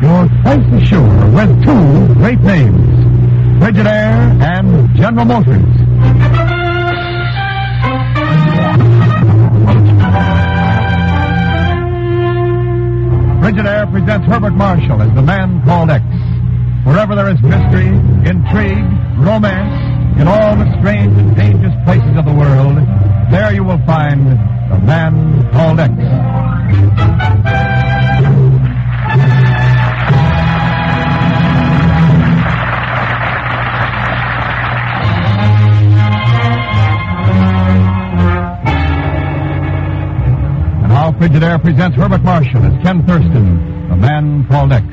you're twice as sure with two great names, Frigidaire and General Motors. Frigidaire presents Herbert Marshall as the man called X. Wherever there is mystery, intrigue, romance, in all the strange and dangerous places of the world, there you will find the man called X. And now Frigidaire presents Herbert Marshall as Ken Thurston, the man called X.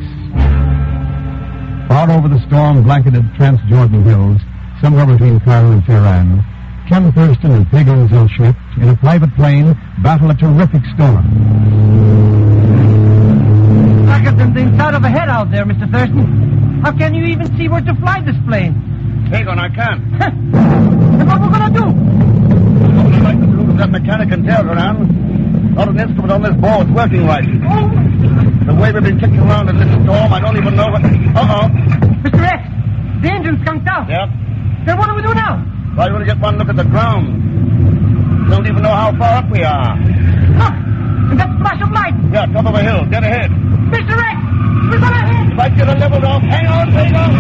Far over the storm-blanketed Transjordan hills, somewhere between Cairo and Tehran, Ken Thurston and Peggy Zilship, in a private plane, battle a terrific storm. Rockets and things out of ahead out there, Mr. Thurston. How can you even see where to fly this plane? Pagon, I can't. And what we're going to do? Only like the move that mechanic and tails around. Not an instrument on this board's working right. The way we've been kicking around in this storm, I don't even know what... Uh-oh. Mr. X, the engine's skunked out. Yeah? Then what do we do now? Why, you want to get one look at the ground. Don't even know how far up we are. Look, and that flash of light. Yeah, top of a hill, dead ahead. Mr. X, we're going to hit. If I get a leveled off, hang on, Pagon.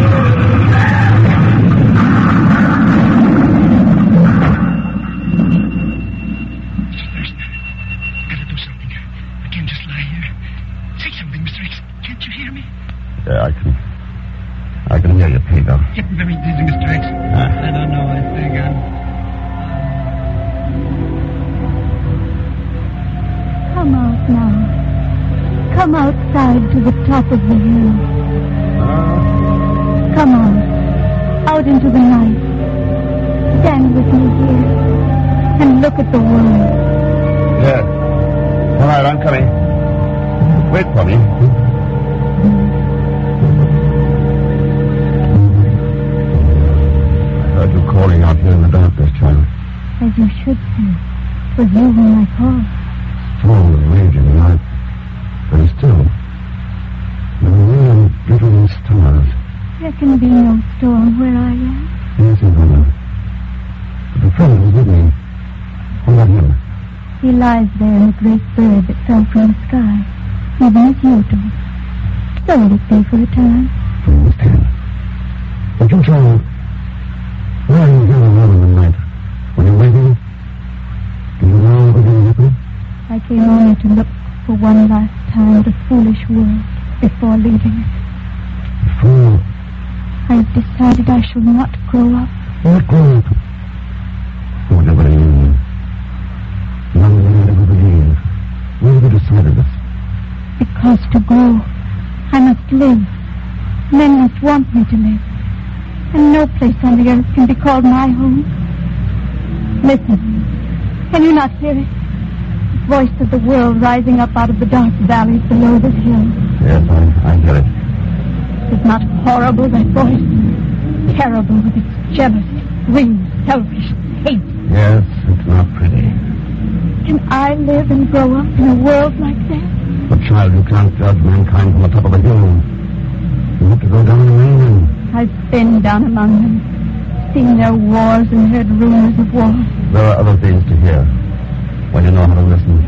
Yeah, I can hear you, Pedro. Getting very dizzy, Mr. X. I don't know, I think Come out now. Come outside to the top of the hill. Come out into the night. Stand with me here and look at the world. Yes. All right, I'm coming. Wait for me. I heard you calling out here in the darkness, child. As you should say. For you whom I called. Storm and raging night. Very still. The moon and glittering stars. There can be no storm where I am. Yes, Ivana. But the friend was with me. What about him? He lies there in a great bird that fell from the sky. Even as you do. So will it be for a time. I understand. Would you try... Why are you here alone in the night? Were you waiting? Do you know what will happen? I came only to look for one last time at a foolish world before leaving it. Fool. I have decided I shall not grow up. Not grow up? Whatever you mean. None of you ever believe. Why have you decided this? Because to grow, I must live. Men must want me to live. And no place on the earth can be called my home. Listen. Can you not hear it? The voice of the world rising up out of the dark valleys below this hill. Yes, I hear it. Is not horrible, that voice? Terrible with its jealousy, greed, selfish hate. Yes, it's not pretty. Can I live and grow up in a world like that? But, child, you can't judge mankind from the top of a hill. You have to go down the lane. I've been down among them, seen their wars and heard rumors of war. There are other things to hear when you know how to listen.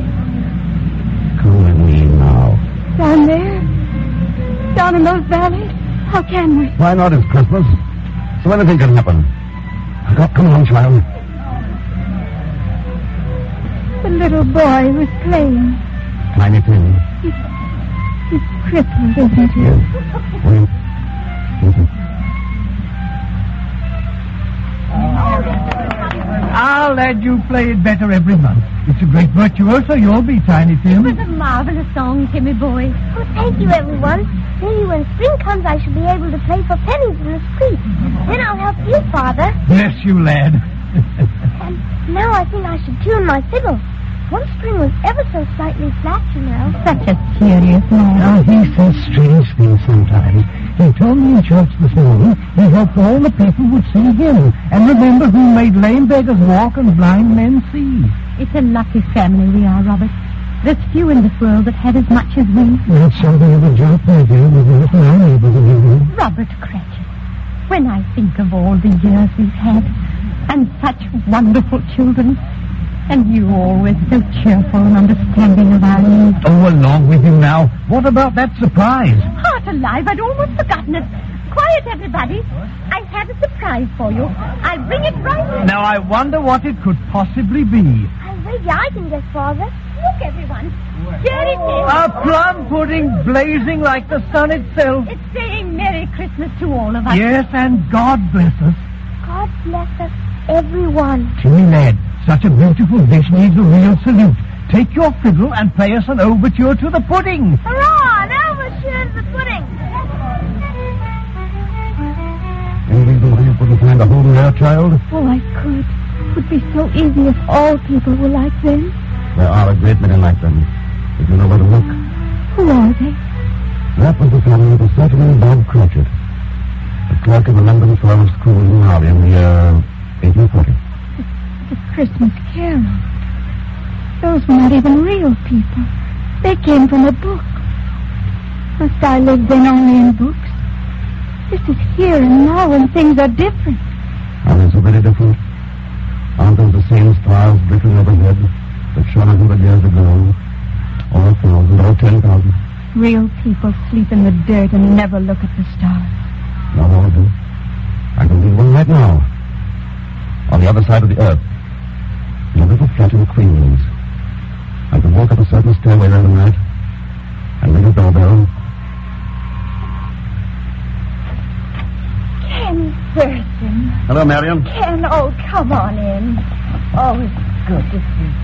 Come with me now. Down there? Down in those valleys? How can we? Why not? It's Christmas. So anything can happen. Come on, child. The little boy who's playing. Tiny Tim. He's crippled, isn't he? Yes. Well, I'll let you play it better every month. It's a great virtuoso you'll be, Tiny Tim. It was a marvelous song, Timmy boy. Oh, thank you, everyone. Maybe when spring comes, I shall be able to play for pennies in the street. Then I'll help you, Father. Bless you, lad. And now I think I should tune my fiddle. One string was ever so slightly flat, you know. Such a curious man. Now, he says strange things sometimes. He told me in church this morning he hoped all the people would see him and remember who made lame beggars walk and blind men see. It's a lucky family we are, Robert. There's few in this world that have as much as we. That's something of a joke, my dear. We're not now able to give you. Robert Cratchit, when I think of all the years we've had, and such wonderful children, and you always so cheerful and understanding of our needs. Oh, along with you now. What about that surprise? Heart alive, I'd almost forgotten it. Quiet, everybody. I have a surprise for you. I'll bring it right in. Now, I wonder what it could possibly be. Maybe I can guess, Father. Look, everyone. Here it is. A plum pudding blazing like the sun itself. It's saying Merry Christmas to all of us. Yes, and God bless us. God bless us, everyone. Timmy, lad, such a beautiful dish needs a real salute. Take your fiddle and play us an overture to the pudding. Hurrah! An overture to the pudding. Any reason why you couldn't find a home there, child? Oh, I could. It would be so easy if all people were like them. There are a great many like them. If you know where to look. Who are they? That was the family of a certain Bob Cratchit, the clerk in the London 12 school in Harley in the year 1840. The Christmas Carol. Those were not even real people. They came from a book. Must I live then only in books? This is here and now and things are different. Are they so very different? Aren't those the same stars glittering overhead that shone 100 years ago? Or 1,000, or 10,000? Real people sleep in the dirt and never look at the stars. Not all do. I can see one right now. On the other side of the earth. In a little flat in Queens. I can walk up a certain stairway there tonight and ring a doorbell. Ken Thurston. Hello, Marion. Ken, oh, come on in. Oh, it's good to see you.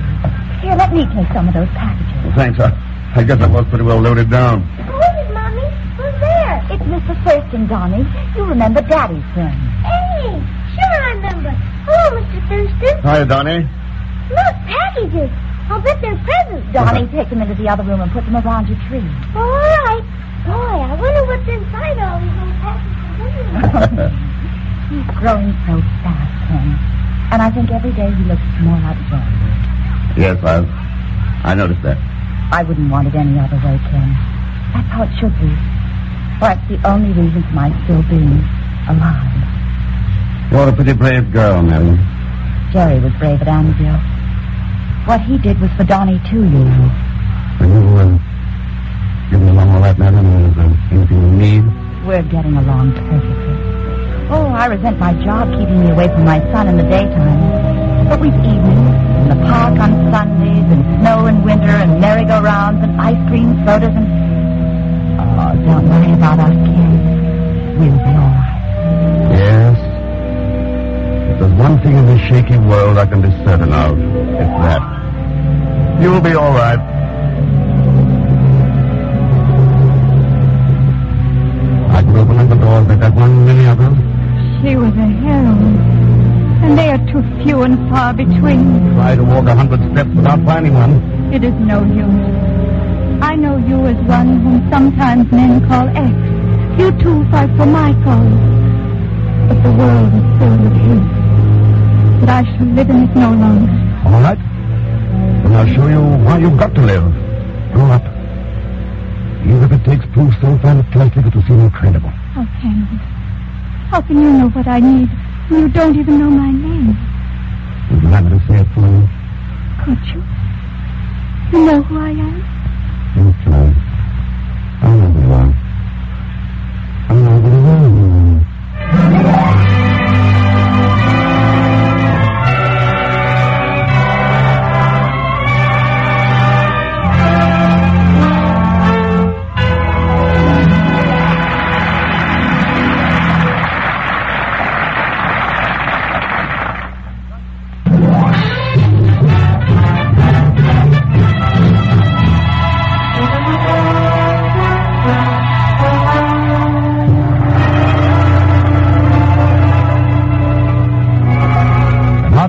Here, let me take some of those packages. Well, thanks. I guess I was pretty well loaded down. Who is it, Mommy? Who's there? It's Mr. Thurston, Donnie. You remember Daddy's friend. Hey, sure I remember. Hello, Mr. Thurston. Hi, Donnie. Look, packages. I'll bet they're presents. Donnie, take them into the other room and put them around your tree. All right. Boy, I wonder what's inside all these little packages. He's growing so fast, Ken. And I think every day he looks more like Joe. Yes, I noticed that. I wouldn't want it any other way, Ken. That's how it should be. Well, that's the only reason for my still being alive. You're a pretty brave girl, Marion. Jerry was brave at Annville. What he did was for Donnie, too, you know. Will you give me along all that, Marion? Is there anything you need? We're getting along perfectly. Oh, I resent my job keeping me away from my son in the daytime. But we've evenings in the park on Sundays, and snow in winter, and merry-go-rounds, and ice cream sodas, and... Oh, don't worry about us, Ken. We'll be all right. Yes. If there's one thing in this shaky world I can be certain of, it's that. You'll be all right. I can open up the doors like that one and many others. She was a heroine. And they are too few and far between. Try to walk 100 steps without finding one. It is no use. I know you as one whom sometimes men call X. You too fight for my cause. But the world is filled with hate. But I shall live in it no longer. All right. Then I'll show you why you've got to live. Grow up. Even if it takes proof so fantastic it will seem incredible. How can you? How can you know what I need when you don't even know my name? Would you like me to say it for you? Could you? You know who I am? Yes, child. I know who you are. I know who you are.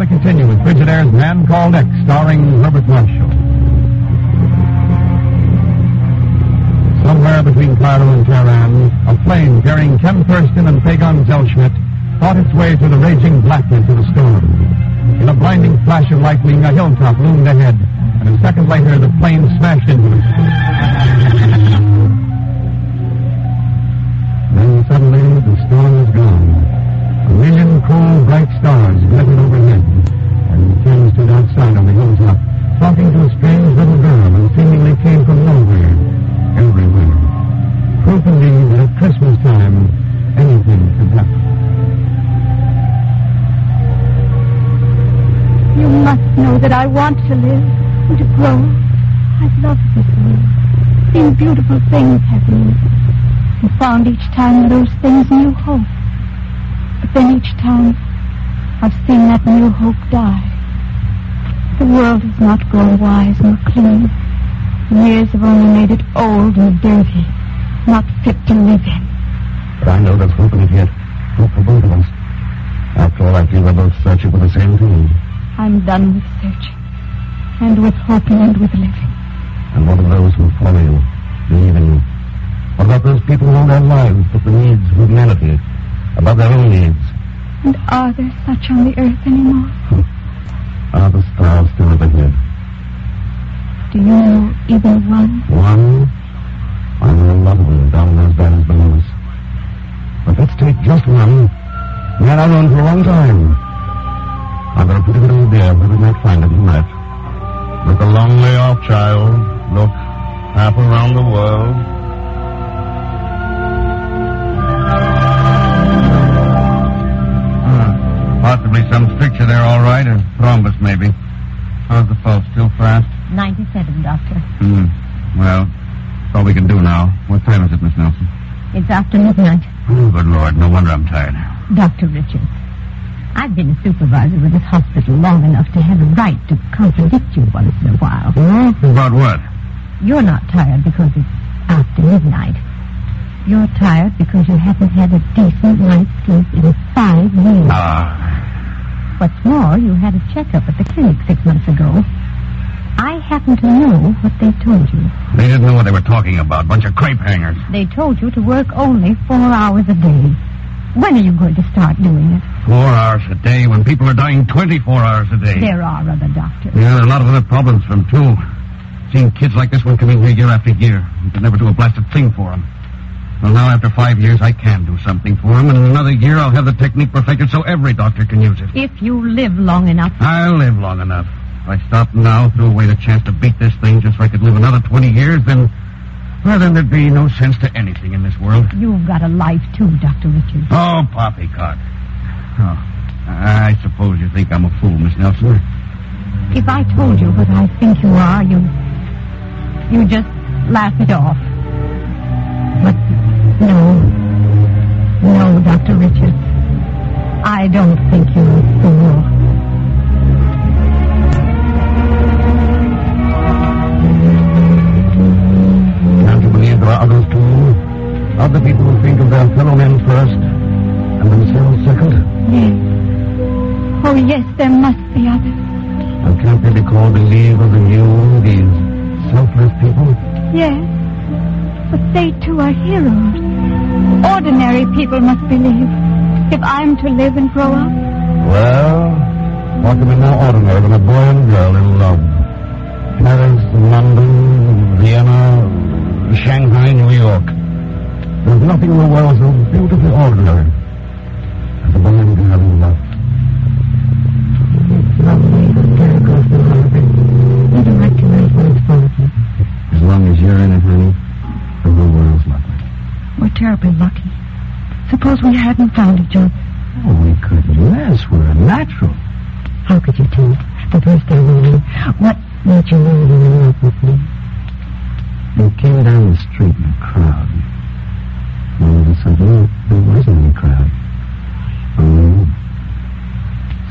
Continue with Frigidaire's Man Called X, starring Herbert Marshall. Somewhere between Cairo and Tehran, a plane carrying Ken Thurston and Pagon Zellschmidt fought its way through the raging blackness of the storm. In a blinding flash of lightning, a hilltop loomed ahead, and a second later the plane smashed into it. Then suddenly the storm was gone. A million cold, bright stars glittered overhead, and Ken stood outside on the hilltop, talking to a strange little girl who seemingly came from nowhere, everywhere. Proof indeed that at Christmas time, anything can happen. You must know that I want to live and to grow. I've loved this world, seen beautiful things happening, and found each time in those things new hope. But then each time, I've seen that new hope die. The world has not grown wise nor clean. Years have only made it old and dirty, not fit to live in. But I know there's hope in it yet. Hope for both of us. After all, I feel we're both searching for the same thing. I'm done with searching, and with hoping, and with living. And what of those who follow you, believe in you? What about those people who all their lives put the needs of humanity above their own needs? And are there such on the earth anymore? Are the stars still overhead? Do you know even one? One? I know a lot of them down in those valleys below us. But let's take just one. Man I've known for a long time. I've got a pretty good idea where we might find him tonight. Look a long way off, child. Look half around the world. Possibly some stricture there, all right, or thrombus, maybe. How's the pulse? Still fast? 97, Doctor. Well, that's all we can do now. What time is it, Miss Nelson? It's after midnight. Oh, good Lord. No wonder I'm tired. Dr. Richards, I've been a supervisor with this hospital long enough to have a right to contradict you once in a while. About what? You're not tired because it's after midnight. You're tired because you haven't had a decent night's sleep in 5 years. What's more, you had a checkup at the clinic 6 months ago. I happen to know what they told you. They didn't know what they were talking about. Bunch of crepe hangers. They told you to work only 4 hours a day. When are you going to start doing it? 4 hours a day when people are dying 24 hours a day. There are other doctors. Yeah, there are a lot of other problems for them, too. Seeing kids like this one coming here year after year. You can never do a blasted thing for them. Well, now, after 5 years, I can do something for them, and in another year, I'll have the technique perfected so every doctor can use it. If you live long enough. I'll live long enough. If I stopped now, threw away the chance to beat this thing just so I could live another 20 years, then there'd be no sense to anything in this world. You've got a life, too, Dr. Richards. Oh, poppycock. Oh, I suppose you think I'm a fool, Miss Nelson. If I told you what I think you are, you just laugh it off. But no, Dr. Richards, I don't think you're a fool. Can't you believe there are others, too? Other people who think of their fellow men first and themselves second? Yes. Oh, yes, there must be others. And can't they be called believers in you, these selfless people? Yes. But they, too, are heroes. Ordinary people must believe. If I'm to live and grow up. Well, what could be more ordinary than a boy and girl in love? Paris, London, Vienna, Shanghai, New York. There's nothing in the world so beautifully ordinary as a boy and girl in love. It's lovely to stare across the harbor. Even like tonight when it's foggy. As long as you're in it, honey, the whole world's lovely. We're terribly lucky. Suppose we hadn't found each other. Oh, we couldn't less. We're a natural. How could you tell? The first time we knew. What made you know you were in love with me? You came down the street in a crowd. All of a sudden, there wasn't any crowd. Oh,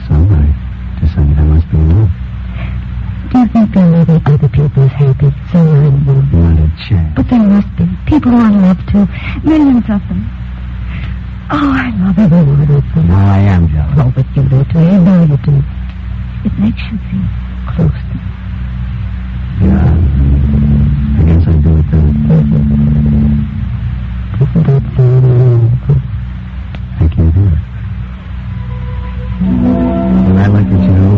somebody decided I must be in love. Do you think there may be other people as happy somewhere in the world? Not a chance. But there must be. People who are in love, too. Millions of them. Oh, I love every word of them. Now I am jealous. Oh, but you do, too. You know you do. It makes you feel close to me. Yeah. I guess I do it, too. Isn't that so wonderful? I can't do it. And I like it, you know.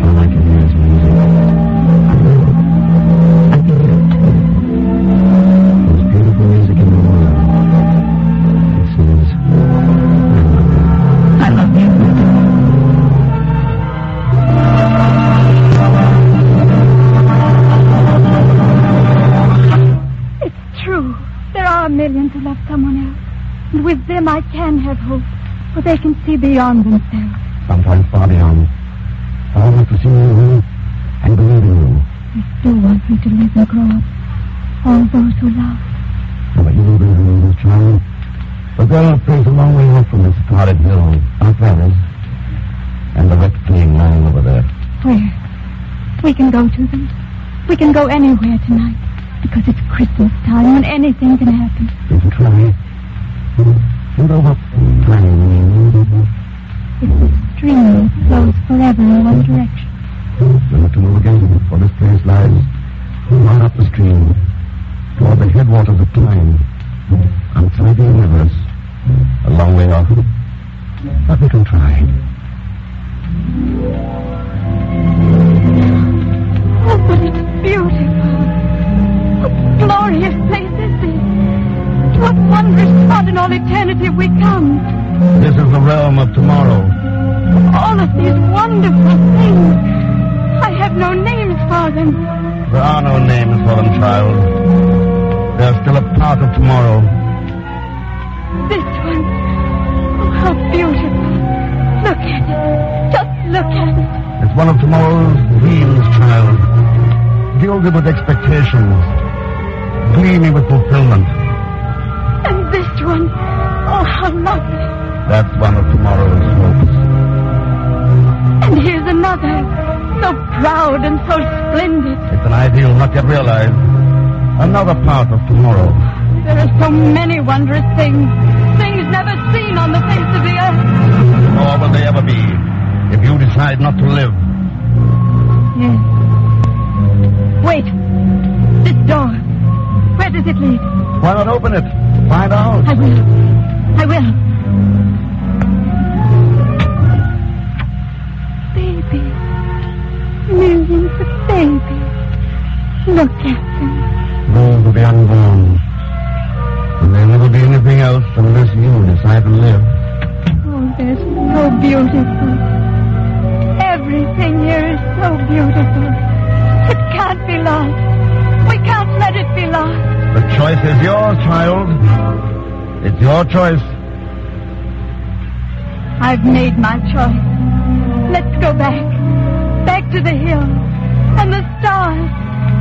All I can hear is music. them I can have hope, for they can see beyond themselves. Sometimes far beyond. I want to see you and believe in you. They do want me to live and grow up. All those who love. But you will believe in this child. The girl plays a long way off from the starlit hill, our brothers, and the wrecked plane lying over there. Where? We can go to them. We can go anywhere tonight, because it's Christmas time when anything can happen. We can try. You know what time means? It's a stream that flows forever in one direction. We'll have to move again, for this place lies right up the stream, toward the headwaters of time, outside the universe, a long way off. But we can try. Oh, but it's beautiful. What glorious place is this? To what wondrous spot in all eternity have we come? This is the realm of tomorrow. All of these wonderful things. I have no names for them. There are no names for them, child. They're still a part of tomorrow. This one. Oh, how beautiful. Look at it. Just look at it. It's one of tomorrow's dreams, child. Gilded with expectations. Gleaming with fulfillment. And this one. Oh, how lovely. That's one of tomorrow's hopes. And here's another. So proud and so splendid. It's an ideal not yet realized. Another part of tomorrow. There are so many wondrous things. Things never seen on the face of the earth. Nor will they ever be, if you decide not to live. Yes. Wait. This door. Where does it lead? Why not open it? Find out. I will. I will. Babies. Millions of babies. Look at them. Those will be unborn. And there'll never be anything else unless you decide to live. Oh, they're so beautiful. Everything here is so beautiful. It can't be lost. We can't let it be lost. The choice is yours, child. It's your choice. I've made my choice. Let's go back. Back to the hills and the stars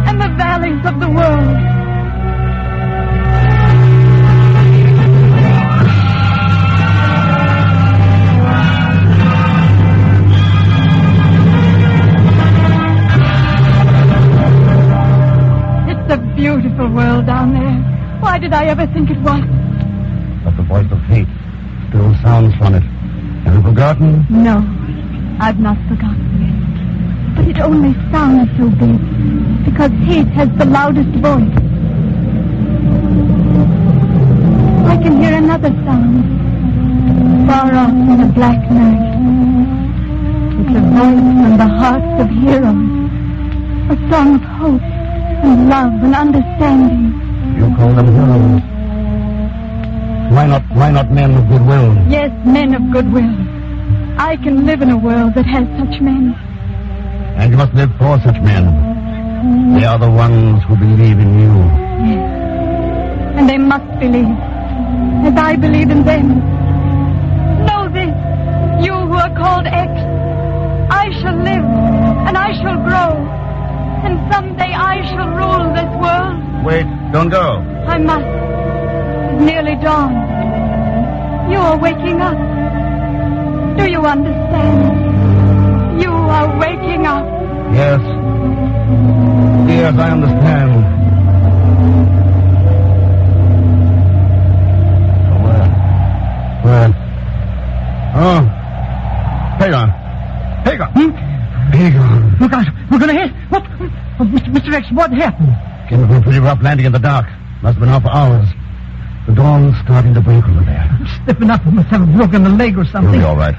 and the valleys of the world. It's a beautiful world down there. Why did I ever think it was? But the voice of hate still sounds from it. Have you forgotten? No, I've not forgotten yet. But it only sounds so big because hate has the loudest voice. I can hear another sound far off in the black night. It's a voice from the hearts of heroes, a song of hope and love and understanding. You call them heroes. Why not men of goodwill? Yes, men of goodwill. I can live in a world that has such men. And you must live for such men. They are the ones who believe in you. Yes. And they must believe, as I believe in them. Know this, you who are called X. I shall live, and I shall grow, and someday I shall rule this world. Wait, don't go. I must. It's nearly dawn. You are waking up. Do you understand? You are waking up. Yes. Yes, I understand. Where? Oh. Hagar. Hagar. Hagar. Look out. We're going to hit. What? Oh, Mr. X, what happened? Came to a pretty rough landing in the dark. Must have been out for hours. The dawn's starting to break over there. I'm slipping up. I must have broken a leg or something. You'll be all right.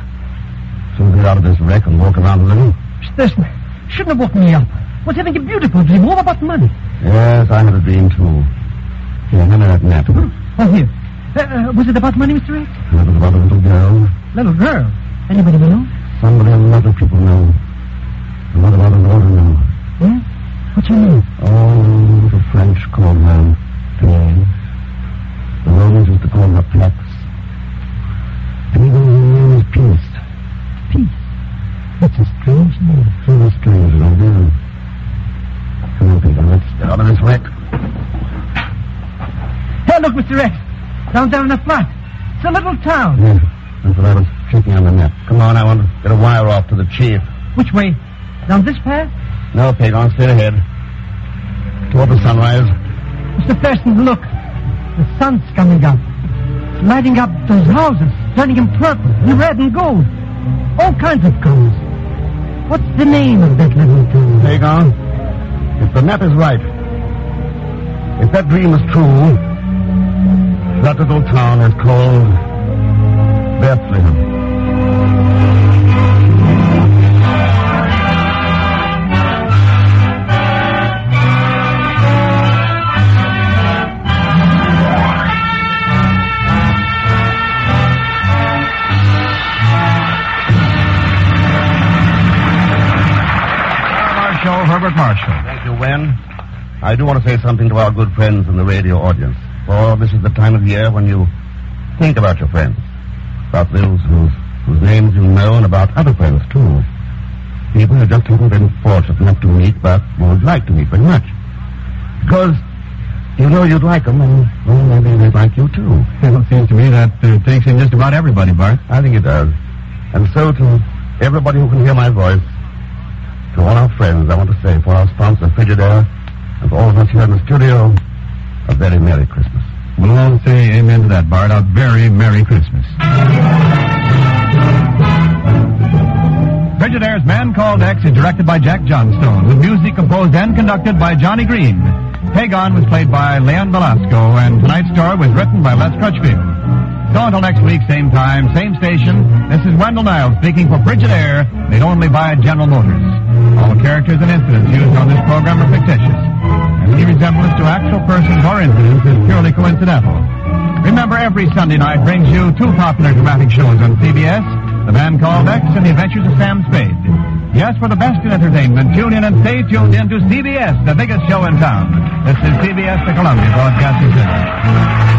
Soon get out of this wreck and walk around a little. Listen, shouldn't have woken me up. Was having a beautiful dream all about money. Yes, I had a dream, too. Here, hand me that net. Oh, here. Was it about money, Mr. X? It was about a little girl. Little girl? Anybody we know? Somebody a lot of people know. A lot of other water know. Yeah? What's her name? Oh, the French call her Thérèse. The Romans used to call her Plex. So strange, no doubt. Come on, Peter, let's get out of this wreck. Hey, look, Mr. X. Down there in the flat. It's a little town. Yeah, that's what I was checking on the map. Come on, I want to get a wire off to the chief. Which way? Down this path? No, Pagon, straight ahead. Toward the sunrise. Mr. Pearson, look. The sun's coming up. It's lighting up those houses, turning them purple and red and gold. All kinds of colors. What's the name of that little town? Pagon, if the map is right, if that dream is true, that little town is called Bethlehem. Herbert Marshall. Thank you, Wen. I do want to say something to our good friends in the radio audience. For this is the time of year when you think about your friends, about those whose names you know, and about other friends, too. People who just haven't been fortunate enough to meet, but you would like to meet very much. Because you know you'd like them, and well, maybe they'd like you, too. Well, it seems to me that takes in just about everybody, Bart. I think it does. And so to everybody who can hear my voice, to all our friends, I want to say, for our sponsor, Frigidaire, and for all of us here in the studio, a very Merry Christmas. We'll all say amen to that, Bart. A very Merry Christmas. Frigidaire's Man Called X is directed by Jack Johnstone, with music composed and conducted by Johnny Green. Pagon was played by Leon Velasco, and tonight's story was written by Les Crutchfield. So until next week, same time, same station, this is Wendell Niles speaking for Frigidaire, made only by General Motors. All characters and incidents used on this program are fictitious, and any resemblance to actual persons or incidents is purely coincidental. Remember, every Sunday night brings you two popular dramatic shows on CBS, The Man Called X and The Adventures of Sam Spade. Yes, for the best in entertainment, tune in and stay tuned in to CBS, the biggest show in town. This is CBS, the Columbia Broadcasting Center.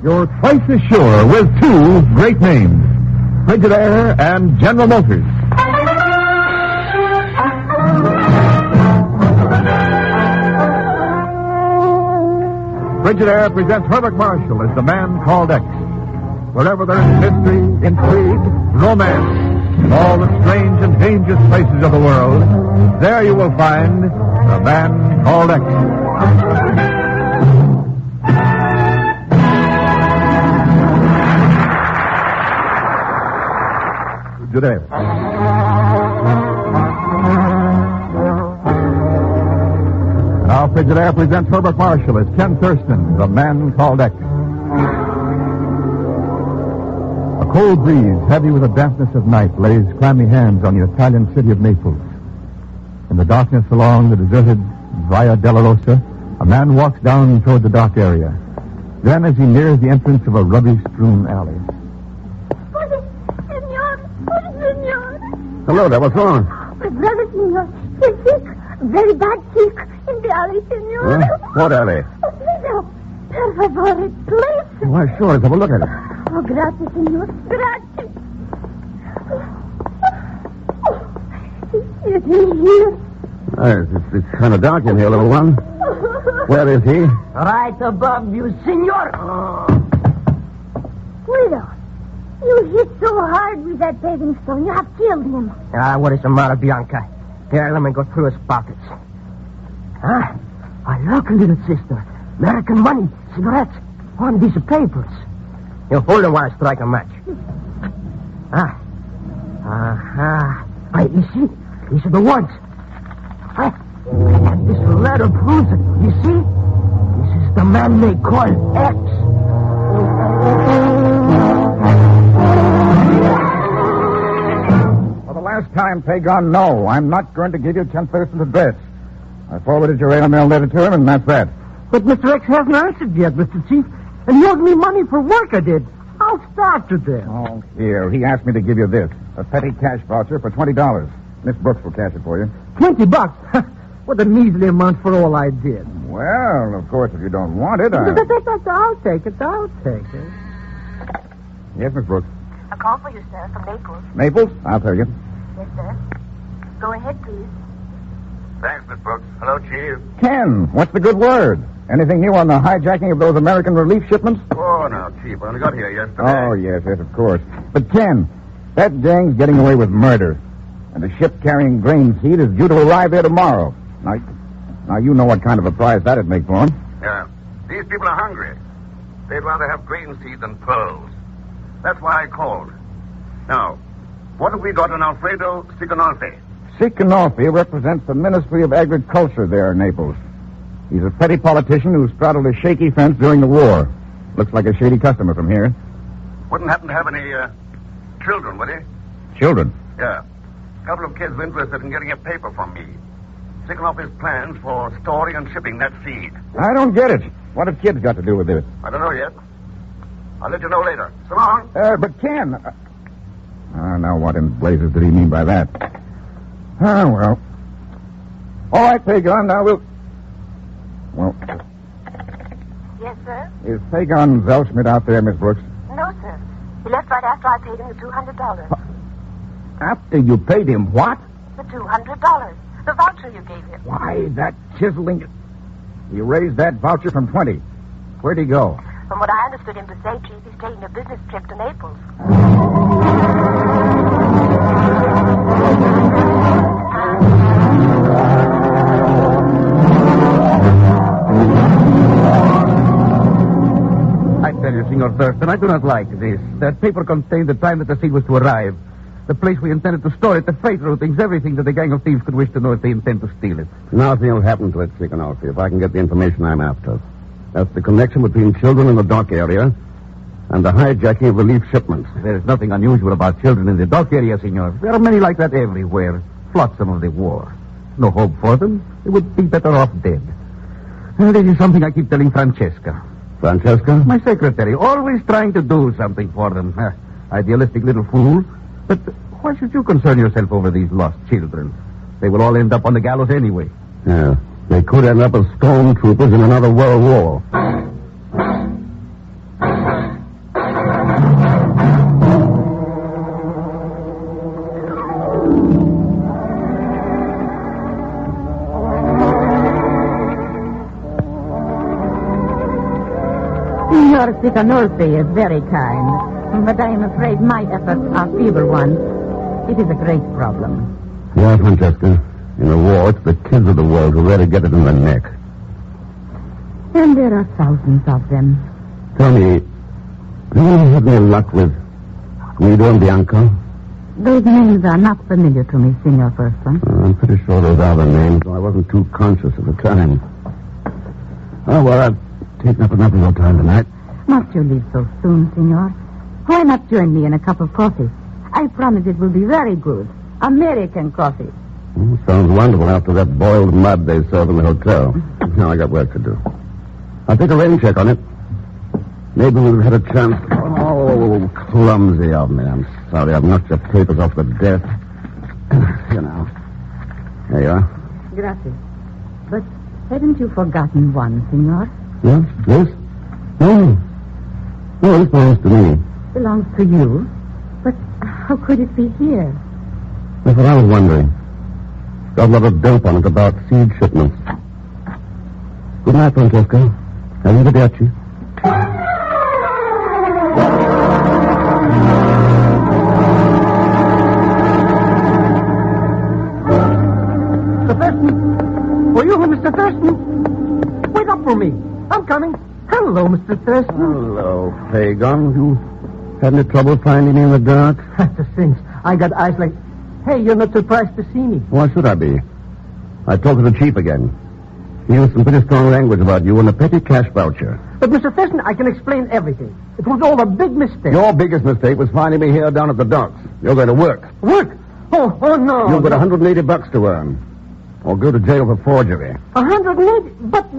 Your price is sure with two great names, Frigidaire and General Motors. Frigidaire presents Herbert Marshall as the man called X. Wherever there is mystery, intrigue, romance, in all the strange and dangerous places of the world, there you will find the man called X. Today. Now Frigidaire presents Herbert Marshall as Ken Thurston, the man called X. A cold breeze, heavy with the dampness of night, lays clammy hands on the Italian city of Naples. In the darkness along the deserted Via della Rosa, a man walks down toward the dock area. Then, as he nears the entrance of a rubbish-strewn alley. Hello there, what's wrong? My brother, senor. He's sick. Very bad sick. In the alley, senor. Huh? What alley? Oh, please help. Per favore, please. Why, sure, let's have a look at it. Oh, grazie, senor. Grazie. Is he here? It's kind of dark in here, little one. Where is he? Right above you, senor. Guido, you hit so hard with that paving stone, you have killed him. What is the matter, Bianca? Here, let me go through his pockets. Look, little sister. American money, cigarettes, on these papers. You hold on while I strike a match. You see? These are the ones. And this letter proves it. You see? This is the man they call X. For the last time, Pagon, no. I'm not going to give you Ken Thurston's address. I forwarded your airmail letter to him, and that's that. But Mr. X hasn't answered yet, Mr. Chief. And he owes me money for work I did. I'll start to this. Oh, here. He asked me to give you this. A petty cash voucher for $20. Miss Brooks will cash it for you. $20? What a measly amount for all I did. Well, of course, if you don't want it, I'll take it. Yes, Miss Brooks. A call for you, sir, from Naples. Naples? I'll tell you. Yes, sir. Go ahead, please. Thanks, Miss Brooks. Hello, Chief. Ken, what's the good word? Anything new on the hijacking of those American relief shipments? Oh, now, Chief, I only got here yesterday. Oh, yes, of course. But, Ken, that gang's getting away with murder. And the ship carrying grain seed is due to arrive there tomorrow. Now, you know what kind of a prize that'd make for them. Yeah. These people are hungry. They'd rather have grain seed than pearls. That's why I called. Now, what have we got on Alfredo Sicanolfi? Sicanolfi represents the Ministry of Agriculture there in Naples. He's a petty politician who straddled a shaky fence during the war. Looks like a shady customer from here. Wouldn't happen to have any, children, would he? Children? Yeah. A couple of kids were interested in getting a paper from me. Sicanolfi's plans for storing and shipping that seed. I don't get it. What have kids got to do with this? I don't know yet. I'll let you know later. So long. But Ken... now what in blazes did he mean by that? Well. All right, Pagon, now we'll... Well... Yes, sir? Is Pagon Zellschmidt out there, Miss Brooks? No, sir. He left right after I paid him the $200. After you paid him what? The $200. The voucher you gave him. Why, that chiseling... He raised that voucher from 20. Where'd he go? From what I understood him to say, Chief, he's taking a business trip to Naples. I tell you, Senor Thurston, I do not like this. That paper contained the time that the seed was to arrive. The place we intended to store it, the freight routings, everything that the gang of thieves could wish to know if they intend to steal it. Nothing will happen to it, Sicanolfi, if I can get the information I'm after. That's the connection between children in the dock area and the hijacking of relief shipments. There is nothing unusual about children in the dock area, Senor. There are many like that everywhere. Flotsam of the war. No hope for them. They would be better off dead. This is something I keep telling Francesca. Francesca? My secretary, always trying to do something for them. Idealistic little fool. But why should you concern yourself over these lost children? They will all end up on the gallows anyway. Yeah, they could end up as stormtroopers in another world war. Senor Sicanolfi is very kind, but I am afraid my efforts are feeble ones. It is a great problem. Yeah, Francesca. In a war, it's the kids of the world who really get it in the neck. And there are thousands of them. Tell me, do you have any luck with Guido and Bianca? Those names are not familiar to me, Senor Person. I'm pretty sure those are the names, though I wasn't too conscious at the time. Oh, well, I've taken up enough of your time tonight. Must you leave so soon, Senor? Why not join me in a cup of coffee? I promise it will be very good. American coffee. Sounds wonderful after that boiled mud they serve in the hotel. Now I got work to do. I'll take a rain check on it. Maybe we've had a chance. Oh, clumsy of me. I'm sorry. I've knocked your papers off the desk. You know. There you are. Gracias. But haven't you forgotten one, Senor? Yeah? This? No. No, this belongs to me. Belongs to you? But how could it be here? That's what I was wondering. Got a lot of dope on it about seed shipments. Good night, Francesca. Arrivederci. Mr. Thurston? Were you here, Mr. Thurston? Wait up for me. I'm coming. Hello, Mr. Thurston. Hello, Pagan. You had any trouble finding me in the dark? The things. I got eyes like... Hey, you're not surprised to see me. Why should I be? I talked to the chief again. He used some pretty strong language about you and a petty cash voucher. But, Mr. Thurston, I can explain everything. It was all a big mistake. Your biggest mistake was finding me here down at the docks. You're going to work. Work? Oh, no. You've got $180 to earn. Or go to jail for forgery. 180? But...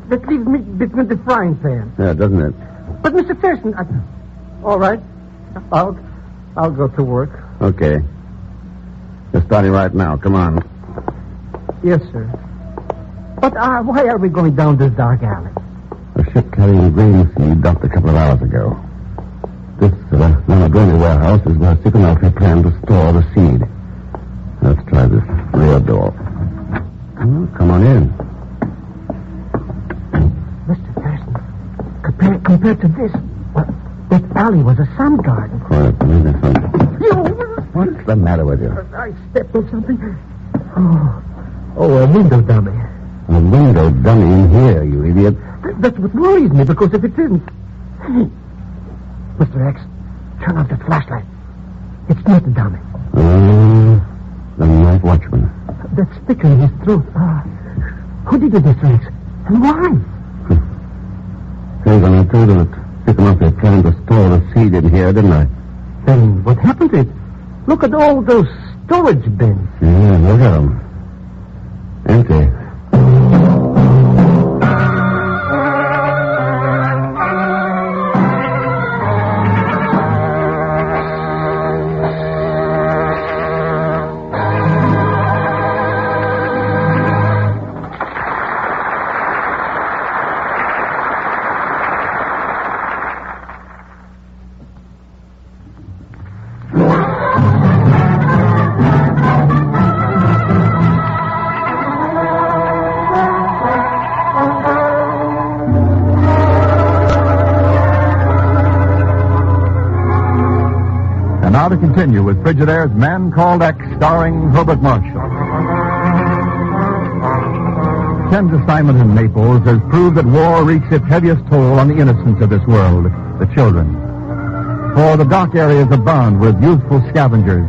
That leaves me between the frying pan. Yeah, doesn't it? But, Mr. Thurston, all right. I'll go to work. Okay. You're starting right now. Come on. Yes, sir. But why are we going down this dark alley? A ship carrying grain seed docked a couple of hours ago. This Managoni warehouse is where Sicanolfi planned to store the seed. Let's try this rear door. Oh, come on in. Mr. Thurston, compared to this, that alley was a sun garden. Quiet, maybe something. What's the matter with you? I stepped on something. Oh, a window dummy. A window dummy in here, you idiot. That's what worries me, because if it isn't... Hey, Mr. X, turn off that flashlight. It's not a dummy. The night watchman. That sticker in his throat. Who did it, Mr. X? And why? Pagan, I told you that Sicanolfi planned to store the seed in here, didn't I? Then what happened to it? Look at all those storage bins. Yeah, look at them. Empty. Now to continue with Frigidaire's Man Called X, starring Herbert Marshall. Ken's assignment in Naples has proved that war wreaks its heaviest toll on the innocents of this world, the children. For the dock areas abound with youthful scavengers,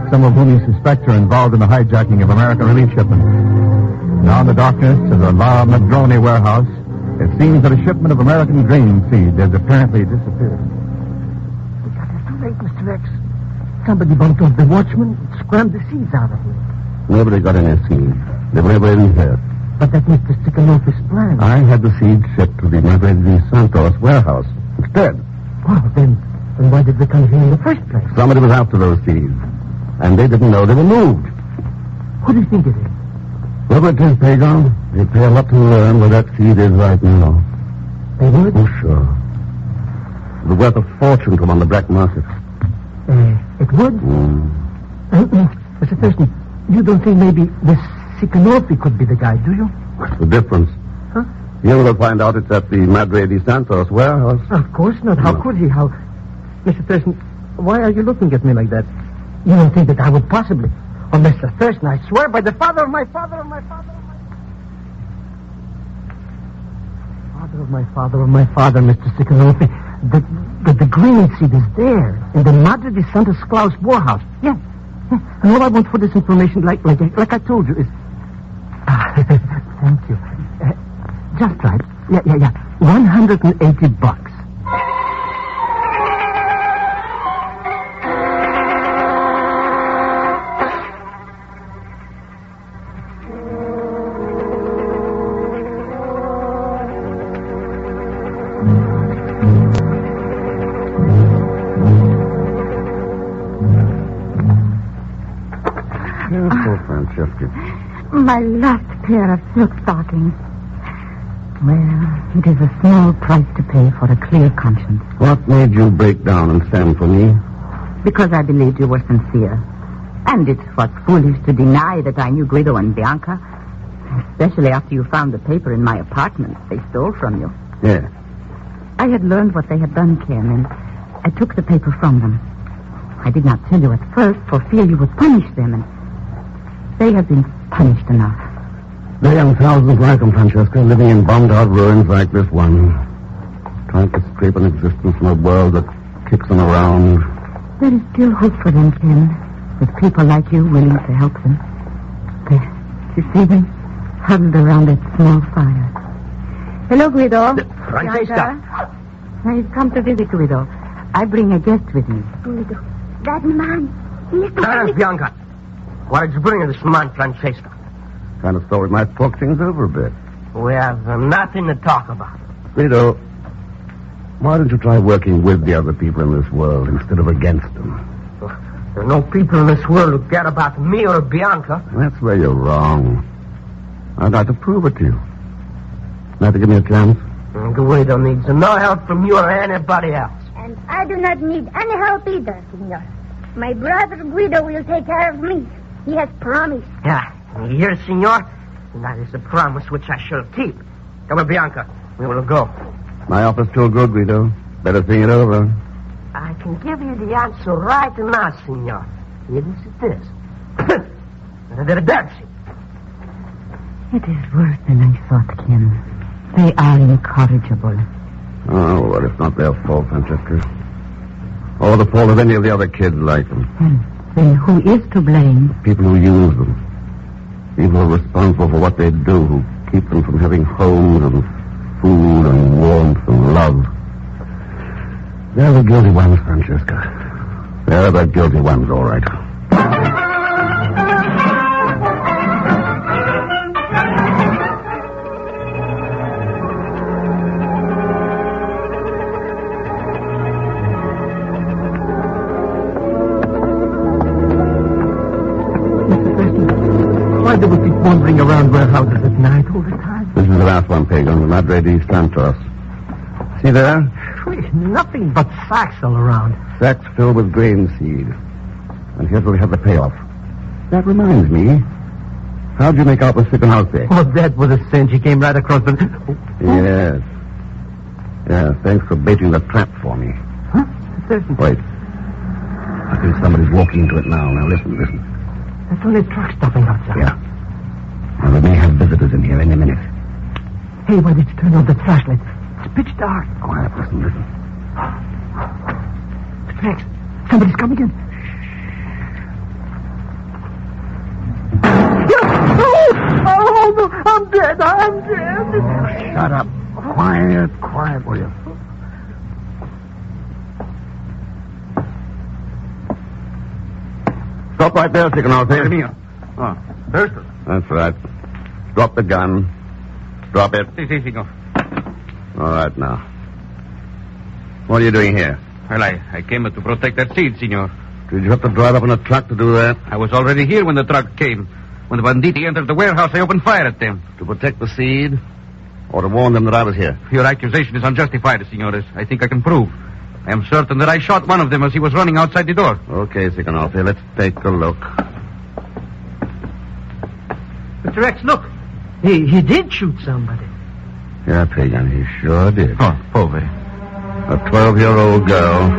some of whom you suspect are involved in the hijacking of American relief shipments. Now in the darkness of the La Madrone warehouse, it seems that a shipment of American grain seed has apparently disappeared. We got it too late, Mr. X. Somebody bumped off the watchman and scrammed the seeds out of him. Nobody got any seed. They were never even hurt. But that Mr. Sicanolfi's plan. I had the seed shipped to the Madre de Santos warehouse instead. Well, then why did they come here in the first place? Somebody was after those seeds, and they didn't know they were moved. Who do you think it is? Whoever it is, Pagan, they pay a lot to learn where that seed is right now. They would? Oh, sure. It was worth a fortune to them on the black market. It would? Mr. Thurston, you don't think maybe this Sicanolfi could be the guy, do you? What's the difference? Huh? You will find out it's at the Madre de Santos warehouse. Of course not. How could he? How... Mr. Thurston, why are you looking at me like that? You don't think that I would possibly... Oh, Mr. Thurston, I swear by the father of my father of my father of my... Father of my father of my father, Mr. Xenenphon. The green seed is there in the Madre de Santos Claus warehouse. Yeah. And all I want for this information, like I told you, is... Thank you. Just right. Yeah. $180. My last pair of silk stockings. Well, it is a small price to pay for a clear conscience. What made you break down and stand for me? Because I believed you were sincere. And it was foolish to deny that I knew Guido and Bianca. Especially after you found the paper in my apartment they stole from you. Yes. I had learned what they had done, Ken, and I took the paper from them. I did not tell you at first for fear you would punish them, and they have been punished enough. They and thousands like them, Francesca, living in bombed-out ruins like this one. Trying to scrape an existence from a world that kicks them around. There is still hope for them, Ken, with people like you willing to help them. There, you see them huddled around that small fire. Hello, Guido. Francesca. I've come to visit Guido. I bring a guest with me. Guido, that man, he is Tell us, Bianca. Why did you bring this man, Francesca? Kind of thought we might talk things over a bit. We have nothing to talk about. Guido, why don't you try working with the other people in this world instead of against them? There are no people in this world who care about me or Bianca. That's where you're wrong. I'd like to prove it to you. Like to give me a chance? Guido needs no help from you or anybody else. And I do not need any help either, senor. My brother Guido will take care of me. He has promised. Yeah, here, senor. That is a promise which I shall keep. Come on, Bianca. We will go. My offer's too good, Guido. Better think it over. I can give you the answer right now, senor. It is. They're dancing. It is worse than I thought, Ken. They are incorrigible. Oh, well, it's not their fault, Francesca. Or the fault of any of the other kids like them. Then who is to blame? People who use them. People who are responsible for what they do, who keep them from having homes and food and warmth and love. They're the guilty ones, Francesca. They're the guilty ones, all right. Why do we keep wandering around warehouses at night all the time? This is the last one, Peg, on the Madre de Santos. See there? Nothing but sacks all around. Sacks filled with grain seed. And here's where we have the payoff. That reminds me. How'd you make out with Xenenphon? Oh, that was a cinch. He came right across the... Yes. Yeah, thanks for baiting the trap for me. Huh? Wait. I think somebody's walking into it now. Now, listen. There's only a truck stopping outside. Yeah. And we may have visitors in here any minute. Hey, why did you turn on the flashlight? It's pitch dark. Quiet, listen. Max, somebody's coming in. Oh, no, I'm dead. Oh, shut up. Quiet, will you? Stop right there, Xenenphon. Oh, Thurston. That's right. Drop the gun. Drop it. Si, senor. All right, now. What are you doing here? Well, I came to protect that seed, senor. Did you have to drive up in a truck to do that? I was already here when the truck came. When the banditti entered the warehouse, I opened fire at them. To protect the seed? Or to warn them that I was here? Your accusation is unjustified, senores. I think I can prove. I am certain that I shot one of them as he was running outside the door. Okay, Xenenphon, let's take a look. Mr. X, look. He did shoot somebody. Yeah, Pagan, he sure did. Oh, Pove. A 12-year-old girl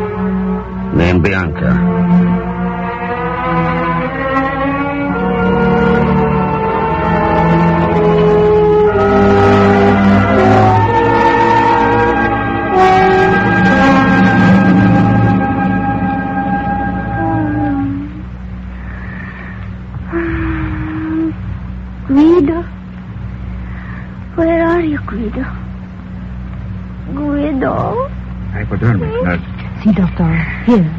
named Bianca. Guido? Where are you, Guido? Guido? Hypodermic, nurse. See, Doctor, here.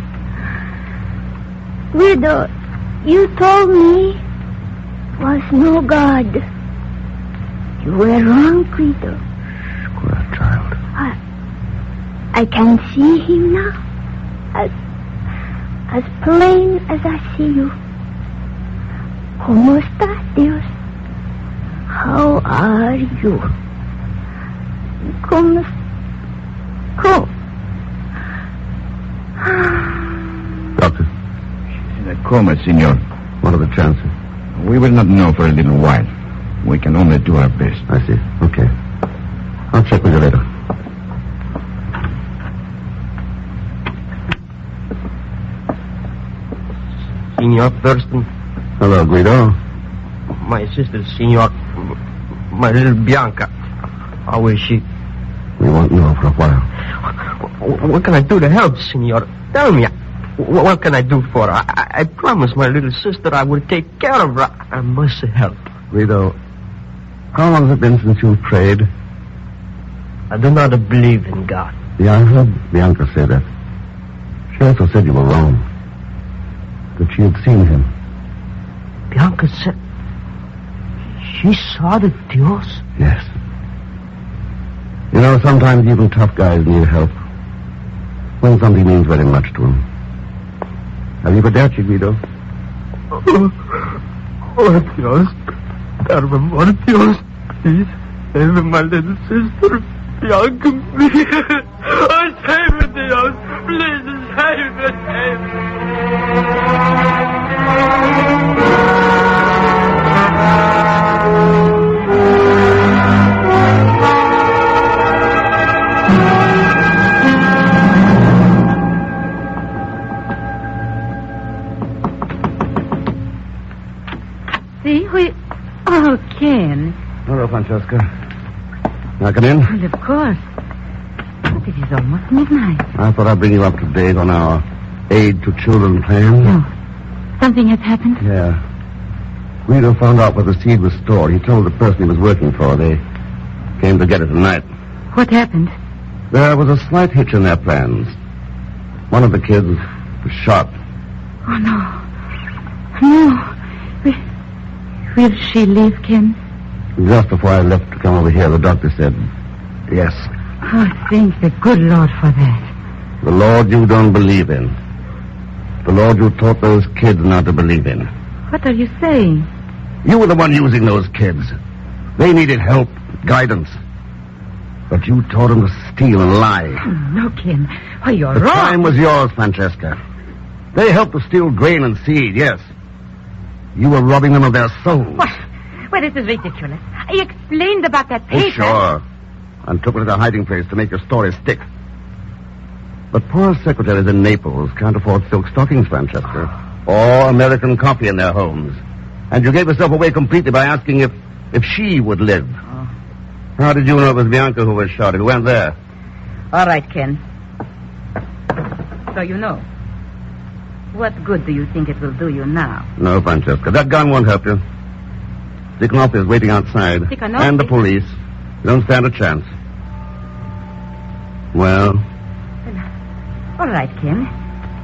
Guido, you told me was no God. You were wrong, Guido. Square child. I can see him now. As plain as I see you. ¿Cómo estás, Dios? How are you? ¿Cómo? Doctor, She's in a coma, senor. what are the chances? We will not know for a little while. We can only do our best. I see. Okay. I'll check with you later. Senor Thurston, Hello, Guido. my sister, Senor, my little Bianca. How is she? We won't know for a while. What can I do to help, Senor? Tell me. What can I do for her? I promised my little sister I would take care of her. I must help. Guido, how long has it been since you prayed? I do not believe in God. Yeah, I heard Bianca say that. She also said you were wrong. That she had seen him. Bianca said she saw the Dios. Yes. You know, sometimes even tough guys need help. When something means very much to them. Have you Padachi, Guido? Oh, Dios. Per amor Dios. Please save my little sister, Bianca. Oh, save her, Dios. Please save her, save her. See, Oh, Ken. Hello, Francesca. Now, come in. Well, of course. But it is almost midnight. I thought I'd bring you up to date on our Aid to Children plan. No. Something has happened? Yeah. Guido found out where the seed was stored. He told the person he was working for. They came to get it tonight. What happened? There was a slight hitch in their plans. One of the kids was shot. Oh, no. No. Will she live, Ken? Just before I left to come over here, the doctor said, yes. Oh, thank the good Lord for that. The Lord you don't believe in. The Lord you taught those kids not to believe in. What are you saying? You were the one using those kids. They needed help, guidance. But you taught them to steal and lie. Oh, no, Ken. Why, you're The wrong. time was yours, Francesca. They helped to steal grain and seed, yes. You were robbing them of their souls. What? Well, this is ridiculous. I explained about that Oh, paper. sure. And took it to the hiding place to make your story stick. But poor secretaries in Naples can't afford silk stockings, Francesca. Or American coffee in their homes. And you gave yourself away completely by asking if she would live. Oh. How did you know it was Bianca who was shot? Who went there? All right, Ken. So you know. What good do you think it will do you now? No, Francesca. That gun won't help you. Stikhanov is waiting outside. Stikhanov? And the police. You don't stand a chance. Well? All right, Ken.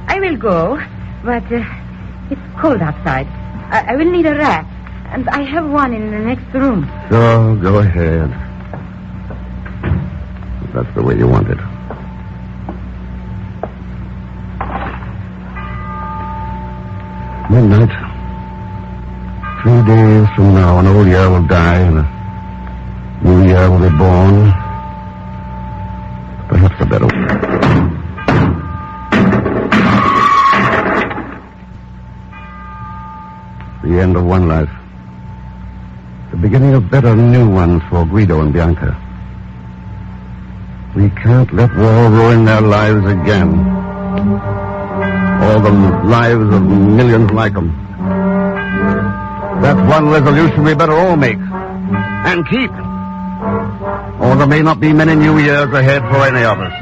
I will go, but it's cold outside. I will need a rat, and I have one in the next room. So, go ahead. If that's the way you want it. Midnight. 3 days from now, an old year will die, and a new year will be born. Perhaps a better one. The end of one life. The beginning of better new ones for Guido and Bianca. We can't let war ruin their lives again. All the lives of millions like them. That's one resolution we better all make. And keep. Or there may not be many new years ahead for any of us.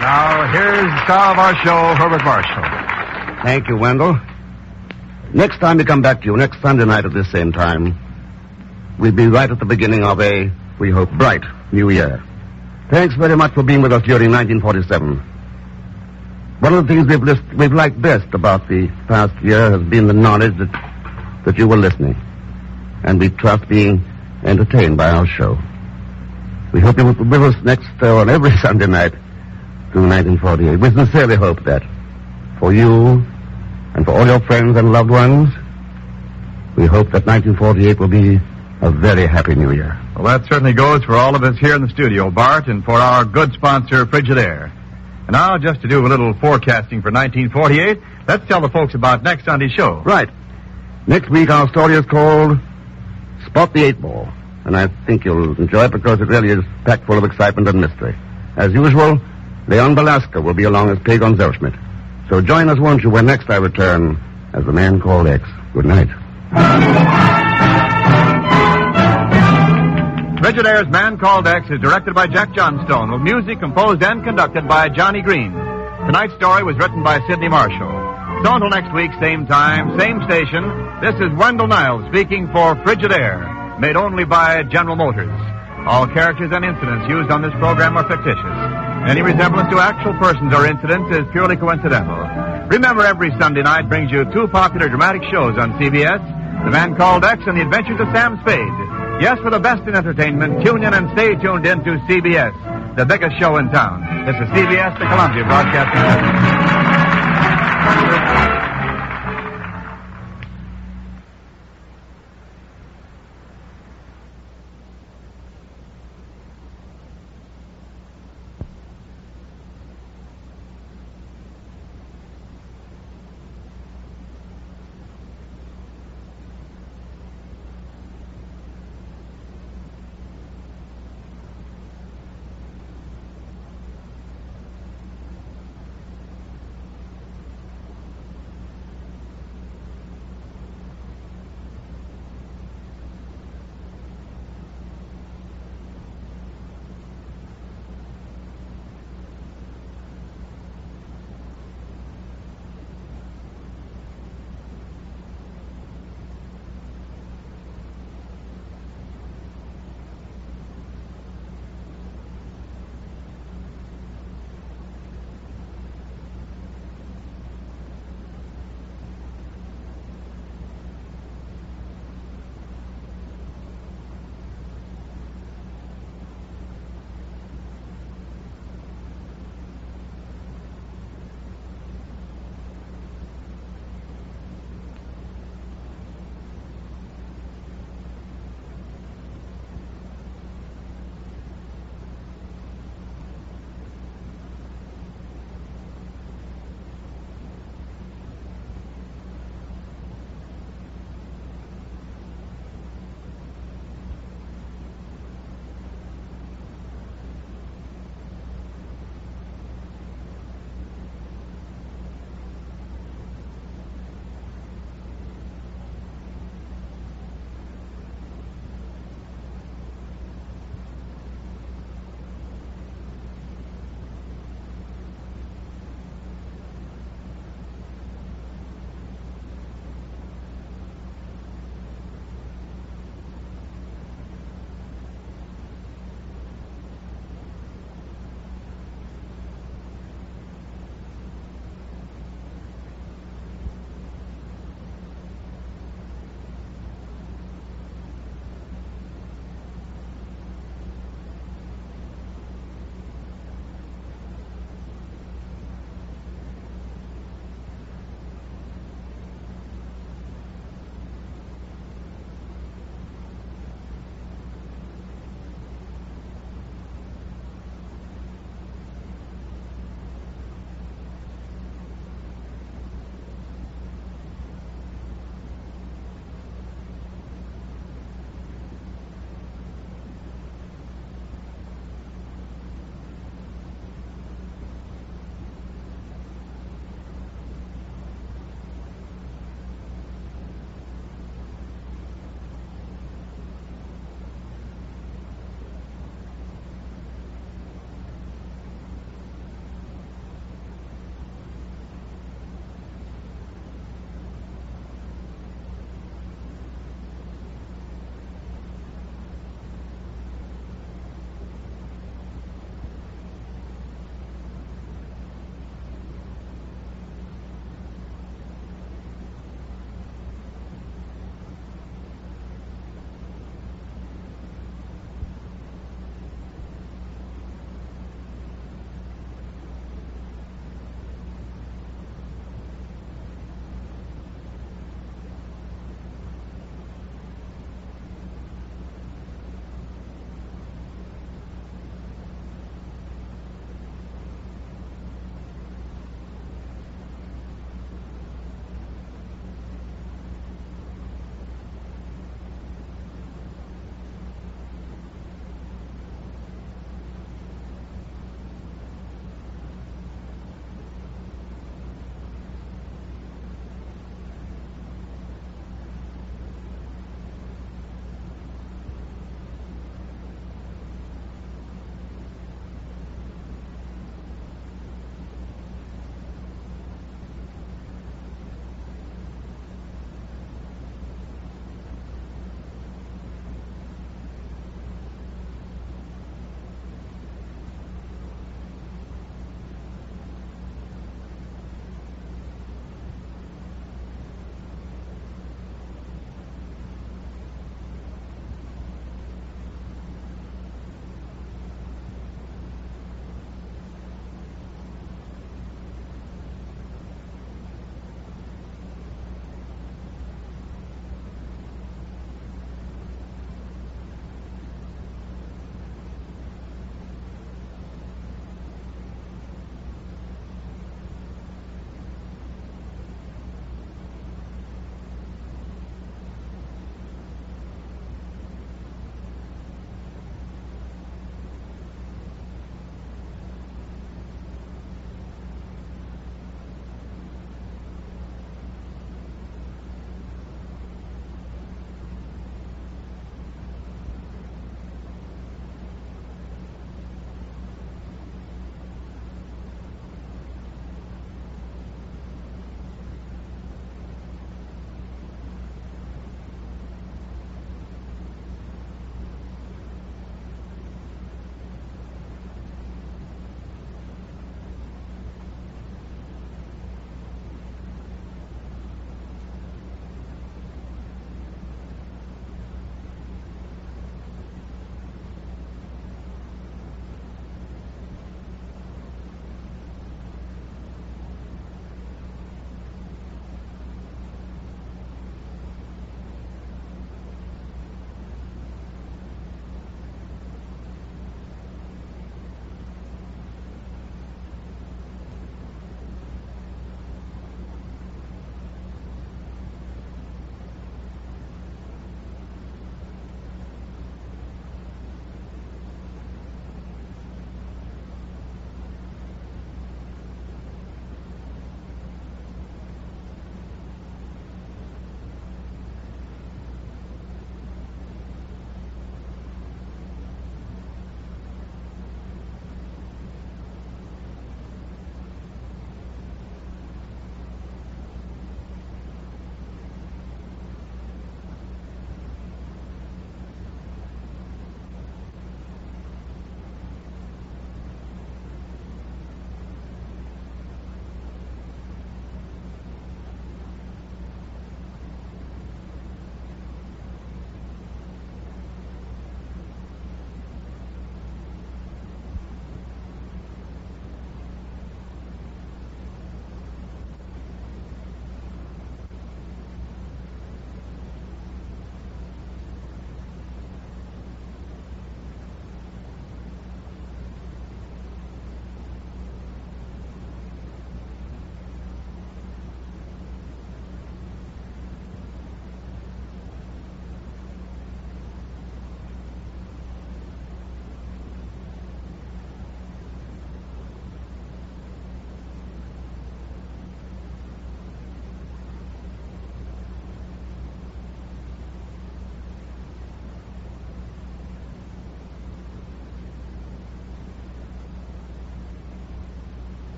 Now, here's the star of our show, Herbert Marshall. Thank you, Wendell. Next time we come back to you, next Sunday night at this same time, we'll be right at the beginning of a, we hope, bright new year. Thanks very much for being with us during 1947. One of the things we've liked best about the past year has been the knowledge that you were listening, and we trust being entertained by our show. We hope you will be with us next on every Sunday night through 1948. We sincerely hope that for you and for all your friends and loved ones, we hope that 1948 will be a very happy new year. Well, that certainly goes for all of us here in the studio, Bart, and for our good sponsor, Frigidaire. And now, just to do a little forecasting for 1948, let's tell the folks about next Sunday's show. Right. Next week, our story is called Spot the 8-Ball. And I think you'll enjoy it because it really is packed full of excitement and mystery. As usual, Leon Belasco will be along as P. Gonzalez-Schmidt. So join us, won't you, when next I return as the Man Called X. Good night. Frigidaire's Man Called X is directed by Jack Johnstone, with music composed and conducted by Johnny Green. Tonight's story was written by Sidney Marshall. So until next week, same time, same station, this is Wendell Niles speaking for Frigidaire, made only by General Motors. All characters and incidents used on this program are fictitious. Any resemblance to actual persons or incidents is purely coincidental. Remember, every Sunday night brings you two popular dramatic shows on CBS, The Man Called X and The Adventures of Sam Spade. Yes, for the best in entertainment, tune in and stay tuned in to CBS, the biggest show in town. This is CBS, the Columbia Broadcasting System.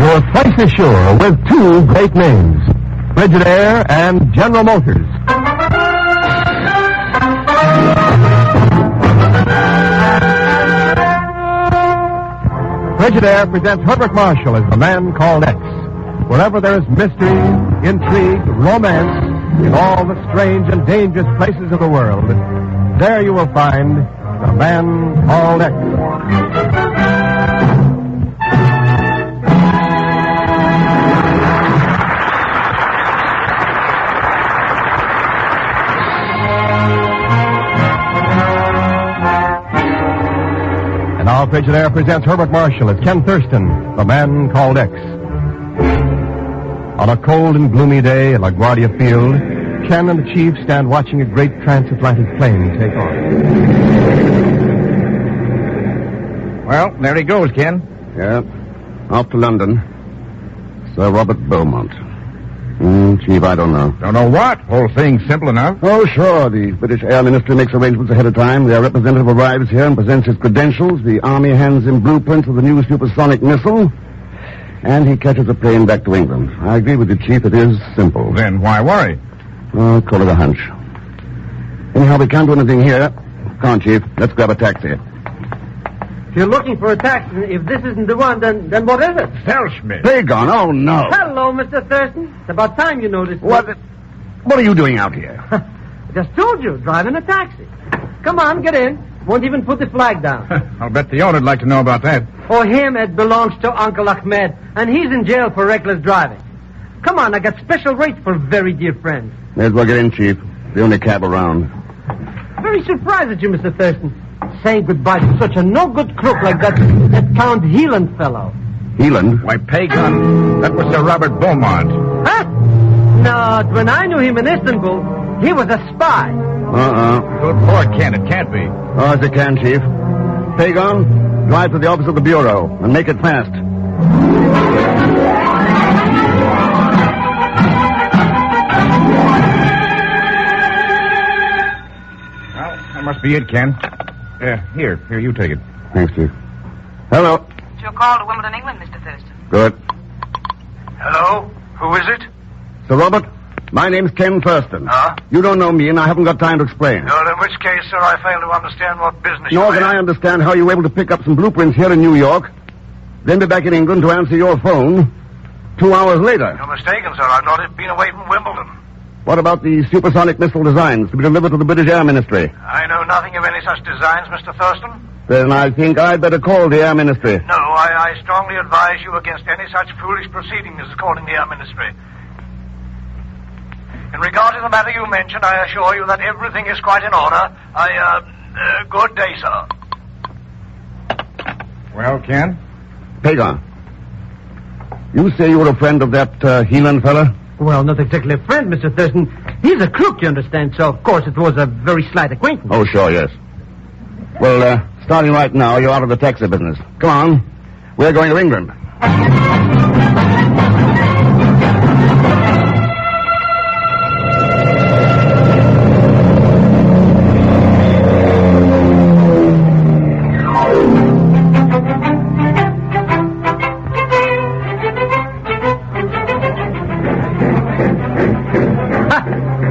Your place is sure with two great names, Frigidaire and General Motors. Frigidaire presents Herbert Marshall as the man called X. Wherever there is mystery, intrigue, romance, in all the strange and dangerous places of the world, there you will find the man called X. And now Frigidaire presents Herbert Marshall as Ken Thurston, the man called X. On a cold and gloomy day at LaGuardia Field, Ken and the chief stand watching a great transatlantic plane take off. Well, there he goes, Ken. Yeah, off to London. Sir Robert Beaumont. Chief, I don't know. Don't know what? Whole thing's simple enough. Oh, sure. The British Air Ministry makes arrangements ahead of time. Their representative arrives here and presents his credentials. The Army hands him blueprints of the new supersonic missile. And he catches a plane back to England. I agree with you, Chief. It is simple. Then why worry? Oh, call it a hunch. Anyhow, we can't do anything here. Come on, Chief. Let's grab a taxi. If you're looking for a taxi, if this isn't the one, then what is it? Selschmidt. Pagan, oh, no. Hello, Mr. Thurston. It's about time you noticed. What are you doing out here? I just told you, driving a taxi. Come on, get in. Won't even put the flag down. I'll bet the owner'd like to know about that. Oh, him, it belongs to Uncle Ahmed, and he's in jail for reckless driving. Come on, I got special rates for very dear friends. May as well get in, Chief. The only cab around. Very surprised at you, Mr. Thurston. Saying goodbye to such a no-good crook like that Count Heeland fellow. Heeland? Why, Pagan, that was Sir Robert Beaumont. Huh? No, when I knew him in Istanbul, he was a spy. Good Lord, Ken, it can't be. Oh, as it can, Chief. Pagan, drive to the office of the Bureau and make it fast. Well, that must be it, Ken. Here, you take it. Thanks, Chief. Hello. It's your call to Wimbledon, England, Mr. Thurston. Good. Hello? Who is it? Sir Robert, my name's Ken Thurston. Huh? You don't know me, and I haven't got time to explain. Well, in which case, sir, I fail to understand what business Nor can I understand how you were able to pick up some blueprints here in New York, then be back in England to answer your phone 2 hours later. You're mistaken, sir. I've not been away from Wimbledon. What about the supersonic missile designs to be delivered to the British Air Ministry? I know nothing of any such designs, Mr. Thurston. Then I think I'd better call the Air Ministry. No, I strongly advise you against any such foolish proceeding as calling the Air Ministry. In regard to the matter you mentioned, I assure you that everything is quite in order. Good day, sir. Well, Ken? Pagan, you say you were a friend of that Heeland fella? Well, not exactly a friend, Mr. Thurston. He's a crook, you understand, so of course it was a very slight acquaintance. Oh, sure, yes. Well, starting right now, you're out of the taxi business. Come on. We're going to England.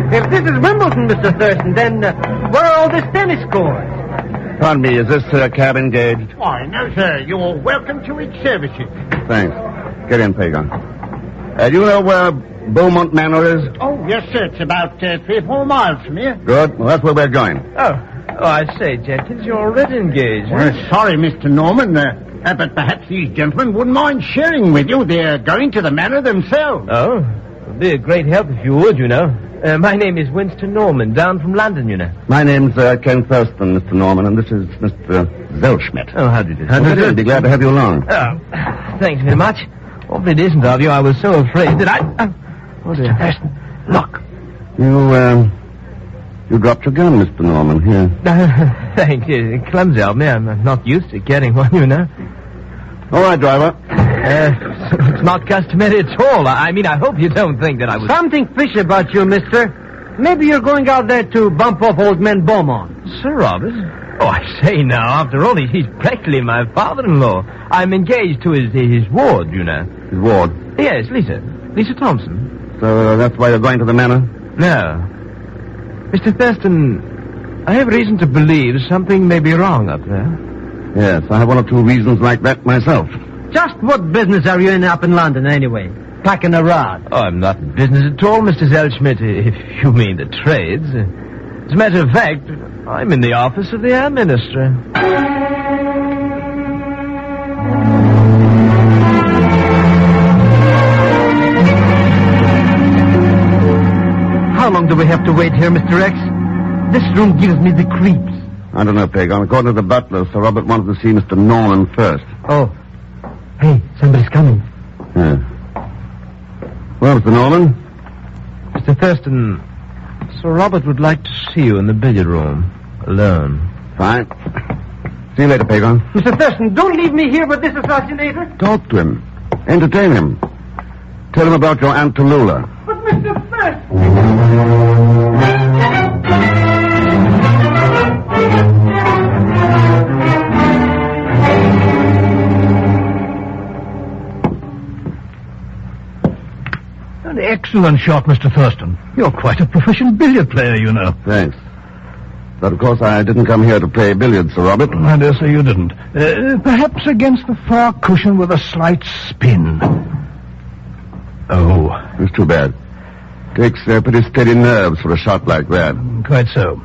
If this is Wimbledon, Mr. Thurston, then where are all these tennis courts? Pardon me, is this cab engaged? Why, no, sir. You're welcome to its services. Thanks. Get in, Pagan. Do you know where Beaumont Manor is? Oh, yes, sir. It's about 3 or 4 miles from here. Good. Well, that's where we're going. Oh, I say, Jenkins, you're already engaged. Well, sorry, Mr. Norman, but perhaps these gentlemen wouldn't mind sharing with you. They're going to the manor themselves. Oh, it'd be a great help if you would, you know. My name is Winston Norman, down from London, you know. My name's Ken Thurston, Mr. Norman, and this is Mr. Zelschmidt. Oh, how do you do? I'd be glad to have you along. Oh, thanks very much. Awfully decent of you. I was so afraid that I... Oh, dear. Mr. Thurston, look. You dropped your gun, Mr. Norman, here. Thank you. Clumsy of me. I'm not used to getting one, you know. All right, driver. It's not customary at all. I mean, I hope you don't think that I was... Something fishy about you, mister. Maybe you're going out there to bump off old man Beaumont. Sir Robert? Oh, I say now, after all, he's practically my father-in-law. I'm engaged to his ward, you know. His ward? Yes, Lisa. Lisa Thompson. So that's why you're going to the manor? No. Mr. Thurston, I have reason to believe something may be wrong up there. Yes, I have one or two reasons like that myself. Just what business are you in up in London, anyway? Packing a rod. Oh, I'm not in business at all, Mr. Zellschmidt, if you mean the trades. As a matter of fact, I'm in the office of the Air Minister. How long do we have to wait here, Mr. X? This room gives me the creeps. I don't know, Peg. According to the butler, Sir Robert wanted to see Mr. Norman first. Oh. Hey, somebody's coming. Yeah. Well, Mr. Norman? Mr. Thurston, Sir Robert would like to see you in the billiard room. Alone. Fine. See you later, Pagon. Mr. Thurston, don't leave me here with this assassinator. Talk to him. Entertain him. Tell him about your Aunt Tallulah. But Mr. Thurston... An excellent shot, Mr. Thurston. You're quite a proficient billiard player, you know. Thanks. But, of course, I didn't come here to play billiards, Sir Robert. I dare say you didn't. Perhaps against the far cushion with a slight spin. Oh. It's too bad. Takes pretty steady nerves for a shot like that. Quite so.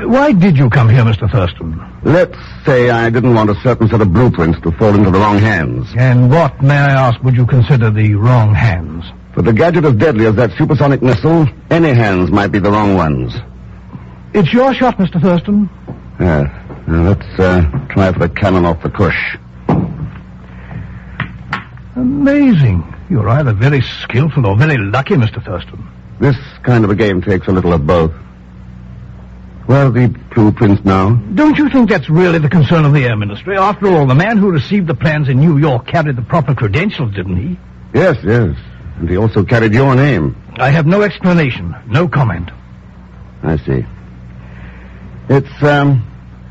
Why did you come here, Mr. Thurston? Let's say I didn't want a certain set of blueprints to fall into the wrong hands. And what, may I ask, would you consider the wrong hands? For the gadget as deadly as that supersonic missile, any hands might be the wrong ones. It's your shot, Mr. Thurston. Yeah. Now, let's try for the cannon off the cush. Amazing. You're either very skillful or very lucky, Mr. Thurston. This kind of a game takes a little of both. Where are the blueprints now? Don't you think that's really the concern of the Air Ministry? After all, the man who received the plans in New York carried the proper credentials, didn't he? Yes. And he also carried your name. I have no explanation, no comment. I see. It's,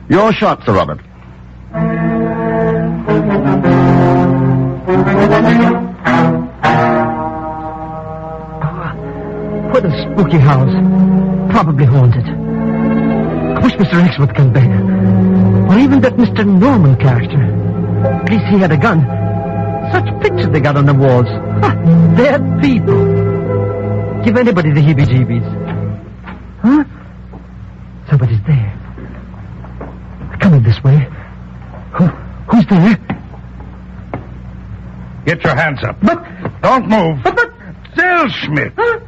your shot, Sir Robert. What a spooky house. Probably haunted. I wish Mr. X would come back. Or even that Mr. Norman character. At least he had a gun. Such pictures they got on the walls. Dead people. Give anybody the heebie-jeebies. Huh? Somebody's there. Coming this way. Who's there? Get your hands up. But... Don't move. But... Zellschmidt. Huh?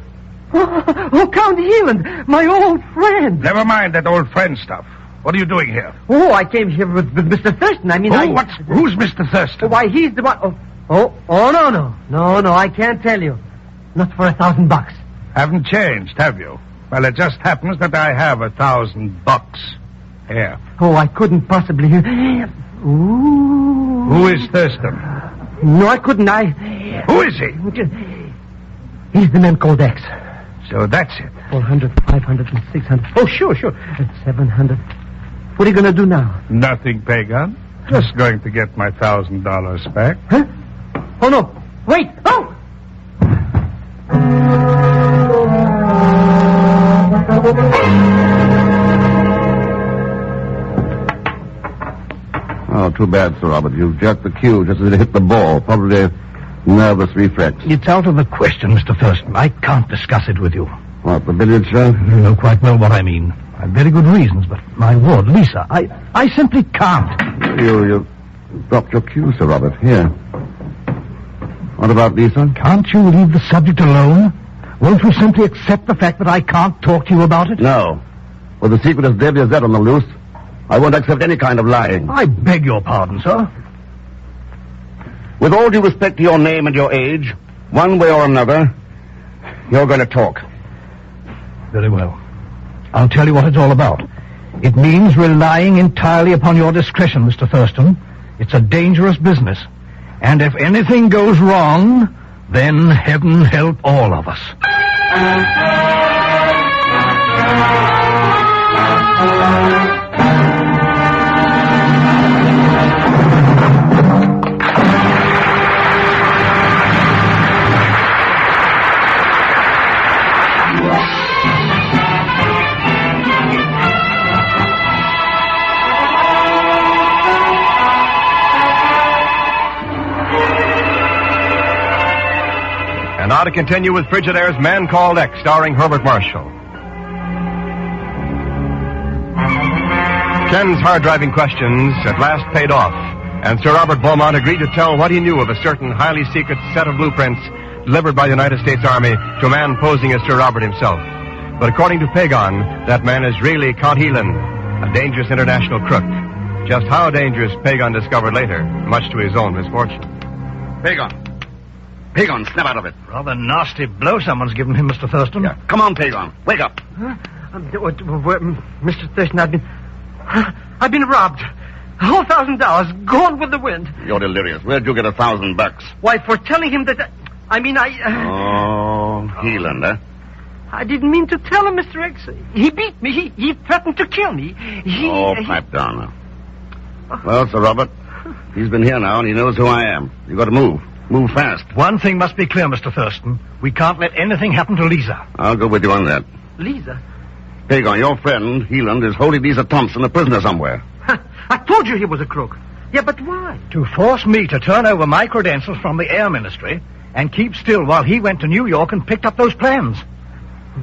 Oh, Count Heeland, my old friend. Never mind that old friend stuff. What are you doing here? Oh, I came here with Mr. Thurston. I mean, Who's Mr. Thurston? Why, he's the one... No, I can't tell you. Not for $1,000. Haven't changed, have you? Well, it just happens that I have $1,000. Here. Oh, I couldn't possibly... Ooh. Who is Thurston? No, I couldn't. Who is he? He's the man called X. So that's it. 400, 500, and 600. Oh, sure. And 700. What are you going to do now? Nothing, Pagan. Just going to get my $1,000 back. Huh? Oh, no. Wait. Oh! Oh, too bad, Sir Robert. You jerked the cue just as it hit the ball. Probably a nervous reflex. It's out of the question, Mr. Thurston. I can't discuss it with you. What, the billiard show? You know quite well what I mean. I have very good reasons, but my ward, Lisa, I simply can't. You dropped your cue, Sir Robert. Here. What about Lisa? Can't you leave the subject alone? Won't you simply accept the fact that I can't talk to you about it? No. With a secret as deadly as that on the loose, I won't accept any kind of lying. I beg your pardon, sir. With all due respect to your name and your age, one way or another, you're going to talk. Very well. I'll tell you what it's all about. It means relying entirely upon your discretion, Mr. Thurston. It's a dangerous business. And if anything goes wrong, then heaven help all of us. Now to continue with Frigidaire's Man Called X, starring Herbert Marshall. Ken's hard-driving questions at last paid off, and Sir Robert Beaumont agreed to tell what he knew of a certain highly secret set of blueprints delivered by the United States Army to a man posing as Sir Robert himself. But according to Pagon, that man is really Count Helan, a dangerous international crook. Just how dangerous, Pagon discovered later, much to his own misfortune. Pagon, snap out of it. Rather nasty blow someone's given him, Mr. Thurston. Yeah. Come on, Pagon. Wake up. Mr. Thurston, I've been robbed. A whole $1,000 gone with the wind. You're delirious. Where'd you get $1,000? Why, for telling him that... Oh, Helan, huh? I didn't mean to tell him, Mr. X. He beat me. He threatened to kill me. Pipe down now. Well, Sir Robert, he's been here now, and he knows who I am. You've got to move. Move fast. One thing must be clear, Mr. Thurston. We can't let anything happen to Lisa. I'll go with you on that. Lisa? Pagon, your friend, Helan, is holding Lisa Thompson a prisoner somewhere. I told you he was a crook. Yeah, but why? To force me to turn over my credentials from the Air Ministry and keep still while he went to New York and picked up those plans.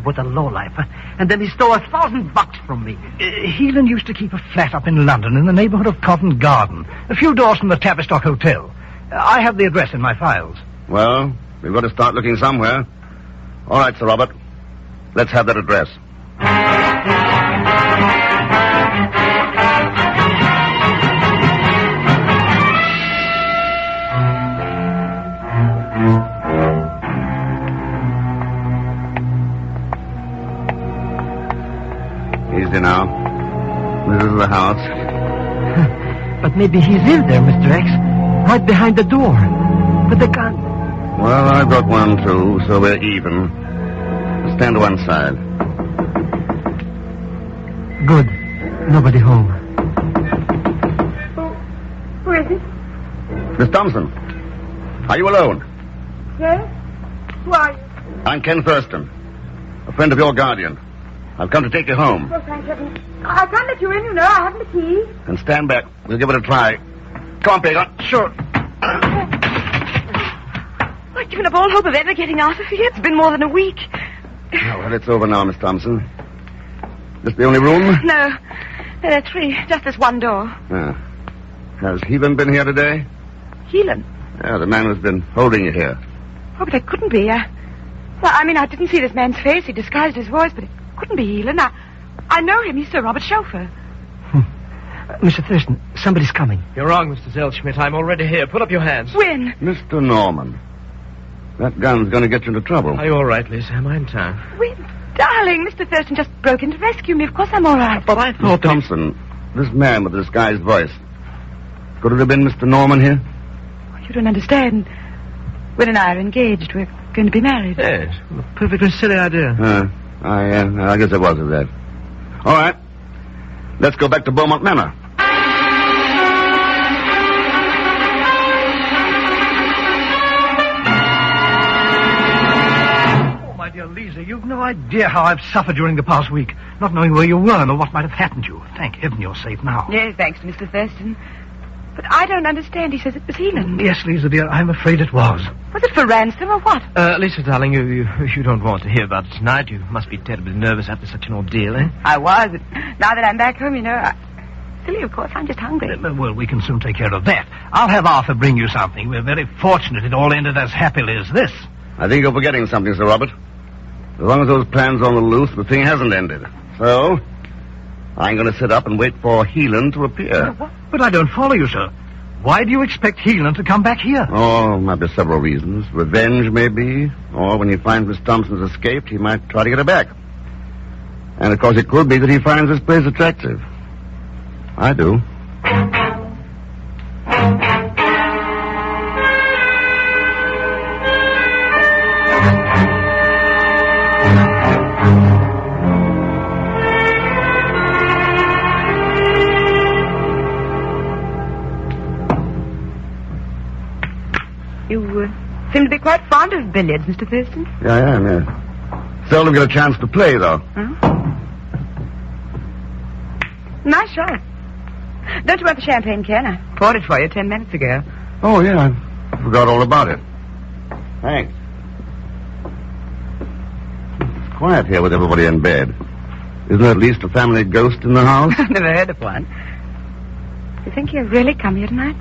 What a lowlife, huh? And then he stole $1,000 from me. Helan used to keep a flat up in London in the neighborhood of Covent Garden, a few doors from the Tavistock Hotel. I have the address in my files. Well, we've got to start looking somewhere. All right, Sir Robert. Let's have that address. Easy now. This is the house. But maybe he's in there, Mr. X. Right behind the door. But the gun... Well, I've got one, too, so we're even. Stand to one side. Good. Nobody home. Who is it? Miss Thompson, are you alone? Yes? Who are you? I'm Ken Thurston, a friend of your guardian. I've come to take you home. Oh, thank heaven. I can't let you in, you know. I haven't the key. And stand back. We'll give it a try. Come on, Pagon. Sure. I've given up all hope of ever getting out of here. It's been more than a week. Oh, well, it's over now, Miss Thompson. This the only room? No, there are 3. Just this one door. Has Helan been here today? Helan? Yeah, the man who's been holding you here. Oh, but it couldn't be. I didn't see this man's face. He disguised his voice, but it couldn't be Helan. I know him. He's Sir Robert's chauffeur. Mr. Thurston, somebody's coming. You're wrong, Mr. Zellschmidt. I'm already here. Put up your hands. When? Mr. Norman, that gun's going to get you into trouble. Are you all right, Lisa? Am I in time? When? Darling, Mr. Thurston just broke in to rescue me. Of course I'm all right. But I thought... Miss Thompson, this man with the disguised voice, could it have been Mr. Norman here? You don't understand. Wynn and I are engaged. We're going to be married. Yes. A perfectly silly idea. I guess it was of that. All right. Let's go back to Beaumont Manor. Oh, my dear Lisa, you've no idea how I've suffered during the past week, not knowing where you were nor what might have happened to you. Thank heaven you're safe now. Yes, thanks to Mr. Thurston. But I don't understand. He says it was Helan. Yes, Lisa, dear, I'm afraid it was. Was it for ransom or what? Lisa, darling, you don't want to hear about it tonight. You must be terribly nervous after such an ordeal, eh? I was. Now that I'm back home, you know, silly, of course, I'm just hungry. Well, we can soon take care of that. I'll have Arthur bring you something. We're very fortunate it all ended as happily as this. I think you're forgetting something, Sir Robert. As long as those plans are on the loose, the thing hasn't ended. So, I'm going to sit up and wait for Helan to appear. But I don't follow you, sir. Why do you expect Helan to come back here? Oh, might be several reasons. Revenge, maybe. Or when he finds Miss Thompson's escaped, he might try to get her back. And, of course, it could be that he finds this place attractive. I do. You seem to be quite fond of billiards, Mr. Thurston. Yeah, I am, yeah. Seldom get a chance to play, though. Huh? Nice shot. Don't you want the champagne, Ken? I poured it for you 10 minutes ago. Oh, yeah, I forgot all about it. Thanks. quiet here with everybody in bed. Isn't there at least a family ghost in the house? I've never heard of one. You think he'll really come here tonight?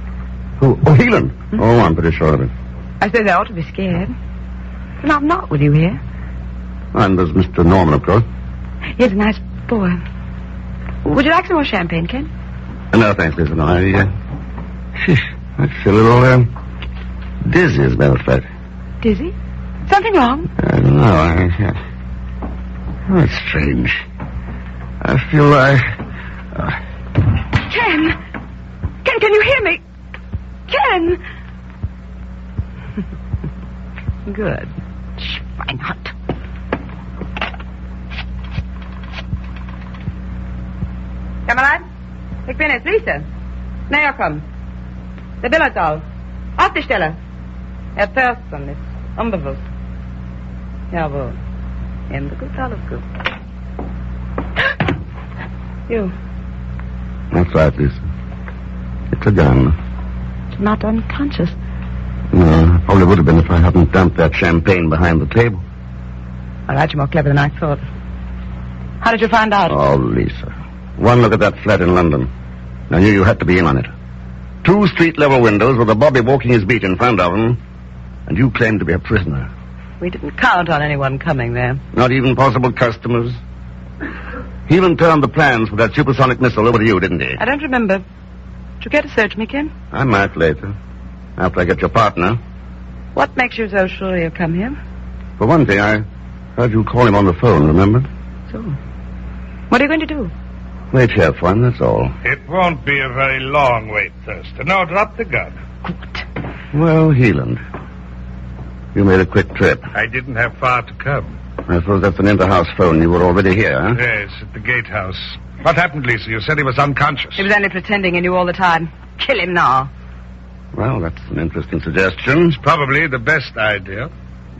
Oh, Heelan. Oh, I'm pretty sure of it. I suppose I ought to be scared. But I'm not with you here. And there's Mr. Norman, of course. He's a nice boy. Would you like some more champagne, Ken? No, thanks, Lisa. No, I feel a little, dizzy, as a matter of fact. Dizzy? Something wrong? I don't know. Oh, it's strange. I feel like... Ken! Ken, can you hear me? Ken! Good. Shh, why not? Kamerad, ik ben het, Lisa. Näher kommen. Der Billardsaal. Auf die Stelle. Herr Thurston ist unbewusst. Jawohl. Ende gut, alles gut. You. That's right, Lisa. It's a gun. Not unconscious. No, probably would have been if I hadn't dumped that champagne behind the table. All right, you're more clever than I thought. How did you find out? Oh, Lisa. One look at that flat in London. I knew you had to be in on it. 2 street-level windows with a bobby walking his beat in front of them, and you claimed to be a prisoner. We didn't count on anyone coming there. Not even possible customers? He even turned the plans for that supersonic missile over to you, didn't he? I don't remember. Did you care to search me, Ken? I might later. After I get your partner. What makes you so sure he'll come here? For one thing, I heard you call him on the phone, remember? So? What are you going to do? Wait here for him, that's all. It won't be a very long wait, Thurston. No, drop the gun. Good. Well, Heeland, you made a quick trip. I didn't have far to come. I suppose that's an inter-house phone. You were already here, huh? Yes, at the gatehouse. What happened, Lisa? You said he was unconscious. He was only pretending he knew all the time. Kill him now. Well, that's an interesting suggestion. It's probably the best idea.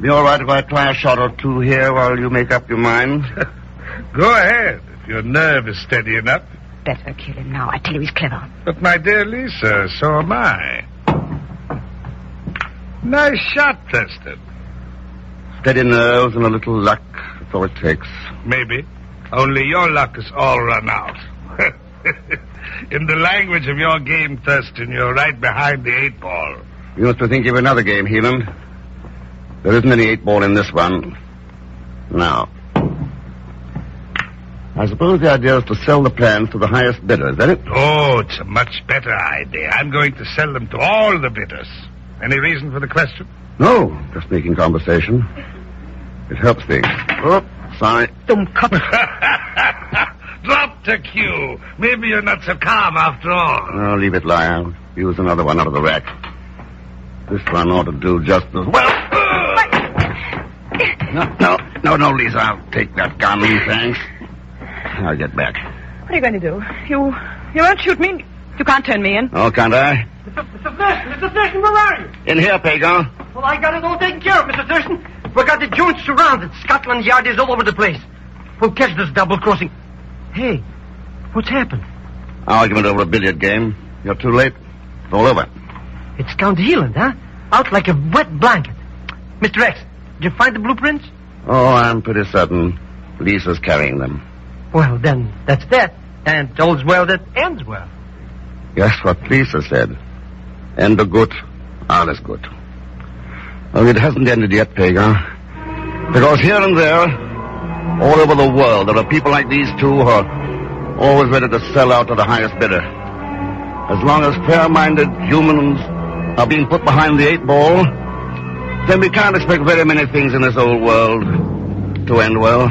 Be all right if I try a shot or two here while you make up your mind? Go ahead, if your nerve is steady enough. Better kill him now. I tell you he's clever. But, my dear Lisa, so am I. Nice shot, Thurston. Steady nerves and a little luck. That's all it takes. Maybe. Only your luck is all run out. In the language of your game, Thurston, you're right behind the 8-ball. You must be thinking of another game, Heeland. There isn't any 8-ball in this one. Now, I suppose the idea is to sell the plans to the highest bidder, is that it? Oh, it's a much better idea. I'm going to sell them to all the bidders. Any reason for the question? No, just making conversation. It helps things. Oh, sorry. Dummkopf. Drop the cue. Maybe you're not so calm after all. Oh, leave it lie. I'll use another one out of the rack. This one ought to do just as well. No, Lisa. I'll take that gun, thanks. I'll get back. What are you going to do? You won't shoot me. You can't turn me in. Oh, can't I? Mr. Thurston, where are you? In here, Pagan. Well, I got it all taken care of, Mr. Thurston. We got the joints surrounded. Scotland Yard is all over the place. We'll catch this double-crossing. Hey, what's happened? Argument over a billiard game. You're too late. It's all over. It's Count Heeland, huh? Out like a wet blanket. Mr. X, did you find the blueprints? Oh, I'm pretty certain Lisa's carrying them. Well, then, that's that. And all's well that ends well. Yes, what Lisa said. Ende gut, alles gut. Only it hasn't ended yet, Pagan. Because here and there, all over the world, there are people like these two who are always ready to sell out to the highest bidder. As long as fair-minded humans are being put behind the 8-ball, then we can't expect very many things in this old world to end well.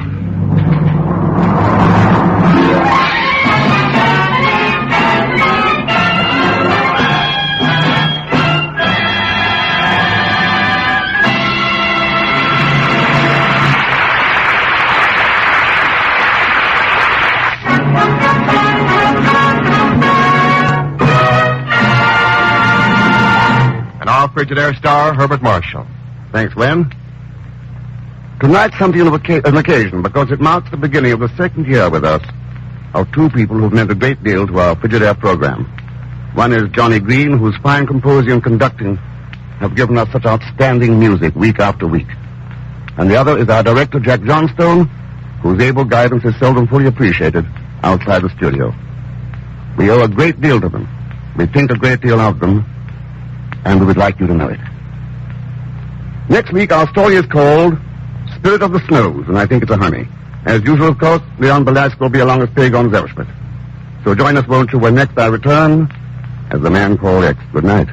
Frigidaire star, Herbert Marshall. Thanks, Len. Tonight's something of an occasion because it marks the beginning of the second year with us of 2 people who've meant a great deal to our Frigidaire program. One is Johnny Green, whose fine composing and conducting have given us such outstanding music week after week. and the other is our director, Jack Johnstone, whose able guidance is seldom fully appreciated outside the studio. We owe a great deal to them. We think a great deal of them, and we would like you to know it. Next week, our story is called Spirit of the Snows, and I think it's a honey. As usual, of course, Leon Belasco will be along as Pig on Zerschmidt. So join us, won't you, when next I return as The Man Called X. Good night.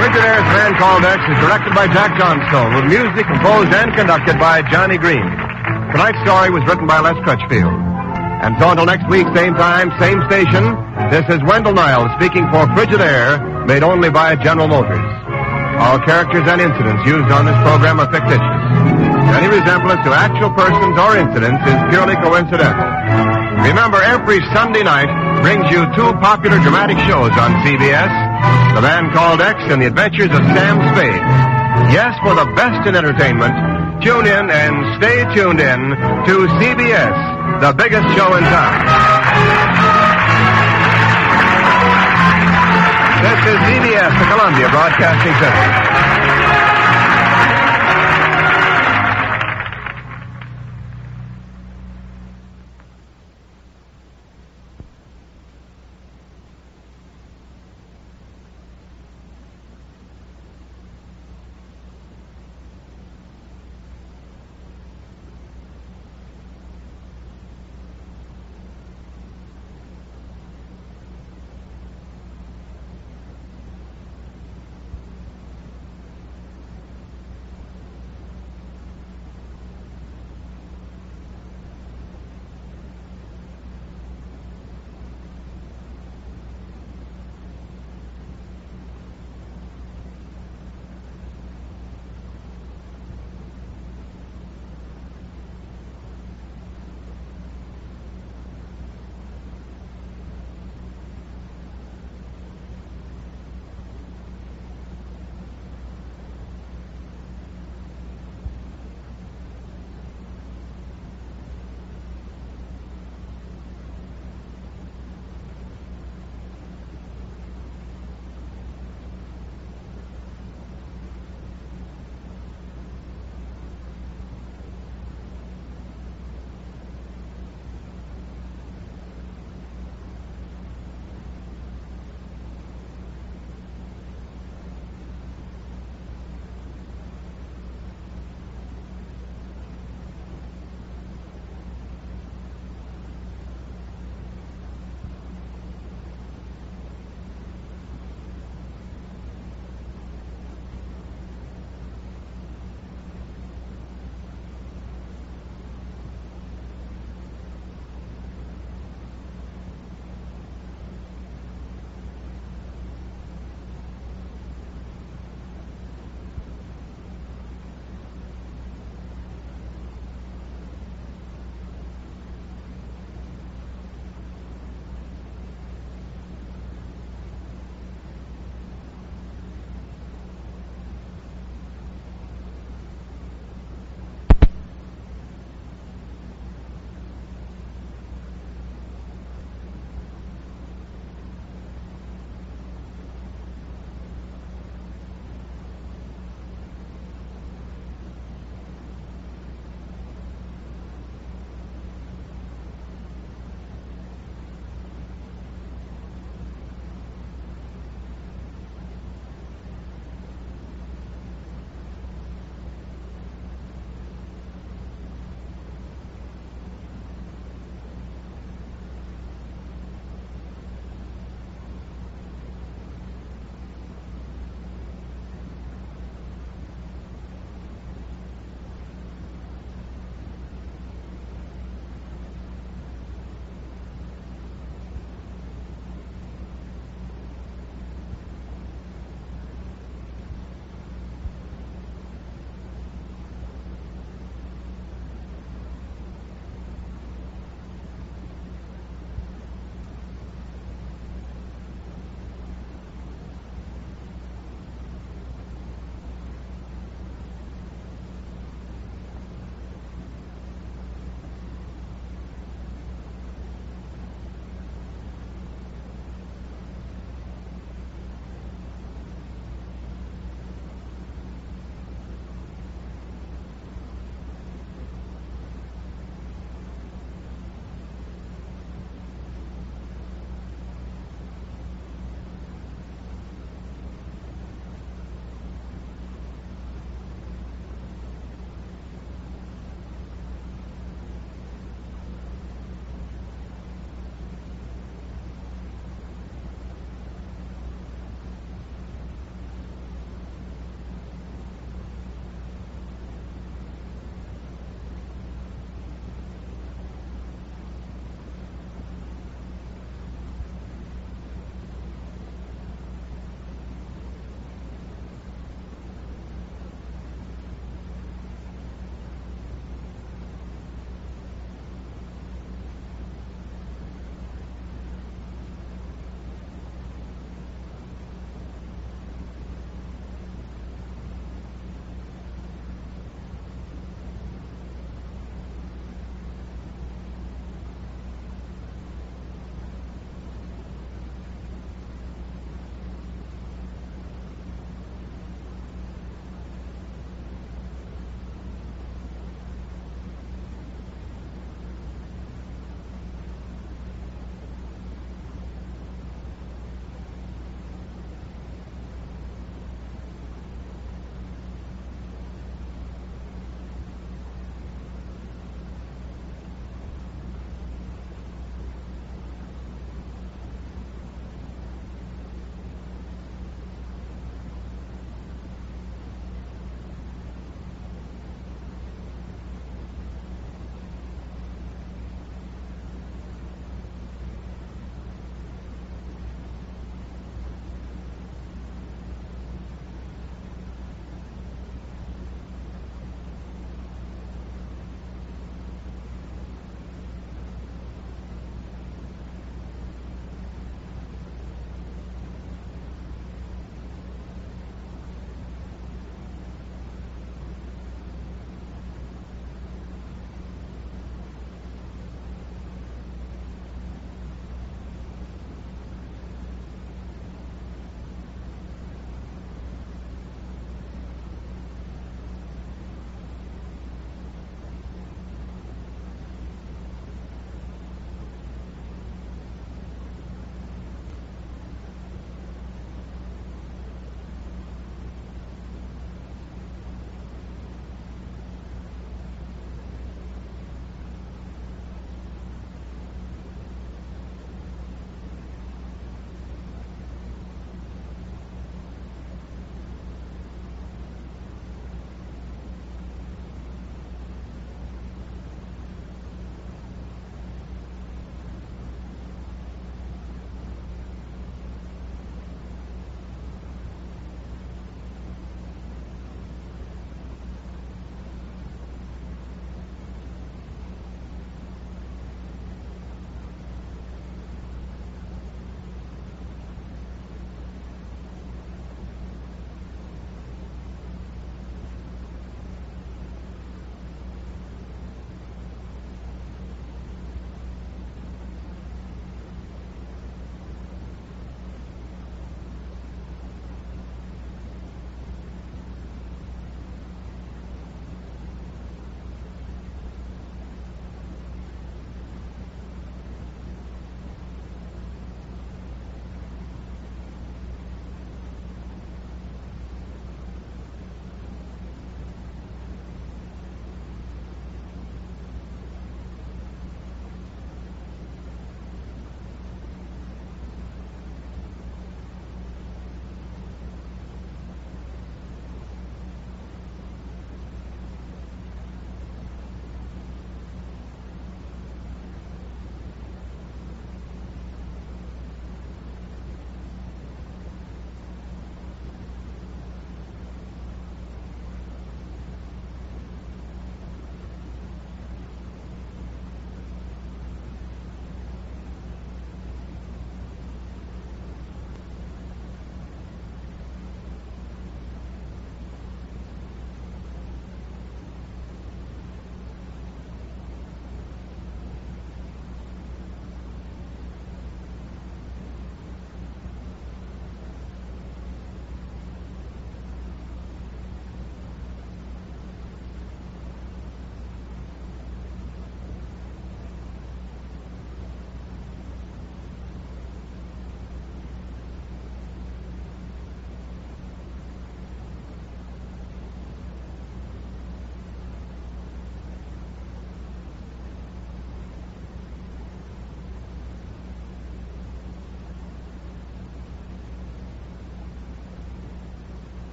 Frigidaire's Man Called X is directed by Jack Johnstone, with music composed and conducted by Johnny Green. Tonight's story was written by Les Crutchfield. And so until next week, same time, same station, this is Wendell Niles speaking for Frigidaire, made only by General Motors. All characters and incidents used on this program are fictitious. Any resemblance to actual persons or incidents is purely coincidental. Remember, every Sunday night brings you two popular dramatic shows on CBS, The Man Called X and The Adventures of Sam Spade. Yes, for the best in entertainment, tune in and stay tuned in to CBS, the biggest show in town. This is CBS, the Columbia Broadcasting Center.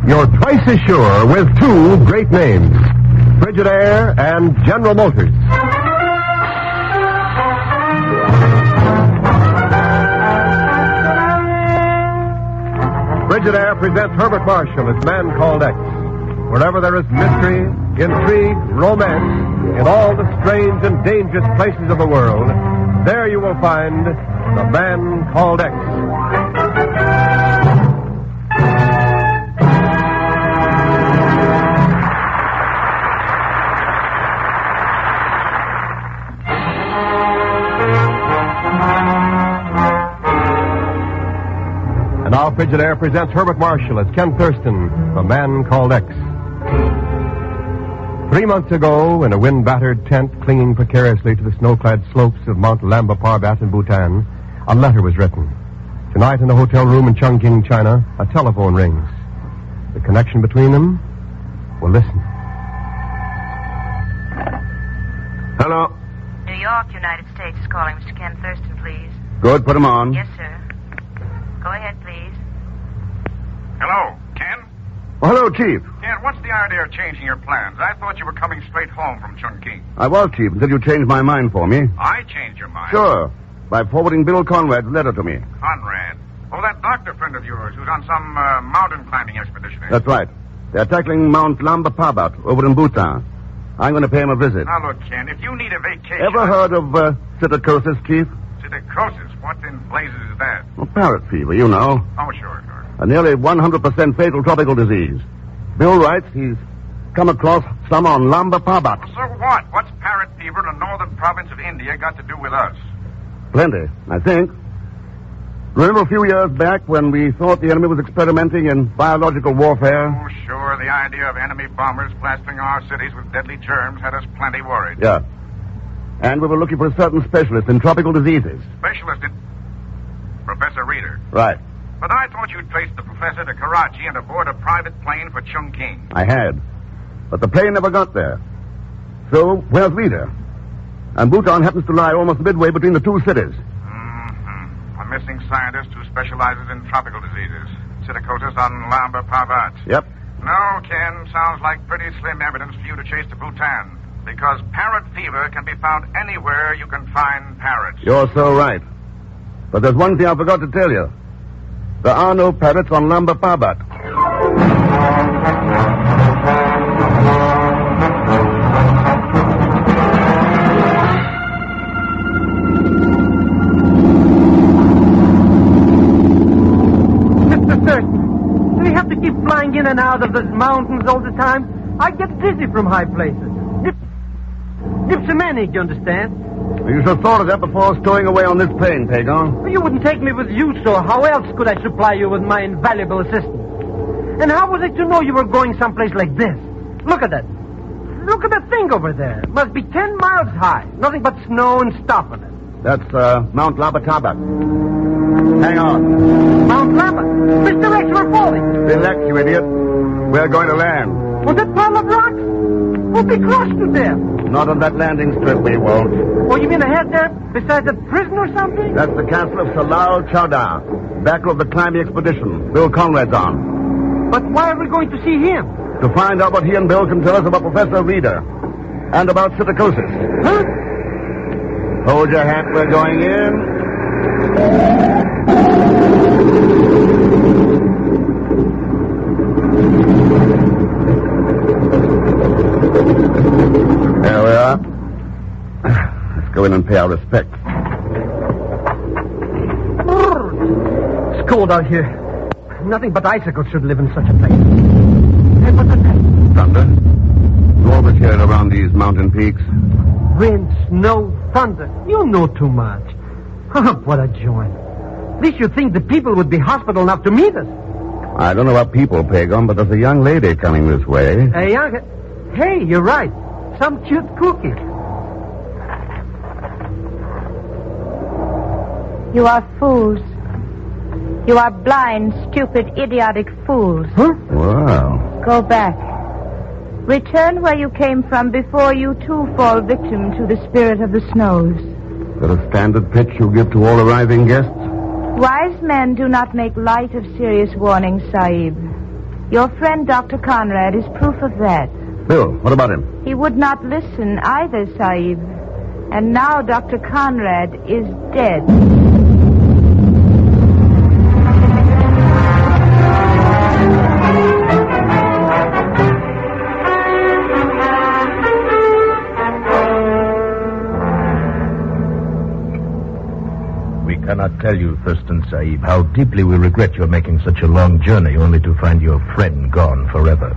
you're twice as sure with two great names, Frigidaire and General Motors. Frigidaire presents Herbert Marshall as Man Called X. Wherever there is mystery, intrigue, romance, in all the strange and dangerous places of the world, there you will find the Man Called X. And now Frigidaire presents Herbert Marshall as Ken Thurston, the Man Called X. 3 months ago, in a wind-battered tent clinging precariously to the snow-clad slopes of Mount Lamba Parbat in Bhutan, a letter was written. Tonight in the hotel room in Chongqing, China, a telephone rings. The connection between them? Well, listen. Hello. New York, United States is calling. Mr. Ken Thurston, please. Good, put him on. Yes, sir. Go ahead, please. Hello, Ken? Oh, hello, Chief. Ken, what's the idea of changing your plans? I thought you were coming straight home from Chongqing. I was, Chief, until you changed my mind for me. I changed your mind? Sure. By forwarding Bill Conrad's letter to me. Conrad? Oh, that doctor friend of yours who's on some mountain climbing expedition. That's right. They're tackling Mount Lamba Parbat over in Bhutan. I'm going to pay him a visit. Now, look, Ken, if you need a vacation... Ever heard of psittacosis, Chief? Psittacosis? What in blazes is that? Well, parrot fever, you know. Oh, sure. A nearly 100% fatal tropical disease. Bill writes he's come across some on Lamba Parbat. So what? What's parrot fever in the northern province of India got to do with us? Plenty, I think. Remember a few years back when we thought the enemy was experimenting in biological warfare? Oh, sure. The idea of enemy bombers plastering our cities with deadly germs had us plenty worried. Yeah. And we were looking for a certain specialist in tropical diseases. Specialist in... Professor Reeder. Right. But I thought you'd traced the professor to Karachi and aboard a private plane for Chongqing. I had. But the plane never got there. So, where's Reeder? And Bhutan happens to lie almost midway between the two cities. Mm-hmm. A missing scientist who specializes in tropical diseases. Psittacosis on Lamba Parbat. Yep. No, Ken. Sounds like pretty slim evidence for you to chase to Bhutan. Because parrot fever can be found anywhere you can find parrots. You're so right. But there's one thing I forgot to tell you. There are no parrots on Lamba Parbat. Mr. Thurston, do we have to keep flying in and out of those mountains all the time? I get dizzy from high places. Dipsomaniac, you understand? You should have thought of that before stowing away on this plane, Pagon. You wouldn't take me with you, so how else could I supply you with my invaluable assistance? And how was I to know you were going someplace like this? Look at that. Look at that thing over there. It must be 10 miles high. Nothing but snow and stuff on it. That's Mount Lamba Parbat. Hang on. Mount Lamba? Mr. X, we're falling. Relax, you idiot. We're going to land. Was that pile of rocks? We'll be crushed to death. Not on that landing strip, we won't. Oh, you mean ahead there? Besides a prison or something? That's the castle of Salal Chowdar, backer of the climbing expedition Bill Conrad's on. But why are we going to see him? To find out what he and Bill can tell us about Professor Reeder and about psittacosis. Huh? Hold your hat, we're going in. There we are. Let's go in and pay our respects. It's cold out here. Nothing but icicles should live in such a place. Hey, what's that? Thunder. You always hear it around these mountain peaks. Wind, snow, thunder. You know too much. What a joy. At least you'd think the people would be hospitable enough to meet us. I don't know about people, Pagon, but there's a young lady coming this way. A young... Hey, you're right. Some cute cookie. You are fools. You are blind, stupid, idiotic fools. Huh? Wow. Go back. Return where you came from before you too fall victim to the spirit of the snows. Is that a standard pitch you give to all arriving guests? Wise men do not make light of serious warnings, Sahib. Your friend, Dr. Conrad, is proof of that. Bill, what about him? He would not listen either, Sahib. And now Dr. Conrad is dead. We cannot tell you, Thurston Sahib, how deeply we regret your making such a long journey only to find your friend gone forever.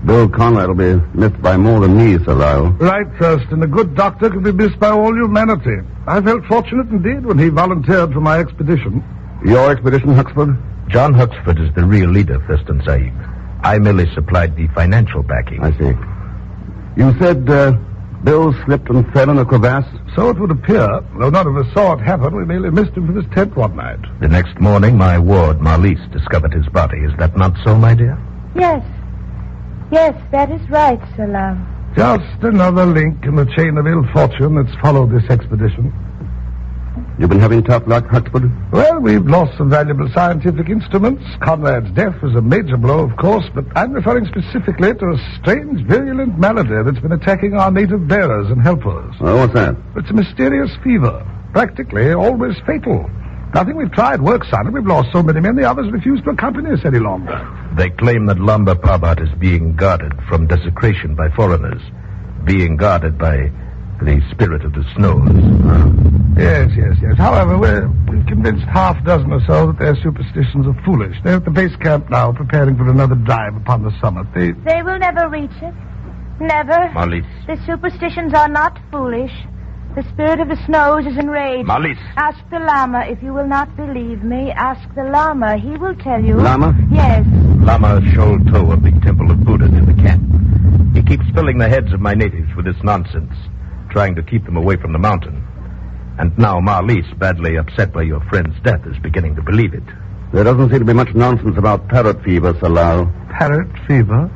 Bill Conrad will be missed by more than me, Sir Lyle. Right, Thurston. A good doctor can be missed by all humanity. I felt fortunate indeed when he volunteered for my expedition. Your expedition, Huxford? John Huxford is the real leader, Thurston Sahib. I merely supplied the financial backing. I see. You said, Bill slipped and fell in a crevasse? So it would appear. Though none of us saw it happen, we merely missed him from his tent one night. The next morning, my ward, Marlies, discovered his body. Is that not so, my dear? Yes. Yes, that is right, Salam. Just another link in the chain of ill fortune that's followed this expedition. You've been having tough luck, Huxford? Well, we've lost some valuable scientific instruments. Conrad's death was a major blow, of course, but I'm referring specifically to a strange, virulent malady that's been attacking our native bearers and helpers. Oh, what's that? It's a mysterious fever, practically always fatal. Nothing we've tried works on it. We've lost so many men, the others refuse to accompany us any longer. They claim that Lamba Parbat is being guarded from desecration by foreigners, being guarded by the spirit of the snows. Yes. However, we've convinced half a dozen or so that their superstitions are foolish. They're at the base camp now, preparing for another dive upon the summit. They will never reach it. Never. Marlies. The superstitions are not foolish. The spirit of the snows is enraged. Marlies. Ask the Lama. If you will not believe me, ask the Lama. He will tell you. Lama? Yes. Lama Sholto of the Temple of Buddha near the camp. He keeps filling the heads of my natives with this nonsense, trying to keep them away from the mountain. And now Marlies, badly upset by your friend's death, is beginning to believe it. There doesn't seem to be much nonsense about parrot fever, Sir Lyle. Parrot fever?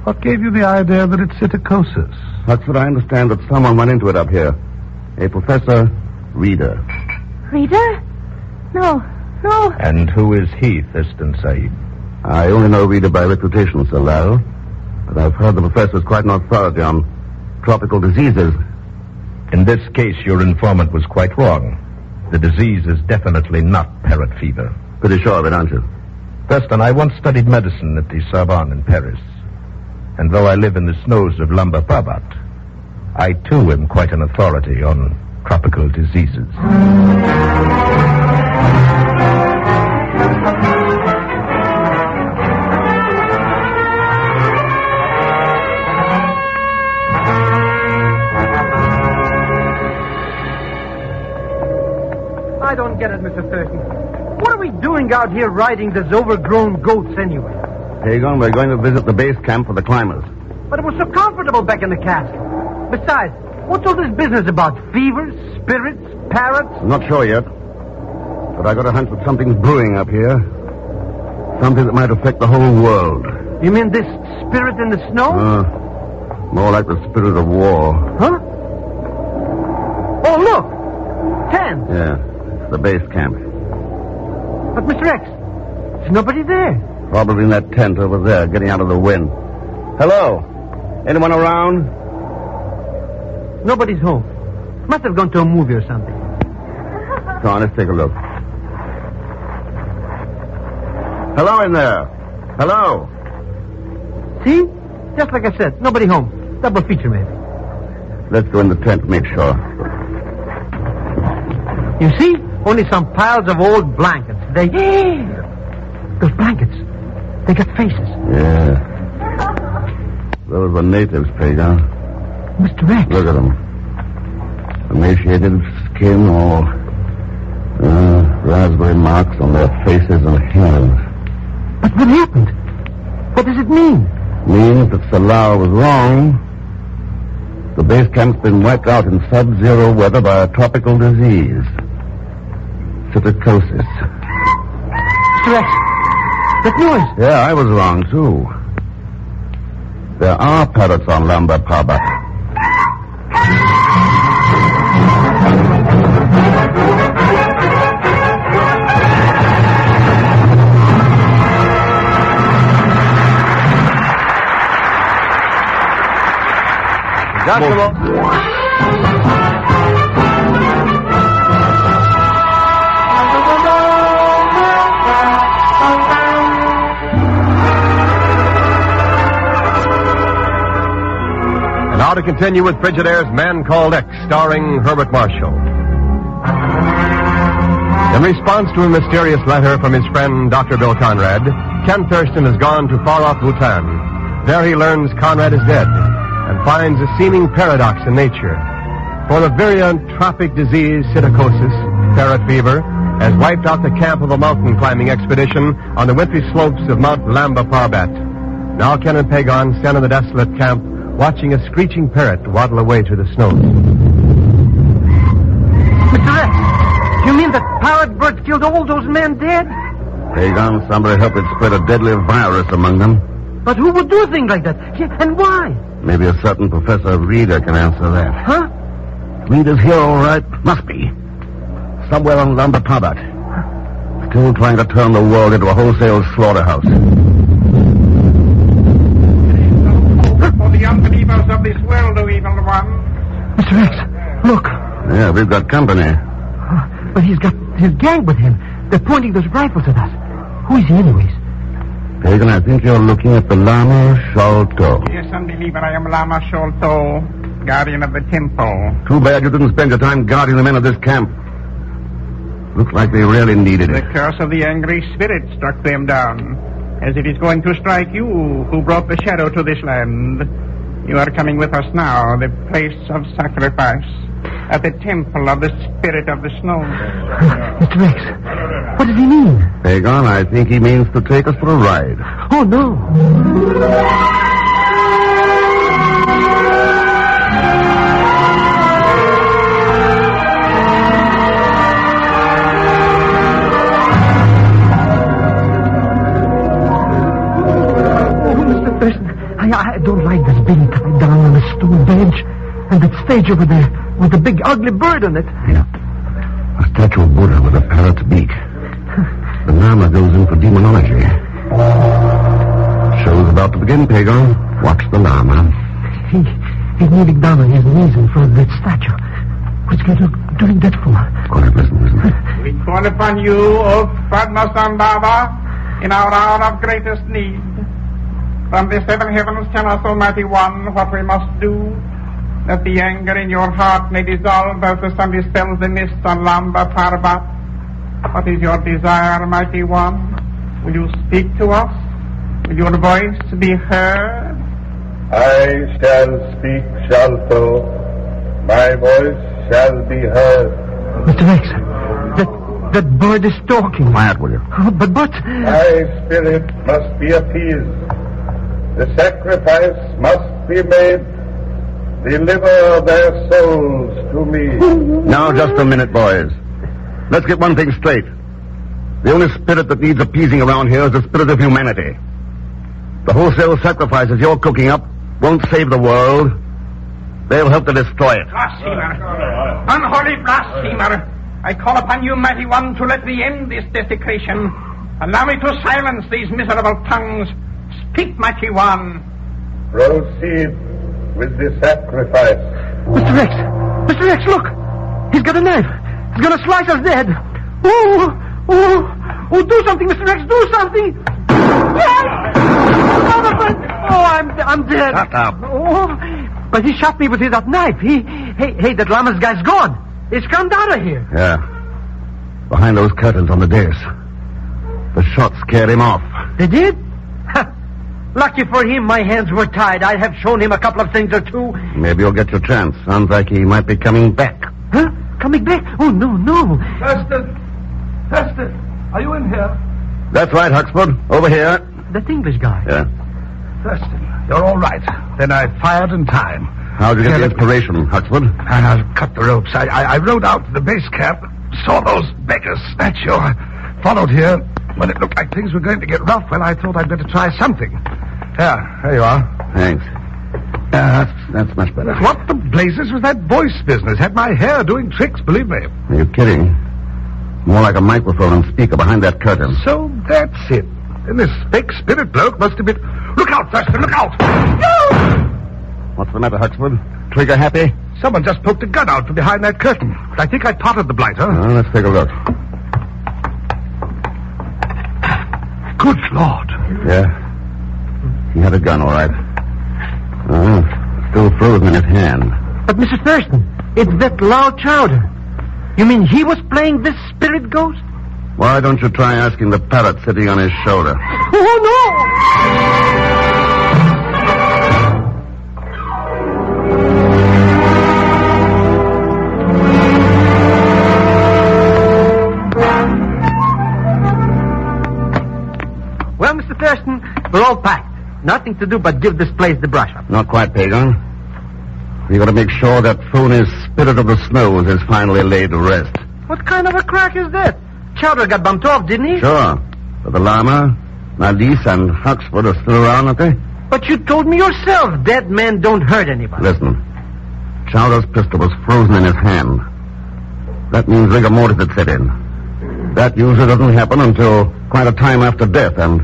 What gave you the idea that it's psittacosis? Huxford, I understand that someone went into it up here. A Professor Reader. Reader? No. And who is he, Thurston Sahib? I only know Reader by reputation, Sir Lyle. But I've heard the professor's quite an authority on tropical diseases. In this case, your informant was quite wrong. The disease is definitely not parrot fever. Pretty sure of it, aren't you? Thurston, I once studied medicine at the Sorbonne in Paris. And though I live in the snows of Lamba Parbat, I, too, am quite an authority on tropical diseases. I don't get it, Mr. Thurston. What are we doing out here riding those overgrown goats anyway? Hagan, we're going to visit the base camp for the climbers. But it was so comfortable back in the castle. Besides, what's all this business about? Fevers, spirits, parrots? I'm not sure yet. But I got a hunch that something's brewing up here. Something that might affect the whole world. You mean this spirit in the snow? More like the spirit of war. Huh? Oh, look! 10. Yeah, it's the base camp. But, Mr. X, there's nobody there. Probably in that tent over there, getting out of the wind. Hello? Anyone around? Nobody's home. Must have gone to a movie or something. Come on, let's take a look. Hello in there. Hello. See? Just like I said, nobody home. Double feature, maybe. Let's go in the tent to make sure. You see? Only some piles of old blankets. Those blankets, they got faces. Yeah. Those are natives, Pagan. Mr. X. Look at them. Emaciated skin, all raspberry marks on their faces and hands. But what happened? What does it mean? Means that Salah was wrong. The base camp's been wiped out in sub-zero weather by a tropical disease. Psittacosis. Mr. X, that noise. Yeah, I was wrong, too. There are parrots on Lamba Parbat. And now to continue with Frigidaire's Man Called X, starring Herbert Marshall. In response to a mysterious letter from his friend Dr. Bill Conrad, Ken Thurston has gone to far-off Bhutan. There he learns Conrad is dead and finds a seeming paradox in nature. For the virulent tropic disease psittacosis, parrot fever, has wiped out the camp of a mountain climbing expedition on the wintry slopes of Mount Lamba Parbat. Now Ken and Pagon stand in the desolate camp, watching a screeching parrot waddle away through the snow. Mr. Rex, you mean that parrot bird killed all those men dead? Pagan, somebody helped it spread a deadly virus among them. But who would do a thing like that? And why? Maybe a certain Professor Reeder can answer that. Huh? Reeder's here, all right. Must be. Somewhere on Lamba Parbat. Still trying to turn the world into a wholesale slaughterhouse. For the unbelievers of this world, O evil one. Mr. Rex, look. Yeah, we've got company. But he's got his gang with him. They're pointing those rifles at us. Who is he anyways? Pagan, I think you're looking at the Lama Sholto. Yes, unbeliever, I am Lama Sholto, guardian of the temple. Too bad you didn't spend your time guarding the men of this camp. Looks like they really needed The it. curse of the angry spirit struck them down, as it is going to strike you, who brought the shadow to this land. You are coming with us now, the place of sacrifice, at the temple of the spirit of the snow. Mr. Rex, what does he mean? Pagan, I think he means to take us for a ride. Oh, no. I don't like this being tied down on a stone bench and that stage over there with the big ugly bird on it. Yeah. A statue of Buddha with a parrot's beak. The Lama goes in for demonology. Show's about to begin, Pagan. Watch the Lama. He's kneeling down on his knees in front of that statue. What's he doing that for? Quiet, listen. We call upon you, O Padmasambhava, in our hour of greatest need. From the seven heavens tell us, Almighty One, what we must do, that the anger in your heart may dissolve as the sun dispels the mist on Lamba Parbat. What is your desire, Mighty One? Will you speak to us? Will your voice be heard? I shall speak, Sholto. My voice shall be heard. Mr. Rex, that bird is talking. Quiet, will you? Oh, but... My spirit must be appeased. The sacrifice must be made. Deliver their souls to me. Now, just a minute, boys. Let's get one thing straight. The only spirit that needs appeasing around here is the spirit of humanity. The wholesale sacrifices you're cooking up won't save the world. They'll help to destroy it. Blasphemer! Unholy blasphemer! I call upon you, Mighty One, to let me end this desecration. Allow me to silence these miserable tongues. Speak, Mighty One. Proceed with the sacrifice. Mr. Rex, look. He's got a knife. He's going to slice us dead. Oh, do something, Mr. Rex, do something. I'm dead. Shut up. Oh, but he shot me with that knife. Hey, that Lama's guy's gone. He's come out of here. Yeah. Behind those curtains on the dais. The shot scared him off. They did? Lucky for him, my hands were tied. I'd have shown him a couple of things or two. Maybe you'll get your chance. Sounds like he might be coming back. Huh? Coming back? Oh, no. Thurston, are you in here? That's right, Huxford. Over here. That English guy. Yeah. Thurston, you're all right. Then I fired in time. How'd you get the inspiration, Huxford? I cut the ropes. I rode out to the base camp, saw those beggars snatch you. I followed here. When it looked like things were going to get rough, well, I thought I'd better try something. There you are. Thanks. That's much better. What the blazes was that voice business? Had my hair doing tricks, believe me. Are you kidding? More like a microphone and speaker behind that curtain. So that's it. And this fake spirit bloke must have been... Look out, Thurston, look out! What's the matter, Huxford? Trigger happy? Someone just poked a gun out from behind that curtain. I think I potted the blighter. Well, let's take a look. Good Lord. Yeah. He had a gun, all right. Still frozen in his hand. But, Mr. Thurston, it's that loud Chowder. You mean he was playing this spirit ghost? Why don't you try asking the parrot sitting on his shoulder? Oh, no! Well, Mr. Thurston, we're all packed. Nothing to do but give this place the brush up. Not quite, Pagan. We got to make sure that phony spirit of the snows is finally laid to rest. What kind of a crack is that? Chowder got bumped off, didn't he? Sure. But the llama, Naldis, and Huxford are still around, aren't they? But you told me yourself dead men don't hurt anybody. Listen. Chowder's pistol was frozen in his hand. That means rigor mortis had set in. That usually doesn't happen until quite a time after death, and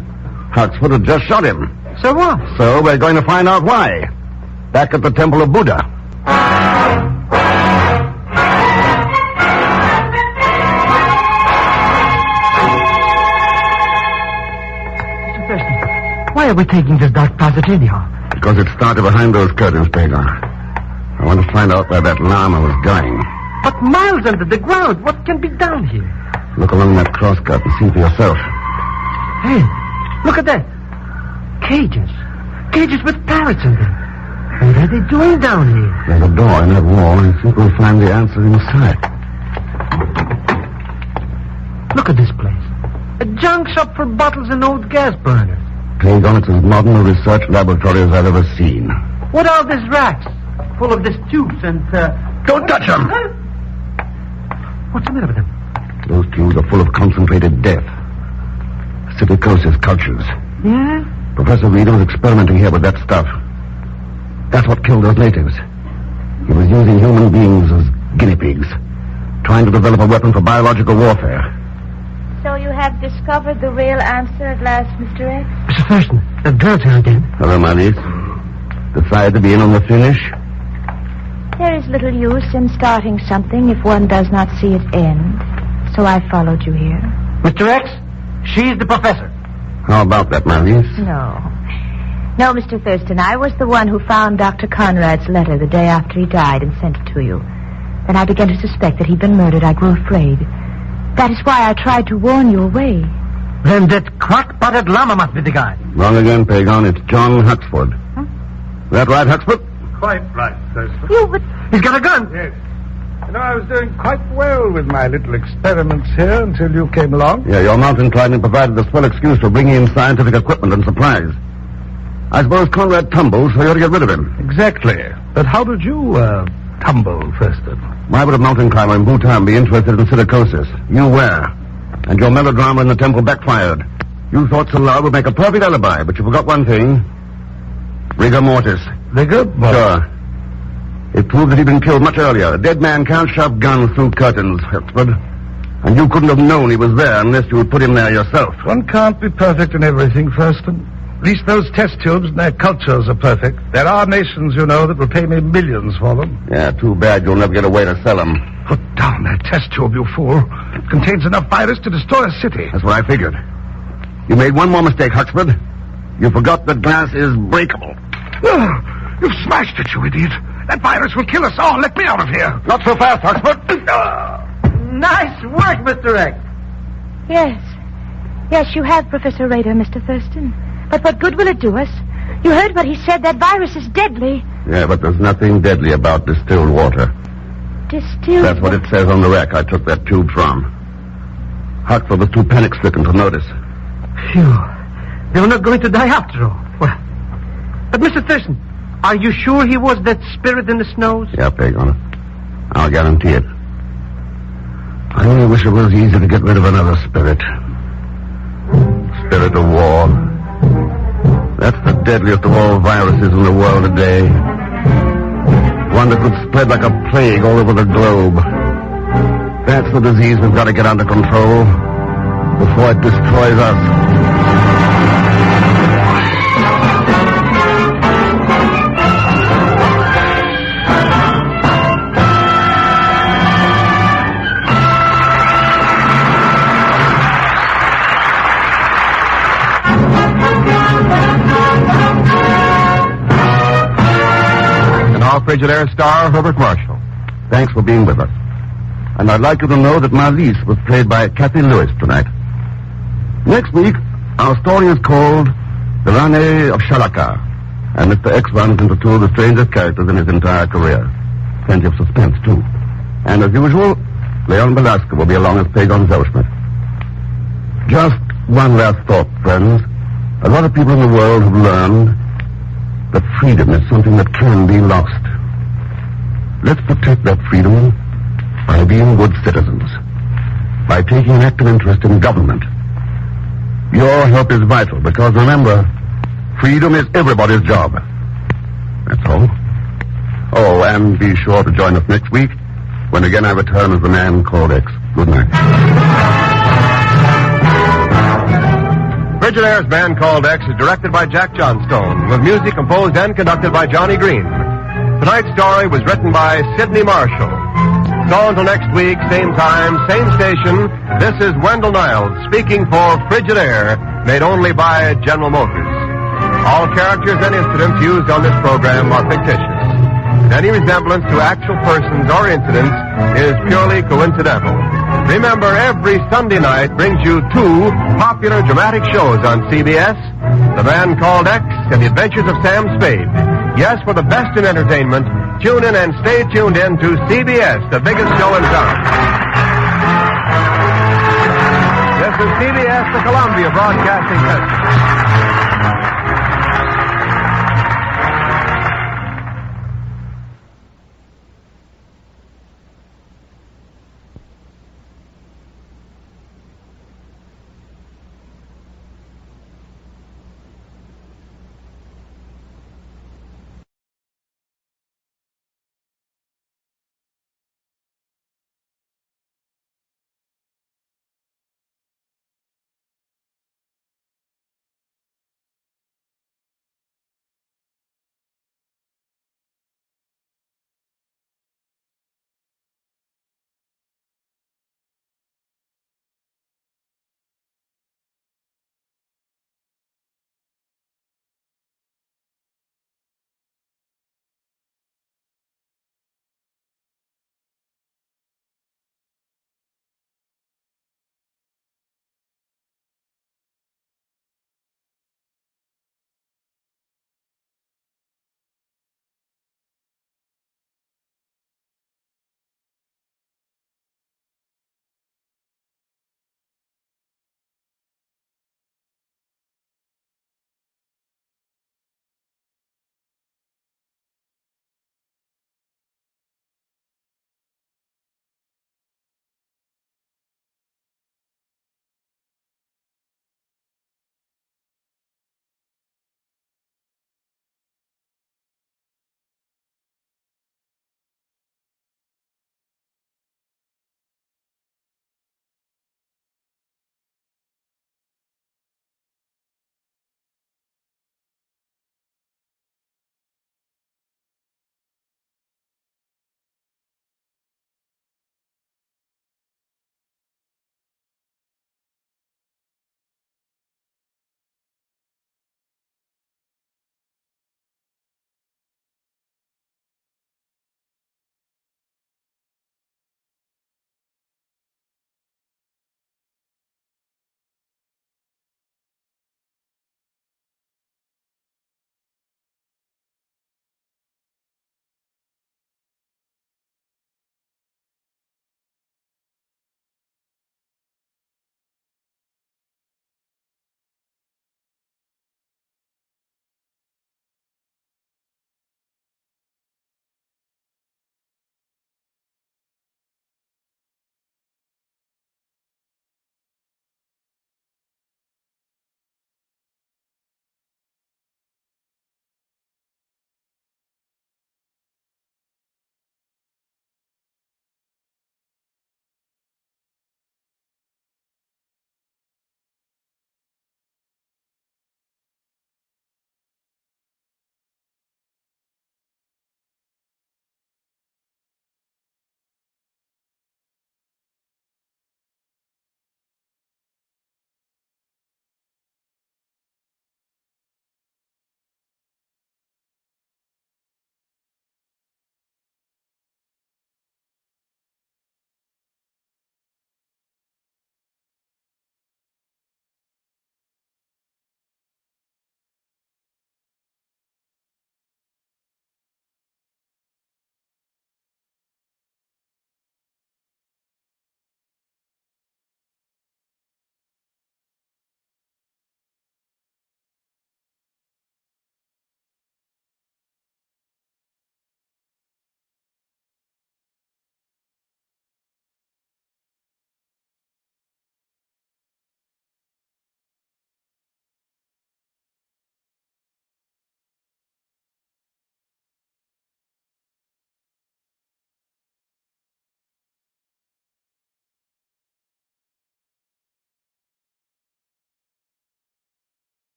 Huxford had just shot him. So what? So we're going to find out why. Back at the Temple of Buddha. Mr. Thurston, why are we taking this dark passage anyhow? Because it started behind those curtains, Pagan. I want to find out where that llama was going. But miles under the ground, what can be down here? Look along that crosscut and see for yourself. Hey, look at that. Cages. Cages with parrots in them. What are they doing down here? There's a door in that wall, and I think we'll find the answer inside. Look at this place. A junk shop for bottles and old gas burners. Pagan, it's as modern a research laboratory as I've ever seen. What are these racks? Full of these tubes and, Don't touch them! What's the matter with them? Those tubes are full of concentrated death. Silicosis cultures. Yeah? Professor Reed was experimenting here with that stuff. That's what killed those natives. He was using human beings as guinea pigs, trying to develop a weapon for biological warfare. So you have discovered the real answer at last, Mr. X? Mr. Thurston, the girl's here again. Hello, Marlies. Decided to be in on the finish? There is little use in starting something if one does not see it end. So I followed you here. Mr. X, she's the professor. How about that, Marlies? No, Mr. Thurston, I was the one who found Dr. Conrad's letter the day after he died and sent it to you. Then I began to suspect that he'd been murdered. I grew afraid. That is why I tried to warn you away. Then that crack-potted llama must be the guy. Wrong again, Pagan. It's John Huxford. Huh? That right, Huxford? Quite right, Thurston. He's got a gun. Yes. You know, I was doing quite well with my little experiments here until you came along. Yeah, your mountain climbing provided a swell excuse for bringing in scientific equipment and supplies. I suppose Conrad tumbled, so you ought to get rid of him. Exactly. But how did you, tumble, Thurston? Why would a mountain climber in Bhutan be interested in silicosis? You were. And your melodrama in the temple backfired. You thought Salah would make a perfect alibi, but you forgot one thing. Rigor mortis. Rigor mortis? Sure. It proved that he'd been killed much earlier. A dead man can't shove guns through curtains, Huxford. And you couldn't have known he was there unless you had put him there yourself. One can't be perfect in everything, Thurston. At least those test tubes and their cultures are perfect. There are nations, you know, that will pay me millions for them. Yeah, too bad you'll never get a way to sell them. Put down that test tube, you fool. It contains enough virus to destroy a city. That's what I figured. You made one more mistake, Huxford. You forgot that glass is breakable. Oh, you've smashed it, you idiot. That virus will kill us all. Let me out of here. Not so fast, Huxford. Nice work, Mr. X. Yes, you have, Professor Rader, Mr. Thurston. But what good will it do us? You heard what he said. That virus is deadly. Yeah, but there's nothing deadly about distilled water. Distilled? That's what it says on the rack I took that tube from. Huxford was too panic-stricken to notice. Phew. They were not going to die after all. Well, but Mr. Thurston, are you sure he was that spirit in the snows? Yeah, Pagan. I'll guarantee it. I only wish it was easy to get rid of another spirit. Spirit of war. That's the deadliest of all viruses in the world today. One that could spread like a plague all over the globe. That's the disease we've got to get under control before it destroys us. Frigidaire star Herbert Marshall. Thanks for being with us. And I'd like you to know that Marlies was played by Kathy Lewis tonight. Next week, our story is called The Ranee of Shalakar, and Mr. X runs into two of the strangest characters in his entire career. Plenty of suspense, too. And as usual, Leon Belasco will be along as Pagon Zellschmidt. Just one last thought, friends. A lot of people in the world have learned that freedom is something that can be lost. Let's protect that freedom by being good citizens, by taking an active interest in government. Your help is vital because, remember, freedom is everybody's job. That's all. Oh, and be sure to join us next week when again I return as the man called X. Good night. Frigidaire's Band Called X is directed by Jack Johnstone, with music composed and conducted by Johnny Green. Tonight's story was written by Sidney Marshall. So until next week, same time, same station, this is Wendell Niles speaking for Frigidaire, made only by General Motors. All characters and incidents used on this program are fictitious. Any resemblance to actual persons or incidents is purely coincidental. Remember, every Sunday night brings you two popular dramatic shows on CBS, The Man Called X and The Adventures of Sam Spade. Yes, for the best in entertainment, tune in and stay tuned in to CBS, the biggest show in town. This is CBS, the Columbia Broadcasting System.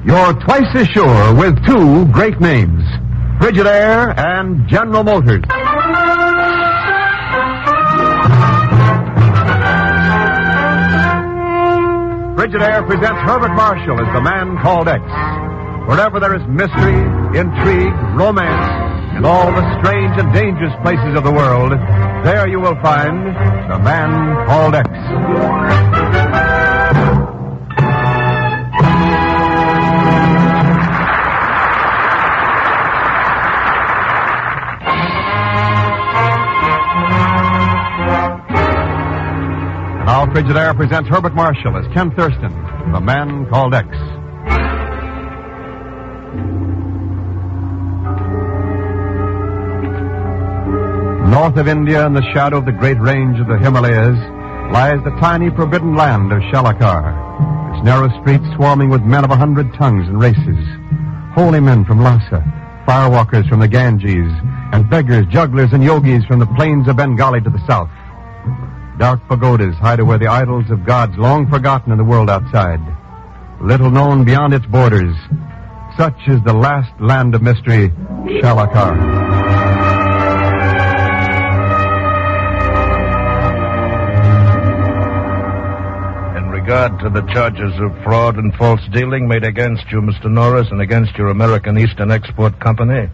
You're twice as sure with two great names, Frigidaire and General Motors. Frigidaire presents Herbert Marshall as the man called X. Wherever there is mystery, intrigue, romance, and all the strange and dangerous places of the world, there you will find the man called X. Now Frigidaire presents Herbert Marshall as Ken Thurston, the man called X. North of India, in the shadow of the great range of the Himalayas, lies the tiny forbidden land of Shalakar, its narrow streets swarming with men of 100 tongues and races. Holy men from Lhasa, firewalkers from the Ganges, and beggars, jugglers, and yogis from the plains of Bengali to the south. Dark pagodas hide where the idols of gods long forgotten in the world outside. Little known beyond its borders. Such is the last land of mystery, Shalakar. In regard to the charges of fraud and false dealing made against you, Mr. Norris, and against your American Eastern Export Company,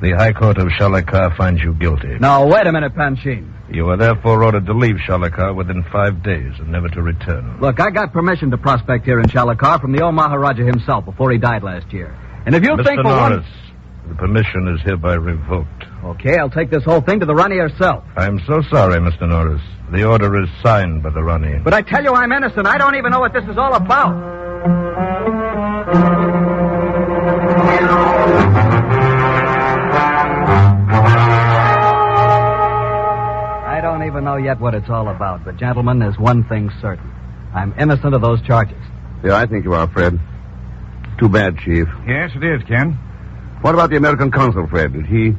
the High Court of Shalakar finds you guilty. Now, wait a minute, Panchine. You are therefore ordered to leave Shalakar within 5 days and never to return. Look, I got permission to prospect here in Shalakar from the old Maharaja himself before he died last year. And if you think Mr. for Norris, one... the permission is hereby revoked. Okay, I'll take this whole thing to the Ranee herself. I'm so sorry, Mr. Norris. The order is signed by the Ranee. But I tell you I'm innocent. I don't even know what this is all about. I don't even know yet what it's all about. But, gentlemen, there's one thing certain. I'm innocent of those charges. Yeah, I think you are, Fred. Too bad, Chief. Yes, it is, Ken. What about the American consul, Fred? Did you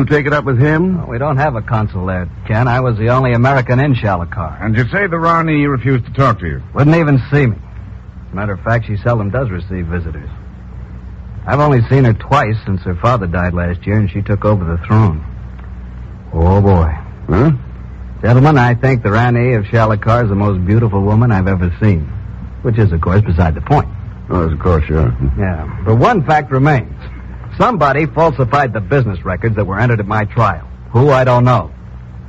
take it up with him? Well, we don't have a consul there, Ken. I was the only American in Shalakar. And you say the Ranee refused to talk to you? Wouldn't even see me. As a matter of fact, she seldom does receive visitors. I've only seen her twice since her father died last year and she took over the throne. Oh, boy. Huh? Gentlemen, I think the Ranee of Shalakar is the most beautiful woman I've ever seen. Which is, of course, beside the point. Oh, of course, sure. Yeah. But one fact remains. Somebody falsified the business records that were entered at my trial. Who, I don't know.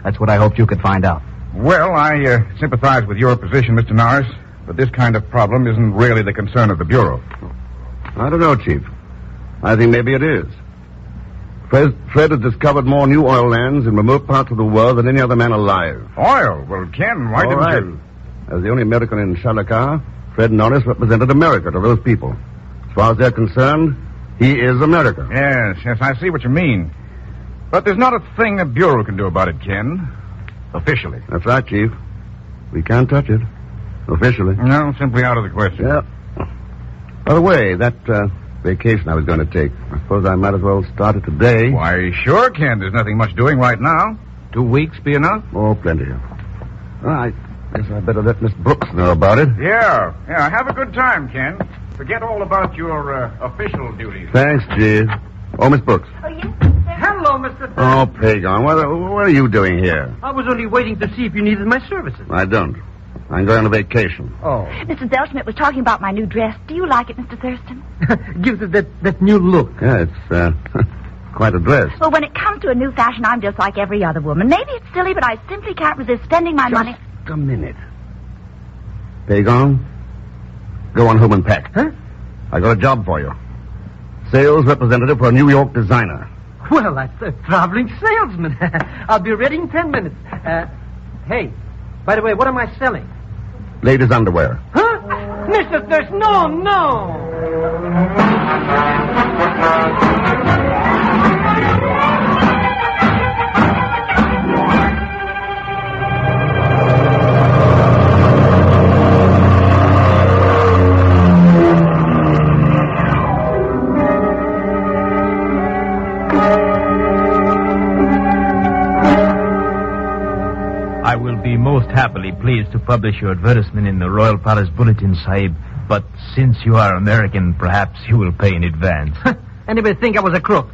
That's what I hoped you could find out. Well, I sympathize with your position, Mr. Norris, but this kind of problem isn't really the concern of the Bureau. I don't know, Chief. I think maybe it is. Fred has discovered more new oil lands in remote parts of the world than any other man alive. Oil? Well, Ken, why didn't you... As the only American in Shalakar, Fred Norris represented America to those people. As far as they're concerned, he is America. Yes, I see what you mean. But there's not a thing the Bureau can do about it, Ken. Officially. That's right, Chief. We can't touch it. Officially. No, simply out of the question. Yeah. By the way, that vacation I was going to take, I suppose I might as well start it today. Why, sure, Ken. There's nothing much doing right now. 2 weeks be enough? Oh, plenty. All right. Guess I better let Miss Brooks know about it. Yeah. Have a good time, Ken. Forget all about your official duties. Thanks, Jeeves. Oh, Miss Brooks. Oh, yes, hello, Mr. Oh, Pagon, what are you doing here? I was only waiting to see if you needed my services. I don't. I'm going on a vacation. Oh. Mr. Zellschmidt was talking about my new dress. Do you like it, Mr. Thurston? Gives it that new look. Yeah, it's quite a dress. Well, when it comes to a new fashion, I'm just like every other woman. Maybe it's silly, but I simply can't resist spending my money. Just a minute. Pagon, go on home and pack. Huh? I got a job for you. Sales representative for a New York designer. Well, that's a traveling salesman. I'll be ready in 10 minutes. Hey, by the way, what am I selling? Ladies' underwear. Huh? Mr. Thirst, no. I will be most happily pleased to publish your advertisement in the Royal Palace Bulletin, Sahib, But since you are American, perhaps you will pay in advance. Anybody think I was a crook?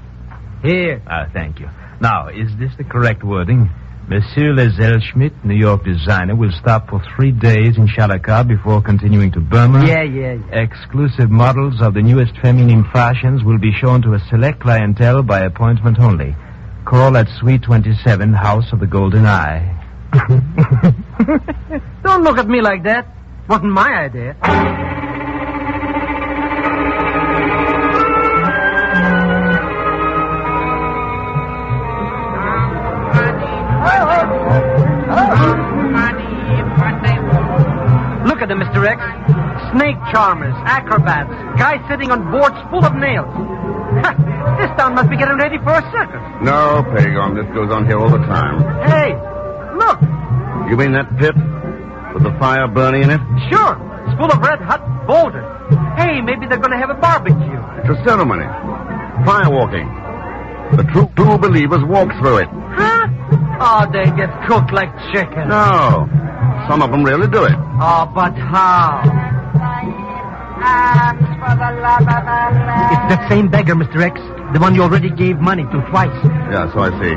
Here. Thank you. Now, is this the correct wording? Monsieur Le Zellschmidt, New York designer, will stop for 3 days in Shalakar before continuing to Burma. Yeah. Exclusive models of the newest feminine fashions will be shown to a select clientele by appointment only. Call at Suite 27, House of the Golden Eye. Don't look at me like that. Wasn't my idea. Look at them, Mr. X. Snake charmers, acrobats, guys sitting on boards full of nails. This town must be getting ready for a circus. No, Pagon, this goes on here all the time. Hey, look. You mean that pit with the fire burning in it? Sure. It's full of red-hot boulders. Hey, maybe they're going to have a barbecue. It's a ceremony. Fire walking. The true believers walk through it. Huh? Oh, they get cooked like chicken. No. Some of them really do it. Oh, but how? It's that same beggar, Mr. X. The one you already gave money to twice. Yeah, so I see.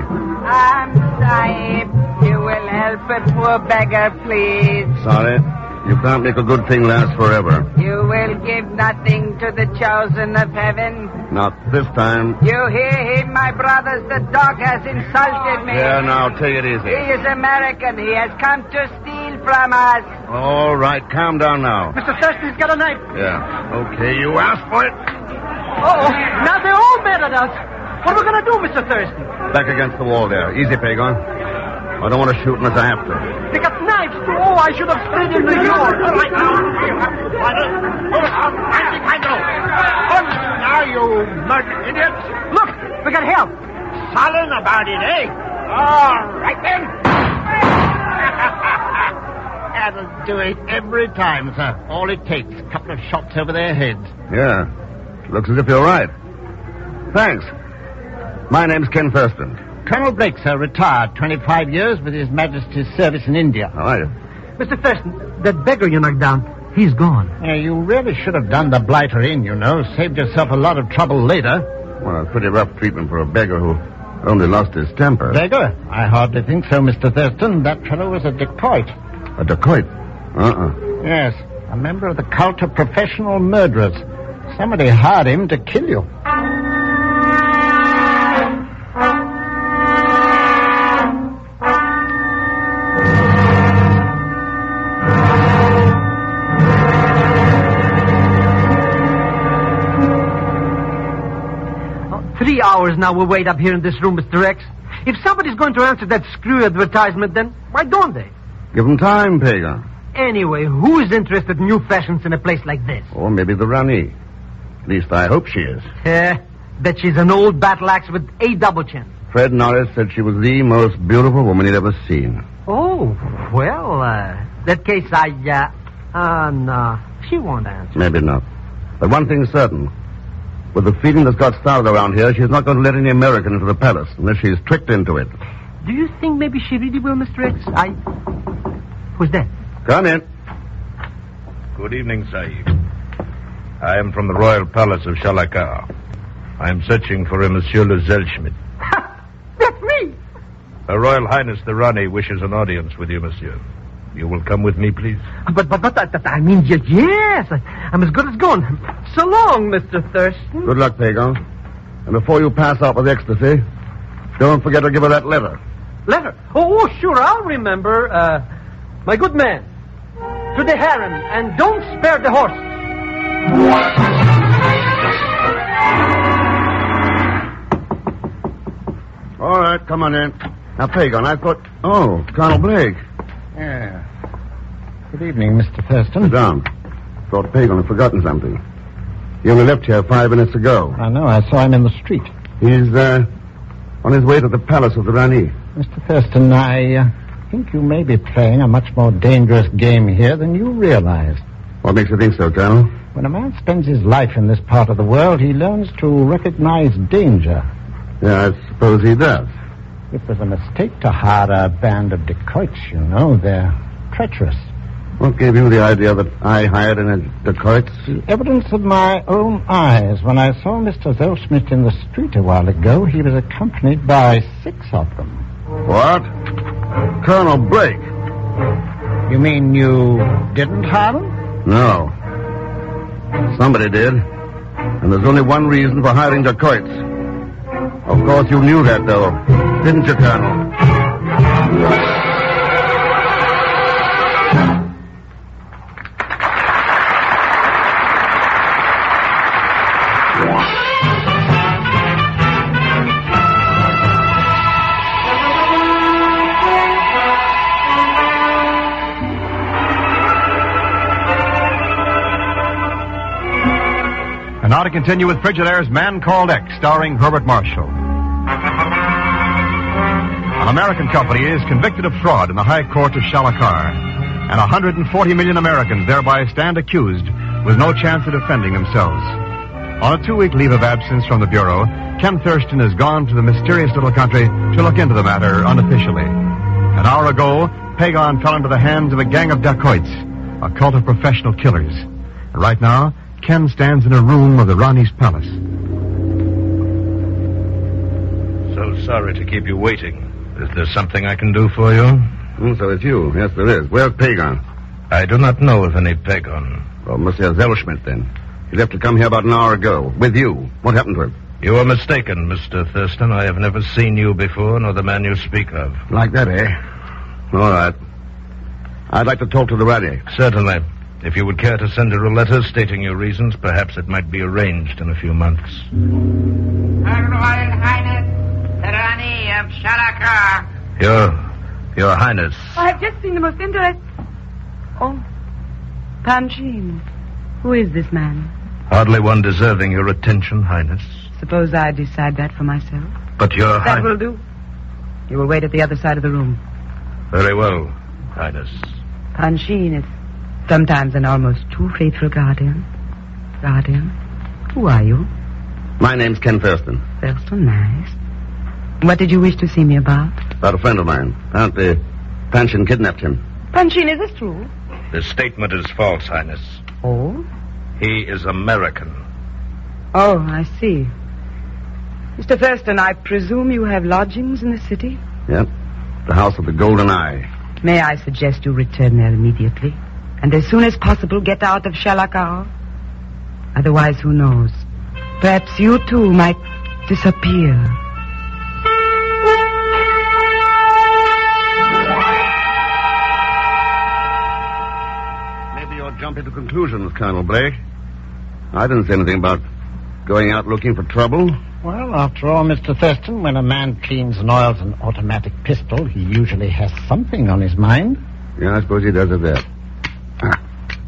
Sahib, you will help a poor beggar, please. Sorry. You can't make a good thing last forever. You will give nothing to the chosen of heaven. Not this time. You hear him, my brothers? The dog has insulted me. Yeah, now, take it easy. He is American. He has come to steal from us. All right, calm down now. Mr. Thurston's got a knife. Yeah. Okay, you asked for it. Uh-oh. Now they're all mad at us. What are we going to do, Mr. Thurston? Back against the wall there. Easy, Pagon. I don't want to shoot unless I have to. They got knives, too. Oh, I should have stayed in New York. Now, you murdered idiots. Look, we got help. Sullen about it, eh? All right, then. That'll do it every time, sir. All it takes, a couple of shots over their heads. Yeah. Looks as if you're right. Thanks. My name's Ken Thurston. Colonel Blake, sir, retired 25 years with His Majesty's service in India. How are you? Mr. Thurston, that beggar you knocked down, he's gone. Yeah, you really should have done the blighter in, you know. Saved yourself a lot of trouble later. Well, it's pretty rough treatment for a beggar who only lost his temper. Beggar? I hardly think so, Mr. Thurston. That fellow was a dacoit. A dacoit? Yes, a member of the cult of professional murderers. Somebody hired him to kill you. 3 hours now we'll wait up here in this room, Mr. X. If somebody's going to answer that screw advertisement, then why don't they? Give them time, Pagan. Anyway, who is interested in new fashions in a place like this? Or maybe the Ranee. At least I hope she is. Bet she's an old battle axe with a double chin. Fred Norris said she was the most beautiful woman he'd ever seen. Oh, well, that case no, she won't answer. Maybe not. But one thing's certain. With the feeling that's got started around here, she's not going to let any American into the palace unless she's tricked into it. Do you think maybe she really will, Mr. X? Who's that? Come in. Good evening, Sahib. I am from the Royal Palace of Shalakar. I am searching for a Monsieur Le Zellschmidt. That's me! Her Royal Highness the Ranee wishes an audience with you, Monsieur. You will come with me, please? But I mean, yes. I'm as good as gone. So long, Mr. Thurston. Good luck, Pagan. And before you pass out with ecstasy, don't forget to give her that letter. Letter? Oh, sure, I'll remember. My good man, to the harem, and don't spare the horse. All right, come on in. Now, Pagan, I thought... Oh, Colonel Blake. Yeah. Good evening, Mr. Thurston. Sit down. Thought Pagan had forgotten something. He only left here 5 minutes ago. I know. I saw him in the street. He's, on his way to the palace of the Ranee. Mr. Thurston, I think you may be playing a much more dangerous game here than you realize. What makes you think so, Colonel? When a man spends his life in this part of the world, he learns to recognize danger. Yeah, I suppose he does. It was a mistake to hire a band of dacoits, you know. They're treacherous. What gave you the idea that I hired a dacoit? The evidence of my own eyes. When I saw Mr. Zellschmidt in the street a while ago, he was accompanied by 6 of them. What? Colonel Blake. You mean you didn't hire them? No. Somebody did. And there's only one reason for hiring dacoits. Of course you knew that, though. Didn't you, Colonel? And now to continue with Frigidaire's Man Called X, starring Herbert Marshall. An American company is convicted of fraud in the High Court of Shalakar, and 140 million Americans thereby stand accused with no chance of defending themselves. On a 2-week leave of absence from the Bureau, Ken Thurston has gone to the mysterious little country to look into the matter unofficially. An hour ago, Pagon fell into the hands of a gang of dacoits, a cult of professional killers. And right now, Ken stands in a room of the Ranee's palace. So sorry to keep you waiting. Is there something I can do for you? So it's you. Yes, there is. Where's Pagon? I do not know of any Pagon. Well, Monsieur Zellschmidt, then. He left to come here about an hour ago. With you. What happened to him? You are mistaken, Mr. Thurston. I have never seen you before, nor the man you speak of. Like that, eh? All right. I'd like to talk to the Ranee. Certainly. If you would care to send her a letter stating your reasons, perhaps it might be arranged in a few months. Her Royal Highness, the Ranee of Shalakar. Your Highness. I have just seen the most interesting... Oh, Panchine. Who is this man? Hardly one deserving your attention, Highness. Suppose I decide that for myself. But your That will do. You will wait at the other side of the room. Very well, Highness. Panchine is sometimes an almost too faithful guardian. Guardian? Who are you? My name's Ken Thurston. Thurston, nice. What did you wish to see me about? About a friend of mine. Apparently, Panshin kidnapped him. Panchine, is this true? The statement is false, Highness. Oh? He is American. Oh, I see. Mr. Thurston, I presume you have lodgings in the city? Yep. The House of the Golden Eye. May I suggest you return there immediately? And as soon as possible, get out of Shalakar? Otherwise, who knows? Perhaps you, too, might disappear. Maybe you're jumping to conclusions, Colonel Blake. I didn't say anything about going out looking for trouble. Well, after all, Mr. Thurston, when a man cleans and oils an automatic pistol, he usually has something on his mind. Yeah, I suppose he does a bit.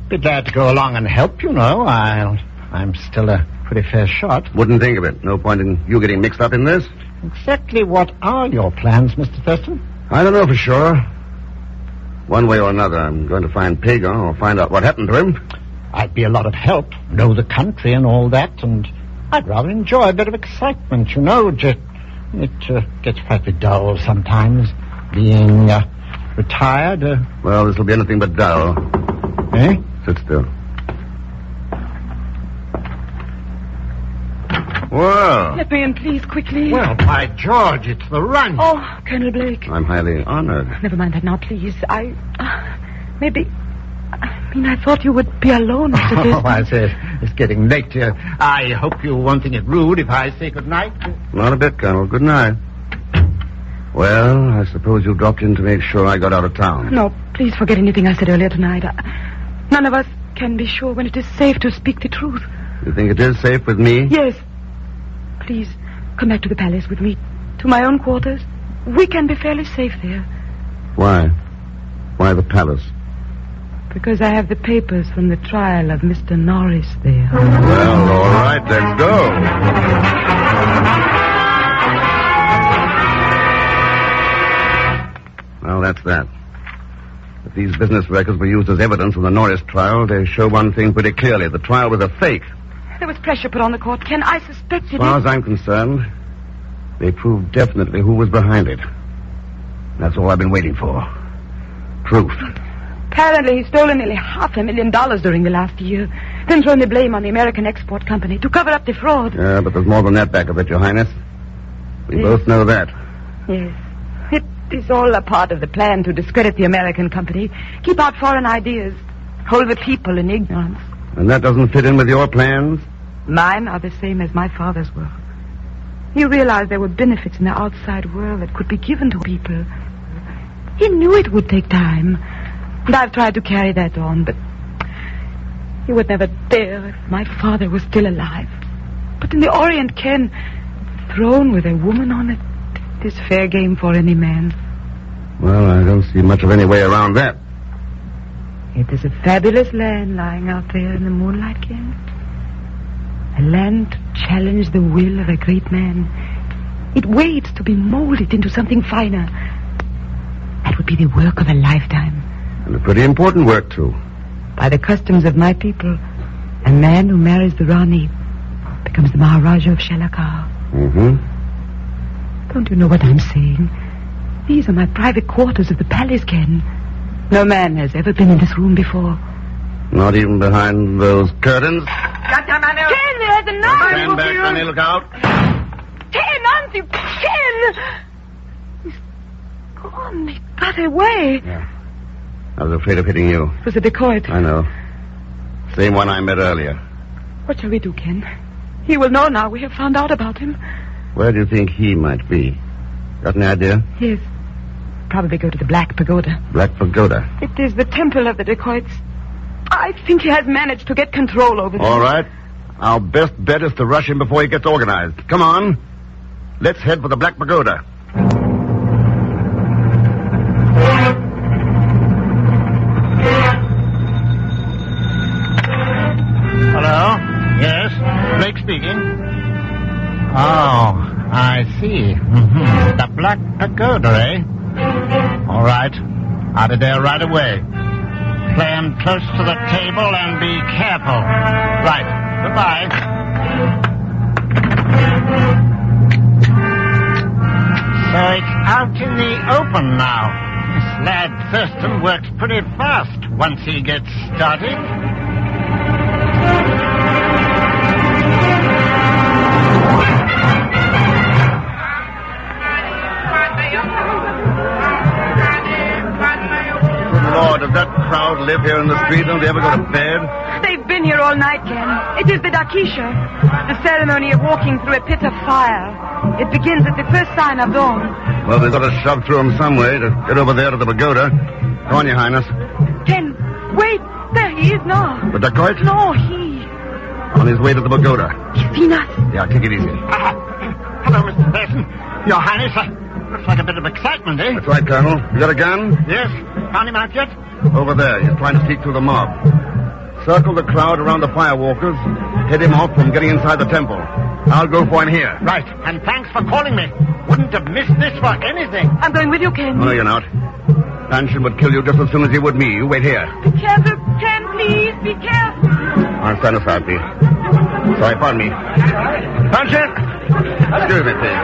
Be glad to go along and help, you know. I'm still a pretty fair shot. Wouldn't think of it. No point in you getting mixed up in this. Exactly what are your plans, Mr. Thurston? I don't know for sure. One way or another, I'm going to find Pagon or find out what happened to him. I'd be a lot of help. Know the country and all that, and I'd rather enjoy a bit of excitement, you know. It gets frightfully dull sometimes, being retired. Well, this'll be anything but dull. Eh? Sit still. Well. Let me in, please, quickly. Well, by George, it's the run. Oh, Colonel Blake. I'm highly honored. Never mind that now, please. Maybe... I thought you would be alone, Mr. Thurston. Oh, I say, it's getting late. I hope you won't think it rude if I say good night. Not a bit, Colonel. Good night. Well, I suppose you dropped in to make sure I got out of town. No, please forget anything I said earlier tonight. None of us can be sure when it is safe to speak the truth. You think it is safe with me? Yes. Please, come back to the palace with me. To my own quarters. We can be fairly safe there. Why? Why the palace? Because I have the papers from the trial of Mr. Norris there. Well, all right, let's go. Well, that's that. If these business records were used as evidence in the Norris trial, they show one thing pretty clearly. The trial was a fake. There was pressure put on the court, Ken. I suspected As far as I'm concerned, they proved definitely who was behind it. That's all I've been waiting for. Proof. Apparently, he's stolen nearly $500,000 during the last year, then thrown the blame on the American Export Company to cover up the fraud. Yeah, but there's more than that back of it, Your Highness. We both know that. Yes. It is all a part of the plan to discredit the American company, keep out foreign ideas, hold the people in ignorance. And that doesn't fit in with your plans? Mine are the same as my father's were. He realized there were benefits in the outside world that could be given to people. He knew it would take time. And I've tried to carry that on, but he would never dare if my father was still alive. But in the Orient, Ken, a throne with a woman on it, it is fair game for any man. Well, I don't see much of any way around that. It is a fabulous land lying out there in the moonlight, Ken. A land to challenge the will of a great man. It waits to be molded into something finer. That would be the work of a lifetime. And a pretty important work, too. By the customs of my people, a man who marries the Ranee becomes the Maharaja of Shalakar. Mm-hmm. Don't you know what I'm saying? These are my private quarters of the palace, Ken. No man has ever been in this room before. Not even behind those curtains? Ken, there's a knife! Stand back, Ranee, look out. Ken, Auntie, Ken! He's gone. He got away. Yeah. I was afraid of hitting you. It was a decoy. I know. Same one I met earlier. What shall we do, Ken? He will know now we have found out about him. Where do you think he might be? Got an idea? Yes. Probably go to the Black Pagoda. Black Pagoda? It is the temple of the dacoits. I think he has managed to get control over them. All right. Our best bet is to rush him before he gets organized. Come on. Let's head for the Black Pagoda. Hello? Yes? Blake speaking. Oh, I see. Mm-hmm. The Black Pagoda, eh? All right. I'll be there right away. Play him close to the table and be careful. Right. Goodbye. So it's out in the open now. This lad Thurston works pretty fast once he gets started. Lord, does that crowd live here in the street? Don't they ever go to bed? They've been here all night, Ken. It is the Dakisha, the ceremony of walking through a pit of fire. It begins at the first sign of dawn. Well, they've got to shove through them some way to get over there to the pagoda. Go on, Your Highness. Ken, wait. There he is now. The dacoit? No, he. On his way to the pagoda. He's seen us. Yeah, take it easy. Hello, Mr. Thurston. Your Highness, looks like a bit of excitement, eh? That's right, Colonel. You got a gun? Yes. Found him out yet? Over there. He's trying to sneak through the mob. Circle the crowd around the firewalkers. Head him off from getting inside the temple. I'll go for him here. Right. And thanks for calling me. Wouldn't have missed this for anything. I'm going with you, Ken. No, you're not. Panshin would kill you just as soon as he would me. You wait here. Be careful, Ken, please. Be careful. I'll stand aside, please. Sorry, pardon me. Panshin! Excuse me, please.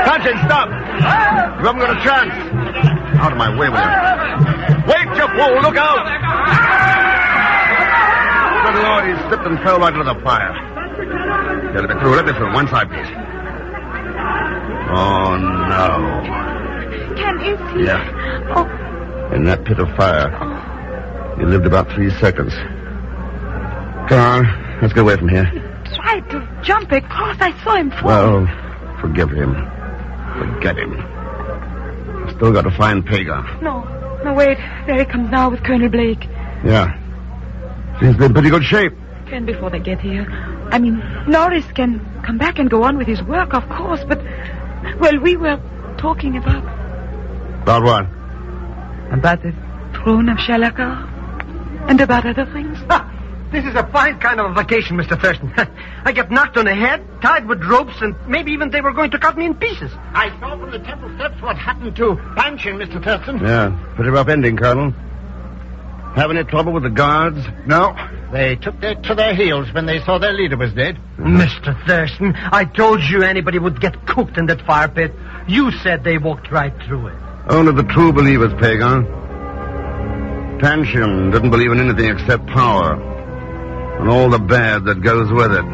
Panshin, stop! You haven't got a chance. Out of my way with you. Wait, you fool! Look out! Good Lord, he slipped and fell right into the fire. Yeah, let me through. One side, please. Oh, no. Ken, is he? Yeah. Oh. In that pit of fire. He lived about 3 seconds. Come on, let's get away from here. He tried to jump across. I saw him fall. Well, forgive him. Forget him. Still got to find Pagan. No, wait. There he comes now with Colonel Blake. Yeah. Seems to be in pretty good shape. Ken, before they get here. I mean, Norris can come back and go on with his work, of course, but... Well, we were talking about... About what? About the throne of Shalakar. And about other things. This is a fine kind of a vacation, Mr. Thurston. I get knocked on the head, tied with ropes, and maybe even they were going to cut me in pieces. I saw from the temple steps what happened to Panshin, Mr. Thurston. Yeah, pretty rough ending, Colonel. Have any trouble with the guards? No. They took to their heels when they saw their leader was dead. Mr. Thurston, I told you anybody would get cooked in that fire pit. You said they walked right through it. Only the true believers, Pagan. Tantian didn't believe in anything except power and all the bad that goes with it.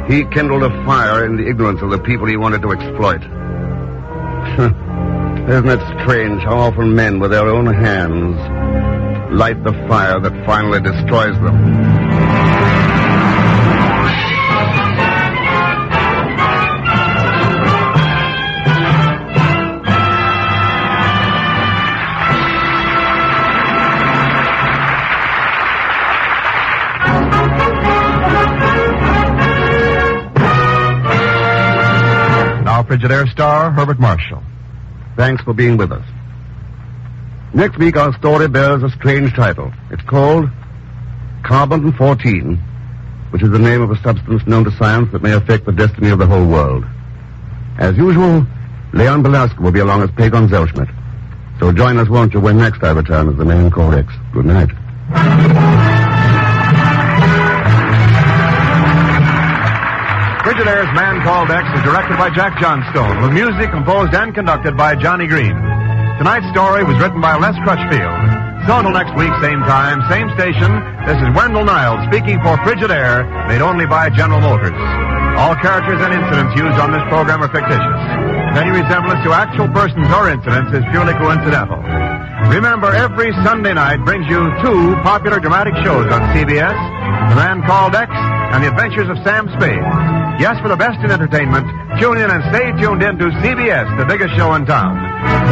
He kindled a fire in the ignorance of the people he wanted to exploit. Isn't it strange how often men with their own hands light the fire that finally destroys them? Frigidaire star Herbert Marshall. Thanks for being with us. Next week, our story bears a strange title. It's called Carbon-14, which is the name of a substance known to science that may affect the destiny of the whole world. As usual, Leon Belasco will be along as Pagon Zellschmidt. So join us, won't you, when next I return as the Man Called X. Good night. Frigidaire's Man Called X is directed by Jack Johnstone, with music composed and conducted by Johnny Green. Tonight's story was written by Les Crutchfield. So until next week, same time, same station, this is Wendell Niles speaking for Frigidaire, made only by General Motors. All characters and incidents used on this program are fictitious. Any resemblance to actual persons or incidents is purely coincidental. Remember, every Sunday night brings you two popular dramatic shows on CBS, The Man Called X and The Adventures of Sam Spade. Yes, for the best in entertainment, tune in and stay tuned in to CBS, the biggest show in town.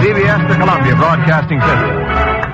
CBS, the Columbia Broadcasting System.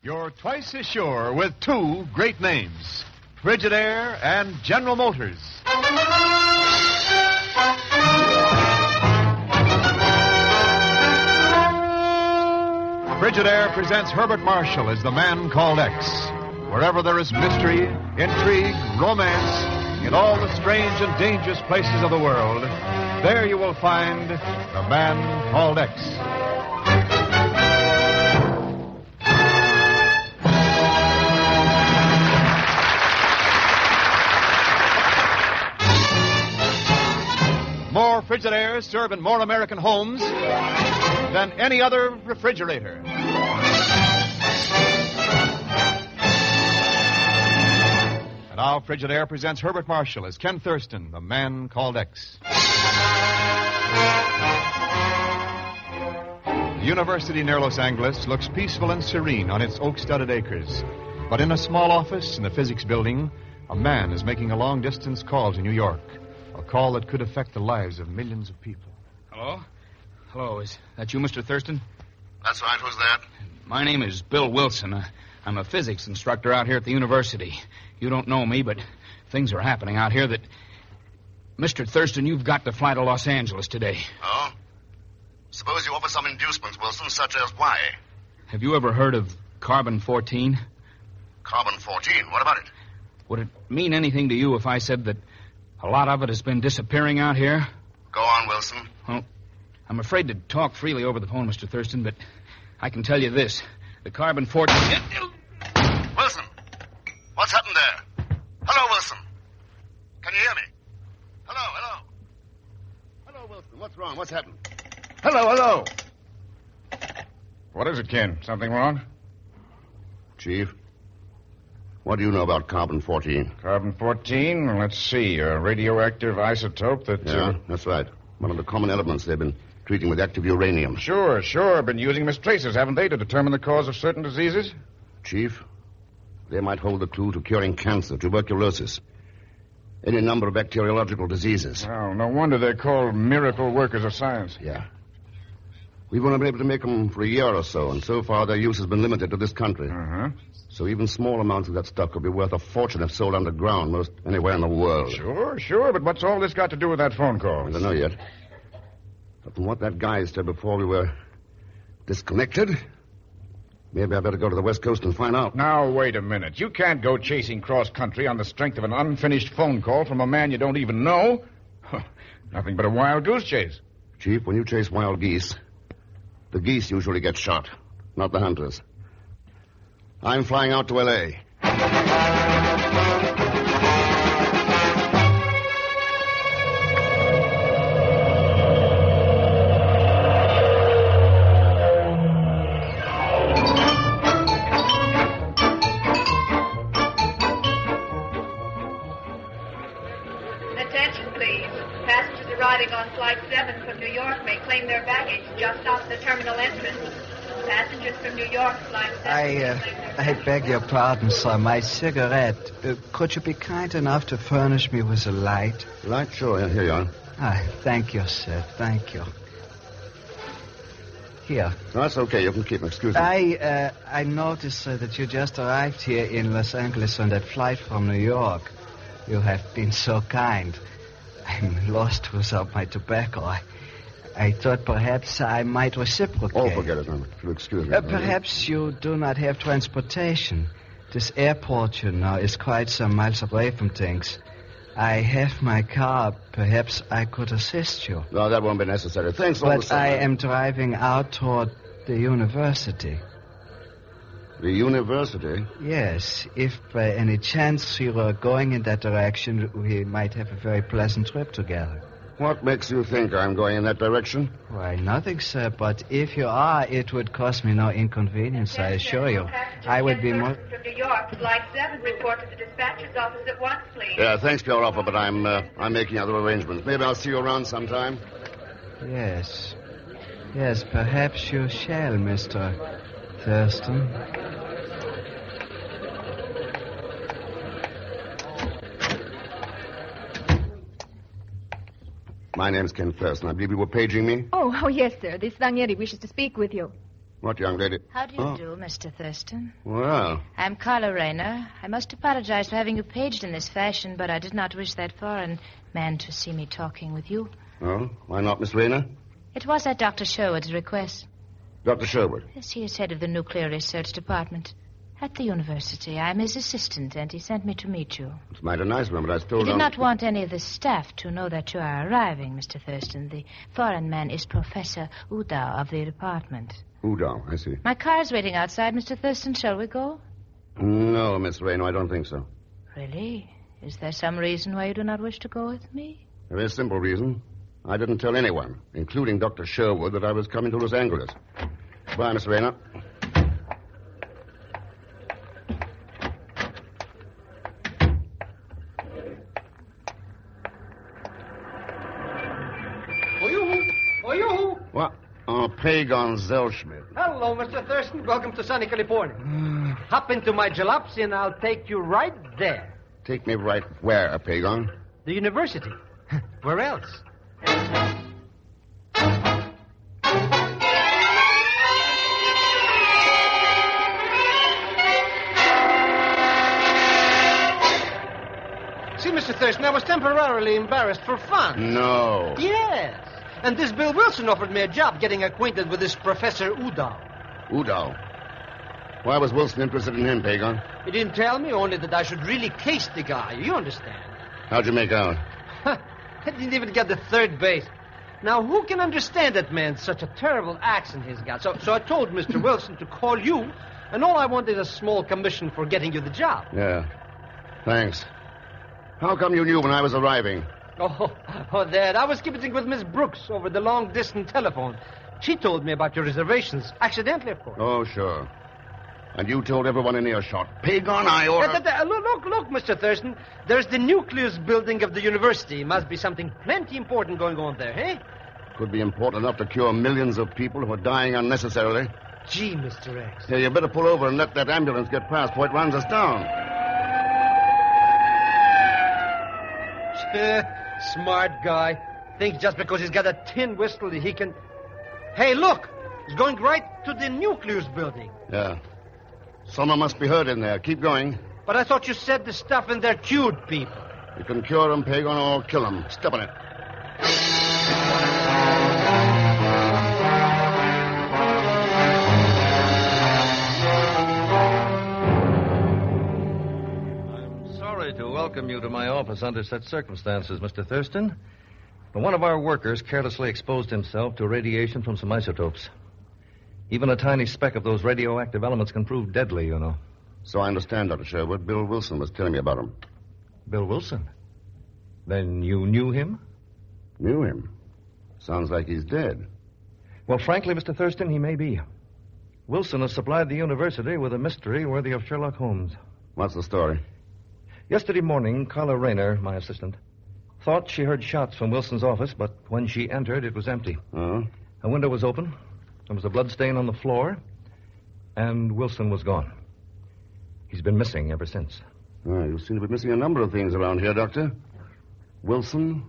You're twice as sure with two great names, Frigidaire and General Motors. Frigidaire presents Herbert Marshall as the man called X. Wherever there is mystery, intrigue, romance, in all the strange and dangerous places of the world, there you will find the man called X. More Frigidaires serve in more American homes than any other refrigerator. And now Frigidaire presents Herbert Marshall as Ken Thurston, the man called X. The university near Los Angeles looks peaceful and serene on its oak-studded acres. But in a small office in the physics building, a man is making a long-distance call to New York. A call that could affect the lives of millions of people. Hello? Hello, is that you, Mr. Thurston? That's right. Who's that? My name is Bill Wilson. I'm a physics instructor out here at the university. You don't know me, but things are happening out here that... Mr. Thurston, you've got to fly to Los Angeles today. Oh? Suppose you offer some inducements, Wilson, such as why? Have you ever heard of carbon-14? Carbon-14? What about it? Would it mean anything to you if I said that a lot of it has been disappearing out here? Go on, Wilson. Well, I'm afraid to talk freely over the phone, Mr. Thurston, but I can tell you this. The carbon-14... Wilson! What's happened there? Hello, Wilson. Can you hear me? Hello. Hello, Wilson. What's wrong? What's happened? Hello. What is it, Ken? Something wrong? Chief, what do you know about carbon-14? Carbon-14? Well, let's see. A radioactive isotope that... Yeah, that's right. One of the common elements they've been treating with active uranium. Sure. Been using them as tracers, haven't they, to determine the cause of certain diseases? Chief, they might hold the clue to curing cancer, tuberculosis, any number of bacteriological diseases. Well, no wonder they're called miracle workers of science. Yeah. We've only been able to make them for a year or so, and so far their use has been limited to this country. Uh-huh. So even small amounts of that stuff could be worth a fortune if sold underground most anywhere in the world. Sure, but what's all this got to do with that phone call? I don't know yet. But from what that guy said before we were disconnected, maybe I better go to the West Coast and find out. Now, wait a minute. You can't go chasing cross-country on the strength of an unfinished phone call from a man you don't even know. Nothing but a wild goose chase. Chief, when you chase wild geese, the geese usually get shot, not the hunters. I'm flying out to L.A. Attention, please. Passengers arriving on Flight 7 from New York may claim their baggage just off the terminal entrance. Passengers from New York, Flight 7... I beg your pardon, sir. My cigarette. Could you be kind enough to furnish me with a light? Light? Sure. Here you are. Thank you, sir. Thank you. Here. No, that's okay. You can keep them. Excuse me. I noticed, sir, that you just arrived here in Los Angeles on that flight from New York. You have been so kind. I'm lost without my tobacco. I thought perhaps I might reciprocate. Oh, forget it, if you'll excuse me. Perhaps you do not have transportation. This airport, you know, is quite some miles away from things. I have my car. Perhaps I could assist you. No, that won't be necessary. Thanks all the same. But I am driving out toward the university. The university? Yes. If by any chance you are going in that direction, we might have a very pleasant trip together. What makes you think I'm going in that direction? Why, nothing, sir. But if you are, it would cause me no inconvenience, I assure you. I would be more... From New York, Flight 7, report to the dispatcher's office at once, please. Yeah, thanks for your offer, but I'm making other arrangements. Maybe I'll see you around sometime. Yes. Yes, perhaps you shall, Mr. Thurston. My name's Ken Thurston. I believe you were paging me? Oh, yes, sir. This Ranieri wishes to speak with you. What, young lady? How do you do, Mr. Thurston? Well, I'm Carla Rayner. I must apologize for having you paged in this fashion, but I did not wish that foreign man to see me talking with you. oh, why not, Miss Rayner? It was at Dr. Sherwood's request. Dr. Sherwood. Yes, he is head of the Nuclear Research Department at the university. I'm his assistant, and he sent me to meet you. It's mighty nice of him, but I still He don't... did not want any of the staff to know that you are arriving, Mr. Thurston. The foreign man is Professor Udow of the department. Udow, I see. My car is waiting outside, Mr. Thurston. Shall we go? No, Miss Rayner, I don't think so. Really? Is there some reason why you do not wish to go with me? A very simple reason. I didn't tell anyone, including Dr. Sherwood, that I was coming to Los Angeles. Bye, Miss Rayner. What? Oh, Pagon Zellschmidt. Hello, Mr. Thurston. Welcome to sunny California. Hop into my jalopsy and I'll take you right there. Take me right where, Pagon? The university. Where else? See, Mr. Thurston, I was temporarily embarrassed for fun. No. Yes. And this Bill Wilson offered me a job getting acquainted with this Professor Udow. Udow? Why was Wilson interested in him, Pagon? He didn't tell me, only that I should really case the guy. You understand? How'd you make out? I didn't even get the third base. Now, who can understand that man? Such a terrible accent he's got. So I told Mr. Wilson to call you, and all I wanted is a small commission for getting you the job. Yeah. Thanks. How come you knew when I was arriving? Oh, Dad, I was keeping with Miss Brooks over the long-distance telephone. She told me about your reservations. Accidentally, of course. Oh, sure. And you told everyone in earshot. Pagon, I order... Look, Mr. Thurston. There's the nucleus building of the university. Must be something plenty important going on there, eh? Could be important enough to cure millions of people who are dying unnecessarily. Gee, Mr. X. Hey, you better pull over and let that ambulance get past before it runs us down. Smart guy. Thinks just because he's got a tin whistle he can... Hey, look! He's going right to the nucleus building. Yeah. Someone must be hurt in there. Keep going. But I thought you said the stuff in there cured people. You can cure them, Pagon, or kill them. Step on it. Sorry to welcome you to my office under such circumstances, Mr. Thurston. But one of our workers carelessly exposed himself to radiation from some isotopes. Even a tiny speck of those radioactive elements can prove deadly, you know. So I understand, Dr. Sherwood. Bill Wilson was telling me about him. Bill Wilson? Then you knew him? Knew him? Sounds like he's dead. Well, frankly, Mr. Thurston, he may be. Wilson has supplied the university with a mystery worthy of Sherlock Holmes. What's the story? Yesterday morning, Carla Rayner, my assistant, thought she heard shots from Wilson's office, but when she entered, it was empty. Oh? A window was open. There was a blood stain on the floor, and Wilson was gone. He's been missing ever since. Oh, you seem to be missing a number of things around here, Doctor. Wilson,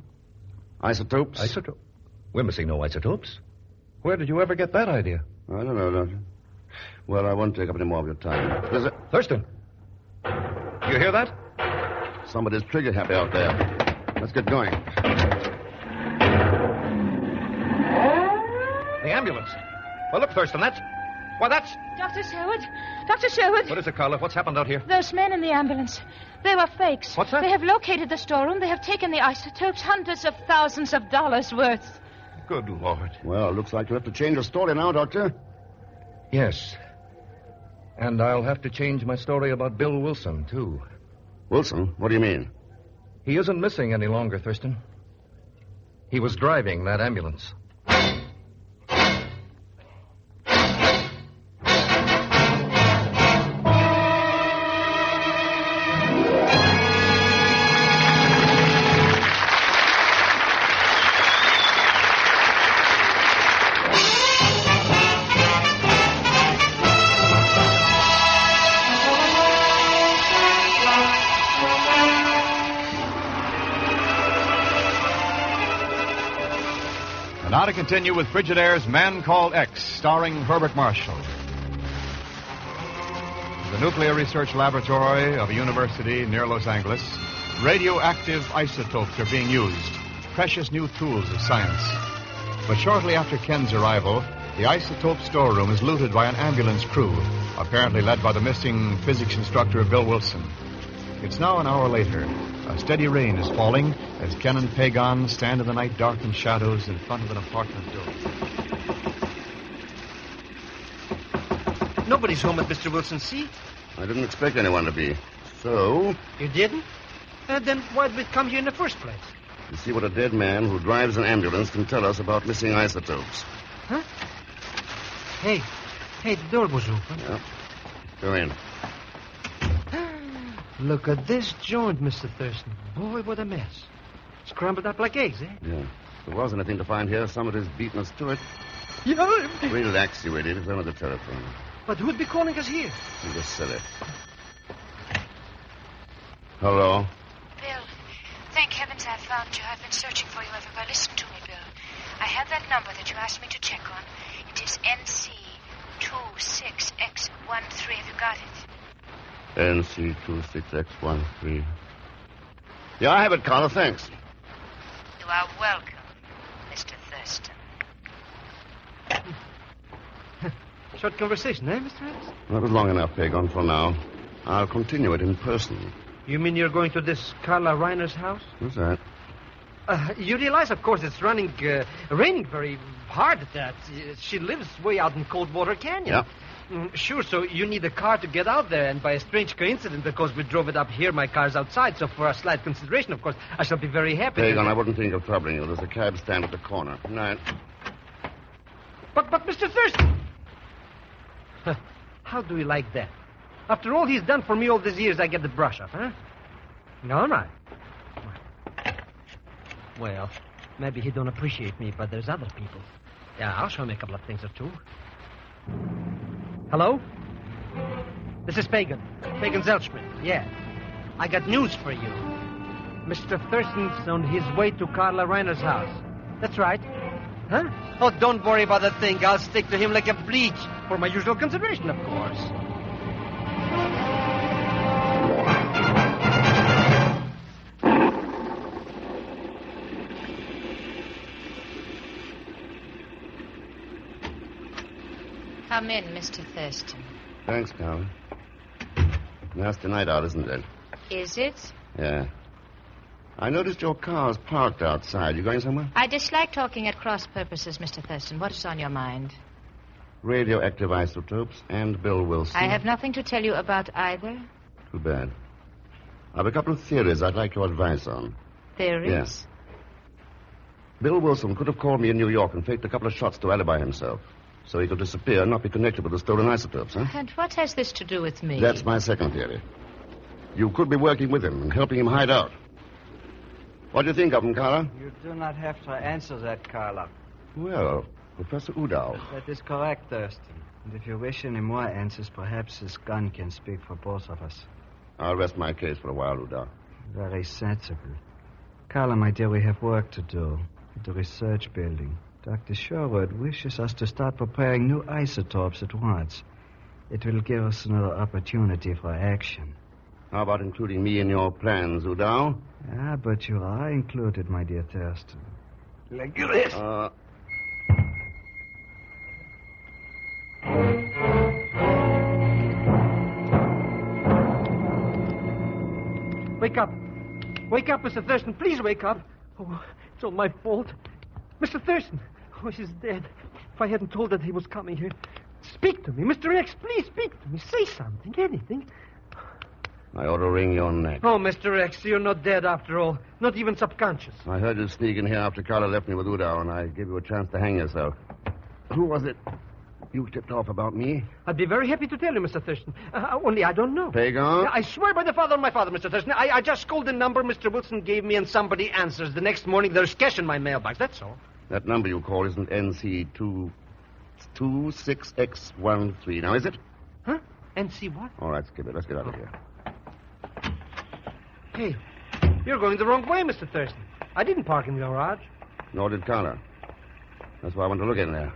isotopes. We're missing no isotopes. Where did you ever get that idea? I don't know, Doctor. Well, I won't take up any more of your time. Thurston! You hear that? Somebody's trigger happy out there. Let's get going. The ambulance. Well, look, Thurston, that's... Why, that's... Dr. Sherwood! Dr. Sherwood! What is it, Carla? What's happened out here? Those men in the ambulance. They were fakes. What's that? They have located the storeroom. They have taken the isotopes, hundreds of thousands of dollars worth. Good Lord. Well, looks like you'll have to change your story now, Doctor. Yes. And I'll have to change my story about Bill Wilson, too. Wilson? What do you mean? He isn't missing any longer, Thurston. He was driving that ambulance. to continue with Frigidaire's Man Called X, starring Herbert Marshall. The nuclear research laboratory of a university near Los Angeles, radioactive isotopes are being used, precious new tools of science. But shortly after Ken's arrival, the isotope storeroom is looted by an ambulance crew, apparently led by the missing physics instructor Bill Wilson. It's now an hour later. A steady rain is falling as Ken and Pagan stand in the night darkened shadows in front of an apartment door. Nobody's home at Mr. Wilson's, see? I didn't expect anyone to be. So? You didn't? Then why did we come here in the first place? To see what a dead man who drives an ambulance can tell us about missing isotopes. Huh? Hey, the door was open. Yeah. Go in. Look at this joint, Mr. Thurston. Boy, what a mess. Scrambled up like eggs, eh? Yeah. If there was anything to find here, somebody's beaten us to it. Yeah. Relax, you idiot. It's only the telephone. But who'd be calling us here? You just silly. Hello? Bill, thank heavens I found you. I've been searching for you everywhere. Listen to me, Bill. I have that number that you asked me to check on. It is NC26X13. Have you got it? NC26X13. Yeah, I have it, Carla. Thanks. You are welcome, Mr. Thurston. Short conversation, eh, Mr. X? That was long enough, Pagan, for now. I'll continue it in person. You mean you're going to this Carla Reiner's house? Who's that? You realize, of course, it's raining very hard at that. She lives way out in Coldwater Canyon. Yeah. Sure, so you need a car to get out there, and by a strange coincidence, because we drove it up here, my car's outside, so for a slight consideration, of course, I shall be very happy. Pagan, I wouldn't think of troubling you. There's a cab stand at the corner. Good night. But Mr. Thurston! How do you like that? After all he's done for me all these years, I get the brush up, huh? All right. Well, maybe he don't appreciate me, but there's other people. Yeah, I'll show him a couple of things or two. Hello? This is Pagan. Pagan Zelschmidt. Yeah. I got news for you. Mr. Thurston's on his way to Carla Reiner's house. That's right. Huh? Oh, don't worry about that thing. I'll stick to him like a bleach. For my usual consideration, of course. Come in, Mr. Thurston. Thanks, Carla. Nasty night out, isn't it? Is it? Yeah. I noticed your car's parked outside. You going somewhere? I dislike talking at cross purposes, Mr. Thurston. What is on your mind? Radioactive isotopes and Bill Wilson. I have nothing to tell you about either. Too bad. I have a couple of theories I'd like your advice on. Theories? Yes. Bill Wilson could have called me in New York and faked a couple of shots to alibi himself, so he could disappear and not be connected with the stolen isotopes, huh? And what has this to do with me? That's my second theory. You could be working with him and helping him hide out. What do you think of him, Carla? You do not have to answer that, Carla. Well, Professor Udall. That is correct, Thurston. And if you wish any more answers, perhaps this gun can speak for both of us. I'll rest my case for a while, Udall. Very sensible. Carla, my dear, we have work to do at the research building. Dr. Sherwood wishes us to start preparing new isotopes at once. It will give us another opportunity for action. How about including me in your plans, Udall? Ah, but you are included, my dear Thurston. Like this. Wake up. Wake up, Mr. Thurston. Please wake up. Oh, it's all my fault. Mr. Thurston. Oh, he's dead. If I hadn't told that he was coming here. Speak to me, Mr. X. Please speak to me. Say something, anything. I ought to wring your neck. Oh, Mr. X, you're not dead after all. Not even subconscious. I heard you sneak in here after Carla left me with Udall, and I gave you a chance to hang yourself. Who was it you tipped off about me? I'd be very happy to tell you, Mr. Thurston. Only I don't know. Pagan? I swear by the father of my father, Mr. Thurston. I just called the number Mr. Wilson gave me, and somebody answers. The next morning, there's cash in my mailbox. That's all. That number you call isn't NC26X13. Now, is it? Huh? NC what? All right, skip it. Let's get out of here. Hey, you're going the wrong way, Mr. Thurston. I didn't park in the garage. Nor did Carla. That's why I want to look in there.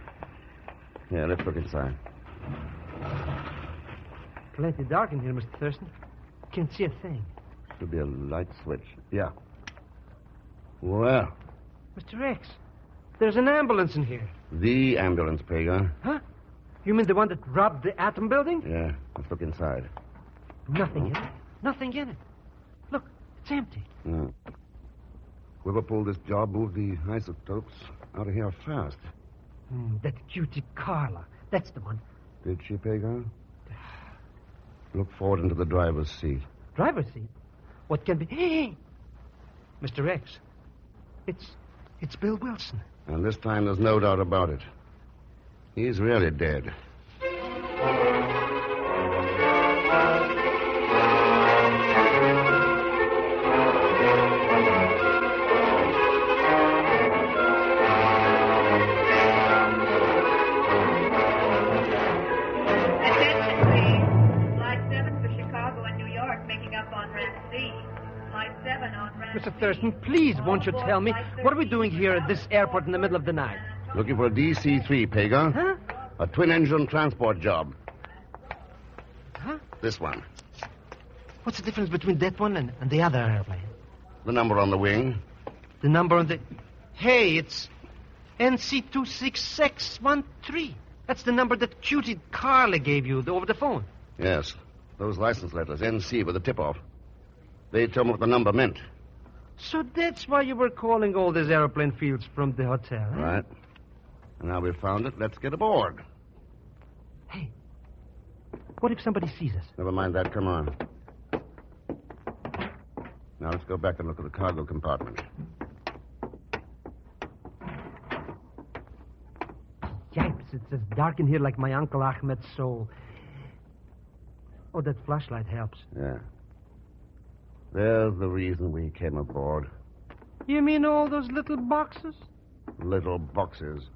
Here, let's look inside. Plenty dark in here, Mr. Thurston. Can't see a thing. Should be a light switch. Yeah. Well, Mr. X, there's an ambulance in here. the ambulance, Pagan. Huh? You mean the one that robbed the Atom Building? Yeah, let's look inside. Nothing in it. Nothing in it. Look, it's empty. Whoever pulled this job moved the isotopes out of here fast. That cutie Carla. That's the one. Did she, Pagan? Look forward into the driver's seat. Driver's seat? What can be... Hey! Mr. X, it's Bill Wilson. And this time there's no doubt about it. He's really dead. Attention, please. Flight 7 for Chicago and New York, making up on ramp C. Flight 7 on ramp Mr. Thurston, please, won't you tell me, what are we doing here at this airport in the middle of the night? Looking for a DC-3, Pagan. Huh? A twin-engine transport job. Huh? This one. What's the difference between that one and the other airplane? The number on the wing. The number on the... Hey, it's NC26613. That's the number that cutie Carla gave you over the phone. Yes. Those license letters, NC, with the tip-off. They told me what the number meant. So that's why you were calling all these airplane fields from the hotel, huh? Right. And now we've found it, let's get aboard. Hey, what if somebody sees us? Never mind that, come on. Now let's go back and look at the cargo compartment. Yipes, it's as dark in here like my Uncle Ahmed's soul. Oh, that flashlight helps. Yeah. There's the reason we came aboard. You mean all those little boxes? Little boxes.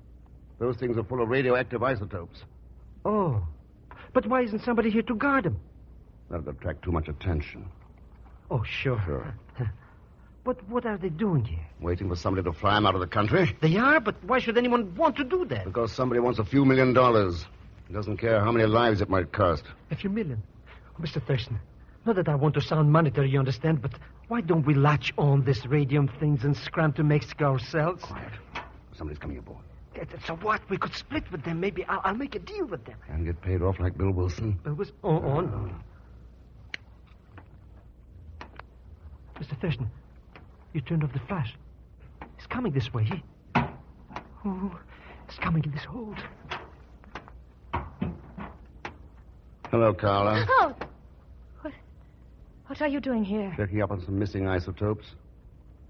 Those things are full of radioactive isotopes. Oh. But why isn't somebody here to guard them? That would attract too much attention. Oh, sure. Sure. But what are they doing here? Waiting for somebody to fly them out of the country. They are? But why should anyone want to do that? Because somebody wants a few $1 million. He doesn't care how many lives it might cost. A few million? Oh, Mr. Thurston, not that I want to sound monetary, you understand, but why don't we latch on this radium things and scram to Mexico ourselves? Quiet. Somebody's coming aboard. So what? We could split with them. Maybe I'll make a deal with them. And get paid off like Bill Wilson. Bill Wilson? Oh, no. Mr. Thurston, you turned off the flash. It's coming this way. Oh, it's coming in this hold. Hello, Carla. Oh! What are you doing here? Checking up on some missing isotopes.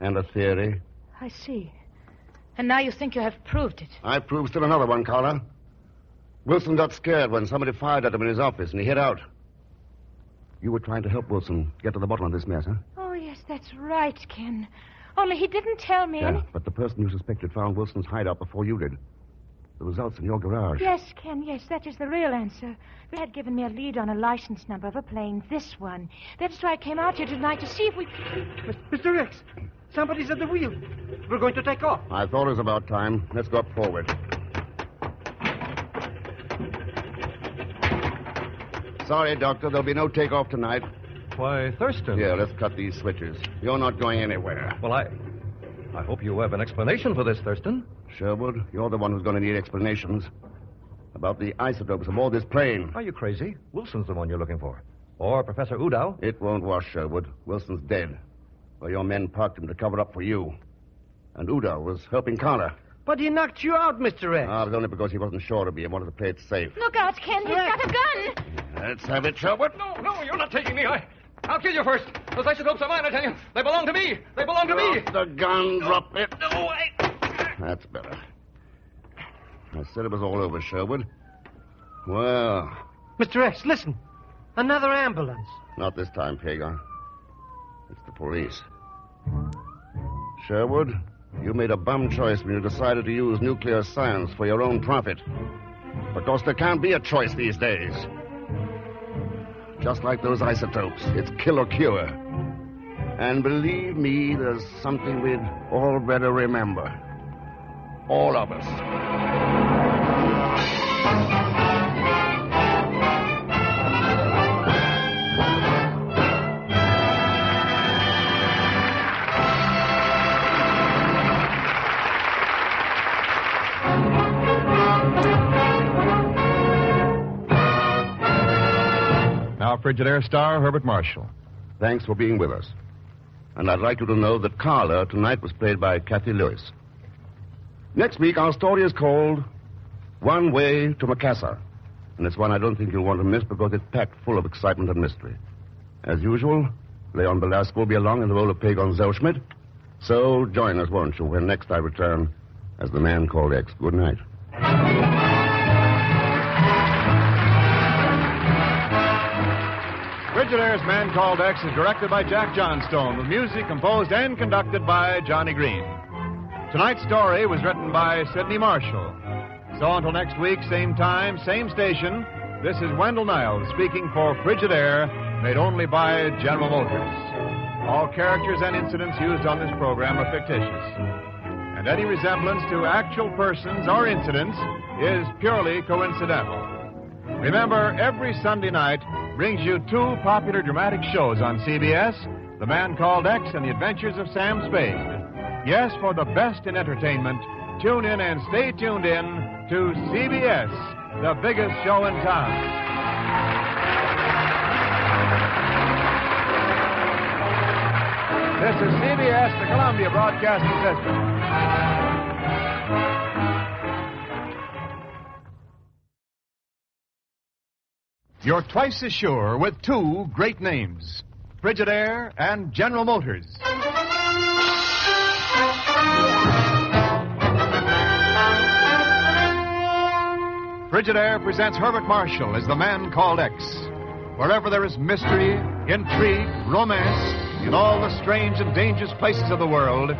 And a theory. I see. And now you think you have proved it. I proved still another one, Carla. Wilson got scared when somebody fired at him in his office, and he hid out. You were trying to help Wilson get to the bottom of this mess, huh? Oh, yes, that's right, Ken. Only he didn't tell me any... But the person you suspected found Wilson's hideout before you did. The results in your garage. Yes, Ken, yes, that is the real answer. They had given me a lead on a license number of a plane, this one. That's why I came out here tonight to see if we... Mr. Rex, somebody's at the wheel. We're going to take off. I thought it was about time. Let's go up forward. Sorry, Doctor, there'll be no takeoff tonight. Why, Thurston. Here, let's cut these switches. You're not going anywhere. Well, I hope you have an explanation for this, Thurston. Sherwood, you're the one who's going to need explanations about the isotopes aboard this plane. Are you crazy? Wilson's the one you're looking for. Or Professor Udow. It won't wash, Sherwood. Wilson's dead. Well, your men parked him to cover up for you. And Udow was helping Carla. But he knocked you out, Mr. Rex. Ah, but only because he wasn't sure to be. He wanted to play it safe. Look out, Ken. He's got a gun. Let's have it, Sherwood. No, you're not taking me. I'll kill you first. Those isotopes are mine, I tell you. They belong to me. They belong to me. Drop the gun. Drop it. No, That's better. I said it was all over, Sherwood. Well... Mr. X, listen. Another ambulance. Not this time, Pagan. It's the police. Sherwood, you made a bum choice when you decided to use nuclear science for your own profit. Because there can't be a choice these days. Just like those isotopes, it's kill or cure. And believe me, there's something we'd all better remember. All of us. our Frigidaire star, Herbert Marshall. Thanks for being with us. And I'd like you to know that Carla tonight was played by Kathy Lewis. Next week, our story is called Way To Macassar. And it's one I don't think you'll want to miss because it's packed full of excitement and mystery. As usual, Leon Belasco will be along in the role of Pagon Zellschmidt. So join us, won't you, when next I return as the man called X. Good night. Frigidaire's Man Called X is directed by Jack Johnstone, with music composed and conducted by Johnny Green. Tonight's story was written by Sidney Marshall. So until next week, same time, same station, this is Wendell Niles speaking for Frigidaire, made only by General Motors. All characters and incidents used on this program are fictitious, and any resemblance to actual persons or incidents is purely coincidental. Remember, every Sunday night brings you two popular dramatic shows on CBS, The Man Called X and The Adventures of Sam Spade. Yes, for the best in entertainment, tune in and stay tuned in to CBS, the biggest show in town. This is CBS, the Columbia Broadcasting System. You're twice as sure with two great names, Frigidaire and General Motors. Frigidaire presents Herbert Marshall as the Man Called X. Wherever there is mystery, intrigue, romance, in all the strange and dangerous places of the world,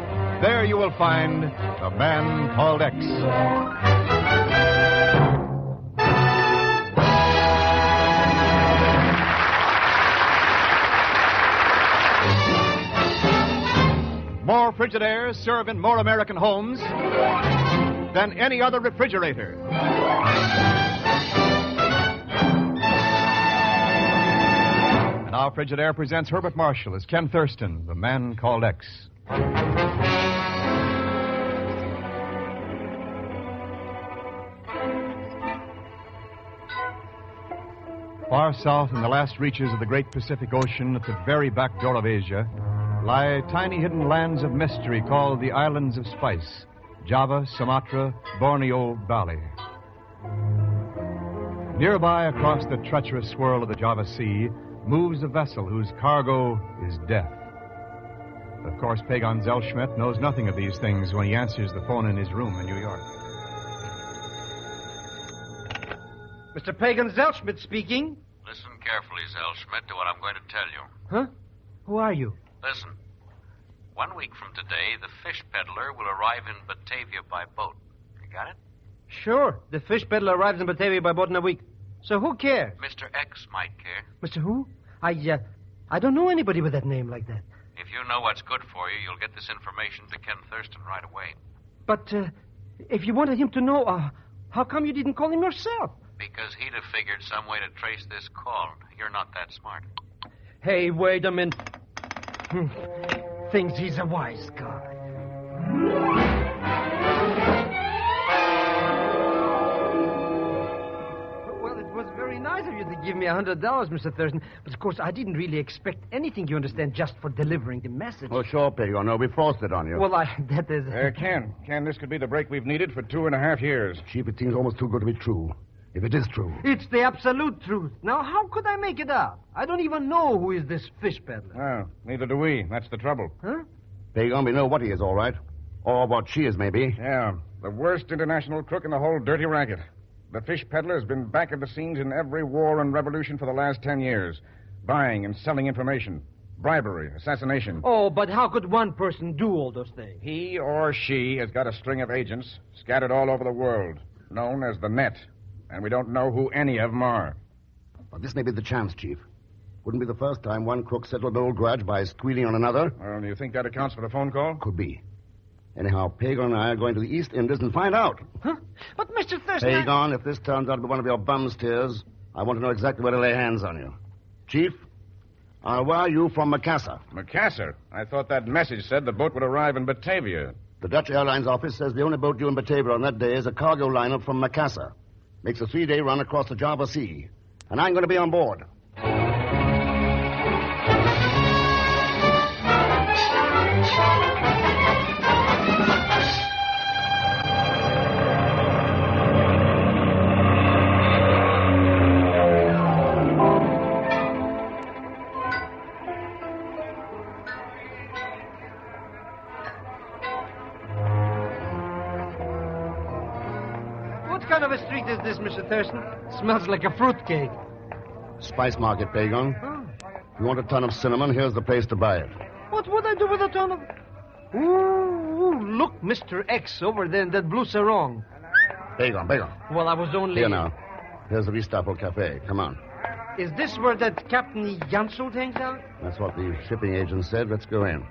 there you will find the Man Called X. More Frigidaires serve in more American homes than any other refrigerator. And now Frigidaire presents Herbert Marshall as Ken Thurston, the Man Called X. Far south in the last reaches of the great Pacific Ocean, at the very back door of Asia, lie tiny hidden lands of mystery called the Islands of Spice, Java, Sumatra, Borneo, Bali. Nearby, across the treacherous swirl of the Java Sea, moves a vessel whose cargo is death. Of course, Pagon Zellschmidt knows nothing of these things when he answers the phone in his room in New York. Mr. Pagon Zellschmidt speaking. Listen carefully, Zellschmidt, to what I'm going to tell you. Huh? Who are you? Listen. 1 week from today, the fish peddler will arrive in Batavia by boat. You got it? Sure. The fish peddler arrives in Batavia by boat in a week. So who cares? Mr. X might care. Mr. Who? I don't know anybody with that name like that. If you know what's good for you, you'll get this information to Ken Thurston right away. But if you wanted him to know, how come you didn't call him yourself? Because he'd have figured some way to trace this call. You're not that smart. Hey, wait a minute. Thinks he's a wise guy. Well, it was very nice of you to give me $100, Mr. Thurston. But, of course, I didn't really expect anything, you understand, just for delivering the message. Oh, sure, Pagon. No, we forced it on you. Well, that is... Ken, this could be the break we've needed for 2.5 years. Chief, it seems almost too good to be true. If it is true. It's the absolute truth. Now, how could I make it up? I don't even know who is this fish peddler. Oh, neither do we. That's the trouble. Huh? Pagon, we know what he is, all right. Or what she is, maybe. Yeah, the worst international crook in the whole dirty racket. The fish peddler has been back at the scenes in every war and revolution for the last 10 years. Buying and selling information. Bribery, assassination. Oh, but how could one person do all those things? He or she has got a string of agents scattered all over the world, known as the Net. And we don't know who any of them are. But this may be the chance, Chief. Wouldn't be the first time one crook settled an old grudge by squealing on another. Well, do you think that accounts for the phone call? Could be. Anyhow, Pagon and I are going to the East Indies and find out. Huh? But, Mr. Thurston... Pagon, if this turns out to be one of your bum steers, I want to know exactly where to lay hands on you. Chief, I'll wire you from Macassar. Macassar? I thought that message said the boat would arrive in Batavia. The Dutch Airlines office says the only boat due in Batavia on that day is a cargo liner from Macassar. Makes a 3-day run across the Java Sea. And I'm going to be on board. sweet is this, Mr. Thurston? Smells like a fruitcake. Spice market, Pagon. If you want a ton of cinnamon, here's the place to buy it. What would I do with a ton of... Ooh, look, Mr. X over there in that blue sarong. Pagon. Well, I was only... Here now. Here's the Vistapo Cafe. Come on. Is this where that Captain Jansult hangs out? That's what the shipping agent said. Let's go in.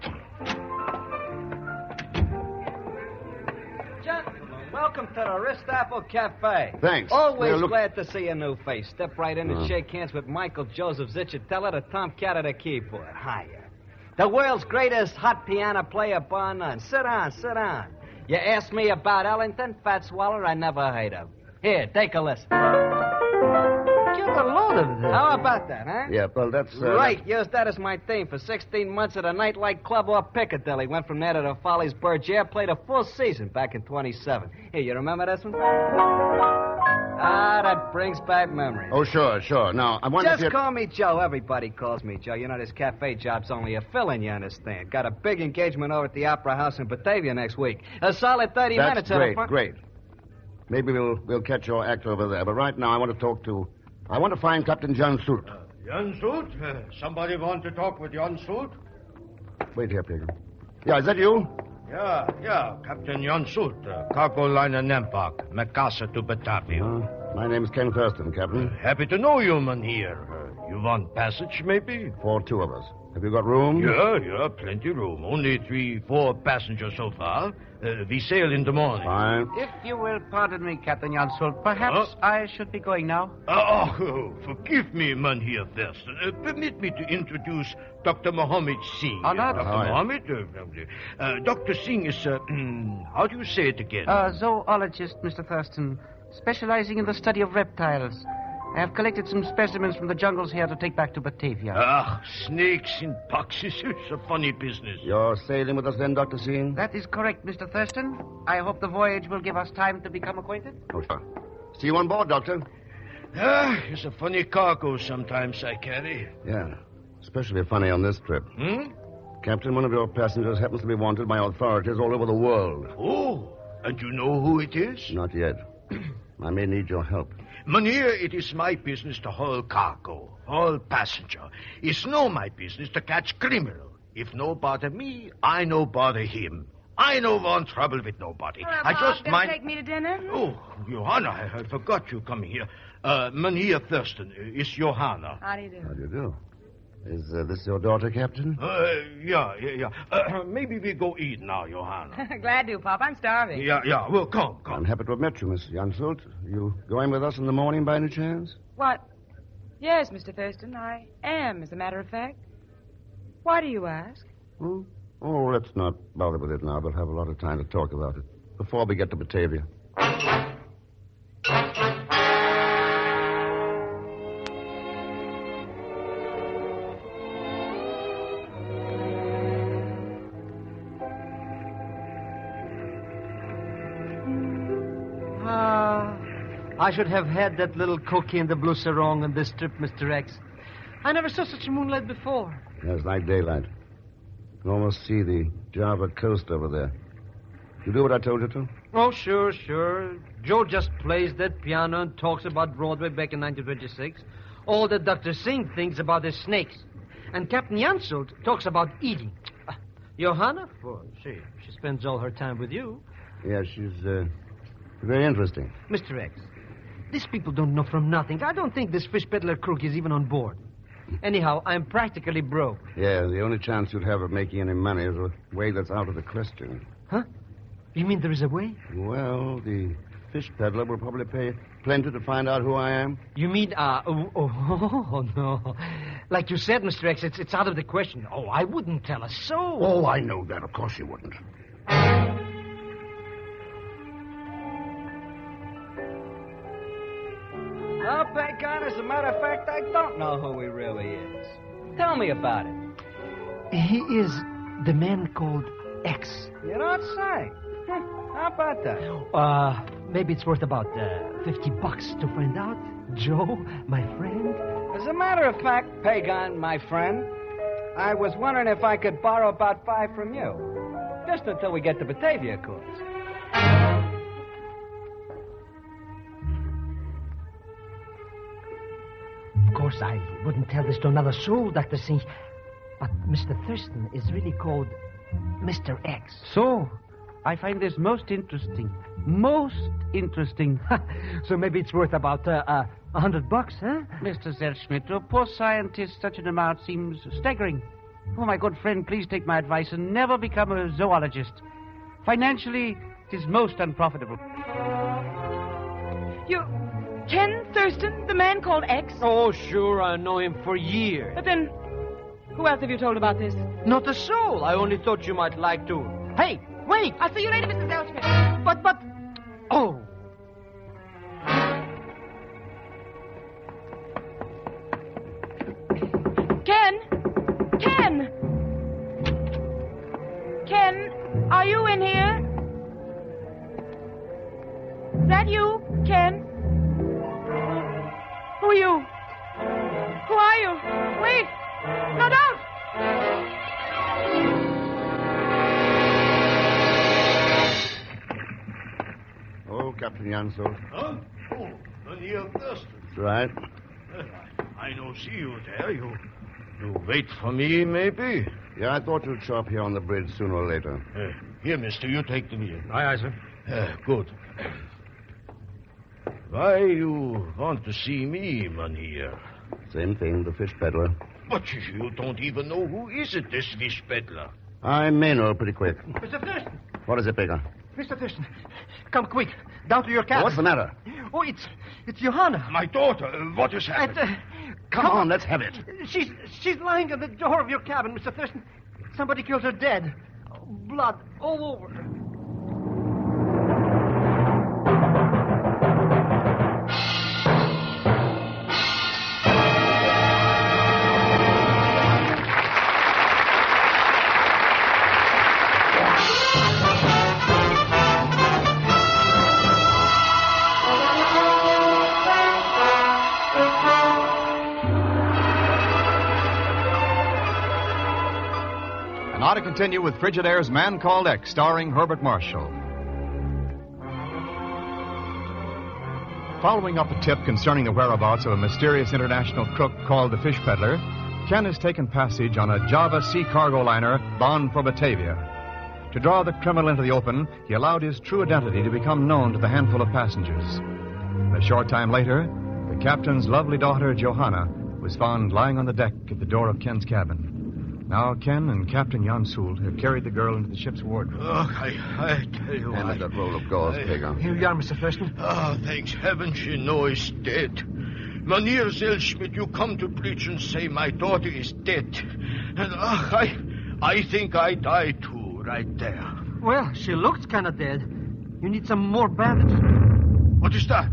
Gentlemen, welcome to the Vistapo Cafe. Thanks. Always Look- glad to see a new face. Step right in and Oh. shake hands with Michael Joseph Zichatella, the tomcat of the keyboard. Hiya. The world's greatest hot piano player, bar none. Sit down. You asked me about Ellington, fat swaller I never heard of. Here, take a listen. Get a load of this. How about that, huh? Yeah, well, that's... Right, use that as my theme. For 16 months at a nightlight club off Piccadilly. Went from there to the Follies Bergère, played a full season back in 27. Here, you remember this one? Ah, that brings back memories. Oh, sure. Now, I wonder if Just you... call me Joe. Everybody calls me Joe. You know, this cafe job's only a fill-in, you understand. Got a big engagement over at the Opera House in Batavia next week. A solid 30 That's minutes at the front. great. Maybe we'll catch your act over there. But right now, I want to find Captain Jansult. Jansult? Somebody want to talk with Jansult? Wait here, Pagan. Yeah, is that you? Yeah, Captain Jansult. Cargo liner Nampak, Macassar to Batavia. My name's Ken Thurston, Captain. Happy to know you, man, here. You want passage, maybe? For two of us. Have you got room? Yeah, plenty room. Only 3-4 passengers so far. We sail in the morning. Fine. If you will pardon me, Captain Jansult, perhaps I should be going now. Forgive me, man, here first. Permit me to introduce Dr. Mohammed Singh. Honored. Dr. Mohammed? Dr. Singh is, how do you say it again? Zoologist, Mr. Thurston, specializing in the study of reptiles. I have collected some specimens from the jungles here to take back to Batavia. Snakes and poxes. It's a funny business. You're sailing with us then, Dr. Singh? That is correct, Mr. Thurston. I hope the voyage will give us time to become acquainted. Oh, sure. See you on board, Doctor. It's a funny cargo sometimes I carry. Yeah, especially funny on this trip. Captain, one of your passengers happens to be wanted by authorities all over the world. Oh, and you know who it is? Not yet. I may need your help. Mynheer, it is my business to haul cargo, haul passenger. It's no my business to catch criminal. If no bother me, I no bother him. I no want trouble with nobody. Hello, I Bob. just Gonna mind... take me to dinner? Oh, Johanna, I forgot you coming here. Mynheer Thurston, it's Johanna. How do you do? How do you do? Is this your daughter, Captain? Yeah. Maybe we go eat now, Johanna. Glad to, Pop. I'm starving. Yeah. Well, come. I'm happy to have met you, Miss Jansult. You going with us in the morning by any chance? What? Yes, Mr. Thurston, I am, as a matter of fact. Why do you ask? Oh, let's not bother with it now. We'll have a lot of time to talk about it before we get to Batavia. I should have had that little cookie in the blue sarong on this trip, Mr. X. I never saw such moonlight before. Yeah, it's like daylight. You can almost see the Java coast over there. You do what I told you to? Oh, sure. Joe just plays that piano and talks about Broadway back in 1926. All that Dr. Singh thinks about is snakes. And Captain Jansult talks about eating. Johanna, well, she spends all her time with you. Yeah, she's very interesting. Mr. X, these people don't know from nothing. I don't think this fish peddler crook is even on board. Anyhow, I'm practically broke. Yeah, the only chance you'd have of making any money is a way that's out of the question. Huh? You mean there is a way? Well, the fish peddler will probably pay plenty to find out who I am. You mean, no. Like you said, Mr. X, it's out of the question. Oh, I wouldn't tell a soul. Oh, I know that. Of course you wouldn't. Well, Bacon, as a matter of fact, I don't know who he really is. Tell me about it. He is the man called X. You don't say. How about that? Maybe it's worth about $50 to find out. Joe, my friend. As a matter of fact, Pagan, my friend, I was wondering if I could borrow about 5 from you. Just until we get to Batavia, of course. course, I wouldn't tell this to another soul, Dr. C. But Mr. Thurston is really called Mr. X. So, I find this most interesting. Most interesting. So maybe it's worth about $100, huh? Mr. Zerschmidt, to a poor scientist, such an amount seems staggering. Oh, my good friend, please take my advice and never become a zoologist. Financially, it is most unprofitable. You... Ken Thurston, the man called X? Oh, sure, I know him for years. But then, who else have you told about this? Not a soul. I only thought you might like to. Hey, wait! I'll see you later, Mr. Zerschmidt. But... Oh. Ken! Ken! Ken, are you in here? Is that you, Ken? Who are you? Who are you? Wait! No, don't! Oh, Captain Jansel. Huh? Oh, Ranee Thurston. That's right. I no see you there. You wait for me, maybe? Yeah, I thought you'd show up here on the bridge sooner or later. Here, mister, you take the wheel. Aye, sir. Good. Why you want to see me, Mynheer? Same thing, the fish peddler. But you don't even know who is it, this fish peddler. I may know pretty quick. Mr. Thurston! What is it, Baker? Mr. Thurston, come quick. Down to your cabin. What's the matter? Oh, it's Johanna. My daughter. What has happened? Come on, let's have it. She's lying at the door of your cabin, Mr. Thurston. Somebody killed her dead. Blood all over her. And now to continue with Frigidaire's Man Called X, starring Herbert Marshall. Following up a tip concerning the whereabouts of a mysterious international crook called the Fish Peddler, Ken has taken passage on a Java sea cargo liner bound for Batavia. To draw the criminal into the open, he allowed his true identity to become known to the handful of passengers. A short time later, the captain's lovely daughter, Johanna, was found lying on the deck at the door of Ken's cabin. Now, Ken and Captain Jan Soult have carried the girl into the ship's wardroom. Oh, I tell you Hand me that roll of gauze, Baker. Here you are, Mr. Thurston. Thanks heaven she knows dead. Mynheer Zellschmidt, you come to preach and say my daughter is dead. And, I think I die too, right there. Well, she looks kind of dead. You need some more bandage. What is that?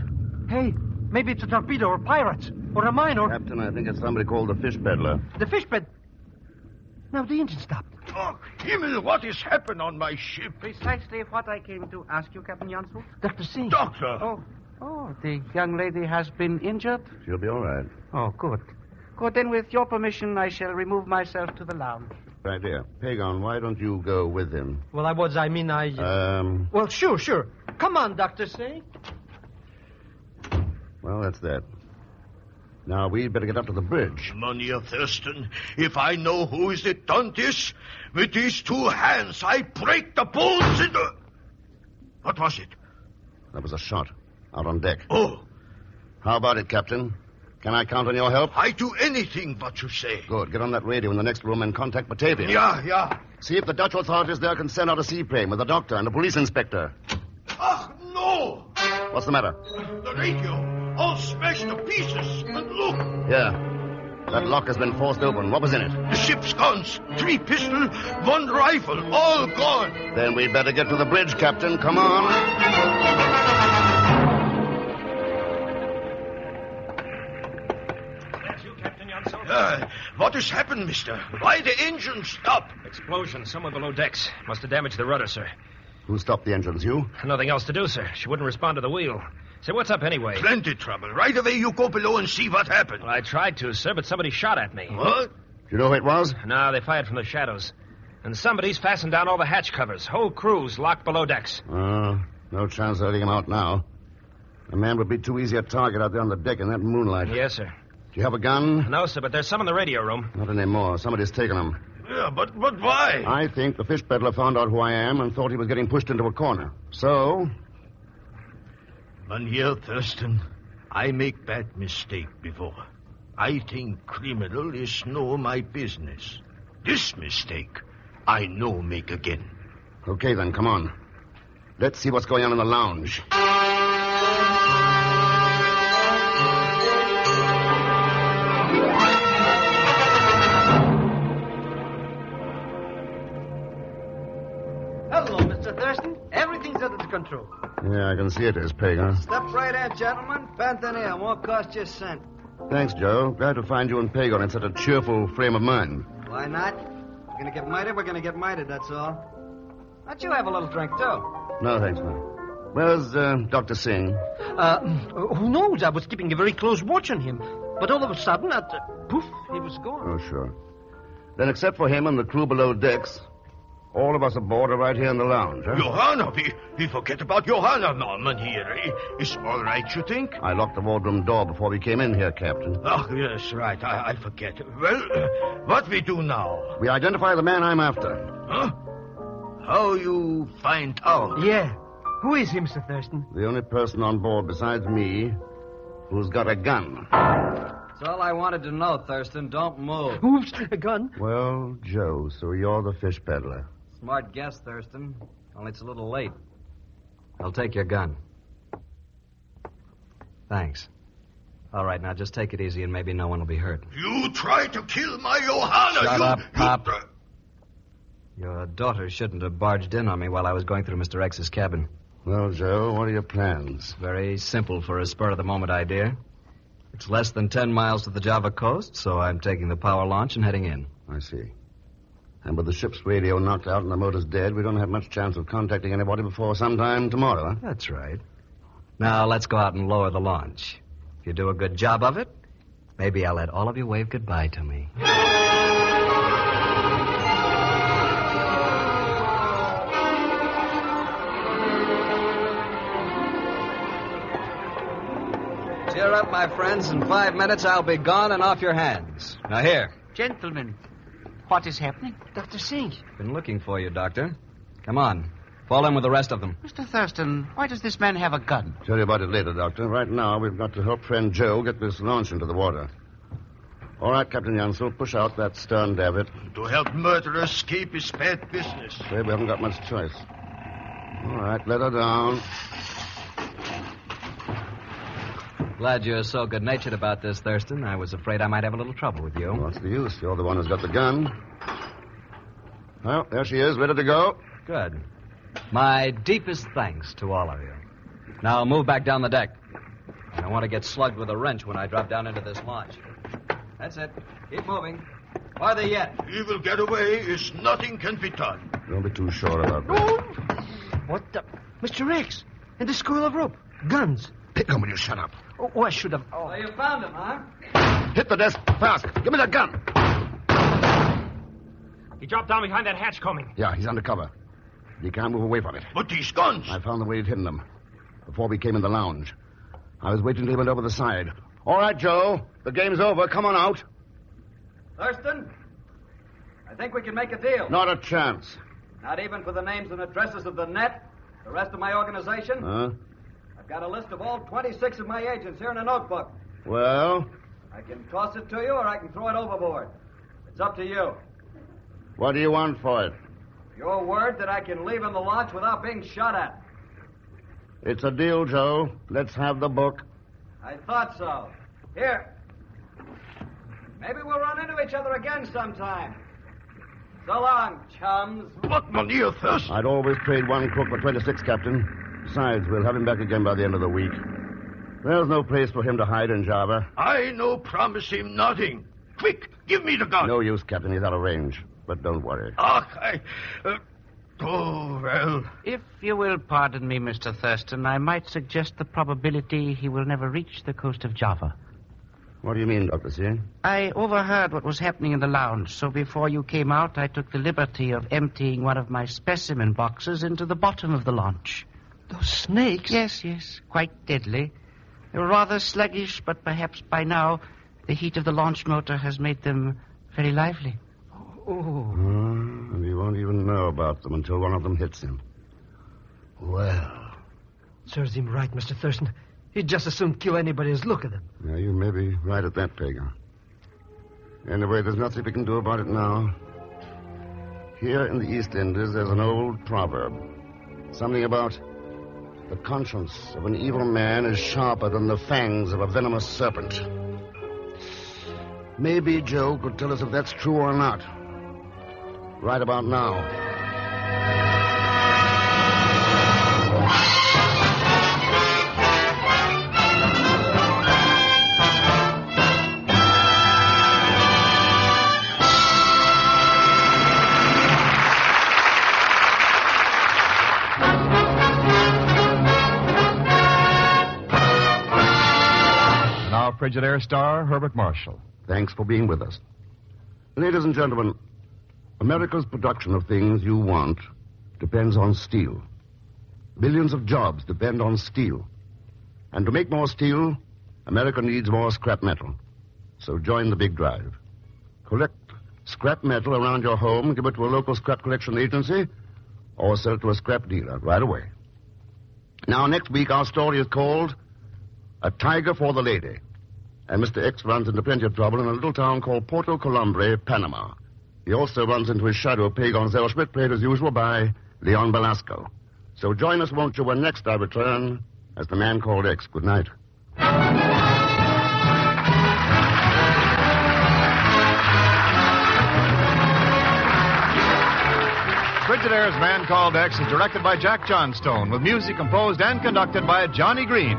Hey, maybe it's a torpedo or pirates or a mine or... Captain, I think it's somebody called the Fish Peddler. The fish bed. Now the engine stopped. Oh, Himmel, what has happened on my ship? Precisely what I came to ask you, Captain Jansel. Dr. C. Doctor! Oh, the young lady has been injured? She'll be all right. Oh, good. Good, then with your permission, I shall remove myself to the lounge. Right here. Pagan, why don't you go with him? Well, Well, sure. Come on, Dr. C. Well, that's that. Now, we'd better get up to the bridge. Mynheer Thurston, if I know who is it done this, with these two hands I break the bones in the... What was it? That was a shot. Out on deck. Oh. How about it, Captain? Can I count on your help? I do anything what you say. Good. Get on that radio in the next room and contact Batavia. Yeah. See if the Dutch authorities there can send out a seaplane with a doctor and a police inspector. No! What's the matter? The radio. All smashed to pieces. And look. Yeah. That lock has been forced open. What was in it? The ship's guns. 3 pistols, 1 rifle. All gone. Then we'd better get to the bridge, Captain. Come on. That's you, Captain Jansel. What has happened, mister? Why the engine stop? Explosion somewhere below decks. Must have damaged the rudder, sir. Who stopped the engines? You? Nothing else to do, sir. She wouldn't respond to the wheel. Say, what's up anyway? Plenty trouble. Right away you go below and see what happened. Well, I tried to, sir, but somebody shot at me. What? Do you know who it was? No, they fired from the shadows. And somebody's fastened down all the hatch covers. Whole crew's locked below decks. No chance of letting him out now. A man would be too easy a target out there on the deck in that moonlight. Yes, sir. Do you have a gun? No, sir, but there's some in the radio room. Not anymore. Somebody's taken them. Yeah, but why? I think the fish peddler found out who I am and thought he was getting pushed into a corner. So... Mynheer Thurston, I make bad mistake before. I think criminal is no my business. This mistake, I no make again. Okay, then, come on. Let's see what's going on in the lounge. Hello, Mr. Thurston. Everything's under control. Yeah, I can see it is, Pagan. Step right in, gentlemen. Fentanyl won't cost you a cent. Thanks, Joe. Glad to find you and Pagan in such a cheerful frame of mind. Why not? We're going to get mighted, we're going to get mighted, that's all. Why don't you have a little drink, too? No, thanks, man. Where's Dr. Singh? Who knows? I was keeping a very close watch on him. But all of a sudden, poof, he was gone. Oh, sure. Then, except for him and the crew below decks, all of us aboard are right here in the lounge, huh? Johanna, we forget about Johanna, Mynheer. Is all right, you think? I locked the wardroom door before we came in here, Captain. Oh, yes, right. I forget. Well, what we do now? We identify the man I'm after. Huh? How you find out? Yeah. Who is he, Mr. Thurston? The only person on board besides me who's got a gun. That's all I wanted to know, Thurston. Don't move. Who's a gun? Well, Joe, so you're the fish peddler. Smart guess, Thurston. Only it's a little late. I'll take your gun. Thanks. All right, now just take it easy and maybe no one will be hurt. You try to kill my Johanna. Shut up, Pop. Your daughter shouldn't have barged in on me while I was going through Mr. X's cabin. Well, Joe, what are your plans? Very simple for a spur-of-the-moment idea. It's less than 10 miles to the Java coast, so I'm taking the power launch and heading in. I see. And with the ship's radio knocked out and the motors dead, we don't have much chance of contacting anybody before sometime tomorrow, huh? That's right. Now, let's go out and lower the launch. If you do a good job of it, maybe I'll let all of you wave goodbye to me. Cheer up, my friends. In 5 minutes, I'll be gone and off your hands. Now, here. Gentlemen, what is happening? Dr. Singh. Been looking for you, Doctor. Come on. Fall in with the rest of them. Mr. Thurston, why does this man have a gun? Tell you about it later, Doctor. Right now, we've got to help friend Joe get this launch into the water. All right, Captain Jansel, push out that stern davit. To help murderers escape is bad business. Okay, we haven't got much choice. All right, let her down. Glad you're so good-natured about this, Thurston. I was afraid I might have a little trouble with you. What's the use? You're the one who's got the gun. Well, there she is, ready to go. Good. My deepest thanks to all of you. Now move back down the deck. I don't want to get slugged with a wrench when I drop down into this launch. That's it. Keep moving. Farther yet. He will get away. Is nothing can be done. Don't be too sure about that. What the... Mr. X, and this coil of rope. Guns. Pick them when you shut up. Oh, I should have... Oh, you found him, huh? Hit the desk fast. Give me that gun. He dropped down behind that hatch combing. Yeah, he's undercover. He can't move away from it. But these guns... I found the way he'd hidden them. Before we came in the lounge. I was waiting till he went over the side. All right, Joe. The game's over. Come on out. Thurston, I think we can make a deal. Not a chance. Not even for the names and addresses of the net, the rest of my organization? Huh? I've got a list of all 26 of my agents here in a notebook. Well? I can toss it to you or I can throw it overboard. It's up to you. What do you want for it? Your word that I can leave in the launch without being shot at. It's a deal, Joe. Let's have the book. I thought so. Here. Maybe we'll run into each other again sometime. So long, chums. What Mynheer Thurston? I'd always trade one crook for 26, Captain. Besides, we'll have him back again by the end of the week. There's no place for him to hide in Java. I no promise him nothing. Quick, give me the gun. No use, Captain. He's out of range. But don't worry. Oh, well. If you will pardon me, Mr. Thurston, I might suggest the probability he will never reach the coast of Java. What do you mean, Dr. C? I overheard what was happening in the lounge, so before you came out, I took the liberty of emptying one of my specimen boxes into the bottom of the launch. Those snakes? Yes, quite deadly. They were rather sluggish, but perhaps by now The heat of the launch motor has made them very lively. And he won't even know about them until one of them hits him. Well. Serves him right, Mr. Thurston. He'd just as soon kill anybody as look at them. Yeah, you may be right at that, Pagan. Anyway, there's nothing we can do about it now. Here in the East Indies, there's an old proverb. Something about the conscience of an evil man is sharper than the fangs of a venomous serpent. Maybe Joe could tell us if that's true or not. Right about now. Frigidaire star Herbert Marshall. Thanks for being with us. Ladies and gentlemen, America's production of things you want depends on steel. Billions of jobs depend on steel. And to make more steel, America needs more scrap metal. So join the big drive. Collect scrap metal around your home, give it to a local scrap collection agency, or sell it to a scrap dealer right away. Now, next week, our story is called A Tiger for the Lady. And Mr. X runs into plenty of trouble in a little town called Porto Colombre, Panama. He also runs into his shadow, Pagon Zellschmidt, played as usual by Leon Belasco. So join us, won't you, when next I return as the Man Called X. Good night. Frigidaire's Man Called X is directed by Jack Johnstone, with music composed and conducted by Johnny Green.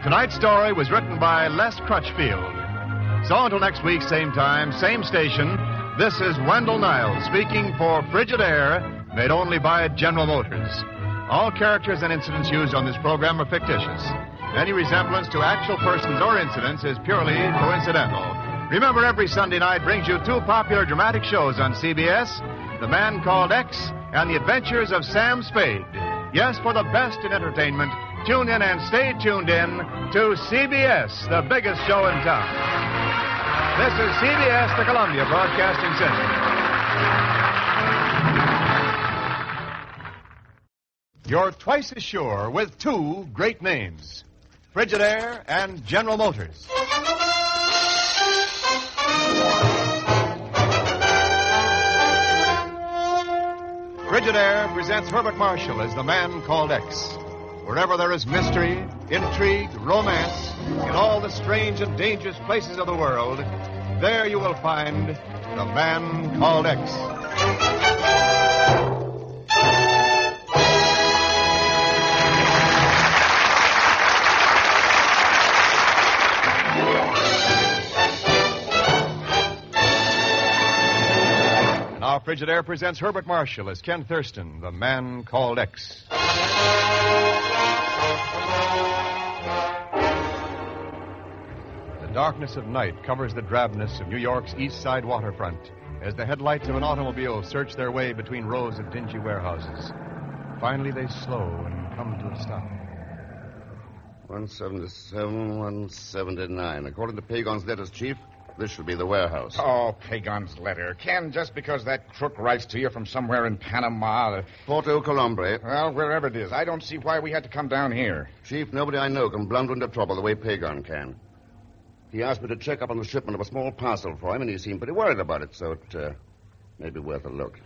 Tonight's story was written by Les Crutchfield. So until next week, same time, same station, this is Wendell Niles speaking for Frigidaire, made only by General Motors. All characters and incidents used on this program are fictitious. Any resemblance to actual persons or incidents is purely coincidental. Remember, every Sunday night brings you two popular dramatic shows on CBS, The Man Called X and The Adventures of Sam Spade. Yes, for the best in entertainment, tune in and stay tuned in to CBS, the biggest show in town. This is CBS, the Columbia Broadcasting System. You're twice as sure with two great names, Frigidaire and General Motors. Frigidaire presents Herbert Marshall as the Man Called X. Wherever there is mystery, intrigue, romance, in all the strange and dangerous places of the world, there you will find the Man Called X. Now Frigidaire presents Herbert Marshall as Ken Thurston, the Man Called X. The darkness of night covers the drabness of New York's East Side waterfront as the headlights of an automobile search their way between rows of dingy warehouses. Finally, they slow and come to a stop. 177, 179. According to Pagon's letters, Chief, this should be the warehouse. Oh, Pagon's letter. Ken, just because that crook writes to you from somewhere in Panama... Porto Colombre. Well, wherever it is, I don't see why we had to come down here. Chief, nobody I know can blunder into trouble the way Pagon can. He asked me to check up on the shipment of a small parcel for him, and he seemed pretty worried about it, so it may be worth a look.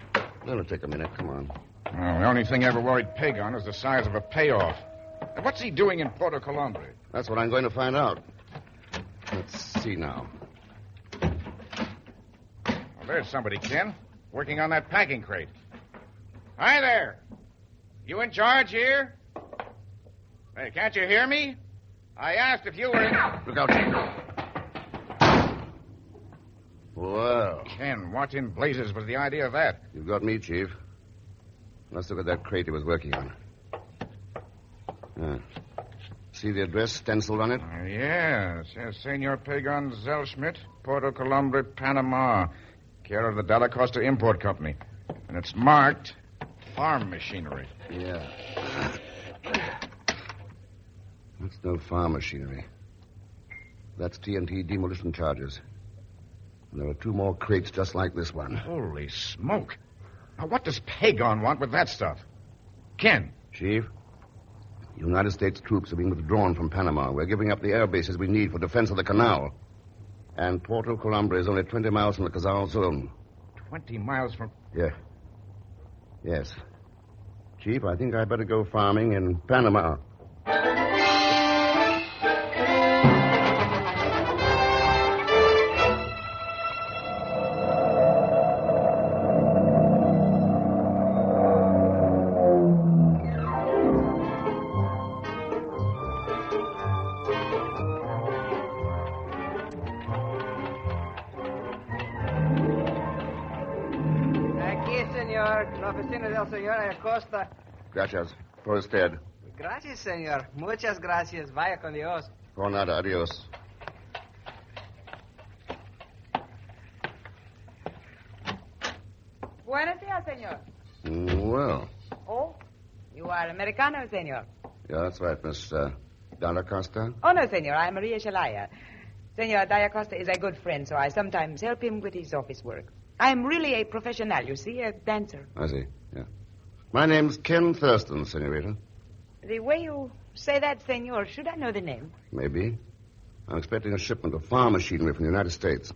It'll take a minute. Come on. Oh, the only thing ever worried Pagon is the size of a payoff. And what's he doing in Porto Colombre? That's what I'm going to find out. Let's see now. Well, there's somebody, Ken, working on that packing crate. Hi there. You in charge here? Hey, can't you hear me? I asked if you were in... Look out, Chief. Well. Ken, what in blazes was the idea of that? You've got me, Chief. Let's look at that crate he was working on. See the address stenciled on it? Yes. Senor Pagon Zellschmidt, Porto Colombre, Panama. Care of the Dalla Costa Import Company. And it's marked farm machinery. Yeah. That's no farm machinery. That's TNT demolition charges. And there are 2 more crates just like this one. Holy smoke. Now, what does Pagon want with that stuff? Ken. Chief, United States troops have been withdrawn from Panama. We're giving up the air bases we need for defense of the canal. And Porto Colombo is only 20 miles from the Casal zone. 20 miles from... Yeah. Yes. Chief, I think I'd better go farming in Panama. Señora Acosta. Gracias. For usted. Gracias, señor. Muchas gracias. Vaya con Dios. Por nada. Adios. Buenos días, señor. Well. Oh, you are Americano, señor. Yeah, that's right, Miss Dalla Costa. Oh, no, señor. I am Maria Shalaya. Senor Dalla Costa is a good friend, so I sometimes help him with his office work. I am really a professional, you see, a dancer. I see, yeah. My name's Ken Thurston, senorita. The way you say that, senor, should I know the name? Maybe. I'm expecting a shipment of farm machinery from the United States.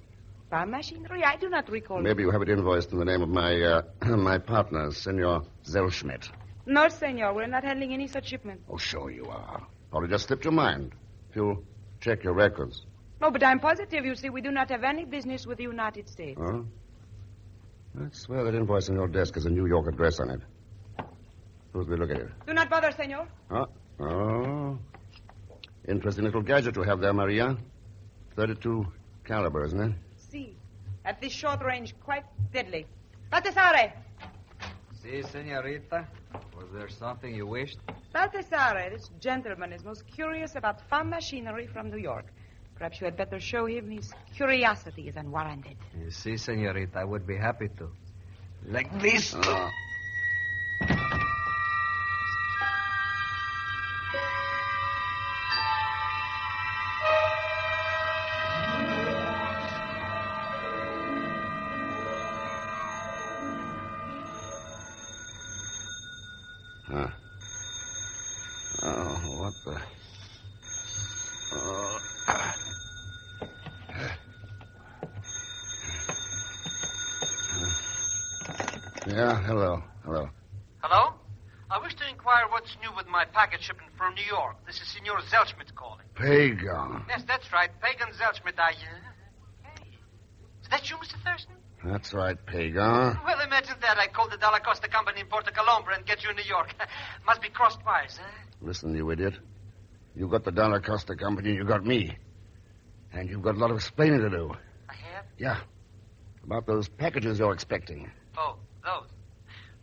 Farm machinery? I do not recall. Maybe you have it invoiced in the name of my my partner, Senor Zellschmidt. No, senor. We're not handling any such shipment. Oh, sure you are. Probably just slipped your mind. If you'll check your records. No, but I'm positive, you see, we do not have any business with the United States. Huh? I'd swear that invoice on your desk has a New York address on it. Suppose we look at it. Do not bother, senor. Huh? Oh. Interesting little gadget you have there, Maria. 32 caliber, isn't it? See. At this short range, quite deadly. Baltasare! Si, senorita. Was there something you wished? Baltasare, this gentleman is most curious about farm machinery from New York. Perhaps you had better show him his curiosity is unwarranted. Si, senorita. I would be happy to. Like this. Huh. Oh, what the... Yeah, hello. Hello? I wish to inquire what's new with my packet shipment from New York. This is Senor Zellschmidt calling. Pagan. Yes, that's right. Pagan Zellschmidt. Hey. Is that you, Mr. Thurston? That's right, Pagan. Well, imagine that. I called the Dalla Costa Company in Porto Colombo and get you in New York. Must be crossed wires, huh? Listen, you idiot. You got the Dalla Costa Company and you got me. And you've got a lot of explaining to do. I have? Yeah. About those packages you're expecting. Oh, those.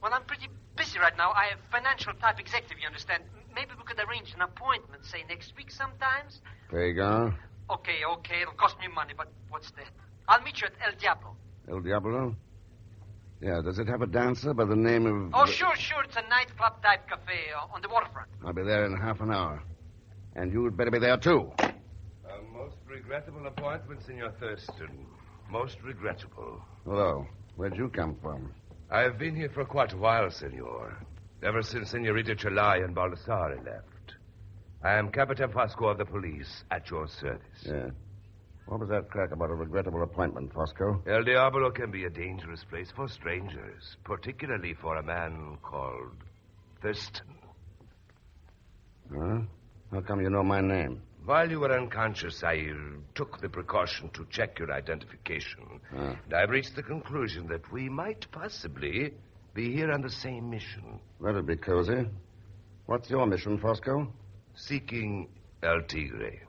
Well, I'm pretty busy right now. I have financial type executive, you understand. Maybe we could arrange an appointment, say, next week sometimes. Pagan. Okay. It'll cost me money, but what's that? I'll meet you at El Diablo. El Diablo? Yeah, does it have a dancer by the name of... Oh, sure. It's a nightclub-type cafe on the waterfront. I'll be there in half an hour. And you'd better be there, too. A most regrettable appointment, Senor Thurston. Most regrettable. Hello. Where'd you come from? I have been here for quite a while, Senor. Ever since Senorita Chalai and Baldassare left. I am Capitan Fosco of the police, at your service. Yeah. What was that crack about a regrettable appointment, Fosco? El Diablo can be a dangerous place for strangers, particularly for a man called Thurston. Huh? How come you know my name? While you were unconscious, I took the precaution to check your identification. And I reached the conclusion that we might possibly be here on the same mission. That'd be cozy. What's your mission, Fosco? Seeking El Tigre.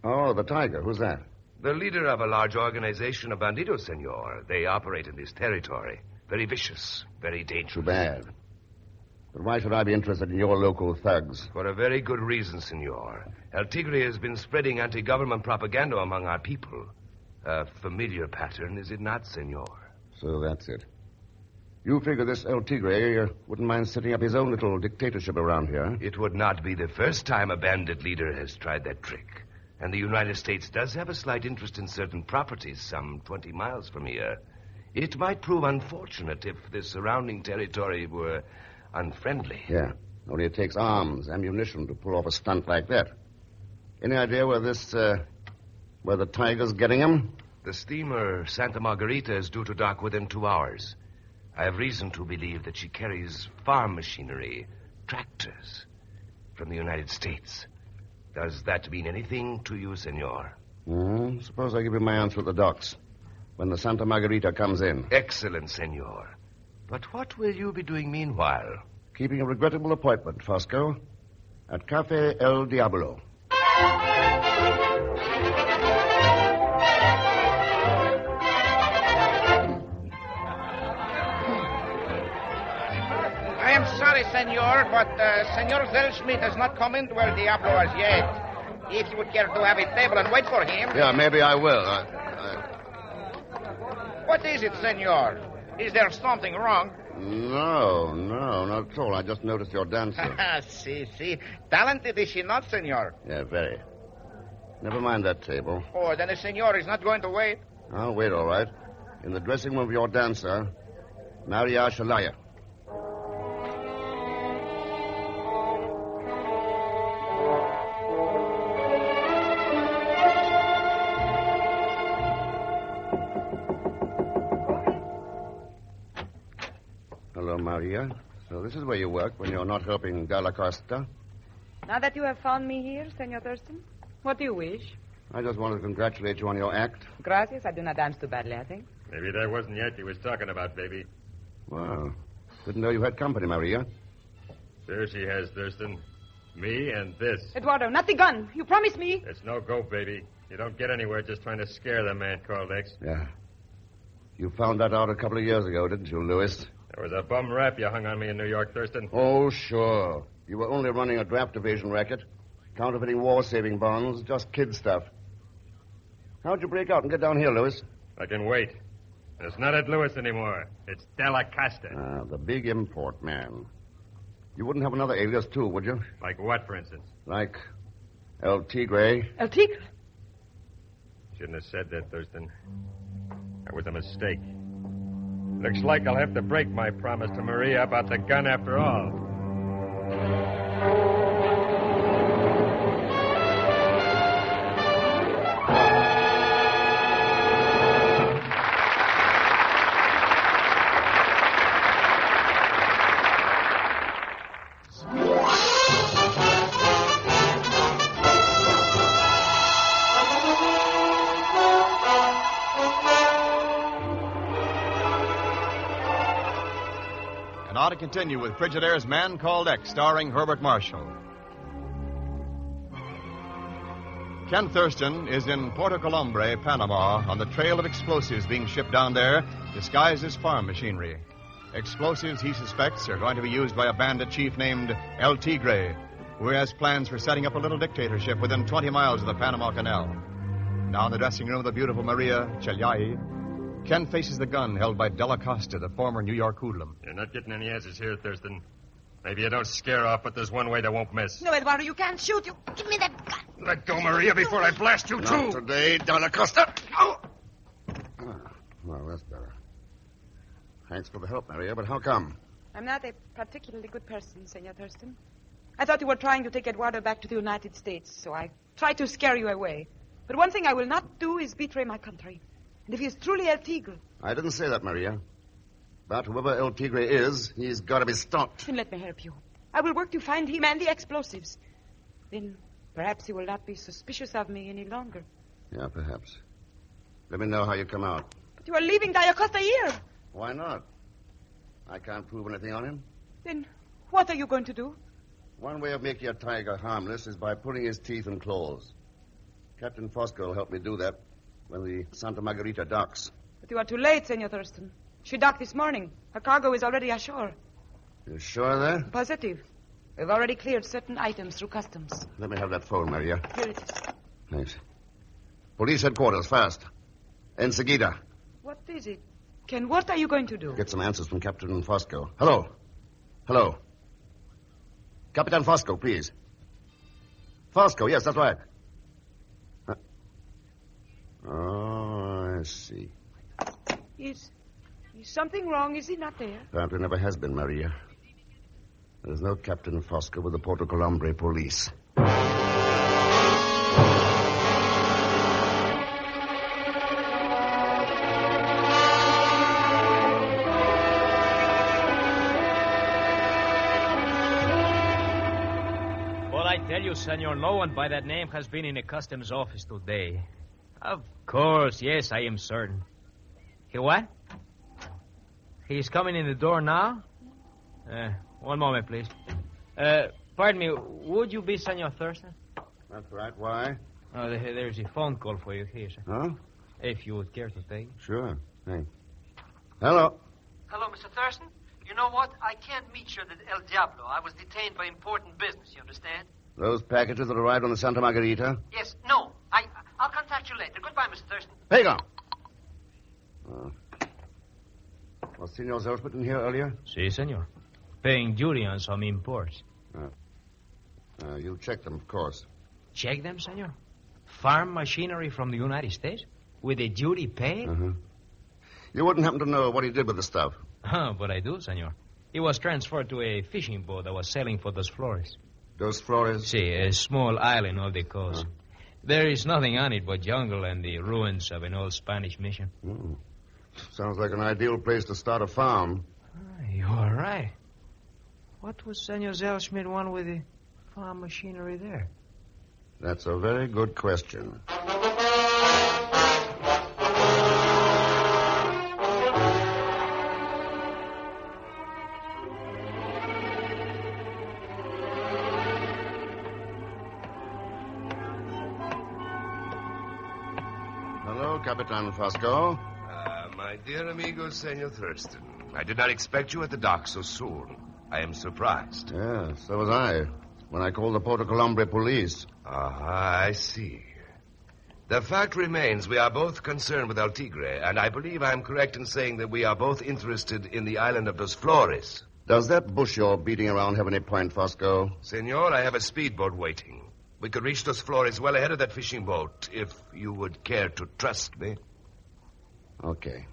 Oh, the tiger. Who's that? The leader of a large organization of bandidos, senor. They operate in this territory. Very vicious, very dangerous. Too bad. But why should I be interested in your local thugs? For a very good reason, senor. El Tigre has been spreading anti-government propaganda among our people. A familiar pattern, is it not, senor? So that's it. You figure this El Tigre wouldn't mind setting up his own little dictatorship around here? It would not be the first time a bandit leader has tried that trick. And the United States does have a slight interest in certain properties some 20 miles from here. It might prove unfortunate if the surrounding territory were unfriendly. Yeah, only it takes arms, ammunition to pull off a stunt like that. Any idea where the Tiger's getting him? The steamer Santa Margarita is due to dock within 2 hours. I have reason to believe that she carries farm machinery, tractors, from the United States. Does that mean anything to you, senor? Suppose I give you my answer at the docks when the Santa Margarita comes in. Excellent, senor. But what will you be doing meanwhile? Keeping a regrettable appointment, Fosco, at Cafe El Diablo. I am sorry, senor, but Senor Zellschmidt has not come into El Diablo as yet. If you would care to have a table and wait for him... Yeah, maybe I will. What is it, senor? Is there something wrong? No, not at all. I just noticed your dancer. See. Talented is she not, senor? Yeah, very. Never mind that table. Oh, then the senor is not going to wait? I'll wait, all right. In the dressing room of your dancer, Maria Shalaya. Hello, Maria. So this is where you work when you're not helping Dalla Costa? Now that you have found me here, Senor Thurston, what do you wish? I just wanted to congratulate you on your act. Gracias. I do not dance too badly, I think. Maybe that wasn't yet he was talking about, baby. Wow. Didn't know you had company, Maria. Sure she has, Thurston. Me and this. Eduardo, not the gun. You promised me. It's no go, baby. You don't get anywhere just trying to scare the man called X. Yeah. You found that out a couple of years ago, didn't you, Lewis? There was a bum rap you hung on me in New York, Thurston. Oh, sure. You were only running a draft evasion racket, counterfeiting war-saving bonds, just kid stuff. How'd you break out and get down here, Lewis? I can wait. It's not at Lewis anymore. It's Dalla Costa. The big import man. You wouldn't have another alias, too, would you? Like what, for instance? Like El Tigre. El Tigre? Shouldn't have said that, Thurston. That was a mistake. Looks like I'll have to break my promise to Maria about the gun after all. Now to continue with Frigidaire's Man Called X, starring Herbert Marshall. Ken Thurston is in Puerto Colombre, Panama, on the trail of explosives being shipped down there, disguised as farm machinery. Explosives he suspects are going to be used by a bandit chief named El Tigre, who has plans for setting up a little dictatorship within 20 miles of the Panama Canal. Now in the dressing room of the beautiful Maria Shalaya, Ken faces the gun held by Dalla Costa, the former New York hoodlum. You're not getting any answers here, Thurston. Maybe you don't scare off, but there's one way that won't miss. No, Eduardo, you can't shoot. You give me that gun. Let go, Maria, before I blast you, Not too. today, Dalla Costa. Oh! Well, that's better. Thanks for the help, Maria, but how come? I'm not a particularly good person, Senor Thurston. I thought you were trying to take Eduardo back to the United States, so I tried to scare you away. But one thing I will not do is betray my country. And if he is truly El Tigre... I didn't say that, Maria. But whoever El Tigre is, he's got to be stopped. Then let me help you. I will work to find him and the explosives. Then perhaps he will not be suspicious of me any longer. Yeah, perhaps. Let me know how you come out. But you are leaving Dalla Costa here. Why not? I can't prove anything on him. Then what are you going to do? One way of making a tiger harmless is by pulling his teeth and claws. Captain Fosco will help me do that when the Santa Margarita docks. But you are too late, Senor Thurston. She docked this morning. Her cargo is already ashore. You sure of that? Positive. We've already cleared certain items through customs. Let me have that phone, Maria. Here it is. Thanks. Police headquarters, fast. Enseguida. What is it? Ken, what are you going to do? Get some answers from Captain Fosco. Hello. Hello. Captain Fosco, please. Fosco, yes, that's right. see. Is something wrong? Is he not there? Apparently never has been, Maria. There's no Captain Fosco with the Porto Colombre police. Well, I tell you, senor, no one by that name has been in the customs office today. Of course, yes, I am certain. He what? He's coming in the door now? One moment, please. Pardon me, would you be Senor Thurston? That's right. Why? Oh, there's a phone call for you here, sir. Huh? If you would care to take it. Sure. Thanks. Hello. Hello, Mr. Thurston. You know what? I can't meet you at El Diablo. I was detained by important business, you understand? Those packages that arrived on the Santa Margarita? Yes, no. I'll contact you later. Goodbye, Mr. Thurston. Pago! Was Senor Zelsmith in here earlier? Si, senor. Paying duty on some imports. You checked them, of course. Check them, senor? Farm machinery from the United States? With a duty paid? Uh-huh. You wouldn't happen to know what he did with the stuff? But I do, senor. It was transferred to a fishing boat that was sailing for Dos Flores. Dos Flores? Si, a small island off the coast. There is nothing on it but jungle and the ruins of an old Spanish mission. Sounds like an ideal place to start a farm. You are right. What was Senor Zellschmidt want with the farm machinery there? That's a very good question. Hello, Capitan Fosco. My dear amigo, Senor Thurston. I did not expect you at the dock so soon. I am surprised. Yeah, so was I. When I called the Porto Colombre police. I see. The fact remains we are both concerned with El Tigre, and I believe I am correct in saying that we are both interested in the island of Dos Flores. Does that bush you're beating around have any point, Fosco? Senor, I have a speedboat waiting. We could reach Dos Flores well ahead of that fishing boat, if you would care to trust me. Okay.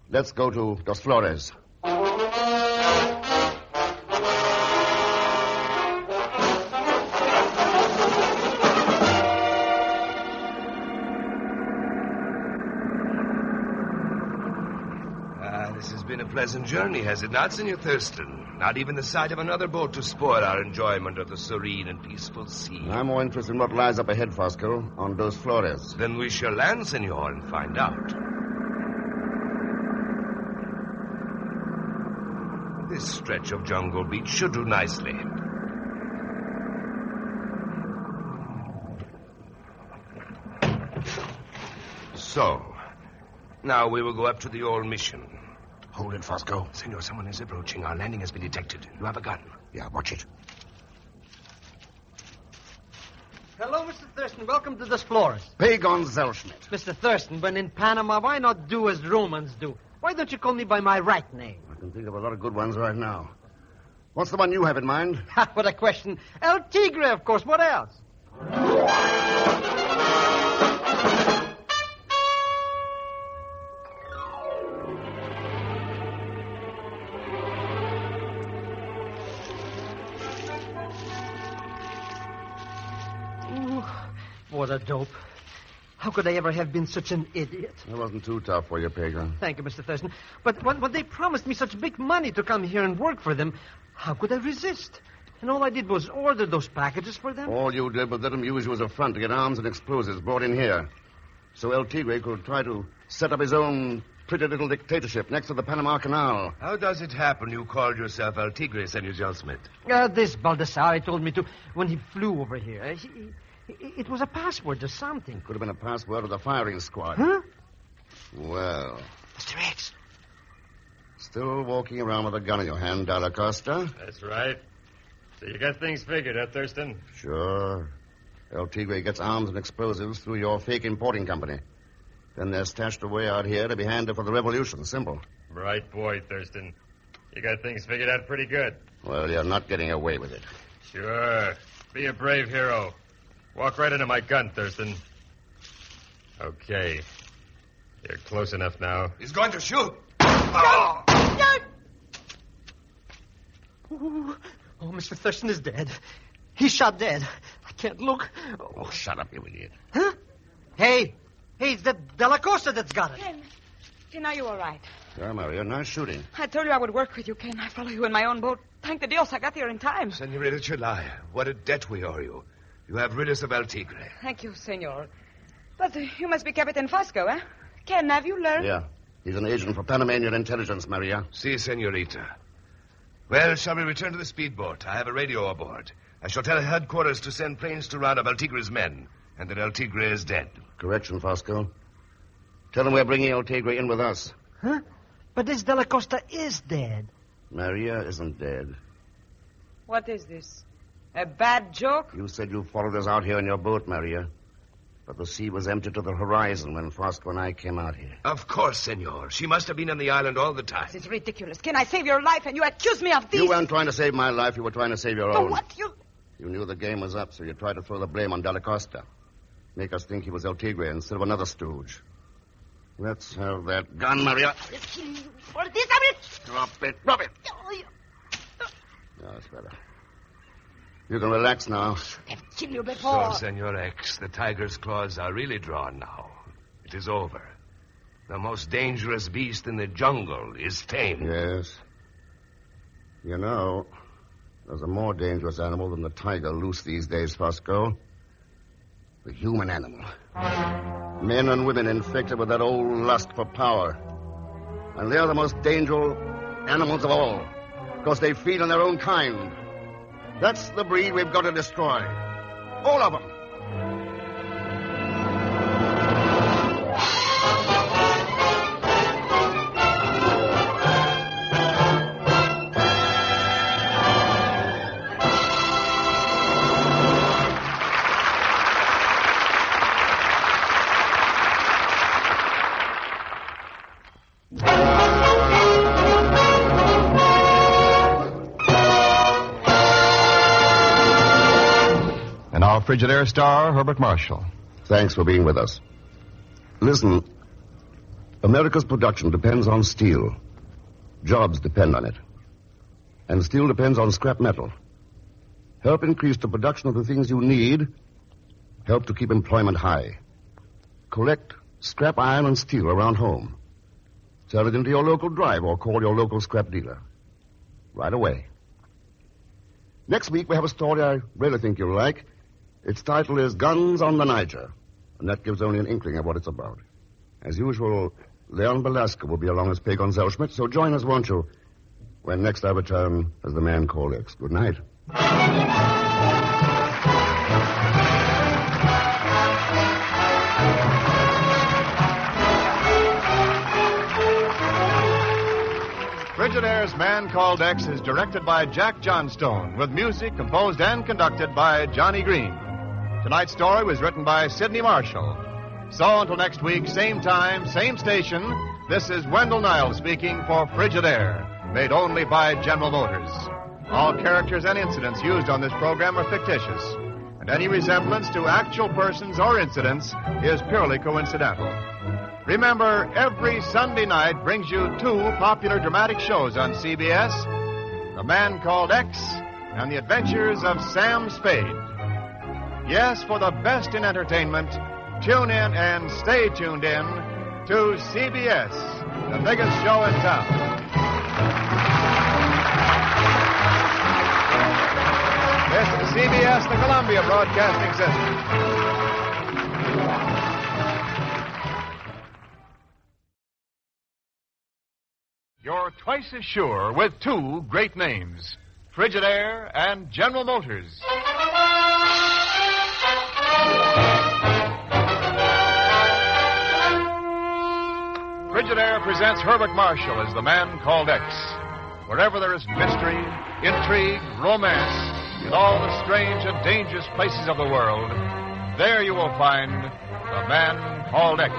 Let's go to Dos Flores. This has been a pleasant journey, has it not, Senor Thurston? Not even the sight of another boat to spoil our enjoyment of the serene and peaceful sea. I'm more interested in what lies up ahead, Fosco, on Dos Flores. Then we shall land, Senor, and find out. This stretch of jungle beach should do nicely. So, now we will go up to the old mission. Hold it, Fosco. Senor, someone is approaching. Our landing has been detected. You have a gun. Yeah, watch it. Hello, Mr. Thurston. Welcome to Dos Flores. Pagon Zellschmidt. Mr. Thurston, when in Panama, why not do as Romans do? Why don't you call me by my right name? I can think of a lot of good ones right now. What's the one you have in mind? What a question. El Tigre, of course. What else? Ooh, what a dope. How could I ever have been such an idiot? It wasn't too tough for you, Pagan. Thank you, Mr. Thurston. But when they promised me such big money to come here and work for them, how could I resist? And all I did was order those packages for them. All you did was let them use you as a front to get arms and explosives brought in here. So El Tigre could try to set up his own pretty little dictatorship next to the Panama Canal. How does it happen you called yourself El Tigre, Senor Zellschmidt? This Baldassare told me to when he flew over here. It was a password to something. Could have been a password of the firing squad. Huh? Well. Mr. X. Still walking around with a gun in your hand, Dalla Costa? That's right. So you got things figured, huh, Thurston? Sure. El Tigre gets arms and explosives through your fake importing company. Then they're stashed away out here to be handed for the revolution. Simple. Right boy, Thurston. You got things figured out pretty good. Well, you're not getting away with it. Sure. Be a brave hero. Walk right into my gun, Thurston. Okay. You're close enough now. He's going to shoot. Oh, Mr. Thurston is dead. He's shot dead. I can't look. Oh, shut up, you idiot. Huh? Hey, it's the Della Costa that's got it. Ken, are you all right? Yeah, Maria, nice shooting. I told you I would work with you, Ken. I follow you in my own boat. Thank the Dios I got here in time. Senorita Chulai, what a debt we owe you. You have rid us of El Tigre. Thank you, senor. But you must be Captain Fosco, eh? Ken, have you learned? Yeah. He's an agent for Panamanian intelligence, Maria. Si, senorita. Well, shall we return to the speedboat? I have a radio aboard. I shall tell headquarters to send planes to round up El Tigre's men, and that El Tigre is dead. Correction, Fosco. Tell them we're bringing El Tigre in with us. Huh? But this Della Costa is dead. Maria isn't dead. What is this? A bad joke? You said you followed us out here in your boat, Maria. But the sea was empty to the horizon when Fosco and I came out here. Of course, senor. She must have been on the island all the time. This is ridiculous. Can I save your life and you accuse me of this? You weren't trying to save my life. You were trying to save your own. What? You knew the game was up, so you tried to throw the blame on Della Costa. Make us think he was El Tigre instead of another stooge. Let's have that gun, Maria. For this, I will... Drop it. Drop it. That's better. You can relax now. I've killed you before. So, Senor X, the tiger's claws are really drawn now. It is over. The most dangerous beast in the jungle is tamed. Yes. You know, there's a more dangerous animal than the tiger loose these days, Fosco. The human animal. Men and women infected with that old lust for power. And they're the most dangerous animals of all, because they feed on their own kind. That's the breed we've got to destroy. All of them. Frigidaire star Herbert Marshall. Thanks for being with us. Listen, America's production depends on steel. Jobs depend on it. And steel depends on scrap metal. Help increase the production of the things you need. Help to keep employment high. Collect scrap iron and steel around home. Sell it into your local drive or call your local scrap dealer. Right away. Next week we have a story I really think you'll like. Its title is Guns on the Niger, and that gives only an inkling of what it's about. As usual, Leon Belasco will be along as P. Gonzalschmidt, so join us, won't you, when next I return as the man called X. Good night. Frigidaire's Man Called X is directed by Jack Johnstone, with music composed and conducted by Johnny Green. Tonight's story was written by Sidney Marshall. So until next week, same time, same station, this is Wendell Niles speaking for Frigidaire, made only by General Motors. All characters and incidents used on this program are fictitious, and any resemblance to actual persons or incidents is purely coincidental. Remember, every Sunday night brings you two popular dramatic shows on CBS, The Man Called X and The Adventures of Sam Spade. Yes, for the best in entertainment, tune in and stay tuned in to CBS, the biggest show in town. This is CBS, the Columbia Broadcasting System. You're twice as sure with two great names, Frigidaire and General Motors. Frigidaire presents Herbert Marshall as the Man Called X. Wherever there is mystery, intrigue, romance, in all the strange and dangerous places of the world, there you will find the Man Called X.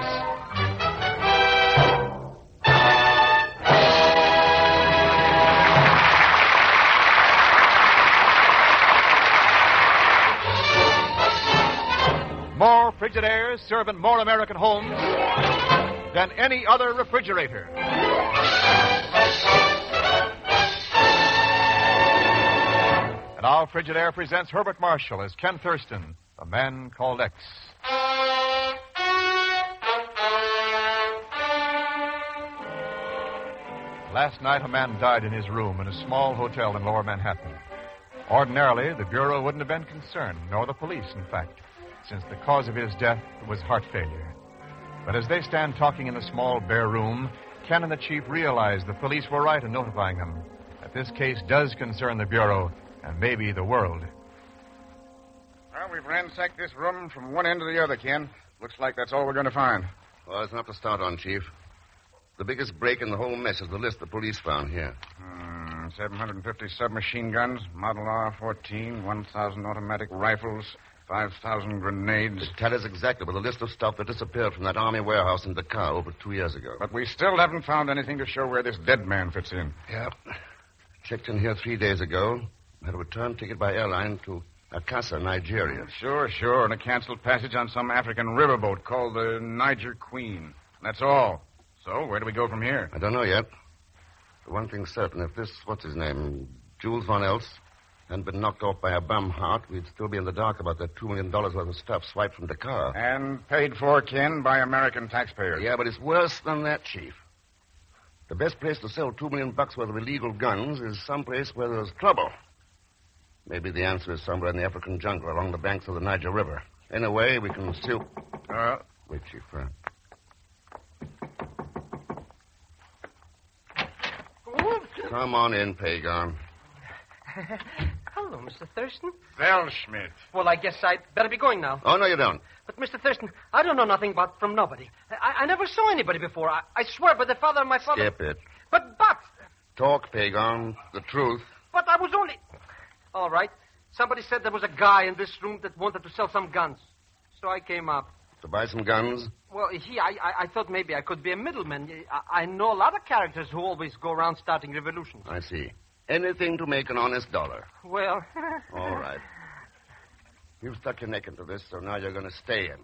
More Frigidaires serving more American homes. than any other refrigerator. And now Frigidaire presents Herbert Marshall as Ken Thurston, the man called X. Last night, a man died in his room in a small hotel in Lower Manhattan. Ordinarily, the Bureau wouldn't have been concerned, nor the police, in fact, since the cause of his death was heart failure. But as they stand talking in the small, bare room, Ken and the chief realize the police were right in notifying them that this case does concern the Bureau and maybe the world. Well, we've ransacked this room from one end to the other, Ken. Looks like that's all we're going to find. Well, it's enough to start on, Chief. The biggest break in the whole mess is the list the police found here. 750 submachine guns, Model R-14, 1,000 automatic rifles, 5,000 grenades. It tallies exactly with the list of stuff that disappeared from that army warehouse in Dakar over 2 years ago. But we still haven't found anything to show where this dead man fits in. Yeah. Checked in here 3 days ago. Had a return ticket by airline to Macassar, Nigeria. Sure, and a canceled passage on some African riverboat called the Niger Queen. That's all. So, where do we go from here? I don't know yet. The one thing's certain, if this, Jules Von Elst, hadn't been knocked off by a bum heart, we'd still be in the dark about that $2 million worth of stuff swiped from Dakar. And paid for, Ken, by American taxpayers. Yeah, but it's worse than that, Chief. The best place to sell $2 million worth of illegal guns is someplace where there's trouble. Maybe the answer is somewhere in the African jungle along the banks of the Niger River. Anyway, we can still... Wait, Chief. Come on in, Pagan. Hello, Mr. Thurston. Schmidt. Well, I guess I'd better be going now. Oh, no, you don't. But, Mr. Thurston, I don't know nothing from nobody. I never saw anybody before. I swear by the father of my father... Skip it. But... Talk, Pagan. The truth. But I was only... All right. Somebody said there was a guy in this room that wanted to sell some guns. So I came up. To buy some guns? Well, I thought maybe I could be a middleman. I know a lot of characters who always go around starting revolutions. I see. Anything to make an honest dollar. Well... All right. You've stuck your neck into this, so now you're going to stay in.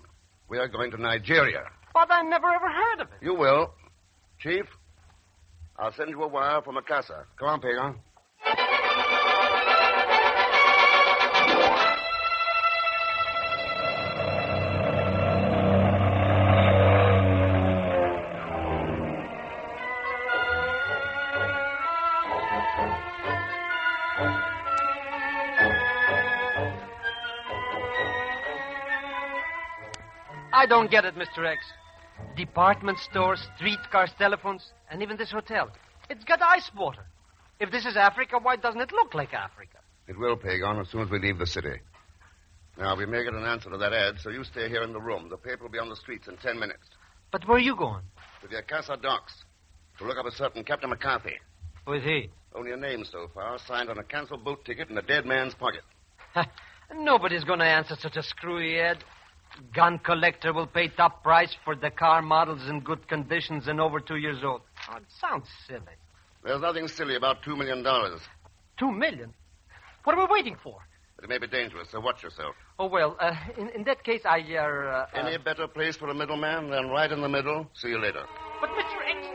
We are going to Nigeria. But I never ever heard of it. You will. Chief, I'll send you a wire from Macassar. Come on, Pagan. I don't get it, Mr. X. Department stores, streetcars, telephones, and even this hotel. It's got ice water. If this is Africa, why doesn't it look like Africa? It will, Pagan, as soon as we leave the city. Now, we may get an answer to that ad, so you stay here in the room. The paper will be on the streets in 10 minutes. But where are you going? To the Akassa docks. To look up a certain Captain McCarthy. Who is he? Only a name so far, signed on a canceled boat ticket in a dead man's pocket. Nobody's going to answer such a screwy ad. Gun collector will pay top price for the car models in good conditions and over 2 years old. Oh, it sounds silly. There's nothing silly about $2 million. $2 million? What are we waiting for? But it may be dangerous, so watch yourself. Oh, well, in that case, Any better place for a middleman than right in the middle? See you later. But, Mr. X...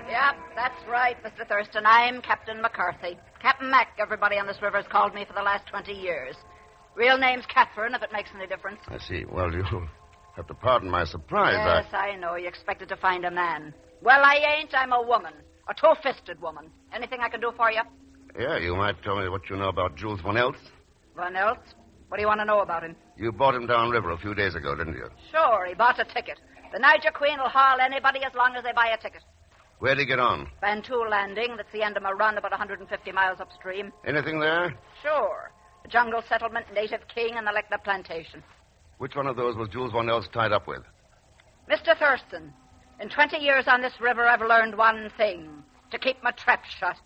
Yep, that's right, Mr. Thurston. I'm Captain McCarthy. Captain Mac, everybody on this river has called me for the last 20 years. Real name's Catherine, if it makes any difference. I see. Well, you'll have to pardon my surprise. Yes, I know. You expected to find a man. Well, I ain't. I'm a woman. A two-fisted woman. Anything I can do for you? Yeah, you might tell me what you know about Jules Von Elst. Von Elst? What do you want to know about him? You bought him downriver a few days ago, didn't you? Sure, he bought a ticket. The Niger Queen will haul anybody as long as they buy a ticket. Where'd he get on? Bantu Landing. That's the end of my run, about 150 miles upstream. Anything there? Sure. A jungle settlement, native king, and the Lecna plantation. Which one of those was Jules Von Elst tied up with? Mr. Thurston, in 20 years on this river, I've learned one thing. To keep my trap shut.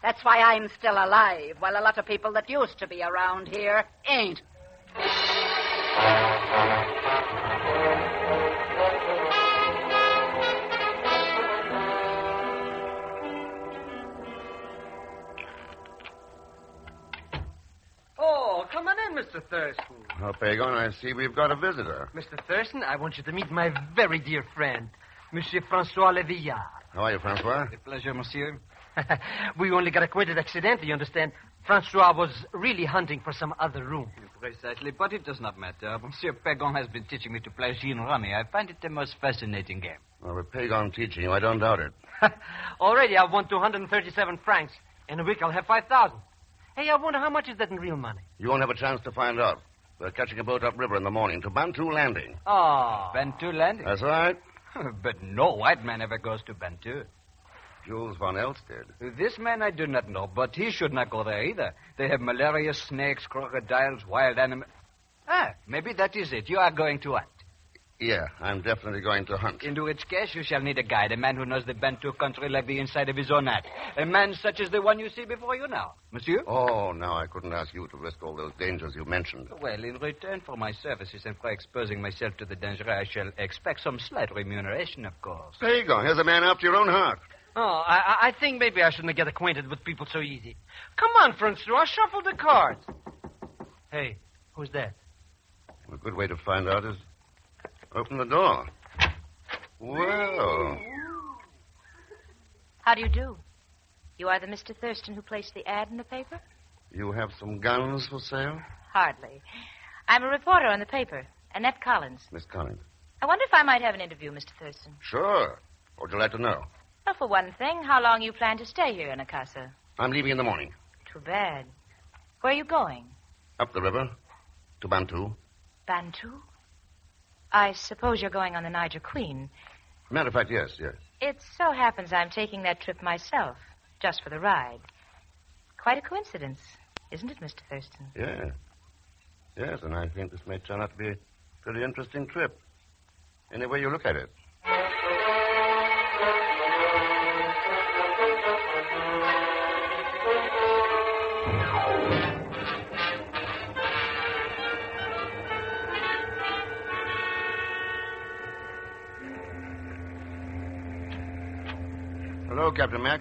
That's why I'm still alive, while a lot of people that used to be around here ain't. Thurston. Oh, Pagan, I see we've got a visitor. Mr. Thurston, I want you to meet my very dear friend, Monsieur Francois Levillard. How are you, Francois? A pleasure, monsieur. We only got acquainted accidentally, you understand. Francois was really hunting for some other room. Precisely, but it does not matter. Monsieur Pagan has been teaching me to play gin rummy. I find it the most fascinating game. Well, with Pagan teaching you, I don't doubt it. Already I've won 237 francs. In a week I'll have 5,000. Hey, I wonder how much is that in real money? You won't have a chance to find out. We're catching a boat upriver in the morning to Bantu Landing. Oh. Bantu Landing? That's right. But no white man ever goes to Bantu. Jules Von Elst did. This man I do not know, but he should not go there either. They have malaria, snakes, crocodiles, wild animals. Ah, maybe that is it. You are going to hunt. Yeah, I'm definitely going to hunt. In which case, you shall need a guide, a man who knows the Bantu country like the inside of his own hat. A man such as the one you see before you now. Monsieur? Oh, no, I couldn't ask you to risk all those dangers you mentioned. Well, in return for my services and for exposing myself to the danger, I shall expect some slight remuneration, of course. There you go. Here's a man after your own heart. Oh, I think maybe I shouldn't get acquainted with people so easy. Come on, Francois, shuffle the cards. Hey, who's that? A good way to find out is open the door. Well. How do you do? You are the Mr. Thurston who placed the ad in the paper? You have some guns for sale? Hardly. I'm a reporter on the paper, Annette Collins. Miss Collins. I wonder if I might have an interview, Mr. Thurston. Sure. What would you like to know? Well, for one thing, how long you plan to stay here in Macassar? I'm leaving in the morning. Too bad. Where are you going? Up the river to Bantu. Bantu? I suppose you're going on the Niger Queen. Matter of fact, yes. It so happens I'm taking that trip myself, just for the ride. Quite a coincidence, isn't it, Mr. Thurston? Yeah. Yes, and I think this may turn out to be a pretty interesting trip. Any way you look at it. Hello, Captain Mac.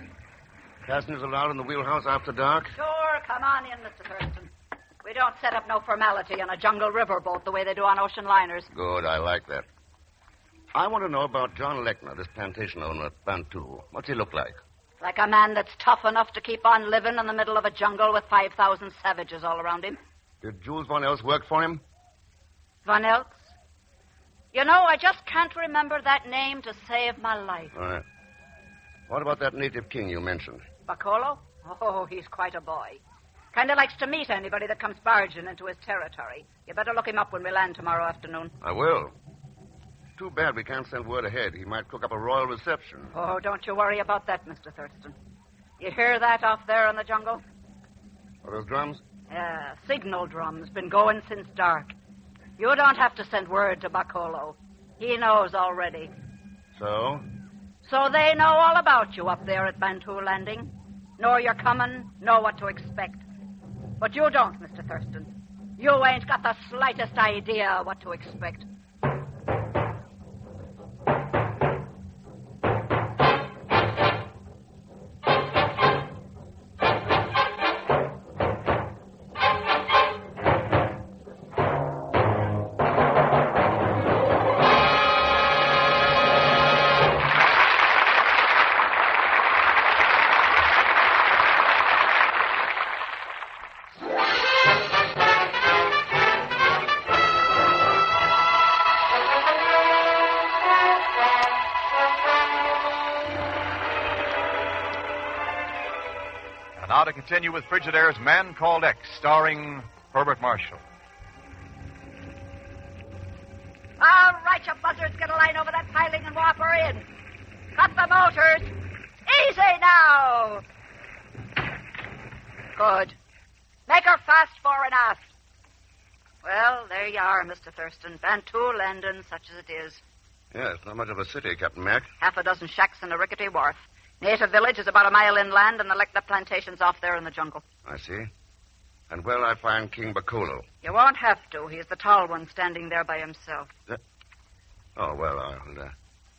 Passengers allowed in the wheelhouse after dark? Sure, come on in, Mr. Thurston. We don't set up no formality on a jungle river boat the way they do on ocean liners. Good, I like that. I want to know about John Lechner, this plantation owner at Bantu. What's he look like? Like a man that's tough enough to keep on living in the middle of a jungle with 5,000 savages all around him. Did Jules Von Elst work for him? Von Elst? You know, I just can't remember that name to save my life. All right. What about that native king you mentioned? Bacolo? Oh, he's quite a boy. Kind of likes to meet anybody that comes barging into his territory. You better look him up when we land tomorrow afternoon. I will. Too bad we can't send word ahead. He might cook up a royal reception. Oh, don't you worry about that, Mr. Thurston. You hear that off there in the jungle? Are those drums? Yeah, signal drums. Been going since dark. You don't have to send word to Bacolo. He knows already. So? So they know all about you up there at Bantu Landing. Know you're coming, know what to expect. But you don't, Mr. Thurston. You ain't got the slightest idea what to expect. Now to continue with Frigidaire's Man Called X, starring Herbert Marshall. All right, you buzzards, get a line over that piling and warp her in. Cut the motors. Easy now. Good. Make her fast fore and aft. Well, there you are, Mr. Thurston. Bantu Landing, such as it is. Yes, not much of a city, Captain Mac. Half a dozen shacks and a rickety wharf. Native village is about a mile inland, and the Lecta plantation's off there in the jungle. I see. And where'll I find King Bacolo? You won't have to. He's the tall one standing there by himself. Oh, well,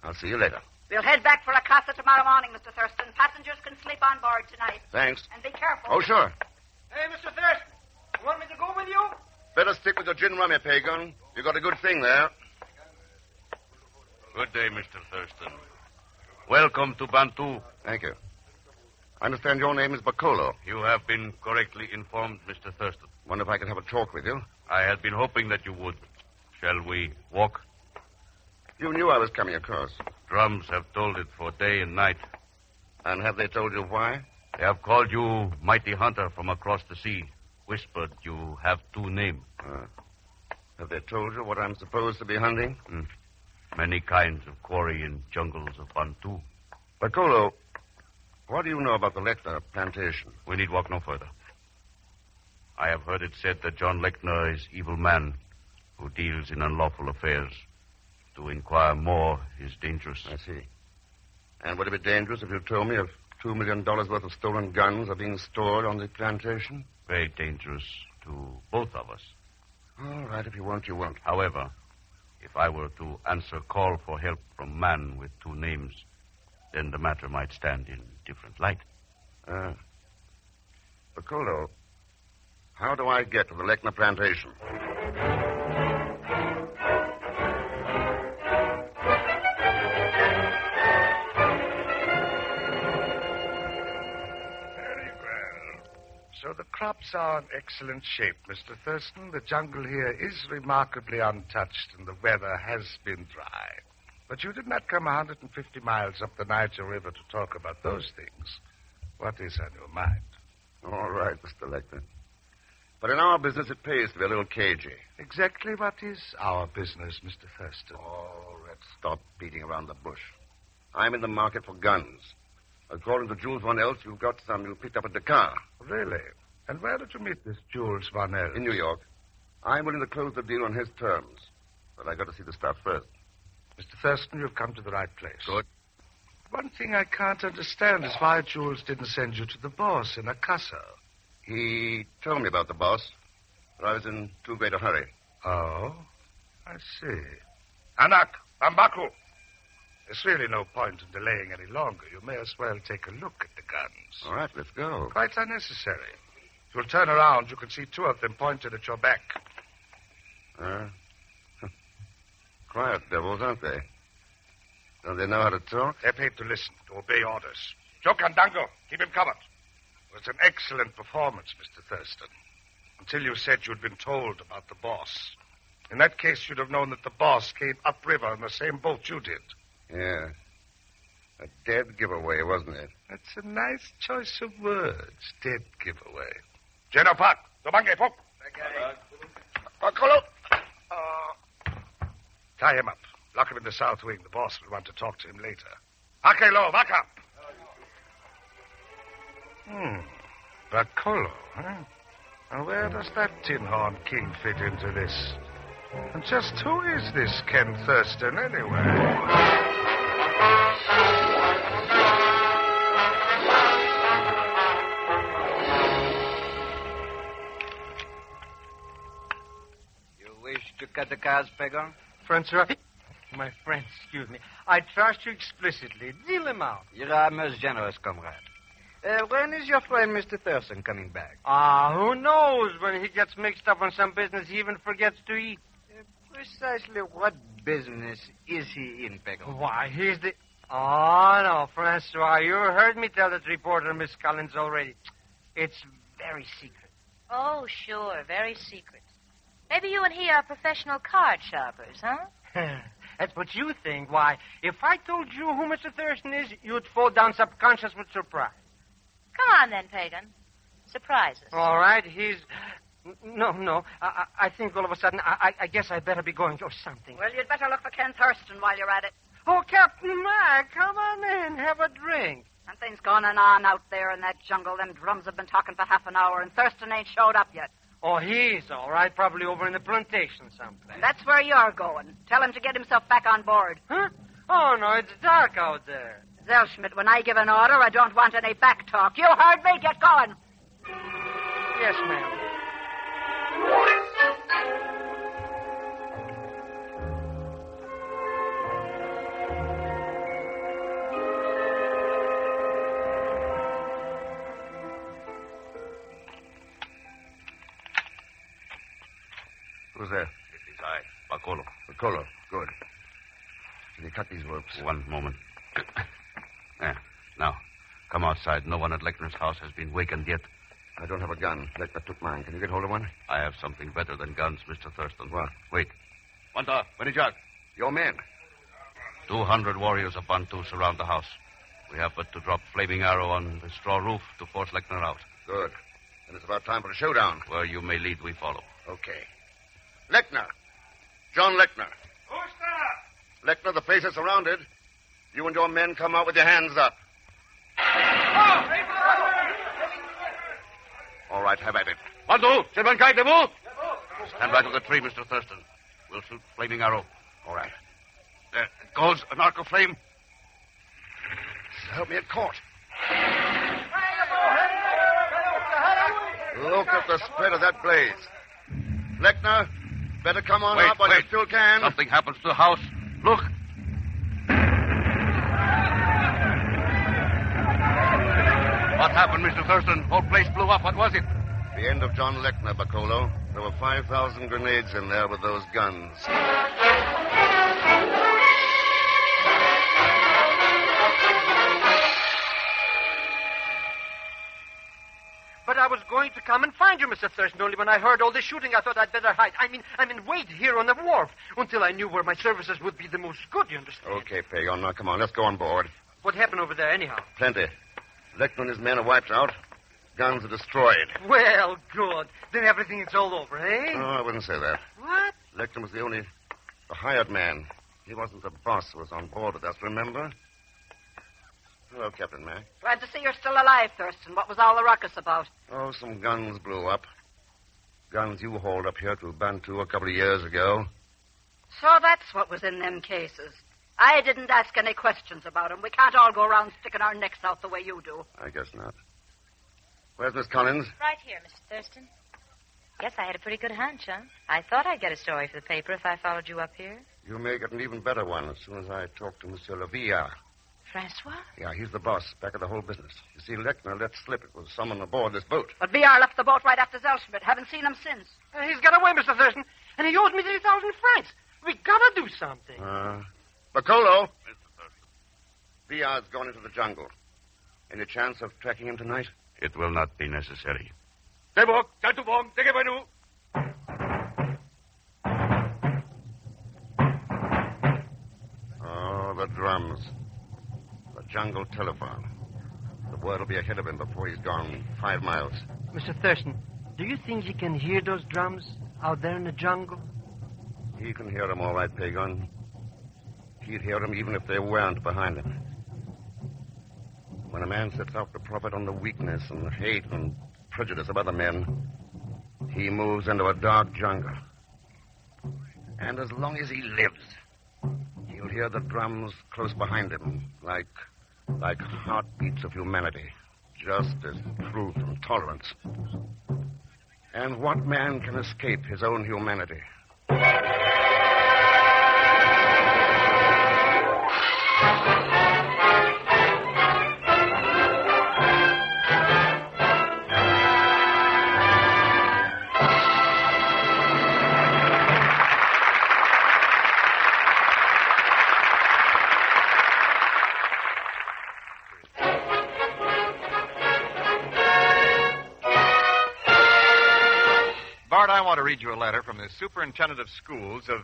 I'll see you later. We'll head back for La Casa tomorrow morning, Mr. Thurston. Passengers can sleep on board tonight. Thanks. And be careful. Oh, sure. Hey, Mr. Thurston, you want me to go with you? Better stick with your gin rummy, Pagan. You got a good thing there. Good day, Mr. Thurston. Welcome to Bantu. Thank you. I understand your name is Bacolo. You have been correctly informed, Mr. Thurston. Wonder if I could have a talk with you. I had been hoping that you would. Shall we walk? You knew I was coming, of course. Drums have told it for day and night. And have they told you why? They have called you mighty hunter from across the sea. Whispered you have two names. Have they told you what I'm supposed to be hunting? Many kinds of quarry in jungles of Bantu. Bacolo, what do you know about the Lechner plantation? We need walk no further. I have heard it said that John Lechner is evil man who deals in unlawful affairs. To inquire more is dangerous. I see. And would it be dangerous if you told me of $2 million worth of stolen guns are being stored on the plantation? Very dangerous to both of us. All right, if you want, you won't. However, if I were to answer call for help from man with two names, then the matter might stand in different light. Bacolo, how do I get to the Lechner plantation? So the crops are in excellent shape, Mr. Thurston. The jungle here is remarkably untouched, and the weather has been dry. But you did not come 150 miles up the Niger River to talk about those things. What is on your mind? All right, Mr. Lechner. But in our business, it pays to be a little cagey. Exactly what is our business, Mr. Thurston? Oh, let's stop beating around the bush. I'm in the market for guns. According to Jules Von Elst, you've got some you picked up at Dakar. Really? And where did you meet this Jules Von Elst? In New York. I'm willing to close the deal on his terms. But I got to see the stuff first. Mr. Thurston, you've come to the right place. Good. One thing I can't understand is why Jules didn't send you to the boss in Macassar. He told me about the boss, but I was in too great a hurry. Oh? I see. Anak, Bambaku. There's really no point in delaying any longer. You may as well take a look at the guns. All right, let's go. Quite unnecessary. If you'll turn around, you can see two of them pointed at your back. Quiet devils, aren't they? Don't they know how to talk? They're paid to listen, to obey orders. Jokandango, keep him covered. It was an excellent performance, Mr. Thurston. Until you said you'd been told about the boss. In that case, you'd have known that the boss came upriver in the same boat you did. Yeah. A dead giveaway, wasn't it? That's a nice choice of words, dead giveaway. Genopak, Dobange, Pok. Bakolo. Tie him up. Lock him in the south wing. The boss will want to talk to him later. Akelo, Vaka. Bakolo, huh? Now, where does that tin horn king fit into this? And just who is this Ken Thurston, anyway? You wish to cut the cars, Pegon? Francois, my friend, excuse me. I trust you explicitly. Deal him out. You are most generous, comrade. When is your friend Mr. Thurston coming back? Who knows? When he gets mixed up on some business, he even forgets to eat. Precisely what business is he in, Pegon? Why, he's the... Oh, no, Francois, you heard me tell that reporter, Miss Collins, already. It's very secret. Oh, sure, very secret. Maybe you and he are professional card sharpers, huh? That's what you think. Why, if I told you who Mr. Thurston is, you'd fall down subconscious with surprise. Come on, then, Pagan. Surprise us. All right, he's... No. I think all of a sudden, I guess I'd better be going or something. Well, you'd better look for Ken Thurston while you're at it. Oh, Captain Mac, come on in. Have a drink. Something's going on out there in that jungle. Them drums have been talking for half an hour, and Thurston ain't showed up yet. Oh, he's all right. Probably over in the plantation someplace. That's where you're going. Tell him to get himself back on board. Huh? Oh, no, it's dark out there. Zellschmidt, when I give an order, I don't want any back talk. You heard me. Get going. Yes, ma'am. there? It is I, Bacolo. Bacolo. Good. Did he cut these ropes? One moment. There. Now, come outside. No one at Lechner's house has been wakened yet. I don't have a gun. Lechner took mine. Can you get hold of one? I have something better than guns, Mr. Thurston. What? Wait. Wanta, Benijak, your men. 200 warriors of Bantu surround the house. We have but to drop flaming arrow on the straw roof to force Lechner out. Good. And it's about time for a showdown. Where you may lead, we follow. Okay. Lechner. John Lechner. Lechner, the place is surrounded. You and your men come out with your hands up. All right, have at it. Bantu, stand back of the tree, Mr. Thurston. We'll shoot flaming arrow. All right. There it goes, an arc of flame. So help me, it caught. Look at the spread of that blaze. Lechner, better come on up while you still can. Something happens to the house. Look. What happened, Mr. Thurston? Whole place blew up. What was it? The end of John Lechner, Bacolo. There were 5,000 grenades in there with those guns. But I was going to come and find you, Mr. Thurston. Only when I heard all the shooting, I thought I'd better hide. I mean, wait here on the wharf until I knew where my services would be the most good, you understand? Okay, Pagon. Now, come on. Let's go on board. What happened over there, anyhow? Plenty. Lechner and his men are wiped out. Guns are destroyed. Well, good. Then everything is all over, eh? No, I wouldn't say that. What? Lechner was the hired man. He wasn't the boss who was on board with us, remember? Hello, Captain Mac. Glad to see you're still alive, Thurston. What was all the ruckus about? Oh, some guns blew up. Guns you hauled up here to Bantu a couple of years ago. So that's what was in them cases. I didn't ask any questions about them. We can't all go around sticking our necks out the way you do. I guess not. Where's Miss Collins? Right here, Mr. Thurston. Yes, I had a pretty good hunch, huh? I thought I'd get a story for the paper if I followed you up here. You may get an even better one as soon as I talk to Monsieur Lavilla. Francois? Yeah, he's the boss, back of the whole business. You see, Lechner let slip it was someone aboard this boat. But VR left the boat right after Zelschmidt. Haven't seen him since. He's got away, Mr. Thurston, and he owes me 3,000 francs. We gotta do something. Bacolo. Villa's gone into the jungle. Any chance of tracking him tonight? It will not be necessary. Oh, the drums. The jungle telephone. The word will be ahead of him before he's gone 5 miles. Mr. Thurston, do you think he can hear those drums out there in the jungle? He can hear them all right, Pagon. He'd hear them even if they weren't behind him. When a man sets out to profit on the weakness and the hate and prejudice of other men, he moves into a dark jungle. And as long as he lives, he'll hear the drums close behind him, like heartbeats of humanity, justice, truth, and tolerance. And what man can escape his own humanity? I want to read you a letter from the superintendent of schools of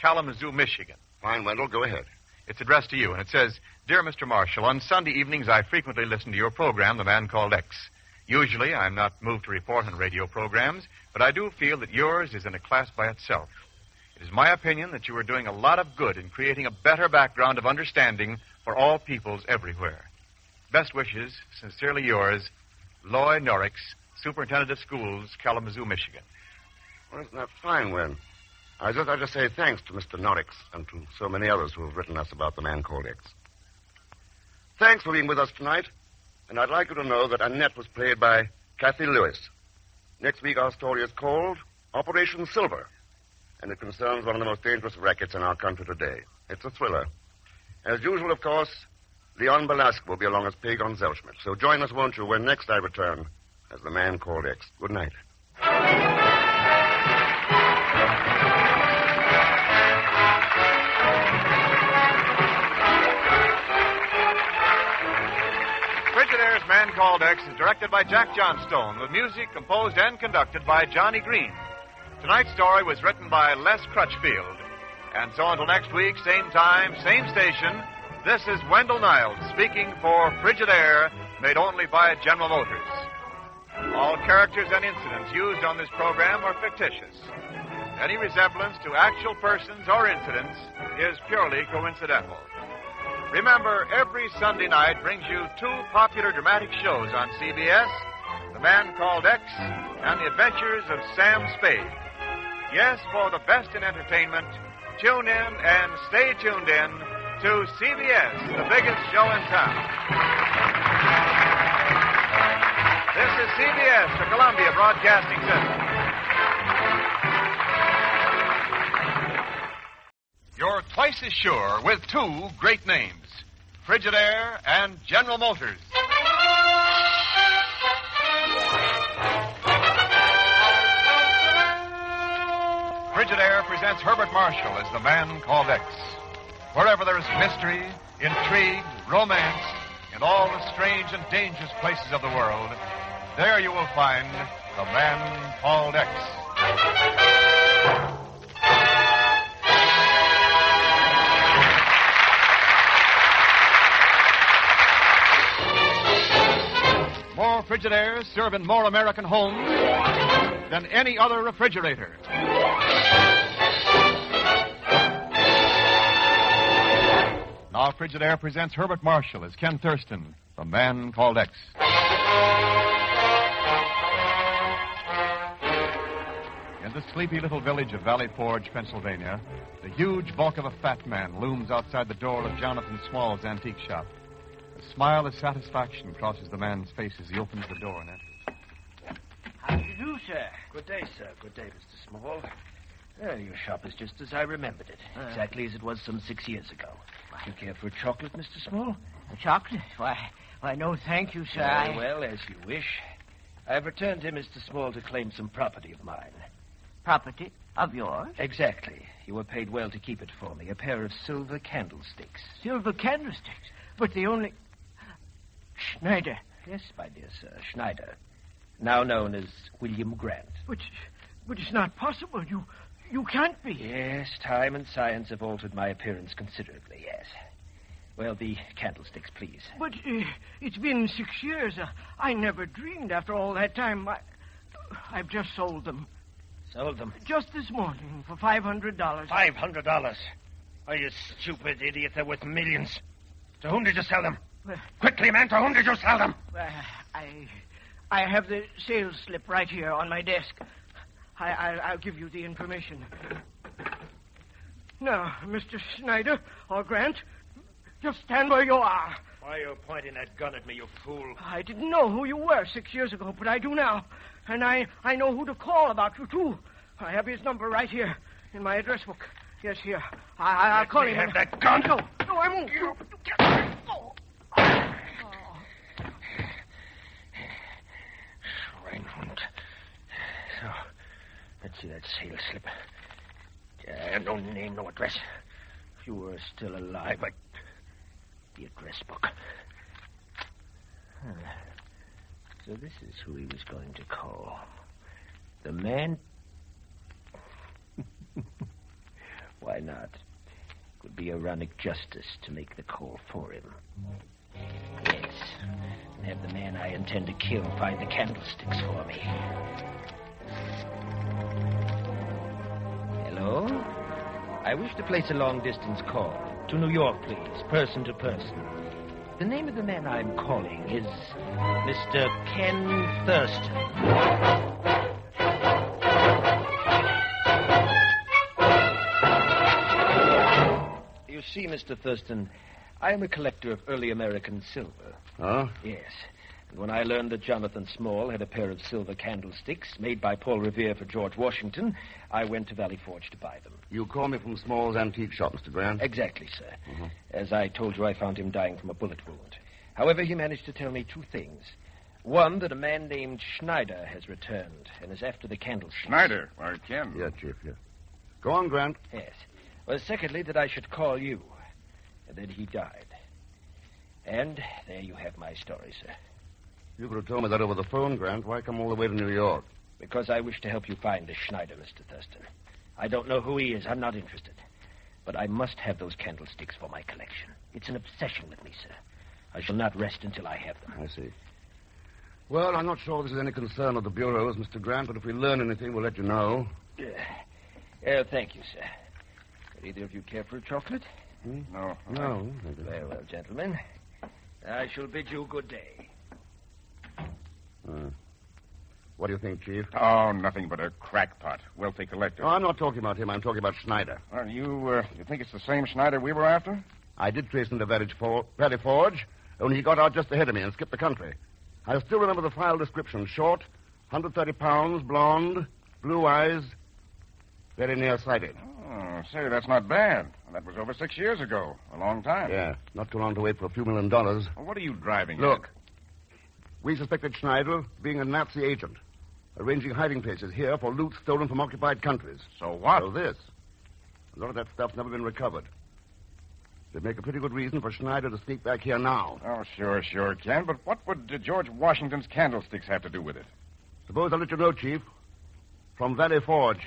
Kalamazoo, Michigan. Fine, Wendell. Go ahead. It's addressed to you, and it says, Dear Mr. Marshall, on Sunday evenings I frequently listen to your program, The Man Called X. Usually I'm not moved to report on radio programs, but I do feel that yours is in a class by itself. It is my opinion that you are doing a lot of good in creating a better background of understanding for all peoples everywhere. Best wishes, sincerely yours, Loy Norix, Superintendent of Schools, Kalamazoo, Michigan. Well, isn't that fine, Wen? I just say thanks to Mr. Norix and to so many others who have written us about The Man Called X. Thanks for being with us tonight, and I'd like you to know that Annette was played by Kathy Lewis. Next week our story is called Operation Silver, and it concerns one of the most dangerous rackets in our country today. It's a thriller. As usual, of course, Leon Belasco will be along as Pagon Zelschmidt. So join us, won't you, when next I return as The Man Called X. Good night. Frigidaire's Man Called X is directed by Jack Johnstone, with music composed and conducted by Johnny Green. Tonight's story was written by Les Crutchfield. And so until next week, same time, same station, this is Wendell Niles speaking for Frigidaire, made only by General Motors. All characters and incidents used on this program are fictitious. Any resemblance to actual persons or incidents is purely coincidental. Remember, every Sunday night brings you two popular dramatic shows on CBS, The Man Called X and The Adventures of Sam Spade. Yes, for the best in entertainment, tune in and stay tuned in to CBS, the biggest show in town. This is CBS, the Columbia Broadcasting System. You're twice as sure with two great names, Frigidaire and General Motors. Frigidaire presents Herbert Marshall as the Man Called X. Wherever there is mystery, intrigue, romance, in all the strange and dangerous places of the world, there you will find the Man Called X. More Frigidaires serve in more American homes than any other refrigerator. Now Frigidaire presents Herbert Marshall as Ken Thurston, the Man Called X. In the sleepy little village of Valley Forge, Pennsylvania, the huge bulk of a fat man looms outside the door of Jonathan Small's antique shop. A smile of satisfaction crosses the man's face as he opens the door and enters. How do you do, sir? Good day, sir. Good day, Mr. Small. Well, your shop is just as I remembered it. Exactly as it was some 6 years ago. Do you care for a chocolate, Mr. Small? A chocolate? Why, no, thank you, sir. Very well, as you wish. I've returned here, Mr. Small, to claim some property of mine. Property of yours? Exactly. You were paid well to keep it for me. A pair of silver candlesticks. Silver candlesticks? But the only... Schneider. Yes, my dear sir, Schneider. Now known as William Grant. But it's not possible. You can't be. Yes, time and science have altered my appearance considerably, yes. Well, the candlesticks, please. But it's been 6 years. I never dreamed after all that time. I've just sold them. Sold them? Just this morning for $500. $500? Oh, you stupid idiot. They're worth millions. To whom did you sell them? Quickly, man, to whom did you sell them? I have the sales slip right here on my desk. I'll give you the information. Now, Mr. Schneider or Grant, just stand where you are. Why are you pointing that gun at me, you fool? I didn't know who you were 6 years ago, but I do now. And I know who to call about you, too. I have his number right here in my address book. Yes, here. I'll call him. Have that gun. No, I won't. You Reinhund. So, let's see that sales slip. No name, no address. If you were still alive, the address book. So this is who he was going to call. The man... Why not? It would be ironic justice to make the call for him. Yes. And have the man I intend to kill find the candlesticks for me. Hello? I wish to place a long-distance call. To New York, please. Person to person. The name of the man I'm calling is Mr. Ken Thurston. You see, Mr. Thurston, I am a collector of early American silver. Oh? Yes. And when I learned that Jonathan Small had a pair of silver candlesticks made by Paul Revere for George Washington, I went to Valley Forge to buy them. You call me from Small's antique shop, Mr. Grant? Exactly, sir. Mm-hmm. As I told you, I found him dying from a bullet wound. However, he managed to tell me two things. One, that a man named Schneider has returned and is after the candlesticks. Schneider, or Ken? Yeah, Chief, yeah. Go on, Grant. Yes. Well, secondly, that I should call you. And then he died. And there you have my story, sir. You could have told me that over the phone, Grant. Why come all the way to New York? Because I wish to help you find the Schneider, Mr. Thurston. I don't know who he is. I'm not interested. But I must have those candlesticks for my collection. It's an obsession with me, sir. I shall not rest until I have them. I see. Well, I'm not sure this is any concern of the bureaus, Mr. Grant, but if we learn anything, we'll let you know. Thank you, sir. Would either of you care for a chocolate? No. No. Very well, gentlemen. I shall bid you good day. What do you think, Chief? Oh, nothing but a crackpot. Wealthy collector. Oh, I'm not talking about him. I'm talking about Schneider. Well, you think it's the same Schneider we were after? I did trace him to Valley Forge, only he got out just ahead of me and skipped the country. I still remember the file description. Short, 130 pounds, blonde, blue eyes, very nearsighted. Oh, say, that's not bad. That was over 6 years ago. A long time. Yeah, not too long to wait for a few $1 million. Well, what are you driving Look, at? we suspected Schneider of being a Nazi agent, arranging hiding places here for loot stolen from occupied countries. So what? So this. A lot of that stuff's never been recovered. It'd make a pretty good reason for Schneider to sneak back here now. Oh, sure, Ken. But what would George Washington's candlesticks have to do with it? Suppose I'll let you know, Chief. From Valley Forge.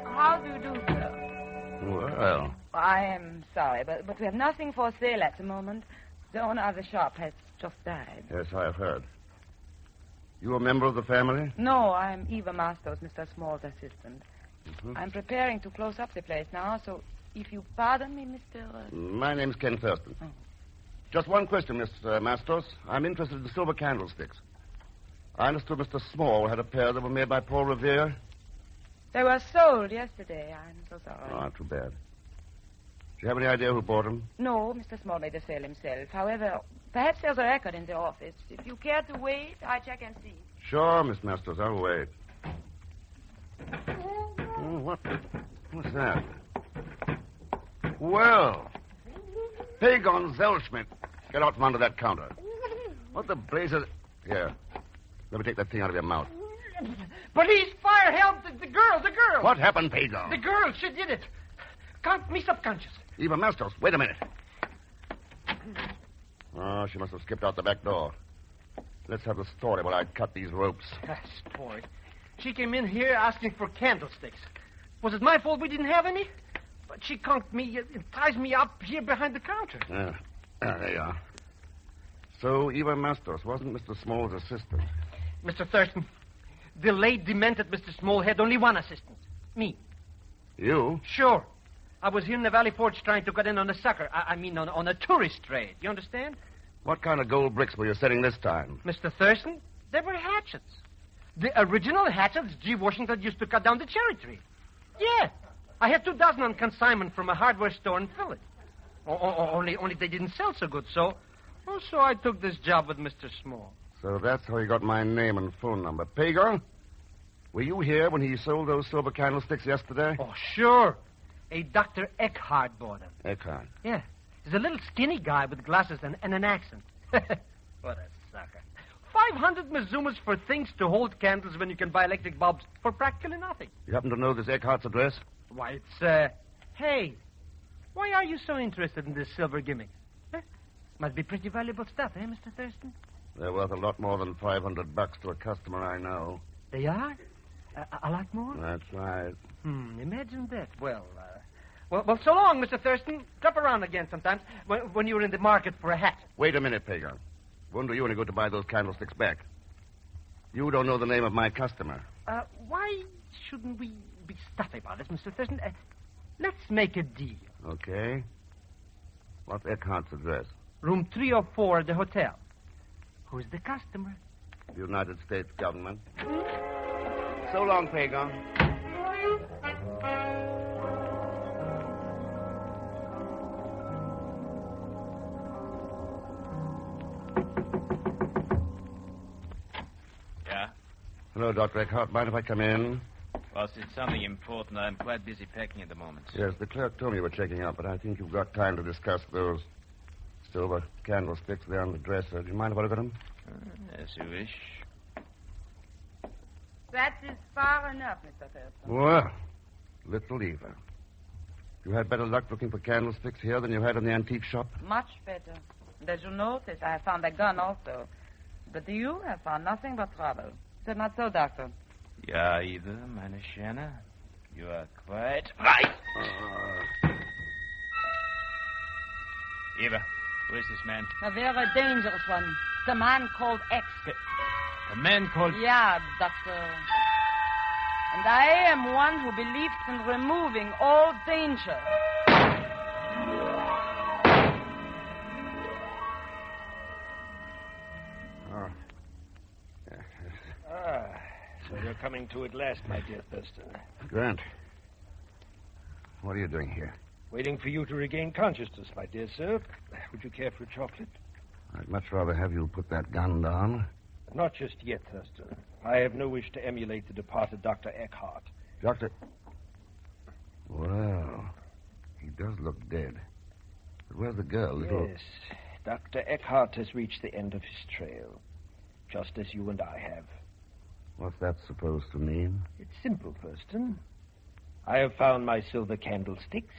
How do you do, sir? Well, I am sorry, but we have nothing for sale at the moment. The owner of the shop has just died. yes, I have heard. You a member of the family? No, I'm Eva Masters, Mr. Small's assistant. Mm-hmm. I'm preparing to close up the place now, so if you pardon me, Mr. My name's Ken Thurston. Just one question, Miss Mastos. I'm interested in silver candlesticks. I understood Mr. Small had a pair that were made by Paul Revere. They were sold yesterday. I'm so sorry. Oh, too bad. Do you have any idea who bought them? No, Mr. Small made the sale himself. However, perhaps there's a record in the office. If you care to wait, I'll check and see. Sure, Miss Mastos. I'll wait. Oh, what's that? Well, Pagon Zellschmidt. Get out from under that counter. What the blazes... Here. Let me take that thing out of your mouth. Police, fire, help, the girl. What happened, Pagon? The girl, she did it. Me subconscious. Eva Mastos, wait a minute. Oh, she must have skipped out the back door. Let's have the story while I cut these ropes. Story. She came in here asking for candlesticks. Was it my fault we didn't have any? But she conked me and ties me up here behind the counter. There you are. So Eva Mastos wasn't Mr. Small's assistant. Mr. Thurston, the late demented Mr. Small had only one assistant. Me. You? Sure. I was here in the Valley Forge trying to get in on a sucker. I mean, on a tourist trade. You understand? What kind of gold bricks were you setting this time? Mr. Thurston, they were hatchets. The original hatchets G. Washington used to cut down the cherry tree. Yeah. I had 2 dozen on consignment from a hardware store in Philly. Only they didn't sell so good, so I took this job with Mr. Small. So that's how you got my name and phone number. Pagon, were you here when he sold those silver candlesticks yesterday? Oh, sure. A Dr. Eckhart bought them. Eckhart? Yeah. He's a little skinny guy with glasses and an accent. What a sucker. 500 Mizumas for things to hold candles when you can buy electric bulbs for practically nothing. You happen to know this Eckhart's address? Why, it's, hey, why are you so interested in this silver gimmick? Huh? Must be pretty valuable stuff, eh, Mr. Thurston? They're worth a lot more than $500 to a customer I know. They are? A lot more? That's right. Imagine that. Well, so long, Mr. Thurston. Drop around again sometimes when you're in the market for a hat. Wait a minute, Pagon. Won't do you any good to buy those candlesticks back. You don't know the name of my customer. Why shouldn't we be stuffy about this, Mr. Thurston? Let's make a deal. Okay. What's Eckhart's address? Room 304 at the hotel. Who's the customer? The United States government. So long, Pagon. Yeah? Hello, Dr. Eckhart. Mind if I come in? Boss, it's something important. I'm quite busy packing at the moment. Yes, the clerk told me you were checking out, but I think you've got time to discuss those silver candlesticks there on the dresser. Do you mind if I look at them? As you wish. That is far enough, Mr. Thurston. Well, little Eva. You had better luck looking for candlesticks here than you had in the antique shop? Much better. And as you notice, I have found a gun also. But you have found nothing but trouble. Is it not so, Doctor? Ja, Eva, meine Schöne. You are quite right. Eva, who is this man? A very dangerous one. It's a man called X. A man called... Yeah, Doctor. And I am one who believes in removing all danger. So you're coming to at last, my dear Thurston. Grant, what are you doing here? Waiting for you to regain consciousness, my dear sir. Would you care for a chocolate? I'd much rather have you put that gun down. Not just yet, Thurston. I have no wish to emulate the departed Dr. Eckhart. Doctor... Well, he does look dead. But where's the girl? Yes, Dr. Eckhart has reached the end of his trail, just as you and I have. What's that supposed to mean? It's simple, Thurston. I have found my silver candlesticks,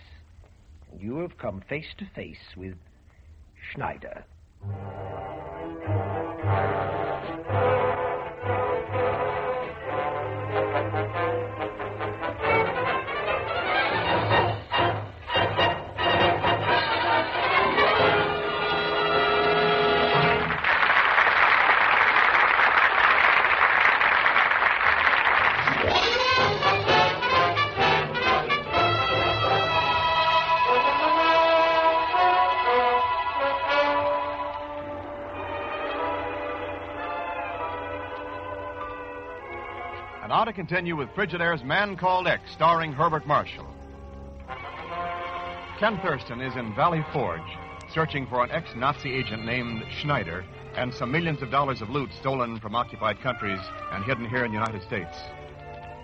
and you have come face to face with Schneider. And now to continue with Frigidaire's Man Called X, starring Herbert Marshall. Ken Thurston is in Valley Forge, searching for an ex-Nazi agent named Schneider and some millions of dollars of loot stolen from occupied countries and hidden here in the United States.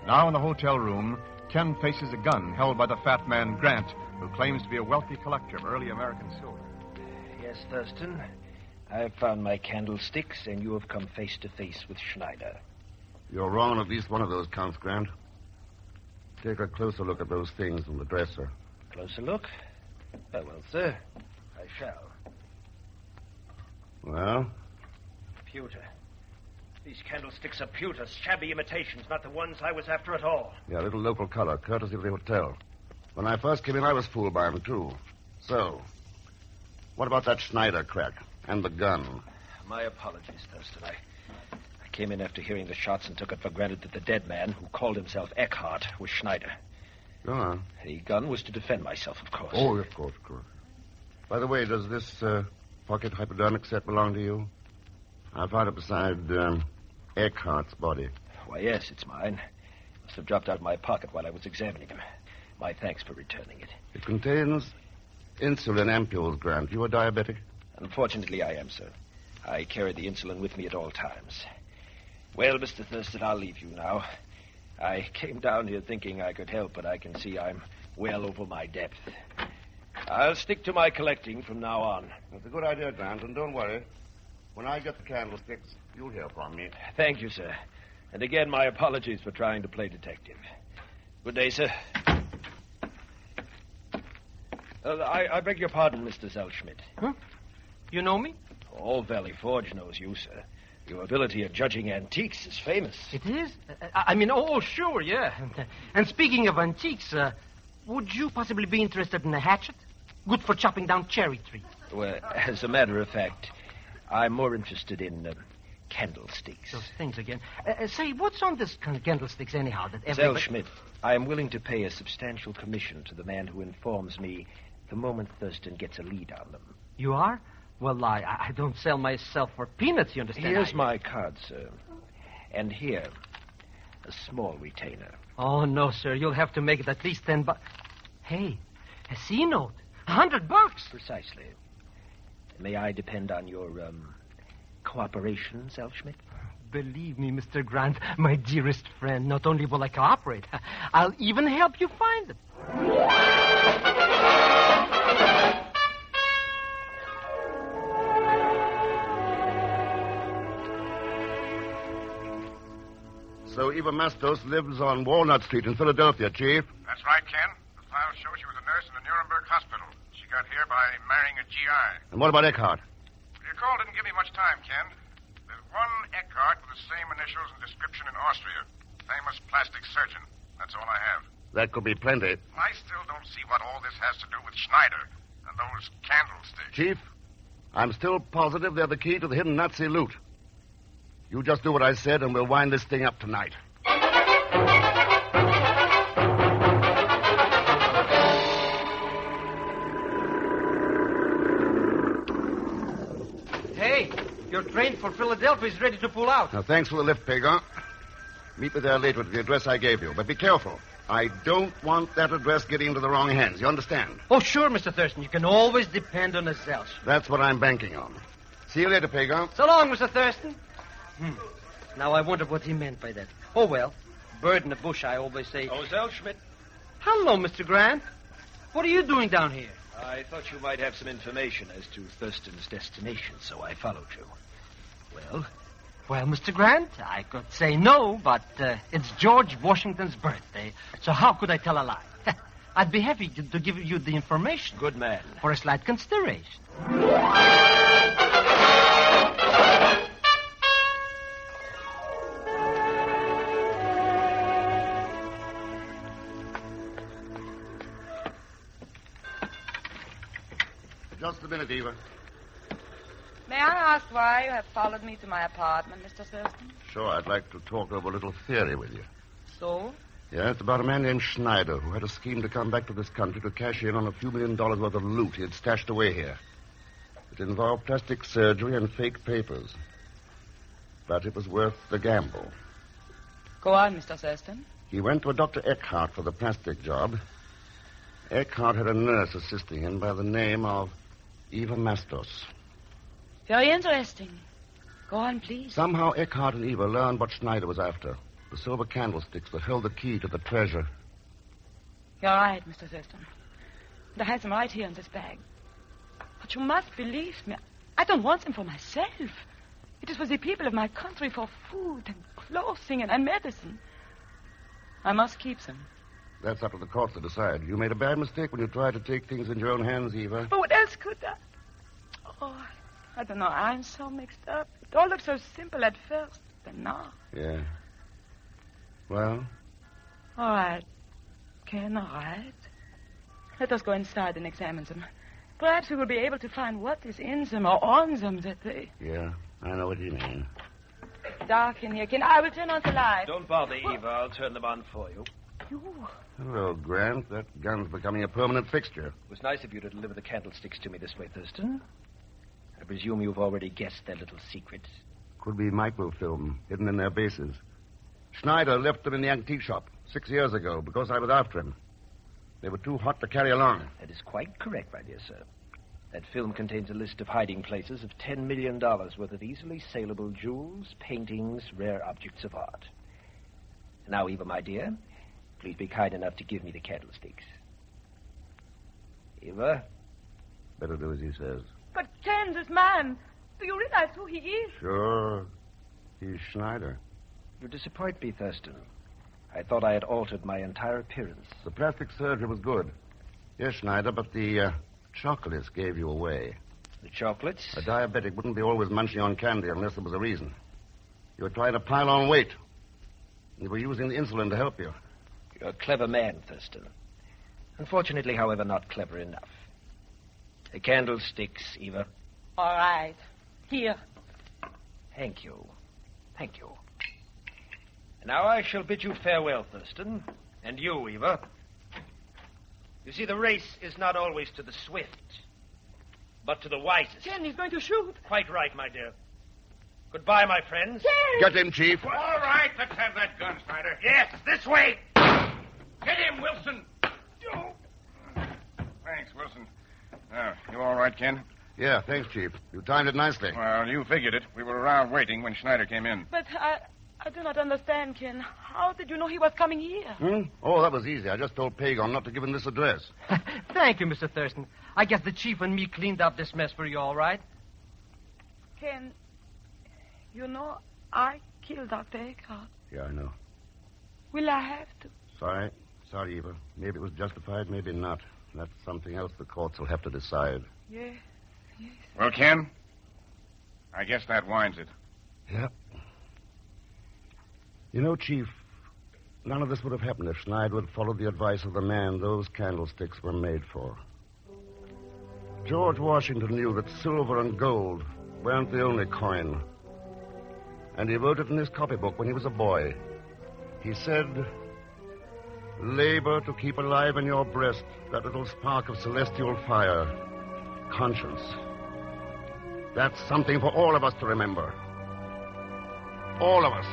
Now in the hotel room, Ken faces a gun held by the fat man Grant, who claims to be a wealthy collector of early American silver. Yes, Thurston. I have found my candlesticks, and you have come face to face with Schneider. You're wrong on at least one of those counts, Grant. Take a closer look at those things on the dresser. Closer look? Very well, sir. I shall. Well? Pewter. These candlesticks are pewter, shabby imitations, not the ones I was after at all. Yeah, a little local color, courtesy of the hotel. When I first came in, I was fooled by them, too. So, what about that Schneider crack and the gun? My apologies, Thurston. I came in after hearing the shots and took it for granted that the dead man, who called himself Eckhart, was Schneider. Go on. The gun was to defend myself, of course. Oh, of course. By the way, does this pocket hypodermic set belong to you? I found it beside Eckhart's body. Why, yes, it's mine. Must have dropped out of my pocket while I was examining him. My thanks for returning it. It contains insulin ampules, Grant. You a diabetic? Unfortunately, I am, sir. I carry the insulin with me at all times. Well, Mr. Thurston, I'll leave you now. I came down here thinking I could help, but I can see I'm well over my depth. I'll stick to my collecting from now on. That's a good idea, Grant, and don't worry. When I get the candlesticks, you'll hear from me. Thank you, sir. And again, my apologies for trying to play detective. Good day, sir. I beg your pardon, Mr. Zellschmidt. Huh? You know me? All Valley Forge knows you, sir. Your ability at judging antiques is famous. It is? Sure, yeah. And speaking of antiques, would you possibly be interested in a hatchet? Good for chopping down cherry trees. Well, as a matter of fact, I'm more interested in candlesticks. Those things again. Say, what's on this candlesticks anyhow? That everybody... Zellschmidt, I am willing to pay a substantial commission to the man who informs me the moment Thurston gets a lead on them. You are? Well, I don't sell myself for peanuts, you understand? Here's my card, sir. And here, a small retainer. Oh, no, sir. You'll have to make it at least $10. Hey, a C note. $100. Precisely. May I depend on your, cooperation, Zellschmidt? believe me, Mr. Grant, my dearest friend, not only will I cooperate, I'll even help you find them. So Eva Mastos lives on Walnut Street in Philadelphia, Chief. That's right, Ken. The files show she was a nurse in the Nuremberg hospital. She got here by marrying a GI. And what about Eckhart? Your call didn't give me much time, Ken. There's one Eckhart with the same initials and description in Austria. Famous plastic surgeon. That's all I have. That could be plenty. I still don't see what all this has to do with Schneider and those candlesticks. Chief, I'm still positive they're the key to the hidden Nazi loot. You just do what I said, and we'll wind this thing up tonight. Hey, your train for Philadelphia is ready to pull out. Now, thanks for the lift, Pagan. Meet me there later at the address I gave you. But be careful. I don't want that address getting into the wrong hands. You understand? Oh, sure, Mr. Thurston. You can always depend on us else. That's what I'm banking on. See you later, Pagan. So long, Mr. Thurston. Now, I wonder what he meant by that. Oh, well, bird in the bush, I always say. Oh, Zellschmidt. Hello, Mr. Grant. What are you doing down here? I thought you might have some information as to Thurston's destination, so I followed you. Well? Well, Mr. Grant, I could say no, but it's George Washington's birthday, so how could I tell a lie? I'd be happy to give you the information. Good man. For a slight consideration. Just a minute, Eva. May I ask why you have followed me to my apartment, Mr. Thurston? Sure, I'd like to talk over a little theory with you. So? Yeah, it's about a man named Schneider who had a scheme to come back to this country to cash in on a few $1 million worth of loot he had stashed away here. It involved plastic surgery and fake papers. But it was worth the gamble. Go on, Mr. Thurston. He went to a Dr. Eckhart for the plastic job. Eckhart had a nurse assisting him by the name of Eva Mastos. Very interesting. Go on, please. Somehow Eckhart and Eva learned what Schneider was after. The silver candlesticks that held the key to the treasure. You're right, Mr. Thurston. And I have them right here in this bag. But you must believe me. I don't want them for myself. It is for the people of my country for food and clothing and medicine. I must keep them. That's up to the courts to decide. You made a bad mistake when you tried to take things into your own hands, Eva. But what else could I? Oh, I don't know. I'm so mixed up. It all looked so simple at first, but now. Yeah. Well? All right. Ken, all right. Let us go inside and examine them. Perhaps we will be able to find what is in them or on them that they... Yeah, I know what you mean. Dark in here, Ken. I will turn on the light. Don't bother, Eva. I'll turn them on for you. You? Hello, Grant. That gun's becoming a permanent fixture. It was nice of you to deliver the candlesticks to me this way, Thurston. I presume you've already guessed their little secret. Could be microfilm hidden in their bases. Schneider left them in the antique shop 6 years ago because I was after him. They were too hot to carry along. That is quite correct, my dear sir. That film contains a list of hiding places of $10 million worth of easily saleable jewels, paintings, rare objects of art. Now, Eva, my dear, please be kind enough to give me the candlesticks. Eva? Better do as he says. But Ken, this man, do you realize who he is? Sure. He's Schneider. You disappoint me, Thurston. I thought I had altered my entire appearance. The plastic surgery was good. Yes, Schneider, but the chocolates gave you away. The chocolates? A diabetic wouldn't be always munching on candy unless there was a reason. You were trying to pile on weight. You were using the insulin to help you. You're a clever man, Thurston. Unfortunately, however, not clever enough. The candlesticks, Eva. All right. Here. Thank you. Thank you. Now I shall bid you farewell, Thurston. And you, Eva. You see, the race is not always to the swift, but to the wisest. Ken, he's going to shoot. Quite right, my dear. Goodbye, my friends. Ken! Get him, Chief. All right, let's have that gun, Schneider. Yes, this way. Get him, Wilson. Thanks, Wilson. Now, you all right, Ken? Yeah, thanks, Chief. You timed it nicely. Well, you figured it. We were around waiting when Schneider came in. But I do not understand, Ken. How did you know he was coming here? Oh, that was easy. I just told Pagon not to give him this address. Thank you, Mr. Thurston. I guess the chief and me cleaned up this mess for you, all right? Ken, you know, I killed Dr. Eckhart. Yeah, I know. Will I have to? Sorry, Eva. Maybe it was justified, maybe not. That's something else the courts will have to decide. Yes. Well, Ken, I guess that winds it. Yeah. You know, Chief, none of this would have happened if Schneider had followed the advice of the man those candlesticks were made for. George Washington knew that silver and gold weren't the only coin. And he wrote it in his copybook when he was a boy. He said, "Labor to keep alive in your breast that little spark of celestial fire, conscience." That's something for all of us to remember. All of us.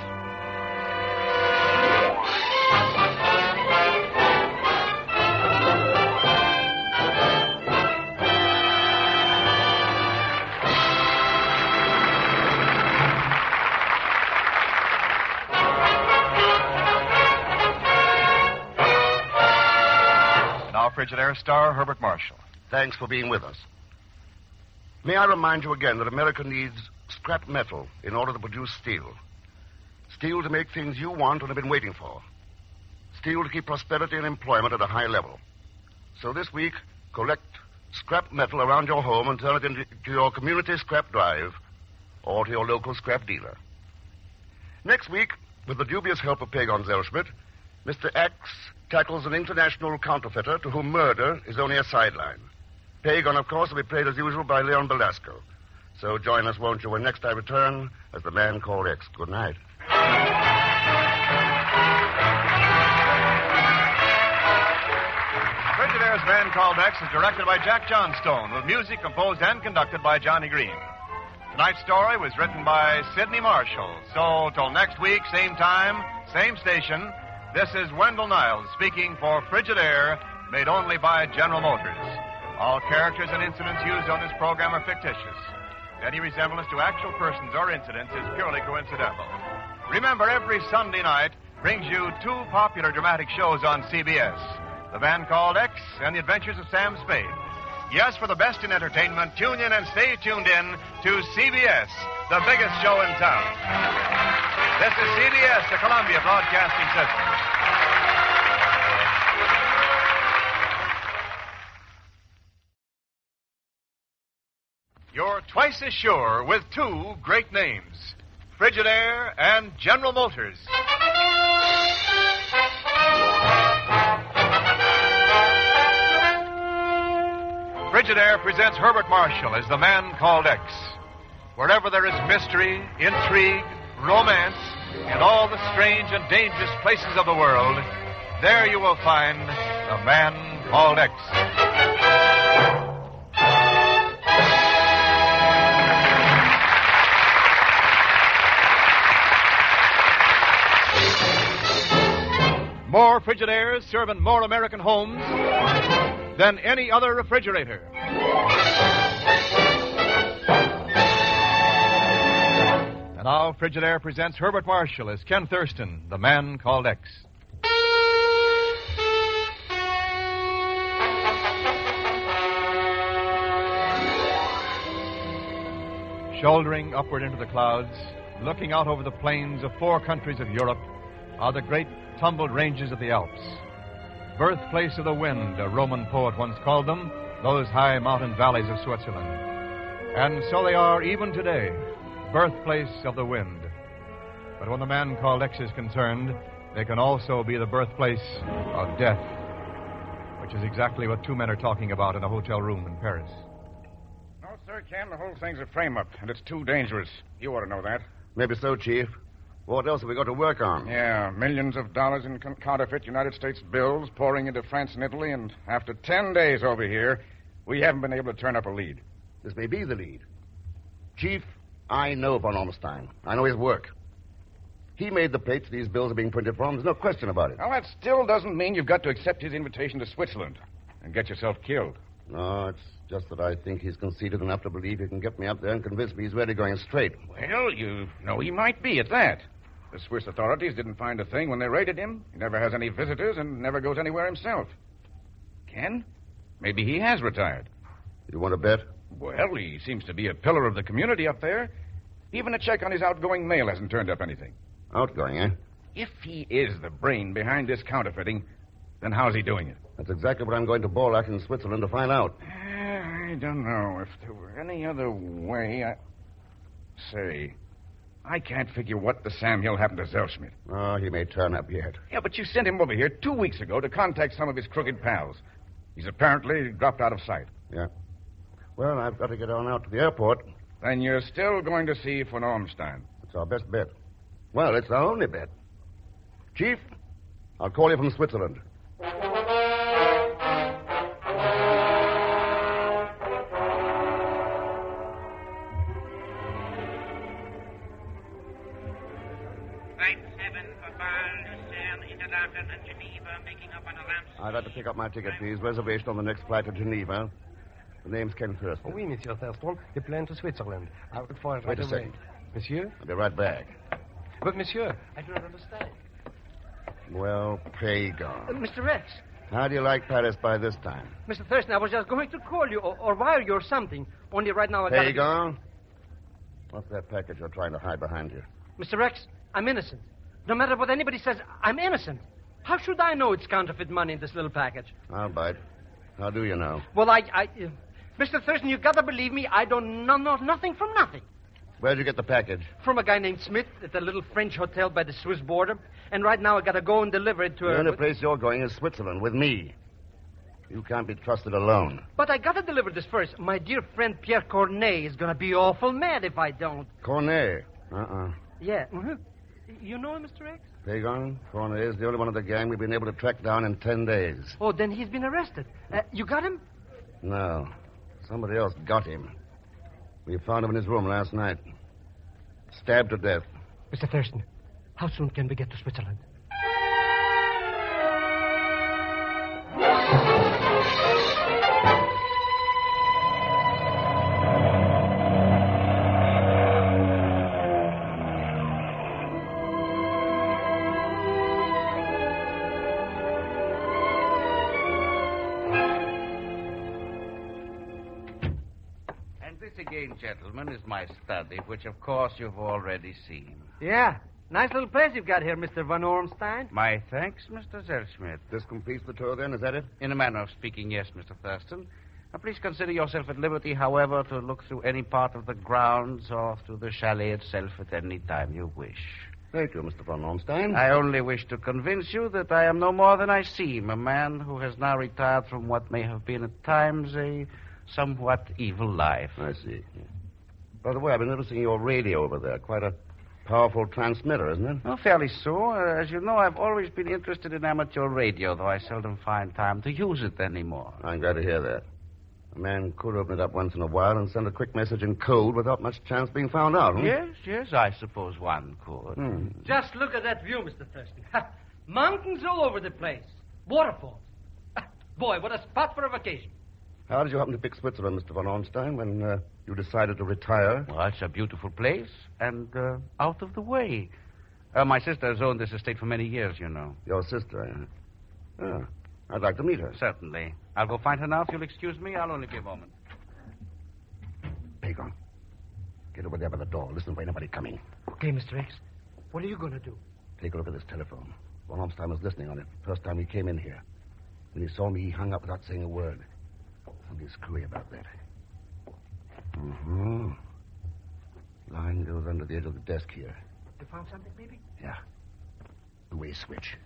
Now, Frigidaire star Herbert Marshall. Thanks for being with us. May I remind you again that America needs scrap metal in order to produce steel. Steel to make things you want and have been waiting for. Steel to keep prosperity and employment at a high level. So this week, collect scrap metal around your home and turn it into your community scrap drive or to your local scrap dealer. Next week, with the dubious help of Pagon Zellschmidt, Mr. X tackles an international counterfeiter to whom murder is only a sideline. Pagon, of course, will be played as usual by Leon Belasco. So join us, won't you, when next I return as the man called X. Good night. Frigidaire's Man Called X is directed by Jack Johnstone, with music composed and conducted by Johnny Green. Tonight's story was written by Sidney Marshall. So, till next week, same time, same station, this is Wendell Niles speaking for Frigidaire, made only by General Motors. All characters and incidents used on this program are fictitious. Any resemblance to actual persons or incidents is purely coincidental. Remember, every Sunday night brings you two popular dramatic shows on CBS, The Man Called X and The Adventures of Sam Spade. Yes, for the best in entertainment, tune in and stay tuned in to CBS, the biggest show in town. This is CBS, the Columbia Broadcasting System. You're twice as sure with two great names, Frigidaire and General Motors. Frigidaire presents Herbert Marshall as the Man Called X. Wherever there is mystery, intrigue, romance, in all the strange and dangerous places of the world, there you will find the Man Called X. More Frigidaires serve in more American homes than any other refrigerator. And now Frigidaire presents Herbert Marshall as Ken Thurston, the Man Called X. Shouldering upward into the clouds, looking out over the plains of 4 countries of Europe, are the great tumbled ranges of the Alps. Birthplace of the wind, a Roman poet once called them, those high mountain valleys of Switzerland. And so they are even today, birthplace of the wind. But when the Man Called X is concerned, they can also be the birthplace of death, which is exactly what 2 men are talking about in a hotel room in Paris. No, sir, Ken, the whole thing's a frame-up, and it's too dangerous. You ought to know that. Maybe so, Chief. What else have we got to work on? Yeah, millions of dollars in counterfeit United States bills pouring into France and Italy, and after 10 days over here, we haven't been able to turn up a lead. This may be the lead. Chief, I know von Ormstein. I know his work. He made the plates these bills are being printed from. There's no question about it. Well, that still doesn't mean you've got to accept his invitation to Switzerland and get yourself killed. No, Just that I think he's conceited enough to believe he can get me up there and convince me he's really going straight. Well, you know he might be at that. The Swiss authorities didn't find a thing when they raided him. He never has any visitors and never goes anywhere himself. Ken? Maybe he has retired. You want to bet? Well, he seems to be a pillar of the community up there. Even a check on his outgoing mail hasn't turned up anything. Outgoing, eh? If he is the brain behind this counterfeiting, then how's he doing it? That's exactly what I'm going to Borlak in Switzerland to find out. I don't know. If there were any other way, Say, I can't figure what the Sam Hill happened to Zellschmidt. Oh, he may turn up yet. Yeah, but you sent him over here 2 weeks ago to contact some of his crooked pals. He's apparently dropped out of sight. Yeah. Well, I've got to get on out to the airport. Then you're still going to see von Ormstein. It's our best bet. Well, it's our only bet. Chief, I'll call you from Switzerland. I'd like to pick up my ticket, please. Reservation on the next flight to Geneva. The name's Ken Thurston. Oui, Monsieur Thurston. The plane to Switzerland. I'll look for it right Wait a away. second. Monsieur? I'll be right back. But, Monsieur, I do not understand. Well, pray God. Mr. Rex. How do you like Paris by this time? Mr. Thurston, I was just going to call you or wire you or something. Only right now I got... Pagan? What's that package you're trying to hide behind you? Mr. Rex, I'm innocent. No matter what anybody says, I'm innocent. How should I know it's counterfeit money in this little package? I'll bite. How do you know? Well, Mr. Thurston, you've got to believe me. I don't know nothing from nothing. Where'd you get the package? From a guy named Smith at the little French hotel by the Swiss border. And right now I got to go and deliver it to The her. only place you're going is Switzerland with me. You can't be trusted alone. But I got to deliver this first. My dear friend Pierre Cornet is going to be awful mad if I don't. Cornet? Yeah. Mm-hmm. You know him, Mr. X? Pagan, Cornet is the only one of the gang we've been able to track down in 10 days. Oh, then he's been arrested. You got him? No. Somebody else got him. We found him in his room last night. Stabbed to death. Mr. Thurston, how soon can we get to Switzerland? Again, gentlemen, is my study, which, of course, you've already seen. Yeah. Nice little place you've got here, Mr. von Ormstein. My thanks, Mr. Zellschmidt. This completes the tour, then, is that it? In a manner of speaking, yes, Mr. Thurston. Now, please consider yourself at liberty, however, to look through any part of the grounds or through the chalet itself at any time you wish. Thank you, Mr. von Ormstein. I only wish to convince you that I am no more than I seem, a man who has now retired from what may have been at times a somewhat evil life. I see. By the way, I've been noticing your radio over there. Quite a powerful transmitter, isn't it? Oh, fairly so. As you know, I've always been interested in amateur radio, though I seldom find time to use it anymore. I'm glad to hear that. A man could open it up once in a while and send a quick message in code without much chance being found out, Yes, I suppose one could. Just look at that view, Mr. Thurston. Mountains all over the place. Waterfalls. Boy, what a spot for a vacation. How did you happen to pick Switzerland, Mr. von Ormstein, when you decided to retire? Well, it's a beautiful place and out of the way. My sister has owned this estate for many years, you know. Your sister, eh? Oh, I'd like to meet her. Certainly. I'll go find her now, if you'll excuse me. I'll only be a moment. Pagan, get over there by the door. Listen for anybody coming. Okay, Mr. X. What are you going to do? Take a look at this telephone. Von Ormstein was listening on it first time he came in here. When he saw me, he hung up without saying a word. Something screwy about that. Mm-hmm. Line goes under the edge of the desk here. You found something, maybe? Yeah. Two-way switch.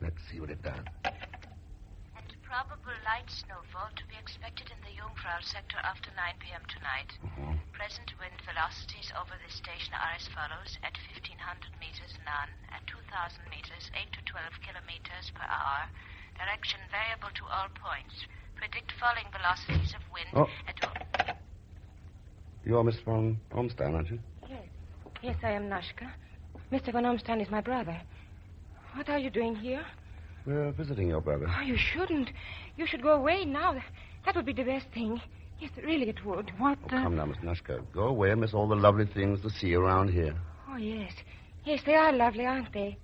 Let's see what it does. And probable light snowfall to be expected in the Jungfrau sector after 9 p.m. tonight. Mm-hmm. Present wind velocities over this station are as follows. At 1,500 meters, none. At 2,000 meters, 8 to 12 kilometers per hour. Direction variable to all points. Predict falling velocities of wind at... You're Miss von Ormstein, aren't you? Yes, I am Nashka. Mr. von Ormstein is my brother. What are you doing here? We're visiting your brother. Oh, you shouldn't. You should go away now. That would be the best thing. Yes, really it would. What? Come now, Miss Nashka. Go away and miss all the lovely things to see around here. Oh, yes. Yes, they are lovely, aren't they?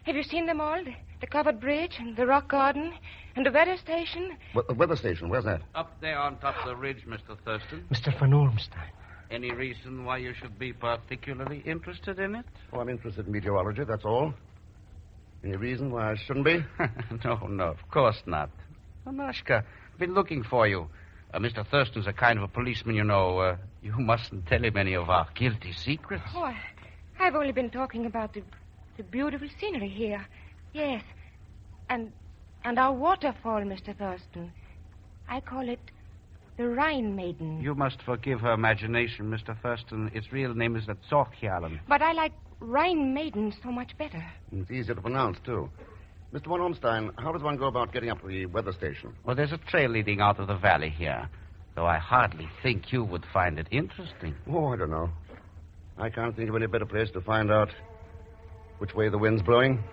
Have you seen them all? The covered bridge and the rock garden and the weather station? The weather station, where's that? Up there on top of the ridge, Mr. Thurston. Mr. Van Ormstein. Any reason why you should be particularly interested in it? Oh, I'm interested in meteorology, that's all. Any reason why I shouldn't be? No, of course not. Nashka, I've been looking for you. Mr. Thurston's a kind of a policeman, you know. You mustn't tell him any of our guilty secrets. Oh, I've only been talking about the beautiful scenery here. Yes. And our waterfall, Mr. Thurston. I call it the Rhine Maiden. You must forgive her imagination, Mr. Thurston. Its real name is the Zorkjalen. But I like Rhine Maiden so much better. It's easier to pronounce, too. Mr. von Ormstein, how does one go about getting up to the weather station? Well, there's a trail leading out of the valley here, though I hardly think you would find it interesting. Oh, I don't know. I can't think of any better place to find out which way the wind's blowing.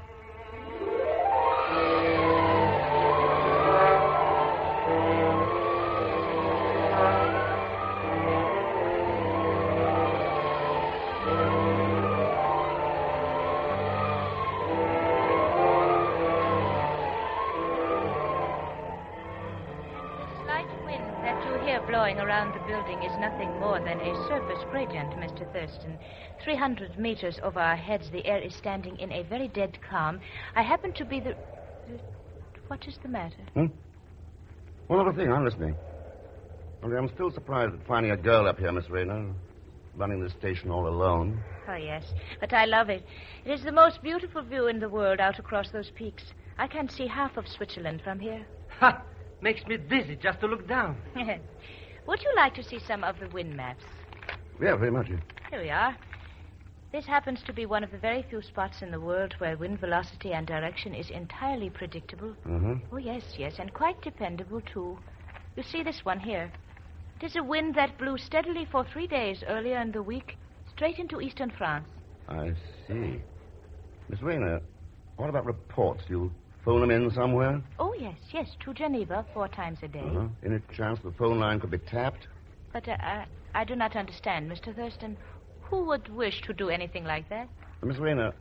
Blowing around the building is nothing more than a surface gradient, Mr. Thurston. 300 meters over our heads, the air is standing in a very dead calm. I happen to be the... What is the matter? One other thing, I'm listening. Only I'm still surprised at finding a girl up here, Miss Rayner, running this station all alone. Oh, yes, but I love it. It is the most beautiful view in the world out across those peaks. I can see half of Switzerland from here. Ha! Makes me dizzy just to look down. Would you like to see some of the wind maps? Yeah, very much. Here we are. This happens to be one of the very few spots in the world where wind velocity and direction is entirely predictable. Mm-hmm. Oh, yes, and quite dependable, too. You see this one here. It is a wind that blew steadily for 3 days earlier in the week, straight into eastern France. I see. Miss Rayner, what about reports? You phone them in somewhere? Oh, yes, to Geneva 4 times a day. Uh-huh. Any chance the phone line could be tapped? But I do not understand, Mr. Thurston. Who would wish to do anything like that? Miss Rayner,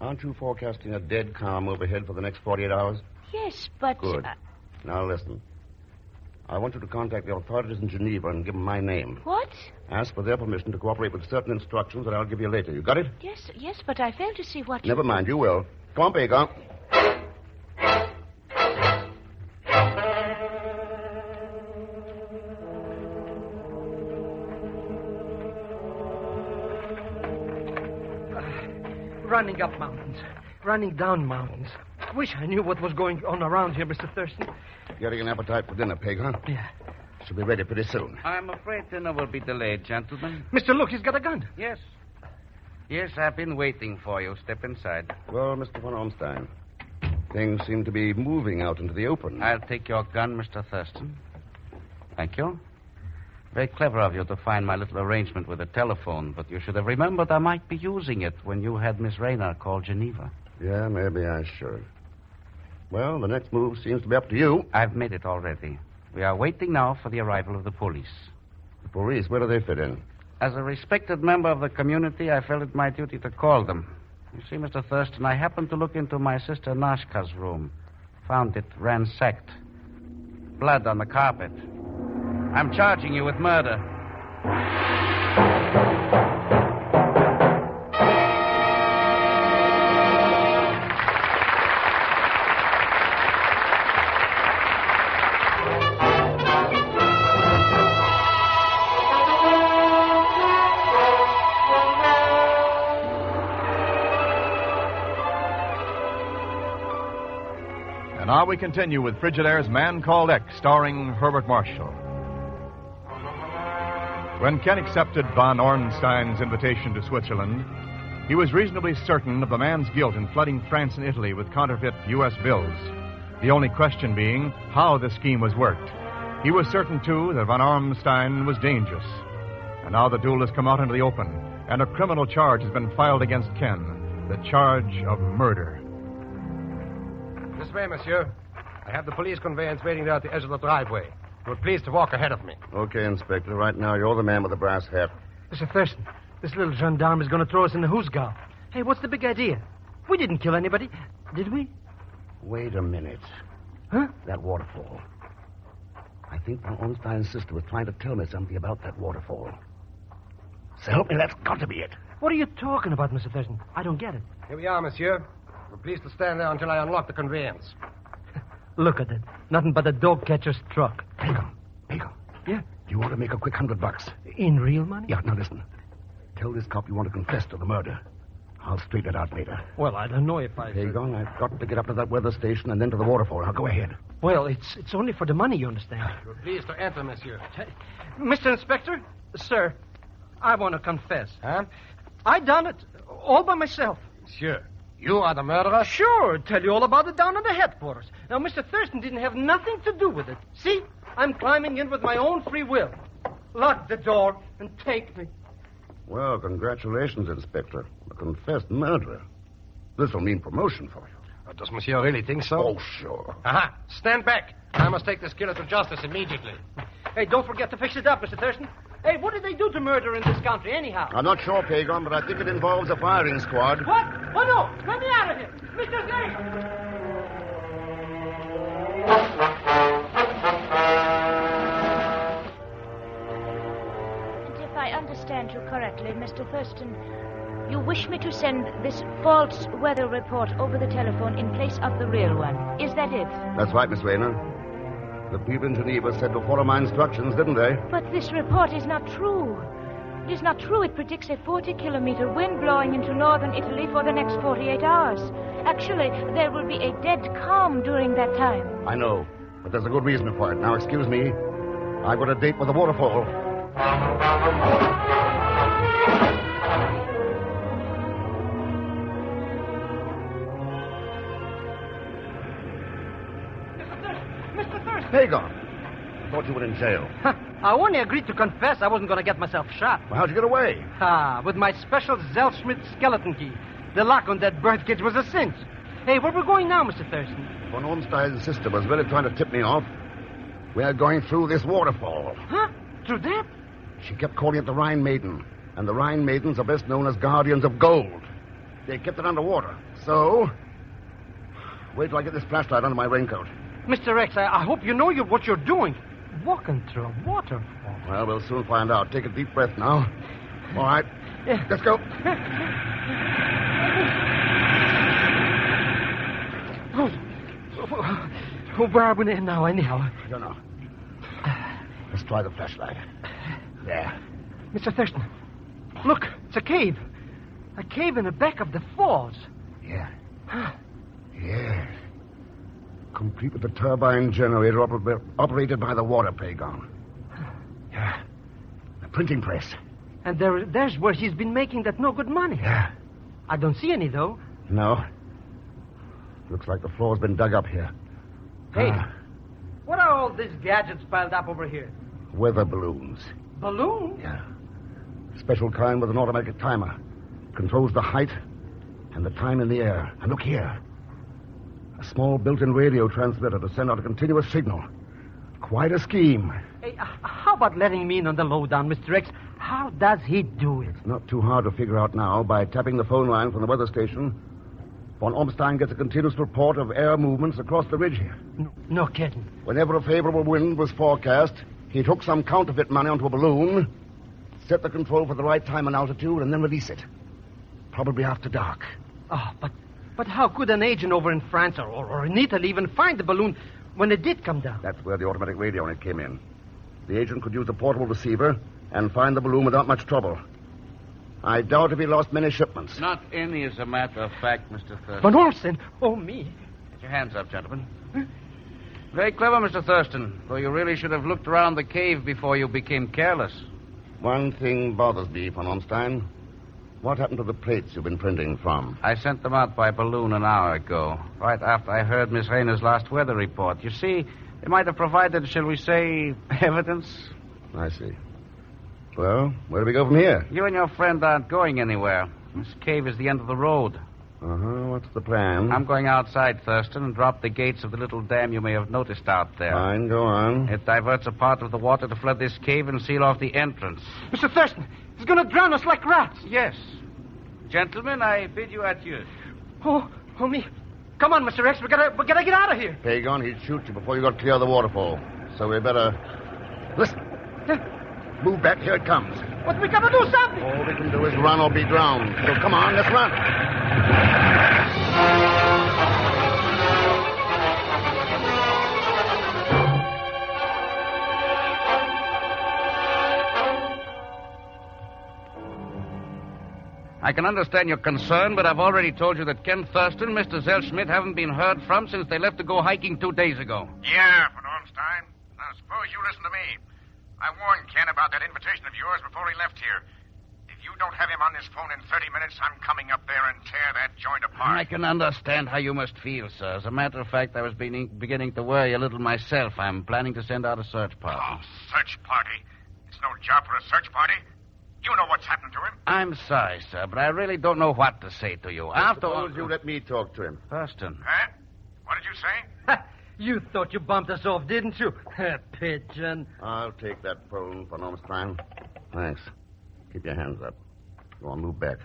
aren't you forecasting a dead calm overhead for the next 48 hours? Yes, but... Good. Now listen. I want you to contact the authorities in Geneva and give them my name. What? Ask for their permission to cooperate with certain instructions that I'll give you later. You got it? Yes, but I fail to see what... Never mind, you will. Come on, Baker. Running up mountains, running down mountains. Wish I knew what was going on around here, Mr. Thurston. Getting an appetite for dinner, Peg, huh? Yeah. Should be ready pretty soon. I'm afraid dinner will be delayed, gentlemen. Mr. Look, he's got a gun. Yes, I've been waiting for you. Step inside. Well, Mr. von Ormstein, things seem to be moving out into the open. I'll take your gun, Mr. Thurston. Thank you. Very clever of you to find my little arrangement with the telephone, but you should have remembered I might be using it when you had Miss Rayner call Geneva. Yeah, maybe I should. Well, the next move seems to be up to you. I've made it already. We are waiting now for the arrival of the police. The police? Where do they fit in? As a respected member of the community, I felt it my duty to call them. You see, Mr. Thurston, I happened to look into my sister Nashka's room. Found it ransacked. Blood on the carpet. I'm charging you with murder. And now we continue with Frigidaire's Man Called X, starring Herbert Marshall. When Ken accepted von Ornstein's invitation to Switzerland, he was reasonably certain of the man's guilt in flooding France and Italy with counterfeit U.S. bills. The only question being how the scheme was worked. He was certain, too, that von Ornstein was dangerous. And now the duel has come out into the open, and a criminal charge has been filed against Ken, the charge of murder. Miss way, monsieur. I have the police conveyance waiting there at the edge of the driveway. You will please to walk ahead of me. Okay, Inspector. Right now, you're the man with the brass hat. Mr. Thurston, this little gendarme is going to throw us in the hoosgow. Hey, what's the big idea? We didn't kill anybody, did we? Wait a minute. Huh? That waterfall. I think von Ornstein's sister was trying to tell me something about that waterfall. So help me, that's got to be it. What are you talking about, Mr. Thurston? I don't get it. Here we are, monsieur. We're pleased to stand there until I unlock the conveyance. Look at it. Nothing but a dog catcher's truck. Pagel. Yeah? You want to make a quick $100? In real money? Yeah, now listen. Tell this cop you want to confess to the murder. I'll straighten it out later. Well, I don't know if I... Pagon, I've got to get up to that weather station and then to the waterfall. Now, go ahead. Well, it's only for the money, you understand. You're pleased to enter, monsieur. Mr. Inspector, sir, I want to confess. Huh? I done it, all by myself. Monsieur, you are the murderer? Sure, tell you all about it down at the headquarters. Now, Mr. Thurston didn't have nothing to do with it. See, I'm climbing in with my own free will. Lock the door and take me. Well, congratulations, Inspector. A confessed murderer. This'll mean promotion for you. Does monsieur really think so? Oh, sure. Aha! Stand back. I must take this killer to justice immediately. Hey, don't forget to fix it up, Mr. Thurston. Hey, what did they do to murder in this country, anyhow? I'm not sure, Pagon, but I think it involves a firing squad. What? Oh, no! Let me out of here! Mr. Snake! If I understand you correctly, Mr. Thurston, you wish me to send this false weather report over the telephone in place of the real one. Is that it? That's right, Miss Rayner. The people in Geneva said to follow my instructions, didn't they? But this report is not true. It is not true. It predicts a 40-kilometer wind blowing into northern Italy for the next 48 hours. Actually, there will be a dead calm during that time. I know, but there's a good reason for it. Now, excuse me. I've got a date with the waterfall. Mr. Thurston! Pagon, I thought you were in jail. I only agreed to confess I wasn't going to get myself shot. Well, how'd you get away? With my special Zellschmidt skeleton key. The lock on that birth cage was a cinch. Hey, where we going now, Mr. Thurston? Von Ornstein's sister was really trying to tip me off. We're going through this waterfall. Huh? Through that? She kept calling it the Rhine Maiden. And the Rhine Maidens are best known as guardians of gold. They kept it underwater. So, wait till I get this flashlight under my raincoat. Mr. X, I hope you know what you're doing. Walking through a waterfall. Well, we'll soon find out. Take a deep breath now. All right. Yeah. Let's go. Where are we now, anyhow? I don't know. Let's try the flashlight. There. Mr. Thurston, look, it's a cave. A cave in the back of the falls. Yeah. Yes. Complete with the turbine generator operated by the water Pagon. Yeah. The printing press. And there's where he's been making that no-good money. Yeah. I don't see any, though. No. Looks like the floor's been dug up here. Hey, what are all these gadgets piled up over here? Weather balloons. Balloons? Yeah. Special kind with an automatic timer. Controls the height and the time in the air. And look here. A small built-in radio transmitter to send out a continuous signal. Quite a scheme. Hey, how about letting me in on the lowdown, Mr. X? How does he do it? It's not too hard to figure out now. By tapping the phone line from the weather station, von Ornstein gets a continuous report of air movements across the ridge here. No kidding. Whenever a favorable wind was forecast, he'd hook some counterfeit money onto a balloon, set the control for the right time and altitude, and then release it. Probably after dark. Oh, but how could an agent over in France or in Italy even find the balloon when it did come down? That's where the automatic radio on it came in. The agent could use the portable receiver and find the balloon without much trouble. I doubt if he lost many shipments. Not any, as a matter of fact, Mr. Thurston. Van Ornstein? Oh, me. Get your hands up, gentlemen. Very clever, Mr. Thurston, though you really should have looked around the cave before you became careless. One thing bothers me, von Ornstein. What happened to the plates you've been printing from? I sent them out by balloon an hour ago, right after I heard Miss Rayner's last weather report. You see, they might have provided, shall we say, evidence. I see. Well, where do we go from here? You and your friend aren't going anywhere. This cave is the end of the road. What's the plan? I'm going outside, Thurston, and drop the gates of the little dam you may have noticed out there. Fine, go on. It diverts a part of the water to flood this cave and seal off the entrance. Mr. Thurston, he's going to drown us like rats. Yes. Gentlemen, I bid you adieu. Oh, me. Come on, Mr. X. We gotta get out of here. Pagan, he'd shoot you before you got clear of the waterfall. So we better... Listen. Move back. Here it comes. But we gotta do something. All we can do is run or be drowned. So come on, let's run. I can understand your concern, but I've already told you that Ken Thurston and Mr. Zellschmidt haven't been heard from since they left to go hiking 2 days ago. Yeah, von Ormstein. Now, suppose you listen to me. I warned Ken about that invitation of yours before he left here. If you don't have him on this phone in 30 minutes, I'm coming up there and tear that joint apart. I can understand how you must feel, sir. As a matter of fact, I was beginning to worry a little myself. I'm planning to send out a search party. Oh, search party? It's no job for a search party. You know what's happened to him. I'm sorry, sir, but I really don't know what to say to you. After all... Suppose you let me talk to him. Thurston. Huh? What did you say? You thought you bumped us off, didn't you? Pigeon. I'll take that phone, von Ormstein. Thanks. Keep your hands up. Go on, move back.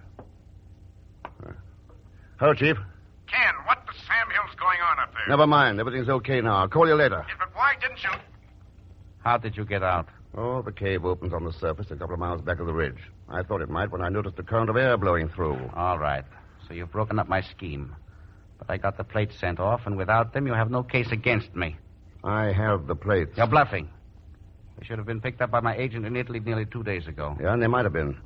Hello, Chief. Ken, what the Sam Hill's going on up there? Never mind. Everything's okay now. I'll call you later. Yes, but why didn't you? How did you get out? Oh, the cave opens on the surface a couple of miles back of the ridge. I thought it might when I noticed a current of air blowing through. All right. So you've broken up my scheme. But I got the plates sent off, and without them, you have no case against me. I have the plates. You're bluffing. They should have been picked up by my agent in Italy nearly 2 days ago. Yeah, and they might have been.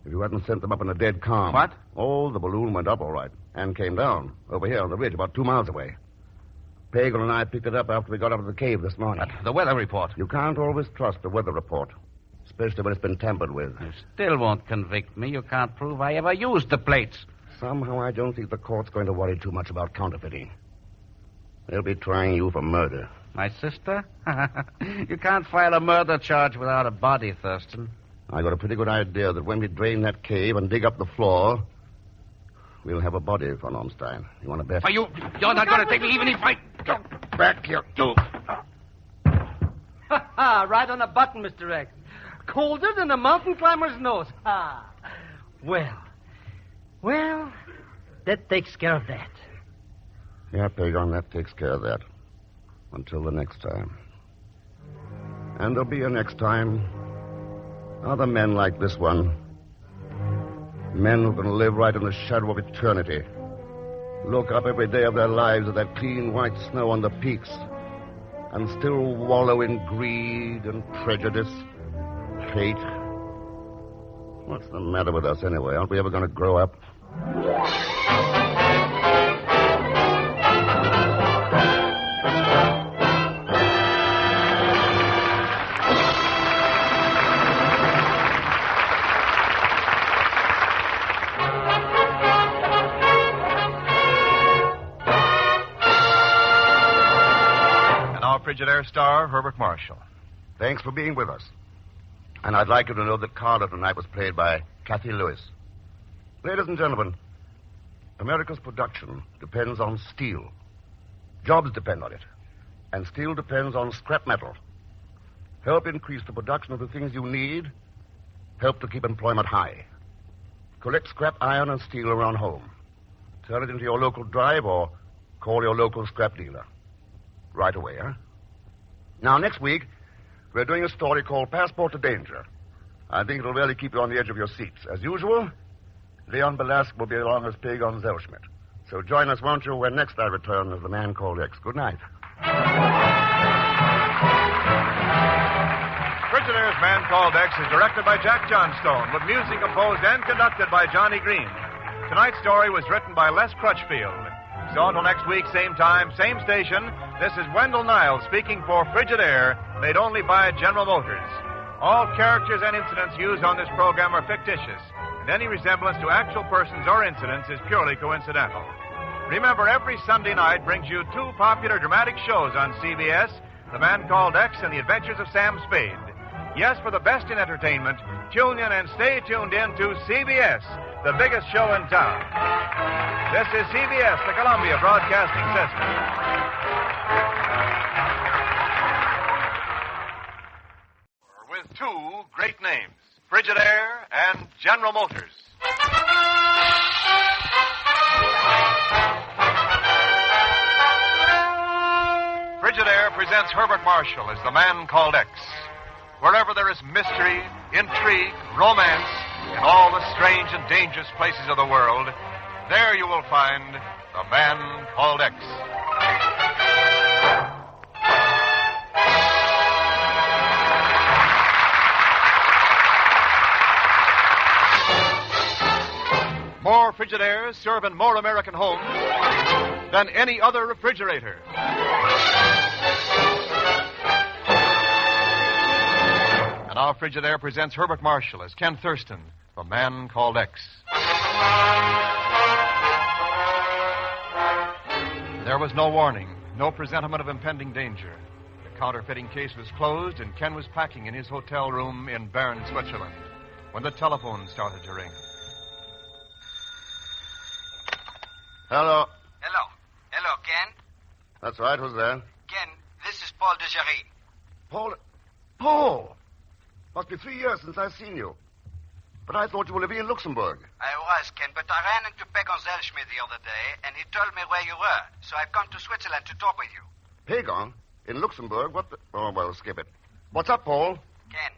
If you hadn't sent them up in a dead calm. What? Oh, the balloon went up all right. And came down. Over here on the ridge, about 2 miles away. Pagan and I picked it up after we got up to the cave this morning. But the weather report. You can't always trust the weather report. Especially when it's been tampered with. You still won't convict me. You can't prove I ever used the plates. Somehow I don't think the court's going to worry too much about counterfeiting. They'll be trying you for murder. My sister? You can't file a murder charge without a body, Thurston. I got a pretty good idea that when we drain that cave and dig up the floor, we'll have a body, von Ormstein. You want to bet? You're not going to take me even if I... Go back here, you. Right on the button, Mr. X. Colder than a mountain climber's nose. Well, that takes care of that. Yeah, Pagan, that takes care of that. Until the next time. And there'll be a next time. Other men like this one. Men who can live right in the shadow of eternity. Look up every day of their lives at that clean white snow on the peaks. And still wallow in greed and prejudice. Hate. What's the matter with us anyway? Aren't we ever going to grow up? Frigidaire star, Herbert Marshall. Thanks for being with us. And I'd like you to know that Carla tonight was played by Kathy Lewis. Ladies and gentlemen, America's production depends on steel. Jobs depend on it. And steel depends on scrap metal. Help increase the production of the things you need. Help to keep employment high. Collect scrap iron and steel around home. Turn it into your local drive or call your local scrap dealer. Right away, huh? Now, next week, we're doing a story called Passport to Danger. I think it'll really keep you on the edge of your seats. As usual, Leon Belasque will be along as Pagan Zellschmidt. So join us, won't you, when next I return as the Man Called X. Good night. Frigidaire's Man Called X is directed by Jack Johnstone, with music composed and conducted by Johnny Green. Tonight's story was written by Les Crutchfield. So until next week, same time, same station, this is Wendell Niles speaking for Frigidaire, made only by General Motors. All characters and incidents used on this program are fictitious, and any resemblance to actual persons or incidents is purely coincidental. Remember, every Sunday night brings you two popular dramatic shows on CBS, The Man Called X and The Adventures of Sam Spade. Yes, for the best in entertainment, tune in and stay tuned in to CBS, the biggest show in town. This is CBS, the Columbia Broadcasting System. With two great names, Frigidaire and General Motors. Frigidaire presents Herbert Marshall as the man called X. Wherever there is mystery, intrigue, romance, in all the strange and dangerous places of the world, there you will find the man called X. More Frigidaires serve in more American homes than any other refrigerator. And now Frigidaire presents Herbert Marshall as Ken Thurston, the man called X. There was no warning, no presentiment of impending danger. The counterfeiting case was closed, and Ken was packing in his hotel room in Bern, Switzerland, when the telephone started to ring. Hello. Hello, Ken? That's right. Who's there? Ken, this is Paul de Jarry. Paul! Must be 3 years since I've seen you. But I thought you were living in Luxembourg. I was, Ken, but I ran into Pegon Zellschmidt the other day, and he told me where you were. So I've come to Switzerland to talk with you. Pegon? In Luxembourg? What the... Oh, well, skip it. What's up, Paul? Ken,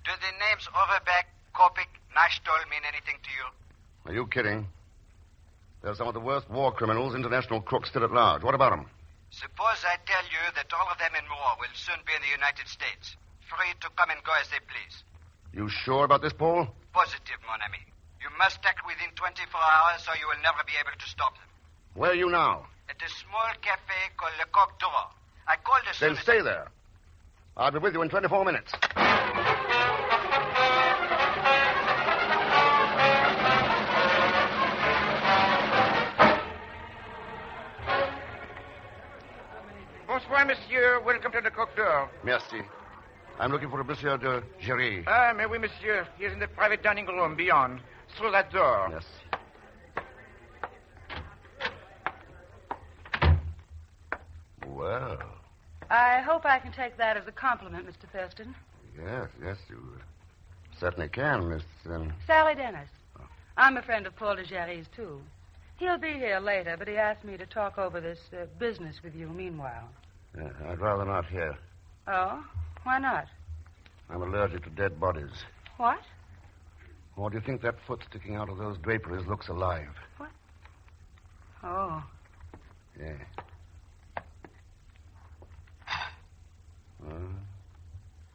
do the names Overbeck, Kopik, Nashtol mean anything to you? Are you kidding? They're some of the worst war criminals, international crooks still at large. What about them? Suppose I tell you that all of them in war will soon be in the United States, free to come and go as they please. You sure about this, Paul? Positive, mon ami. You must act within 24 hours or you will never be able to stop them. Where are you now? At a small cafe called Le Coq d'Or. I called as soon Then as... stay there. I'll be with you in 24 minutes. Bonsoir, monsieur. Welcome to the Coq d'Or. Merci. I'm looking for a Monsieur de Jarry. Ah, mais oui, monsieur. He is in the private dining room beyond, through that door. Yes. Well, I hope I can take that as a compliment, Mr. Thurston. yes, you certainly can, Miss... Sally Dennis. I'm a friend of Paul de Jarry's, too. He'll be here later, but he asked me to talk over this business with you meanwhile. I'd rather not hear. Oh? Why not? I'm allergic to dead bodies. What? Or do you think that foot sticking out of those draperies looks alive? What? Oh. Yeah.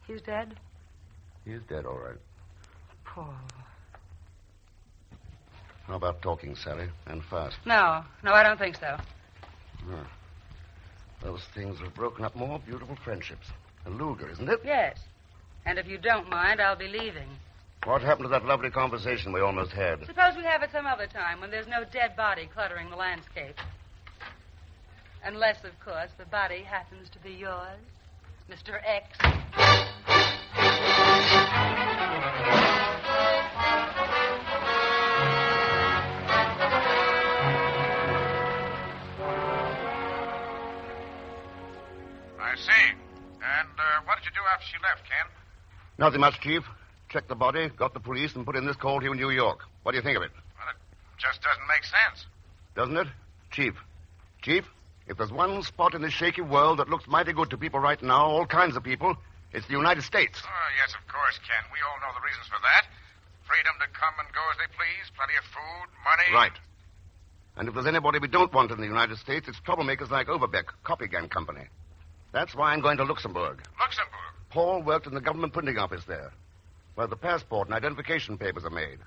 He's dead? He's dead, all right. Paul. How about talking, Sally? And fast. No, I don't think so. Those things have broken up more beautiful friendships. A Luger, isn't it? Yes. And if you don't mind, I'll be leaving. What happened to that lovely conversation we almost had? Suppose we have it some other time when there's no dead body cluttering the landscape. Unless, of course, the body happens to be yours, Mr. X. I see. And what did you do after she left, Ken? Nothing much, Chief. Checked the body, got the police, and put in this call here in New York. What do you think of it? Well, it just doesn't make sense. Doesn't it? Chief, if there's one spot in this shaky world that looks mighty good to people right now, all kinds of people, it's the United States. Oh, yes, of course, Ken. We all know the reasons for that. Freedom to come and go as they please, plenty of food, money. Right. And if there's anybody we don't want in the United States, it's troublemakers like Overbeck, Copygan Company. That's why I'm going to Luxembourg. Luxembourg? Paul worked in the government printing office there, where the passport and identification papers are made.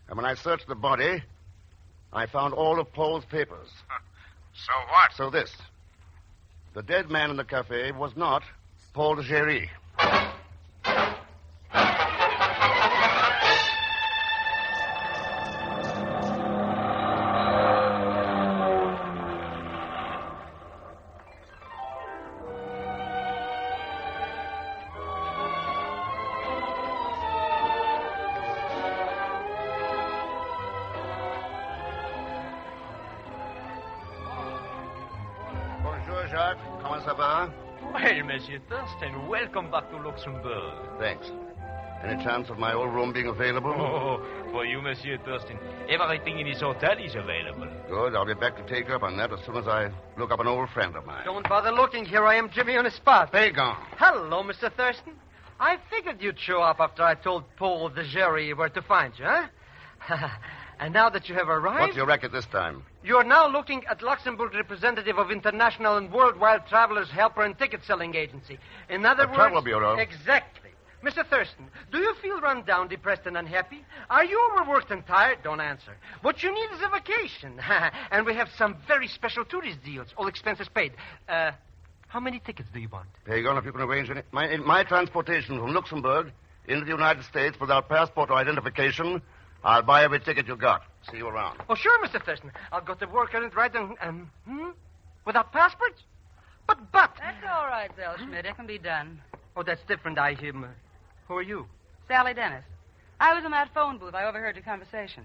And when I searched the body, I found all of Paul's papers. So what? So this. The dead man in the cafe was not Paul de Jarry. right. Comment ça va? Well, Monsieur Thurston, welcome back to Luxembourg. Thanks. Any chance of my old room being available? Oh, for you, Monsieur Thurston, everything in this hotel is available. Good. I'll be back to take up on that as soon as I look up an old friend of mine. Don't bother looking. Here I am, Jimmy, on the spot. Pagan. Hello, Mr. Thurston. I figured you'd show up after I told Paul the jury where to find you, huh? And now that you have arrived... What's your racket this time? You're now looking at Luxembourg representative of International and Worldwide Travelers Helper and Ticket Selling Agency. In other words... Travel Bureau. Exactly. Mr. Thurston, do you feel run down, depressed, and unhappy? Are you overworked and tired? Don't answer. What you need is a vacation. And we have some very special tourist deals, all expenses paid. How many tickets do you want? Pagan, if you can arrange my transportation from Luxembourg into the United States without passport or identification, I'll buy every ticket you got. See you around. Oh, sure, Mr. Thurston. I'll go to work on it right on... Without passports? But... That's all right, Zellschmidt. It can be done. Oh, that's different, Who are you? Sally Dennis. I was in that phone booth. I overheard your conversation.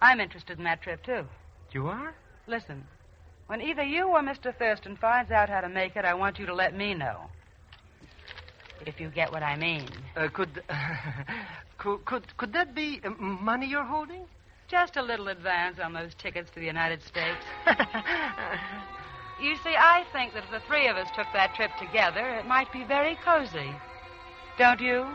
I'm interested in that trip, too. You are? Listen, when either you or Mr. Thurston finds out how to make it, I want you to let me know. If you get what I mean. Could that be money you're holding? Just a little advance on those tickets to the United States. You see, I think that if the three of us took that trip together, it might be very cozy. Don't you?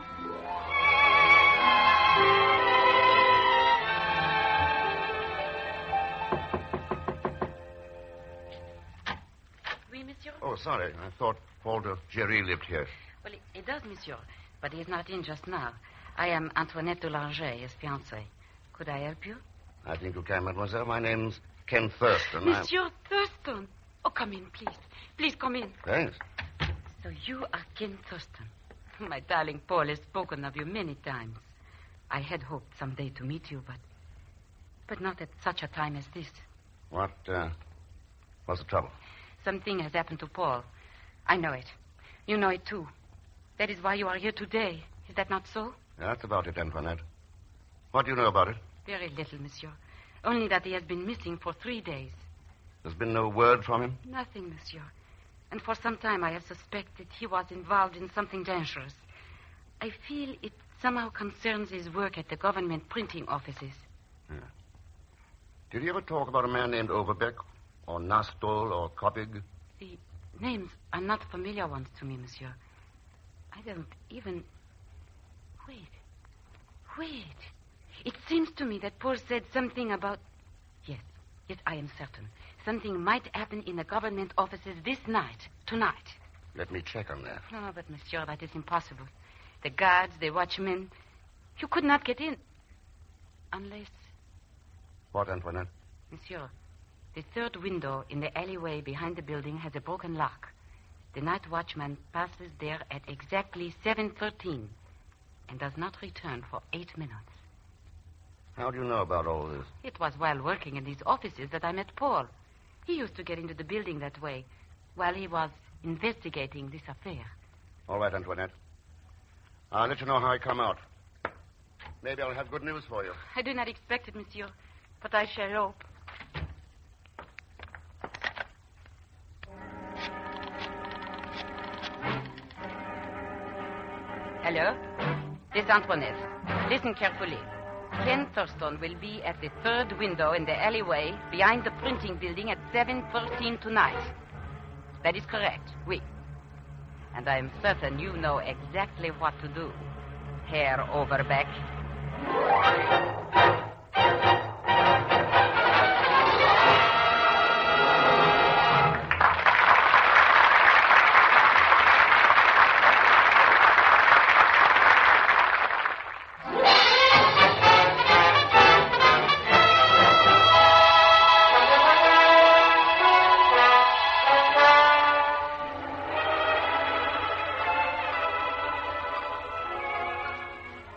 Oui, monsieur? Oh, sorry. I thought Paul de Jerry lived here. Well, he does, monsieur, but he's not in just now. I am Antoinette Delanger, his fiancée. Could I help you? I think you can, mademoiselle. My name's Ken Thurston. Monsieur Thurston. Oh, come in, please. Please come in. Thanks. So you are Ken Thurston. My darling Paul has spoken of you many times. I had hoped someday to meet you, but not at such a time as this. What's the trouble? Something has happened to Paul. I know it. You know it, too. That is why you are here today. Is that not so? That's about it, Antoinette. What do you know about it? Very little, monsieur. Only that he has been missing for 3 days. There's been no word from him? Nothing, monsieur. And for some time I have suspected he was involved in something dangerous. I feel it somehow concerns his work at the government printing offices. Yeah. Did he ever talk about a man named Overbeck, or Nastol, or Koppig? The names are not familiar ones to me, monsieur. I don't even... Wait. It seems to me that Paul said something about... Yes, I am certain. Something might happen in the government offices this night, tonight. Let me check on that. No, but, monsieur, that is impossible. The guards, the watchmen, you could not get in. Unless... What, Antoinette? Monsieur, the third window in the alleyway behind the building has a broken lock. The night watchman passes there at exactly 7:13 and does not return for 8 minutes. How do you know about all this? It was while working in these offices that I met Paul. He used to get into the building that way while he was investigating this affair. All right, Antoinette. I'll let you know how I come out. Maybe I'll have good news for you. I do not expect it, monsieur, but I shall hope. Hello? This is Antoinette. Listen carefully. Ken Thurston will be at the third window in the alleyway behind the printing building at 7:13 tonight. That is correct, oui. And I am certain you know exactly what to do, Herr Overbeck.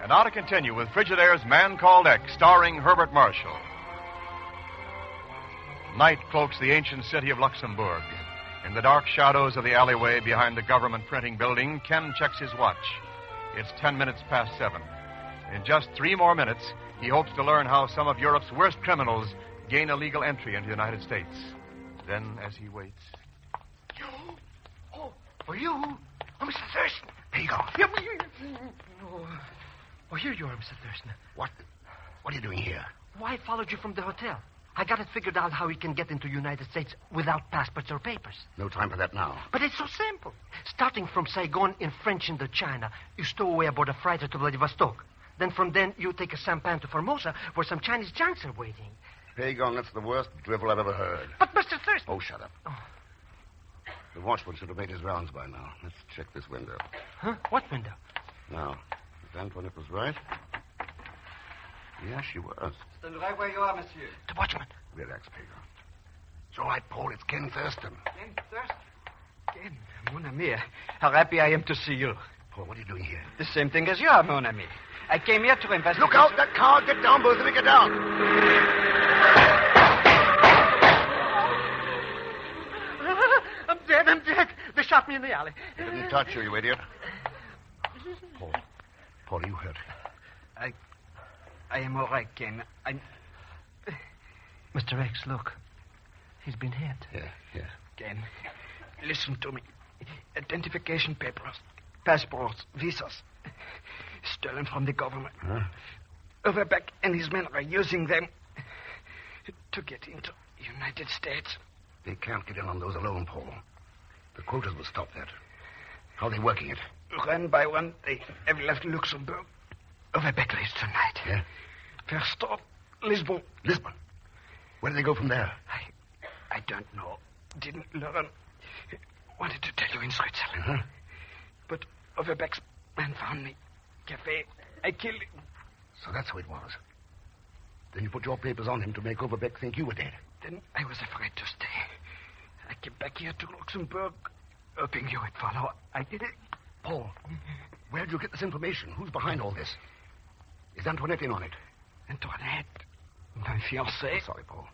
And now to continue with Frigidaire's Man Called X, starring Herbert Marshall. Night cloaks the ancient city of Luxembourg. In the dark shadows of the alleyway behind the government printing building, Ken checks his watch. It's 10 minutes past 7. In just 3 more minutes, he hopes to learn how some of Europe's worst criminals gain a legal entry into the United States. Then, as he waits... Oh, you? Oh, Mr. Thurston. There you go. Oh, here you are, Mr. Thurston. What are you doing here? Why, I followed you from the hotel. I got it figured out how we can get into the United States without passports or papers. No time for that now. But it's so simple. Starting from Saigon in French Indochina, you stow away aboard a freighter to Vladivostok. Then from then, you take a sampan to Formosa, where some Chinese junks are waiting. Pagon, that's the worst drivel I've ever heard. But, Mr. Thurston... Oh, shut up. Oh. The watchman should have made his rounds by now. Let's check this window. Huh? What window? Now, if Antoinette was right... Yeah, she was. Stand right where you are, monsieur. The watchman. Relax, Pagon. It's all right, Paul. It's Ken Thurston. Ken Thurston? Ken, mon ami, how happy I am to see you. Paul, what are you doing here? The same thing as you are, mon ami. I came here to investigate... Look out! That car! Get down, both of you. Get down! I'm dead. They shot me in the alley. They didn't touch you idiot. Paul, are you hurt? I am all right, Ken. Mr. X, look. He's been hit. Yeah. Ken, listen to me. Identification papers, passports, visas, stolen from the government. Huh? Overbeck and his men are using them to get into the United States. They can't get in on those alone, Paul. The quotas will stop that. How are they working it? One by one, they have left Luxembourg. Overbeck leaves tonight. Yeah? First stop, Lisbon. Lisbon? Where do they go from there? I don't know. Didn't learn. Wanted to tell you in Switzerland. Uh-huh. But Overbeck's man found me. Cafe. I killed him. So that's who it was. Then you put your papers on him to make Overbeck think you were dead. Then I was afraid to stay. I came back here to Luxembourg, hoping you would follow. I did it. Paul, where did you get this information? Who's behind all this? Is Antoinette in on it? Antoinette? My fiancée? Oh, sorry, Paul.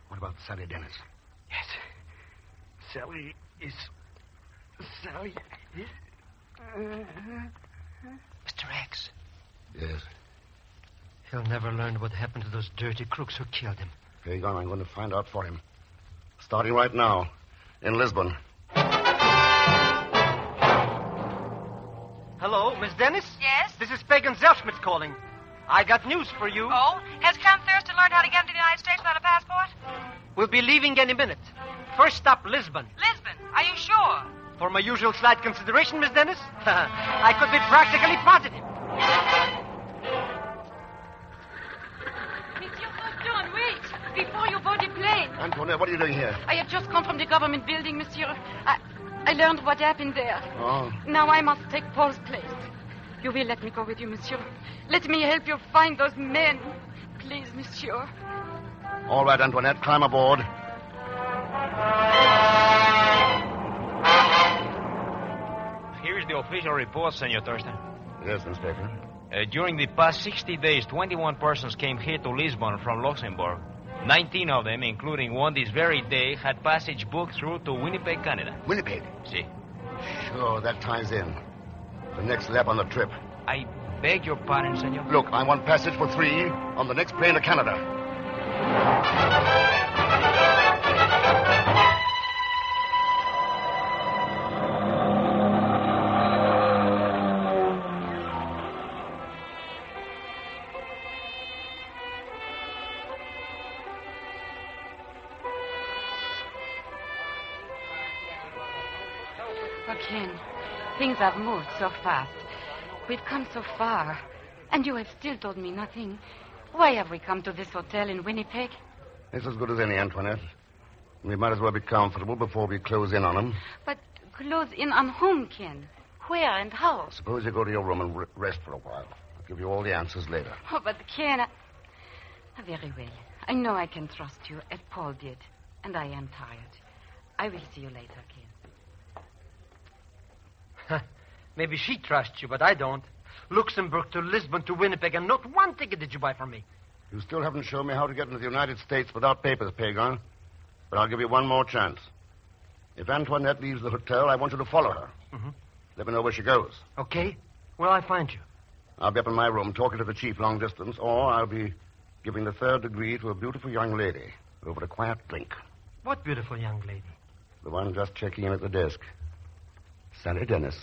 What about Sally Dennis? Yes. Sally is... Mr. X. Yes? He'll never learn what happened to those dirty crooks who killed him. Pagon, I'm going to find out for him. Starting right now, in Lisbon. Hello, Miss Dennis? Yes? This is Pagan Zellschmidt calling. I got news for you. Oh? Has Count Thurston learned how to get into the United States without a passport? We'll be leaving any minute. First stop, Lisbon. Lisbon? Are you sure? For my usual slight consideration, Miss Dennis, I could be practically positive. Monsieur Thurston, wait. Before you board the plane. Antoinette, what are you doing here? I have just come from the government building, monsieur. I learned what happened there. Oh. Now I must take Paul's place. You will let me go with you, monsieur. Let me help you find those men. Please, monsieur. All right, Antoinette, climb aboard. Here is the official report, Senor Thurston. Yes, Inspector. During the past 60 days, 21 persons came here to Lisbon from Luxembourg. 19 of them, including one this very day, had passage booked through to Winnipeg, Canada. Winnipeg? Si. Sure, that ties in. The next lap on the trip. I beg your pardon, senor. Look, I want passage for 3 on the next plane to Canada. Ken, things have moved so fast. We've come so far, and you have still told me nothing. Why have we come to this hotel in Winnipeg? It's as good as any, Antoinette. We might as well be comfortable before we close in on them. But close in on whom, Ken? Where and how? Suppose you go to your room and rest for a while. I'll give you all the answers later. Oh, but Ken, very well. I know I can trust you, as Paul did. And I am tired. I will see you later, Ken. Maybe she trusts you, but I don't. Luxembourg to Lisbon to Winnipeg, and not one ticket did you buy from me. You still haven't shown me how to get into the United States without papers, Pagon. But I'll give you one more chance. If Antoinette leaves the hotel, I want you to follow her. Mm-hmm. Let me know where she goes. Okay. Where'll I find you? I'll be up in my room talking to the chief long distance, or I'll be giving the 3rd degree to a beautiful young lady over a quiet drink. What beautiful young lady? The one just checking in at the desk. Sally Dennis.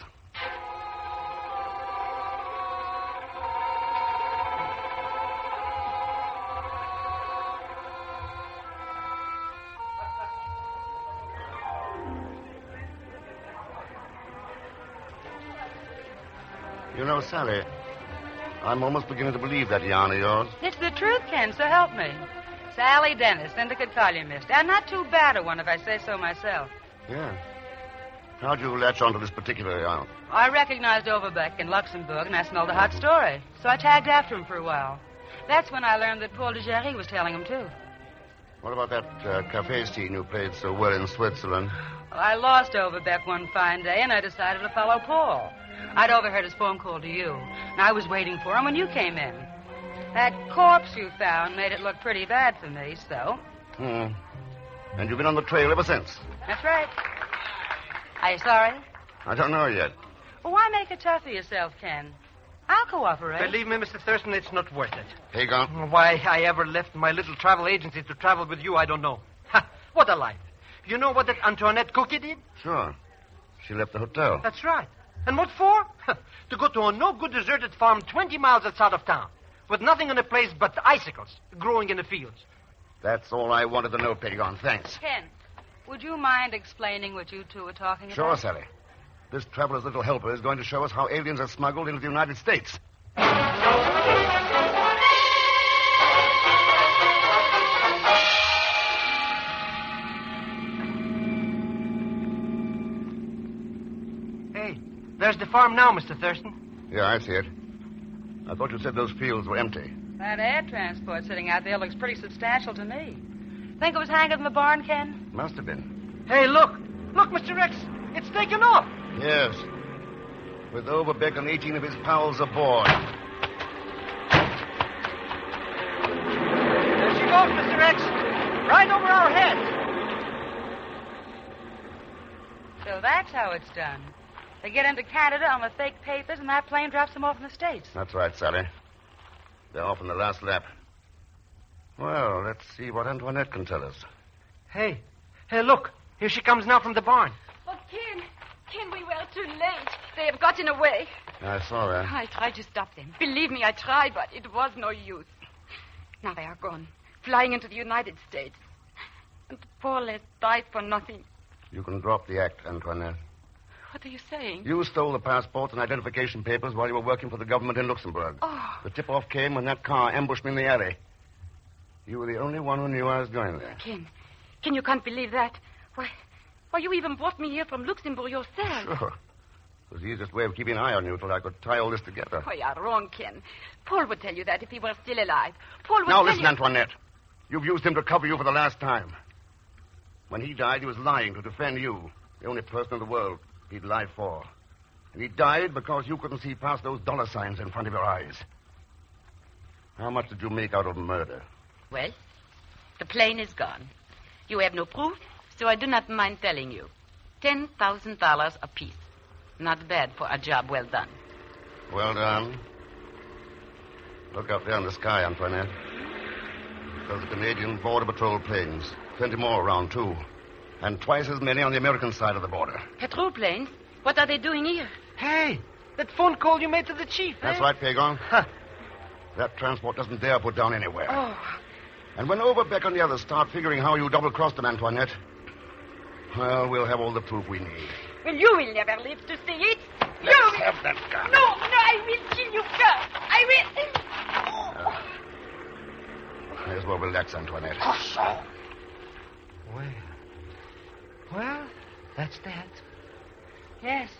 You know, Sally, I'm almost beginning to believe that yarn of yours. It's the truth, Ken, so help me. Sally Dennis, syndicate columnist. And not too bad a one, if I say so myself. Yeah. How'd you latch onto this particular yarn? I recognized Overbeck in Luxembourg, and I smelled a hot story. So I tagged after him for a while. That's when I learned that Paul de Jarry was telling him, too. What about that cafe scene you played so well in Switzerland? Well, I lost Overbeck one fine day, and I decided to follow Paul. I'd overheard his phone call to you, and I was waiting for him when you came in. That corpse you found made it look pretty bad for me, so... And you've been on the trail ever since? That's right. Are you sorry? I don't know yet. Well, why make it tough for yourself, Ken? I'll cooperate. Believe me, Mr. Thurston, it's not worth it. Hagon? Why I ever left my little travel agency to travel with you, I don't know. Ha! What a life. You know what that Antoinette Cookie did? Sure. She left the hotel. That's right. And what for? To go to a no-good deserted farm 20 miles outside of town, with nothing in the place but icicles growing in the fields. That's all I wanted to know, Pagon. Thanks. Ken, would you mind explaining what you two were talking about? Sure, Sally. This traveler's little helper is going to show us how aliens are smuggled into the United States. Hey, there's the farm now, Mr. Thurston. Yeah, I see it. I thought you said those fields were empty. That air transport sitting out there looks pretty substantial to me. Think it was hanging in the barn, Ken? Must have been. Hey, look. Look, Mr. Rex. It's taken off. Yes. With Overbeck and 18 of his pals aboard. There she goes, Mr. Rex. Right over our heads. So that's how it's done. They get into Canada on the fake papers, and that plane drops them off in the States. That's right, Sally. They're off in the last lap. Well, let's see what Antoinette can tell us. Hey, look. Here she comes now from the barn. Oh, Ken, we were too late. They have gotten away. I saw that. I tried to stop them. Believe me, I tried, but it was no use. Now they are gone, flying into the United States. And Paul has died for nothing. You can drop the act, Antoinette. What are you saying? You stole the passports and identification papers while you were working for the government in Luxembourg. Oh. The tip-off came when that car ambushed me in the alley. You were the only one who knew I was going there. Ken, you can't believe that. Why, you even brought me here from Luxembourg yourself. Sure. It was the easiest way of keeping an eye on you till I could tie all this together. Oh, you're wrong, Ken. Paul would tell you that if he were still alive. Paul would Now tell listen, you... Antoinette. You've used him to cover you for the last time. When he died, he was lying to defend you, the only person in the world he'd lie for. And he died because you couldn't see past those dollar signs in front of your eyes. How much did you make out of murder? Well, the plane is gone. You have no proof, so I do not mind telling you. $10,000 apiece. Not bad for a job well done. Well done. Look up there in the sky, Antoinette. Those are Canadian Border Patrol planes. 20 more around, too. And twice as many on the American side of the border. Patrol planes? What are they doing here? Hey, that phone call you made to the chief, That's right, Pagon. That transport doesn't dare put down anywhere. Oh. And when Overbeck and the others start figuring how you double-crossed them, Antoinette, well, we'll have all the proof we need. Well, you will never live to see it. Let's have that gun. No, I will kill you first. I will. May as well relax, Antoinette. Well, that's that. Yes.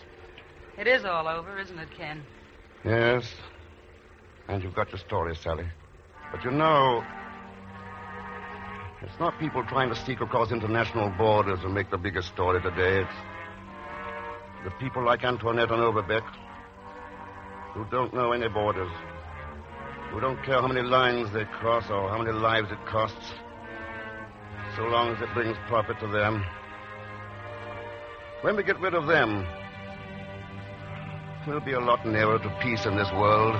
It is all over, isn't it, Ken? Yes. And you've got your story, Sally. But you know, it's not people trying to sneak across international borders and make the biggest story today. It's the people like Antoinette and Overbeck who don't know any borders, who don't care how many lines they cross or how many lives it costs, so long as it brings profit to them. When we get rid of them, we'll be a lot nearer to peace in this world.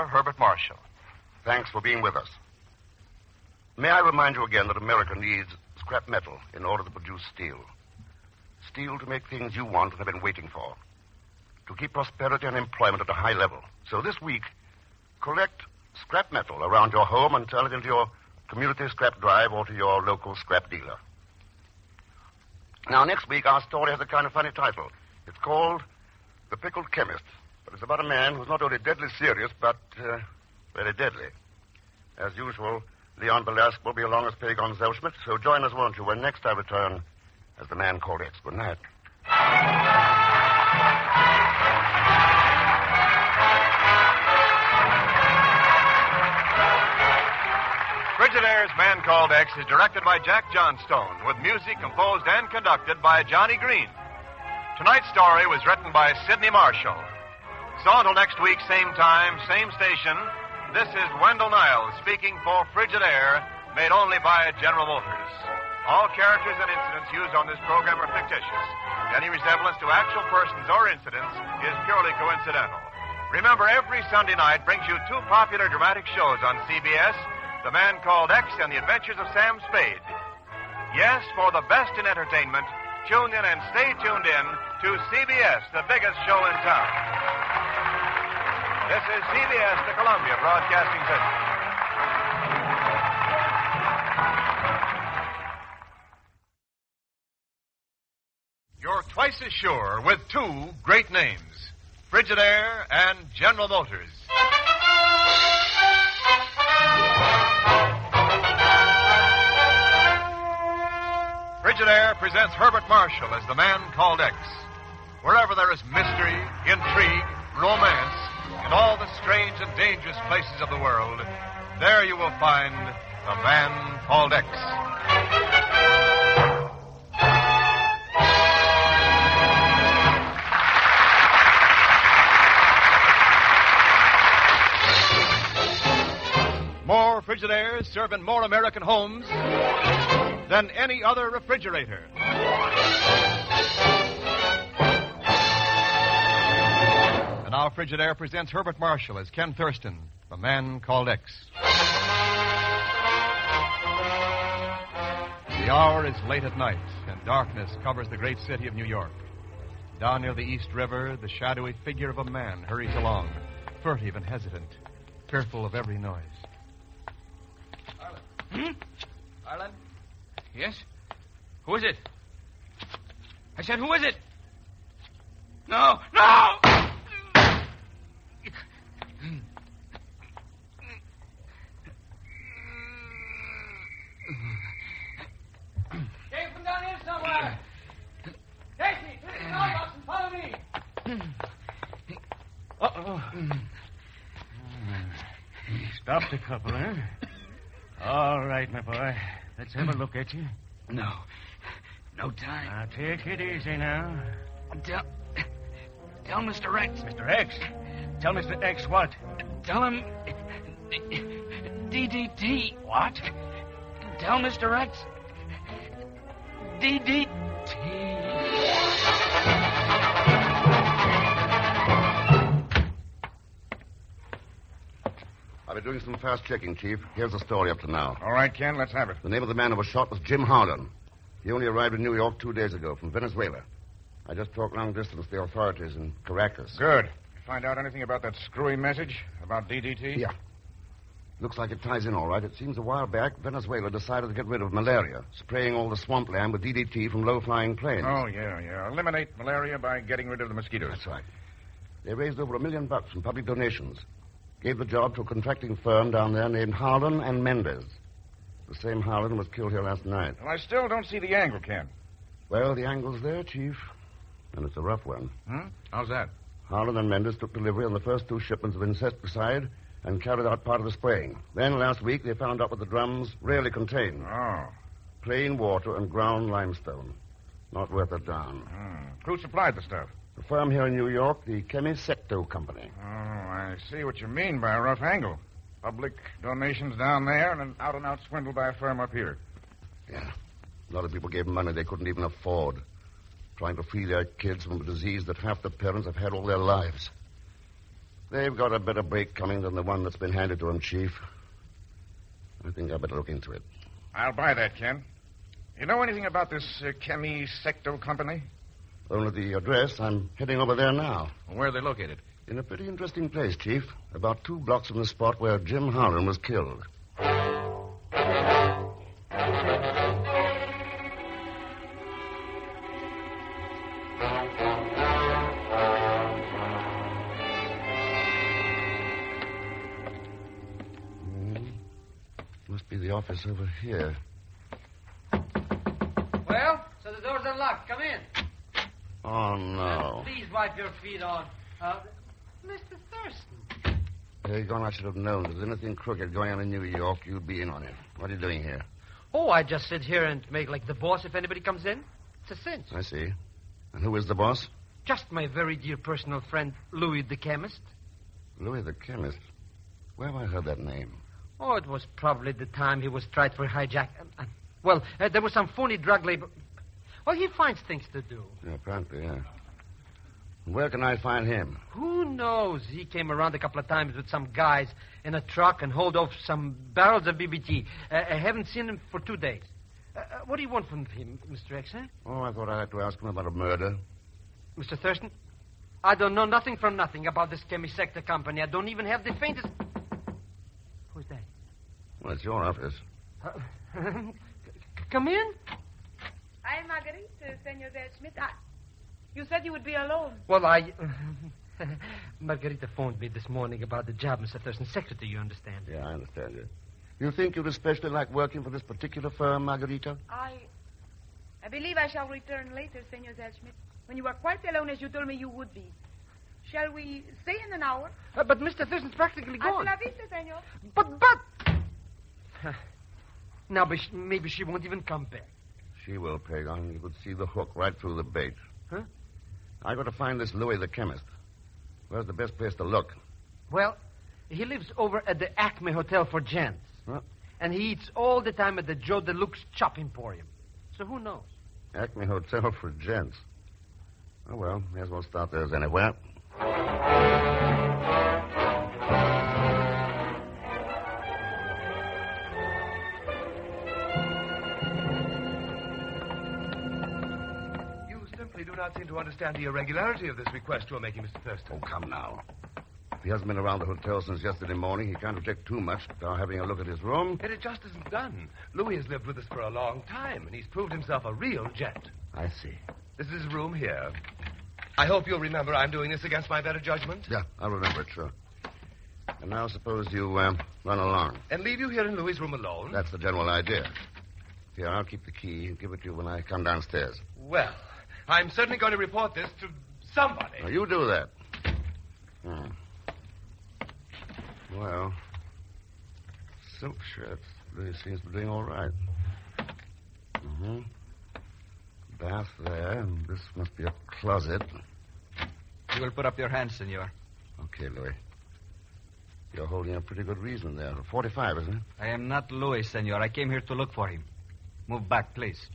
star, Herbert Marshall. Thanks for being with us. May I remind you again that America needs scrap metal in order to produce steel. Steel to make things you want and have been waiting for. To keep prosperity and employment at a high level. So this week, collect scrap metal around your home and turn it into your community scrap drive or to your local scrap dealer. Now, next week, our story has a kind of funny title. It's called The Pickled Chemist. But it's about a man who's not only deadly serious, but very deadly. As usual, Leon Belasque will be along as Pagon Zellschmidt, so join us, won't you, when next I return as the man called X. Good night. Frigidaire's Man Called X is directed by Jack Johnstone, with music composed and conducted by Johnny Green. Tonight's story was written by Sidney Marshall. So until next week, same time, same station, this is Wendell Niles speaking for Frigidaire, made only by General Motors. All characters and incidents used on this program are fictitious. Any resemblance to actual persons or incidents is purely coincidental. Remember, every Sunday night brings you two popular dramatic shows on CBS, The Man Called X and The Adventures of Sam Spade. Yes, for the best in entertainment, tune in and stay tuned in to CBS, the biggest show in town. This is CBS, the Columbia Broadcasting System. You're twice as sure with two great names, Frigidaire and General Motors. Frigidaire presents Herbert Marshall as the Man Called X. Wherever there is mystery, intrigue, romance, and all the strange and dangerous places of the world, there you will find the Man Called X. More Frigidaires serve in more American homes than any other refrigerator. And now Frigidaire presents Herbert Marshall as Ken Thurston, the Man Called X. The hour is late at night, and darkness covers the great city of New York. Down near the East River, the shadowy figure of a man hurries along, furtive and hesitant, fearful of every noise. Arlen? Yes? Who is it? I said, who is it? No! No! Came from down here somewhere. Casey, to the mailbox and follow me. Uh-oh. Stopped a couple, eh? All right, my boy. Let's have a look at you. No. No time. Now, take it easy now. Tell Mr. X. Mr. X? Tell Mr. X what? Tell him DDT. What? Tell Mr. X DDT. I've been doing some fast checking, Chief. Here's the story up to now. All right, Ken, let's have it. The name of the man who was shot was Jim Harlan. He only arrived in New York 2 days ago from Venezuela. I just talked long distance to the authorities in Caracas. Good. Find out anything about that screwy message about DDT? Yeah. Looks like it ties in all right. It seems a while back, Venezuela decided to get rid of malaria, spraying all the swampland with DDT from low-flying planes. Oh, yeah. Eliminate malaria by getting rid of the mosquitoes. That's right. They raised over $1 million from public donations. Gave the job to a contracting firm down there named Harlan and Mendez. The same Harlan was killed here last night. Well, I still don't see the angle, Ken. Well, the angle's there, Chief. And it's a rough one. How's that? Harlan and Mendez took delivery on the first 2 shipments of insecticide and carried out part of the spraying. Then, last week, they found out what the drums really contained. Oh. Plain water and ground limestone. Not worth a darn. Who supplied the stuff? The firm here in New York, the Chemisecto Company. Oh, I see what you mean by a rough angle. Public donations down there and an out-and-out swindle by a firm up here. Yeah. A lot of people gave money they couldn't even afford. Trying to free their kids from a disease that half the parents have had all their lives. They've got a better break coming than the one that's been handed to them, Chief. I think I better look into it. I'll buy that, Ken. You know anything about this Chemi Secto Company? Only the address. I'm heading over there now. Where are they located? In a pretty interesting place, Chief. About 2 blocks from the spot where Jim Holland was killed. Must be the office over here. Well, so the door's unlocked. Come in. Oh, no. Please wipe your feet on. Mr. Thurston. Egon, I should have known. If there's anything crooked going on in New York, you'd be in on it. What are you doing here? Oh, I just sit here and make like the boss if anybody comes in. It's a cinch. I see. And who is the boss? Just my very dear personal friend, Louis the chemist. Louis the chemist? Where have I heard that name? Oh, it was probably the time he was tried for hijack. There was some phony drug label. Well, he finds things to do. Yeah, apparently, yeah. Where can I find him? Who knows? He came around a couple of times with some guys in a truck and hauled off some barrels of BBT. I haven't seen him for 2 days. What do you want from him, Mr. X, huh? Oh, I thought I had to ask him about a murder. Mr. Thurston, I don't know nothing from nothing about this Chemisector company. I don't even have the faintest... Who's that? Well, it's your office. Come in. I'm Marguerite, Senor Schmidt. You said you would be alone. Well, Margarita phoned me this morning about the job, Mr. Thurston. Secretary, you understand? Yeah, I understand you. You think you'd especially like working for this particular firm, Margarita? I believe I shall return later, Senor Schmidt. When you are quite alone, as you told me you would be. Shall we stay in an hour? But Mr. Thurston's practically gone. Hasta la vista, senor. But... Now, maybe she won't even come back. She will, Pagon. You could see the hook right through the bait. Huh? I got to find this Louis the chemist. Where's the best place to look? Well, he lives over at the Acme Hotel for Gents. Huh? And he eats all the time at the Joe Deluxe Chop Emporium. So who knows? Acme Hotel for Gents. Oh, well, may as well start there as anywhere. You do not seem to understand the irregularity of this request you are making, Mr. Thurston. Oh, come now. If he hasn't been around the hotel since yesterday morning, he can't object too much to our having a look at his room. Yet it just isn't done. Louis has lived with us for a long time, and he's proved himself a real gent. I see. This is his room here. I hope you'll remember I'm doing this against my better judgment. Yeah, I'll remember it, sure. And now suppose you run along. And leave you here in Louis' room alone? That's the general idea. Here, I'll keep the key and give it to you when I come downstairs. Well, I'm certainly going to report this to somebody. Now, you do that. Well, silk shirts. Louis seems to be doing all right. Bath there, and this must be a closet. You will put up your hands, senor. Okay, Louis. You're holding a pretty good reason there. 45, isn't it? I am not Louis, senor. I came here to look for him. Move back, please.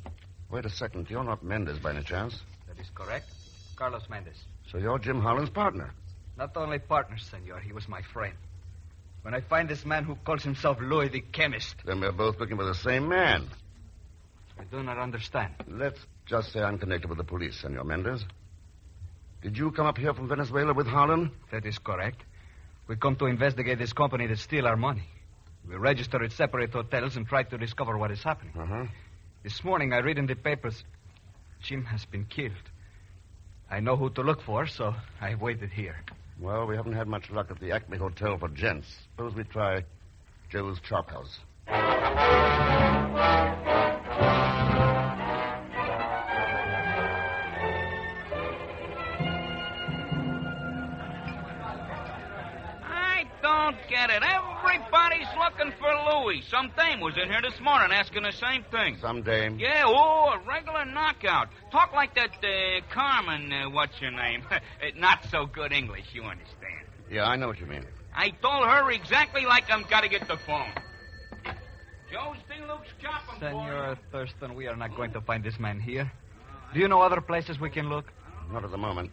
Wait a second. You're not Mendez by any chance? That is correct. Carlos Mendez. So you're Jim Holland's partner? Not only partner, senor. He was my friend. When I find this man who calls himself Louis the chemist... Then we're both looking for the same man. I do not understand. Let's just say I'm connected with the police, Senor Mendez. Did you come up here from Venezuela with Holland? That is correct. We come to investigate this company that steal our money. We register at separate hotels and try to discover what is happening. This morning I read in the papers Jim has been killed. I know who to look for, so I waited here. Well, we haven't had much luck at the Acme Hotel for Gents. Suppose we try Joe's Chop House. I don't get it. Everybody's looking for Louis. Some dame was in here this morning asking the same thing. Some dame? Yeah, a regular knockout. Talk like that Carmen, what's her name? Not so good English, you understand. Yeah, I know what you mean. I told her exactly like I'm got to get the phone. Joe's Deluxe chopping. Senor Thurston, we are not going to find this man here. Do you know other places we can look? Not at the moment.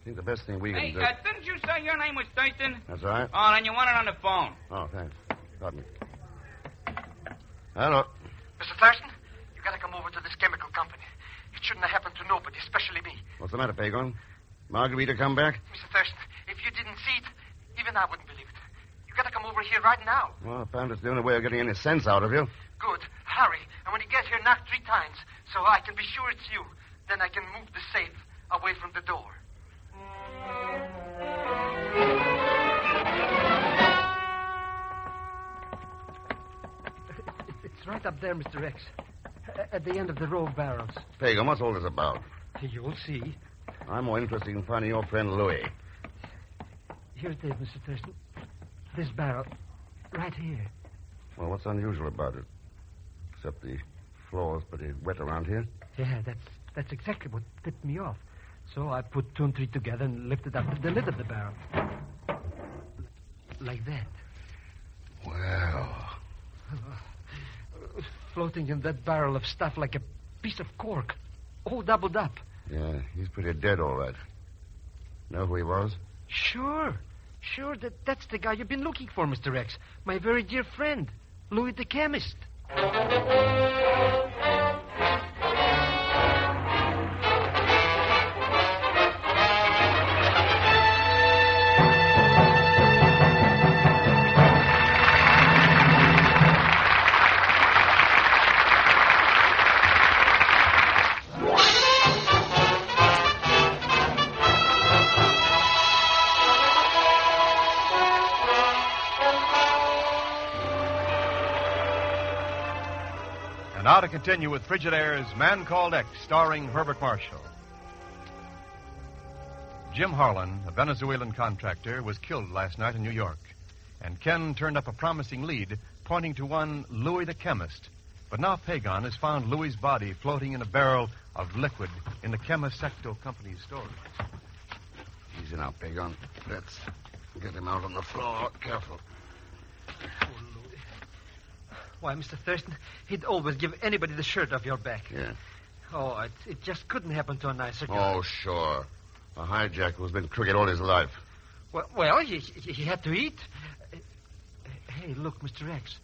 think the best thing we can Hey, do... didn't you say your name was Thurston? That's right. Oh, then you want it on the phone. Oh, thanks. Pardon me. Hello. Mr. Thurston, you gotta come over to this chemical company. It shouldn't have happened to nobody, especially me. What's the matter, Pagon? Margarita come back? Mr. Thurston, if you didn't see it, even I wouldn't believe it. You gotta come over here right now. Well, apparently it's the only way of getting any sense out of you. Good. Hurry. And when you get here, knock 3 times so I can be sure it's you. Then I can move the safe away from the door. It's right up there, Mr. X. At the end of the row of barrels. Pagan, what's all this about? You'll see. I'm more interested in finding your friend Louis. Here it is, Mr. Thurston. This barrel. Right here. Well, what's unusual about it? Except the floor's pretty wet around here. Yeah, that's exactly what tipped me off. So I put 2 and 3 together and lifted up the lid of the barrel. Like that. Well. Floating in that barrel of stuff like a piece of cork. All doubled up. Yeah, he's pretty dead, all right. Know who he was? Sure. That's the guy you've been looking for, Mr. X. My very dear friend, Louis the chemist. Now to continue with Frigidaire's Man Called X, starring Herbert Marshall. Jim Harlan, a Venezuelan contractor, was killed last night in New York. And Ken turned up a promising lead, pointing to one Louis the chemist. But now Pagan has found Louis's body floating in a barrel of liquid in the Chemist Secto Company's storage. Easy now, Pagan. Let's get him out on the floor. Careful. Why, Mr. Thurston, he'd always give anybody the shirt off your back. Yeah. Oh, it just couldn't happen to a nicer guy. Oh, sure. A hijacker who's been crooked all his life. Well, he had to eat. Hey, look, Mr. X.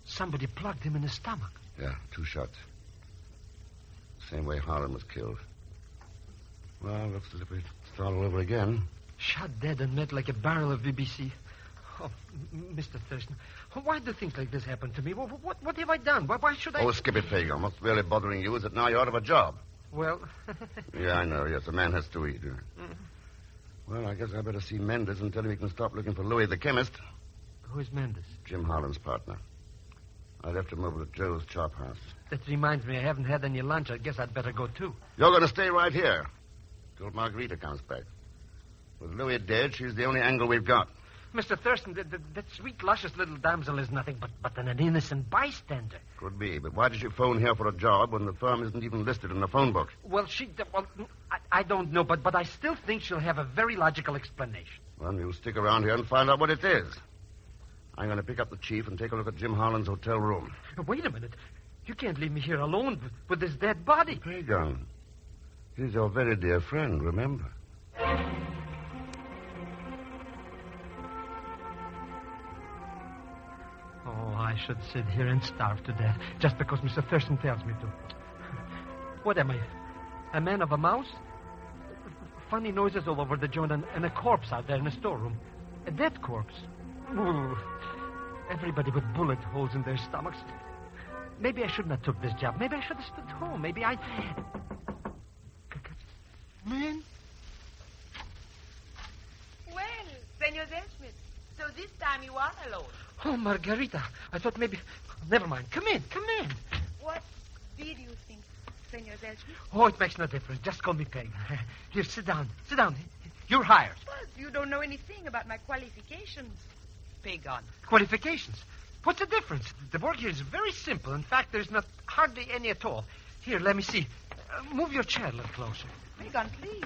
Somebody plugged him in the stomach. Yeah, 2 shots. Same way Harlan was killed. Well, looks as if we start all over again. Shot dead and met like a barrel of BBC. Oh, Mr. Thurston, why do things like this happen to me? What have I done? Why should I... Oh, skip it, Pagan. What's really bothering you is that now you're out of a job. Well... Yeah, I know. Yes, a man has to eat. Well, I guess I better see Mendes and tell him he can stop looking for Louis the chemist. Who's Mendes? Jim Harlan's partner. I left him over at Joe's chop house. That reminds me, I haven't had any lunch. I guess I'd better go, too. You're going to stay right here till Margarita comes back. With Louis dead, she's the only angle we've got. Mr. Thurston, that sweet, luscious little damsel is nothing but an innocent bystander. Could be, but why did she phone here for a job when the firm isn't even listed in the phone book? Well, I don't know, but I still think she'll have a very logical explanation. Well, you'll stick around here and find out what it is. I'm going to pick up the chief and take a look at Jim Harlan's hotel room. Wait a minute. You can't leave me here alone with this dead body. Pagan, he's your very dear friend, remember? Oh, I should sit here and starve to death just because Mr. Thurston tells me to. What am I? A man of a mouse? Funny noises all over the joint and a corpse out there in the storeroom. A dead corpse. Ooh. Everybody with bullet holes in their stomachs. Maybe I shouldn't have took this job. Maybe I should have stayed home. Maybe I... Man? Well, Senor Zelsmith, so this time you are alone. Oh, Margarita. I thought maybe... Never mind. Come in. What did you think, Senor Zelsmith? Oh, it makes no difference. Just call me Peg. Here, sit down. You're hired. But you don't know anything about my qualifications. Pagan. Qualifications? What's the difference? The work here is very simple. In fact, there's not hardly any at all. Here, let me see. Move your chair a little closer. Pagan, please.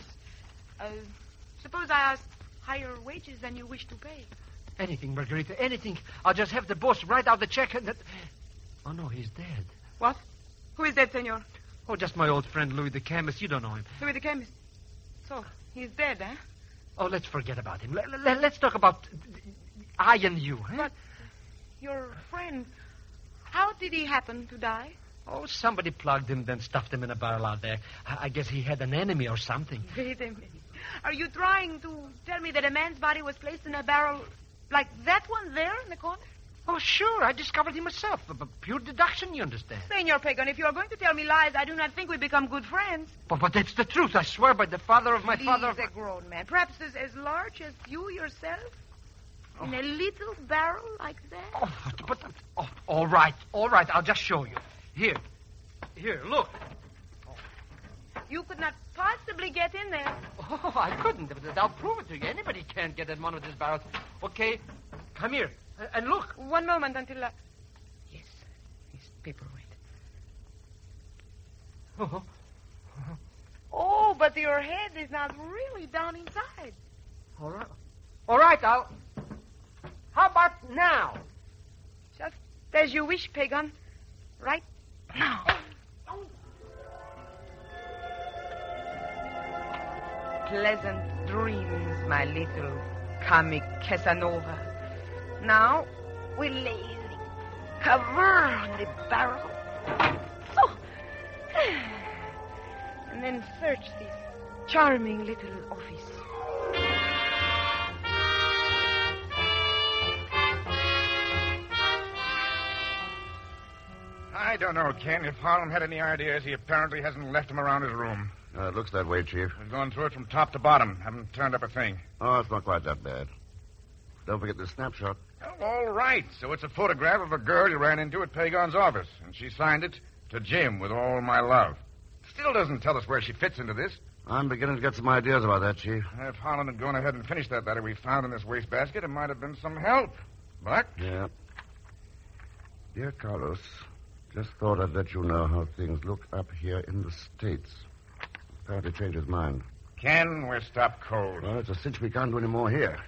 Suppose I ask higher wages than you wish to pay. Anything, Margarita, anything. I'll just have the boss write out the check and... Oh, no, he's dead. What? Who is dead, senor? Oh, just my old friend, Louis the chemist. You don't know him. Louis the chemist. So, he's dead, eh? Oh, let's forget about him. Let's talk about I and you. Huh? But your friend, how did he happen to die? Oh, somebody plugged him, then stuffed him in a barrel out there. I guess he had an enemy or something. Wait a minute. Are you trying to tell me that a man's body was placed in a barrel like that one there in the corner? Oh, sure. I discovered him myself. Pure deduction, you understand. Senor Pagan, if you are going to tell me lies, I do not think we become good friends. But that's the truth. I swear by the father of my father. He's a grown man. Perhaps as large as you yourself? Oh. In a little barrel like that? All right. I'll just show you. Here, look. You could not possibly get in there. Oh, I couldn't. I'll prove it to you. Anybody can't get in one of these barrels. Okay, come here. And look. One moment until... Yes, paperweight. Oh, but your head is not really down inside. All right, How about now? Just as you wish, Pagan. Right now. Pleasant dreams, my little comic Casanova. Now, we lazily cover on the barrel. Oh. And then search this charming little office. I don't know, Ken. If Harlem had any ideas, he apparently hasn't left them around his room. It looks that way, Chief. We've gone through it from top to bottom. Haven't turned up a thing. Oh, it's not quite that bad. Don't forget the snapshot. Oh, all right. So it's a photograph of a girl you ran into at Pagon's office, and she signed it to Jim with all my love. Still doesn't tell us where she fits into this. I'm beginning to get some ideas about that, Chief. If Holland had gone ahead and finished that letter we found in this wastebasket, it might have been some help. But... Yeah. Dear Carlos, just thought I'd let you know how things look up here in the States. Apparently changed his mind. Ken, we're stopped cold. Well, it's a cinch we can't do any more here.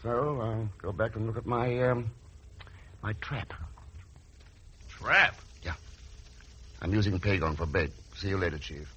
So I'll go back and look at my trap. Trap? Yeah. I'm using Pagon for bait. See you later, Chief.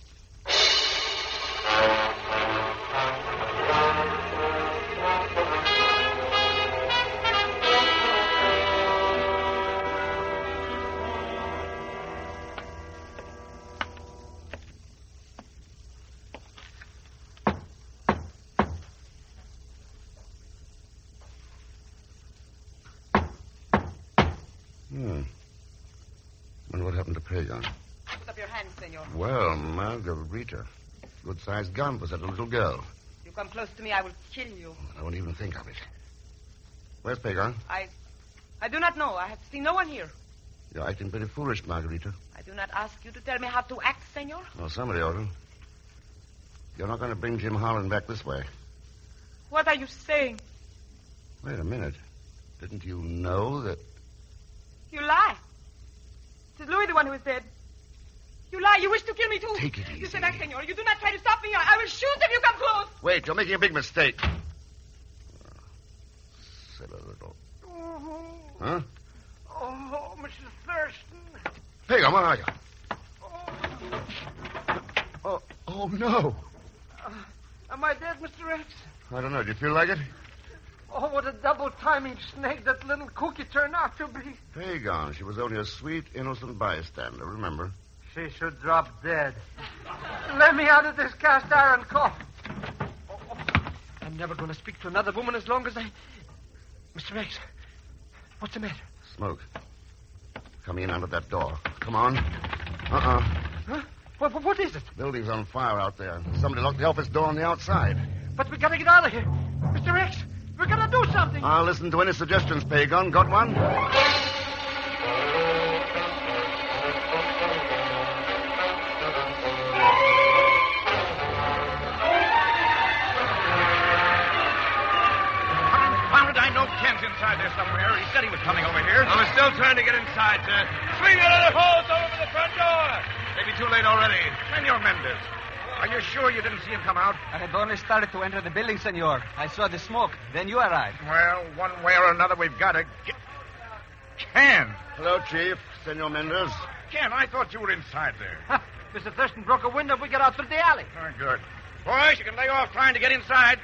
Wonder what happened to Pagon. Put up your hands, senor. Well, Margarita. Good-sized gun for such a little girl. You come close to me, I will kill you. I won't even think of it. Where's Pagon? I do not know. I have seen no one here. You're acting pretty foolish, Margarita. I do not ask you to tell me how to act, senor. Well, somebody ought to. You're not going to bring Jim Holland back this way. What are you saying? Wait a minute. Didn't you know that... You lie. It is Louis the one who is dead. You lie. You wish to kill me, too. Take it easy. You say that, senor. You do not try to stop me. I will shoot if you come close. Wait, you're making a big mistake. Silly little... Huh? Oh, Mrs. Thurston. Pagon, where are you? Oh, no. Am I dead, Mr. X? I don't know. Do you feel like it? Oh, what a double-timing snake that little cookie turned out to be. Pagon, she was only a sweet, innocent bystander, remember? She should drop dead. Let me out of this cast iron coffin. I'm never going to speak to another woman as long as I... Mr. X, what's the matter? Smoke. Coming in under that door. Come on. Huh? What is it? Building's on fire out there. Somebody locked the office door on the outside. But we gotta get out of here. Mr. X, we gotta do something. I'll listen to any suggestions, Pagon. Got one? Ken's inside there somewhere. He said he was coming over here. I was still trying to get inside, sir. Swing out of the hose over to the front door. Maybe too late already. Senor Mendez, are you sure you didn't see him come out? I had only started to enter the building, senor. I saw the smoke. Then you arrived. Well, one way or another, we've got to get... Ken. Hello, Chief. Senor Mendez. Ken, I thought you were inside there. Mr. Thurston broke a window. We got out through the alley. Oh, good. Boys, you can lay off trying to get inside.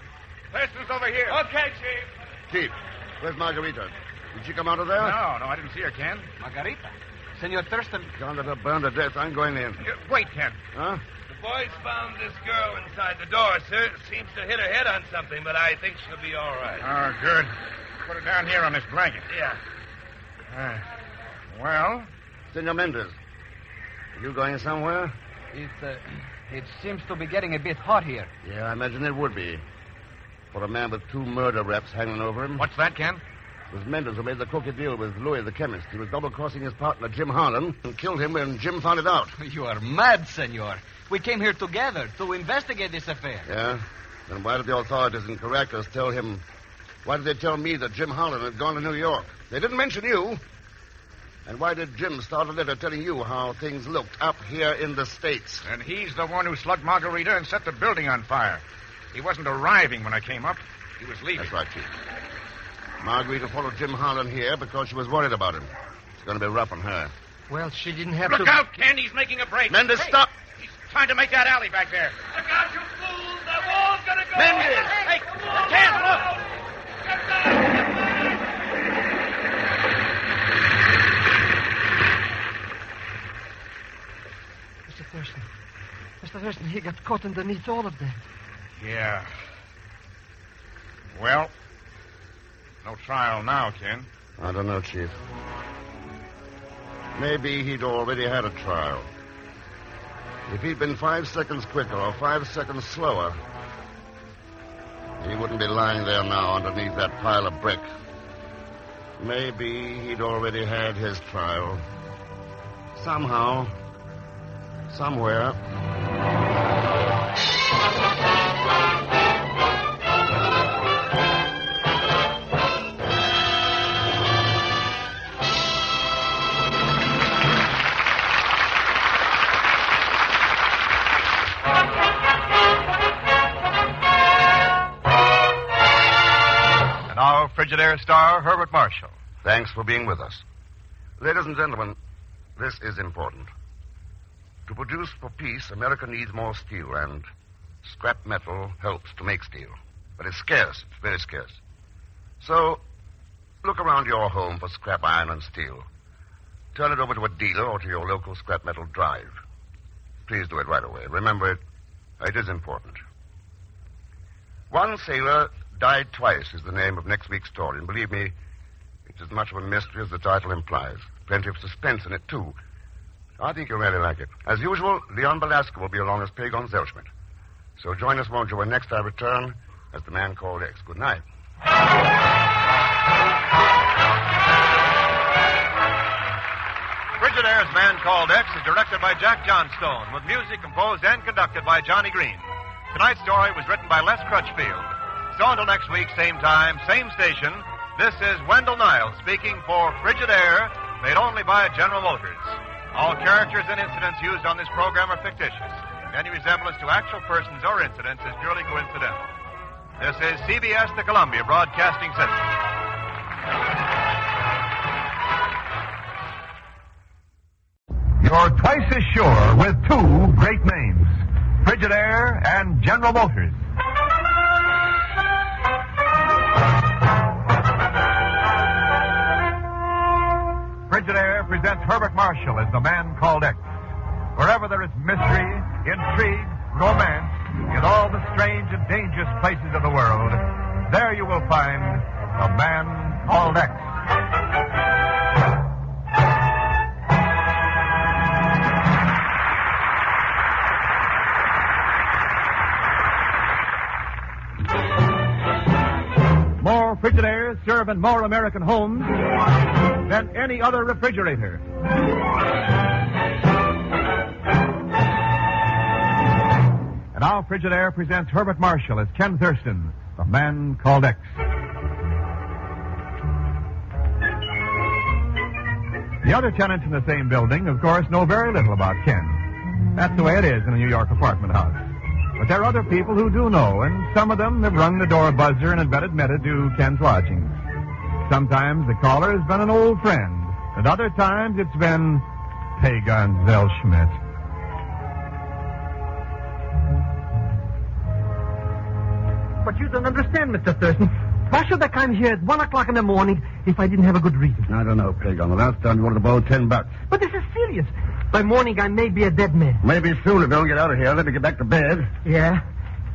Thurston's over here. Okay, Chief. Chief, where's Margarita? Did she come out of there? No, I didn't see her, Ken. Margarita. Senor Thurston. Gone to the burned to death. I'm going in. Wait, Ken. Huh? The boys found this girl inside the door, sir. Seems to hit her head on something, but I think she'll be all right. Oh, good. Put her down here on this blanket. Yeah. Well? Senor Mendez, are you going somewhere? It seems to be getting a bit hot here. Yeah, I imagine it would be. For a man with 2 murder reps hanging over him. What's that, Ken? It was Mendez who made the crooked deal with Louis the chemist. He was double-crossing his partner, Jim Harlan, and killed him when Jim found it out. You are mad, senor. We came here together to investigate this affair. Yeah? Then why did the authorities in Caracas tell him... Why did they tell me that Jim Harlan had gone to New York? They didn't mention you. And why did Jim start a letter telling you how things looked up here in the States? And he's the one who slugged Margarita and set the building on fire. He wasn't arriving when I came up. He was leaving. That's right, Chief. Margarita followed Jim Harlan here because she was worried about him. It's going to be rough on her. Well, she didn't have Look out, Ken. He's making a break. Mendez, stop. He's trying to make that alley back there. Look out, you fools! That wall's gonna go! Mendez! Hey, Ken, look! Get back! Mr. Thurston, he got caught underneath all of that. Yeah. Well, no trial now, Ken. I don't know, Chief. Maybe he'd already had a trial. If he'd been 5 seconds quicker or 5 seconds slower, he wouldn't be lying there now underneath that pile of brick. Maybe he'd already had his trial. Somehow, somewhere. Frigidaire star Herbert Marshall. Thanks for being with us. Ladies and gentlemen, this is important. To produce for peace, America needs more steel, and scrap metal helps to make steel. But it's scarce. It's very scarce. So, look around your home for scrap iron and steel. Turn it over to a dealer or to your local scrap metal drive. Please do it right away. Remember, it is important. One sailor died twice is the name of next week's story. And believe me, it's as much of a mystery as the title implies. Plenty of suspense in it, too. I think you'll really like it. As usual, Leon Belasco will be along as Pagon Zelschmidt. So join us, won't you, when next I return as the man called X. Good night. Frigidaire's Man Called X is directed by Jack Johnstone, with music composed and conducted by Johnny Green. Tonight's story was written by Les Crutchfield. So until next week, same time, same station, this is Wendell Niles speaking for Frigidaire, made only by General Motors. All characters and incidents used on this program are fictitious. Any resemblance to actual persons or incidents is purely coincidental. This is CBS, the Columbia Broadcasting System. You're twice as sure with 2 great names, Frigidaire and General Motors. Frigidaire presents Herbert Marshall as the Man Called X. Wherever there is mystery, intrigue, romance, in all the strange and dangerous places of the world, there you will find the Man Called X. More Frigidaires serve in more American homes than any other refrigerator. And now Frigidaire presents Herbert Marshall as Ken Thurston, the Man Called X. The other tenants in the same building, of course, know very little about Ken. That's the way it is in a New York apartment house. But there are other people who do know, and some of them have rung the door buzzer and have been admitted to Ken's lodgings. Sometimes the caller has been an old friend, and other times it's been Pagon Zelschmidt. But you don't understand, Mr. Thurston. Why should I come here at 1 o'clock in the morning if I didn't have a good reason? I don't know, Peg. On the last time you wanted to borrow $10. But this is serious. By morning, I may be a dead man. Maybe sooner, Bill. Get out of here. Let me get back to bed. Yeah?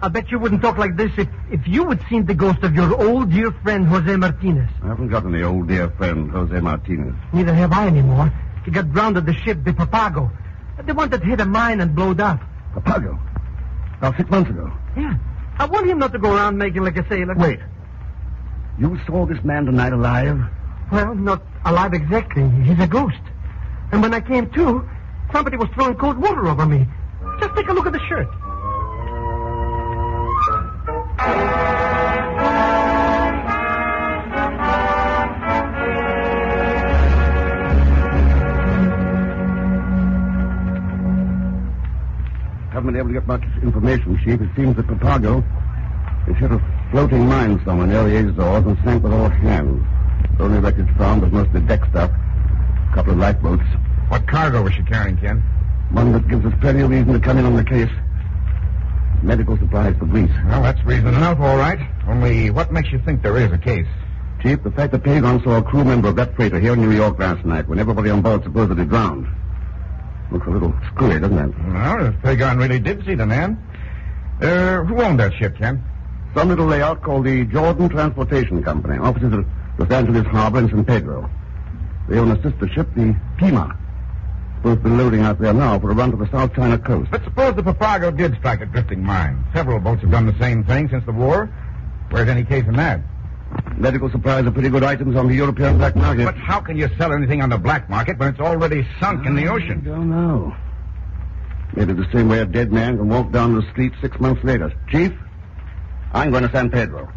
I bet you wouldn't talk like this if you had seen the ghost of your old dear friend, Jose Martinez. I haven't got any old dear friend, Jose Martinez. Neither have I anymore. He got drowned at the ship, the Papago. The one that hit a mine and blowed up. Papago? About 6 months ago. Yeah. I want him not to go around making like a sailor. Wait. You saw this man tonight alive? Well, not alive exactly. He's a ghost. And when I came to, somebody was throwing cold water over me. Just take a look at the shirt. Haven't been able to get much information, Chief. It seems that Papago has hit a floating mine somewhere near the Azores and sank with all hands. The only wreckage found was mostly deck stuff. A couple of lifeboats. What cargo was she carrying, Ken? One that gives us plenty of reason to come in on the case. Medical supplies for Greece. Well, that's reason enough, all right. Only, what makes you think there is a case? Chief, the fact that Pagon saw a crew member of that freighter here in New York last night when everybody on board supposedly drowned. Looks a little screwy, doesn't it? Well, if Pagon really did see the man. Who owned that ship, Ken? Some little layout called the Jordan Transportation Company. Offices at Los Angeles Harbor and San Pedro. They own a sister ship, the Pima. Both been loading out there now for a run to the South China coast. But suppose the Papago did strike a drifting mine. Several boats have done the same thing since the war. Where's any case in that? Medical supplies are pretty good items on the European black market. But how can you sell anything on the black market when it's already sunk in the ocean? I don't know. Maybe the same way a dead man can walk down the street 6 months later. Chief, I'm going to San Pedro.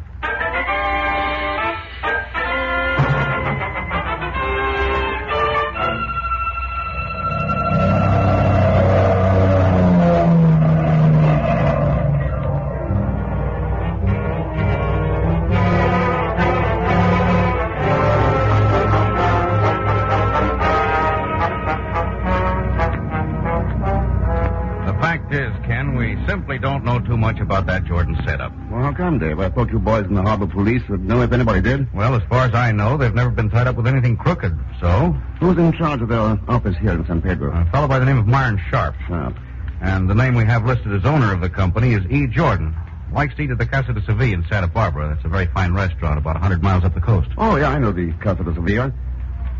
Simply don't know too much about that Jordan setup. Well, how come, Dave? I thought you boys in the harbor police would know if anybody did. Well, as far as I know, they've never been tied up with anything crooked, so... Who's in charge of their office here in San Pedro? A fellow by the name of Myron Sharp. Sharp. And the name we have listed as owner of the company is E. Jordan. Likes to eat at the Casa de Sevilla in Santa Barbara. That's a very fine restaurant about 100 miles up the coast. Oh, yeah, I know the Casa de Sevilla.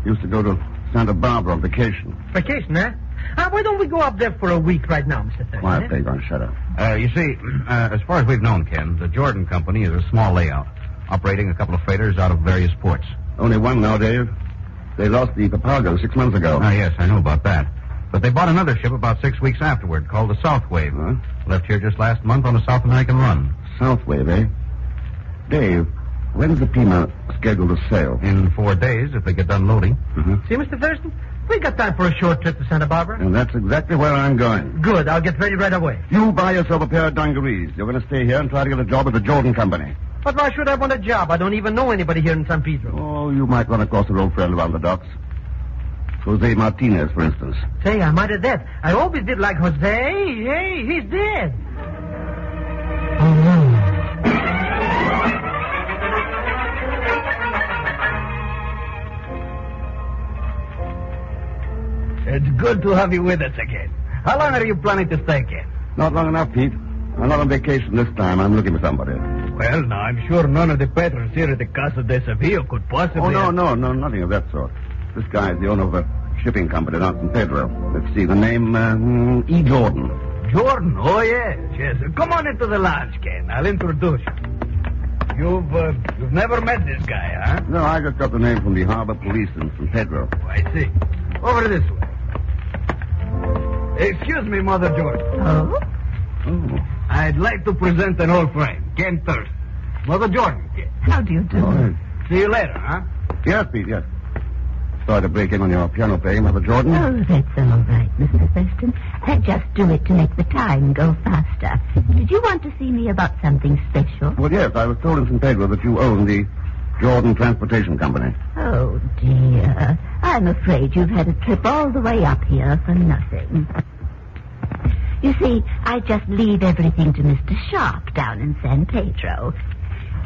Used to go to Santa Barbara on vacation. Vacation, eh? Why don't we go up there for a week right now, Mr. Thurston? Quiet, Pagon, shut up. You see, as far as we've known, Ken, the Jordan Company is a small layout, operating a couple of freighters out of various ports. Only one now, Dave. They lost the Papago 6 months ago. Yes, I know about that. But they bought another ship about 6 weeks afterward called the South Wave. Huh? Left here just last month on a South American run. South Wave, eh? Dave, when's the Pima scheduled to sail? In 4 days, if they get done loading. Mm-hmm. See, Mr. Thurston? We got time for a short trip to Santa Barbara. And that's exactly where I'm going. Good. I'll get ready right away. You buy yourself a pair of dungarees. You're going to stay here and try to get a job at the Jordan Company. But why should I want a job? I don't even know anybody here in San Pedro. Oh, you might run across an old friend around the docks. Jose Martinez, for instance. Say, I might have that. I always did like Jose. Hey, he's dead. Oh, no. It's good to have you with us again. How long are you planning to stay, Ken? Not long enough, Pete. I'm not on vacation this time. I'm looking for somebody. Well, now, I'm sure none of the patrons here at the Casa de Sevilla could possibly... Oh, no, nothing of that sort. This guy is the owner of a shipping company down in Pedro. Let's see, the name, E. Jordan. Jordan? Oh, yes. Come on into the lounge, Ken. I'll introduce you. You've never met this guy, huh? No, I just got the name from the harbor police in San Pedro. Oh, I see. Over this way. Excuse me, Mother Jordan. Oh? Oh. I'd like to present an old friend, Ken Thurston. Mother Jordan, Ken. How do you do? Oh, see you later, huh? Yes, Pete, yes. Sorry to break in on your piano playing, Mother Jordan. Oh, that's all right, Mr. Thurston. I just do it to make the time go faster. Did you want to see me about something special? Well, yes, I was told in San Pedro that you own the Jordan Transportation Company. Oh, dear. I'm afraid you've had a trip all the way up here for nothing. You see, I just leave everything to Mr. Sharp down in San Pedro.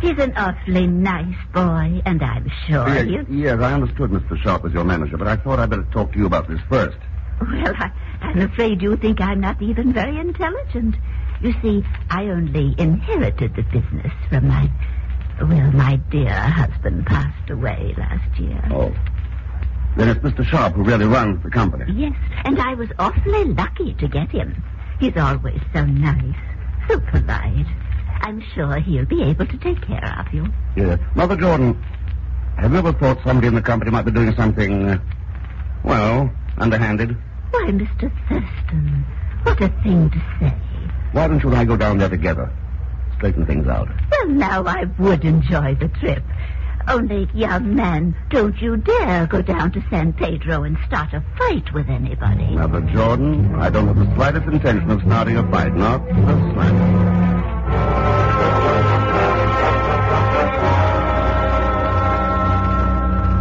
He's an awfully nice boy, and I'm sure he'll... Yes, I understood Mr. Sharp was your manager, but I thought I'd better talk to you about this first. Well, I'm afraid you think I'm not even very intelligent. You see, I only inherited the business from my dear husband passed away last year. Oh. Then it's Mr. Sharp who really runs the company. Yes, and I was awfully lucky to get him. He's always so nice, so polite. I'm sure he'll be able to take care of you. Yes. Mother Jordan, have you ever thought somebody in the company might be doing something, underhanded? Why, Mr. Thurston, what a thing to say. Why don't you and I go down there together? Straighten things out. Well, now I would enjoy the trip. Only, young man, don't you dare go down to San Pedro and start a fight with anybody. Mother Jordan, I don't have the slightest intention of starting a fight, not the slightest.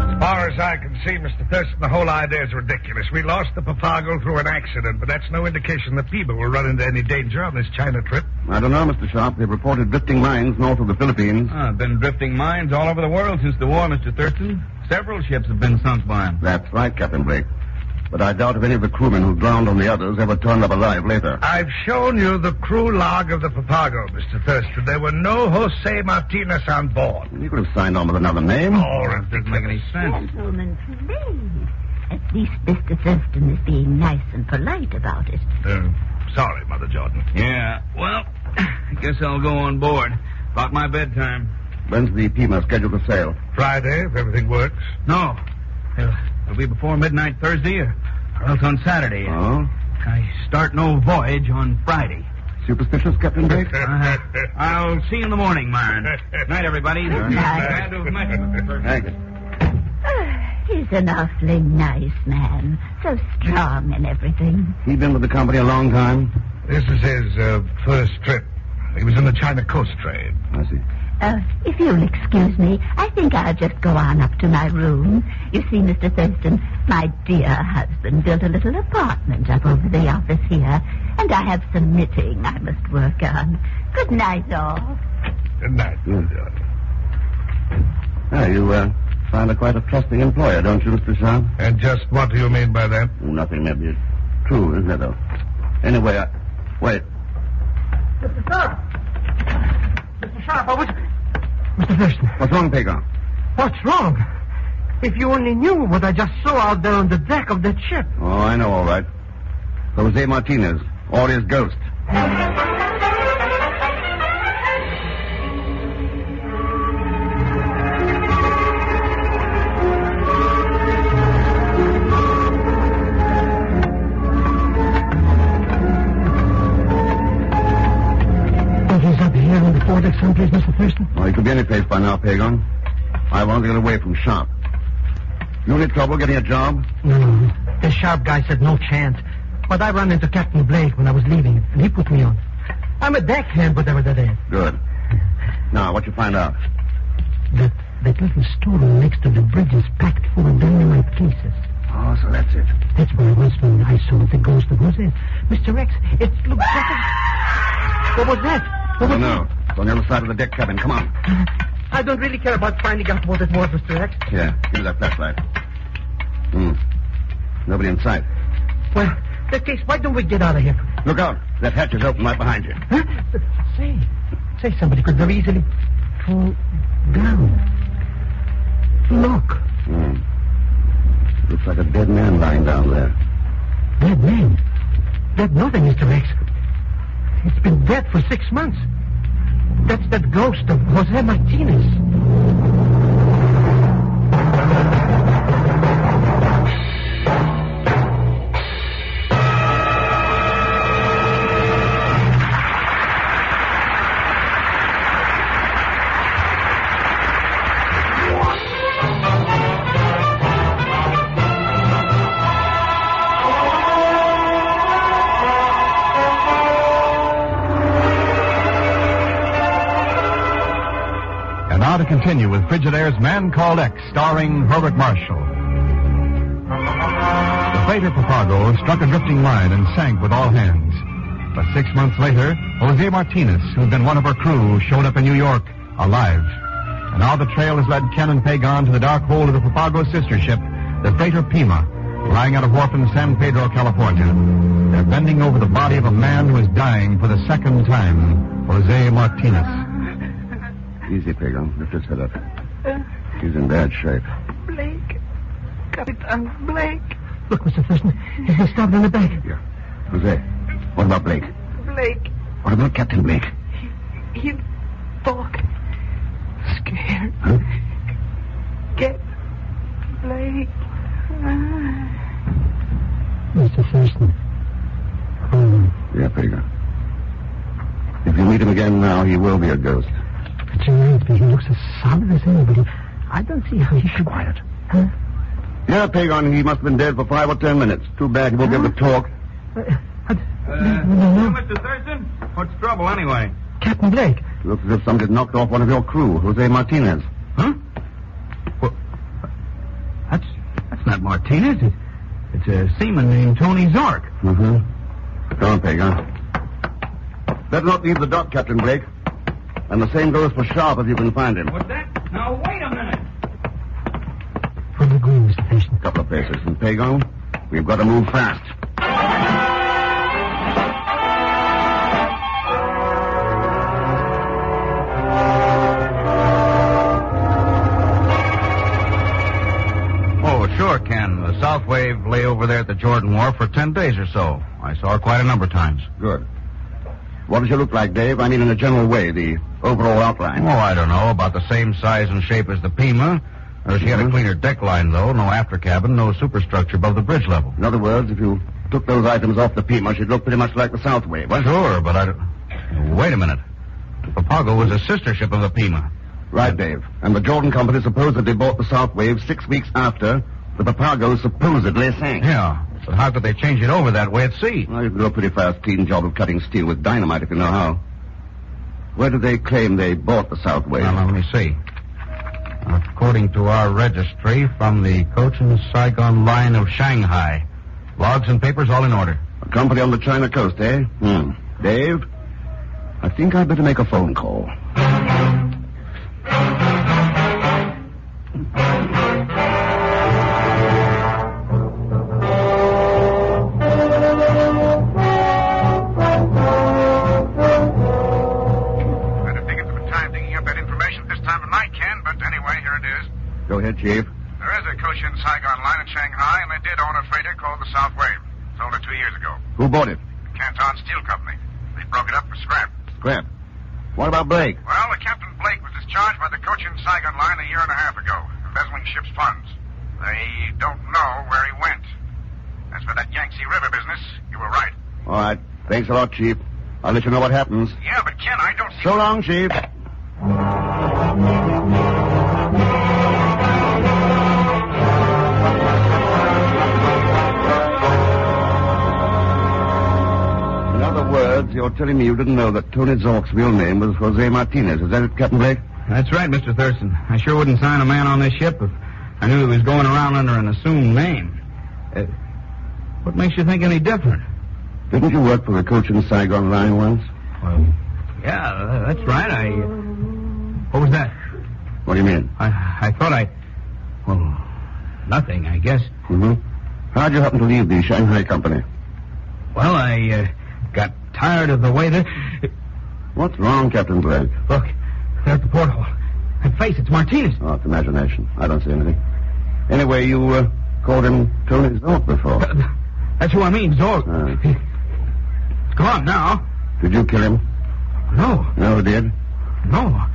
As far as I can see, Mr. Thurston, the whole idea is ridiculous. We lost the Papago through an accident, but that's no indication that people will run into any danger on this China trip. I don't know, Mr. Sharp. They've reported drifting mines north of the Philippines. Been drifting mines all over the world since the war, Mr. Thurston. Several ships have been sunk by them. That's right, Captain Blake. But I doubt if any of the crewmen who drowned on the others ever turned up alive later. I've shown you the crew log of the Papago, Mr. Thurston. There were no Jose Martinez on board. You could have signed on with another name. Oh, it didn't make any sense. Gentlemen, please. At least Mr. Thurston is being nice and polite about it. Sorry, Mother Jordan. Yeah, well, I guess I'll go on board. About my bedtime. When's the Pima scheduled to sail? Friday, if everything works. No. It'll be before midnight Thursday or else on Saturday. Oh? I start no voyage on Friday. Superstitious, Captain Blake? I'll see you in the morning, Myron. Night, everybody. Good night. Glad to have met you. Thank you. He's an awfully nice man. So strong and everything. He been with the company a long time? This is his first trip. He was in the China coast trade. I see. If you'll excuse me, I think I'll just go on up to my room. You see, Mr. Thurston, my dear husband built a little apartment up over the office here, and I have some knitting I must work on. Good night, all. Good night, Mr. Jordan. You find quite a trusting employer, don't you, Mr. Sharp? And just what do you mean by that? Nothing, maybe it's true, isn't it, though? Anyway, wait. Mr. Sharp! Mr. Sharp, Mr. Thurston. What's wrong, Pagon? What's wrong? If you only knew what I just saw out there on the deck of that ship. Oh, I know, all right. Jose Martinez, or his ghost. Someplace, Mr. Thurston? Well, he could be any place by now, Pagon. I want to get away from Sharp. You any trouble getting a job? No. The Sharp guy said no chance. But I ran into Captain Blake when I was leaving, and he put me on. I'm a deckhand, whatever that is. Good. Now, what you find out? That little storeroom next to the bridge is packed full of dynamite cases. Oh, so that's it. That's where I was when I saw the ghost of Jose. Mr. X, it looks like What was that? I don't know. It's on the other side of the deck cabin. Come on. I don't really care about finding out what it was, Mr. X. Yeah, give me that flashlight. Nobody in sight. Well, in that case, why don't we get out of here? Look out. That hatch is open right behind you. Huh? Say, somebody could very easily fall down. Look. Looks like a dead man lying down there. Dead man? Dead nothing, Mr. X. It's been dead for 6 months. That's that ghost of Jose Martinez. To continue with Frigidaire's Man Called X, starring Herbert Marshall. The freighter Papago struck a drifting line and sank with all hands. But 6 months later, Jose Martinez, who'd been one of our crew, showed up in New York, alive. And now the trail has led Ken and Pagon to the dark hold of the Papago sister ship, the freighter Pima, lying out of wharf in San Pedro, California. They're bending over the body of a man who is dying for the second time, Jose Martinez. Easy, Pagon. Lift his head up. He's in bad shape. Blake. Capitan Blake. Look, Mr. Thurston. He's stopped in the back. Yeah. Jose, what about Blake? Blake. What about Captain Blake? He talk. Scared. Huh? Get Blake. Mr. Thurston. Yeah, Pagan. If you meet him again now, he will be a ghost. But you're right, he looks as solid as anybody. I don't see how he should... Quiet. Huh? Yeah, Pagan, he must have been dead for 5 or 10 minutes. Too bad he won't be able to talk. No, Mr. Thurston? What's the trouble, anyway? Captain Blake. Looks as if somebody had knocked off one of your crew, Jose Martinez. Huh? Well, that's not Martinez. It's a seaman named Tony Zork. Mm-hmm. Come on, Pagan. Better not leave the dock, Captain Blake. And the same goes for Sharp if you can find him. What's that? Now, wait a minute. Where are we going, Mr. Thurston? A couple of places. And Pagan, we've got to move fast. Sure, Ken. The South Wave lay over there at the Jordan Wharf for 10 days or so. I saw her quite a number of times. Good. What does she look like, Dave? I mean, in a general way, the overall outline. Oh, I don't know. About the same size and shape as the Pima. She had a cleaner deck line, though. No after cabin, no superstructure above the bridge level. In other words, if you took those items off the Pima, she'd look pretty much like the South Wave. What? Sure, but I don't... Wait a minute. The Papago was a sister ship of the Pima. Right, Dave. And the Jordan Company supposedly bought the South Wave 6 weeks after the Papago supposedly sank. Yeah, but how could they change it over that way at sea? Well, you can do a pretty fast, clean job of cutting steel with dynamite if you know how. Where do they claim they bought the South Wave? Well, let me see. According to our registry, from the Cochin Saigon line of Shanghai. Logs and papers all in order. A company on the China coast, eh? Dave, I think I'd better make a phone call. Go ahead, Chief. There is a Cochin Saigon line in Shanghai, and they did own a freighter called the South Wave. Sold it 2 years ago. Who bought it? The Canton Steel Company. They broke it up for scrap. Scrap. What about Blake? Well, the Captain Blake was discharged by the Cochin Saigon line 1.5 years ago, embezzling ship's funds. They don't know where he went. As for that Yangtze River business, you were right. All right. Thanks a lot, Chief. I'll let you know what happens. Yeah, but Ken, I don't see... So long, Chief. In other words, you're telling me you didn't know that Tony Zork's real name was Jose Martinez. Is that it, Captain Blake? That's right, Mr. Thurston. I sure wouldn't sign a man on this ship if I knew he was going around under an assumed name. What makes you think any different? Didn't you work for the Cochin Saigon line once? Well, yeah, that's right. What was that? What do you mean? I thought well, nothing, I guess. Mm-hmm. How'd you happen to leave the Shanghai company? Well, I got tired of the way that... What's wrong, Captain Blake? Look, there at the porthole. That face, it's Martinez. Oh, it's imagination. I don't see anything. Anyway, you called him Tony Zork before. That's who I mean, Zork. It's gone now. Did you kill him? No. Never did? No.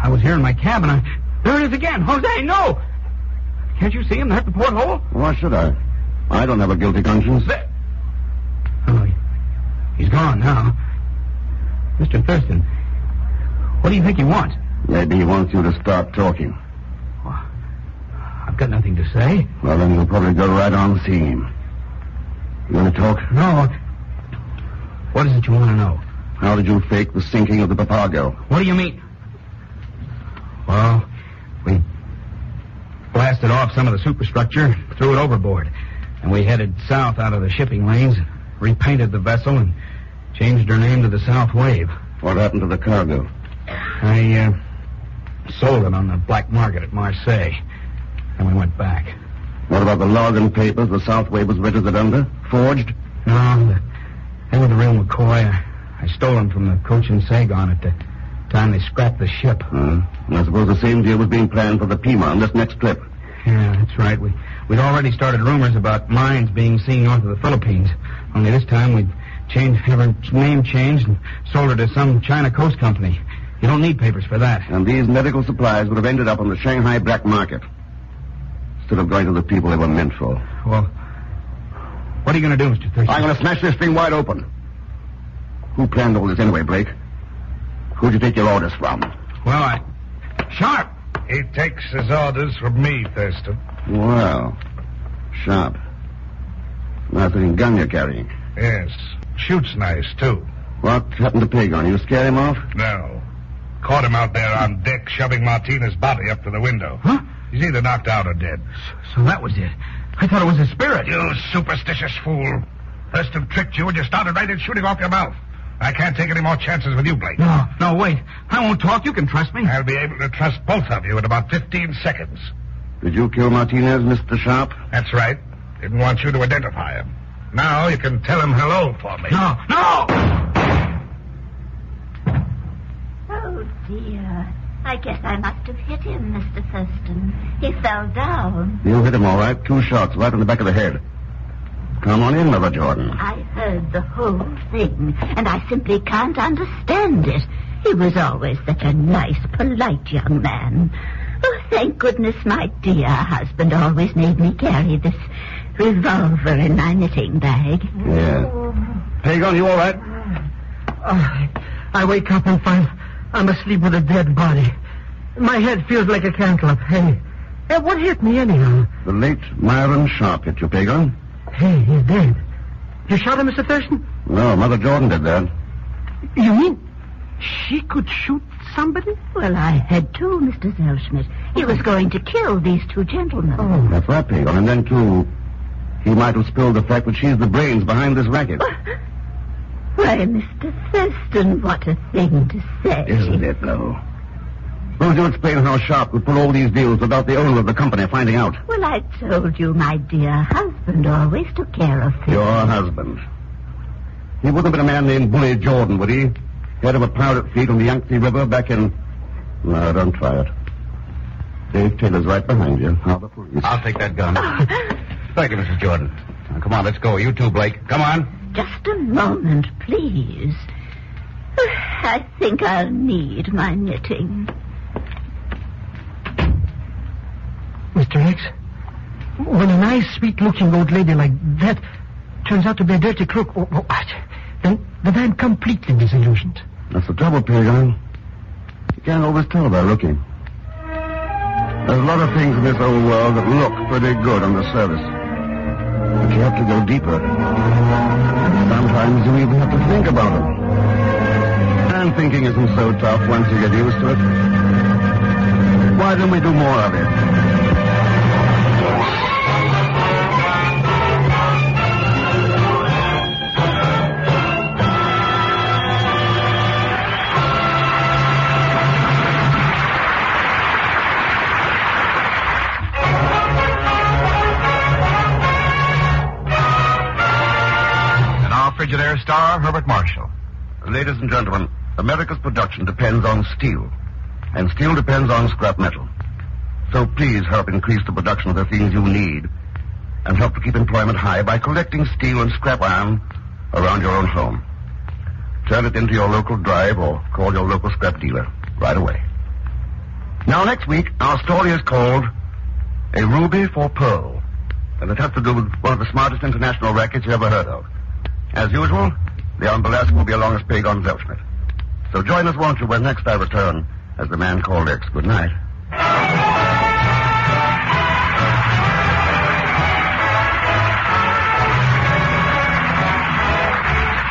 I was here in my cabin. There it is again. Jose, no! Can't you see him there at the porthole? Why should I? I don't have a guilty conscience. Oh, he's gone now. Mr. Thurston, what do you think he wants? Maybe he wants you to start talking. Well, I've got nothing to say. Well, then you'll probably go right on seeing him. You want to talk? No. What is it you want to know? How did you fake the sinking of the Papago? What do you mean? Well, we blasted off some of the superstructure, threw it overboard, and we headed south out of the shipping lanes, repainted the vessel, and Changed her name to the South Wave. What happened to the cargo? I sold it on the black market at Marseille. And we went back. What about the log and papers the South Wave was registered under? Forged? No, they were the real McCoy. I stole them from the coach in Saigon at the time they scrapped the ship. And I suppose the same deal was being planned for the Pima on this next trip. Yeah, that's right. We'd already started rumors about mines being seen north of the Philippines. Only this time we'd have her name changed and sold her to some China coast company. You don't need papers for that. And these medical supplies would have ended up on the Shanghai black market instead of going to the people they were meant for. Well, what are you going to do, Mr. Thurston? I'm going to smash this thing wide open. Who planned all this anyway, Blake? Who'd you take your orders from? Well, Sharp! He takes his orders from me, Thurston. Well, Sharp. Nice looking gun you're carrying. Yes. Shoots nice, too. What happened to Pagon? You scare him off? No. Caught him out there on deck shoving Martinez's body up to the window. Huh? He's either knocked out or dead. So that was it. I thought it was a spirit. You superstitious fool. Thurston tricked you and you started right in shooting off your mouth. I can't take any more chances with you, Blake. No, wait. I won't talk. You can trust me. I'll be able to trust both of you in about 15 seconds. Did you kill Martinez, Mr. Sharp? That's right. Didn't want you to identify him. Now you can tell him hello for me. No! Oh, dear. I guess I must have hit him, Mr. Thurston. He fell down. You hit him all right. 2 shots right in the back of the head. Come on in, Mother Jordan. I heard the whole thing, and I simply can't understand it. He was always such a nice, polite young man. Oh, thank goodness my dear husband always made me carry this revolver in my knitting bag. Yeah. Pagon, you all right? I wake up and find I'm asleep with a dead body. My head feels like a cantaloupe. Hey, what hit me anyhow? The late Myron Sharp hit you, Pagon. Hey, he's dead. You shot him, Mr. Thurston? No, Mother Jordan did that. You mean she could shoot somebody? Well, I had to, Mr. Zellschmidt. He was going to kill these 2 gentlemen. Oh, that's right, Pagon. And then, too, he might have spilled the fact that she's the brains behind this racket. Why, Mr. Thurston, what a thing to say. Isn't it, though? Will you explain how Sharp would pull all these deals without the owner of the company finding out? Well, I told you my dear husband always took care of things. Your husband. He wouldn't have been a man named Bully Jordan, would he? Head of a pirate fleet on the Yangtze River back in... No, don't try it. Dave Taylor's right behind you. How the police? I'll take that gun. Thank you, Mrs. Jordan. Now, come on, let's go. You too, Blake. Come on. Just a moment, please. I think I'll need my knitting. Mr. X, when a nice, sweet-looking old lady like that turns out to be a dirty crook, then I'm completely disillusioned. That's the trouble, Pagon. You can't always tell by looking. There's a lot of things in this old world that look pretty good on the surface. But you have to go deeper. Sometimes you even have to think about them. And thinking isn't so tough once you get used to it. Why don't we do more of it? Frigidaire star Herbert Marshall. Ladies and gentlemen, America's production depends on steel, and steel depends on scrap metal. So please help increase the production of the things you need, and help to keep employment high by collecting steel and scrap iron around your own home. Turn it into your local drive or call your local scrap dealer right away. Now, next week, our story is called A Ruby for Pearl, and it has to do with one of the smartest international rackets you ever heard of. As usual, Leon Belasco will be along as Pagon Zellschmidt. So join us, won't you, when next I return as the man called X. Good night.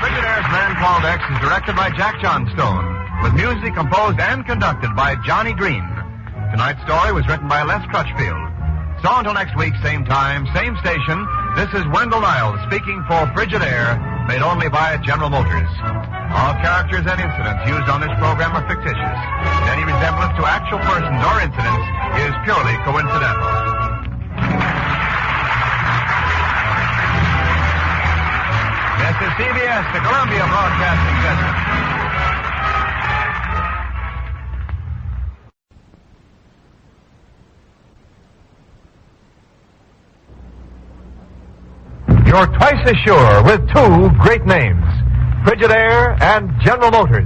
Frigidaire's Man Called X is directed by Jack Johnstone, with music composed and conducted by Johnny Green. Tonight's story was written by Les Crutchfield. So until next week, same time, same station, This is Wendell Niles speaking for Frigidaire, made only by General Motors. All characters and incidents used on this program are fictitious. Any resemblance to actual persons or incidents is purely coincidental. This is CBS, the Columbia Broadcasting System. You're twice as sure with two great names, Frigidaire and General Motors.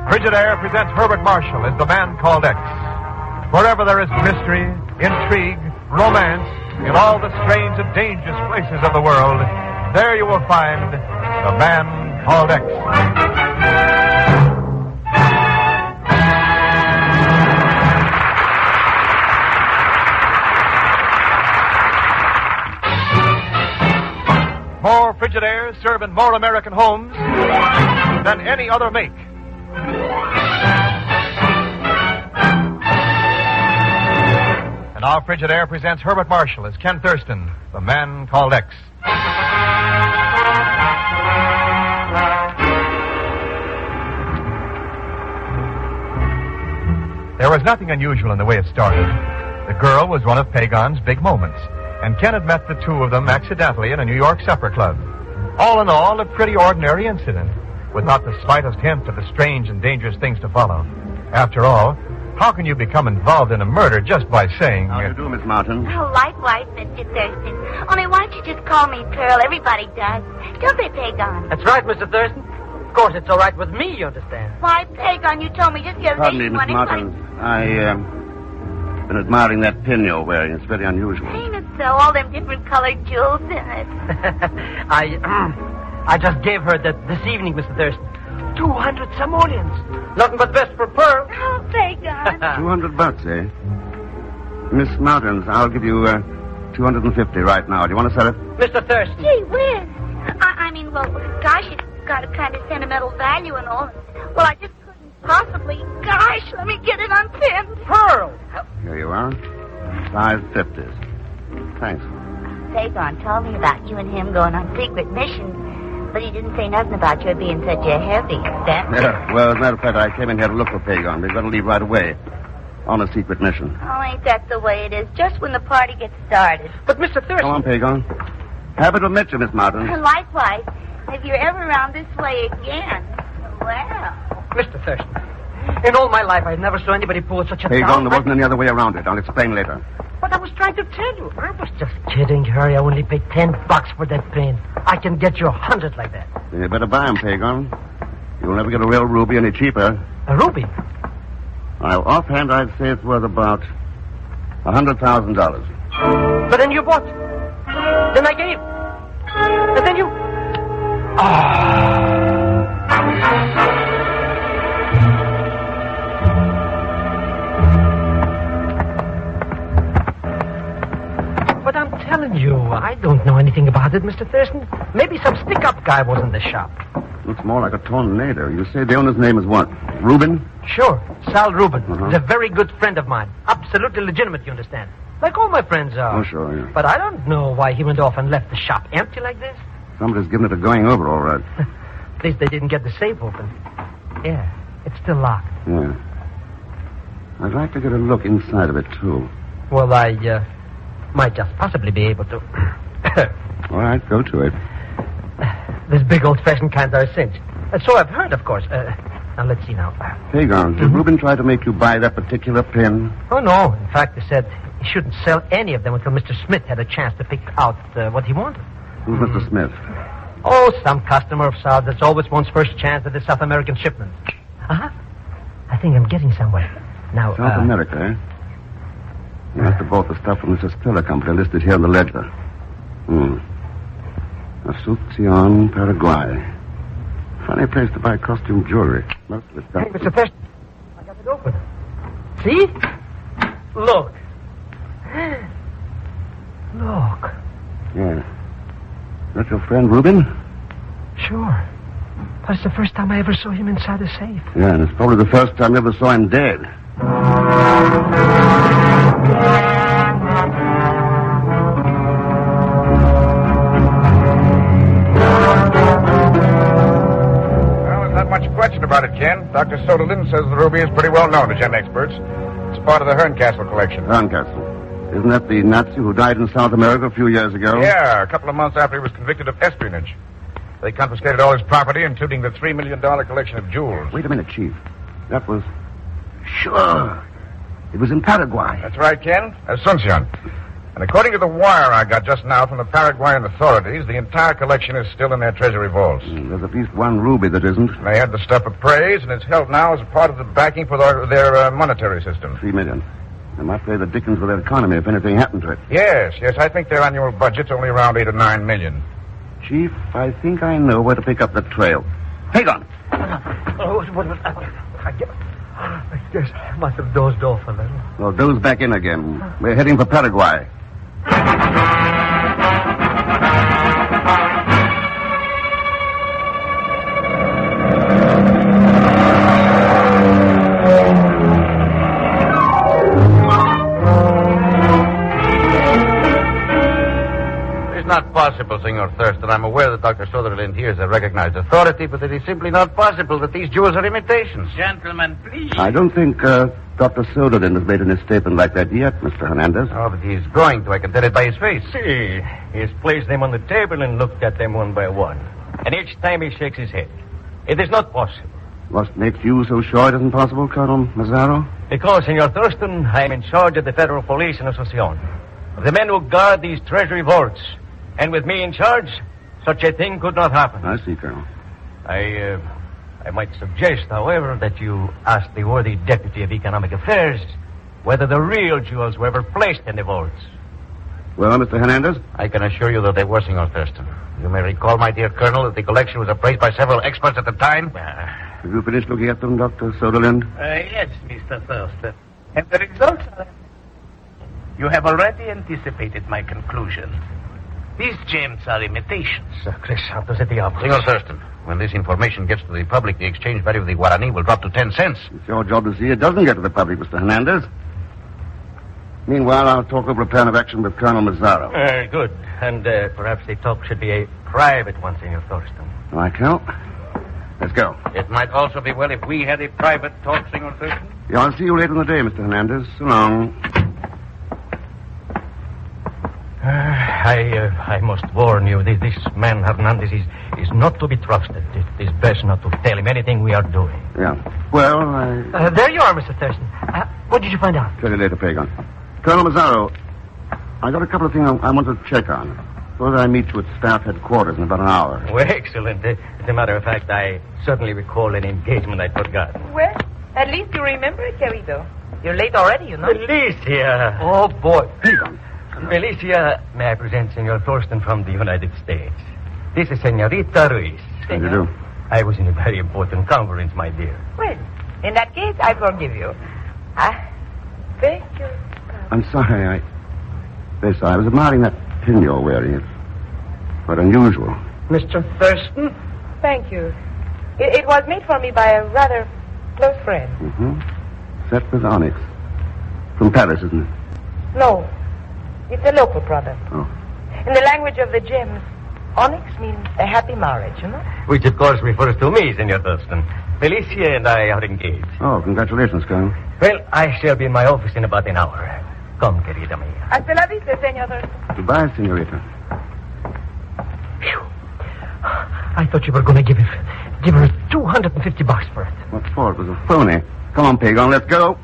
Frigidaire presents Herbert Marshall as the man called X. Wherever there is mystery, intrigue, romance, in all the strange and dangerous places of the world, there you will find the man called X. More Frigidaires serve in more American homes than any other make. And now Frigidaire presents Herbert Marshall as Ken Thurston, the man called X. There was nothing unusual in the way it started. The girl was one of Pagon's big moments, and Ken had met the two of them accidentally in a New York supper club. All in all, a pretty ordinary incident, with not the slightest hint of the strange and dangerous things to follow. After all, how can you become involved in a murder just by saying... How do you do, Miss Martin? Oh, likewise, Mr. Thurston. Only why don't you just call me Pearl? Everybody does. Don't they, Pagon? That's right, Mr. Thurston. Of course, it's all right with me, you understand. Why, Pagon, you told me just the other Pardon day me, you Miss wanted... Martin. Been admiring that pin you're wearing. It's very unusual. Ain't it so? All them different colored jewels in it. I just gave her that this evening, Mr. Thurston. 200 simoleons. Nothing but best for Pearl. Oh, Pagon. $200, eh? Miss Martins, I'll give you 250 right now. Do you want to sell it? Mr. Thurston. Gee whiz. I mean, well, gosh, it's got a kind of sentimental value and all. Well, I just couldn't possibly. Gosh, let me get it unpinned. Pearl. Here you are. Size 50s. Thanks. Pagon told me about you and him going on secret missions, but he didn't say nothing about your being such a heavy step. Yeah, well, as a matter of fact, I came in here to look for Pagon. We've got to leave right away on a secret mission. Oh, ain't that the way it is? Just when the party gets started. But, Mr. Thurston... Come on, Pagon. Happy to meet you, Miss Martin. Likewise. If you're ever around this way again, well... Mr. Thurston, in all my life, I never saw anybody pull such a... Pagon, there wasn't any other way around it. I'll explain later. But I was trying to tell you. I was just kidding, Harry. I only paid $10 for that pin. I can get you 100 like that. You better buy them, Pagon. You'll never get a real ruby any cheaper. A ruby? Well, offhand, I'd say it's worth about $100,000. But then you bought. Then I gave. And then you... But I'm telling you, I don't know anything about it, Mr. Thurston. Maybe some stick-up guy was in the shop. Looks more like a tornado. You say the owner's name is what? Reuben? Sure, Sal Reuben. Uh-huh. He's a very good friend of mine. Absolutely legitimate, you understand. Like all my friends are. Oh, sure, yeah. But I don't know why he went off and left the shop empty like this. Somebody's given it a going over, all right. At least they didn't get the safe open. Yeah, it's still locked. Yeah. I'd like to get a look inside of it, too. Well, I might just possibly be able to. All right, go to it. This big old-fashioned kind are a cinch. So I've heard, of course. Now, let's see now. Pagon, did Reuben try to make you buy that particular pin? Oh, no. In fact, he said he shouldn't sell any of them until Mr. Smith had a chance to pick out what he wanted. Who's Mr. Smith? Oh, some customer of Sal's that's always wants first chance at the South American shipment. Uh-huh. I think I'm getting somewhere. Now, South America, eh? You must have bought the stuff from Mrs. Spiller Company listed here in the ledger. Asunción, Paraguay. Funny place to buy costume jewelry. Most of it's done. Hey, Mr. Thurston, I got it open. See? Look. Look. Yeah. That your friend Reuben? Sure. That's the first time I ever saw him inside a safe. Yeah, and it's probably the first time you ever saw him dead. Question about it, Ken. Dr. Soderlin says the ruby is pretty well known to gem experts. It's part of the Herncastle collection. Herncastle. Isn't that the Nazi who died in South America a few years ago? Yeah, a couple of months after he was convicted of espionage. They confiscated all his property, including the $3 million collection of jewels. Wait a minute, Chief. That was... Sure. It was in Paraguay. That's right, Ken. Asuncion. And according to the wire I got just now from the Paraguayan authorities, the entire collection is still in their treasury vaults. There's at least one ruby that isn't. They had the stuff appraised, and it's held now as a part of the backing for their monetary system. $3 million. They might play the dickens with their economy if anything happened to it. Yes. I think their annual budget's only around $8 or $9 million. Chief, I think I know where to pick up the trail. Hang on. What was that? I guess I must have dozed off a little. Well, doze back in again. We're heading for Paraguay. It's not possible, Senor Thurston. I'm aware that Dr. Sutherland here is a recognized authority, but it is simply not possible that these jewels are imitations. Gentlemen, please. I don't think Dr. Soderlin has made any statement like that yet, Mr. Hernandez. Oh, but he's going to. I can tell it by his face. See, he's placed them on the table and looked at them one by one. And each time he shakes his head. It is not possible. What makes you so sure it isn't possible, Colonel Mazzaro? Because, Senor Thurston, I am in charge of the Federal Police in Asuncion, of the men who guard these treasury vaults. And with me in charge, such a thing could not happen. I see, Colonel. I might suggest, however, that you ask the worthy Deputy of Economic Affairs whether the real jewels were ever placed in the vaults. Well, Mr. Hernandez? I can assure you that they were, Senor Thurston. You may recall, my dear Colonel, that the collection was appraised by several experts at the time. Have you finished looking at them, Dr. Soderlin? Yes, Mr. Thurston. And the results are... You have already anticipated my conclusion. These gems are imitations. Senor Thurston, when this information gets to the public, the exchange value of the Guarani will drop to 10 cents. It's your job to see it doesn't get to the public, Mr. Hernandez. Meanwhile, I'll talk over a plan of action with Colonel Mazzaro. Good. And perhaps the talk should be a private one, Senor Thurston. Like hell. Let's go. It might also be well if we had a private talk, Senor Thurston. Yeah, I'll see you later in the day, Mr. Hernandez. So long. I must warn you, this man Hernandez is not to be trusted. It is best not to tell him anything we are doing. Yeah. Well, there you are, Mr. Thurston. What did you find out? Tell you later, Pagan. Colonel Mazzaro, I got a couple of things I want to check on. Suppose I meet you at staff headquarters in about an hour. Well, excellent. As a matter of fact, I certainly recall an engagement I'd forgotten. Well, at least you remember it, querido. You're late already, you know. Felicia! Oh, boy. Felicia, may I present Senor Thurston from the United States. This is Senorita Ruiz. How do you do? I was in a very important conference, my dear. Well, in that case, I forgive you. Thank you. I'm sorry, Yes, I was admiring that pin you're wearing. It's quite unusual. Mr. Thurston? Thank you. It was made for me by a rather close friend. Mm-hmm. Set with onyx. From Paris, isn't it? No. It's a local product. Oh. In the language of the gems, onyx means a happy marriage, you know? Which, of course, refers to me, Senor Thurston. Felicia and I are engaged. Oh, congratulations, Colonel. Well, I shall be in my office in about an hour. Come, querida mia. Hasta la vista, Senor Thurston. Goodbye, senorita. Phew. I thought you were going to give her $250 for it. What for? It was a phony. Come on, Pagon, let's go.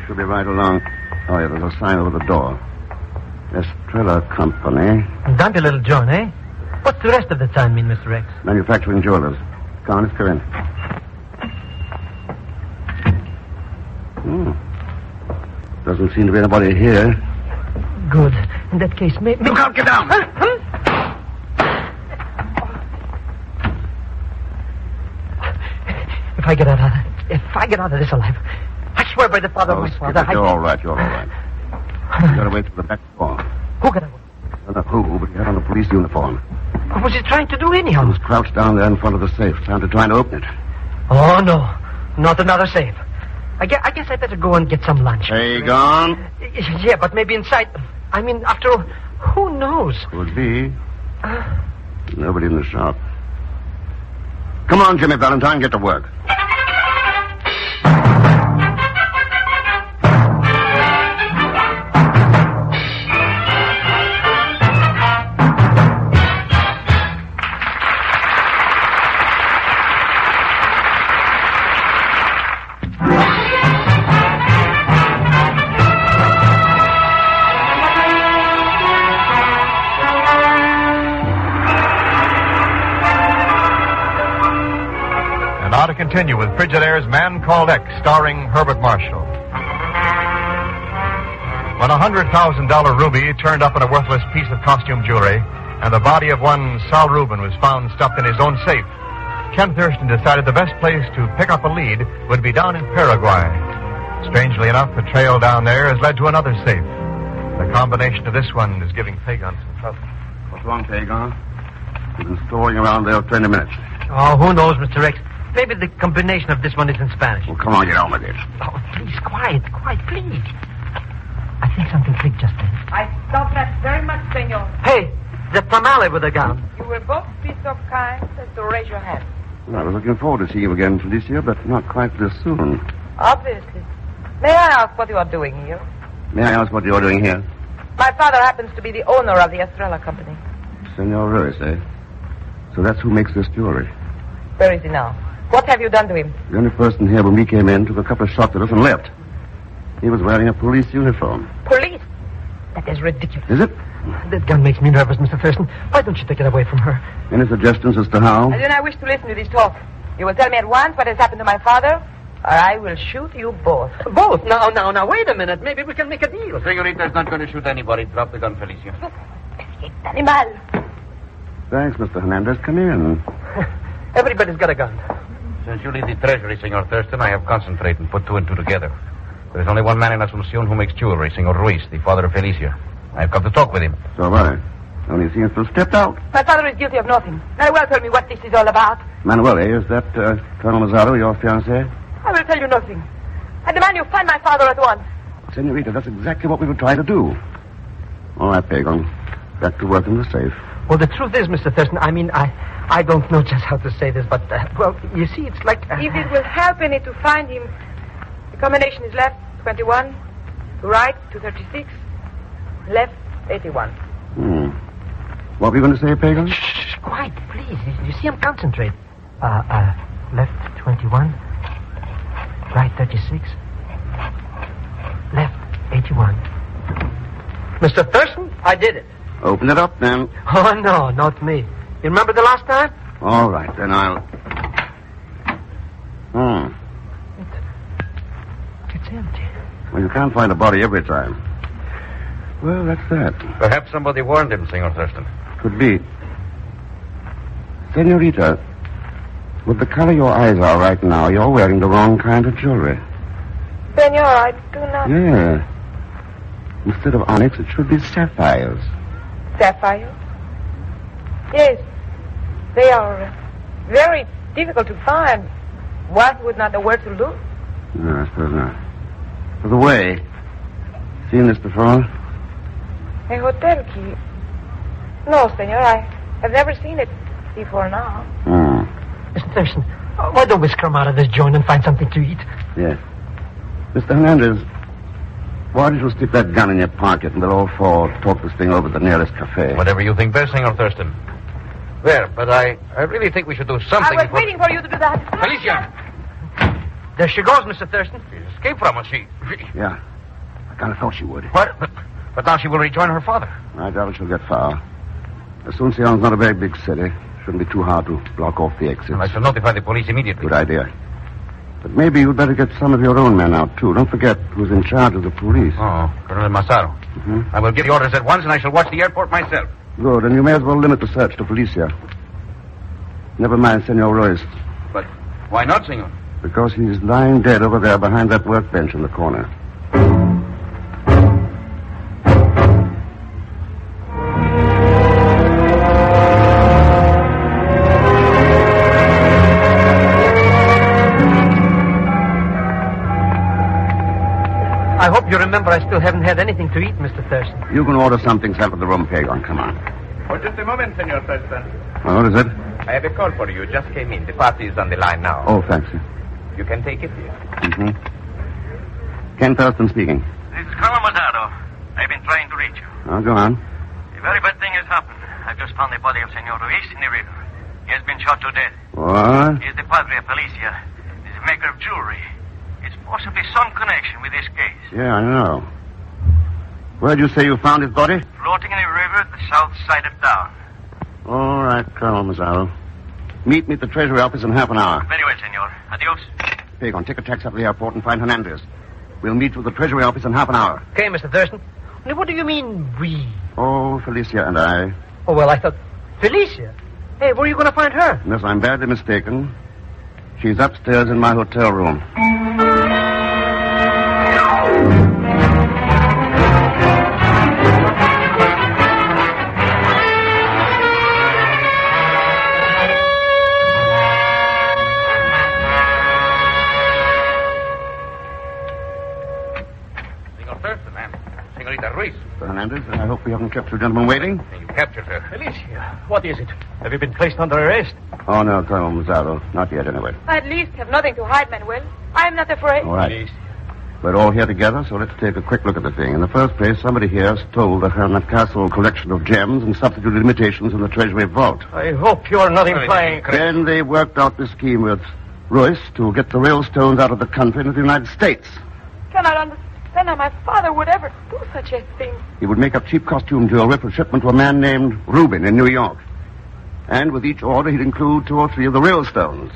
Should be right along. Oh, yeah, there's a sign over the door. Estrella Company. Dante, little John, eh? What's the rest of the sign mean, Mr. X? Manufacturing jewelers. Come on, let's go in. Doesn't seem to be anybody here. Good. In that case, maybe... Look out, get down! If I get out of that, If I get out of this alive, I swear by the father of my father. You're all right. You're all right. You got away to the back door. Who got away? I don't know who, but he had on a police uniform. What was he trying to do anyhow? He was crouched down there in front of the safe, trying to open it. Oh, no. Not another safe. I guess I better go and get some lunch. Hey, gone? Yeah, but maybe inside. I mean, after all, who knows? Could be. Nobody in the shop. Come on, Jimmy Valentine, get to work. Continue with Frigidaire's Man Called X, starring Herbert Marshall. When a $100,000 ruby turned up in a worthless piece of costume jewelry, and the body of one Sal Rubin was found stuffed in his own safe, Ken Thurston decided the best place to pick up a lead would be down in Paraguay. Strangely enough, the trail down there has led to another safe. The combination of this one is giving Pagan some trouble. What's wrong, Pagan? We've been storing around there 20 minutes. Oh, who knows, Mr. X? Maybe the combination of this one is in Spanish. Well, come on, get on with it. Oh, please, quiet, please. I think something clicked just then. I thought that very much, senor. Hey, the tamale with the gun. You were both be so kind as to raise your hand. Well, I was looking forward to seeing you again, Felicia, but not quite this soon. Obviously. May I ask what you are doing here? May I ask what you're doing here? My father happens to be the owner of the Estrella Company. Senor Ruiz, eh? So that's who makes this jewelry. Where is he now? What have you done to him? The only person here when we came in took a couple of shots at us and left. He was wearing a police uniform. Police? That is ridiculous. Is it? That gun makes me nervous, Mr. Thurston. Why don't you take it away from her? Any suggestions as to how? I do not wish to listen to this talk. You will tell me at once what has happened to my father, or I will shoot you both. Both? Now, wait a minute. Maybe we can make a deal. Senorita's not going to shoot anybody. Drop the gun, Felicia. Animal. Thanks, Mr. Hernandez. Come in. Everybody's got a gun. Since you lead the treasury, Senor Thurston, I have concentrated and put two and two together. There is only one man in Asuncion who makes jewelry, Senor Ruiz, the father of Felicia. I have come to talk with him. So have I. Only seems to have stepped out. My father is guilty of nothing. Very well tell me what this is all about. Manuel, is that Colonel Mazzaro, your fiancé? I will tell you nothing. I demand you find my father at once. Senorita, that's exactly what we were trying to do. All right, Pagan. Back to work in the safe. Well, the truth is, Mr. Thurston, I don't know just how to say this, but, well, you see, it's like... If it will help any to find him, the combination is left 21, to right 236, left 81. What were you going to say, Pagan? Shh, quiet, please. You see, I'm concentrating. Left 21, right 36, left 81. Mr. Thurston, I did it. Open it up, then. Oh, no, not me. You remember the last time? All right, then I'll... It's empty. Well, you can't find a body every time. Well, that's that. Perhaps somebody warned him, Senor Thurston. Could be. Senorita, with the color your eyes are right now, you're wearing the wrong kind of jewelry. Senor, I do not... Yeah. Instead of onyx, it should be sapphires. Sapphires? Yes. They are very difficult to find. One would not know where to look. No, I suppose not. By the way, seen this before? A hotel key? No, senor, I have never seen it before now. Mr. Thurston, why don't we scrum out of this joint and find something to eat? Yes. Mr. Hernandez, why did you stick that gun in your pocket and we'll all four talk this thing over at the nearest cafe? Whatever you think best, Senor Thurston. There, but I really think we should do something. I was waiting for you to do that. Felicia! There she goes, Mr. Thurston. She escaped from us. Yeah. I kind of thought she would. What? But now she will rejoin her father. I doubt she'll get far. Asuncion's not a very big city. Shouldn't be too hard to block off the exits. Well, I shall notify the police immediately. Good idea. But maybe you'd better get some of your own men out, too. Don't forget who's in charge of the police. Oh, Colonel Macassar. Mm-hmm. I will give the orders at once, and I shall watch the airport myself. Good, and you may as well limit the search to Felicia. Never mind Senor Ruiz. But why not, Senor? Because he's lying dead over there behind that workbench in the corner. I hope you remember I still haven't had anything to eat, Mr. Thurston. You can order something sent to the room, Pagon. Come on. Oh, just a moment, Senor Thurston. What is it? I have a call for you. Just came in. The party is on the line now. Oh, thanks, sir. You can take it here. Mm-hmm. Ken Thurston speaking. This is Colonel Mazzaro. I've been trying to reach you. Oh, go on. A very bad thing has happened. I've just found the body of Senor Ruiz in the river. He has been shot to death. What? He is the padre of Felicia. He's a maker of jewelry. It's possibly some connection with this case. Yeah, I know. Where'd you say you found his body? Floating in a river at the south side of town. All right, Colonel Mazzaro. Meet me at the Treasury office in half an hour. Very well, Senor. Adios. Pagon, take a taxi up to the airport and find Hernandez. We'll meet you at the Treasury office in half an hour. Okay, Mr. Thurston. Now, what do you mean, we? Oh, Felicia and I. Oh, well, I thought... Felicia? Hey, where are you going to find her? Unless I'm badly mistaken, she's upstairs in my hotel room. Hernandez, I hope we haven't kept you gentlemen waiting. You captured her. Felicia, what is it? Have you been placed under arrest? Oh, no, Colonel Mazzaro. Not yet, anyway. I at least have nothing to hide, Manuel. I am not afraid. All right. We're all here together, so let's take a quick look at the thing. In the first place, somebody here stole the Hermit Castle collection of gems and substituted imitations in the Treasury vault. I hope you're not implying... Then they worked out this scheme with Royce to get the real stones out of the country into the United States. Cannot understand how my father would ever do such a thing. He would make up cheap costume jewelry for shipment to a man named Rubin in New York. And with each order, he'd include 2 or 3 of the real stones.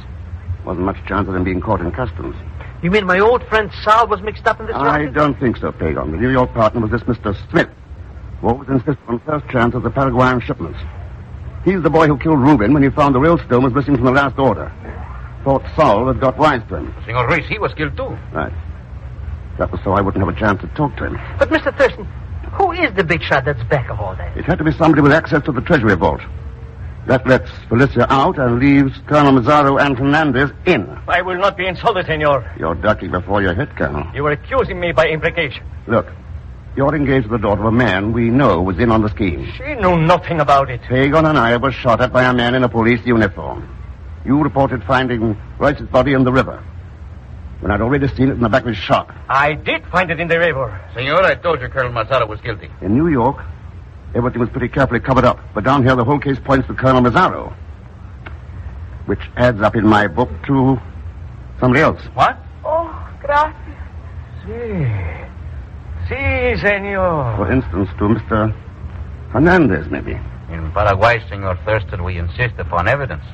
Wasn't much chance of him being caught in customs. You mean my old friend Sal was mixed up in this I racket? don't think so, Pagon. The New York partner was this Mr. Smith, who always insisted on first chance of the Paraguayan shipments. He's the boy who killed Rubin when he found the real stone was missing from the last order. Thought Saul had got wise to him. Senor Ruiz, he was killed too. Right. That was so I wouldn't have a chance to talk to him. But, Mr. Thurston, who is the big shot that's back of all that? It had to be somebody with access to the Treasury vault. That lets Felicia out and leaves Colonel Mazzaro and Hernandez in. I will not be insulted, Senor. You're ducking before you're hit, Colonel. You are accusing me by implication. Look, you're engaged with the daughter of a man we know was in on the scheme. She knew nothing about it. Pagon and I were shot at by a man in a police uniform. You reported finding Royce's body in the river, when I'd already seen it in the back of his shop. I did find it in the river. Senor, I told you Colonel Mazzaro was guilty. In New York, everything was pretty carefully covered up. But down here, the whole case points to Colonel Mazzaro, which adds up in my book to somebody else. What? Oh, gracias. Si, senor. For instance, to Mr. Hernandez, maybe. In Paraguay, Senor Thurston, we insist upon evidence.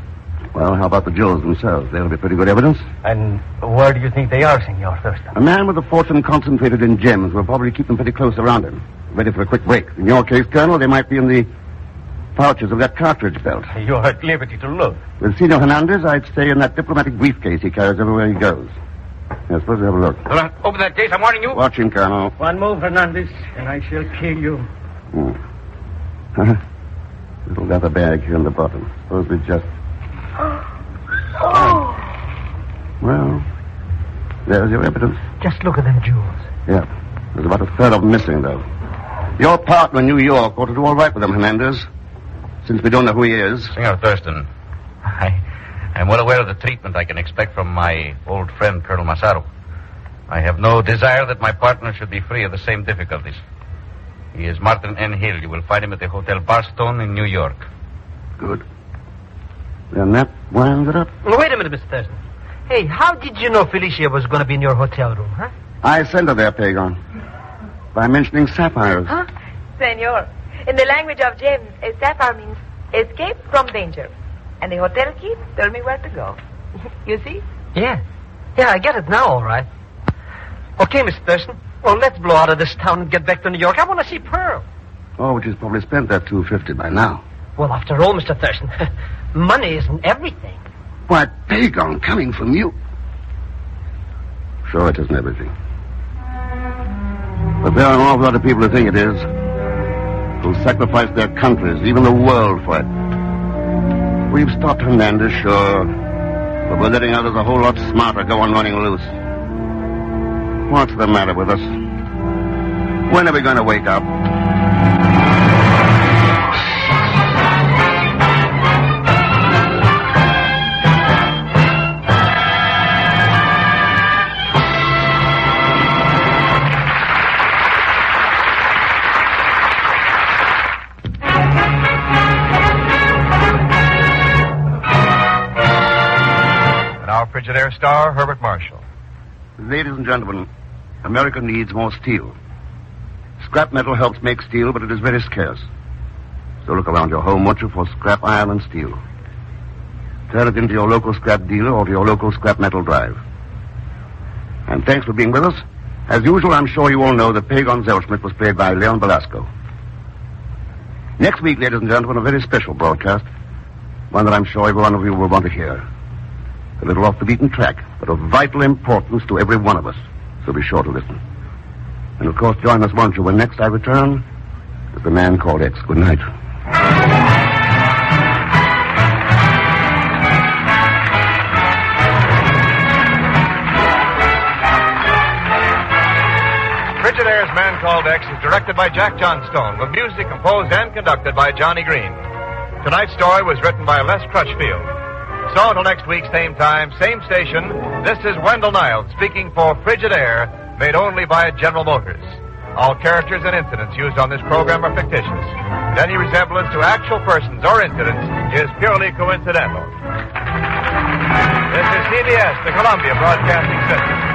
Well, how about the jewels themselves? They'll be pretty good evidence. And where do you think they are, Senor Thurston? A man with a fortune concentrated in gems will probably keep them pretty close around him, ready for a quick break. In your case, Colonel, they might be in the pouches of that cartridge belt. You are at liberty to look. With Senor Hernandez, I'd stay in that diplomatic briefcase he carries everywhere he goes. Yes, suppose we have a look. All right, open that case, I'm warning you. Watch him, Colonel. One move, Hernandez, and I shall kill you. Little leather bag here in the bottom. Suppose we just... Oh. Well, there's your evidence. Just look at them jewels. Yeah. There's about a third of them missing, though. Your partner in New York ought to do all right with them, Hernandez. Since we don't know who he is. Senor Thurston, I'm well aware of the treatment I can expect from my old friend, Colonel Mazzaro. I have no desire that my partner should be free of the same difficulties. He is Martin N. Hill. You will find him at the Hotel Barstone in New York. Good. Then that winds it up. Well, wait a minute, Mr. Thurston. Hey, how did you know Felicia was going to be in your hotel room, huh? I sent her there, Pagon. By mentioning sapphires. Huh? Senor, in the language of James, a sapphire means escape from danger. And the hotel key told me where to go. You see? Yeah. Yeah, I get it now, all right. Okay, Mr. Thurston. Well, let's blow out of this town and get back to New York. I want to see Pearl. Oh, which has probably spent that $250 by now. Well, after all, Mr. Thurston, money isn't everything. Why, Pagon, coming from you. Sure, it isn't everything. But there are an awful lot of people who think it is, who sacrifice their countries, even the world, for it. We've stopped Hernandez, sure, but we're letting others a whole lot smarter go on running loose. What's the matter with us? When are we going to wake up? Frigidaire star, Herbert Marshall. Ladies and gentlemen, America needs more steel. Scrap metal helps make steel, but it is very scarce. So look around your home, won't you, for scrap iron and steel. Turn it into your local scrap dealer or to your local scrap metal drive. And thanks for being with us. As usual, I'm sure you all know that Pagon Zellschmidt was played by Leon Belasco. Next week, ladies and gentlemen, a very special broadcast. One that I'm sure every one of you will want to hear. A little off the beaten track, but of vital importance to every one of us. So be sure to listen. And, of course, join us, won't you, when next I return with The Man Called X. Good night. Frigidaire's Man Called X is directed by Jack Johnstone, with music composed and conducted by Johnny Green. Tonight's story was written by Les Crutchfield. So until next week, same time, same station, this is Wendell Niles speaking for Frigidaire, made only by General Motors. All characters and incidents used on this program are fictitious. And any resemblance to actual persons or incidents is purely coincidental. This is CBS, the Columbia Broadcasting System.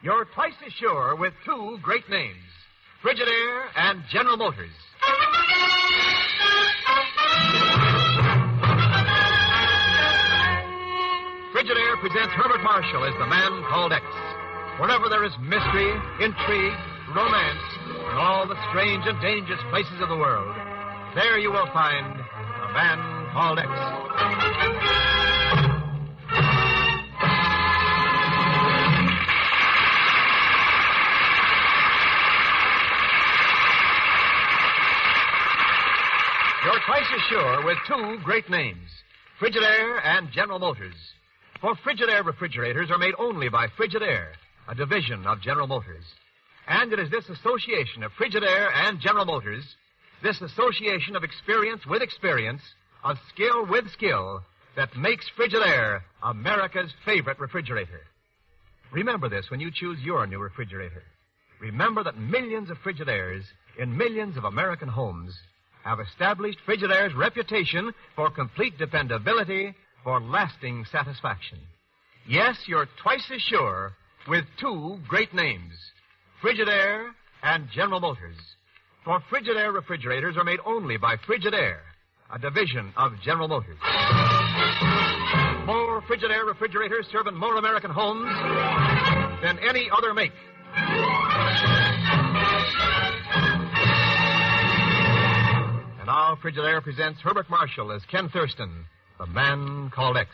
You're twice as sure with two great names, Frigidaire and General Motors. Frigidaire presents Herbert Marshall as the man called X. Wherever there is mystery, intrigue, romance, and all the strange and dangerous places of the world, there you will find the man called X. You're twice as sure with two great names, Frigidaire and General Motors. For Frigidaire refrigerators are made only by Frigidaire, a division of General Motors. And it is this association of Frigidaire and General Motors, this association of experience with experience, of skill with skill, that makes Frigidaire America's favorite refrigerator. Remember this when you choose your new refrigerator. Remember that millions of Frigidaires in millions of American homes have established Frigidaire's reputation for complete dependability, for lasting satisfaction. Yes, you're twice as sure with two great names, Frigidaire and General Motors. For Frigidaire refrigerators are made only by Frigidaire, a division of General Motors. More Frigidaire refrigerators serving more American homes than any other make. And now Frigidaire presents Herbert Marshall as Ken Thurston, the man called X.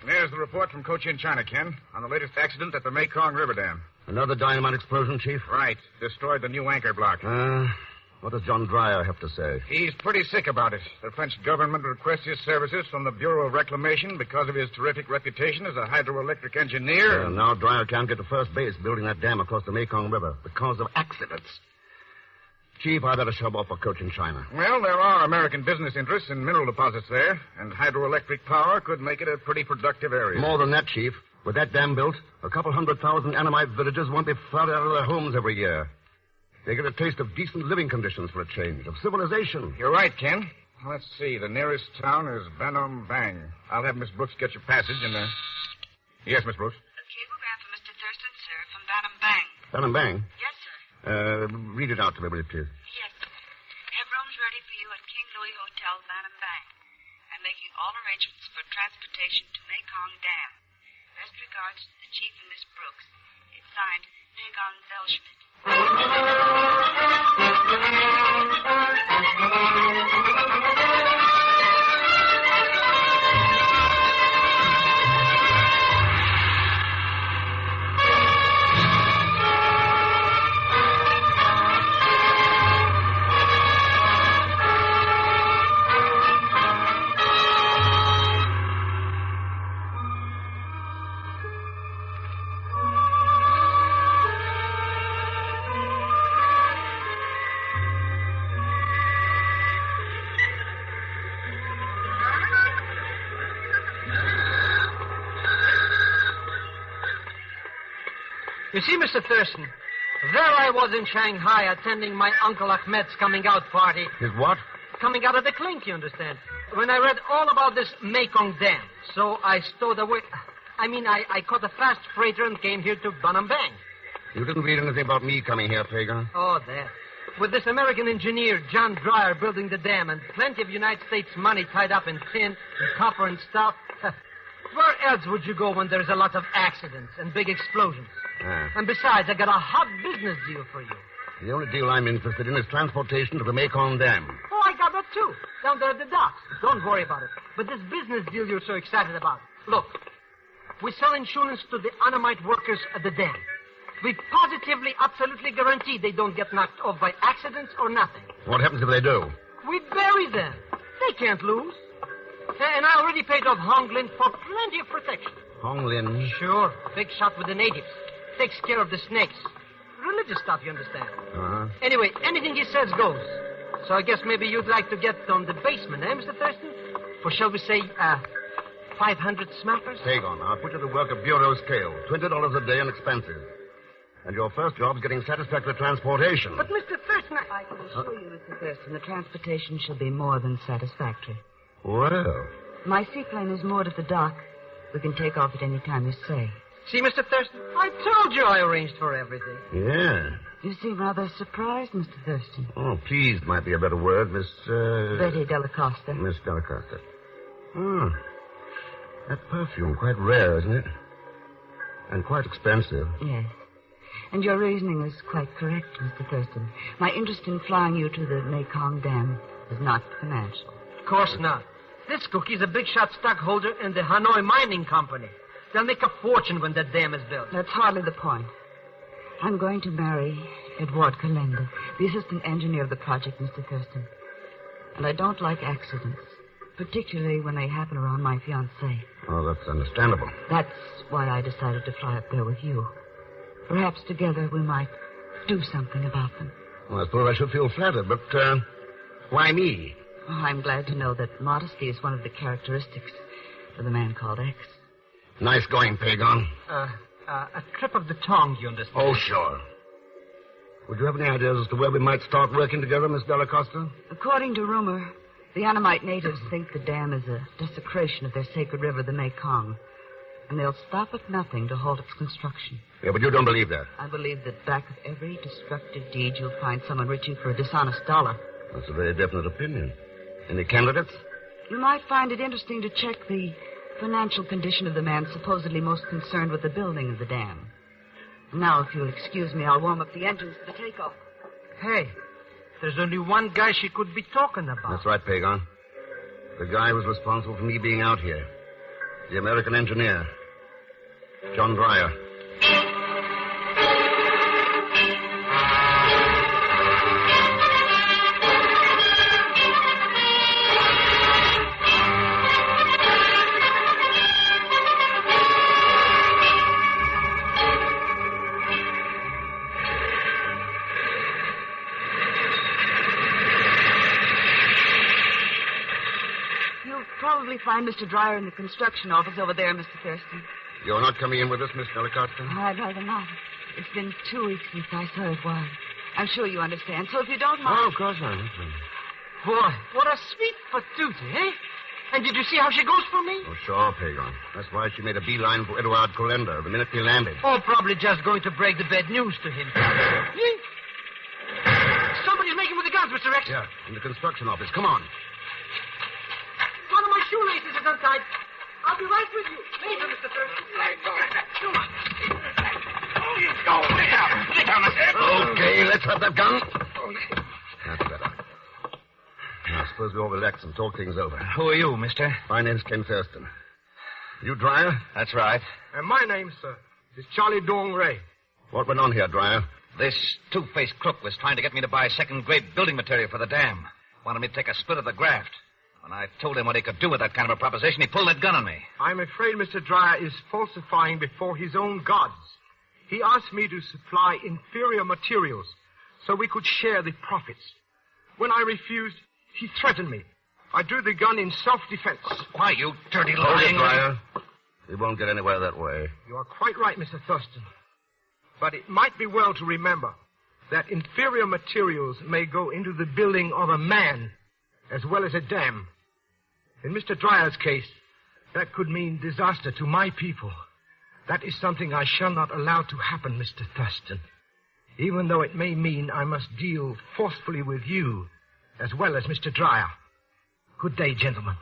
There's the report from Cochin, China, Ken, on the latest accident at the Mekong River Dam. Another dynamite explosion, Chief? Right. Destroyed the new anchor block. What does John Dreyer have to say? He's pretty sick about it. The French government requests his services from the Bureau of Reclamation because of his terrific reputation as a hydroelectric engineer. Now Dreyer can't get to first base building that dam across the Mekong River because of accidents. Chief, I better shove off for Cochin, China. Well, there are American business interests in mineral deposits there, and hydroelectric power could make it a pretty productive area. More than that, Chief. With that dam built, a couple 100,000 Annamite villagers won't be flooded out of their homes every year. They get a taste of decent living conditions for a change, of civilization. You're right, Ken. Let's see. The nearest town is Banam Bang. I'll have Miss Brooks get your passage and, Yes, Miss Brooks. A cablegram for Mr. Thurston, sir, from Banam Bang. Banam Bang? Yes, sir. Read it out to me, will you, please? Yes, sir. Have rooms ready for you at King Louis Hotel, Banam Bang. I'm making all arrangements for transportation to Mekong Dam. Best regards to the Chief and Miss Brooks. It's signed, Pagon Zellschmidt. You see, Mr. Thurston, there I was in Shanghai attending my Uncle Ahmed's coming out party. His what? Coming out of the clink, you understand. When I read all about this Mekong Dam, so I stowed away. I caught a fast freighter and came here to Banam Bang. You didn't read anything about me coming here, Pagan? Oh, that. With this American engineer, John Dreyer, building the dam and plenty of United States money tied up in tin and copper and stuff, where else would you go when there's a lot of accidents and big explosions? And besides, I got a hot business deal for you. The only deal I'm interested in is transportation to the Mekong Dam. Oh, I got that, too. Down there at the docks. Don't worry about it. But this business deal you're so excited about. Look, we sell insurance to the Annamite workers at the dam. We positively, absolutely guarantee they don't get knocked off by accidents or nothing. What happens if they do? We bury them. They can't lose. And I already paid off Hong Lin for plenty of protection. Hong Lin? Sure. Big shot with the natives. Takes care of the snakes. Religious stuff, you understand. Anyway, anything he says goes. So I guess maybe you'd like to get on the basement, eh, Mr. Thurston? For, shall we say, 500 smackers? Pagan, I'll put you to work at bureau scale. $20 a day and expenses. And your first job's getting satisfactory transportation. But, Mr. Thurston, I can assure you, Mr. Thurston, the transportation shall be more than satisfactory. Well. My seaplane is moored at the dock. We can take off at any time you say. See, Mr. Thurston, I told you I arranged for everything. Yeah. You seem rather surprised, Mr. Thurston. Oh, pleased might be a better word, Miss... Betty Della Costa. Miss Della Costa. Oh. That perfume, quite rare, isn't it? And quite expensive. Yes. And your reasoning is quite correct, Mr. Thurston. My interest in flying you to the Mekong Dam is not financial. Of course not. This cookie's a big-shot stockholder in the Hanoi Mining Company. They'll make a fortune when that dam is built. That's hardly the point. I'm going to marry Edward Calenda, the assistant engineer of the project, Mr. Thurston. And I don't like accidents, particularly when they happen around my fiancé. Oh, that's understandable. That's why I decided to fly up there with you. Perhaps together we might do something about them. Well, I suppose I should feel flattered, but why me? Oh, I'm glad to know that modesty is one of the characteristics of the man called X. Nice going, Pagon. A trip of the tongue, you understand? Oh, sure. Would you have any ideas as to where we might start working together, Miss Della Costa? According to rumor, the Annamite natives think the dam is a desecration of their sacred river, the Mekong. And they'll stop at nothing to halt its construction. Yeah, but you don't believe that. I believe that back of every destructive deed, you'll find someone reaching for a dishonest dollar. That's a very definite opinion. Any candidates? You might find it interesting to check the financial condition of the man supposedly most concerned with the building of the dam. Now, if you'll excuse me, I'll warm up the engines for takeoff. Hey, there's only one guy she could be talking about. That's right, Pagon. The guy who's responsible for me being out here. The American engineer, John Dreyer. Probably find Mr. Dreyer in the construction office over there, Mr. Thurston. You're not coming in with us, Miss Della Costa? I'd rather not. It's been 2 weeks since I saw it was. I'm sure you understand. So if you don't mind... Oh, of course not. Boy, what a sweet patootie, eh? And did you see how she goes for me? Oh, sure, Pagon. That's why she made a beeline for Edward Calenda the minute he landed. Oh, probably just going to break the bad news to him. Somebody's making with the guns, Mr. Rex. Yeah, in the construction office. Come on. One of my shoelaces is untied. I'll be right with you. Later, Mr. Thurston. Come on. Okay, let's have that gun. That's better. Now, I suppose we all relax and talk things over. Who are you, mister? My name's Ken Thurston. You Dreyer? That's right. And my name, sir, is Charlie Dong Ray. What went on here, Dreyer? This two-faced crook was trying to get me to buy second-grade building material for the dam. Wanted me to take a split of the graft. When I told him what he could do with that kind of a proposition, he pulled that gun on me. I'm afraid Mr. Dreyer is falsifying before his own gods. He asked me to supply inferior materials so we could share the profits. When I refused, he threatened me. I drew the gun in self-defense. Why, you dirty Hold lying... it, Dreyer. We won't get anywhere that way. You are quite right, Mr. Thurston. But it might be well to remember that inferior materials may go into the building of a man as well as a dam. In Mr. Dreyer's case, that could mean disaster to my people. That is something I shall not allow to happen, Mr. Thurston. Even though it may mean I must deal forcefully with you as well as Mr. Dreyer. Good day, gentlemen.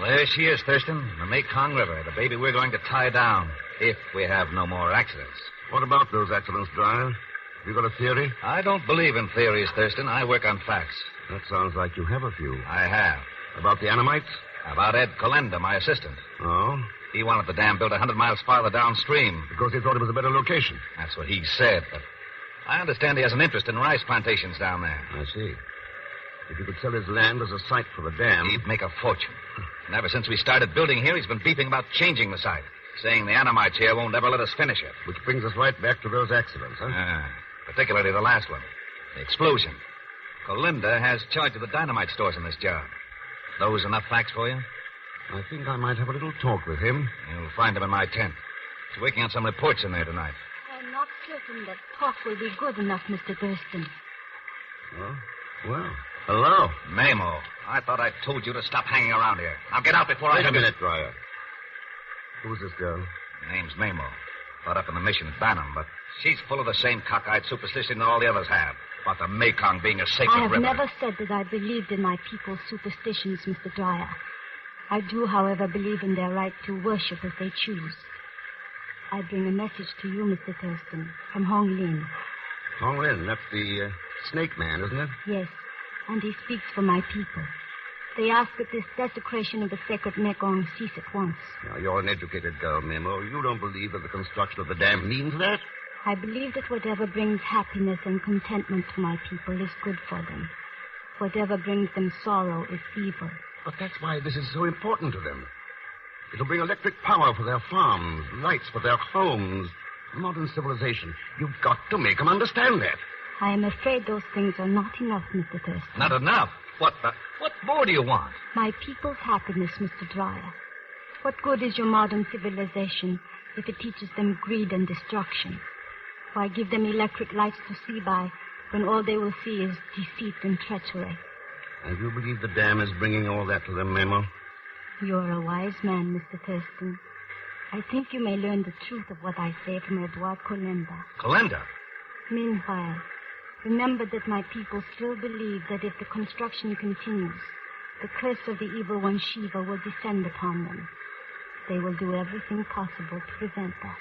There she is, Thurston, the Mekong River, the baby we're going to tie down, if we have no more accidents. What about those accidents, Dreyer? You got a theory? I don't believe in theories, Thurston. I work on facts. That sounds like you have a few. I have. About the Annamites? About Ed Calenda, my assistant. Oh? He wanted the dam built 100 miles farther downstream. Because he thought it was a better location. That's what he said, but I understand he has an interest in rice plantations down there. I see. If you could sell his land as a site for the dam... He'd make a fortune. And ever since we started building here, he's been beeping about changing the site, saying the Anamites here won't ever let us finish it. Which brings us right back to those accidents, huh? Particularly the last one, the explosion. Colinda has charge of the dynamite stores in this job. Those enough facts for you? I think I might have a little talk with him. You'll find him in my tent. He's working on some reports in there tonight. I'm not certain that talk will be good enough, Mr. Thurston. Well, hello. Mamo, I thought I told you to stop hanging around here. Now get out before I... Wait a minute, Dryer. Who's this girl? Her name's Mamo. Brought up in the mission at Banham, but she's full of the same cockeyed superstition that all the others have. About the Mekong being a sacred river. I have never said that I believed in my people's superstitions, Mr. Dryer. I do, however, believe in their right to worship as they choose. I bring a message to you, Mr. Thurston, from Hong Lin. Hong Lin, that's the snake man, isn't it? Yes, and he speaks for my people. They ask that this desecration of the sacred Mekong cease at once. Now, you're an educated girl, Memo. You don't believe that the construction of the dam means that? I believe that whatever brings happiness and contentment to my people is good for them. Whatever brings them sorrow is evil. But that's why this is so important to them. It'll bring electric power for their farms, lights for their homes, modern civilization. You've got to make them understand that. I am afraid those things are not enough, Mr. Thurston. Not enough? What more do you want? My people's happiness, Mr. Dryer. What good is your modern civilization if it teaches them greed and destruction? Why give them electric lights to see by when all they will see is deceit and treachery? And you believe the dam is bringing all that to them, Memo? You're a wise man, Mr. Thurston. I think you may learn the truth of what I say from Edouard Colinda. Colinda? Meanwhile, remember that my people still believe that if the construction continues, the curse of the evil one Shiva will descend upon them. They will do everything possible to prevent that.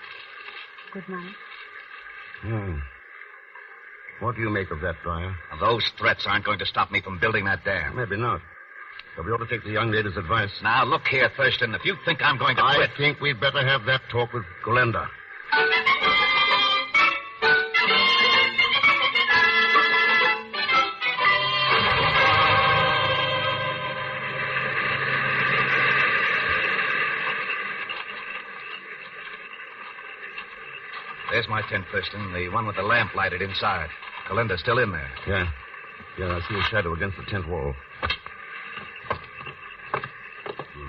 Good night. What do you make of that, Dryer? Those threats aren't going to stop me from building that dam. Maybe not. But we ought to take the young lady's advice. Now, look here, Thurston. If you think I'm going to quit... I think we'd better have that talk with Colinda. There's my tent, Thurston, the one with the lamp lighted inside. Colinda's still in there. Yeah, I see a shadow against the tent wall.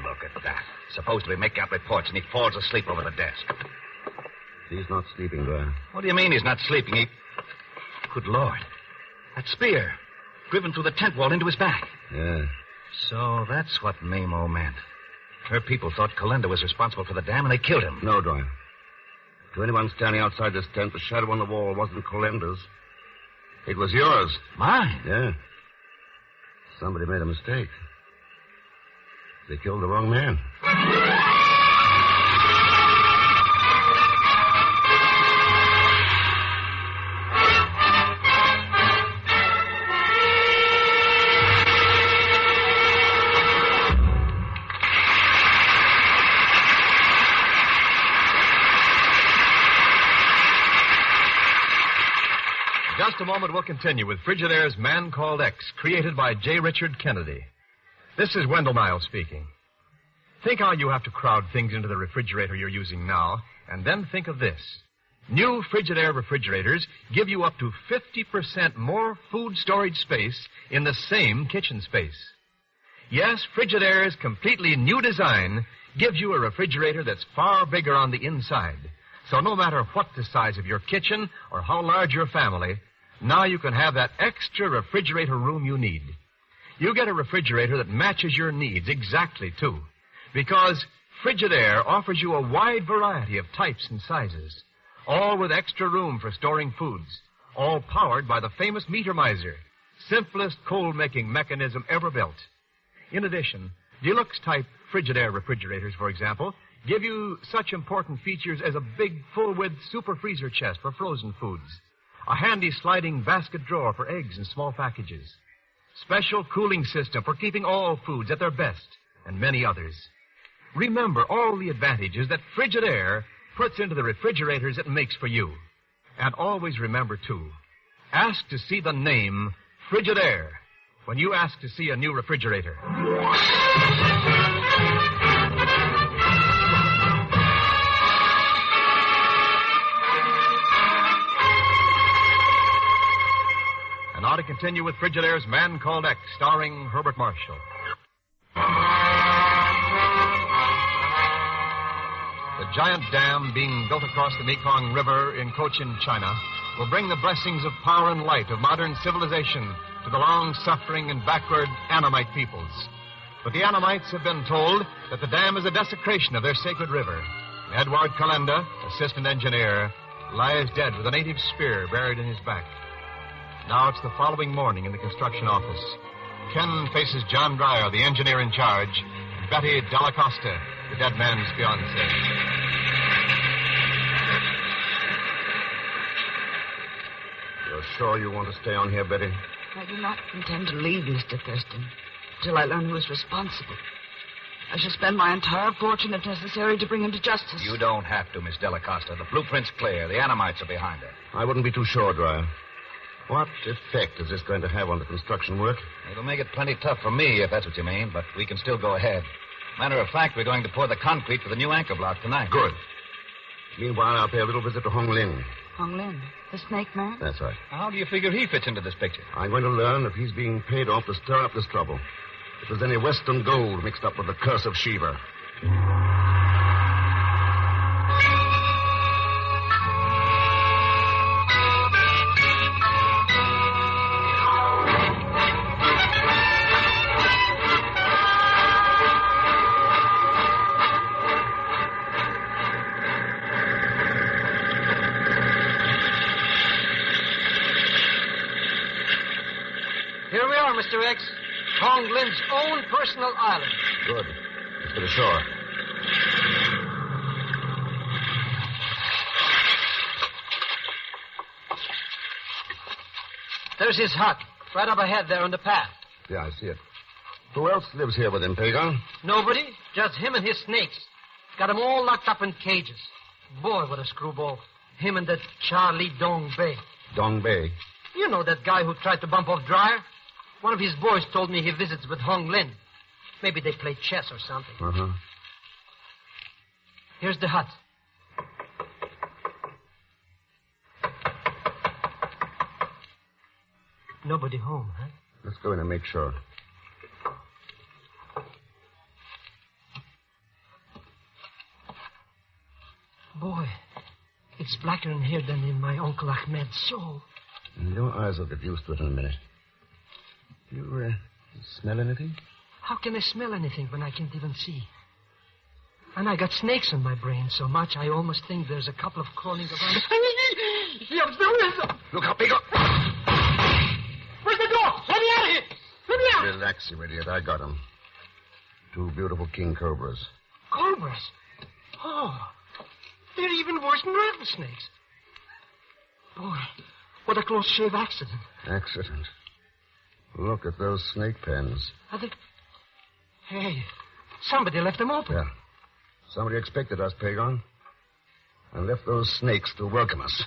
Look at that. Supposed to be making out reports, and he falls asleep over the desk. He's not sleeping, Dryer. What do you mean he's not sleeping? Good Lord. That spear. Driven through the tent wall into his back. Yeah. So that's what Mamo meant. Her people thought Colinda was responsible for the dam, and they killed him. No, Dryer. To anyone standing outside this tent, the shadow on the wall wasn't Colinda's. It was yours. Mine? Yeah. Somebody made a mistake. They killed the wrong man. Just a moment, we'll continue with Frigidaire's Man Called X, created by J. Richard Kennedy. This is Wendell Niles speaking. Think how you have to crowd things into the refrigerator you're using now, and then think of this. New Frigidaire refrigerators give you up to 50% more food storage space in the same kitchen space. Yes, Frigidaire's completely new design gives you a refrigerator that's far bigger on the inside. So no matter what the size of your kitchen or how large your family, now you can have that extra refrigerator room you need. You get a refrigerator that matches your needs exactly, too, because Frigidaire offers you a wide variety of types and sizes, all with extra room for storing foods, all powered by the famous Meter Miser, simplest cold-making mechanism ever built. In addition, deluxe-type Frigidaire refrigerators, for example, give you such important features as a big, full-width super freezer chest for frozen foods, a handy sliding basket drawer for eggs and small packages, special cooling system for keeping all foods at their best, and many others. Remember all the advantages that Frigidaire puts into the refrigerators it makes for you. And always remember, too, ask to see the name Frigidaire when you ask to see a new refrigerator. And now to continue with Frigidaire's Man Called X, starring Herbert Marshall. The giant dam being built across the Mekong River in Cochin, China, will bring the blessings of power and light of modern civilization to the long-suffering and backward Annamite peoples. But the Annamites have been told that the dam is a desecration of their sacred river. Edward Calenda, assistant engineer, lies dead with a native spear buried in his back. Now it's the following morning in the construction office. Ken faces John Dreyer, the engineer in charge, and Betty Della Costa, the dead man's fiancée. You're sure you want to stay on here, Betty? I do not intend to leave Mr. Thurston until I learn who is responsible. I shall spend my entire fortune if necessary to bring him to justice. You don't have to, Miss Della Costa. The blueprint's clear. The Annamites are behind her. I wouldn't be too sure, Dreyer. What effect is this going to have on the construction work? It'll make it plenty tough for me, if that's what you mean, but we can still go ahead. Matter of fact, we're going to pour the concrete for the new anchor block tonight. Good. Meanwhile, I'll pay a little visit to Hong Lin. Hong Lin, the snake man? That's right. How do you figure he fits into this picture? I'm going to learn if he's being paid off to stir up this trouble. If there's any Western gold mixed up with the curse of Shiva. Here we are, Mr. X. Hong Lin's own personal island. Good. Let's get ashore. There's his hut, right up ahead there on the path. Yeah, I see it. Who else lives here with him, Pagan? Nobody, just him and his snakes. Got 'em all locked up in cages. Boy, what a screwball. Him and that Charlie Dong Bay. Dong Bay? You know that guy who tried to bump off Dreyer? One of his boys told me he visits with Hong Lin. Maybe they play chess or something. Uh-huh. Here's the hut. Nobody home, huh? Let's go in and make sure. Boy, it's blacker in here than in my Uncle Ahmed's soul. Your eyes will get used to it in a minute. You smell anything? How can I smell anything when I can't even see? And I got snakes in my brain so much I almost think there's a couple of crawling around. Yes, there is. Look out, Pico. Where's the door? Let me out of here. Let me out. Relax, you idiot. I got him. 2 beautiful king cobras. Cobras? Oh, they're even worse than rattlesnakes. Boy, what a close shave accident. Accident? Look at those snake pens. Are they... Hey, somebody left them open. Yeah. Somebody expected us, Pagan, and left those snakes to welcome us.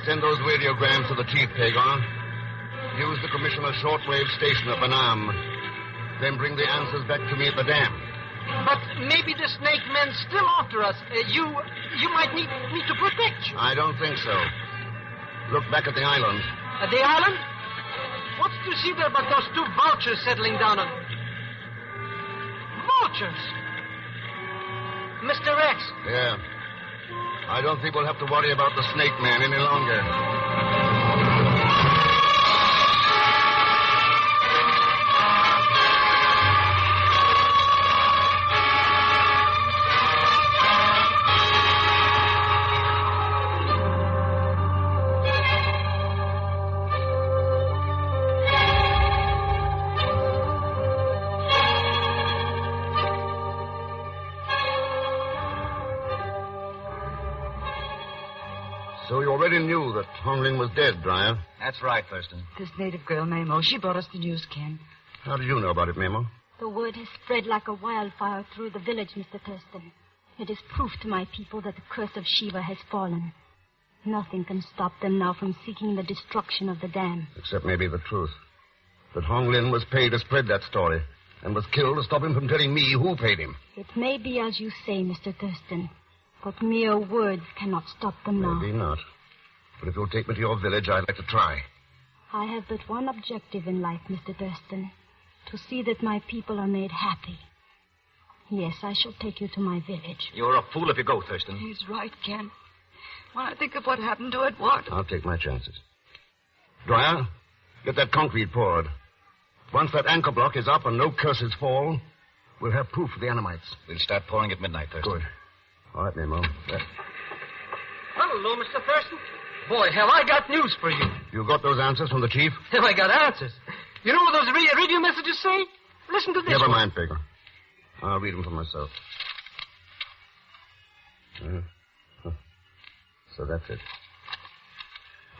Send those radiograms to the chief, Pagan. Use the commissioner's shortwave station at Banam. Then bring the answers back to me at the dam. But maybe the snake men's still after us. You might need me to protect you. I don't think so. Look back at the island. At the island? What's to see there but those 2 vultures settling down on... Vultures? Mr. X. Yeah. I don't think we'll have to worry about the snake man any longer. already knew that Hong Ling was dead, Dryer. That's right, Thurston. This native girl, Mamo, she brought us the news, Ken. How did you know about it, Memo? The word has spread like a wildfire through the village, Mr. Thurston. It is proof to my people that the curse of Shiva has fallen. Nothing can stop them now from seeking the destruction of the dam. Except maybe the truth. That Hong Lin was paid to spread that story and was killed to stop him from telling me who paid him. It may be as you say, Mr. Thurston, but mere words cannot stop them now. Maybe not. But if you'll take me to your village, I'd like to try. I have but one objective in life, Mr. Thurston. To see that my people are made happy. Yes, I shall take you to my village. You're a fool if you go, Thurston. He's right, Ken. When I think of what happened to Edward. I'll take my chances. Dryer, get that concrete poured. Once that anchor block is up and no curses fall, we'll have proof of the Annamites. We'll start pouring at midnight, Thurston. Good. All right, Nemo. Hello, Mr. Thurston. Boy, have I got news for you. You got those answers from the chief? Have I got answers? You know what those radio messages say? Listen to this. Never mind, Pigger. I'll read them for myself. So that's it.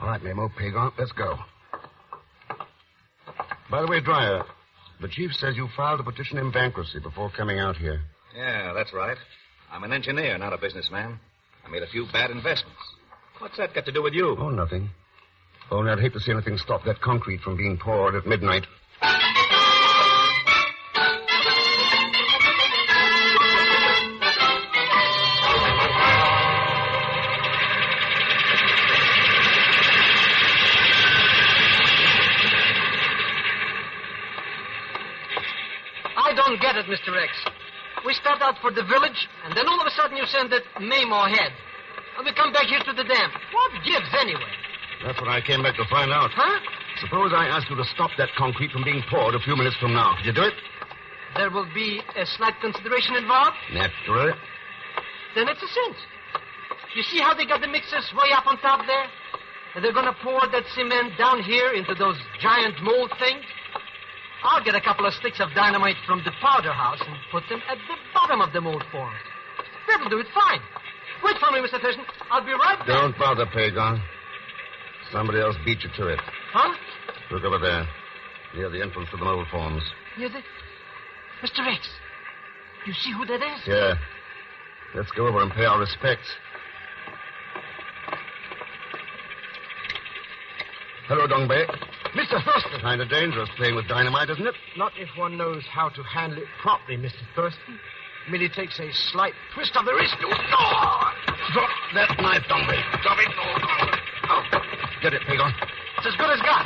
All right, Nemo, Pigger, let's go. By the way, Dryer, the chief says you filed a petition in bankruptcy before coming out here. Yeah, that's right. I'm an engineer, not a businessman. I made a few bad investments. What's that got to do with you? Oh, nothing. Only I'd hate to see anything stop that concrete from being poured at midnight. I don't get it, Mr. X. We start out for the village, and then all of a sudden you send that Mamo ahead. And we come back here to the dam. What gives, anyway? That's what I came back to find out. Huh? Suppose I asked you to stop that concrete from being poured a few minutes from now. Could you do it? There will be a slight consideration involved? Naturally. Then it's a cinch. You see how they got the mixers way up on top there? And they're going to pour that cement down here into those giant mold things? I'll get a couple of sticks of dynamite from the powder house and put them at the bottom of the mold forms. That'll do it fine. Wait for me, Mr. Thurston. I'll be right back. Don't bother, Pagon. Somebody else beat you to it. Huh? Look over there, near the entrance to the mold forms. Near the... Mr. X, you see who that is? Yeah. Let's go over and pay our respects. Hello, Dongbei. Mr. Thurston. Kind of dangerous playing with dynamite, isn't it? Not if one knows how to handle it properly, Mr. Thurston. Merely takes a slight twist of the wrist. Oh, drop that knife, Dongbei. Drop it. Oh. Get it, Pagon. It's as good as got.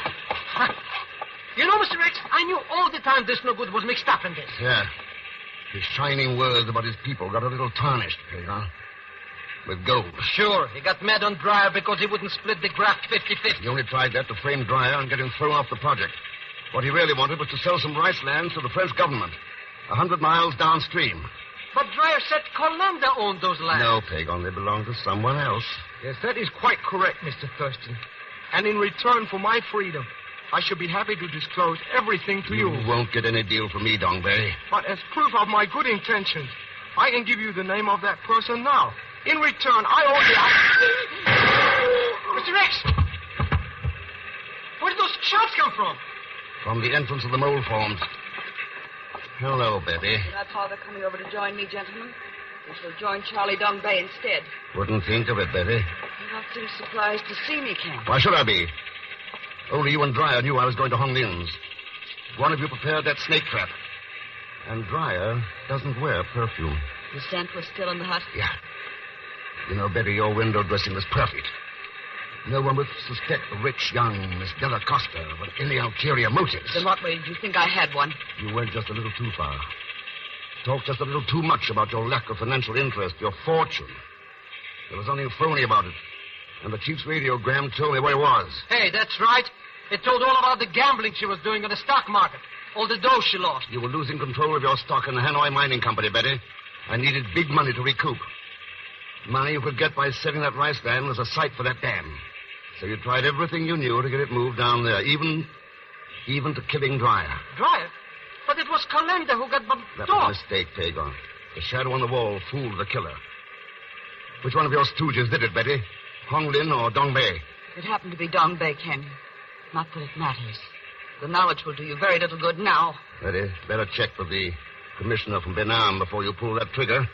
You know, Mr. X, I knew all the time this no good was mixed up in this. Yeah. His shining words about his people got a little tarnished, Pagon. With gold. Sure. He got mad on Dryer because he wouldn't split the graft 50-50. He only tried that to frame Dryer and get him thrown off the project. What he really wanted was to sell some rice lands to the French government, 100 miles downstream. But Dryer said Colenda owned those lands. No, Pagon, they belong to someone else. Yes, that is quite correct, Mr. Thurston. And in return for my freedom, I shall be happy to disclose everything to you. You won't get any deal from me, Dongbei. But as proof of my good intentions, I can give you the name of that person now. In return, I owe Mr. X! Where did those shots come from? From the entrance of the mold forms. Hello, baby. That's how they're coming over to join me, gentlemen. We shall join Charlie Dongbei instead. Wouldn't think of it, Betty. You're not too surprised to see me, Ken. Why should I be? Only you and Dryer knew I was going to Hong Lin's. One of you prepared that snake trap. And Dryer doesn't wear perfume. The scent was still in the hut? Yeah. You know, Betty, your window dressing was perfect. No one would suspect the rich young Miss Della Costa with any ulterior motives. Then what way did you think I had one? You went just a little too far. Talked just a little too much about your lack of financial interest, your fortune. There was something phony about it. And the chief's radiogram told me where he was. Hey, that's right. It told all about the gambling she was doing on the stock market. All the dough she lost. You were losing control of your stock in the Hanoi Mining Company, Betty. I needed big money to recoup. Money you could get by selling that rice land as a site for that dam. So you tried everything you knew to get it moved down there, even to killing Dryer. Dryer? But it was Colenda who got bumped That off. was a mistake, Pagon. The shadow on the wall fooled the killer. Which one of your stooges did it, Betty? Honglin or Dongbei? It happened to be Dong Bay, Ken. Not that it matters. The knowledge will do you very little good now. Very better check with the commissioner from Benam before you pull that trigger.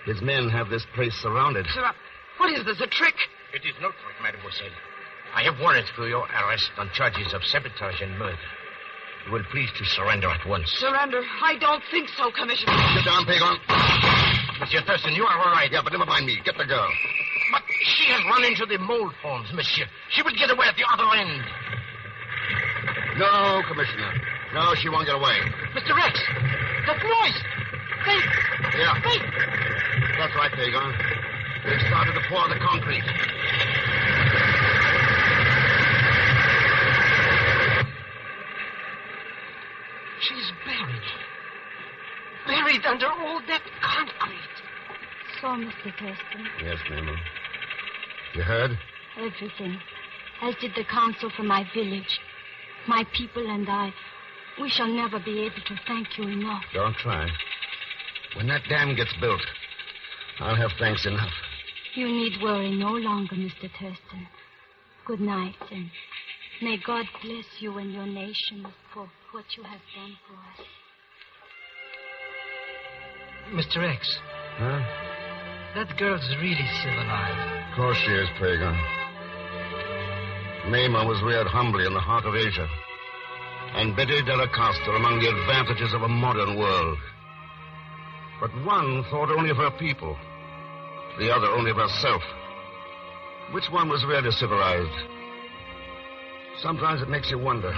His men have this place surrounded. Sir, what is this, a trick? It is not trick, mademoiselle. I have warrants for your arrest on charges of sabotage and murder. You will please to surrender at once. Surrender? I don't think so, Commissioner. Sit down, Pagon. Monsieur Thurston, you are all right. Yeah, but never mind me. Get the girl. But she has run into the mold forms, monsieur. She will get away at the other end. No, Commissioner. No, she won't get away. Mr. Rex, that noise. Wait. Yeah. Wait. That's right, Pagon. They've started to pour the concrete. She's buried. Buried under all that concrete. So, Mr. Thurston. Yes, Mabel. You heard? Everything. As did the council from my village. My people and I. We shall never be able to thank you enough. Don't try. When that dam gets built, I'll have thanks enough. You need worry no longer, Mr. Thurston. Good night, and may God bless you and your nation for what you have done for us. Mr. X. Huh? That girl's really civilized. Of course she is, Pagan. Mama was reared humbly in the heart of Asia. And Betty Delacosta among the advantages of a modern world. But one thought only of her people. The other only of herself. Which one was really civilized? Sometimes it makes you wonder.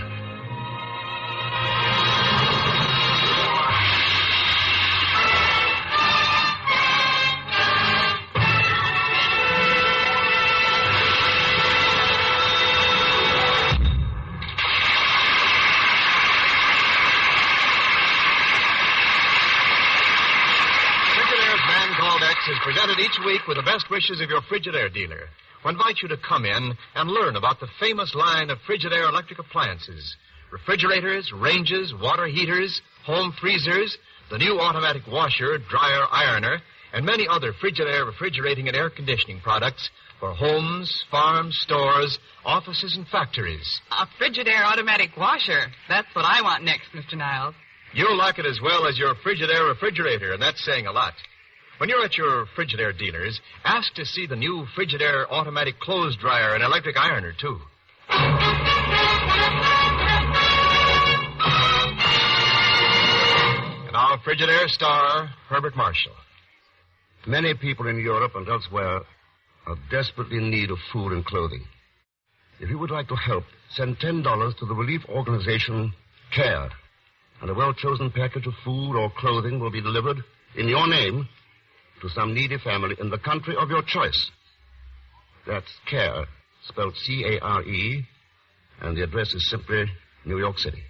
Is presented each week with the best wishes of your Frigidaire dealer, who invite you to come in and learn about the famous line of Frigidaire electric appliances, refrigerators, ranges, water heaters, home freezers, the new automatic washer, dryer, ironer, and many other Frigidaire refrigerating and air conditioning products for homes, farms, stores, offices, and factories. A Frigidaire automatic washer. That's what I want next, Mr. Niles. You'll like it as well as your Frigidaire refrigerator, and that's saying a lot. When you're at your Frigidaire dealers, ask to see the new Frigidaire automatic clothes dryer and electric ironer, too. And our Frigidaire star, Herbert Marshall. Many people in Europe and elsewhere are desperately in need of food and clothing. If you would like to help, send $10 to the relief organization CARE, and a well-chosen package of food or clothing will be delivered in your name to some needy family in the country of your choice. That's CARE, spelled C-A-R-E, and the address is simply New York City.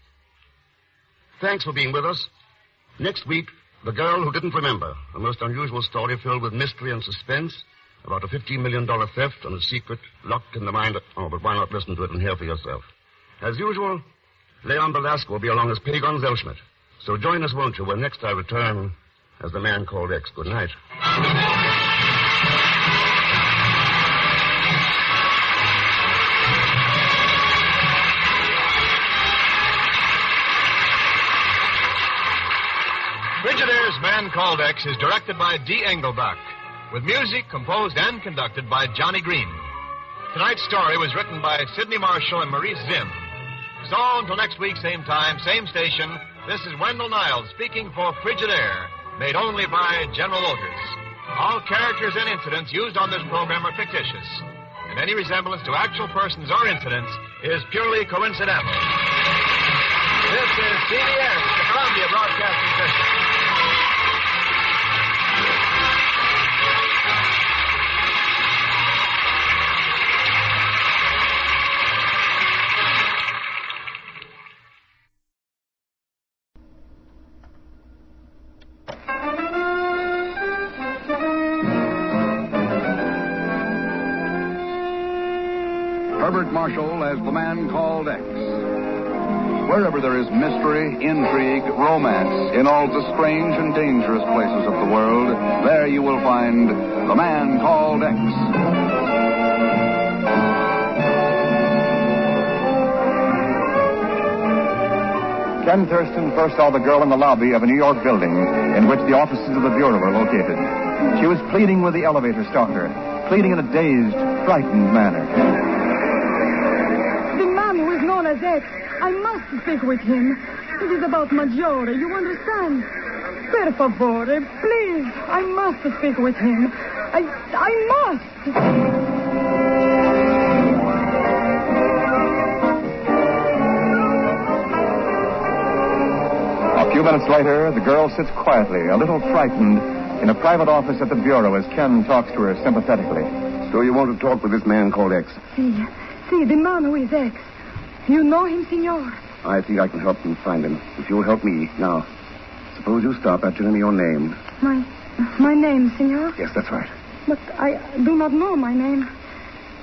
Thanks for being with us. Next week, The Girl Who Didn't Remember, a most unusual story filled with mystery and suspense about a $15 million theft and a secret locked in the mind of... Oh, but why not listen to it and hear for yourself? As usual, Leon Belasco will be along as Pagon Zellschmidt. So join us, won't you, when next I return as the man called X. Good night. Frigidaire's Man Called X is directed by D. Engelbach, with music composed and conducted by Johnny Green. Tonight's story was written by Sidney Marshall and Maurice Zimm. So until next week, same time, same station, this is Wendell Niles speaking for Frigidaire, made only by General Motors. All characters and incidents used on this program are fictitious, and any resemblance to actual persons or incidents is purely coincidental. This is CBS, the Columbia Broadcasting System. Herbert Marshall as the Man Called X. Wherever there is mystery, intrigue, romance, in all the strange and dangerous places of the world, there you will find the Man Called X. Ken Thurston first saw the girl in the lobby of a New York building in which the offices of the Bureau were located. She was pleading with the elevator starter, pleading in a dazed, frightened manner. The man who is known as X, I must speak with him. It is about Maggiore, you understand? Per favore, please, I must speak with him. I must. A few minutes later, the girl sits quietly, a little frightened, in a private office at the Bureau as Ken talks to her sympathetically. So you want to talk with this man called X? See, the man who is X. You know him, senor? I think I can help you find him, if you'll help me. Now, suppose you start by telling me your name. My name, senor? Yes, that's right. But I do not know my name.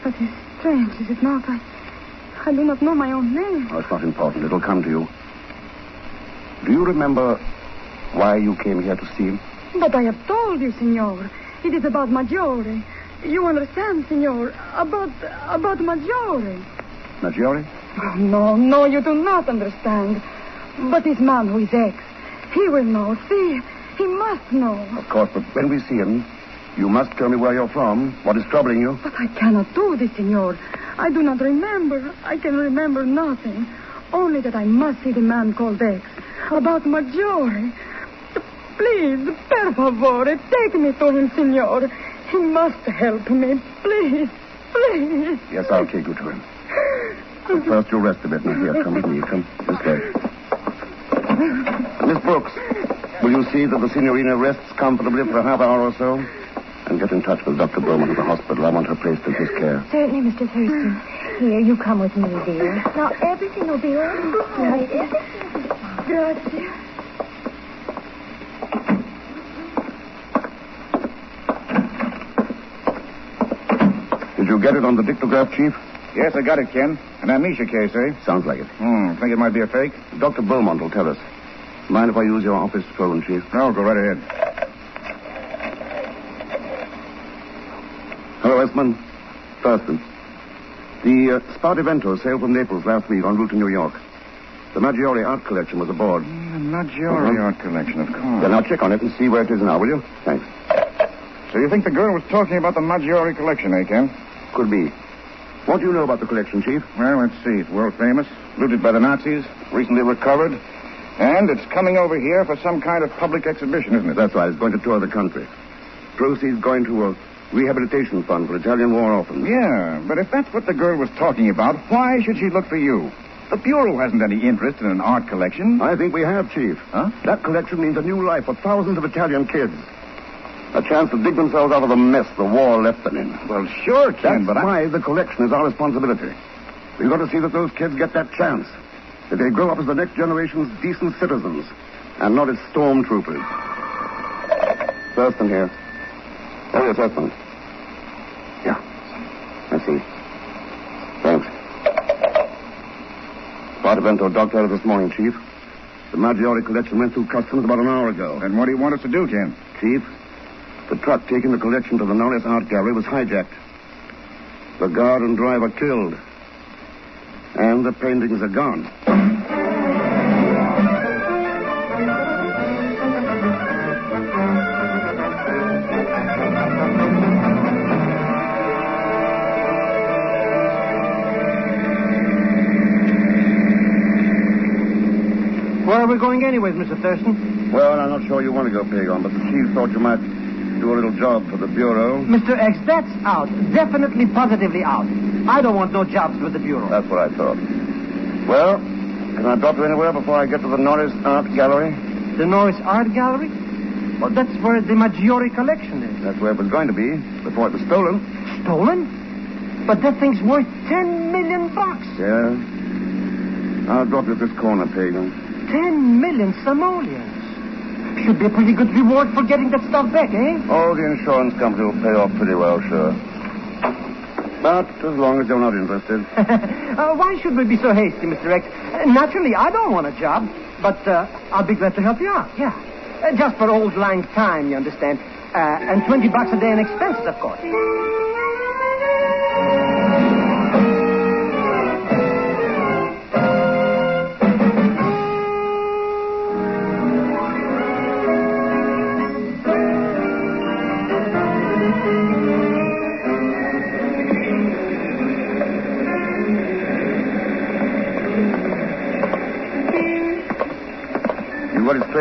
That is strange, is it not? I do not know my own name. Oh, it's not important. It'll come to you. Do you remember why you came here to see him? But I have told you, senor. It is about Maggiore. You understand, senor? About Maggiore. Maggiore? Oh, no, you do not understand. But this man who is X, he will know. See, he must know. Of course, but when we see him, you must tell me where you're from, what is troubling you. But I cannot do this, senor. I do not remember. I can remember nothing. Only that I must see the man called X. About Maggiore. Please, per favore, take me to him, senor. He must help me. Please, please. Yes, I'll take you to him. But first, you'll rest a bit. Now, here, come with me. Come this way. Miss Brooks, will you see that the signorina rests comfortably for a half hour or so? And get in touch with Dr. Bowman at the hospital. I want her placed in his care. Certainly, Mr. Thurston. Here, you come with me, dear. Now, everything will be all right. Grazie. Did you get it on the dictograph, Chief? Yes, I got it, Ken. An amnesia case, eh? Sounds like it. Think it might be a fake? Dr. Beaumont will tell us. Mind if I use your office phone, Chief? No, go right ahead. Hello, Esmond. Thurston. The Spartivento sailed from Naples last week en route to New York. The Maggiore art collection was aboard. The Maggiore art collection, of course. Yeah, now check on it and see where it is now, will you? Thanks. So you think the girl was talking about the Maggiore collection, eh, Ken? Could be. What do you know about the collection, Chief? Well, let's see. It's world famous. Looted by the Nazis. Recently recovered. And it's coming over here for some kind of public exhibition, isn't it? That's right. It's going to tour the country. Proceeds going to a rehabilitation fund for Italian war orphans. Yeah, but if that's what the girl was talking about, why should she look for you? The Bureau hasn't any interest in an art collection. I think we have, Chief. Huh? That collection means a new life for thousands of Italian kids. A chance to dig themselves out of the mess the war left them in. Well, sure, Ken, That's why the collection is our responsibility. We've got to see that those kids get that chance. That they grow up as the next generation's decent citizens and not as stormtroopers. Thurston here. Oh, yes, Thurston. Yeah. I see. Thanks. Spartivento docked out of this morning, Chief. The Maggiore collection went through customs about an hour ago. And what do you want us to do, Ken? Chief, the truck taking the collection to the Niles Art Gallery was hijacked. The guard and driver killed. And the paintings are gone. Where are we going anyways, Mr. Thurston? Well, I'm not sure you want to go, Pagon, but the chief thought you might do a little job for the Bureau. Mr. X, that's out. Definitely, positively out. I don't want no jobs with the Bureau. That's what I thought. Well, can I drop you anywhere before I get to the Norris Art Gallery? The Norris Art Gallery? Well, that's where the Maggiore collection is. That's where it was going to be before it was stolen. Stolen? But that thing's worth $10 million. Yeah. I'll drop you at this corner, Pagan. 10 million simoleons. Should be a pretty good reward for getting that stuff back, eh? Oh, the insurance company will pay off pretty well, sure. But as long as you're not interested. Why should we be so hasty, Mr. X? Naturally, I don't want a job, but I'll be glad to help you out, yeah. Just for old lang time, you understand. And $20 a day in expenses, of course.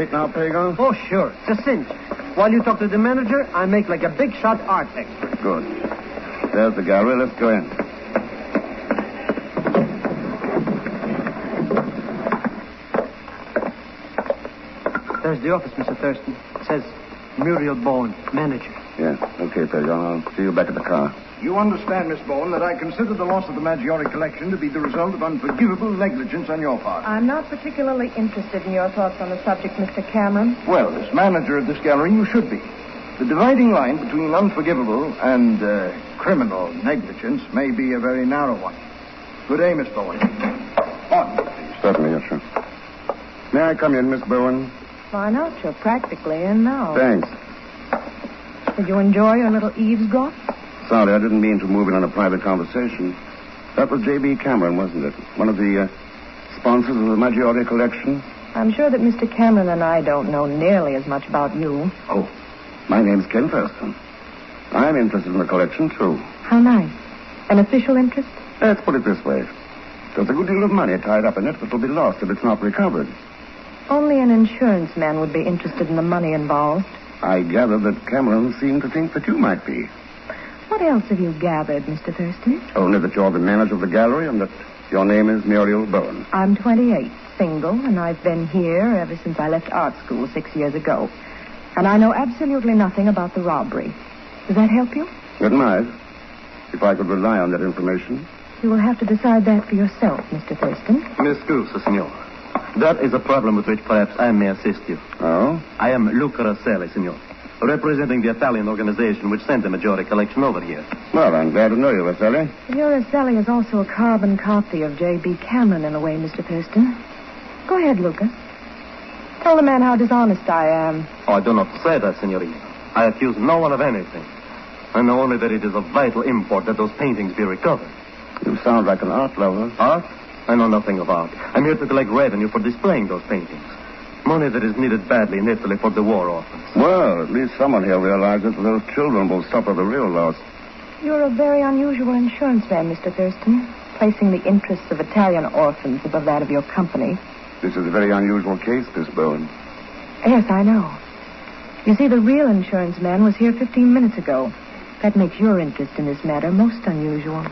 straight now, Pagan? Oh, sure. It's a cinch. While you talk to the manager, I make like a big shot art expert. Good. There's the gallery. Let's go in. There's the office, Mr. Thurston. It says Muriel Bowen, manager. Yes. Okay, Pagan. I'll see you back at the car. You understand, Miss Bowen, that I consider the loss of the Maggiore collection to be the result of unforgivable negligence on your part. I'm not particularly interested in your thoughts on the subject, Mr. Cameron. Well, as manager of this gallery, you should be. The dividing line between unforgivable and criminal negligence may be a very narrow one. Good day, Miss Bowen. On, please. Certainly, yes, sir. May I come in, Miss Bowen? Why not? You're practically in now. Thanks. Did you enjoy your little eavesdrop? Sorry, I didn't mean to move in on a private conversation. That was J.B. Cameron, wasn't it? One of the sponsors of the Maggiore collection? I'm sure that Mr. Cameron and I don't know nearly as much about you. Oh, my name's Ken Thurston. I'm interested in the collection, too. How nice. An official interest? Let's put it this way. There's a good deal of money tied up in it that will be lost if it's not recovered. Only an insurance man would be interested in the money involved. I gather that Cameron seemed to think that you might be. What else have you gathered, Mr. Thurston? Only that you're the manager of the gallery and that your name is Muriel Bowen. I'm 28, single, and I've been here ever since I left art school 6 years ago. And I know absolutely nothing about the robbery. Does that help you? It might. If I could rely on that information. You will have to decide that for yourself, Mr. Thurston. Mi scusi, signor. That is a problem with which perhaps I may assist you. Oh? I am Luca Rosselli, signor, representing the Italian organization which sent the Maggiore collection over here. Well, I'm glad to know you, Rosselli. Your Rosselli is also a carbon copy of J.B. Cameron in a way, Mr. Thurston. Go ahead, Luca. Tell the man how dishonest I am. Oh, I do not say that, signorina. I accuse no one of anything. I know only that it is of vital import that those paintings be recovered. You sound like an art lover. Art? I know nothing of art. I'm here to collect revenue for displaying those paintings. Money that is needed badly in Italy for the war orphans. Well, at least someone here realizes that those children will suffer the real loss. You're a very unusual insurance man, Mr. Thurston, placing the interests of Italian orphans above that of your company. This is a very unusual case, Miss Bowen. Yes, I know. You see, the real insurance man was here 15 minutes ago. That makes your interest in this matter most unusual.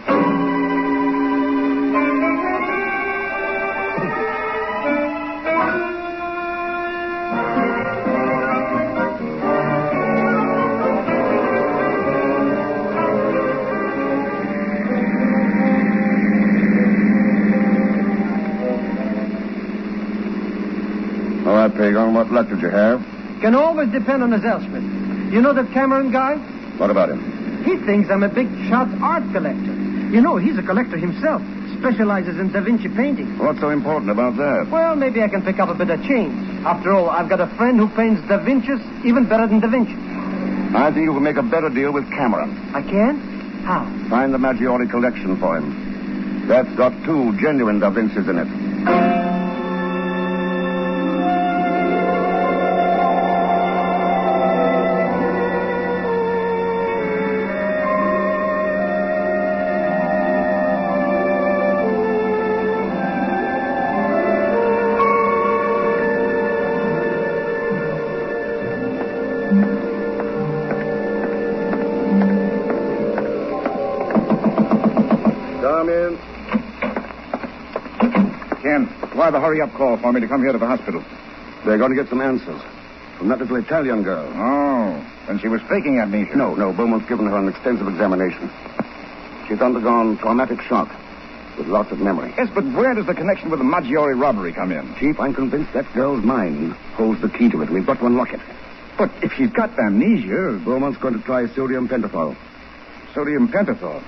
All right, Pagan, what luck did you have? Can always depend on his Elspeth. You know that Cameron guy? What about him? He thinks I'm a big shot art collector. You know, he's a collector himself. Specializes in Da Vinci painting. What's so important about that? Well, maybe I can pick up a bit of change. After all, I've got a friend who paints Da Vinci's even better than Da Vinci. I think you can make a better deal with Cameron. I can? How? Find the Maggiore collection for him. That's got 2 genuine Da Vinci's in it. Why the hurry-up call for me to come here to the hospital? They're going to get some answers from that little Italian girl. Oh, and she was faking amnesia. No, Beaumont's given her an extensive examination. She's undergone traumatic shock with loss of memory. Yes, but where does the connection with the Maggiore robbery come in? Chief, I'm convinced that girl's mind holds the key to it. We've got to unlock it. But if she's got amnesia... Beaumont's going to try sodium pentothal. Sodium pentothal?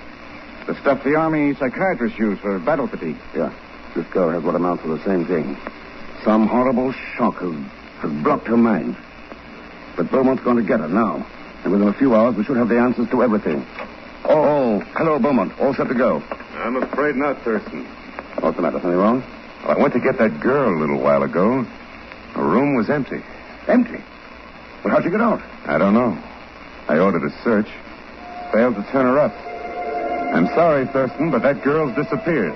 The stuff the Army psychiatrists use for battle fatigue. Yeah. This girl has what amounts to the same thing. Some horrible shock has blocked her mind. But Beaumont's going to get her now. And within a few hours, we should have the answers to everything. Oh, hello, Beaumont. All set to go. I'm afraid not, Thurston. What's the matter? Something wrong? Well, I went to get that girl a little while ago. Her room was empty. Empty? Well, how'd you get out? I don't know. I ordered a search. Failed to turn her up. I'm sorry, Thurston, but that girl's disappeared.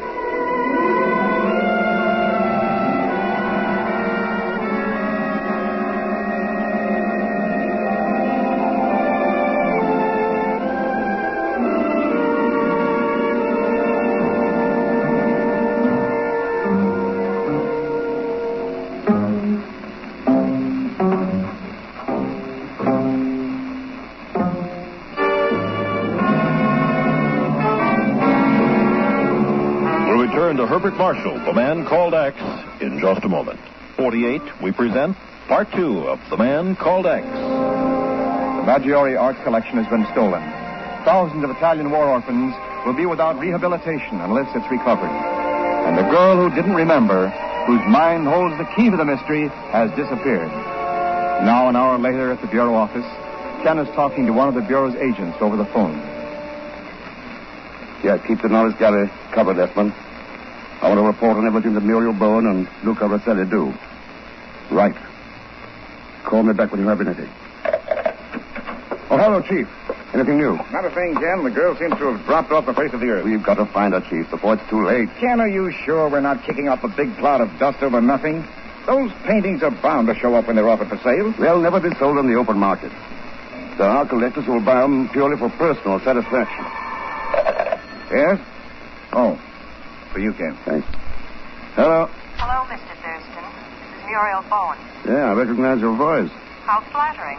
return to Herbert Marshall, The Man Called X, in just a moment. 48, we present Part 2 of The Man Called X. The Maggiore art collection has been stolen. Thousands of Italian war orphans will be without rehabilitation unless it's recovered. And the girl who didn't remember, whose mind holds the key to the mystery, has disappeared. Now, an hour later at the Bureau office, Ken is talking to one of the Bureau's agents over the phone. Yeah, keep the Norris Gallery covered, Esmond. I want to report on everything that Muriel Bowen and Luca Rosselli do. Right. Call me back when you have anything. Oh, hello, Chief. Anything new? Not a thing, Ken. The girl seems to have dropped off the face of the earth. We've got to find her, Chief, before it's too late. Ken, are you sure we're not kicking up a big cloud of dust over nothing? Those paintings are bound to show up when they're offered for sale. They'll never be sold on the open market. There are collectors who will buy them purely for personal satisfaction. Yes? Oh, for you, Ken. Thanks. Hello. Hello, Mr. Thurston. This is Muriel Bowen. Yeah, I recognize your voice. How flattering.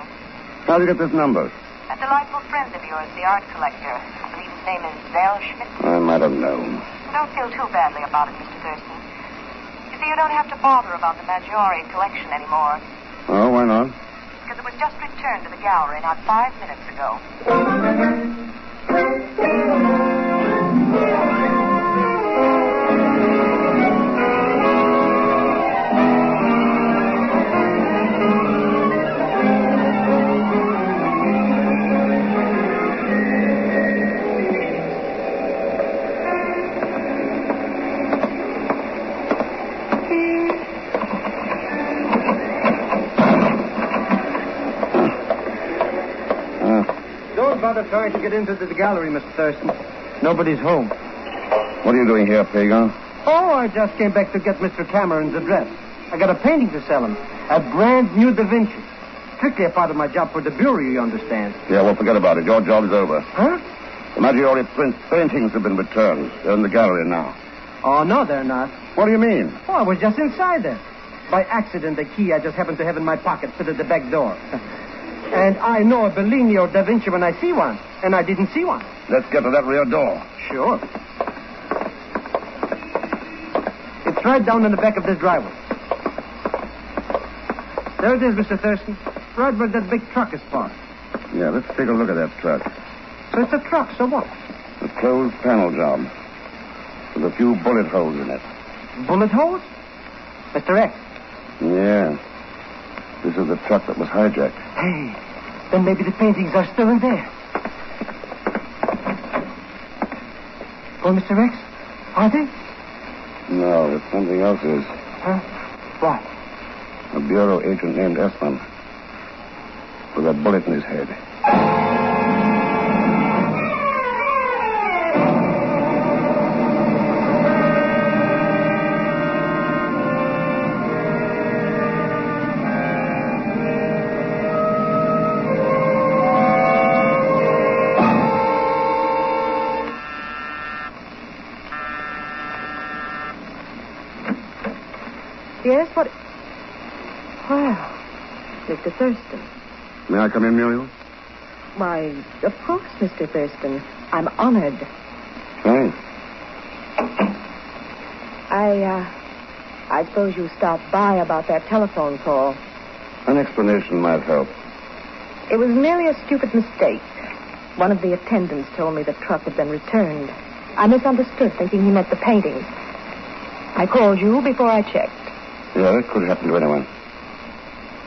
How'd you get this number? A delightful friend of yours, the art collector. I believe his name is Zell Schmidt. I might have known. Don't feel too badly about it, Mr. Thurston. You see, you don't have to bother about the Maggiore collection anymore. Oh, why not? Because it was just returned to the gallery not 5 minutes ago. Trying to get into the gallery, Mr. Thurston. Nobody's home. What are you doing here, Pagan? Oh, I just came back to get Mr. Cameron's address. I got a painting to sell him. A brand new Da Vinci. Strictly a part of my job for the Bureau, you understand. Yeah, well, forget about it. Your job is over. Huh? The Maggiore paintings have been returned. They're in the gallery now. Oh, no, they're not. What do you mean? Oh, I was just inside there. By accident, the key I just happened to have in my pocket fit at the back door. And I know a Bellini or Da Vinci when I see one. And I didn't see one. Let's get to that rear door. Sure. It's right down in the back of this driveway. There it is, Mr. Thurston. Right where that big truck is parked. Yeah, let's take a look at that truck. So it's a truck, so what? A closed panel job. With a few bullet holes in it. Bullet holes? Mr. X. Yeah. This is the truck that was hijacked. Hey, then maybe the paintings are still in there. Oh, Mr. X? Are they? No, but something else is. Huh? What? A Bureau agent named Esmond. With a bullet in his head. Yes, what... Well, Mr. Thurston. May I come in, Muriel? Why, of course, Mr. Thurston. I'm honored. Thanks. I suppose you stopped by about that telephone call. An explanation might help. It was merely a stupid mistake. One of the attendants told me the truck had been returned. I misunderstood, thinking he meant the paintings. I called you before I checked. Yeah, that could happen to anyone.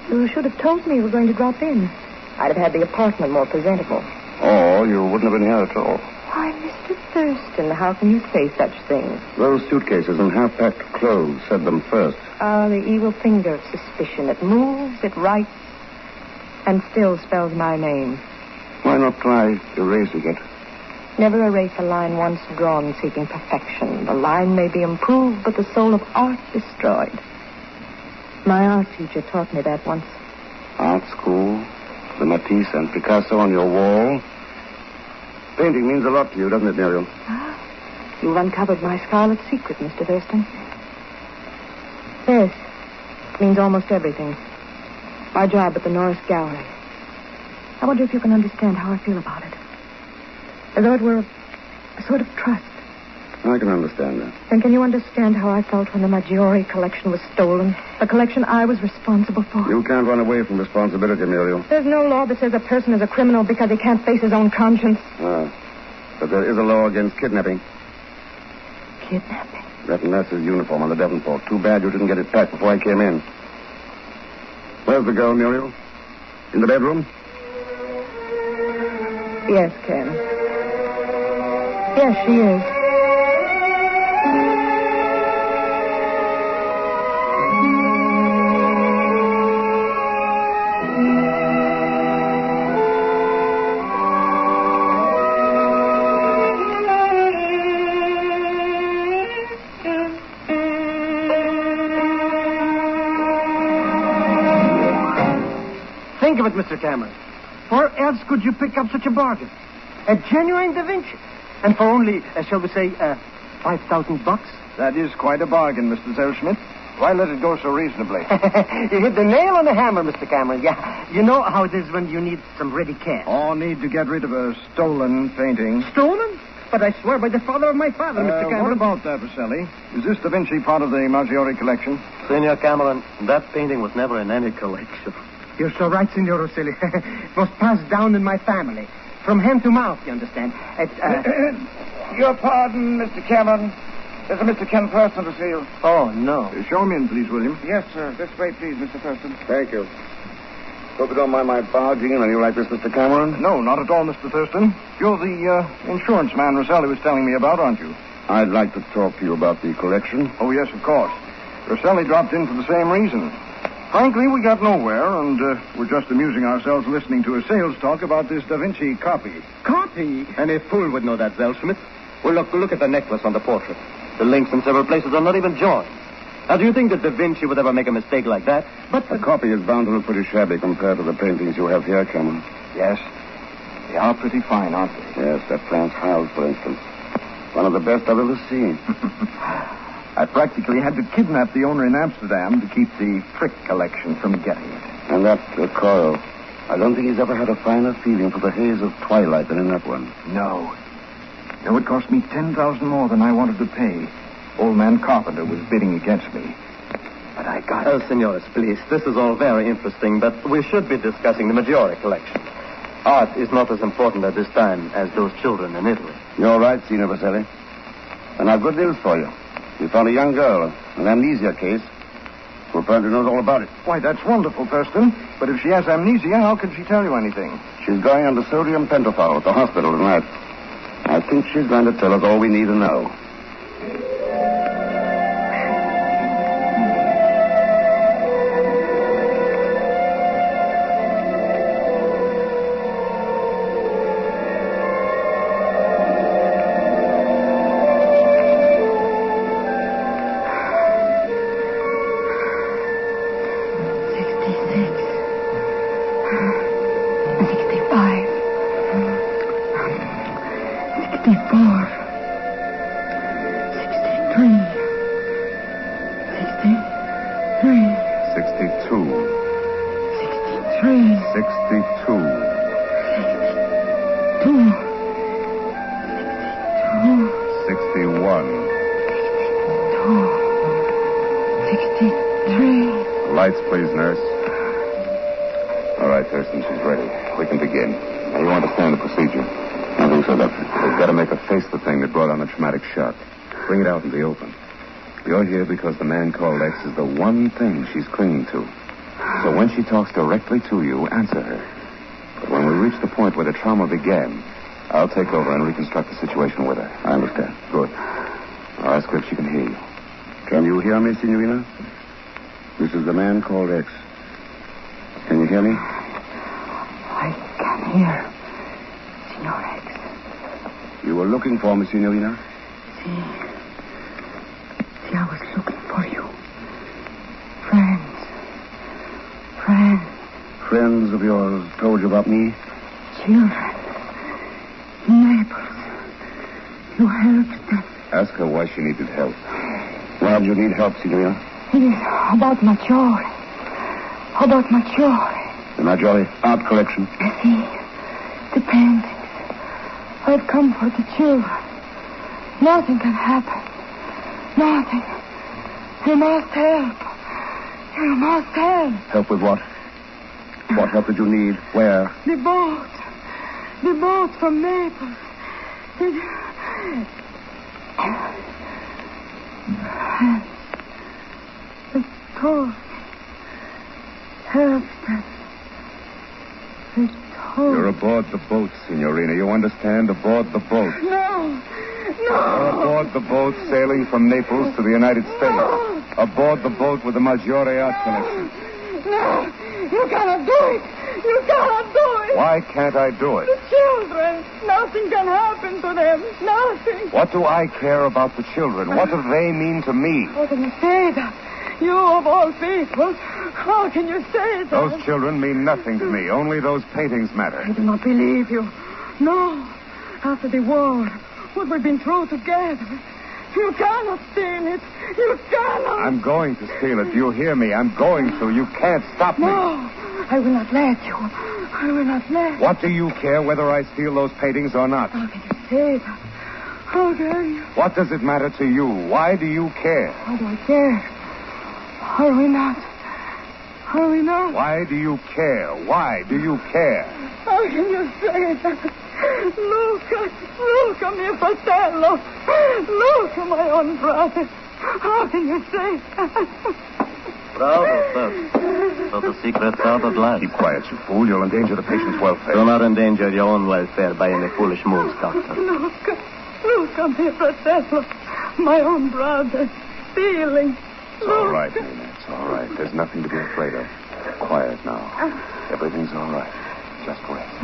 You should have told me you were going to drop in. I'd have had the apartment more presentable. Oh, you wouldn't have been here at all. Why, Mr. Thurston, how can you say such things? Those suitcases and half-packed clothes said them first. Ah, the evil finger of suspicion. It moves, it writes, and still spells my name. Why not try erasing it? Never erase a line once drawn seeking perfection. The line may be improved, but the soul of art destroyed. My art teacher taught me that once. Art school, the Matisse and Picasso on your wall. Painting means a lot to you, doesn't it, Muriel? Ah, you've uncovered my scarlet secret, Mr. Thurston. Yes, it means almost everything. My job at the Norris Gallery. I wonder if you can understand how I feel about it. As though it were a sort of trust. I can understand that. Then can you understand how I felt when the Maggiore collection was stolen? The collection I was responsible for. You can't run away from responsibility, Muriel. There's no law that says a person is a criminal because he can't face his own conscience. But there is a law against kidnapping. Kidnapping? That nurse's uniform on the Devonport. Too bad you didn't get it packed before I came in. Where's the girl, Muriel? In the bedroom? Yes, Ken. Yes, she is. Think of it, Mr. Cameron. Where else could you pick up such a bargain? A genuine Da Vinci. And for only, shall we say, $5,000? That is quite a bargain, Mr. Zellschmidt. Why let it go so reasonably? You hit the nail on the hammer, Mr. Cameron. Yeah, you know how it is when you need some ready cash. Oh, need to get rid of a stolen painting. Stolen? But I swear by the father of my father, Mr. Cameron. What about that, Rosselli? Is this Da Vinci part of the Maggiore collection? Senor Cameron, that painting was never in any collection. You're so right, Signor Rosselli. It was passed down in my family. From hand to mouth, you understand. Your pardon, Mr. Cameron. There's a Mr. Ken Thurston to see you. Oh, no. Show him in, please, William. Yes, sir. This way, please, Mr. Thurston. Thank you. Hope you don't mind my barging in on you like this, Mr. Cameron. No, not at all, Mr. Thurston. You're the insurance man Rosselli was telling me about, aren't you? I'd like to talk to you about the collection. Oh, yes, of course. Rosselli dropped in for the same reason. Frankly, we got nowhere, and we're just amusing ourselves listening to a sales talk about this Da Vinci copy. Copy? Any fool would know that, Zellschmidt. Well, look at the necklace on the portrait. The links in several places are not even joined. Now, do you think that Da Vinci would ever make a mistake like that? But the copy is bound to look pretty shabby compared to the paintings you have here, Cameron. Yes. They are pretty fine, aren't they? Yes, that Franz Hals, for instance. One of the best I've ever seen. I practically had to kidnap the owner in Amsterdam to keep the Frick collection from getting it. And that coil. I don't think he's ever had a finer feeling for the haze of twilight than in that one. No. No, it cost me $10,000 more than I wanted to pay. Old man Carpenter was bidding against me. But I got it. Oh, senores, please. This is all very interesting, but we should be discussing the Maggiore collection. Art is not as important at this time as those children in Italy. You're right, Signor Vaselli. And I've good news for you. We found a young girl, an amnesia case, who apparently knows all about it. Why, that's wonderful, Thurston. But if she has amnesia, how can she tell you anything? She's going under sodium pentothal at the hospital tonight. I think she's going to tell us all we need to know. Lights, please, nurse. All right, Thurston, she's ready. We can begin. Now, you understand the procedure? I think so, Doctor. We've got to make her face the thing that brought on the traumatic shock. Bring it out in the open. You're here because the man called X is the one thing she's clinging to. So when she talks directly to you, answer her. But when we reach the point where the trauma began, I'll take over and reconstruct the situation with her. I understand. Good. I'll ask her if she can hear you. Can you hear me, Signorina? This is the man called X. Can you hear me? I can hear, Signor X. You were looking for me, Signorina? See, I was looking for you. Friends. Friends of yours told you about me? Children. Naples. You helped them. Ask her why she needed help. Why do you need help, Signorina? It is about Maggiore. The Maggiore art collection? See, the paintings. I've come for the children. Nothing can happen. Nothing. You must help. You must help. Help with what? What help did you need? Where? The boat. The boat from Naples. It told me. Help them. It told You're aboard the boat, Signorina. You understand? Aboard the boat. No. You're aboard the boat sailing from Naples to the United States. Aboard the boat with the Maggiore art collection. No. You cannot do it. You cannot do it. Why can't I do it? The children. Nothing can happen to them. Nothing. What do I care about the children? What do they mean to me? How can you say that? You, of all people, how can you say that? Those children mean nothing to me. Only those paintings matter. I do not believe you. No. After the war, what we've been through together, you cannot steal it. You cannot. I'm going to steal it. Do you hear me? I'm going to. You can't stop me. No, I will not let you. I will not let you. What do you care whether I steal those paintings or not? How can you say that? How can you? What does it matter to you? Why do you care? How do I care? Are we not? Are we not? Why do you care? Why do you care? How can you say that? Look at me, fratello. Look at my own brother. How can you say that? Proud of that. So the secret's out at last. Keep quiet, you fool. You'll endanger the patient's welfare. Do not endanger your own welfare by any foolish moves, Doctor. Look at me, fratello. My own brother. Stealing. It's all right, Nina. It's all right. There's nothing to be afraid of. Quiet now. Everything's all right. Just rest.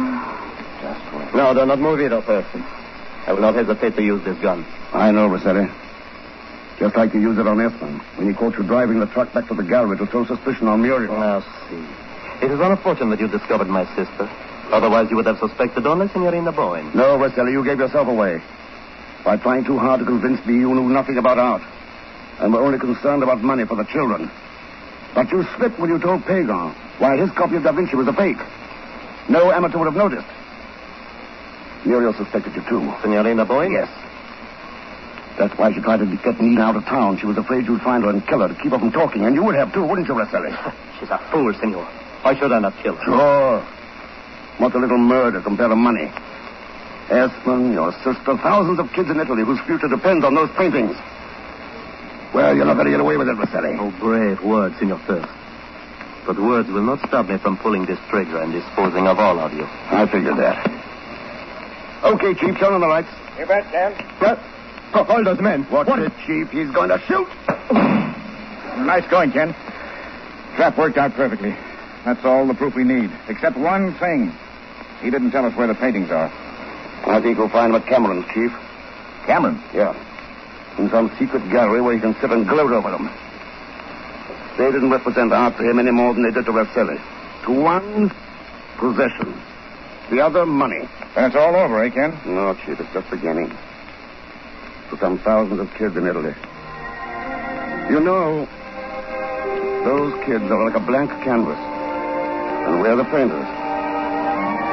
Just rest. No, do not move either person. I will not hesitate to use this gun. I know, Rossetti. Just like you used it on Esmond when he caught you driving the truck back to the gallery to throw suspicion on Muriel. Now, see. It is unfortunate that you discovered my sister. Otherwise, you would have suspected only Signorina Boyne. No, Rossetti, you gave yourself away. By trying too hard to convince me you knew nothing about art. And were only concerned about money for the children. But you slipped when you told Pagan why his copy of Da Vinci was a fake. No amateur would have noticed. Muriel suspected you, too. Signorina Boyne? Yes. That's why she tried to get Nina out of town. She was afraid you'd find her and kill her to keep her from talking. And you would have, too, wouldn't you, Rosselli? She's a fool, senor. Why should I not kill her? Sure. What's a little murder compared to money? Esmond, your sister, thousands of kids in Italy whose future depends on those paintings. Well, you're not going to get away with it, Rosselli. Oh, brave words, Senor Thirst. But words will not stop me from pulling this trigger and disposing of all of you. I figured that. Okay, Chief, turn on the lights. You bet, Dan. What? All those men. Watch it, Chief. He's going to shoot. Nice going, Ken. Trap worked out perfectly. That's all the proof we need. Except one thing. He didn't tell us where the paintings are. I think we'll find them at Cameron's, Chief. Cameron? Yeah. In some secret gallery where he can sit and gloat over them. They didn't represent art to him any more than they did to Rosselli. To one, possession. The other, money. Then it's all over, eh, Ken? No, Chief, it's just beginning. To some thousands of kids in Italy. You know, those kids are like a blank canvas. And we're the painters.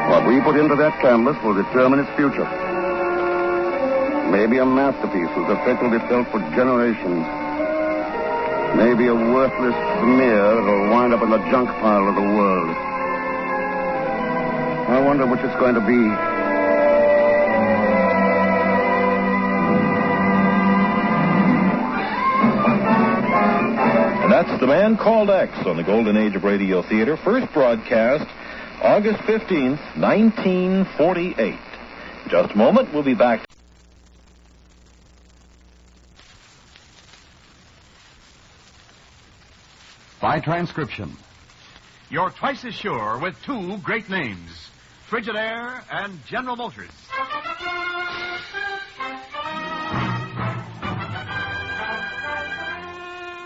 What we put into that canvas will determine its future. Maybe a masterpiece whose effect will be felt for generations. Maybe a worthless smear that'll wind up in the junk pile of the world. I wonder which it's going to be. And that's The Man Called X on the Golden Age of Radio Theater. First broadcast August 15th, 1948. In just a moment, we'll be back. By transcription. You're twice as sure with two great names, Frigidaire and General Motors.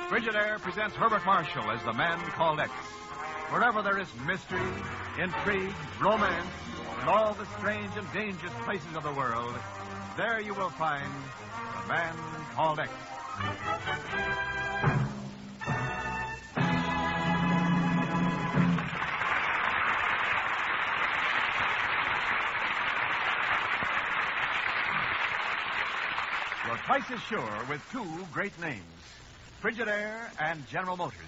Frigidaire presents Herbert Marshall as the Man Called X. Wherever there is mystery, intrigue, romance, and all the strange and dangerous places of the world, there you will find the Man Called X. price is sure with two great names, Frigidaire and General Motors.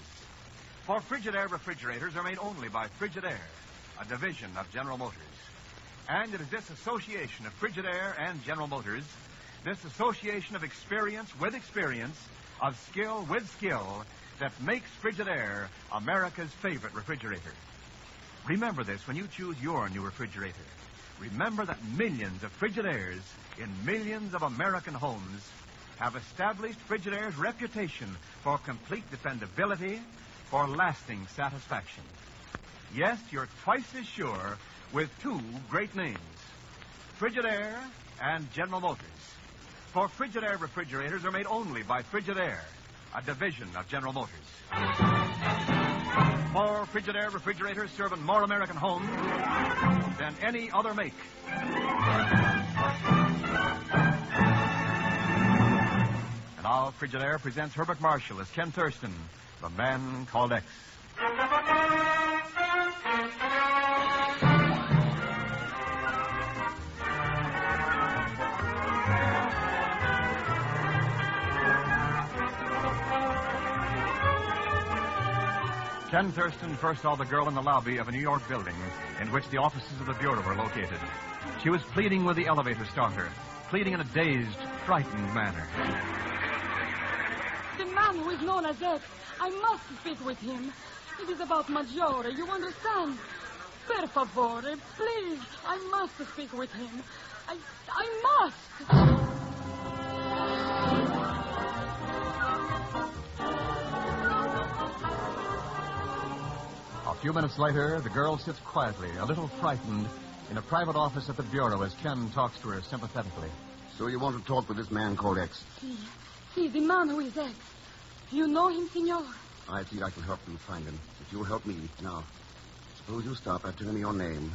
For Frigidaire refrigerators are made only by Frigidaire, a division of General Motors. And it is this association of Frigidaire and General Motors, this association of experience with experience, of skill with skill, that makes Frigidaire America's favorite refrigerator. Remember this when you choose your new refrigerator. Remember that millions of Frigidaires in millions of American homes have established Frigidaire's reputation for complete dependability, for lasting satisfaction. Yes, you're twice as sure with two great names, Frigidaire and General Motors. For Frigidaire refrigerators are made only by Frigidaire, a division of General Motors. For Frigidaire refrigerators serving more American homes than any other make. And now Frigidaire presents Herbert Marshall as Ken Thurston, the man called X. Ken Thurston first saw the girl in the lobby of a New York building in which the offices of the Bureau were located. She was pleading with the elevator starter, pleading in a dazed, frightened manner. The man who is known as X, I must speak with him. It is about Maggiore, you understand? Per favore, please, I must speak with him. I must. A few minutes later, the girl sits quietly, a little frightened, in a private office at the Bureau as Ken talks to her sympathetically. So you want to talk with this man called X? See, the man who is X. You know him, senor? I think I can help you find him. If you'll help me. Now, suppose you start by telling me your name.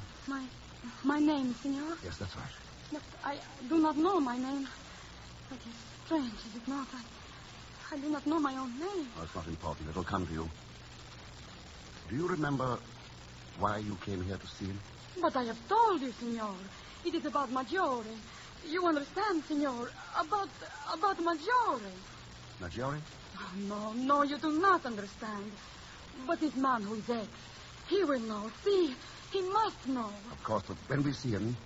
My name, senor? Yes, that's right. But I do not know my name. It is strange, is it not? I do not know my own name. Oh, it's not important. It'll come to you. Do you remember why you came here to see him? But I have told you, senor. It is about Maggiore. You understand, senor? About Maggiore. Maggiore? Oh, no, you do not understand. But this man who is X, he will know. See, he must know. Of course, but when we see him,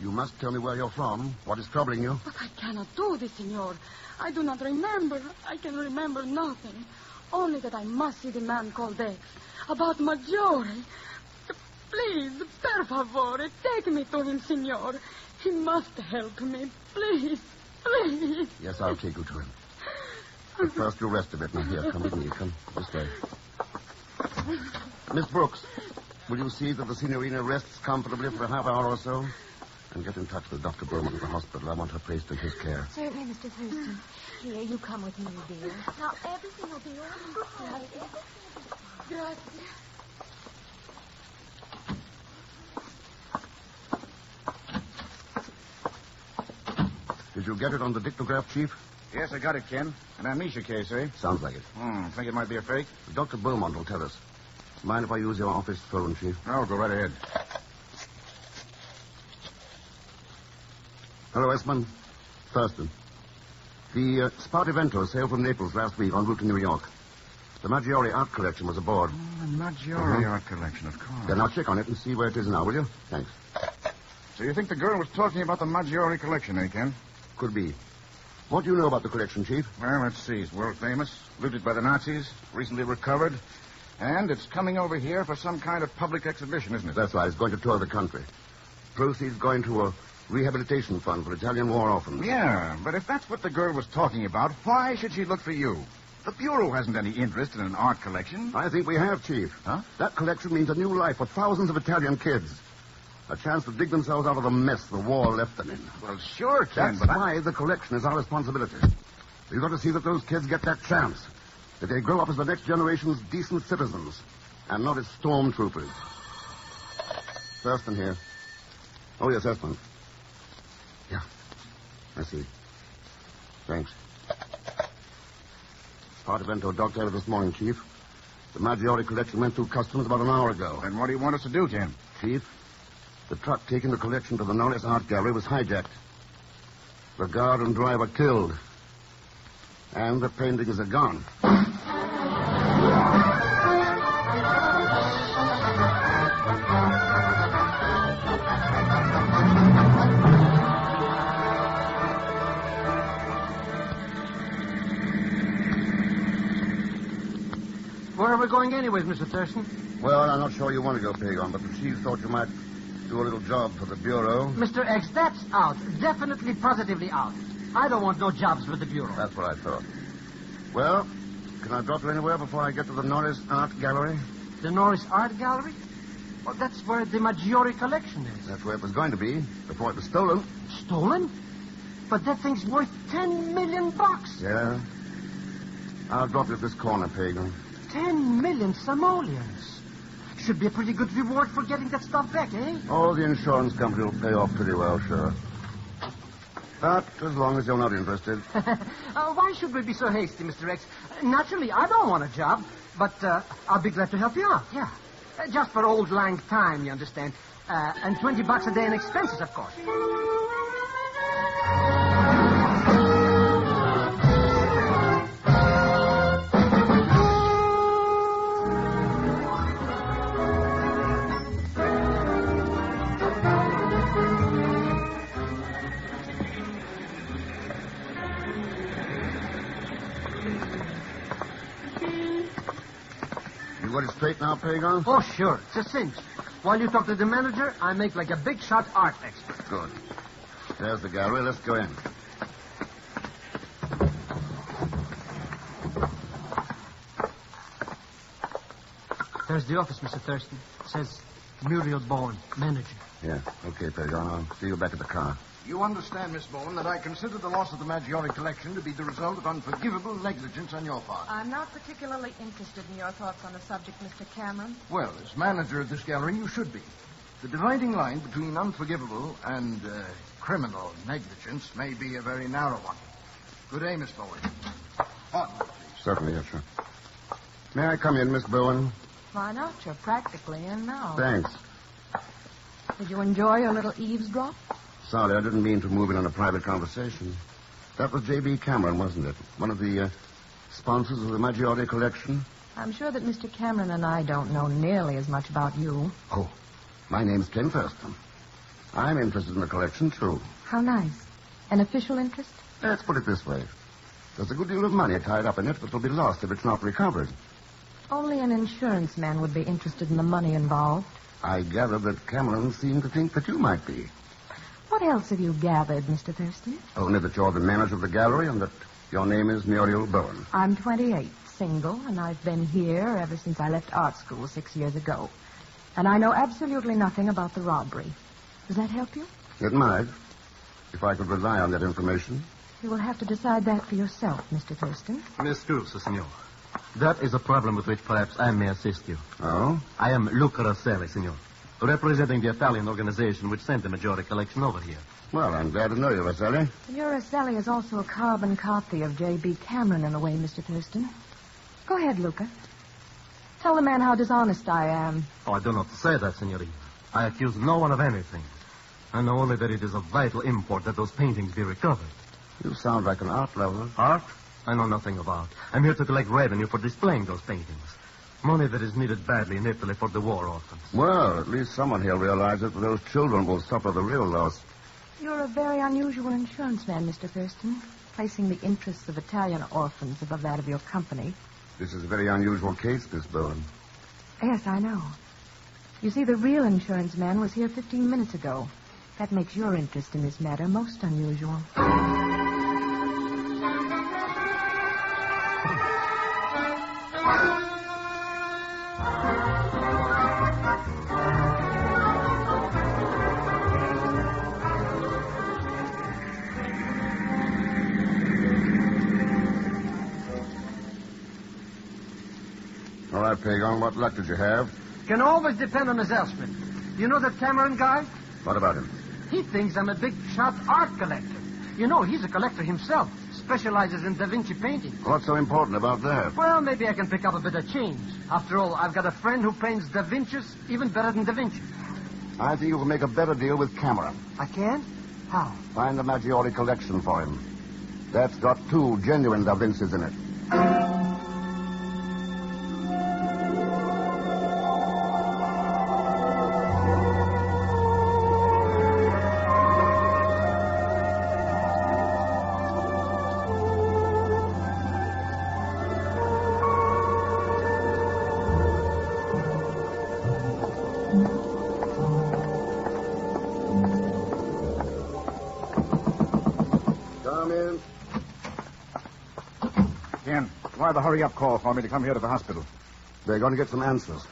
you must tell me where you're from, what is troubling you. But I cannot do this, senor. I do not remember. I can remember nothing. Only that I must see the man called X. About Maggiore. Please, per favore, take me to him, senor. He must help me. Please, please. Yes, I'll take you to him. But first, you rest a bit. Now, here, come with me. Come this way. Miss Brooks, will you see that the signorina rests comfortably for a half hour or so? And get in touch with Dr. Burman at the hospital. I want her placed in his care. Certainly, Mr. Thurston. Here, you come with me, dear. Now, everything will be all right. Gracias. Did you get it on the dictograph, Chief? Yes, I got it, Ken. An amnesia case, eh? Sounds like it. Think it might be a fake? Dr. Beaumont will tell us. Mind if I use your office phone, Chief? No, go right ahead. Hello, Esmond. Thurston. The Spartivento sailed from Naples last week en route to New York. The Maggiore art collection was aboard. The Maggiore art collection, of course. Then I'll check on it and see where it is now, will you? Thanks. So you think the girl was talking about the Maggiore collection, eh, Ken? Could be. What do you know about the collection, Chief? Well, let's see. It's world famous, looted by the Nazis, recently recovered, and it's coming over here for some kind of public exhibition, isn't it? That's right. It's going to tour the country. Proceeds going to a rehabilitation fund for Italian war orphans. Yeah, but if that's what the girl was talking about, why should she look for you? The Bureau hasn't any interest in an art collection. I think we have, Chief. Huh? That collection means a new life for thousands of Italian kids. A chance to dig themselves out of the mess the war left them in. Well, sure, Ken, That's why the collection is our responsibility. We've got to see that those kids get that chance. That they grow up as the next generation's decent citizens and not as stormtroopers. Thurston here. Oh, yes, Esmond. Yeah, I see. Thanks. Spartivento docked out this morning, Chief. The Maggiore collection went through customs about an hour ago. Then what do you want us to do, Ken? Chief, the truck taking the collection to the Knowles Art Gallery was hijacked. The guard and driver killed. And the paintings are gone. Where are we going anyways, Mr. Thurston? Well, I'm not sure you want to go, Pagon, but the chief thought you might do a little job for the Bureau. Mr. X, that's out. Definitely, positively out. I don't want no jobs with the Bureau. That's what I thought. Well, can I drop you anywhere before I get to the Norris Art Gallery? The Norris Art Gallery? Well, that's where the Maggiore collection is. That's where it was going to be, before it was stolen. Stolen? But that thing's worth $10 million. Yeah. I'll drop you at this corner, Pagan. 10 million simoleons. Should be a pretty good reward for getting that stuff back, eh? Oh, the insurance company will pay off pretty well, sure. But as long as you're not interested. Why should we be so hasty, Mr. X? Naturally, I don't want a job, but I'll be glad to help you out, yeah. Just for old lang time, you understand. And $20 a day in expenses, of course. You got it straight now, Pagan? Oh, sure. It's a cinch. While you talk to the manager, I make like a big-shot art expert. Good. There's the gallery. Let's go in. There's the office, Mr. Thurston. It says Muriel Bowen, manager. Yeah. Okay, Pagan. I'll see you back at the car. You understand, Miss Bowen, that I consider the loss of the Maggiore collection to be the result of unforgivable negligence on your part. I'm not particularly interested in your thoughts on the subject, Mr. Cameron. Well, as manager of this gallery, you should be. The dividing line between unforgivable and criminal negligence may be a very narrow one. Good day, Miss Bowen. Pardon, please. Certainly, yes, sir. May I come in, Miss Bowen? Why not? You're practically in now. Thanks. Did you enjoy your little eavesdrop? Sorry, I didn't mean to move in on a private conversation. That was J.B. Cameron, wasn't it? One of the sponsors of the Maggiore collection? I'm sure that Mr. Cameron and I don't know nearly as much about you. Oh, my name's Ken Thurston. I'm interested in the collection, too. How nice. An official interest? Let's put it this way. There's a good deal of money tied up in it that will be lost if it's not recovered. Only an insurance man would be interested in the money involved. I gather that Cameron seemed to think that you might be. What else have you gathered, Mr. Thurston? Only that you're the manager of the gallery and that your name is Muriel Bowen. I'm 28, single, and I've been here ever since I left art school 6 years ago. And I know absolutely nothing about the robbery. Does that help you? It might, if I could rely on that information. You will have to decide that for yourself, Mr. Thurston. Miss Cruz, senor. That is a problem with which perhaps I may assist you. Oh? I am Luca Rosselli, senor, representing the Italian organization which sent the Maggiore collection over here. Well, I'm glad to know you, Rosselli. Senor Rosselli is also a carbon copy of J.B. Cameron in a way, Mr. Thurston. Go ahead, Luca. Tell the man how dishonest I am. Oh, I do not say that, senorita. I accuse no one of anything. I know only that it is of vital import that those paintings be recovered. You sound like an art lover. Art? I know nothing of art. I'm here to collect revenue for displaying those paintings. Money that is needed badly in Italy for the war orphans. Well, at least someone here realizes that those children will suffer the real loss. You're a very unusual insurance man, Mr. Thurston, placing the interests of Italian orphans above that of your company. This is a very unusual case, Miss Bowen. Yes, I know. You see, the real insurance man was here 15 minutes ago. That makes your interest in this matter most unusual. All right, Pagon, what luck did you have? Can always depend on his Elspeth. You know that Cameron guy? What about him? He thinks I'm a big-shot art collector. You know, he's a collector himself. Specializes in Da Vinci painting. What's so important about that? Well, maybe I can pick up a bit of change. After all, I've got a friend who paints Da Vinci's even better than Da Vinci. I think you can make a better deal with Cameron. I can? How? Find the Maggiore collection for him. That's got 2 genuine Da Vinci's in it. Why the hurry-up call for me to come here to the hospital? They're going to get some answers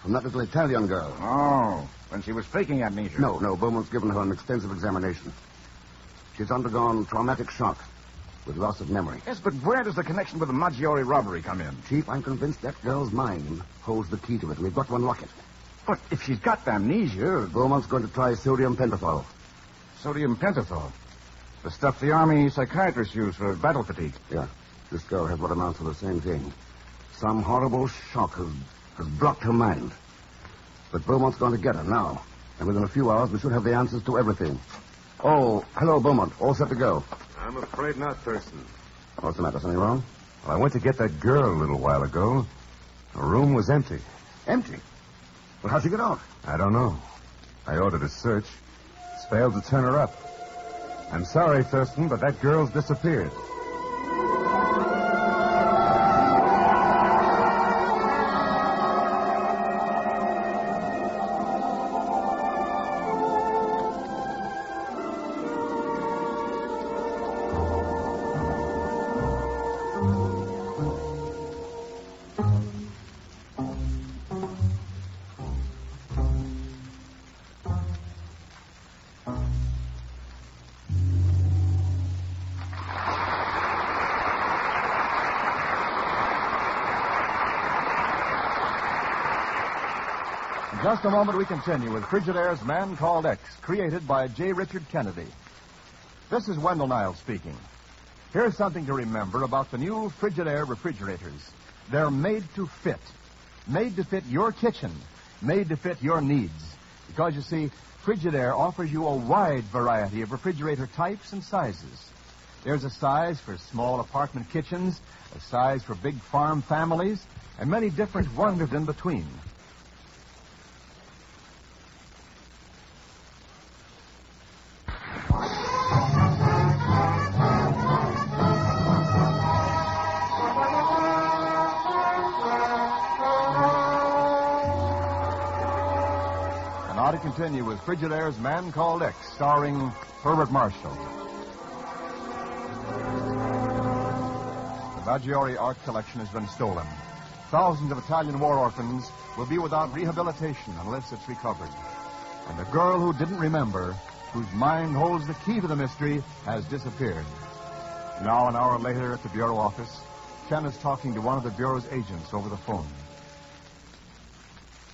from that little Italian girl. Oh, when she was faking amnesia. No, Beaumont's given her an extensive examination. She's undergone traumatic shock with loss of memory. Yes, but where does the connection with the Maggiore robbery come in? Chief, I'm convinced that girl's mind holds the key to it. We've got to unlock it. But if she's got amnesia... Beaumont's going to try sodium pentothal. Sodium pentothal? The stuff the Army psychiatrists use for battle fatigue. Yeah. This girl has what amounts to the same thing. Some horrible shock has blocked her mind. But Beaumont's going to get her now. And within a few hours, we should have the answers to everything. Oh, hello, Beaumont. All set to go. I'm afraid not, Thurston. What's the matter? Something wrong? Well, I went to get that girl a little while ago. Her room was empty. Empty? Well, how'd she get out? I don't know. I ordered a search. It's failed to turn her up. I'm sorry, Thurston, but that girl's disappeared. In just a moment, we continue with Frigidaire's Man Called X, created by J. Richard Kennedy. This is Wendell Niles speaking. Here's something to remember about the new Frigidaire refrigerators. They're made to fit your kitchen, made to fit your needs. Because, you see, Frigidaire offers you a wide variety of refrigerator types and sizes. There's a size for small apartment kitchens, a size for big farm families, and many different wonders in between. Now to continue with Frigidaire's Man Called X, starring Herbert Marshall. The Maggiore art collection has been stolen. Thousands of Italian war orphans will be without rehabilitation unless it's recovered. And the girl who didn't remember, whose mind holds the key to the mystery, has disappeared. Now, an hour later at the Bureau office, Ken is talking to one of the Bureau's agents over the phone.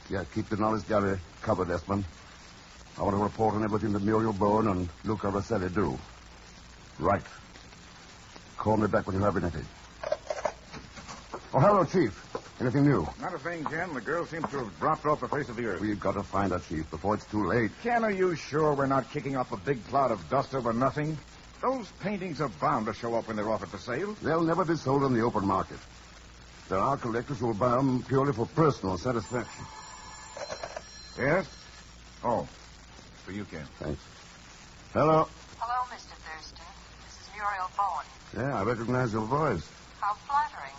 Yeah, keep the knowledge gallery covered, Esmond. I want to report on everything that Muriel Bowen and Luca Rosselli do. Right. Call me back when you have anything. Oh, hello, Chief. Anything new? Not a thing, Ken. The girl seems to have dropped off the face of the earth. We've got to find her, Chief, before it's too late. Ken, are you sure we're not kicking up a big cloud of dust over nothing? Those paintings are bound to show up when they're offered for sale. They'll never be sold on the open market. There are collectors who will buy them purely for personal satisfaction. Yes? Oh, for you, Ken. Thanks. Hello. Hello, Mr. Thurston. This is Muriel Bowen. Yeah, I recognize your voice. How flattering.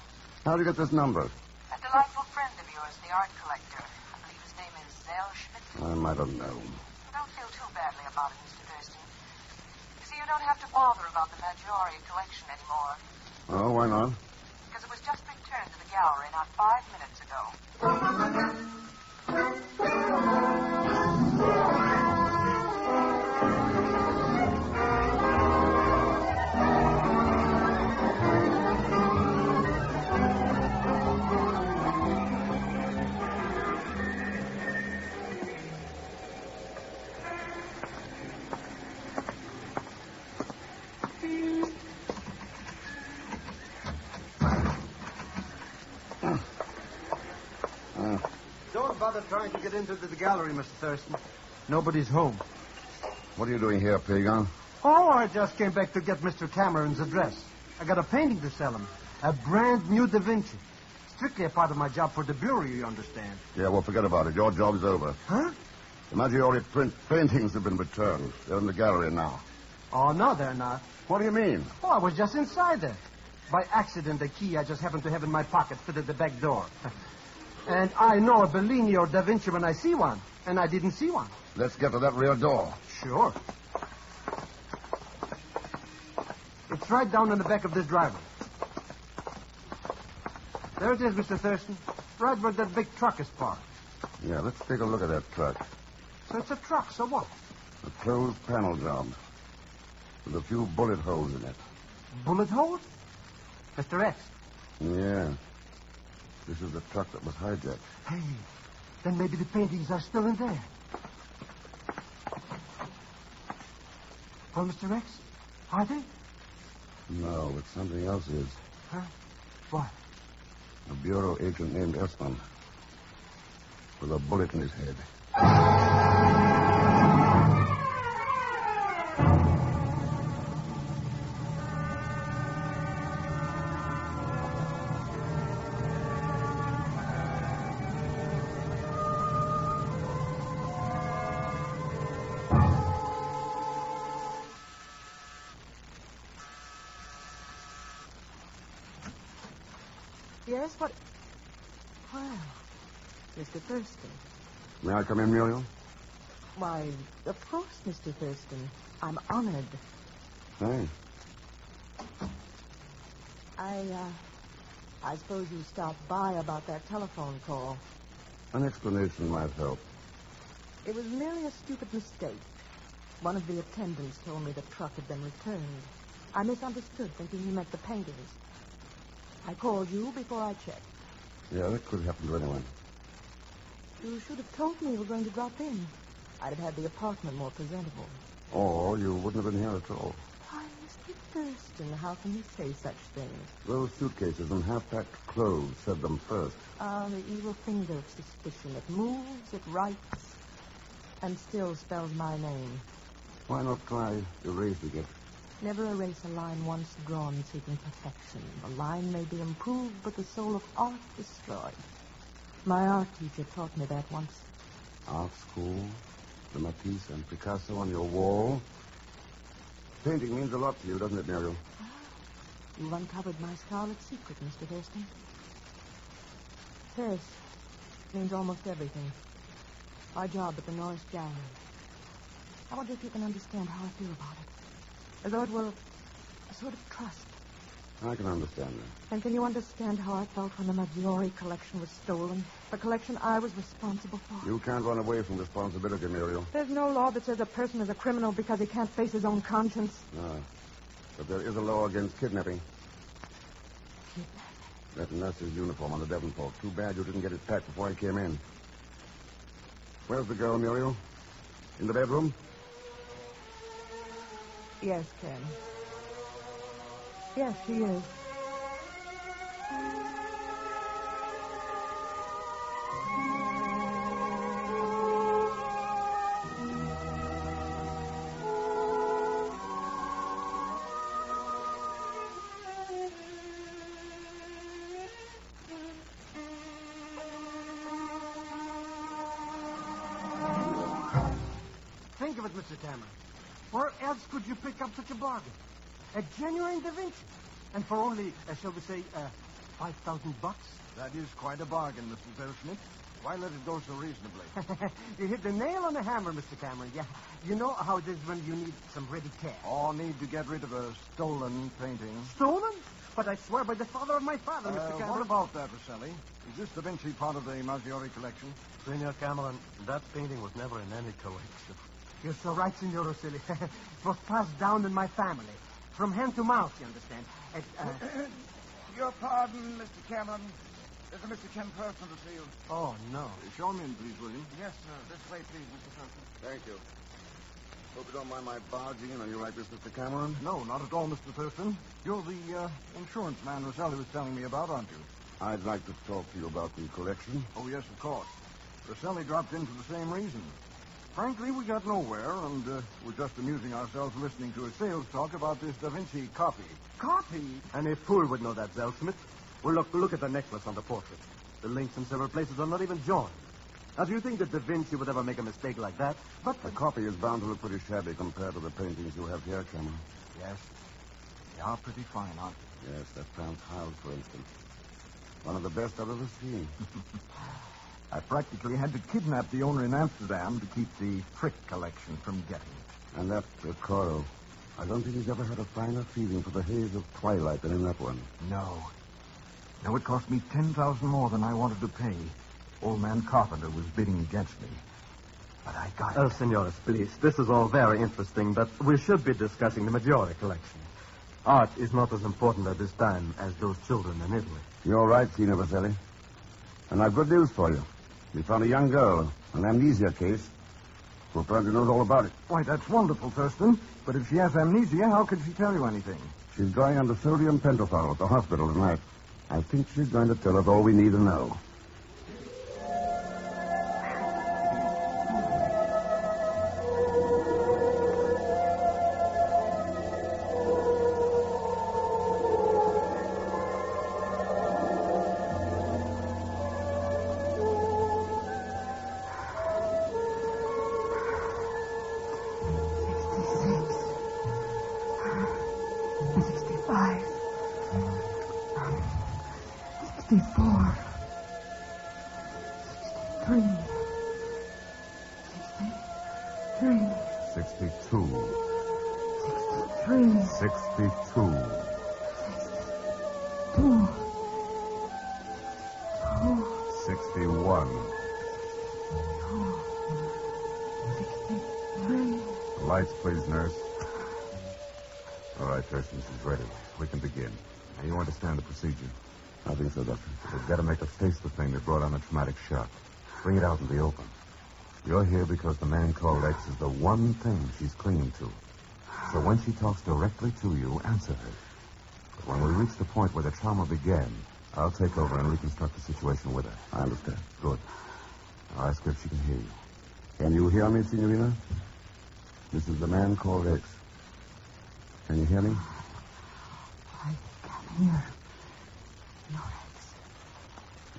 How do you get this number? A delightful friend of yours, the art collector. I believe his name is Zell Schmidt. I might have known. Don't feel too badly about it, Mr. Thurston. You see, you don't have to bother about the Maggiore collection anymore. Oh, why not? Because it was just returned to the gallery not 5 minutes ago. Don't bother trying to get into the gallery, Mr. Thurston. Nobody's home. What are you doing here, Pagan? Oh, I just came back to get Mr. Cameron's address. I got a painting to sell him. A brand new Da Vinci. Strictly a part of my job for the Bureau, you understand. Yeah, well, forget about it. Your job's over. Huh? The Maggiore print paintings have been returned. They're in the gallery now. Oh, no, they're not. What do you mean? Oh, I was just inside there. By accident, the key I just happened to have in my pocket fitted the back door. And I know a Bellini or Da Vinci when I see one. And I didn't see one. Let's get to that rear door. Sure. It's right down in the back of this driveway. There it is, Mr. Thurston. Right where that big truck is parked. Yeah, let's take a look at that truck. So it's a truck, so what? A closed panel job. With a few bullet holes in it. Bullet holes? Mr. X. Yeah. This is the truck that was hijacked. Hey, then maybe the paintings are still in there. Well, Mr. X, are they? No, but something else is. Huh? What? A bureau agent named Esmond. With a bullet in his head. Yes, what? Well, Mr. Thurston. May I come in, Muriel? Why, of course, Mr. Thurston. I'm honored. Thanks. I suppose you stopped by about that telephone call. An explanation might help. It was merely a stupid mistake. One of the attendants told me the truck had been returned. I misunderstood, thinking he meant the paintings. I called you before I checked. Yeah, that could happen to anyone. You should have told me you were going to drop in. I'd have had the apartment more presentable. Or you wouldn't have been here at all. Why, Mr. Thurston, how can you say such things? Those suitcases and half-packed clothes said them first. Ah, the evil finger of suspicion. It moves, it writes, and still spells my name. Why not try erasing it? Never erase a line once drawn seeking perfection. A line may be improved, but the soul of art destroyed. My art teacher taught me that once. Art school, the Matisse and Picasso on your wall. Painting means a lot to you, doesn't it, Muriel? You've uncovered my scarlet secret, Mr. Thurston. Yes, means almost everything. Our job at the Norris Gallery. I wonder if you can understand how I feel about it. As though it were a sort of trust. I can understand that. And can you understand how I felt when the Maggiore collection was stolen? The collection I was responsible for? You can't run away from responsibility, Muriel. There's no law that says a person is a criminal because he can't face his own conscience. No. But there is a law against kidnapping. Kidnapping? That nurse's uniform on the Devonport. Too bad you didn't get it packed before I came in. Where's the girl, Muriel? In the bedroom? Yes, Ken. Yes, she is. Think of it, Mr. Cameron. Where else could you pick up such a bargain? A genuine Da Vinci. And for only, shall we say, $5,000? That is quite a bargain, Mr. Zellschmidt. Why let it go so reasonably? You hit the nail on the hammer, Mr. Cameron. Yeah. You know how it is when you need some ready cash. Or need to get rid of a stolen painting. Stolen? But I swear by the father of my father, Mr. Cameron. What about that, Rosselli? Is this Da Vinci part of the Maggiore collection? Senor Cameron, that painting was never in any collection. You're so right, Signor Rosselli. It was passed down in my family. From hand to mouth, you understand. Your pardon, Mr. Cameron. There's a Mr. Ken Person to see you. Oh, no. Show him in, please, will you? Yes, sir. This way, please, Mr. Person. Thank you. Hope you don't mind my barging in on you like this, Mr. Cameron. No, not at all, Mr. Thurston. You're the insurance man Rosselli was telling me about, aren't you? I'd like to talk to you about the collection. Oh, yes, of course. Rosselli dropped in for the same reason. Frankly, we got nowhere, and we're just amusing ourselves listening to a sales talk about this Da Vinci copy. Copy? Any fool would know that, Zellsmith. Well, look at the necklace on the portrait. The links in several places are not even joined. Now, do you think that Da Vinci would ever make a mistake like that? But the copy is bound to look pretty shabby compared to the paintings you have here, Cameron. Yes. They are pretty fine, aren't they? Yes, that Franz Hals, for instance. One of the best I've ever seen. I practically had to kidnap the owner in Amsterdam to keep the trick collection from getting it. And that Coro. I don't think he's ever had a finer feeling for the haze of twilight than in that one. No. No, it cost me $10,000 more than I wanted to pay. Old man Carpenter was bidding against me. But I got it. Oh, senores, please. This is all very interesting, but we should be discussing the Maggiore collection. Art is not as important at this time as those children in Italy. You're right, Signor Vaselli. And I've good news for you. We found a young girl, an amnesia case, who apparently knows all about it. Why, that's wonderful, Thurston. But if she has amnesia, how could she tell you anything? She's going under sodium pentothal at the hospital tonight. I think she's going to tell us all we need to know. Lights, please, nurse. All right, Thurston, she's ready. We can begin. Now, you understand the procedure? I think so, Doctor. We've got to make her face the thing that brought on the traumatic shock. Bring it out in the open. You're here because the man called X is the one thing she's clinging to. So when she talks directly to you, answer her. But when we reach the point where the trauma began, I'll take over and reconstruct the situation with her. I understand. Good. I'll ask her if she can hear you. Can you hear me, Signorina? This is the man called X. Can you hear me? I can hear your X.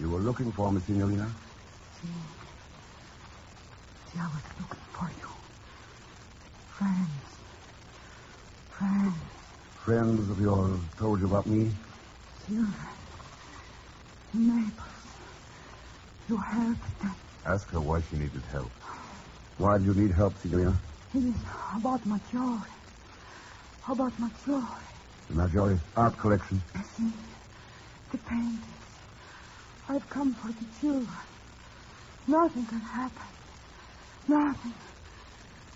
You were looking for me, Signorina? See, I was looking for you. Friends. Friends of yours told you about me? Children. Naples. You helped them. Ask her why she needed help. Why do you need help, Signorina? It is about Maggiore. About Maggiore. The Maggiore art collection. See, the paintings. I've come for the children. Nothing can happen. Nothing.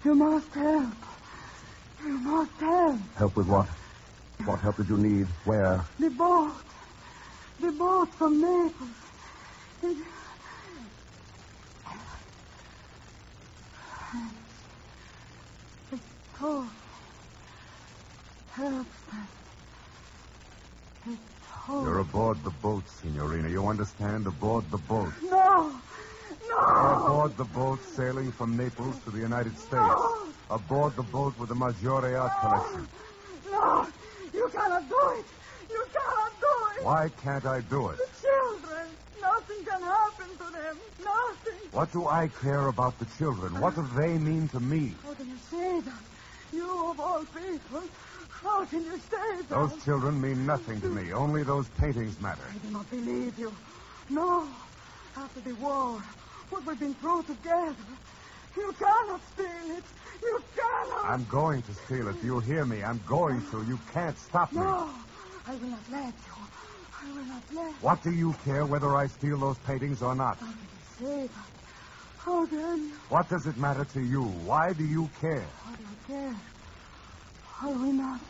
You must help. You must help. Help with what? What help did you need? Where? The boat. The boat from Naples. It's told. Help them. It's told. You're aboard the boat, Signorina. You understand? Aboard the boat. No. You're aboard the boat sailing from Naples to the United States. No. Aboard the boat with the Maggiore art collection. No. You cannot do it. You cannot do it. Why can't I do it? The children. Nothing can happen to them. Nothing. What do I care about the children? What do they mean to me? How can you say that? You of all people. How can you say that? Those children mean nothing to me. Only those paintings matter. I do not believe you. No. After the war, what we've been through together, you cannot steal it. You cannot. I'm going to steal it. Do you hear me? I'm going to. You can't stop me. No. I will not let you. I will not let you. What do you care whether I steal those paintings or not? How can you say that? How can you? What does it matter to you? Why do you care? How do you care? How do we not?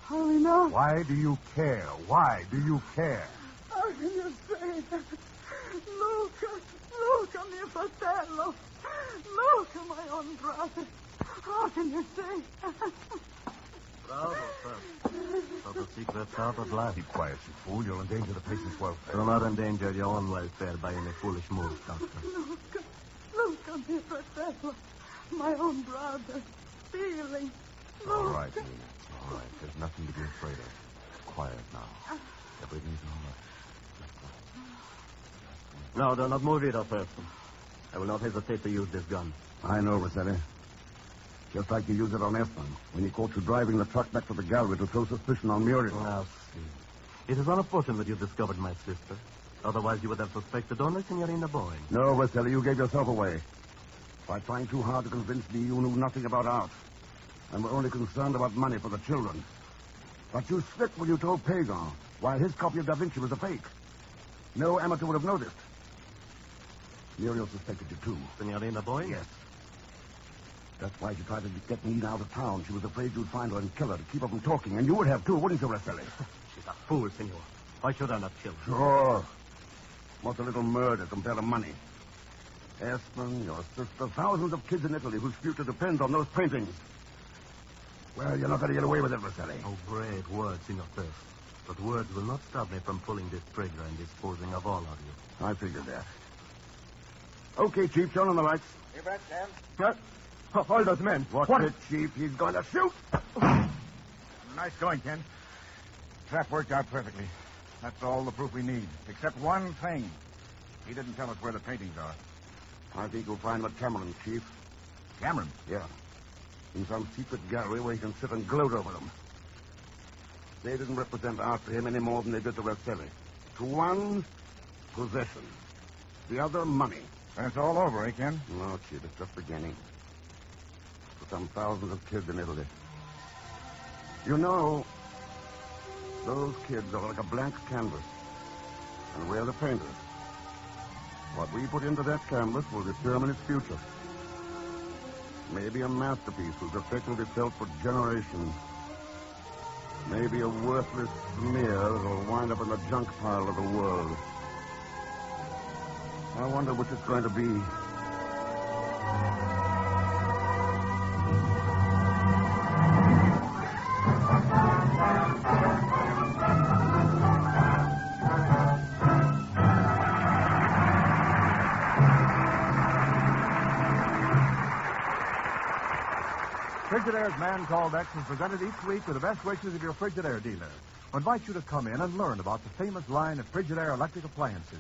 How do we not? Why do you care? Why do you care? How can you say that? Look at me, fratello. Look at my own brother. How can you say that? Bravo, sir. So the secret's out at last. Keep quiet, you fool. You'll endanger the patient's welfare. Do not endanger your own welfare by any foolish move, Doctor. Look mi fratello, my own brother, stealing. All right, Nina. All right. There's nothing to be afraid of. Quiet now. Everything's all right. No, do not move either person. I will not hesitate to use this gun. I know, Rossetti. Just like you used it on Efron, when he caught you driving the truck back to the gallery to throw suspicion on Muriel. Now, see. It is unfortunate you discovered my sister. Otherwise, you would have suspected only Signorina Boyd. No, Rossetti, you gave yourself away. By trying too hard to convince me you knew nothing about art. And were only concerned about money for the children. But you slipped when you told Pagan, while his copy of Da Vinci was a fake. No amateur would have noticed. Muriel suspected you, too. Signorina Boyd? Yes. That's why she tried to get Nina out of town. She was afraid you'd find her and kill her to keep her from talking. And you would have, too, wouldn't you, Rosselli? She's a fool, senor. Why should I not kill her? Sure. What's a little murder compared to money? Espen, your sister, thousands of kids in Italy whose future depends on those paintings. Well, you're not going to get away with it, Rosselli. Oh, great words, Senor Thirst. But words will not stop me from pulling this trigger and disposing of all of you. I figured that. Okay, Chief, turn on the lights. You bet, Sam. What? All those men. Watch it, Chief. He's going to shoot. Nice going, Ken. Trap worked out perfectly. That's all the proof we need. Except one thing. He didn't tell us where the paintings are. I think you'll find them at Cameron, Chief. Cameron? Yeah. In some secret gallery where he can sit and gloat over them. They didn't represent art to him any more than they did to Rosselli. To one, possession. The other, money. Then it's all over, eh, Ken? No, Chief, it's just beginning. For some thousands of kids in Italy. You know, those kids are like a blank canvas. And we're the painters. What we put into that canvas will determine its future. Maybe a masterpiece whose effect will be felt for generations. Maybe a worthless smear that'll wind up in the junk pile of the world. I wonder which it's going to be. Frigidaire's Man Called X is presented each week with the best wishes of your Frigidaire dealer, who invites you to come in and learn about the famous line of Frigidaire electric appliances.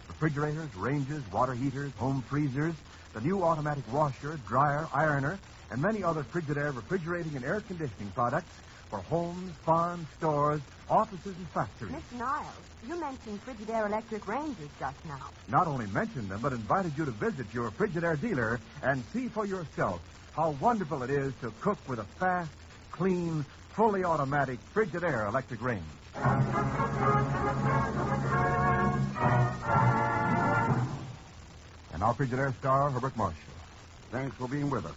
Refrigerators, ranges, water heaters, home freezers, the new automatic washer, dryer, ironer, and many other Frigidaire refrigerating and air conditioning products for homes, farms, stores, offices, and factories. Miss Niles, you mentioned Frigidaire electric ranges just now. Not only mentioned them, but invited you to visit your Frigidaire dealer and see for yourself how wonderful it is to cook with a fast, clean, fully automatic Frigidaire electric range. And our Frigidaire star, Herbert Marshall. Thanks for being with us.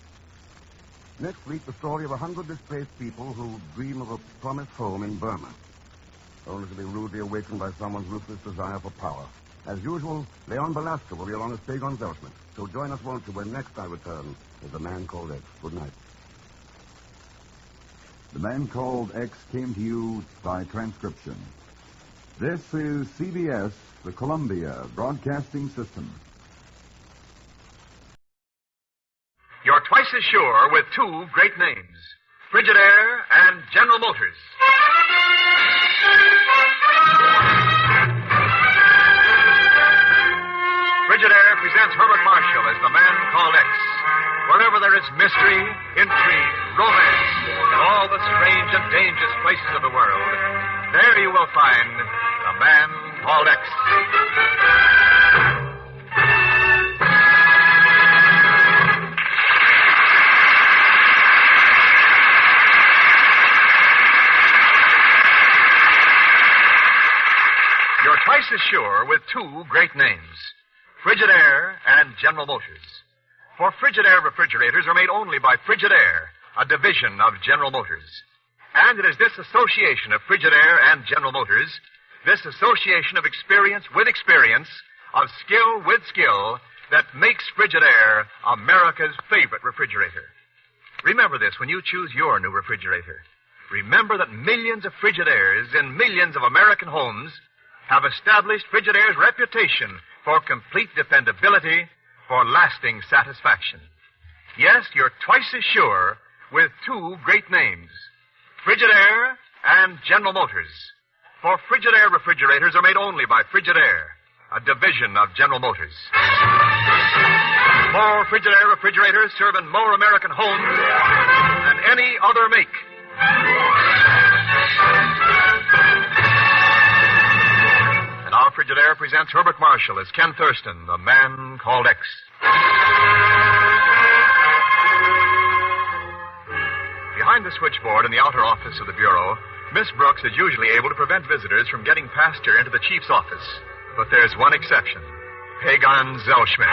Next week, the story of 100 displaced people who dream of a promised home in Burma, only to be rudely awakened by someone's ruthless desire for power. As usual, Leon Belasco will be along as Pagon's Elsman. So join us, won't you, when next I return with The Man Called X. Good night. The Man Called X came to you by transcription. This is CBS, the Columbia Broadcasting System. You're twice as sure with two great names, Frigidaire and General Motors. Frigidaire presents Herbert Marshall as the Man Called X. Wherever there is mystery, intrigue, romance, and all the strange and dangerous places of the world, there you will find the Man Called X. You're twice as sure with two great names, Frigidaire and General Motors. For Frigidaire refrigerators are made only by Frigidaire, a division of General Motors. And it is this association of Frigidaire and General Motors, this association of experience with experience, of skill with skill, that makes Frigidaire America's favorite refrigerator. Remember this when you choose your new refrigerator. Remember that millions of Frigidaires in millions of American homes have established Frigidaire's reputation for complete dependability, for lasting satisfaction. Yes, you're twice as sure with two great names, Frigidaire and General Motors. For Frigidaire refrigerators are made only by Frigidaire, a division of General Motors. More Frigidaire refrigerators serve in more American homes than any other make. And our Frigidaire presents Herbert Marshall as Ken Thurston, the man called X. Behind the switchboard in the outer office of the Bureau, Miss Brooks is usually able to prevent visitors from getting past her into the chief's office. But there's one exception. Pagan Zellschmidt.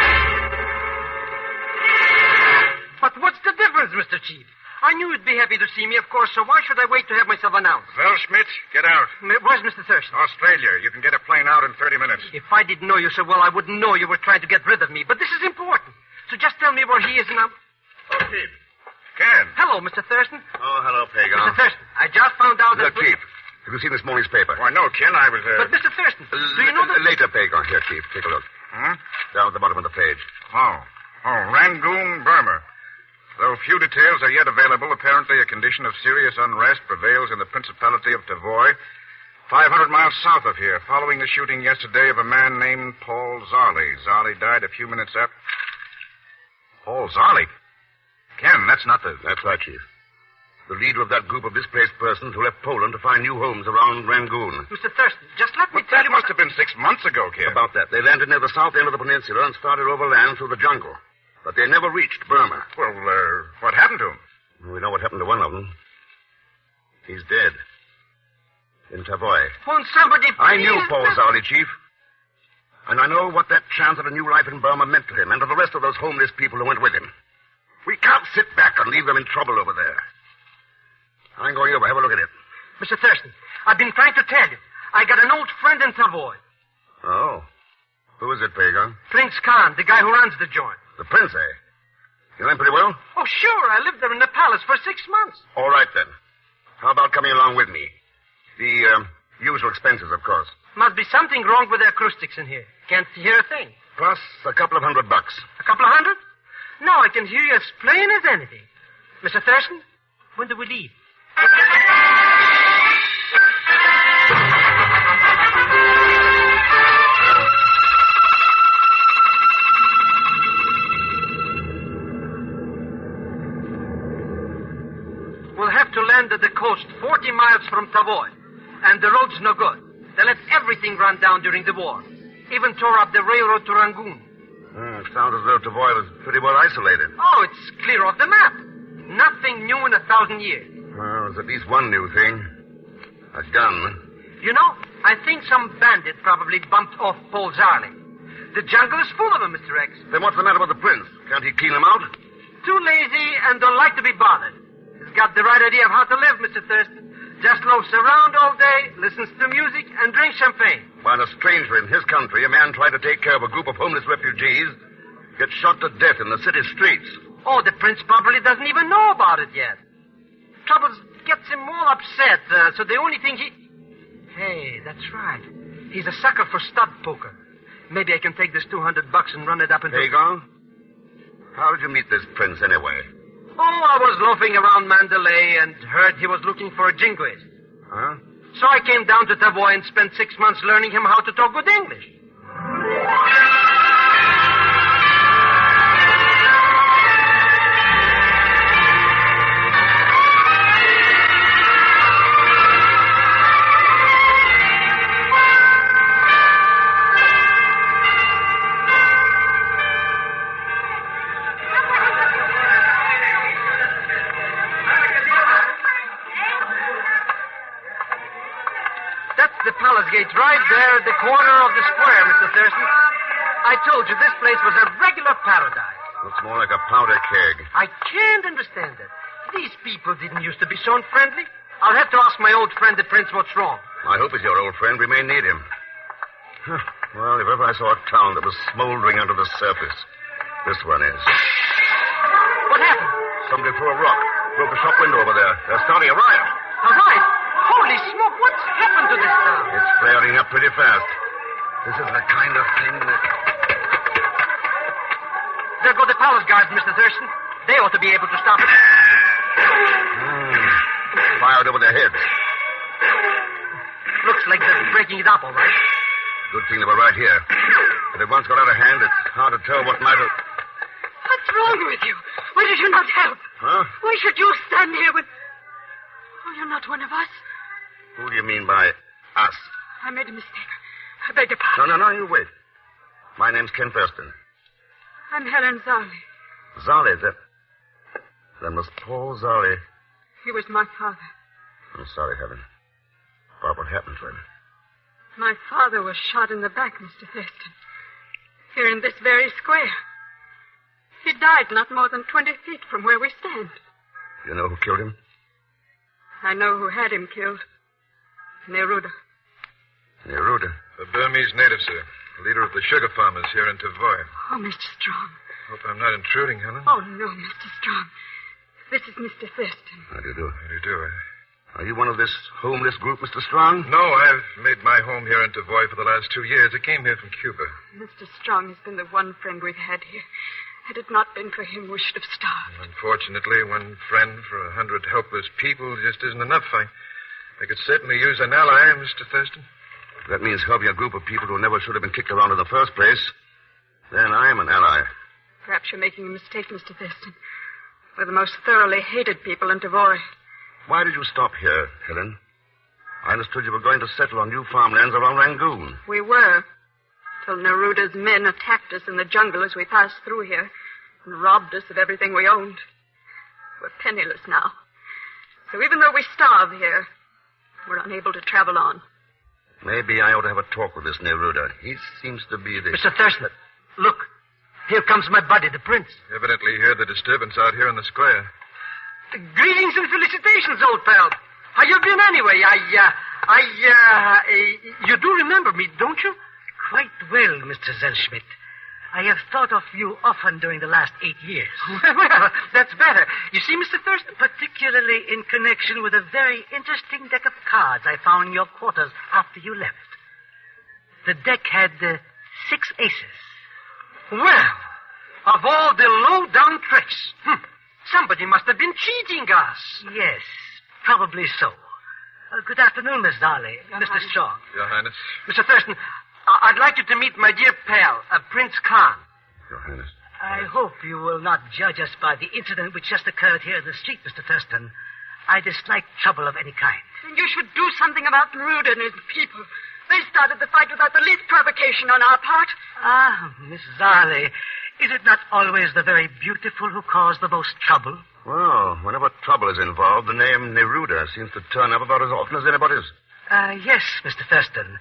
But what's the difference, Mr. Chief? I knew you'd be happy to see me, of course, so why should I wait to have myself announced? Zellschmidt, get out. Where's Mr. Thurston? Australia. You can get a plane out in 30 minutes. If I didn't know you so well, I wouldn't know you were trying to get rid of me. But this is important. So just tell me where he is and I'll... Oh, Chief. Ken. Hello, Mr. Thurston. Oh, hello, Pagan. Mr. Thurston, I just found out that... Chief, have you seen this morning's paper? Why, no, Ken, I was... But, Mr. Thurston, do you know that... Later, Pagan. Here, Chief, take a look. Down at the bottom of the page. Oh, Rangoon, Burma. Though few details are yet available, apparently a condition of serious unrest prevails in the Principality of Tavoy, 500 miles south of here, following the shooting yesterday of a man named Paul Zarley. Zarley died a few minutes after... Paul Zarley? Ken, that's not the... That's right, Chief. The leader of that group of displaced persons who left Poland to find new homes around Rangoon. Mr. Thurston, just let me tell That you... must have been 6 months ago, Ken. About that. They landed near the south end of the peninsula and started overland through the jungle. But they never reached Burma. Well, what happened to him? We know what happened to one of them. He's dead. In Tavoy. Won't somebody... I knew Paul Zarley, Chief. And I know what that chance at a new life in Burma meant to him and to the rest of those homeless people who went with him. We can't sit back and leave them in trouble over there. I'm going over. Have a look at it. Mr. Thurston, I've been trying to tell you. I got an old friend in Tavoy. Oh. Who is it, Pagan? Prince Khan, the guy who runs the joint. The prince, eh? You know him pretty well? Oh, sure. I lived there in the palace for 6 months. All right, then. How about coming along with me? The usual expenses, of course. Must be something wrong with the acoustics in here. Can't hear a thing. Plus a couple of $100. A couple of hundred? No, I can hear you as plain as anything. Mr. Thurston, when do we leave? We'll have to land at the coast 40 miles from Tavoy. And the road's no good. They let everything run down during the war. Even tore up the railroad to Rangoon. It sounds as though Tavoy was pretty well isolated. Oh, it's clear off the map. Nothing new in 1,000 years. Well, there's at least one new thing. A gun. You know, I think some bandit probably bumped off Paul Zarley. The jungle is full of them, Mr. X. Then what's the matter with the prince? Can't he clean them out? Too lazy and don't like to be bothered. He's got the right idea of how to live, Mr. Thurston. Just loafs around all day, listens to music, and drinks champagne. While a stranger in his country, a man trying to take care of a group of homeless refugees, gets shot to death in the city streets. Oh, the prince probably doesn't even know about it yet. Trouble gets him all upset, so the only thing he... Hey, that's right. He's a sucker for stud poker. Maybe I can take this $200 and run it up into... Pagan? How did you meet this prince, anyway? Oh, I was loafing around Mandalay and heard he was looking for a jingoist. Huh? So I came down to Tavoy and spent 6 months learning him how to talk good English. Gate right there at the corner of the square, Mr. Thurston. I told you this place was a regular paradise. Looks more like a powder keg. I can't understand it. These people didn't used to be so unfriendly. I'll have to ask my old friend the prince what's wrong. I hope he's your old friend. We may need him. Well, if ever I saw a town that was smoldering under the surface, this one is. What happened? Somebody threw a rock. Broke a shop window over there. They're starting a riot. A riot? Holy smoke, what's happened to this town? It's flaring up pretty fast. This is the kind of thing that... There go the palace guards, Mr. Thurston. They ought to be able to stop it. Fired over their heads. Looks like they're breaking it up, all right. Good thing they were right here. If it once got out of hand, it's hard to tell what might have... What's wrong with you? Why did you not help? Huh? Why should you stand here with... Oh, you're not one of us. Who do you mean by us? I made a mistake. I beg your pardon. No, you wait. My name's Ken Thurston. I'm Helen Zarley. Zarley, then was Paul Zarley. He was my father. I'm sorry, Helen. Bob, what happened to him? My father was shot in the back, Mr. Thurston. Here in this very square. He died not more than 20 feet from where we stand. You know who killed him? I know who had him killed. Neruda. Neruda? A Burmese native, sir. Leader of the sugar farmers here in Tavoy. Oh, Mr. Strong. Hope I'm not intruding, Helen. Oh, no, Mr. Strong. This is Mr. Thurston. How do you do? How do you do? Are you one of this homeless group, Mr. Strong? No, I've made my home here in Tavoy for the last 2 years. I came here from Cuba. Mr. Strong has been the one friend we've had here. Had it not been for him, we should have starved. Unfortunately, one friend for 100 helpless people just isn't enough. I could certainly use an ally, Mr. Thurston. That means helping a group of people who never should have been kicked around in the first place. Then I am an ally. Perhaps you're making a mistake, Mr. Thurston. We're the most thoroughly hated people in Tavoy. Why did you stop here, Helen? I understood you were going to settle on new farmlands around Rangoon. We were, till Neruda's men attacked us in the jungle as we passed through here and robbed us of everything we owned. We're penniless now. So even though we starve here, we're unable to travel on. Maybe I ought to have a talk with this Neruda. He seems to be the... Mr. Thurston, look. Here comes my buddy, the prince. Evidently hear the disturbance out here in the square. Greetings and felicitations, old pal. How you been anyway? You do remember me, don't you? Quite well, Mr. Zellschmidt. I have thought of you often during the last 8 years. Well, that's better. You see, Mr. Thurston? Particularly in connection with a very interesting deck of cards I found in your quarters after you left. The deck had 6 aces. Well, of all the low-down tricks, somebody must have been cheating us. Yes, probably so. Good afternoon, Miss Darley. Mr. Strong. Your Highness. Mr. Thurston, I'd like you to meet my dear pal, Prince Khan. Your Highness. I hope you will not judge us by the incident which just occurred here in the street, Mr. Thurston. I dislike trouble of any kind. Then you should do something about Neruda and his people. They started the fight without the least provocation on our part. Ah, Miss Darley, is it not always the very beautiful who cause the most trouble? Well, whenever trouble is involved, the name Neruda seems to turn up about as often as anybody's. Yes, Mr. Thurston.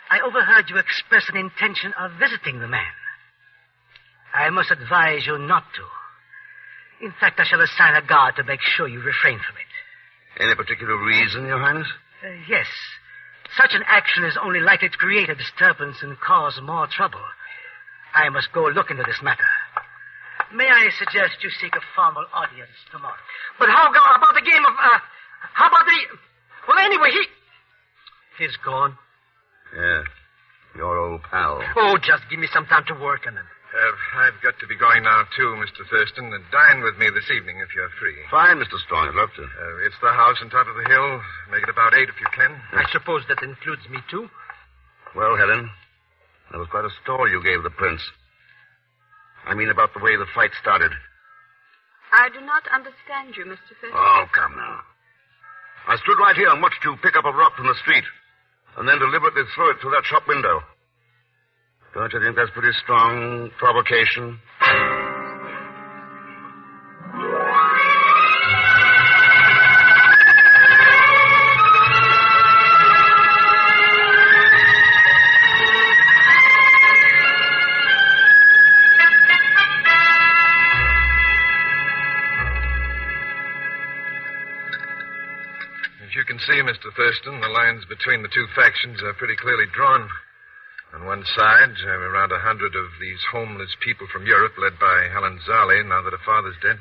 I overheard you express an intention of visiting the man. I must advise you not to. In fact, I shall assign a guard to make sure you refrain from it. Any particular reason, Your Highness? Yes. Such an action is only likely to create a disturbance and cause more trouble. I must go look into this matter. May I suggest you seek a formal audience tomorrow? But how about the game of, how about the... Well, anyway, He's gone. Yeah, your old pal. Oh, just give me some time to work on it. I've got to be going now, too, Mr. Thurston, and dine with me this evening if you're free. Fine, Mr. Strong. I'd love to. It's the house on top of the hill. Make it about 8 if you can. I suppose that includes me, too? Well, Helen, that was quite a story you gave the prince. I mean about the way the fight started. I do not understand you, Mr. Thurston. Oh, come now. I stood right here and watched you pick up a rock from the street and then deliberately throw it through that shop window. Don't you think that's pretty strong provocation? As you can see, Mr. Thurston, the lines between the two factions are pretty clearly drawn. On one side, around 100 of these homeless people from Europe, led by Helen Zarley, now that her father's dead.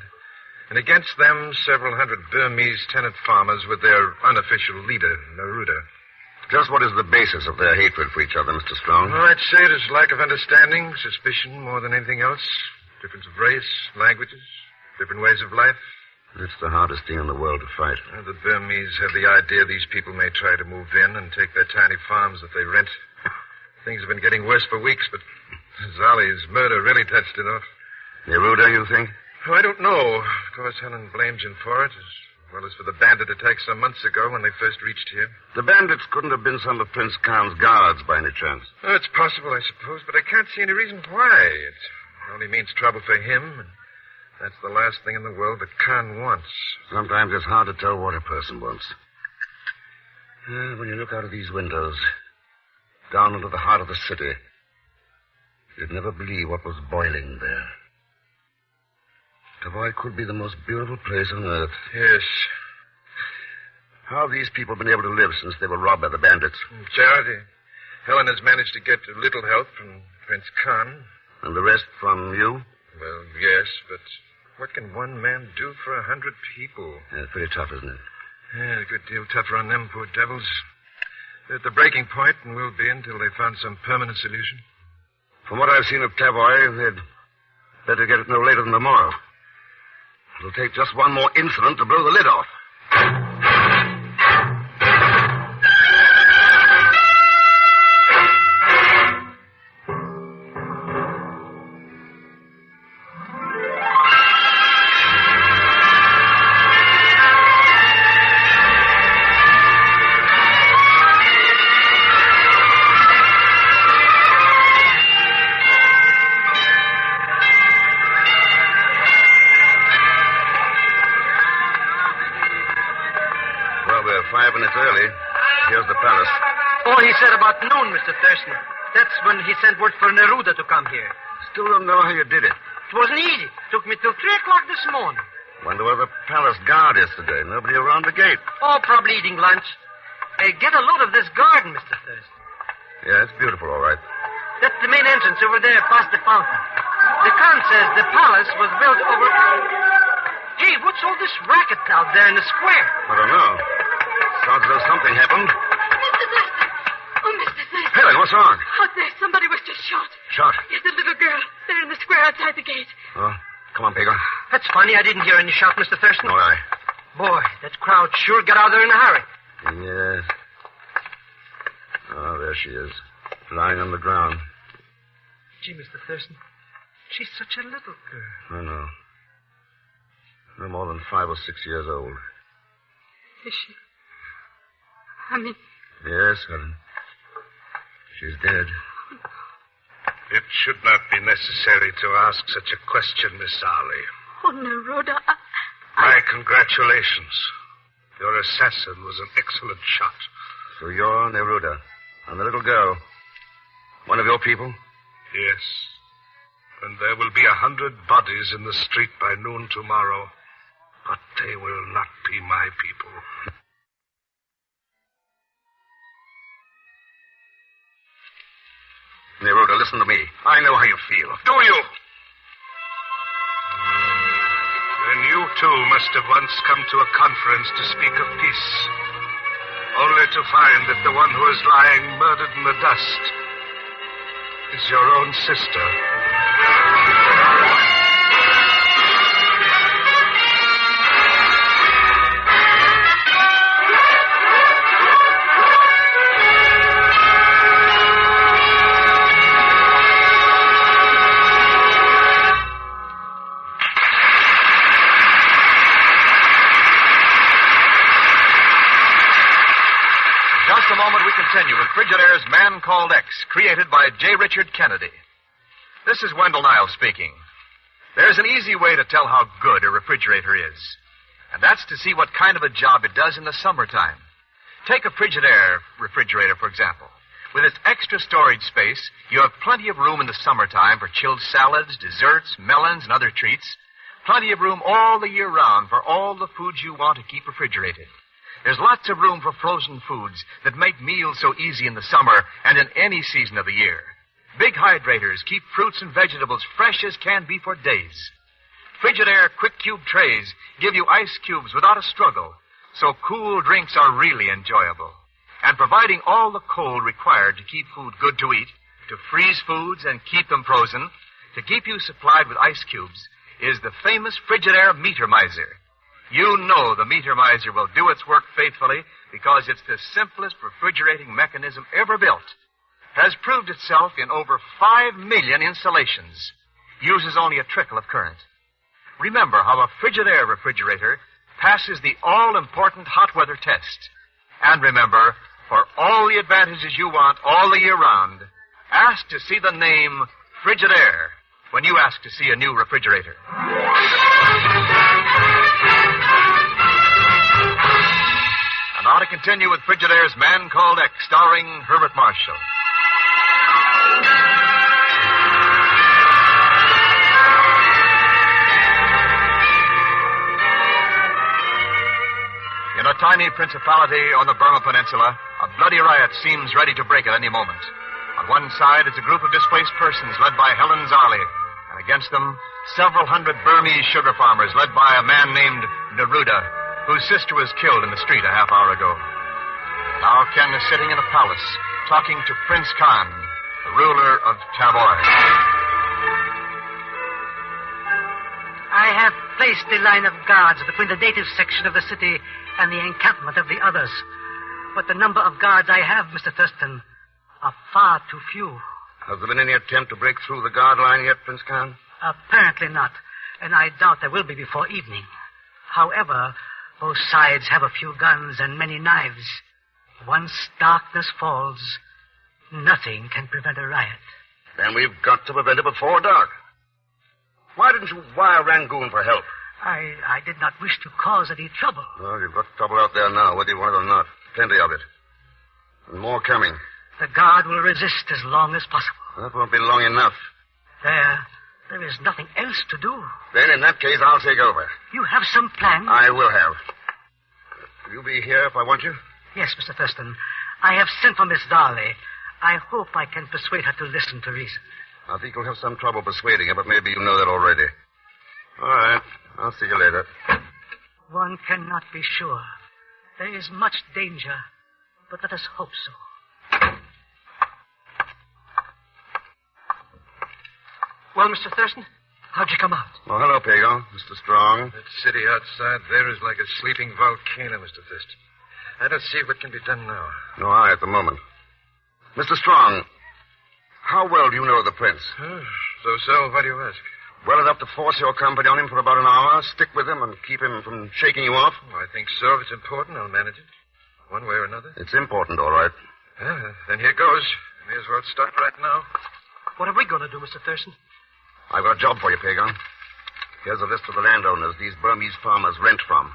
And against them, several hundred Burmese tenant farmers with their unofficial leader, Neruda. Just what is the basis of their hatred for each other, Mr. Strong? Well, I'd say it is lack of understanding, suspicion more than anything else. Difference of race, languages, different ways of life. It's the hardest thing in the world to fight. The Burmese have the idea these people may try to move in and take their tiny farms that they rent. Things have been getting worse for weeks, but Zali's murder really touched it off. Neruda, you think? Oh, I don't know. Of course, Helen blames him for it, as well as for the bandit attack some months ago when they first reached here. The bandits couldn't have been some of Prince Khan's guards by any chance. Oh, it's possible, I suppose, but I can't see any reason why. It only means trouble for him, and that's the last thing in the world that Khan wants. Sometimes it's hard to tell what a person wants. When you look out of these windows, down into the heart of the city, you'd never believe what was boiling there. Tavoy could be the most beautiful place on earth. Yes. How have these people been able to live since they were robbed by the bandits? Charity. Helen has managed to get a little help from Prince Khan. And the rest from you? Well, yes, but what can one man do for 100 people? Yeah, it's pretty tough, isn't it? Yeah, a good deal tougher on them poor devils. They're at the breaking point and will be until they found some permanent solution. From what I've seen of Tavoy, they'd better get it no later than tomorrow. It'll take just one more incident to blow the lid off. Early. Here's the palace. Oh, he said about noon, Mr. Thurston. That's when he sent word for Neruda to come here. Still don't know how you did it. It wasn't easy. Took me till 3 o'clock this morning. Wonder where the palace guard is today. Nobody around the gate. Oh, probably eating lunch. Hey, get a load of this garden, Mr. Thurston. Yeah, it's beautiful, all right. That's the main entrance over there past the fountain. The Khan says the palace was built over... Hey, what's all this racket out there in the square? I don't know. Sounds as though something happened. Mr. Thurston. Oh, Mr. Thurston. Helen, what's wrong? Out there, somebody was just shot. Shot? Yes, a little girl. They're in the square outside the gate. Oh, come on, Pego. That's funny. I didn't hear any shot, Mr. Thurston. All right. Boy, that crowd sure got out there in a hurry. Yes. Oh, there she is. Lying on the ground. Gee, Mr. Thurston. She's such a little girl. I know. No more than 5 or 6 years old. Is she? I mean... Yes, Helen. She's dead. It should not be necessary to ask such a question, Miss Arley. Oh, Neruda, My congratulations. Your assassin was an excellent shot. So you're Neruda. And the little girl. One of your people? Yes. And there will be 100 bodies in the street by noon tomorrow. But they will not be my people. Neruda, listen to me. I know how you feel. Do you? Then you, too, must have once come to a conference to speak of peace. Only to find that the one who is lying murdered in the dust is your own sister. Continue with Frigidaire's Man Called X, created by J. Richard Kennedy. This is Wendell Niles speaking. There's an easy way to tell how good a refrigerator is, and that's to see what kind of a job it does in the summertime. Take a Frigidaire refrigerator, for example. With its extra storage space, you have plenty of room in the summertime for chilled salads, desserts, melons, and other treats. Plenty of room all the year round for all the foods you want to keep refrigerated. There's lots of room for frozen foods that make meals so easy in the summer and in any season of the year. Big hydrators keep fruits and vegetables fresh as can be for days. Frigidaire Quick Cube trays give you ice cubes without a struggle, so cool drinks are really enjoyable. And providing all the cold required to keep food good to eat, to freeze foods and keep them frozen, to keep you supplied with ice cubes is the famous Frigidaire Meter Miser. You know the Meter Miser will do its work faithfully because it's the simplest refrigerating mechanism ever built. Has proved itself in over 5 million installations. Uses only a trickle of current. Remember how a Frigidaire refrigerator passes the all-important hot weather test. And remember, for all the advantages you want all the year round, ask to see the name Frigidaire when you ask to see a new refrigerator. And now to continue with Frigidaire's Man Called X, starring Herbert Marshall. In a tiny principality on the Burma Peninsula, a bloody riot seems ready to break at any moment. On one side is a group of displaced persons led by Helen Zarley, and against them, several hundred Burmese sugar farmers led by a man named Neruda, whose sister was killed in the street a half hour ago. Now Ken is sitting in a palace, talking to Prince Khan, the ruler of Tavoy. I have placed a line of guards between the native section of the city and the encampment of the others. But the number of guards I have, Mr. Thurston, are far too few. Has there been any attempt to break through the guard line yet, Prince Khan? Apparently not, and I doubt there will be before evening. However, both sides have a few guns and many knives. Once darkness falls, nothing can prevent a riot. Then we've got to prevent it before dark. Why didn't you wire Rangoon for help? I did not wish to cause any trouble. Well, you've got trouble out there now, whether you want it or not. Plenty of it. And more coming. The guard will resist as long as possible. That won't be long enough. There is nothing else to do. Then, in that case, I'll take over. You have some plan? I will have. Will you be here if I want you? Yes, Mr. Thurston. I have sent for Miss Darley. I hope I can persuade her to listen to reason. I think you'll have some trouble persuading her, but maybe you know that already. All right. I'll see you later. One cannot be sure. There is much danger, but let us hope so. Well, Mr. Thurston, how'd you come out? Oh, hello, Pago. Mr. Strong. That city outside there is like a sleeping volcano, Mr. Thurston. I don't see what can be done now. No, I at the moment. Mr. Strong, how well do you know the prince? So, why do you ask? Well enough to force your company on him for about an hour, stick with him, and keep him from shaking you off? Oh, I think so. If it's important, I'll manage it. One way or another. It's important, all right. Then here goes. May as well start right now. What are we going to do, Mr. Thurston? I've got a job for you, Pagon. Here's a list of the landowners these Burmese farmers rent from.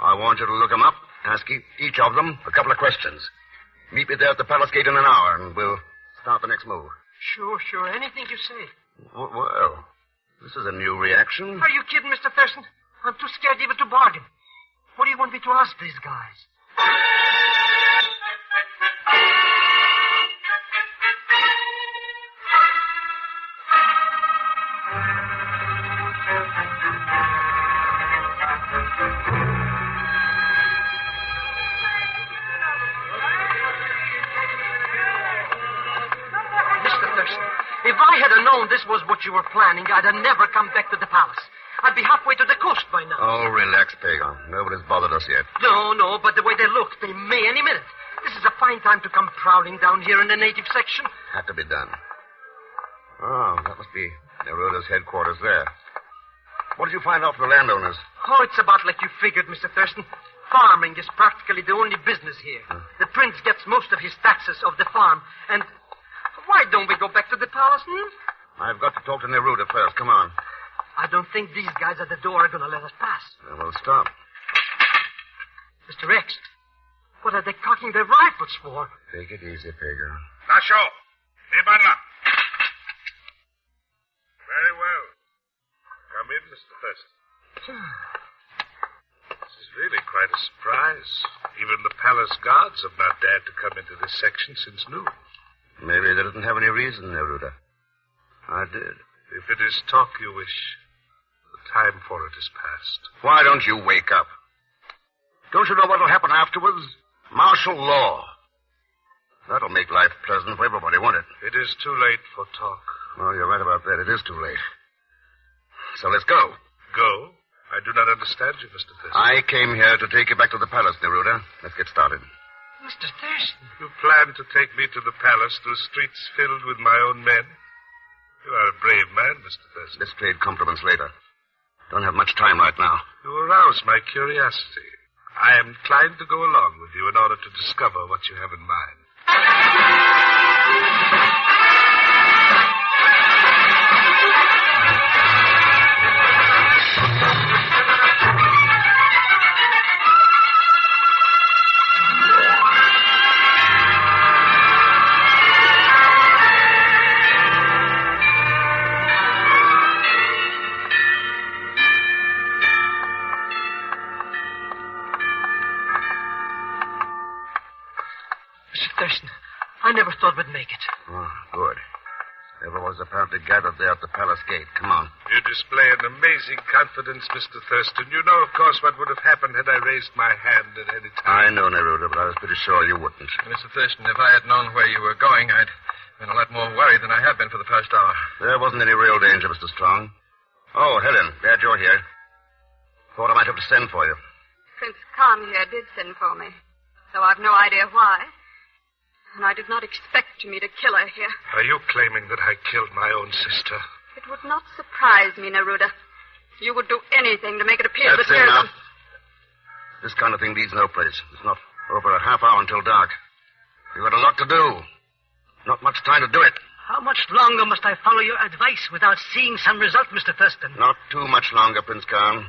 I want you to look them up, ask each of them a couple of questions. Meet me there at the palace gate in an hour, and we'll start the next move. Sure. Anything you say. Well, this is a new reaction. Are you kidding, Mr. Thurston? I'm too scared even to bargain. What do you want me to ask these guys? If I had known this was what you were planning, I'd have never come back to the palace. I'd be halfway to the coast by now. Oh, relax, Pagon. Nobody's bothered us yet. No, but the way they look, they may any minute. This is a fine time to come prowling down here in the native section. Had to be done. Oh, that must be Neruda's headquarters there. What did you find out from the landowners? Oh, it's about like you figured, Mr. Thurston. Farming is practically the only business here. The prince gets most of his taxes of the farm, and... Why don't we go back to the palace, I've got to talk to Neruda first. Come on. I don't think these guys at the door are going to let us pass. Well, stop. Mr. X, what are they cocking their rifles for? Take it easy, Pago. Nasho. Nibana. Very well. Come in, Mr. Thurston. This is really quite a surprise. Even the palace guards have not dared to come into this section since noon. Maybe they didn't have any reason, Neruda. I did. If it is talk you wish, the time for it is past. Why don't you wake up? Don't you know what will happen afterwards? Martial law. That'll make life pleasant for everybody, won't it? It is too late for talk. Oh, you're right about that. It is too late. So let's go. Go? I do not understand you, Mr. Thurston. I came here to take you back to the palace, Neruda. Let's get started. Mr. Thurston. You plan to take me to the palace through streets filled with my own men? You are a brave man, Mr. Thurston. Let's trade compliments later. Don't have much time right now. You arouse my curiosity. I am inclined to go along with you in order to discover what you have in mind. I never thought we'd make it. Oh, good. Everyone was apparently gathered there at the palace gate. Come on. You display an amazing confidence, Mr. Thurston. You know, of course, what would have happened had I raised my hand at any I time. know, Neruda, but I was pretty sure you wouldn't. Mr. Thurston, if I had known where you were going, I'd been a lot more worried than I have been for the past hour. There wasn't any real danger, Mr. Strong. Oh, Helen, glad you're here. Thought I might have to send for you. Prince Khan here did send for me, though I've no idea why. And I did not expect me to kill her here. Are you claiming that I killed my own sister? It would not surprise me, Neruda. You would do anything to make it appear That's that you're enough. This kind of thing leads no place. It's not over a half hour until dark. You've got a lot to do. Not much time to do it. How much longer must I follow your advice without seeing some result, Mr. Thurston? Not too much longer, Prince Khan.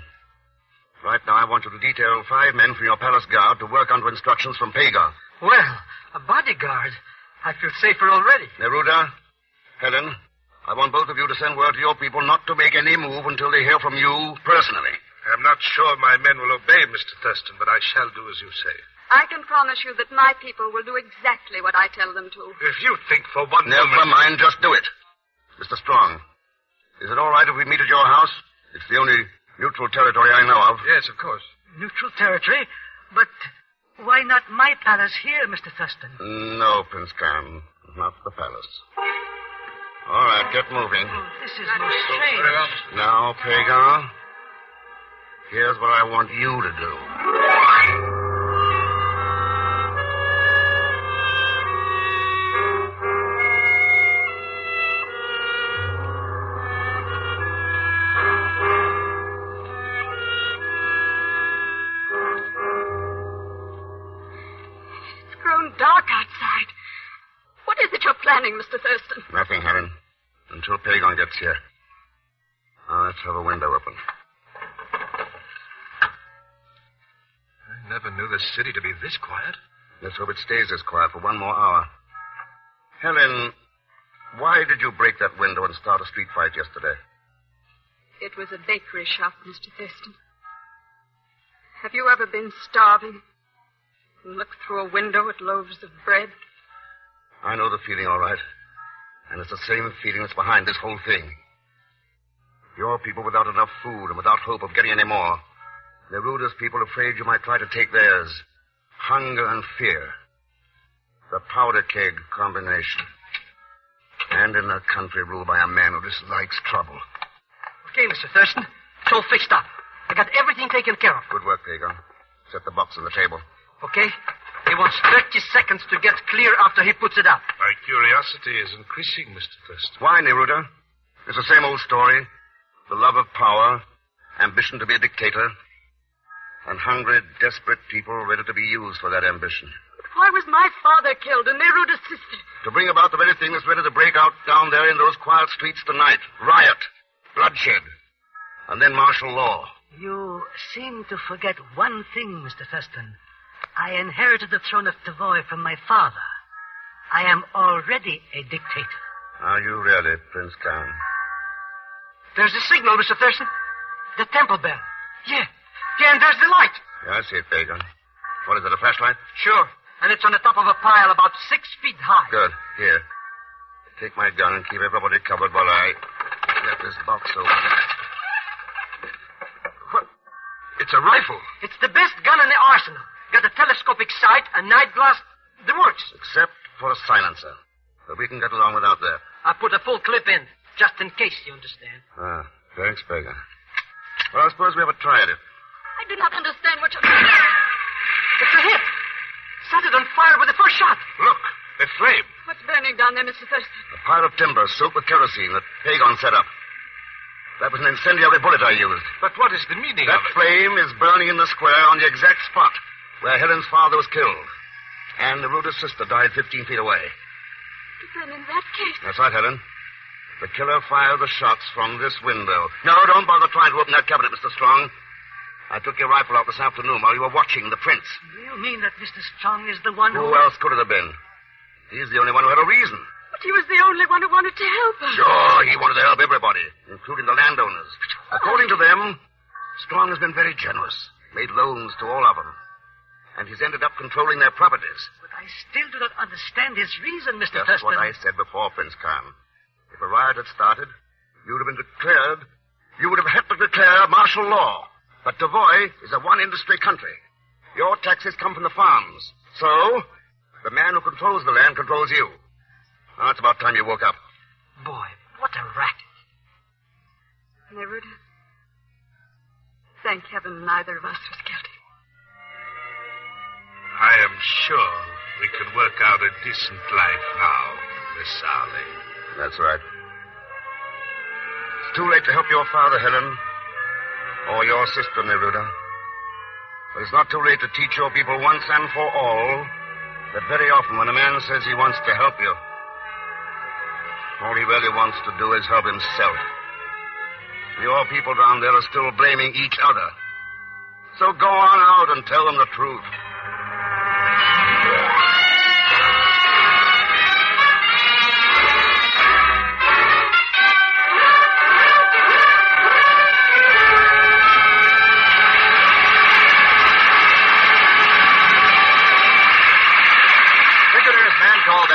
Right now, I want you to detail 5 men from your palace guard to work under instructions from Pagar. Well, a bodyguard. I feel safer already. Neruda, Helen, I want both of you to send word to your people not to make any move until they hear from you personally. I'm not sure my men will obey, Mr. Thurston, but I shall do as you say. I can promise you that my people will do exactly what I tell them to. If you think for one Never moment... mind, just do it. Mr. Strong, is it all right if we meet at your house? It's the only neutral territory I know of. Yes, of course. Neutral territory? But why not my palace here, Mr. Thurston? No, Prince Khan. Not the palace. All right, get moving. Oh, this is most strange. Now, Pagar, here's what I want you to do. Dark outside. What is it you're planning, Mr. Thurston? Nothing, Helen. Until Pagon gets here. Now, let's have a window open. I never knew this city to be this quiet. Let's hope it stays this quiet for 1 more hour. Helen, why did you break that window and start a street fight yesterday? It was a bakery shop, Mr. Thurston. Have you ever been starving? And look through a window at loaves of bread? I know the feeling, all right. And it's the same feeling that's behind this whole thing. Your people without enough food and without hope of getting any more. Neruda's people afraid you might try to take theirs. Hunger and fear. The powder keg combination. And in a country ruled by a man who dislikes trouble. Okay, Mr. Thurston. It's all fixed up. I got everything taken care of. Good work, Pagan. Set the box on the table. Okay? He wants 30 seconds to get clear after he puts it up. My curiosity is increasing, Mr. Thurston. Why, Neruda? It's the same old story. The love of power, ambition to be a dictator, and hungry, desperate people ready to be used for that ambition. But why was my father killed and Neruda's sister? To bring about the very thing that's ready to break out down there in those quiet streets tonight. Riot, bloodshed, and then martial law. You seem to forget one thing, Mr. Thurston. I inherited the throne of Tavoy from my father. I am already a dictator. Are you really, Prince Khan? There's a signal, Mr. Thurston. The temple bell. Yeah, and there's the light. Yeah, I see it, Pagan. What is it, a flashlight? Sure, and it's on the top of a pile about 6 feet high. Good. Here. Take my gun and keep everybody covered while I get this box open. What? It's a rifle. It's the best gun in the arsenal. Got a telescopic sight, a night blast, the works. Except for a silencer. But we can get along without that. I put a full clip in, just in case, you understand. Ah, thanks, Pega. Well, I suppose we have a try at it. I do not understand what you're... It's a hit. Set it on fire with the first shot. Look, it's flame. What's burning down there, Mr. Thurston? A pile of timber soaked with kerosene that Pagon set up. That was an incendiary bullet I used. But what is the meaning That of it? flame is burning in the square on the exact spot where Helen's father was killed. And Neruda's sister died 15 feet away. Then in that case... That's right, Helen. The killer fired the shots from this window. No, don't bother trying to open that cabinet, Mr. Strong. I took your rifle out this afternoon while you were watching the prince. You mean that Mr. Strong is the one who... Who else could it have been? He's the only one who had a reason. But he was the only one who wanted to help us. Sure, he wanted to help everybody, including the landowners. According to them, Strong has been very generous, made loans to all of them. And he's ended up controlling their properties. But I still do not understand his reason, Mr. Just Thurston. what I said before, Prince Khan. If a riot had started, you would have had to declare martial law. But Tavoy is a one-industry country. Your taxes come from the farms. So, the man who controls the land controls you. Now, it's about time you woke up. Boy, what a rat. Neruda, thank heaven neither of us was guilty. I am sure we can work out a decent life now, Miss Sarley. That's right. It's too late to help your father, Helen, or your sister, Neruda. But it's not too late to teach your people once and for all that very often when a man says he wants to help you, all he really wants to do is help himself. Your people down there are still blaming each other. So go on out and tell them the truth.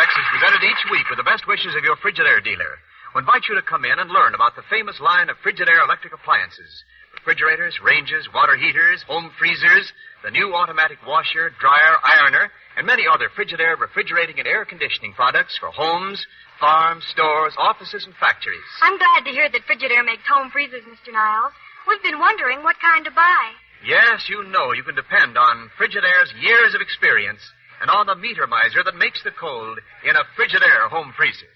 Is presented each week with the best wishes of your Frigidaire dealer, who invite you to come in and learn about the famous line of Frigidaire electric appliances. Refrigerators, ranges, water heaters, home freezers, the new automatic washer, dryer, ironer, and many other Frigidaire refrigerating and air conditioning products for homes, farms, stores, offices, and factories. I'm glad to hear that Frigidaire makes home freezers, Mr. Niles. We've been wondering what kind to buy. Yes, you know you can depend on Frigidaire's years of experience and on the meter miser that makes the cold in a Frigidaire home freezer.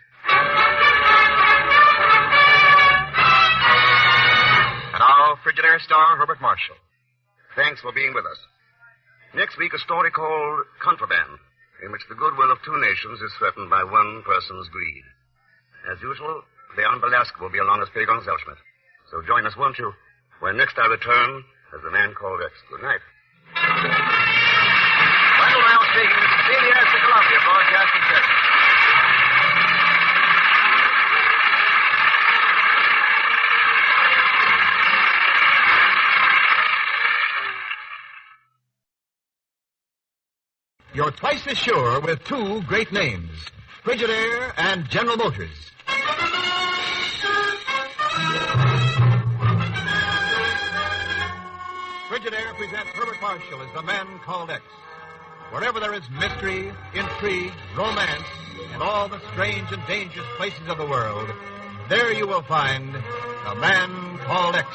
And now, Frigidaire star Herbert Marshall. Thanks for being with us. Next week, a story called Contraband, in which the goodwill of two nations is threatened by one person's greed. As usual, Leon Belasco will be along as Pagon Zellschmidt. So join us, won't you, when next I return as the man called X. Good night. Wendell Niles speaking. This is CBS, the Columbia Broadcasting System. You're twice as sure with two great names, Frigidaire and General Motors. Frigidaire presents Herbert Marshall as the man called X. Wherever there is mystery, intrigue, romance, and all the strange and dangerous places of the world, there you will find the man called X.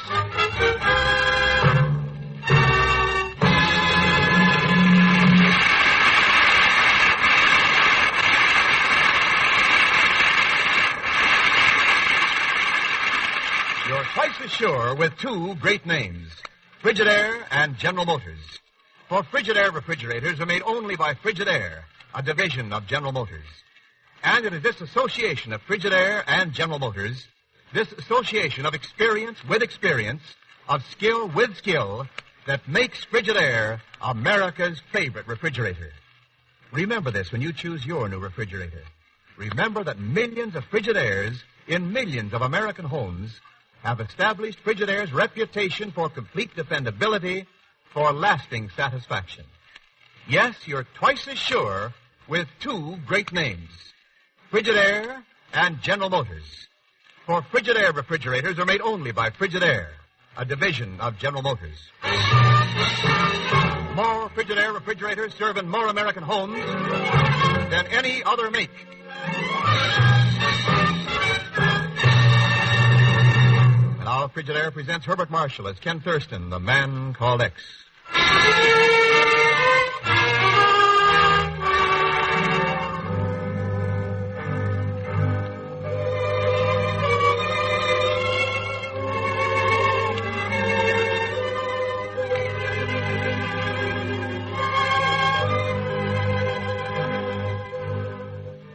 You're twice as sure with two great names, Frigidaire and General Motors. For Frigidaire refrigerators are made only by Frigidaire, a division of General Motors. And it is this association of Frigidaire and General Motors, this association of experience with experience, of skill with skill, that makes Frigidaire America's favorite refrigerator. Remember this when you choose your new refrigerator. Remember that millions of Frigidaires in millions of American homes have established Frigidaire's reputation for complete dependability, for lasting satisfaction. Yes, you're twice as sure with two great names, Frigidaire and General Motors. For Frigidaire refrigerators are made only by Frigidaire, a division of General Motors. More Frigidaire refrigerators serve in more American homes than any other make. Frigidaire presents Herbert Marshall as Ken Thurston, the man called X.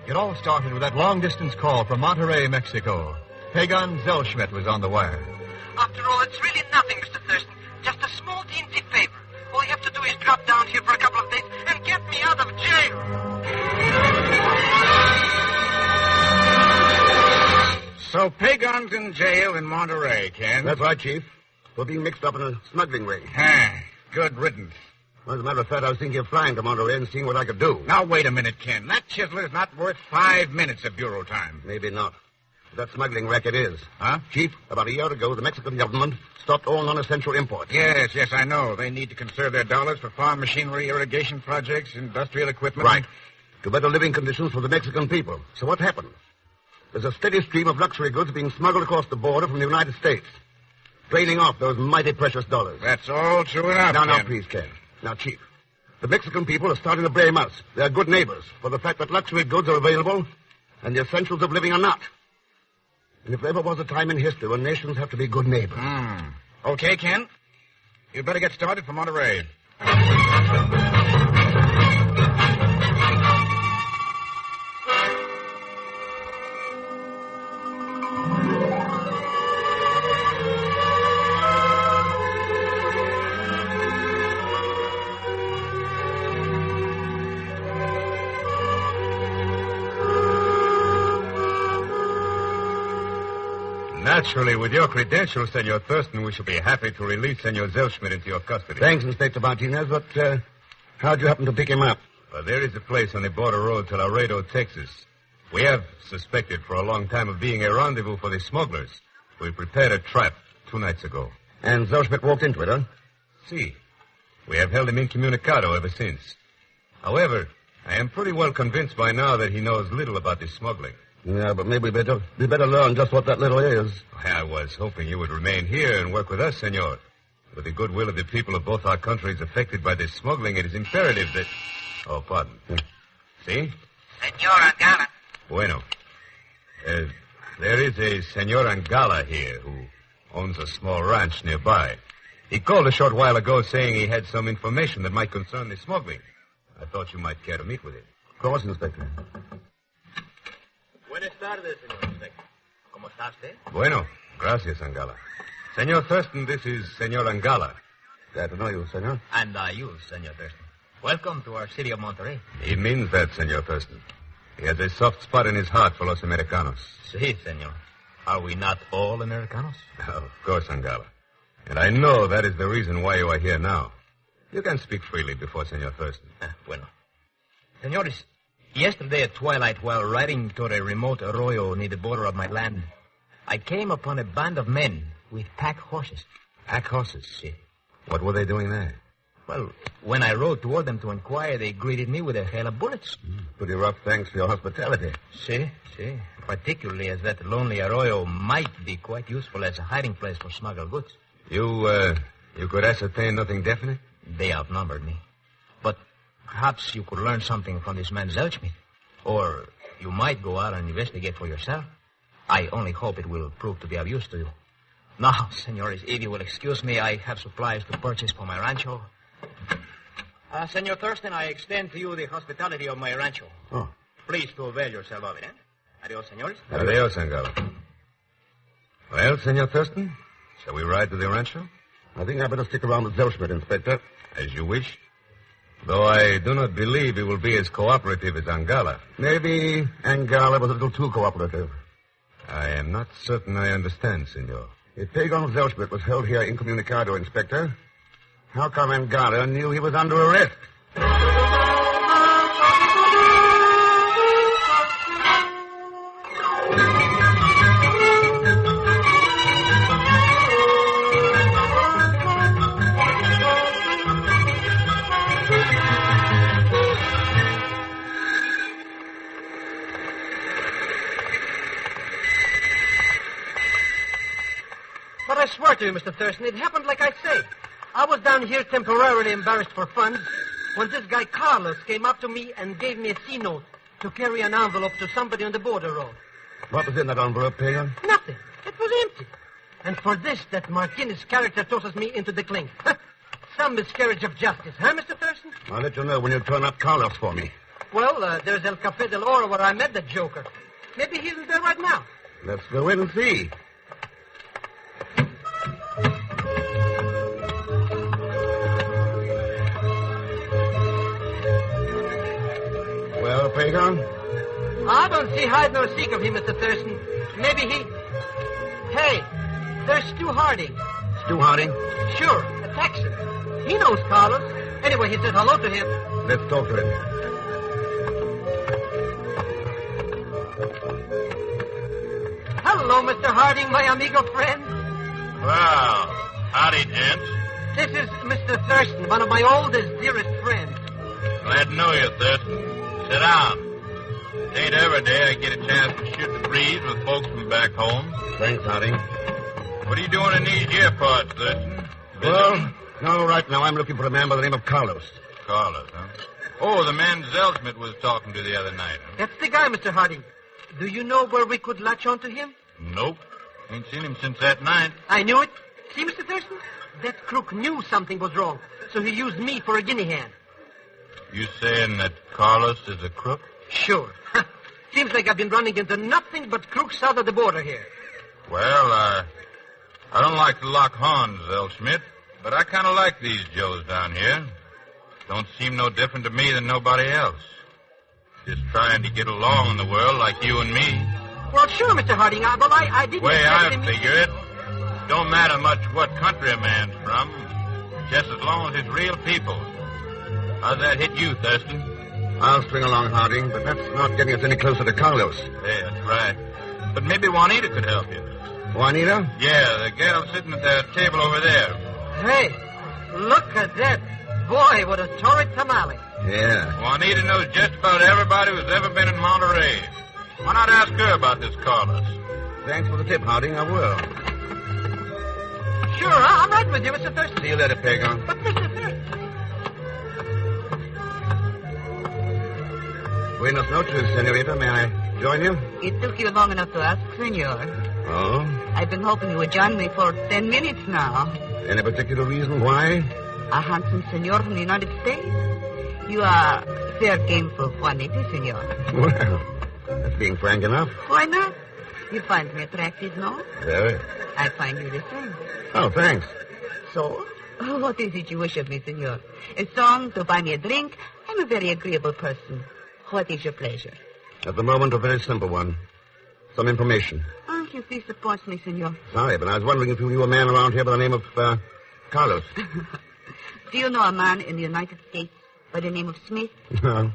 It all started with that long-distance call from Monterrey, Mexico. Pagan Zellschmidt was on the wire. After all, it's really nothing, Mr. Thurston. Just a small teensy favor. All you have to do is drop down here for a couple of days and get me out of jail. So Pagan's in jail in Monterey, Ken? That's right, Chief. For being mixed up in a smuggling ring. Good riddance. Well, as a matter of fact, I was thinking of flying to Monterey and seeing what I could do. Now, wait a minute, Ken. That chiseler's not worth 5 minutes of bureau time. Maybe not. That smuggling racket is. Huh? Chief, about a year ago, the Mexican government stopped all non-essential imports. Yes, I know. They need to conserve their dollars for farm machinery, irrigation projects, industrial equipment. Right. To better living conditions for the Mexican people. So what happened? There's a steady stream of luxury goods being smuggled across the border from the United States, draining off those mighty precious dollars. That's all true enough, Now, Ken. please, Ken. Now, Chief, the Mexican people are starting to blame us. They're good neighbors for the fact that luxury goods are available and the essentials of living are not. And if there ever was a time in history when nations have to be good neighbors. Okay, Ken. You'd better get started for Monterey. Naturally, with your credentials, Senor Thurston, we shall be happy to release Senor Zellschmidt into your custody. Thanks, Inspector Martinez, but how'd you happen to pick him up? Well, there is a place on the border road to Laredo, Texas. We have suspected for a long time of being a rendezvous for the smugglers. We prepared a trap 2 nights ago. And Zellschmidt walked into it, huh? Si. We have held him incommunicado ever since. However, I am pretty well convinced by now that he knows little about this smuggling. Yeah, but maybe we better learn just what that little is. I was hoping you would remain here and work with us, senor. With the goodwill of the people of both our countries affected by this smuggling, it is imperative that... Oh, pardon. See? Senor Angala. Bueno. There is a Senor Angala here who owns a small ranch nearby. He called a short while ago saying he had some information that might concern the smuggling. I thought you might care to meet with him. Of course, Inspector. Buenas tardes, señor Inspector. ¿Cómo está usted? Bueno, gracias, Angala. Senor Thurston, this is Senor Angala. Glad to know you, senor. And you, Senor Thurston. Welcome to our city of Monterey. He means that, Senor Thurston. He has a soft spot in his heart for los Americanos. Si, senor. Are we not all Americanos? Of course, Angala. And I know that is the reason why you are here now. You can speak freely before Senor Thurston. Bueno. Senores, yesterday at twilight, while riding toward a remote arroyo near the border of my land, I came upon a band of men with pack horses. Pack horses? Si. What were they doing there? Well, when I rode toward them to inquire, they greeted me with a hail of bullets. Pretty rough, thanks for your hospitality. Si. Particularly as that lonely arroyo might be quite useful as a hiding place for smuggled goods. You could ascertain nothing definite? They outnumbered me. But perhaps you could learn something from this man Zellschmidt. Or you might go out and investigate for yourself. I only hope it will prove to be of use to you. Now, senores, if you will excuse me, I have supplies to purchase for my rancho. Senor Thurston, I extend to you the hospitality of my rancho. Oh. Please to avail yourself of it, Adios, senores. Adios, Angala. Well, Senor Thurston, shall we ride to the rancho? I think I better stick around with Zellschmidt, Inspector. As you wish. Though I do not believe he will be as cooperative as Angala. Maybe Angala was a little too cooperative. I am not certain I understand, senor. If Pagan Zellschmidt was held here incommunicado, Inspector, how come Angala knew he was under arrest? But I swear to you, Mr. Thurston, it happened like I say. I was down here temporarily embarrassed for funds when this guy Carlos came up to me and gave me a C-note to carry an envelope to somebody on the border road. What was in that envelope, Pagan? Nothing. It was empty. And for this, that Martinez character tosses me into the clink. Some miscarriage of justice, huh, Mr. Thurston? I'll let you know when you turn up Carlos for me. Well, there's El Café del Oro where I met the joker. Maybe he's in there right now. Let's go in and see. Well, Pagan? I don't see hide nor seek of him, Mr. Thurston. Maybe he... Hey, there's Stu Harding. Stu Harding? Sure, a Texan. He knows Carlos. Anyway, he said hello to him. Let's talk to him. Hello, Mr. Harding, my amigo friend. Well, howdy, gents. This is Mr. Thurston, one of my oldest, dearest friends. Glad to know you, Thurston. Sit down. It ain't every day I get a chance to shoot the breeze with folks from back home. Thanks, Harding. What are you doing in these here parts, Thurston? Well, no, right now I'm looking for a man by the name of Carlos. Carlos, huh? Oh, the man Zelsmith was talking to the other night, huh? That's the guy, Mr. Harding. Do you know where we could latch on to him? Nope. Ain't seen him since that night. I knew it. See, Mr. Thurston? That crook knew something was wrong, so he used me for a guinea hen. You saying that Carlos is a crook? Sure. Seems like I've been running into nothing but crooks south of the border here. Well, I don't like to lock horns, Zelsmith, but I kind of like these Joes down here. Don't seem no different to me than nobody else. Just trying to get along in the world like you and me. Well, sure, Mr. Harding, but I didn't... Way I figure it, don't matter much what country a man's from, just as long as it's real people. How's that hit you, Thurston? I'll string along, Harding, but that's not getting us any closer to Carlos. Hey, that's right. But maybe Juanita could help you. Juanita? Yeah, the gal sitting at that table over there. Hey, look at that. Boy, what a torrid tamale. Yeah. Juanita knows just about everybody who's ever been in Monterey. Why not ask her about this Carlos? Thanks for the tip, Harding. I will. Sure, I'm right with you, Mr. Thurston. See you later, Pagan. But, Mr. Thurston... Buenas noches, senorita. May I join you? It took you long enough to ask, senor. Oh? I've been hoping you would join me for 10 minutes now. Any particular reason why? A handsome senor from the United States? You are fair game for Juanita, senor. Well, that's being frank enough. Why not? You find me attractive, no? Very. I find you the same. Oh, thanks. So, what is it you wish of me, senor? A song to buy me a drink? I'm a very agreeable person. What is your pleasure? At the moment, a very simple one. Some information. Oh, you disappoint me, senor. Sorry, but I was wondering if you knew a man around here by the name of, Carlos. Do you know a man in the United States by the name of Smith? No.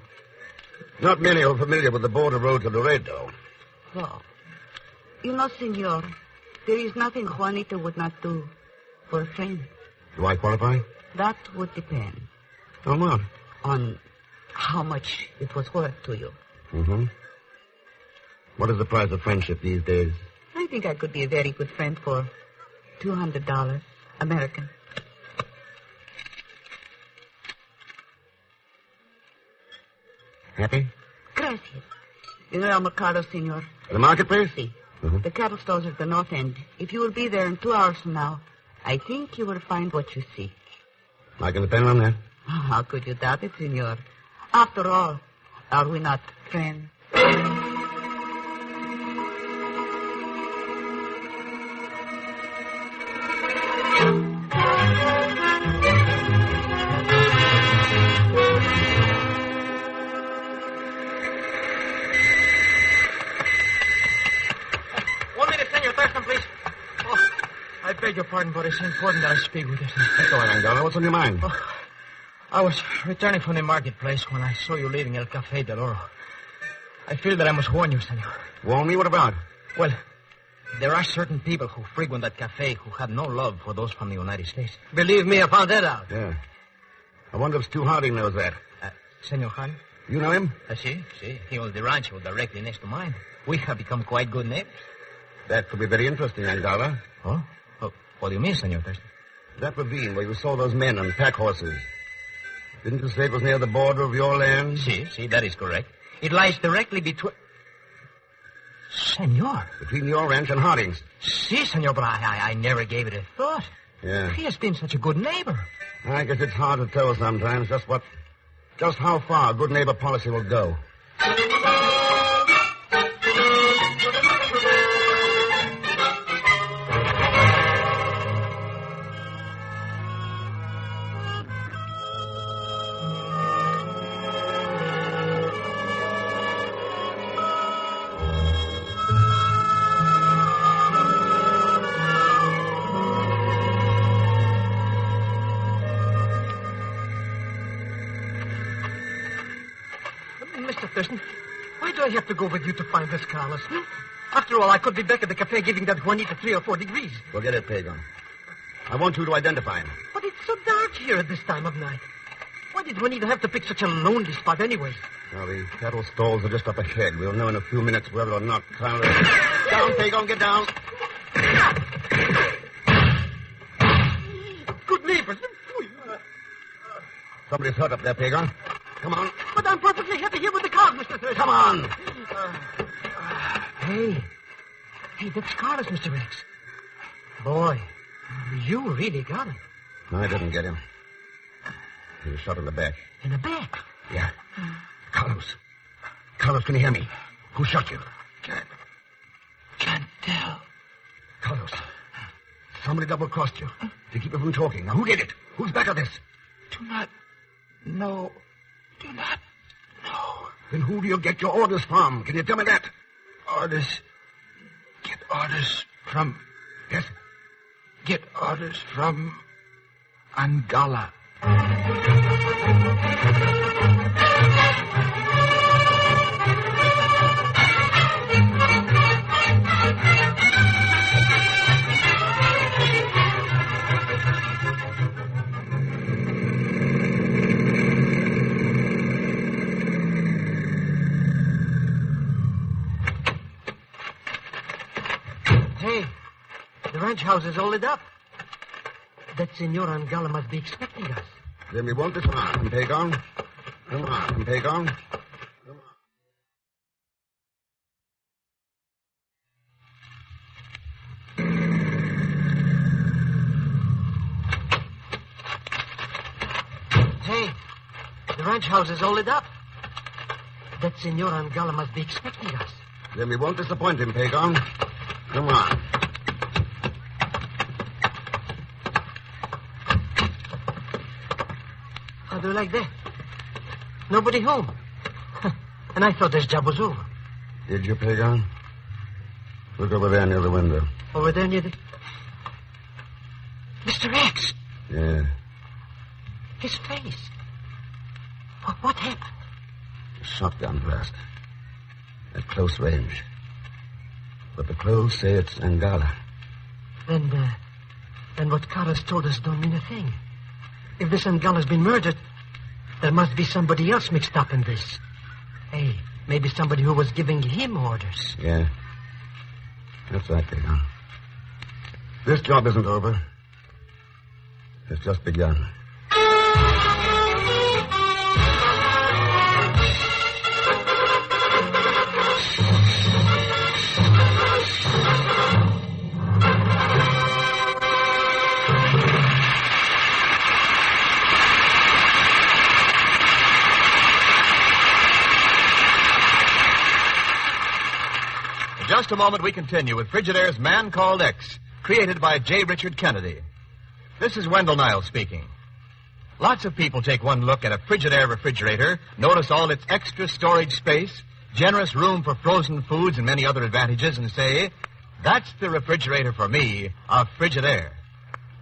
Not many are familiar with the border roads of Laredo. Well, you know, senor, there is nothing Juanita would not do for a friend. Do I qualify? That would depend. On what? On how much it was worth to you. Mm-hmm. What is the price of friendship these days? I think I could be a very good friend for $200 American. Happy? Gracias. You know El Mercado, senor? The marketplace? Si. Mm-hmm. The cattle stores are at the north end. If you will be there in 2 hours from now, I think you will find what you seek. I can depend on that. How could you doubt it, senor? After all, are we not friends? 1 minute, senor Thurston, please. Oh, I beg your pardon, but it's important that I speak with you. That's all right, Angara. What's on your mind? Oh, I was returning from the marketplace when I saw you leaving El Café del Oro. I feel that I must warn you, senor. Warn me? What about? Well, there are certain people who frequent that cafe who have no love for those from the United States. Believe me, I found that out. Yeah. I wonder if Stu Harding knows that. Senor Harding? You know him? Si. He owns the rancho directly next to mine. We have become quite good neighbors. That could be very interesting, Angara. Oh? What do you mean, Senor Thurston? That ravine where you saw those men on pack horses. Didn't you say it was near the border of your land? See, that is correct. It lies directly between... Senor. Between your ranch and Harding's. Si, senor, but I never gave it a thought. Yeah. He has been such a good neighbor. I guess it's hard to tell sometimes just how far good neighbor policy will go. Mr. Thurston, why do I have to go with you to find this Carlos? After all, I could be back at the cafe giving that Juanita 3 or 4 degrees. Forget it, Pagan. I want you to identify him. But it's so dark here at this time of night. Why did Juanita have to pick such a lonely spot anyway? Well, the cattle stalls are just up ahead. We'll know in a few minutes whether or not Carlos... Down, Pagan, get down. Good neighbors. Somebody's hurt up there, Pagan. Come on. But I'm perfectly happy here with the cars, Mr. Thurston. Come on. Hey, that's Carlos, Mr. X. Boy, you really got him. No, I didn't get him. He was shot in the back. In the back? Yeah. Carlos, can you hear me? Who shot you? Can't tell. Carlos, somebody double-crossed you to keep you from talking. Now, who did it? Who's back of this? Do not know. Then who do you get your orders from? Can you tell me that? Get orders from... Yes? Get orders from... Angala. Hey, the ranch house is all lit up. That Senor Angala must be expecting us. Then we want this on, Pagan. Come on, Pagan. Hey, the ranch house is all lit up. That Senor Angala must be expecting us. Then we won't disappoint him, Pagan. Come on. How do you like that? Nobody home. And I thought this job was over. Did you, Pagan? Look over there near the window. Over there near the... Mr. X! Yeah. His face. What happened? A shotgun blast. At close range. But the clothes say it's Angala. Then what Carlos told us don't mean a thing. If this Angala's been murdered, there must be somebody else mixed up in this. Hey, maybe somebody who was giving him orders. Yeah. That's right, Pagan. This job isn't over. It's just begun. In just a moment, we continue with Frigidaire's Man Called X, created by J. Richard Kennedy. This is Wendell Niles speaking. Lots of people take one look at a Frigidaire refrigerator, notice all its extra storage space, generous room for frozen foods, and many other advantages, and say, that's the refrigerator for me, a Frigidaire.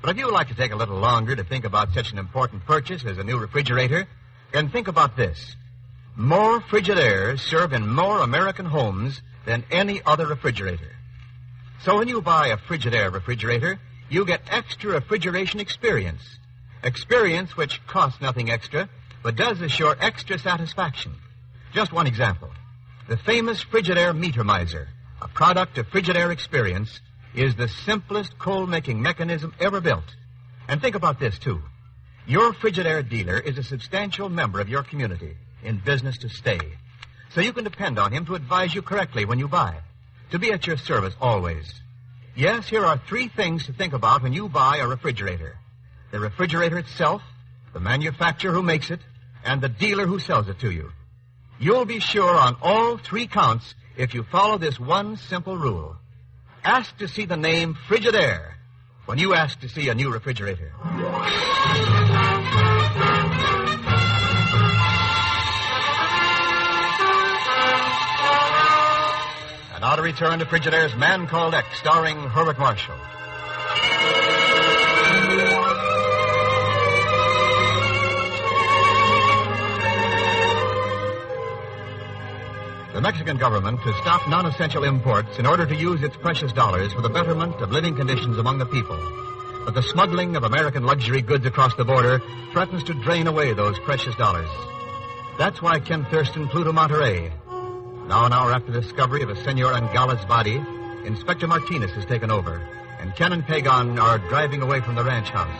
But if you would like to take a little longer to think about such an important purchase as a new refrigerator, then think about this. More Frigidaires serve in more American homes than any other refrigerator. So when you buy a Frigidaire refrigerator, you get extra refrigeration experience. Experience which costs nothing extra, but does assure extra satisfaction. Just one example. The famous Frigidaire Meter Miser, a product of Frigidaire experience, is the simplest coal-making mechanism ever built. And think about this, too. Your Frigidaire dealer is a substantial member of your community, in business to stay. So you can depend on him to advise you correctly when you buy, to be at your service always. Yes, here are 3 things to think about when you buy a refrigerator. The refrigerator itself, the manufacturer who makes it, and the dealer who sells it to you. You'll be sure on all 3 counts if you follow this one simple rule. Ask to see the name Frigidaire when you ask to see a new refrigerator. And now to return to Frigidaire's Man Called X, starring Herbert Marshall. The Mexican government has stopped non-essential imports in order to use its precious dollars for the betterment of living conditions among the people. But the smuggling of American luxury goods across the border threatens to drain away those precious dollars. That's why Ken Thurston flew to Monterey. Now, an hour after the discovery of a Senor Angala's body, Inspector Martinez has taken over, and Ken and Pagan are driving away from the ranch house.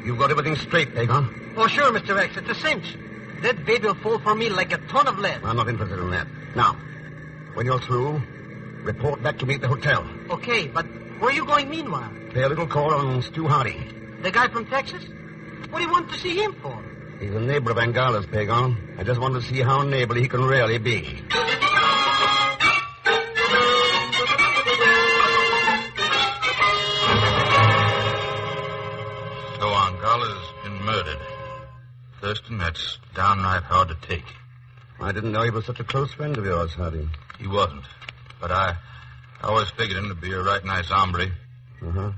You've got everything straight, Pagan. Oh, sure, Mr. X. It's a cinch. That baby will fall for me like a ton of lead. I'm not interested in that. Now, when you're through, report back to me at the hotel. Okay, but where are you going meanwhile? Pay a little call on Stu Hardy. The guy from Texas? What do you want to see him for? He's a neighbor of Angala's, Pagan. I just want to see how neighborly he can really be. Murdered. Thurston, that's downright hard to take. I didn't know he was such a close friend of yours, Hardy. He wasn't. But I always figured him to be a right nice hombre. Uh-huh.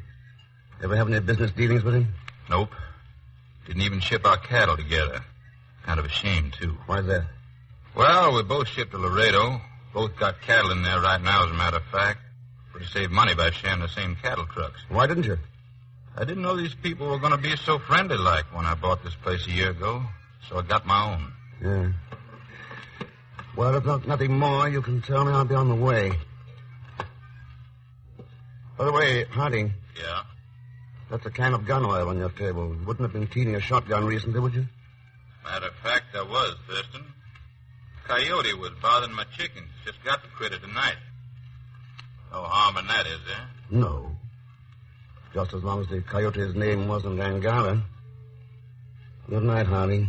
Ever have any business dealings with him? Nope. Didn't even ship our cattle together. Kind of a shame, too. Why's that? Well, we both shipped to Laredo. Both got cattle in there right now, as a matter of fact. Would have saved money by sharing the same cattle trucks. Why didn't you? I didn't know these people were going to be so friendly-like when I bought this place a year ago, so I got my own. Yeah. Well, if nothing more, you can tell me I'll be on the way. By the way, Hardy. Yeah? That's a can of gun oil on your table. You wouldn't have been cleaning a shotgun recently, would you? Matter of fact, I was, Thurston. Coyote was bothering my chickens. Just got the critter tonight. No harm in that, is there? No. Just as long as the coyote's name wasn't Angala. Good night, Hardy.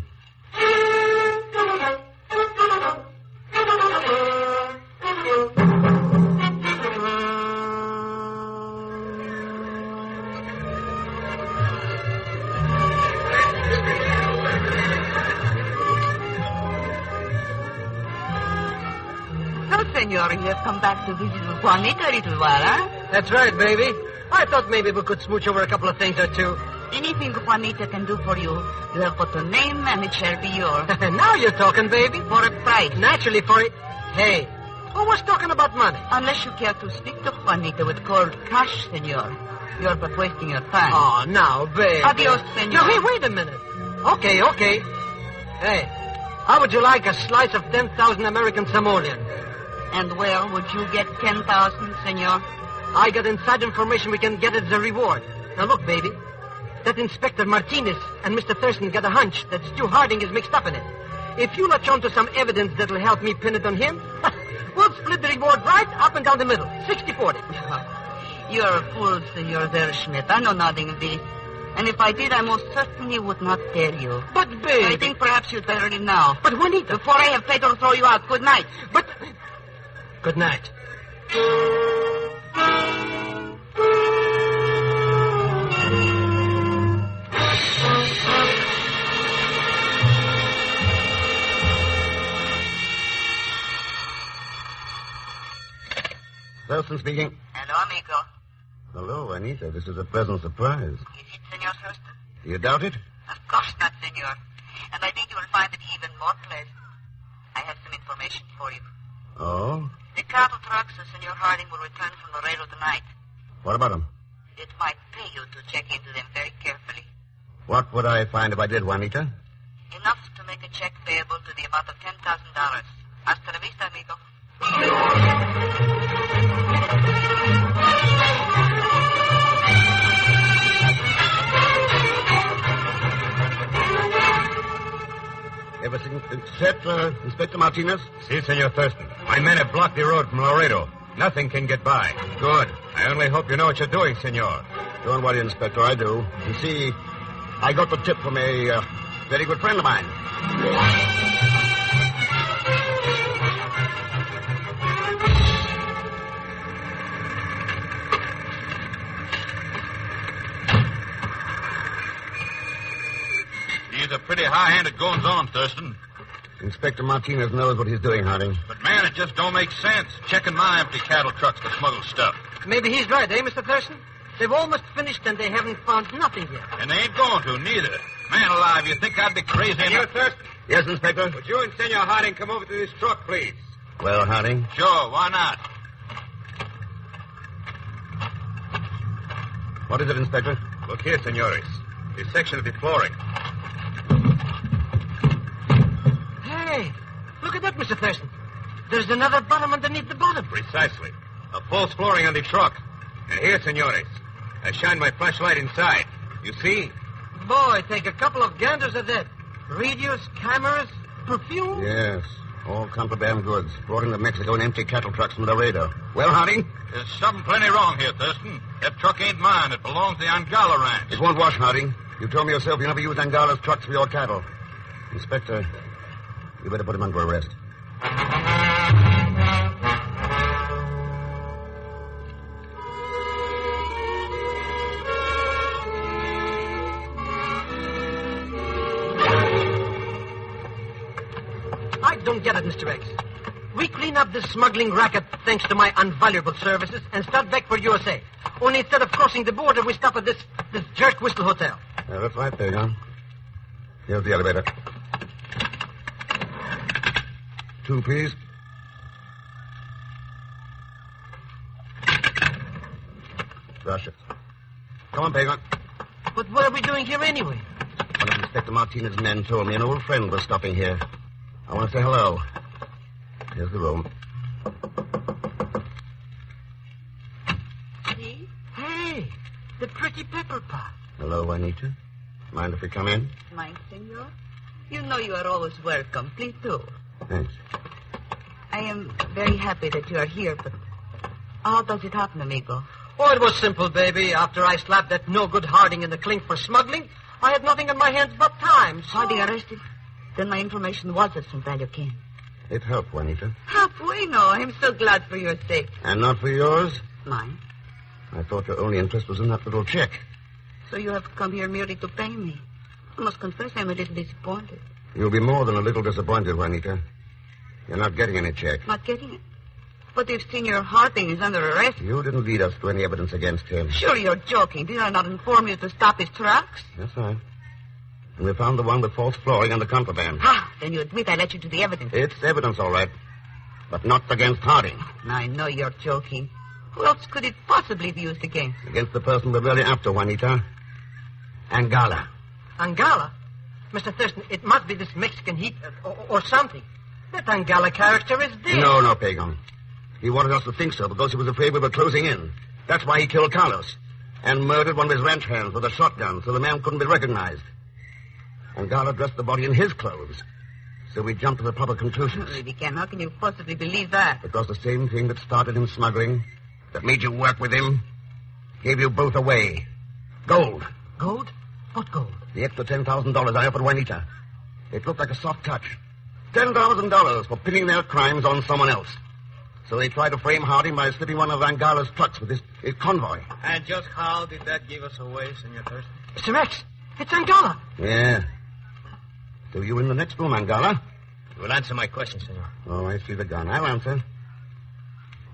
So, Senor, you have come back to visit Juanita a little while, huh? That's right, baby. I thought maybe we could smooch over a couple of things or two. Anything Juanita can do for you, you have but to name and it shall be yours. Now you're talking, baby. For a price. Naturally, for it. Hey, who was talking about money? Unless you care to speak to Juanita with cold cash, senor. You're but wasting your time. Oh, now, baby. Adios, senor. Now, hey, wait a minute. Okay. Hey, how would you like a slice of 10,000 American simoleons? And where would you get 10,000, senor? I got inside information we can get as a reward. Now, look, baby. That Inspector Martinez and Mr. Thurston got a hunch that Stu Harding is mixed up in it. If you latch on to some evidence that'll help me pin it on him, we'll split the reward right up and down the middle. 60-40. You're a fool, Senor Derschmidt. I know nothing of this. And if I did, I most certainly would not tell you. But, baby... I think perhaps you'd better leave now. But, Juanita... Before I have fatal to throw you out. Good night. But... Good night. Thurston speaking. Hello, amigo. Hello, Anita. This is a pleasant surprise. Is it Senor Thurston? Do you doubt it? Of course not, senor. And I think you will find it even more pleasant. I have some information for you. Oh? The cattle trucks of Senor Harding will return from Laredo tonight. What about them? It might pay you to check into them very carefully. What would I find if I did, Juanita? Enough to make a check payable to the amount of $10,000. Hasta la vista, amigo. Everything set, Inspector Martinez? Si, Senor Thurston. My men have blocked the road from Laredo. Nothing can get by. Good. I only hope you know what you're doing, Senor. Don't worry, Inspector, I do. You see, I got the tip from a very good friend of mine. He's a pretty high-handed goings-on, Thurston. Inspector Martinez knows what he's doing, Harding. But, man, it just don't make sense. Checking my empty cattle trucks for smuggled stuff. Maybe he's right, eh, Mr. Thurston? They've almost finished and they haven't found nothing yet. And they ain't going to, neither. Man alive, you think I'd be crazy enough? Thurston? Yes, Inspector? Would you and Senor Harding come over to this truck, please? Well, Harding? Sure, why not? What is it, Inspector? Look here, senores. This section of the flooring. Hey, look at that, Mr. Thurston. There's another bottom underneath the bottom. Precisely. A false flooring on the truck. And here, senores, I shine my flashlight inside. You see? Boy, take a couple of ganders at that. Radios, cameras, perfume. Yes, all contraband goods brought into Mexico in empty cattle trucks from Laredo. Well, Harding? There's something plenty wrong here, Thurston. That truck ain't mine. It belongs to the Angala ranch. It won't wash, Harding. You told me yourself you never used Angala's trucks for your cattle. Inspector, you better put him under arrest. I don't get it, Mr. X. We clean up this smuggling racket thanks to my invaluable services and start back for USA. Only instead of crossing the border, we stop at this jerk whistle hotel. That's right, Pagan. Here's the elevator. 2, please. Gracias. Come on, Pagan. But what are we doing here anyway? One of Inspector Martinez's men told me an old friend was stopping here. I want to say hello. Here's the room. See? Hey, the pretty pepper pot. Hello, Juanita. Mind if we come in? Mind, senor? You know you are always welcome. Please do. Thanks. I am very happy that you are here, but how does it happen, amigo? Oh, it was simple, baby. After I slapped that no-good Harding in the clink for smuggling, I had nothing on my hands but time. So... Harding arrested? Then my information was of some value, Ken. It helped, Juanita. Bueno. I'm so glad for your sake. And not for yours? Mine? I thought your only interest was in that little check. So you have come here merely to pay me. I must confess I'm a little disappointed. You'll be more than a little disappointed, Juanita. You're not getting any check. Not getting it? But if Senor Harding is under arrest... You didn't lead us to any evidence against him. Sure you're joking. Did I not inform you to stop his trucks? That's right. And we found the one with false flooring under contraband. Ah, then you admit I let you do the evidence. It's evidence, all right. But not against Harding. I know you're joking. Who else could it possibly be used against? Against the person we're really after, Juanita. Angala. Angala? Mr. Thurston, it must be this Mexican heat or something. That Angala character is dead. No, Pagan. He wanted us to think so because he was afraid we were closing in. That's why he killed Carlos. And murdered one of his ranch hands with a shotgun so the man couldn't be recognized. Angala dressed the body in his clothes. So we jumped to the proper conclusions. Really, Ken, how can you possibly believe that? Because the same thing that started him smuggling, that made you work with him, gave you both away. Gold. Gold? What gold? The extra $10,000 I offered Juanita. It looked like a soft touch. $10,000 for pinning their crimes on someone else. So they tried to frame Harding by slipping one of Angala's trucks with his convoy. And just how did that give us away, Senor Thurston? Mr. X, it's Angala. Yeah. So you in the next room, Angala? You will answer my question, senor. Oh, I see the gun. I'll answer.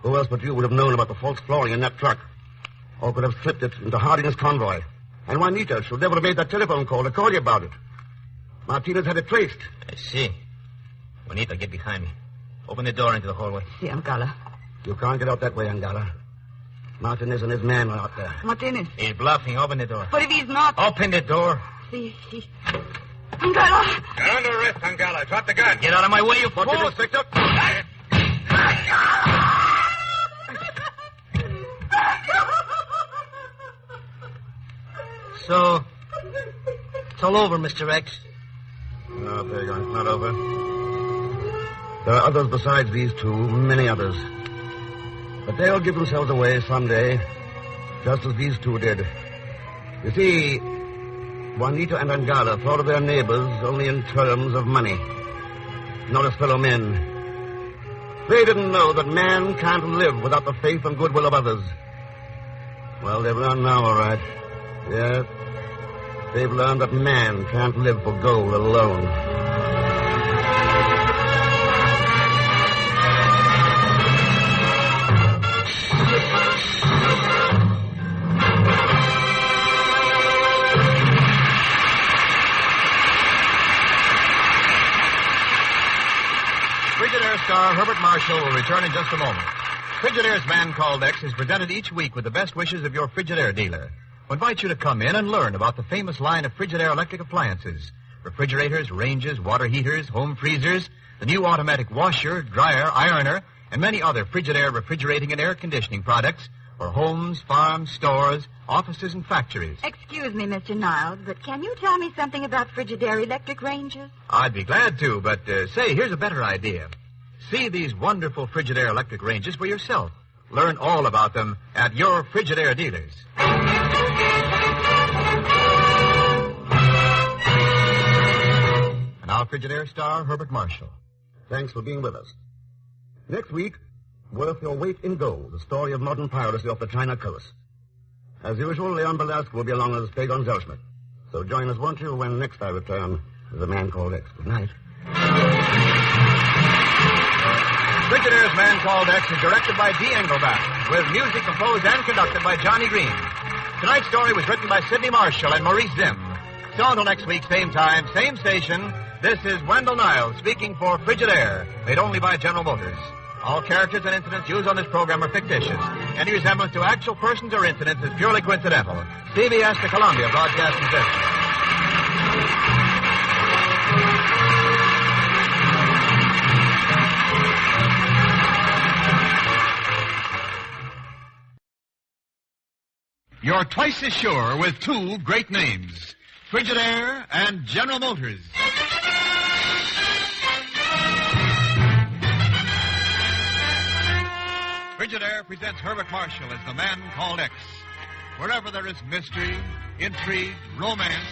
Who else but you would have known about the false flooring in that truck? Or could have slipped it into Harding's convoy? And Juanita should never have made that telephone call to call you about it. Martinez had it traced. I see. Juanita, get behind me. Open the door into the hallway. See, Angala. You can't get out that way, Angala. Martinez and his man are out there. Martinez. He's bluffing. Open the door. But if he's not... Open the door. See. Angala! You're under arrest, Angala. Drop the gun. Get out of my way, you fool! What's it, Inspector? So, it's all over, Mr. X. No, Pagan, it's not over. There are others besides these two, many others. But they'll give themselves away someday, just as these two did. You see, Juanito and Angala thought of their neighbors only in terms of money, not as fellow men. They didn't know that man can't live without the faith and goodwill of others. Well, they've learned now, all right. Yes, they've learned that man can't live for gold alone. Frigidaire star Herbert Marshall will return in just a moment. Frigidaire's Man Called X is presented each week with the best wishes of your Frigidaire dealer, who invites you to come in and learn about the famous line of Frigidaire electric appliances: refrigerators, ranges, water heaters, home freezers, the new automatic washer, dryer, ironer, and many other Frigidaire refrigerating and air conditioning products for homes, farms, stores, offices, and factories. Excuse me, Mr. Niles, but can you tell me something about Frigidaire electric ranges? I'd be glad to, but say, here's a better idea. See these wonderful Frigidaire electric ranges for yourself. Learn all about them at your Frigidaire dealers. And now Frigidaire star Herbert Marshall. Thanks for being with us. Next week, Worth Your Weight in Gold, the story of modern piracy off the China coast. As usual, Leon Belasco will be along as Pagon Zellschmidt. So join us, won't you, when next I return as A Man Called X. Good night. Frigidaire's Man Called X is directed by D. Engelbach, with music composed and conducted by Johnny Green. Tonight's story was written by Sidney Marshall and Maurice Zimm. So until next week, same time, same station, this is Wendell Niles speaking for Frigidaire, made only by General Motors. All characters and incidents used on this program are fictitious. Any resemblance to actual persons or incidents is purely coincidental. CBS, the Columbia Broadcasting System. You're twice as sure with two great names, Frigidaire and General Motors. Frigidaire presents Herbert Marshall as The Man Called X. Wherever there is mystery, intrigue, romance,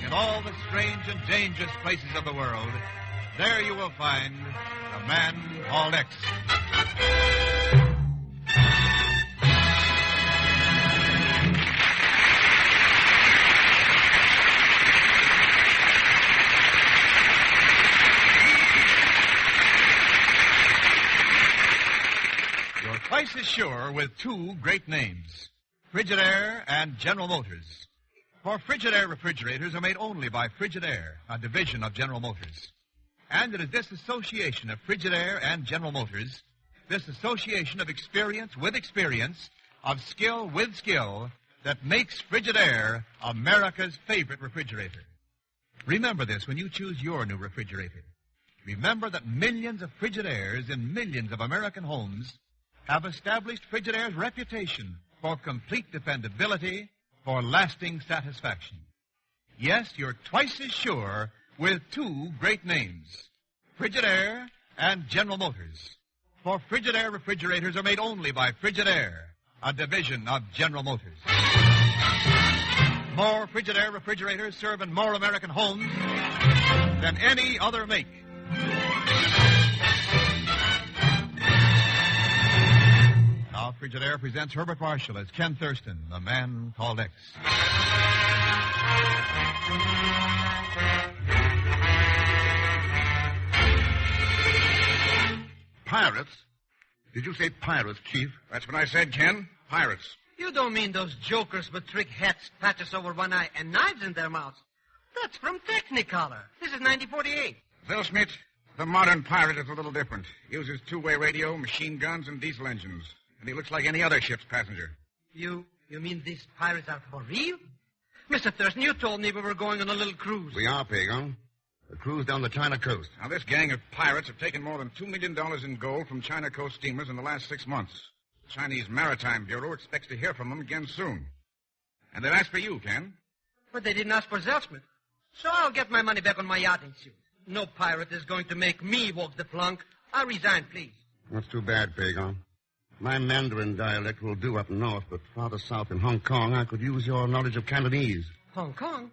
in all the strange and dangerous places of the world, there you will find The Man Called X. Twice as sure with two great names, Frigidaire and General Motors. For Frigidaire refrigerators are made only by Frigidaire, a division of General Motors. And it is this association of Frigidaire and General Motors, this association of experience with experience, of skill with skill, that makes Frigidaire America's favorite refrigerator. Remember this when you choose your new refrigerator. Remember that millions of Frigidaires in millions of American homes have established Frigidaire's reputation for complete dependability, for lasting satisfaction. Yes, you're twice as sure with two great names, Frigidaire and General Motors. For Frigidaire refrigerators are made only by Frigidaire, a division of General Motors. More Frigidaire refrigerators serve in more American homes than any other make. Now, Frigidaire presents Herbert Marshall as Ken Thurston, The Man Called X. Pirates? Did you say pirates, Chief? That's what I said, Ken. Pirates. You don't mean those jokers with trick hats, patches over one eye, and knives in their mouths. That's from Technicolor. This is 1948. Zellschmidt, the modern pirate is a little different. Uses two-way radio, machine guns, and diesel engines. And he looks like any other ship's passenger. You mean these pirates are for real? Mr. Thurston, you told me we were going on a little cruise. We are, Pagan. A cruise down the China coast. Now, this gang of pirates have taken more than $2 million in gold from China coast steamers in the last 6 months. The Chinese Maritime Bureau expects to hear from them again soon. And they've asked for you, Ken. But they didn't ask for Zelschmidt. So I'll get my money back on my yachting suit. No pirate is going to make me walk the plank. I resign, please. That's too bad, Pagan. My Mandarin dialect will do up north, but farther south in Hong Kong, I could use your knowledge of Cantonese. Hong Kong?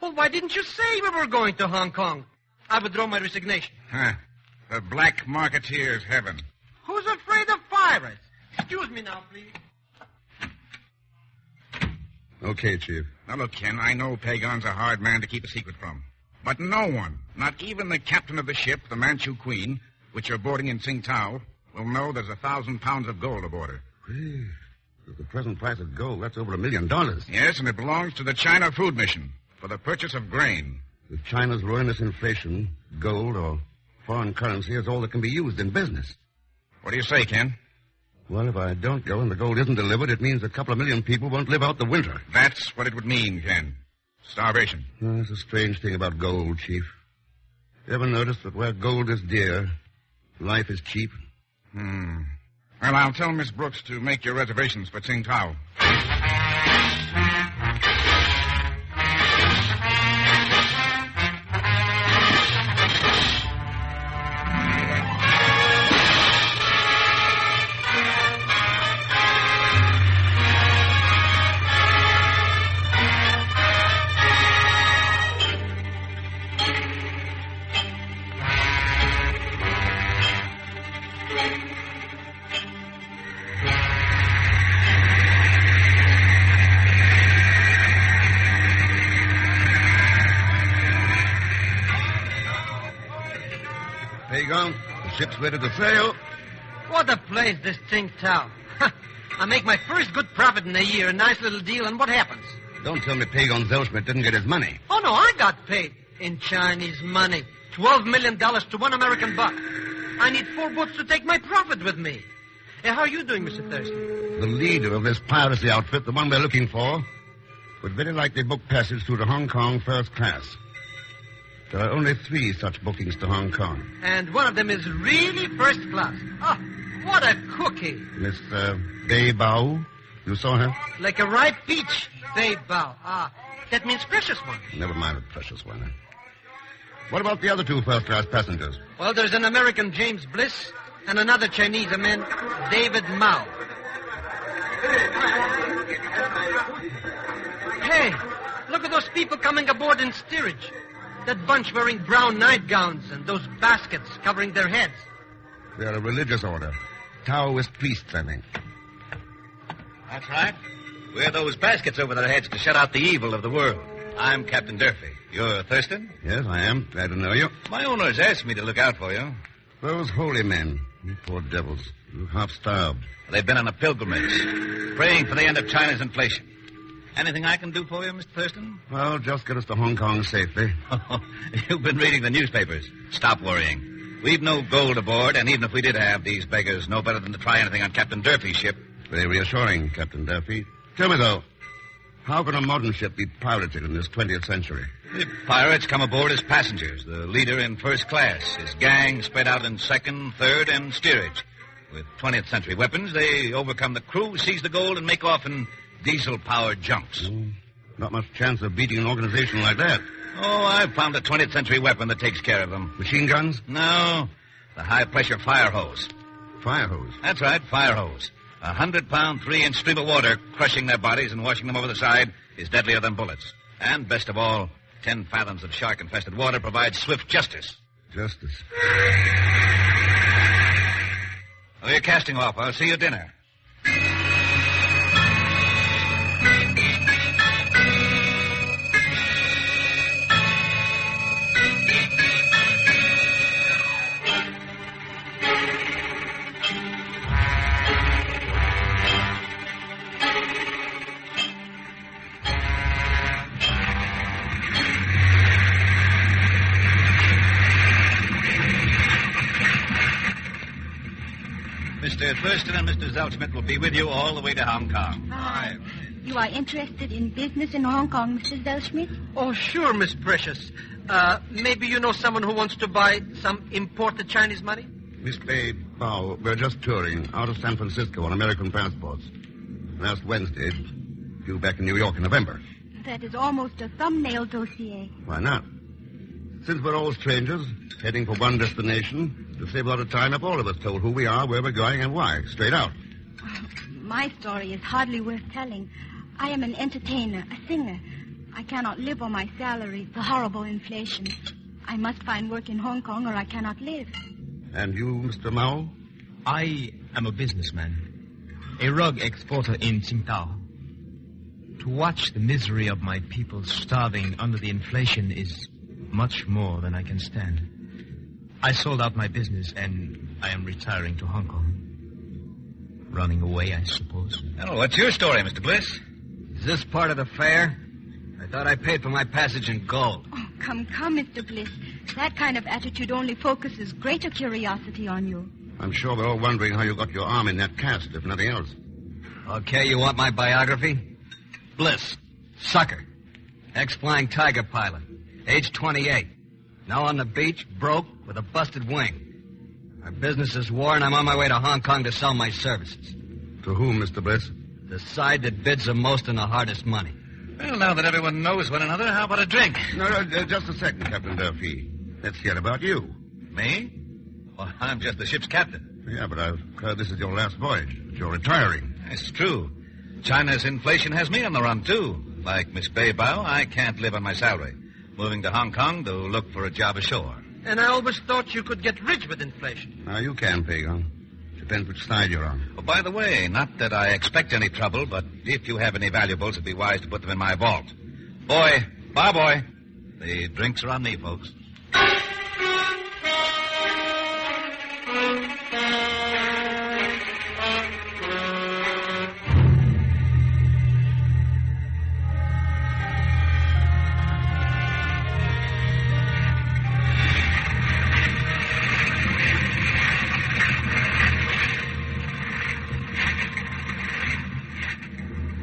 Well, why didn't you say we were going to Hong Kong? I withdraw my resignation. Huh. The black marketeer's heaven. Who's afraid of pirates? Excuse me now, please. Okay, Chief. Now, look, Ken, I know Pagon's a hard man to keep a secret from. But no one, not even the captain of the ship, the Manchu Queen, which you're boarding in Tsingtao, will know there's 1,000 pounds of gold aboard her. With the present price of gold, that's over $1 million. Yes, and it belongs to the China Food Mission for the purchase of grain. With China's ruinous inflation, gold or foreign currency is all that can be used in business. What do you say, Ken? Well, if I don't go and the gold isn't delivered, it means a couple of million people won't live out the winter. That's what it would mean, Ken. Starvation. Oh, it's a strange thing about gold, Chief. You ever notice that where gold is dear, life is cheap? Well, I'll tell Miss Brooks to make your reservations for Tsingtao. Pagan, the ship's ready to sail. What a place, this Tsingtao. I make my first good profit in a year, a nice little deal, and what happens? Don't tell me Pagan Zelschmidt didn't get his money. Oh, no, I got paid in Chinese money. $12 million to one American buck. I need 4 boats to take my profit with me. Hey, how are you doing, Mr. Thurston? The leader of this piracy outfit, the one we're looking for, would very likely book passage through to Hong Kong first class. There are only 3 such bookings to Hong Kong. And one of them is really first class. Oh, what a cookie. Miss Bei Bao. You saw her? Like a ripe peach. Bei Bao. Ah, that means precious one. Never mind the precious one. What about the other 2 first-class passengers? Well, there's an American, James Bliss, and another Chinese, a man, David Mao. Hey, look at those people coming aboard in steerage. That bunch wearing brown nightgowns and those baskets covering their heads. They're a religious order. Taoist priests, I think. That's right. Wear those baskets over their heads to shut out the evil of the world. I'm Captain Durfee. You're Thurston? Yes, I am. Glad to know you. My owners asked me to look out for you. Those holy men. You poor devils. You half starved. They've been on a pilgrimage, praying for the end of China's inflation. Anything I can do for you, Mr. Thurston? Well, just get us to Hong Kong safely. You've been reading the newspapers. Stop worrying. We've no gold aboard, and even if we did have, these beggars know better than to try anything on Captain Durfee's ship. Very reassuring, Captain Durfee. Tell me, though, how can a modern ship be pirated in this 20th century? The pirates come aboard as passengers, the leader in first class, his gang spread out in second, third, and steerage. With 20th century weapons, they overcome the crew, seize the gold, and make off in diesel-powered junks. Not much chance of beating an organization like that. Oh, I've found a 20th century weapon that takes care of them. Machine guns? No, the high-pressure fire hose. Fire hose? That's right, fire hose. 100-pound, 3-inch stream of water crushing their bodies and washing them over the side is deadlier than bullets. And best of all, 10 fathoms of shark-infested water provides swift justice. Justice? Oh, you're casting off. I'll see you at dinner. Mr. Thurston and Mr. Zelschmidt will be with you all the way to Hong Kong. You are interested in business in Hong Kong, Mr. Zelschmidt? Oh, sure, Miss Precious. Maybe you know someone who wants to buy some imported Chinese money? Miss Bay Bao, we're just touring out of San Francisco on American passports. Last Wednesday, due back in New York in November. That is almost a thumbnail dossier. Why not? Since we're all strangers, heading for one destination, to save a lot of time, if all of us told who we are, where we're going, and why, straight out. My story is hardly worth telling. I am an entertainer, a singer. I cannot live on my salary, the horrible inflation. I must find work in Hong Kong or I cannot live. And you, Mr. Mao? I am a businessman, a rug exporter in Qingdao. To watch the misery of my people starving under the inflation is much more than I can stand. I sold out my business and I am retiring to Hong Kong. Running away, I suppose. Well, what's your story, Mr. Bliss? Is this part of the fare? I thought I paid for my passage in gold. Oh, come, Mr. Bliss. That kind of attitude only focuses greater curiosity on you. I'm sure we're all wondering how you got your arm in that cast, if nothing else. Okay, you want my biography? Bliss, sucker, ex-flying tiger pilot, age 28. Now on the beach, broke, with a busted wing. My business is war, and I'm on my way to Hong Kong to sell my services. To whom, Mr. Bliss? The side that bids the most and the hardest money. Well, now that everyone knows one another, how about a drink? No, just a second, Captain Durfee. Let's hear about you. Me? Well, I'm just the ship's captain. Yeah, but I've heard this is your last voyage. You're retiring. It's true. China's inflation has me on the run, too. Like Miss Bay Bao, I can't live on my salary. Moving to Hong Kong to look for a job ashore. And I always thought you could get rich with inflation. Now, you can, Pagon. Depends which side you're on. Oh, by the way, not that I expect any trouble, but if you have any valuables, it'd be wise to put them in my vault. Boy, the drinks are on me, folks.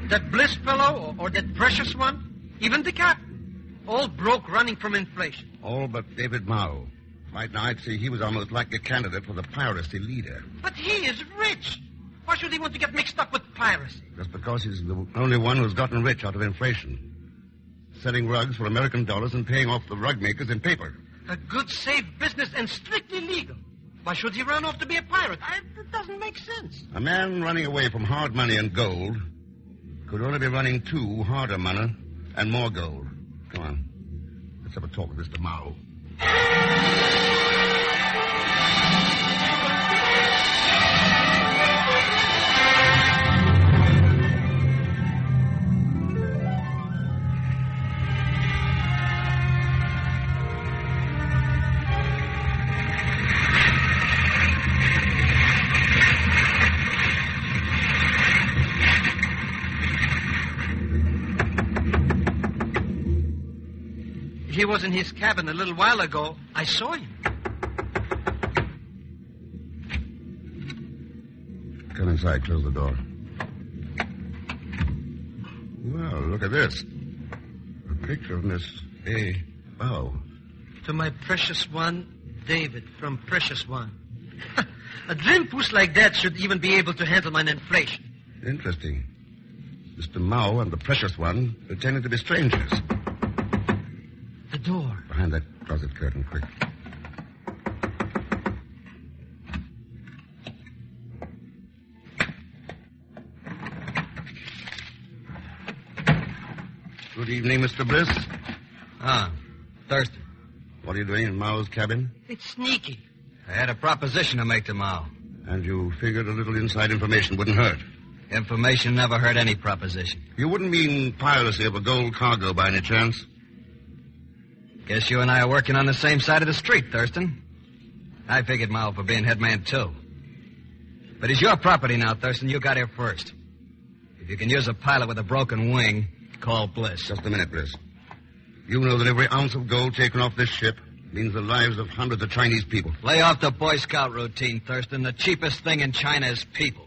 That Bliss fellow or that Precious one, even the captain, all broke running from inflation. All but David Mao. Right now, I'd say he was almost like a candidate for the piracy leader. But he is rich. Why should he want to get mixed up with piracy? Just because he's the only one who's gotten rich out of inflation. Selling rugs for American dollars and paying off the rug makers in paper. A good, safe business and strictly legal. Why should he run off to be a pirate? It doesn't make sense. A man running away from hard money and gold could only be running to harder money and more gold. Come on. Let's have a talk with Mr. Mao. He was in his cabin a little while ago. I saw him. Come inside. Close the door. Well, look at this. A picture of Miss A. Bao. To my precious one, David, from Precious One. A dreampuss like that should even be able to handle my inflation. Interesting. Mr. Mao and the Precious One pretending to be strangers. The door. Behind that closet curtain, quick. Good evening, Mr. Bliss. Thirsty. What are you doing in Mao's cabin? It's sneaky. I had a proposition to make to Mao. And you figured a little inside information wouldn't hurt? Information never hurt any proposition. You wouldn't mean piracy of a gold cargo by any chance? Guess you and I are working on the same side of the street, Thurston. I figured Mao for being head man, too. But it's your property now, Thurston. You got here first. If you can use a pilot with a broken wing, call Bliss. Just a minute, Bliss. You know that every ounce of gold taken off this ship means the lives of hundreds of Chinese people. Lay off the Boy Scout routine, Thurston. The cheapest thing in China is people.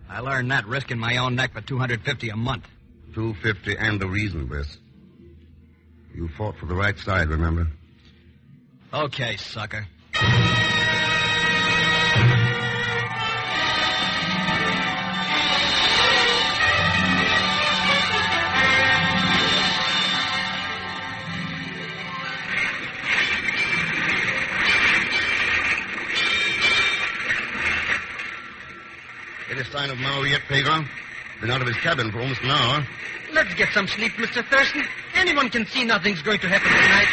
I learned that risking my own neck for $250 a month. $250 and a reason, Bliss. You fought for the right side, remember? Okay, sucker. Any sign of Mao yet, Pedro? Been out of his cabin for almost an hour. Let's get some sleep, Mr. Thurston. Anyone can see nothing's going to happen tonight.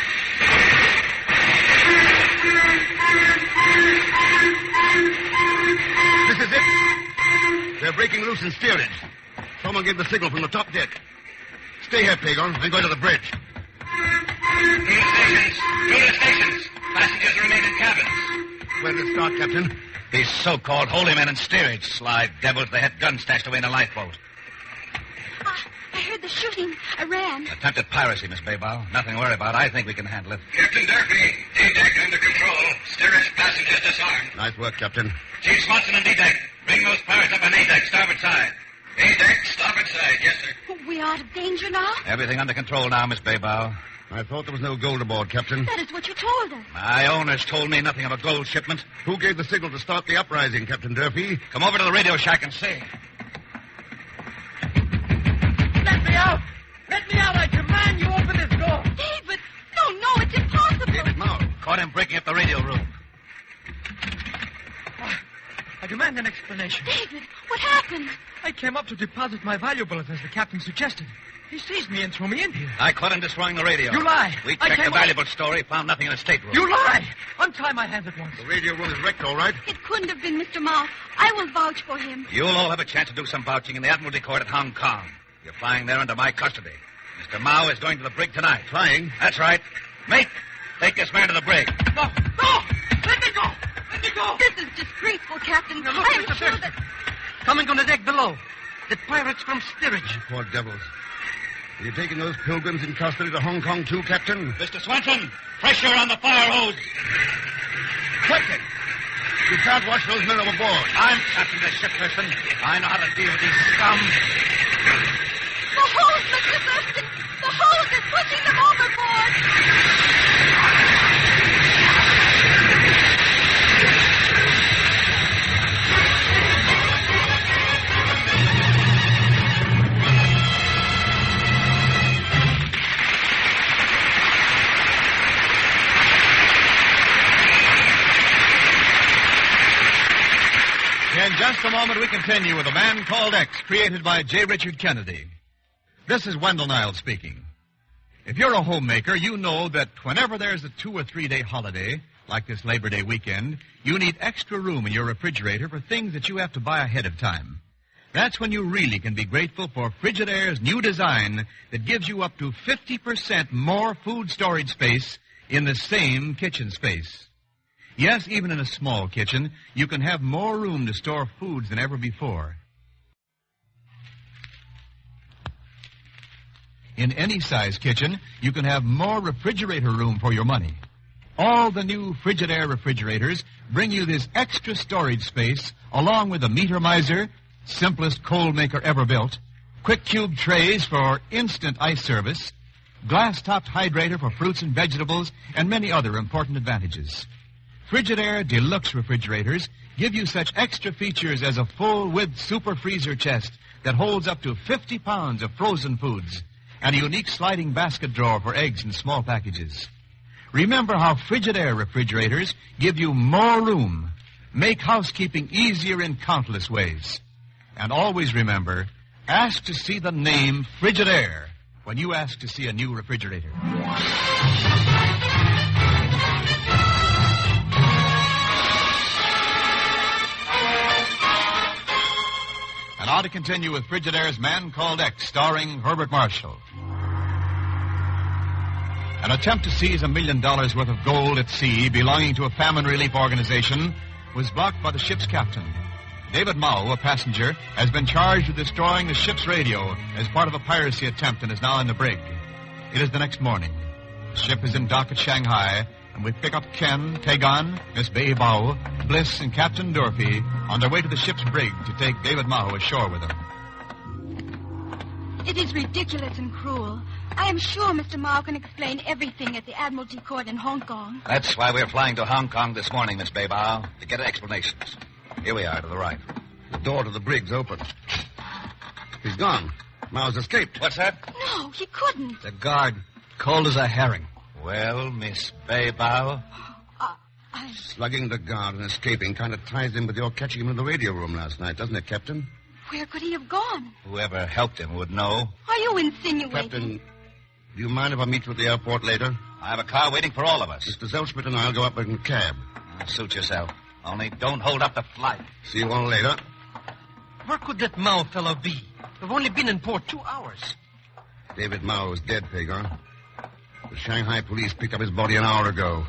This is it. They're breaking loose in steerage. Someone gave the signal from the top deck. Stay here, Pagon. I'm going to the bridge. To the stations. Passengers remain in cabins. Where did it start, Captain? These so-called holy men in steerage. Sly devils, they had guns stashed away in a lifeboat. I heard the shooting. I ran. Attempted piracy, Miss Baybow. Nothing to worry about. I think we can handle it. Captain Durfee, D-deck under control. Steerage passengers disarmed. Nice work, Captain. Chief Swanson and D-deck, bring those pirates up on A-deck, starboard side. A-deck, starboard side, yes, sir. We are out of danger now? Everything under control now, Miss Baybow. I thought there was no gold aboard, Captain. That is what you told us. My owners told me nothing of a gold shipment. Who gave the signal to start the uprising, Captain Durfee? Come over to the radio shack and see. Let me out! Let me out! I demand you open this door! David! No, it's impossible! David Mao. Caught him breaking up the radio room. I demand an explanation. David, what happened? I came up to deposit my valuables as the captain suggested. He seized me and threw me in here. I caught him destroying the radio. You lie. We checked the valuable story, found nothing in the stateroom. You lie! Untie my hands at once. The radio room is wrecked, all right? It couldn't have been Mr. Mao. I will vouch for him. You'll all have a chance to do some vouching in the Admiralty Court at Hong Kong. You're flying there under my custody. Mr. Mao is going to the brig tonight. Flying? That's right. Mate, take this man to the brig. No! Let me go! Let me go! This is disgraceful, Captain. Now, look, I am Mr. sure Thurston. that... Coming on the deck below. The pirates from steerage. Poor devils. Are you taking those pilgrims in custody to Hong Kong, too, Captain? Mr. Swanson, pressure on the fire hose. Quickly! You can't watch those men overboard. I'm captain of the ship, Thurston. I know how to deal with these scum. The hose, Mr. Thurston! The hose is pushing them overboard! In just a moment, we continue with A Man Called X, created by J. Richard Kennedy. This is Wendell Niles speaking. If you're a homemaker, you know that whenever there's a 2 or 3 day holiday, like this Labor Day weekend, you need extra room in your refrigerator for things that you have to buy ahead of time. That's when you really can be grateful for Frigidaire's new design that gives you up to 50% more food storage space in the same kitchen space. Yes, even in a small kitchen, you can have more room to store foods than ever before. In any size kitchen, you can have more refrigerator room for your money. All the new Frigidaire refrigerators bring you this extra storage space along with the Meter Miser, simplest cold maker ever built, quick cube trays for instant ice service, glass-topped hydrator for fruits and vegetables, and many other important advantages. Frigidaire Deluxe refrigerators give you such extra features as a full-width super freezer chest that holds up to 50 pounds of frozen foods and a unique sliding basket drawer for eggs and small packages. Remember how Frigidaire refrigerators give you more room, make housekeeping easier in countless ways. And always remember, ask to see the name Frigidaire when you ask to see a new refrigerator. And now to continue with Frigidaire's Man Called X, starring Herbert Marshall. An attempt to seize $1 million worth of gold at sea belonging to a famine relief organization was blocked by the ship's captain. David Mao, a passenger, has been charged with destroying the ship's radio as part of a piracy attempt and is now in the brig. It is the next morning. The ship is in dock at Shanghai, and we pick up Ken, Tegan, Miss Bei Bao, Bliss, and Captain Durfee on their way to the ship's brig to take David Mao ashore with them. It is ridiculous and cruel. I am sure Mr. Mao can explain everything at the Admiralty Court in Hong Kong. That's why we're flying to Hong Kong this morning, Miss Baybao, to get explanations. Here we are, to the right. The door to the brig's open. He's gone. Mao's escaped. What's that? No, he couldn't. The guard, cold as a herring. Well, Miss Baybao. Slugging the guard and escaping kind of ties in with your catching him in the radio room last night, doesn't it, Captain? Where could he have gone? Whoever helped him would know. Are you insinuating? Captain, do you mind if I meet you at the airport later? I have a car waiting for all of us. Mr. Zellschmidt and I'll go up in a cab. Suit yourself. Only don't hold up the flight. See you all later. Where could that Mao fellow be? We've only been in port 2 hours. David Mao is dead, Pagon. The Shanghai police picked up his body an hour ago.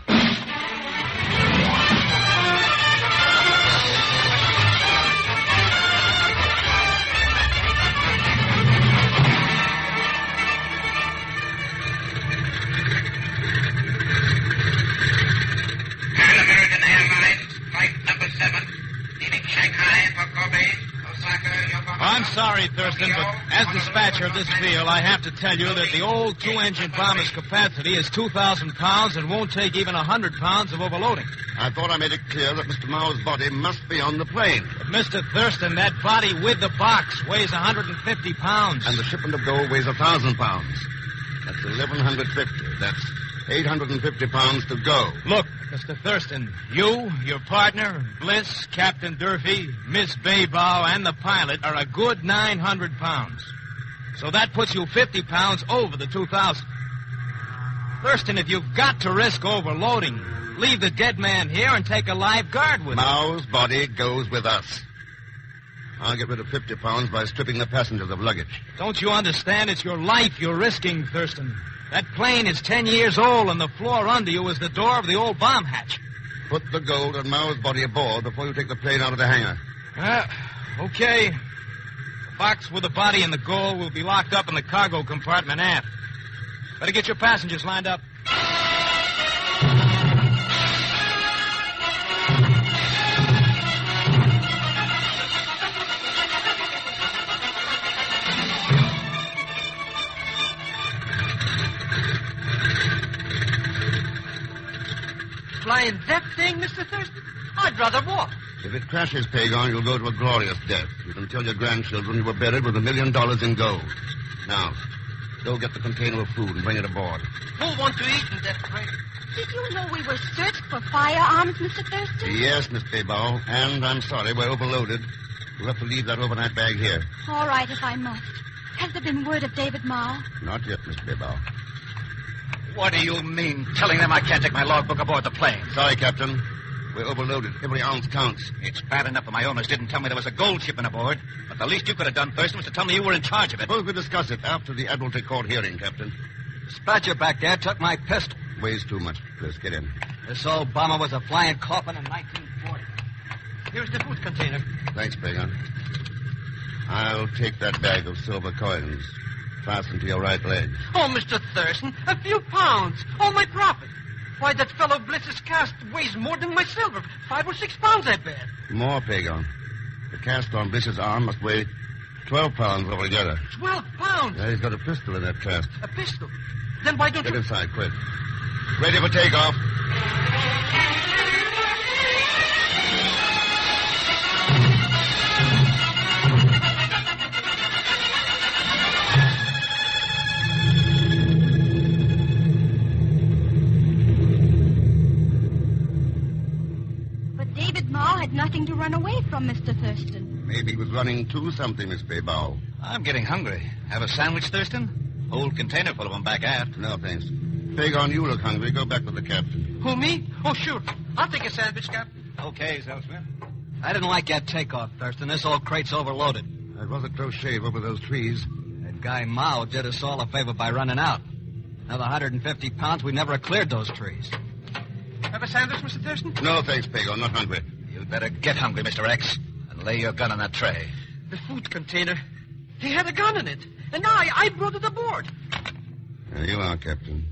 American Airlines, flight number 7, leaving Shanghai for Kobe, Osaka, Yokohama. I'm sorry, Thurston, but as dispatcher of this field, I have to tell you that the old two-engine bomber's capacity is 2,000 pounds and won't take even 100 pounds of overloading. I thought I made it clear that Mr. Mao's body must be on the plane. But, Mr. Thurston, that body with the box weighs 150 pounds. And the shipment of gold weighs 1,000 pounds. That's 1,150. That's 850 pounds to go. Look, Mr. Thurston, you, your partner, Bliss, Captain Durfee, Miss Baybao, and the pilot are a good 900 pounds. So that puts you 50 pounds over the 2,000. Thurston, if you've got to risk overloading, leave the dead man here and take a live guard with him. Mao's body goes with us. I'll get rid of 50 pounds by stripping the passengers of luggage. Don't you understand? It's your life you're risking, Thurston. That plane is 10 years old, and the floor under you is the door of the old bomb hatch. Put the gold and Mao's body aboard before you take the plane out of the hangar. Okay. The box with the body and the gold will be locked up in the cargo compartment aft. Better get your passengers lined up. Flying that thing, Mr. Thurston? I'd rather walk. If it crashes, Pagon, you'll go to a glorious death. You can tell your grandchildren you were buried with $1 million in gold. Now, go get the container of food and bring it aboard. Who'll want to eat in that crate? Did you know we were searched for firearms, Mr. Thurston? Yes, Miss Baybao, and I'm sorry, we're overloaded. You'll have to leave that overnight bag here. All right, if I must. Has there been word of David Mao? Not yet, Miss Baybao. What do you mean, telling them I can't take my logbook aboard the plane? Sorry, Captain. We're overloaded. Every ounce counts. It's bad enough that my owners didn't tell me there was a gold shipment aboard. But the least you could have done, Thurston, was to tell me you were in charge of it. Suppose we discuss it after the Admiralty Court hearing, Captain. Dispatcher back there took my pistol. Weighs too much. Let's get in. This old bomber was a flying coffin in 1940. Here's the food container. Thanks, Pagan. I'll take that bag of silver coins. Fasten to your right leg. Oh, Mr. Thurston, a few pounds. All my profit. Why, that fellow Bliss's cast weighs more than my silver. 5 or 6 pounds, I bet. More, Pagan. The cast on Bliss's arm must weigh 12 pounds altogether. 12 pounds? Yeah, he's got a pistol in that cast. A pistol? Then why don't Get you... inside, quick. Ready for takeoff. Nothing to run away from, Mr. Thurston. Maybe he was running to something, Miss Baybao. I'm getting hungry. Have a sandwich, Thurston? Old container full of them back aft. No, thanks. Pagan, you look hungry. Go back with the captain. Who, me? Oh, sure. I'll take a sandwich, Captain. Okay, Zellschmidt. I didn't like that takeoff, Thurston. This old crate's overloaded. It was a close shave over those trees. That guy Mao did us all a favor by running out. Another 150 pounds, we never have cleared those trees. Have a sandwich, Mr. Thurston? No, thanks, Pagan. Not hungry. You'd better get hungry, Mr. X, and lay your gun on that tray. The food container. He had a gun in it. And I brought it aboard. There you are, Captain.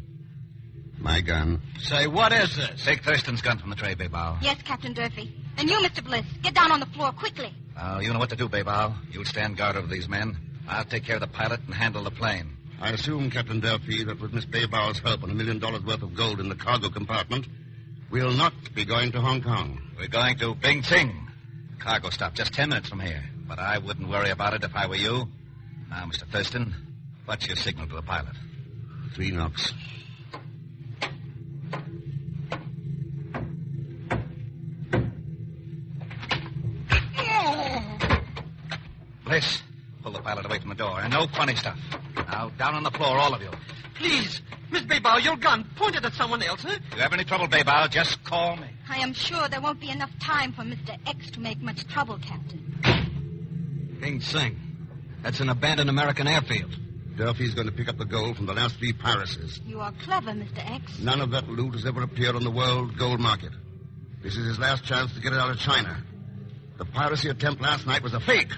My gun. Say, what is this? Take Thurston's gun from the tray, Baybao. Yes, Captain Durfee. And you, Mr. Bliss, get down on the floor quickly. You know what to do, Baybao. You'll stand guard over these men. I'll take care of the pilot and handle the plane. I assume, Captain Durfee, that with Miss Baybauer's help and $1 million worth of gold in the cargo compartment, we'll not be going to Hong Kong. We're going to Bing Ting. Cargo stop just 10 minutes from here. But I wouldn't worry about it if I were you. Now, Mr. Thurston, what's your signal to the pilot? 3 knocks. Bliss, pull the pilot away from the door. And no funny stuff. Now, down on the floor, all of you. Please, Miss Baybauer, your gun pointed at someone else, huh? If you have any trouble, Baybauer, just call me. I am sure there won't be enough time for Mr. X to make much trouble, Captain. Bing Ting. That's an abandoned American airfield. Durfee's going to pick up the gold from the last 3 piracies. You are clever, Mr. X. None of that loot has ever appeared on the world gold market. This is his last chance to get it out of China. The piracy attempt last night was a fake.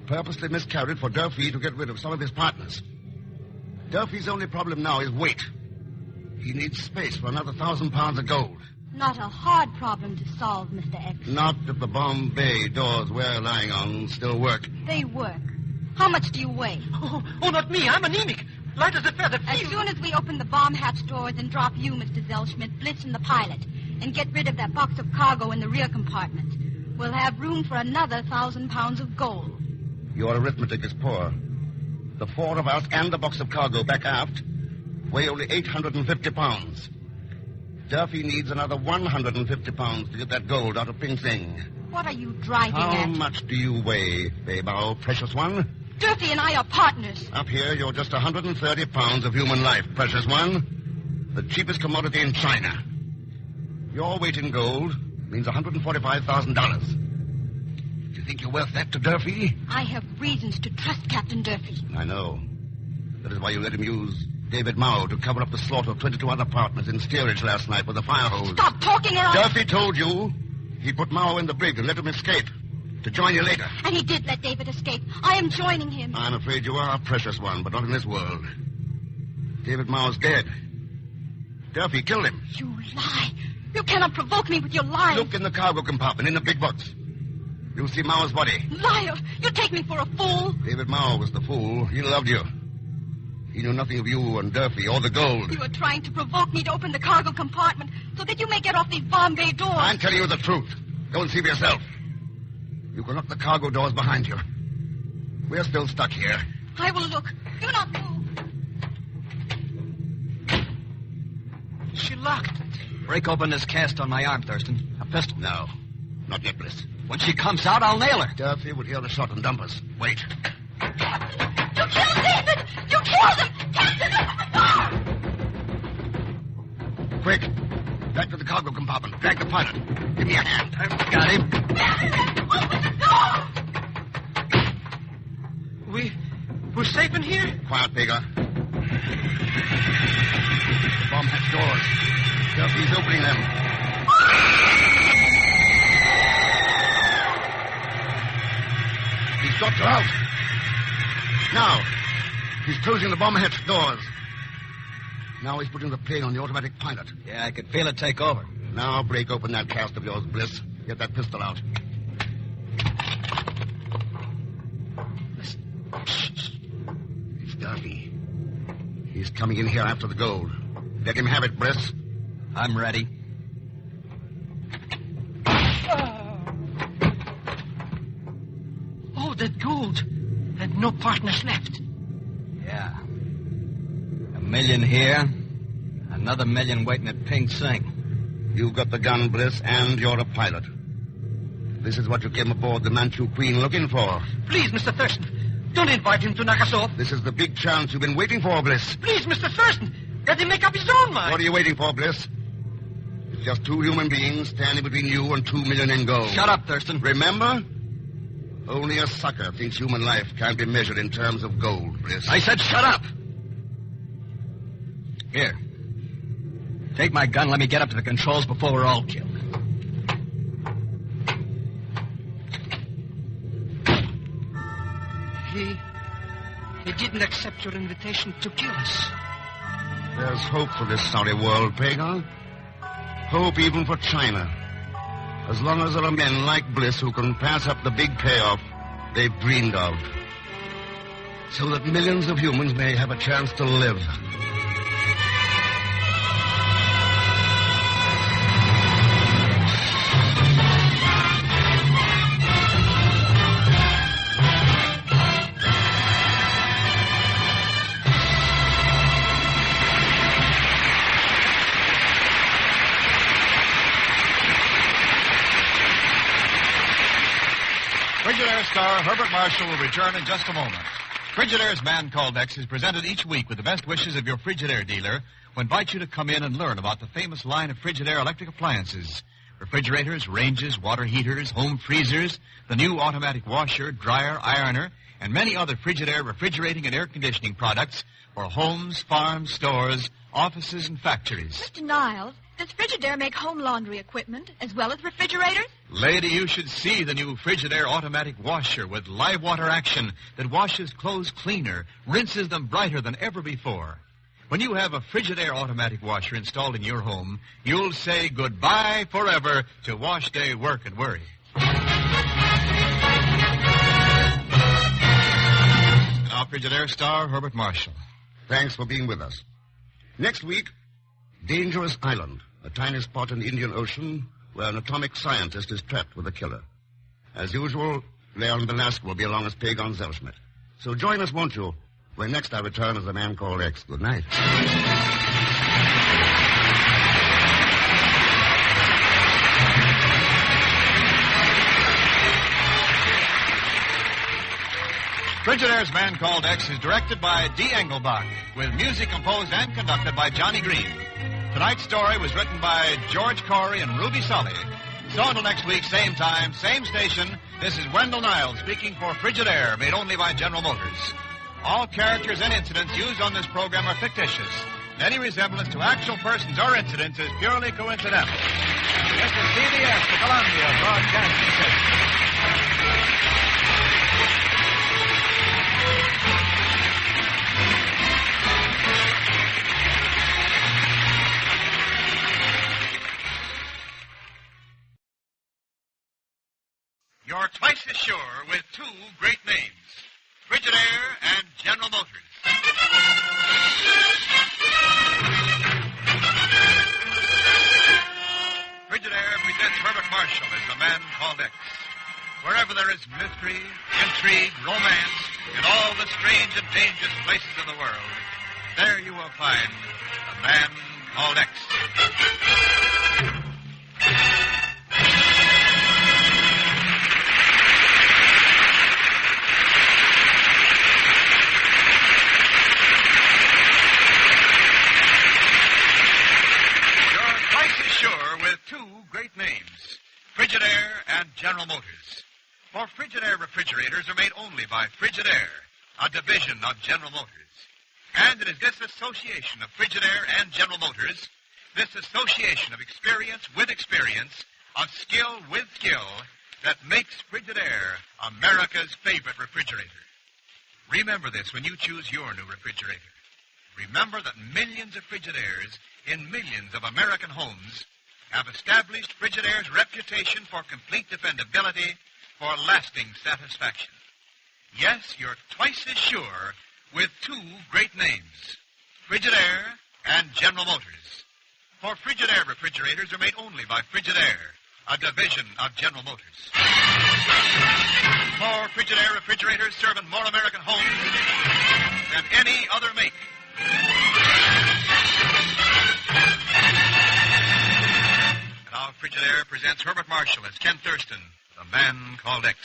Purposely miscarried for Durfee to get rid of some of his partners. Durfee's only problem now is weight. He needs space for another 1,000 pounds of gold. Not a hard problem to solve, Mr. X. Not if the Bombay doors we're lying on still work. They work. How much do you weigh? Oh, not me. I'm anemic. Light as a feather. As soon as we open the bomb hatch doors and drop you, Mr. Zellschmidt, Bliss, and the pilot, and get rid of that box of cargo in the rear compartment, we'll have room for another 1,000 pounds of gold. Your arithmetic is poor. The 4 of us and the box of cargo back aft weigh only 850 pounds. Durfee needs another 150 pounds to get that gold out of Ping Sing. What are you driving How at? much do you weigh, Baybao, precious one? Durfee and I are partners. Up here, you're just 130 pounds of human life, precious one. The cheapest commodity in China. Your weight in gold means $145,000. Do you think you're worth that to Durfee? I have reasons to trust Captain Durfee. I know. That is why you let him use David Mao to cover up the slaughter of 22 other partners in steerage last night with a fire hose. Stop talking or I'll... Durfee told you he put Mao in the brig and let him escape. To join you later. And he did let David escape. I am joining him. I'm afraid you are a precious one, but not in this world. David Mao's dead. Durfee killed him. You lie. You cannot provoke me with your lies. Look in the cargo compartment, in the big box. You'll see Mao's body. Liar! You take me for a fool. David Mao was the fool. He loved you. He knew nothing of you and Durfee or the gold. You are trying to provoke me to open the cargo compartment so that you may get off these Bombay doors. I'm telling you the truth. Go and see for yourself. You can lock the cargo doors behind you. We're still stuck here. I will look. Do not move. She locked it. Break open this cast on my arm, Thurston. A pistol. No. Not yet, Bliss. When she comes out, I'll nail her. Durfee would hear the shot and dump us. Wait. You killed David! You killed him! Captain, open the door! Quick. Back to the cargo compartment. Drag the pilot. Give me a hand. I've got him. Open the door! We're safe in here? Quiet, Vega. The bomb hatch doors. Durfee's opening them. He's got her out. Now, he's closing the bomb hatch doors. Now he's putting the plane on the automatic pilot. Yeah, I could feel it take over. Now break open that cast of yours, Bliss. Get that pistol out. It's Durfee. He's coming in here after the gold. Let him have it, Bliss. I'm ready. Oh, that gold. And no partners left. Yeah. 1 million here. Another 1 million waiting at Ping Sing. You've got the gun, Bliss, and you're a pilot. This is what you came aboard the Manchu Queen looking for. Please, Mr. Thurston, don't invite him to knock us off. This is the big chance you've been waiting for, Bliss. Please, Mr. Thurston, let him make up his own mind. What are you waiting for, Bliss? It's just 2 human beings standing between you and 2 million in gold. Shut up, Thurston. Remember? Only a sucker thinks human life can't be measured in terms of gold, Bliss. I said shut up. Here. Take my gun. Let me get up to the controls before we're all killed. He didn't accept your invitation to kill us. There's hope for this sorry world, Pagan. Hope even for China. As long as there are men like Bliss who can pass up the big payoff they've dreamed of. so that millions of humans may have a chance to live. Frigidaire star Herbert Marshall will return in just a moment. Frigidaire's Man Called X is presented each week with the best wishes of your Frigidaire dealer who invites you to come in and learn about the famous line of Frigidaire electric appliances. Refrigerators, ranges, water heaters, home freezers, the new automatic washer, dryer, ironer, and many other Frigidaire refrigerating and air conditioning products for homes, farms, stores, offices, and factories. Mr. Niles, does Frigidaire make home laundry equipment as well as refrigerators? Lady, you should see the new Frigidaire automatic washer with live water action that washes clothes cleaner, rinses them brighter than ever before. When you have a Frigidaire automatic washer installed in your home, you'll say goodbye forever to wash day work and worry. Now, Frigidaire star Herbert Marshall. Thanks for being with us. Next week, Dangerous Island, a tiny spot in the Indian Ocean where an atomic scientist is trapped with a killer. As usual, Leon Belasco will be along as Pagon Zellschmidt. So join us, won't you, when next I return as a Man Called X. Good night. Frigidaire's Man Called X is directed by D. Engelbach, with music composed and conducted by Johnny Green. Tonight's story was written by George Corey and Ruby Sully. So until next week, same time, same station, this is Wendell Niles speaking for Frigidaire, made only by General Motors. All characters and incidents used on this program are fictitious. Any resemblance to actual persons or incidents is purely coincidental. This is CBS, the Columbia Broadcasting System. You're twice as sure with two great names, Frigidaire and General Motors. Frigidaire presents Herbert Marshall as the Man Called X. Wherever there is mystery, intrigue, romance, in all the strange and dangerous places of the world, there you will find the Man Called X. Two great names, Frigidaire and General Motors. For Frigidaire refrigerators are made only by Frigidaire, a division of General Motors. And it is this association of Frigidaire and General Motors, this association of experience with experience, of skill with skill, that makes Frigidaire America's favorite refrigerator. Remember this when you choose your new refrigerator. Remember that millions of Frigidaires in millions of American homes have established Frigidaire's reputation for complete dependability, for lasting satisfaction. Yes, you're twice as sure with two great names, Frigidaire and General Motors. For Frigidaire refrigerators are made only by Frigidaire, a division of General Motors. For Frigidaire refrigerators serve in more American homes than any other make. Now, Frigidaire presents Herbert Marshall as Ken Thurston, the Man Called X.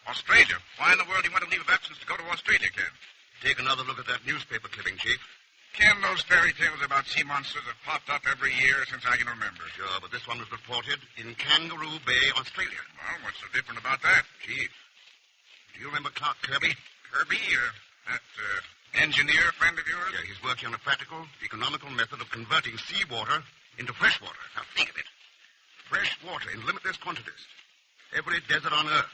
Australia? Why in the world do you want to leave of absence to go to Australia, Ken? Take another look at that newspaper clipping, Chief. Ken, those fairy tales about sea monsters have popped up every year since I can remember. Sure, but this one was reported in Kangaroo Bay, Australia. Well, what's so different about that? Chief, do you remember Clark Kirby? Kirby, that engineer friend of yours? Yeah, he's working on a practical, economical method of converting seawater into fresh water. Now, think of it. Fresh water in limitless quantities. Every desert on Earth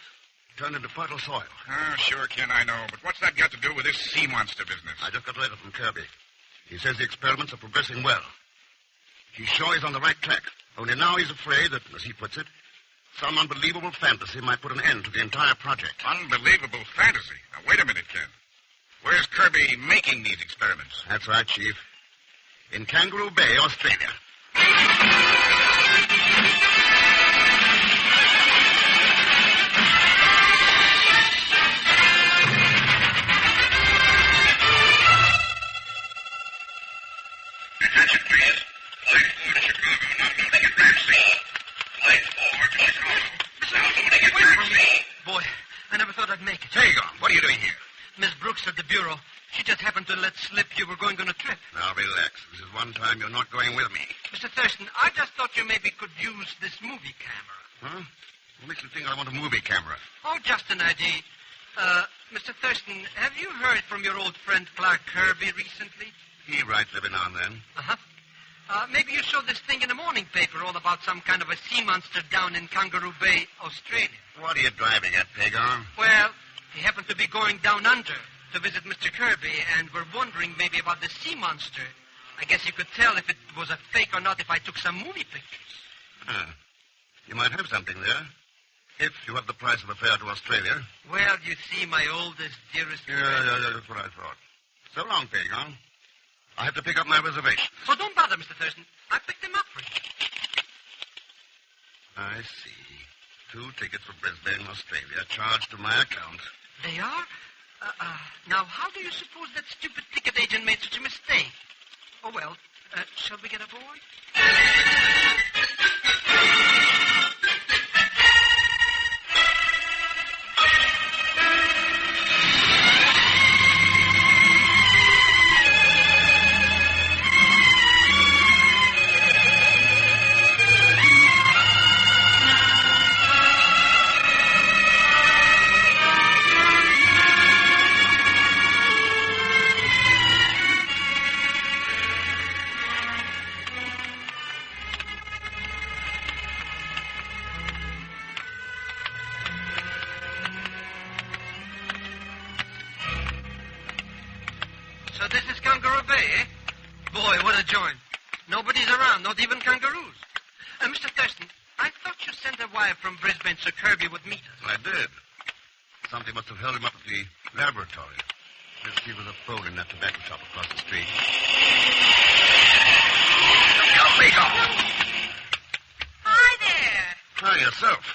turned into fertile soil. Oh, sure, Ken, I know. But what's that got to do with this sea monster business? I just got a letter from Kirby. He says the experiments are progressing well. He's sure he's on the right track. Only now he's afraid that, as he puts it, some unbelievable fantasy might put an end to the entire project. Unbelievable fantasy? Now, wait a minute, Ken. Where's Kirby making these experiments? That's right, Chief. In Kangaroo Bay, Australia. Attention, please. Flight 4 to Chicago, now loading at Ramsey. Flight 4 to Chicago, now loading at Ramsey. Boy, I never thought I'd make it. Take on. What are you doing here? Miss Brooks at the bureau. She just happened to let slip you were going on a trip. Now, relax. This is one time you're not going with me. Mr. Thurston, I just thought you maybe could use this movie camera. Huh? What makes you think I want a movie camera? Oh, just an idea. Mr. Thurston, have you heard from your old friend Clark Kirby recently? He writes every now and then. Uh-huh. Maybe you saw this thing in the morning paper all about some kind of a sea monster down in Kangaroo Bay, Australia. What are you driving at, Pagon? Well, he happened to be going down under to visit Mr. Kirby, and we're wondering maybe about the sea monster. I guess you could tell if it was a fake or not if I took some movie pictures. You might have something there. If you have the price of a fare to Australia. Well, you see, my oldest, dearest... Yeah, that's what I thought. So long, Pagon. I have to pick up my reservation. Oh, don't bother, Mr. Thurston. I picked them up for you. I see. 2 tickets for Brisbane, Australia, charged to my account. They are? Now, how do you suppose that stupid ticket agent made such a mistake? Oh, well, shall we get aboard? So this is Kangaroo Bay, eh? Boy, what a joint. Nobody's around, not even kangaroos. Mr. Thurston, I thought you sent a wire from Brisbane so Kirby would meet us. I did. Something must have held him up at the laboratory. Let's see if there's a phone in that tobacco shop across the street. Hi there. Hi, yourself.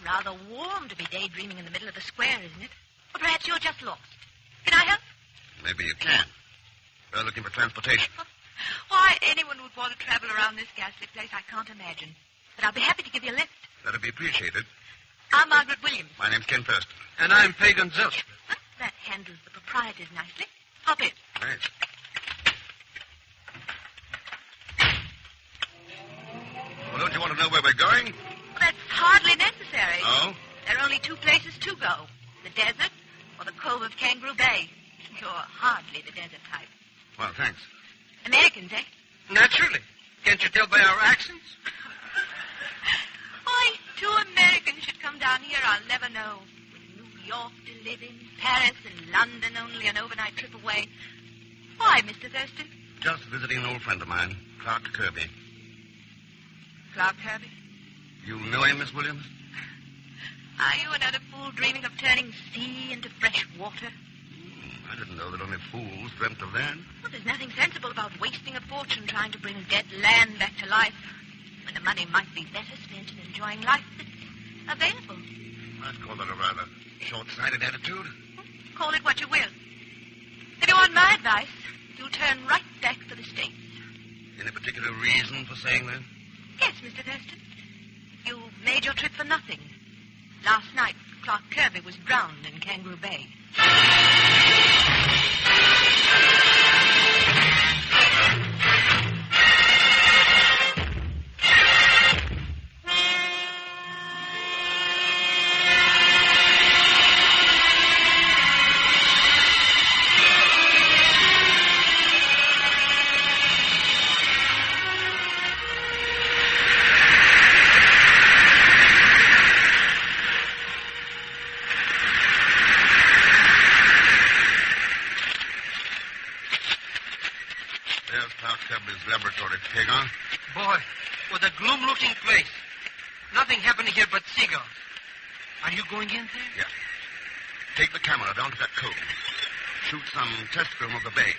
Rather warm to be daydreaming in the middle of the square, isn't it? Or perhaps you're just lost. Can I help? Maybe you can. We're looking for transportation. Why anyone would want to travel around this ghastly place, I can't imagine. But I'll be happy to give you a lift. That'd be appreciated. I'm Margaret Williams. My name's Ken Thurston. And I'm Pagan Zellschmidt. Huh? That handles the proprietors nicely. Hop in. Thanks. Well, don't you want to know where we're going? Well, that's hardly necessary. Oh? There are only 2 places to go. The desert or the cove of Kangaroo Bay. You're hardly the desert type. Well, thanks. Americans, eh? Naturally. Can't you tell by our accents? Why, 2 Americans should come down here, I'll never know. With New York to live in, Paris and London only an overnight trip away. Why, Mr. Thurston? Just visiting an old friend of mine, Clark Kirby. Clark Kirby? You know him, Miss Williams? Are you another fool dreaming of turning sea into fresh water? I didn't know that only fools dreamt of that. Well, there's nothing sensible about wasting a fortune trying to bring dead land back to life, when the money might be better spent in enjoying life that's available. I'd call that a rather short-sighted attitude. Call it what you will. If you want my advice, you'll turn right back for the States. Any particular reason for saying that? Yes, Mr. Thurston. You made your trip for nothing. Last night, Clark Kirby was drowned in Kangaroo Bay. There's Clark Kirby's laboratory, Pagan. Boy, what a gloom-looking place. Nothing happening here but seagulls. Are you going in there? Yeah. Take the camera down to that cove. Shoot some test film of the bay.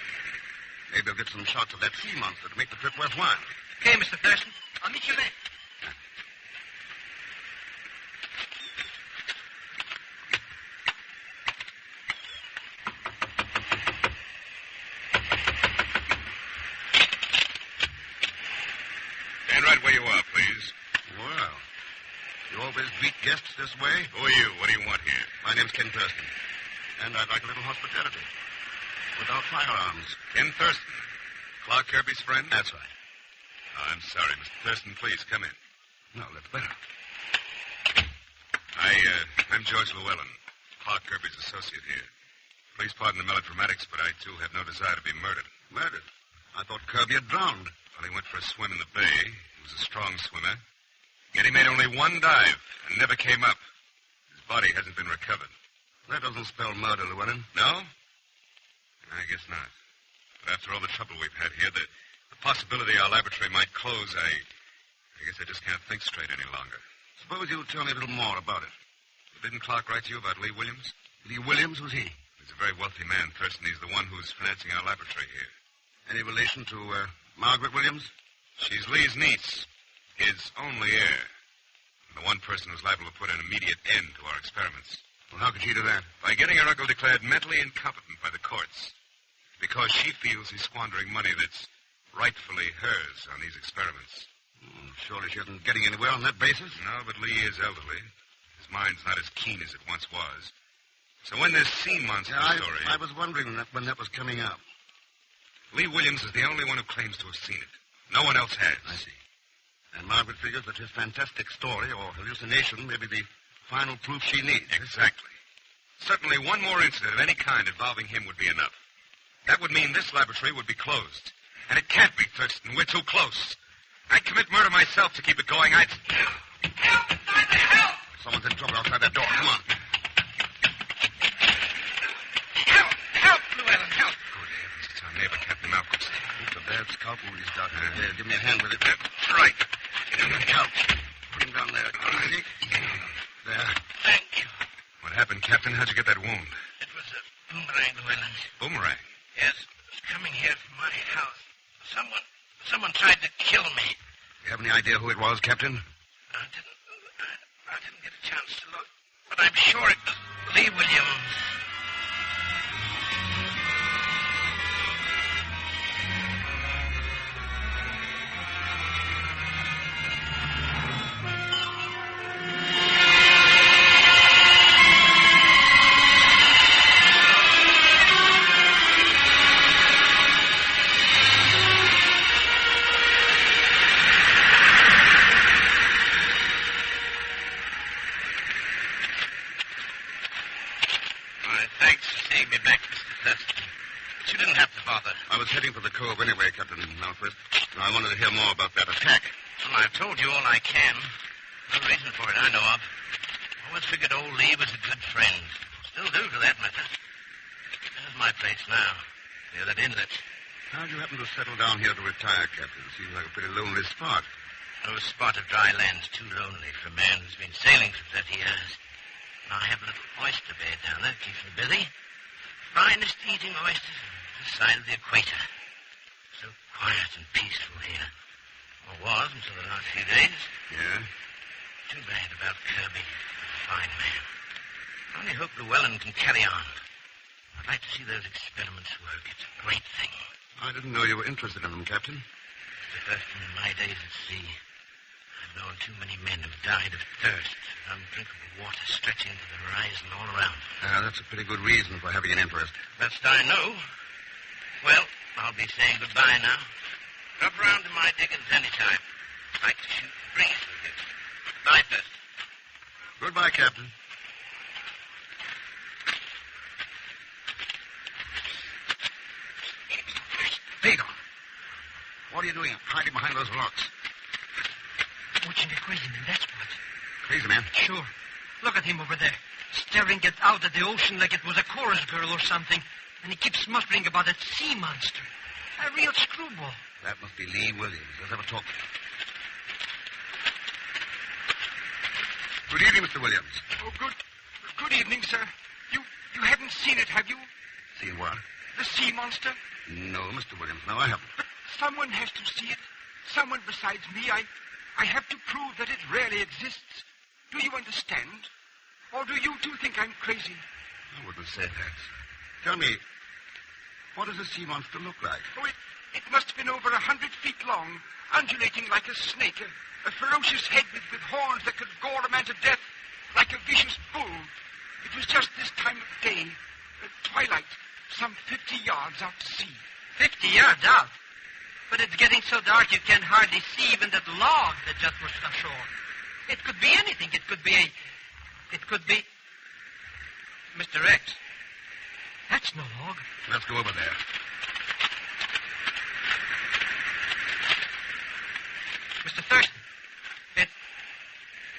Maybe we'll get some shots of that sea monster to make the trip worthwhile. Okay, Mr. Thurston. I'll meet you there. Stand right where you are, please. Well, you always greet guests this way? Who are you? What do you want here? My name's Ken Thurston. And I'd like a little hospitality. Without firearms. Ken Thurston. Clark Kirby's friend? That's right. Oh, I'm sorry, Mr. Thurston. Please, come in. No, that's better. I'm George Llewellyn, Clark Kirby's associate here. Please pardon the melodramatics, but I, too, have no desire to be murdered. Murdered? I thought Kirby had drowned. Well, he went for a swim in the bay. He was a strong swimmer. Yet he made only one dive and never came up. His body hasn't been recovered. That doesn't spell murder, Llewellyn. No? I guess not. But after all the trouble we've had here, the possibility our laboratory might close, I guess I just can't think straight any longer. Suppose you tell me a little more about it. Didn't Clark write to you about Lee Williams? Lee Williams? Who's he? He's a very wealthy man, Thurston. He's the one who's financing our laboratory here. Any relation to Margaret Williams? She's Lee's niece, his only heir. The one person who's liable to put an immediate end to our experiments. Well, how could she do that? By getting her uncle declared mentally incompetent by the courts. Because she feels he's squandering money that's rightfully hers on these experiments. Surely she isn't getting anywhere on that basis? No, but Lee is elderly. His mind's not as keen as it once was. So when this sea monster story... I was wondering when that was coming up. Lee Williams is the only one who claims to have seen it. No one else has. I see. And Margaret figures that his fantastic story or hallucination may be the final proof she needs. Exactly. Certainly one more incident of any kind involving him would be enough. That would mean this laboratory would be closed. And it can't be, Thurston. We're too close. I'd commit murder myself to keep it going. Help! Someone's in trouble outside that door. Come on. Help, Llewellyn, help. Good heavens, it's our neighbor, Captain Malcolm. It's a bad scalp wound he's got. Here, give me a hand with it. That's right. Get him the couch. Put him down there. Easy. There. Thank you. What happened, Captain? How'd you get that wound? It was a boomerang, Llewellyn. Boomerang? Yes, it was coming here from my house. Someone tried to kill me. You have any idea who it was, Captain? I didn't get a chance to look, but I'm sure it was Lee Williams. Heading for the cove anyway, Captain Malquist. I wanted to hear more about that attack. Well, I've told you all I can. No reason for it I know of. Always figured old Lee was a good friend. Still do, for that matter. There's my place now, near that inlet. How'd you happen to settle down here to retire, Captain? Seems like a pretty lonely spot. No spot of dry land's too lonely for a man who's been sailing for 30 years. Now, I have a little oyster bed down there. Keeps me busy. Finest eating oysters this side of the equator. So quiet and peaceful here. Or was until the last few days. Yeah? Too bad about Kirby. A fine man. I only hope Llewellyn can carry on. I'd like to see those experiments work. It's a great thing. I didn't know you were interested in them, Captain. It's the first in my days at sea. I've known too many men who've died of thirst, undrinkable water stretching to the horizon all around. That's a pretty good reason for having an interest. Best I know. Well, I'll be saying goodbye now. Drop around to my diggings anytime. I'd like to shoot the breeze with you. Bye, Thurston. Goodbye, Captain. Pagan. What are you doing hiding behind those rocks? Watching the crazy man, that's what. Crazy man? Sure. Look at him over there, staring it out at the ocean like it was a chorus girl or something. And he keeps muttering about that sea monster. A real screwball. That must be Lee Williams. Let's have a talk with him. Good evening, Mr. Williams. Oh, good evening, sir. You haven't seen it, have you? Seen what? The sea monster? No, Mr. Williams. No, I haven't. But someone has to see it. Someone besides me. I have to prove that it really exists. Do you understand? Or do you two think I'm crazy? I wouldn't say that, sir. Tell me, what does a sea monster look like? Oh, it must have been over 100 feet long, undulating like a snake, a ferocious head with horns that could gore a man to death, like a vicious bull. It was just this time of day, twilight, some 50 yards out to sea. 50 yards out? But it's getting so dark you can hardly see even that log that just washed ashore. It could be anything. It could be... Mr. X. That's no log. Let's go over there. Mr. Thurston,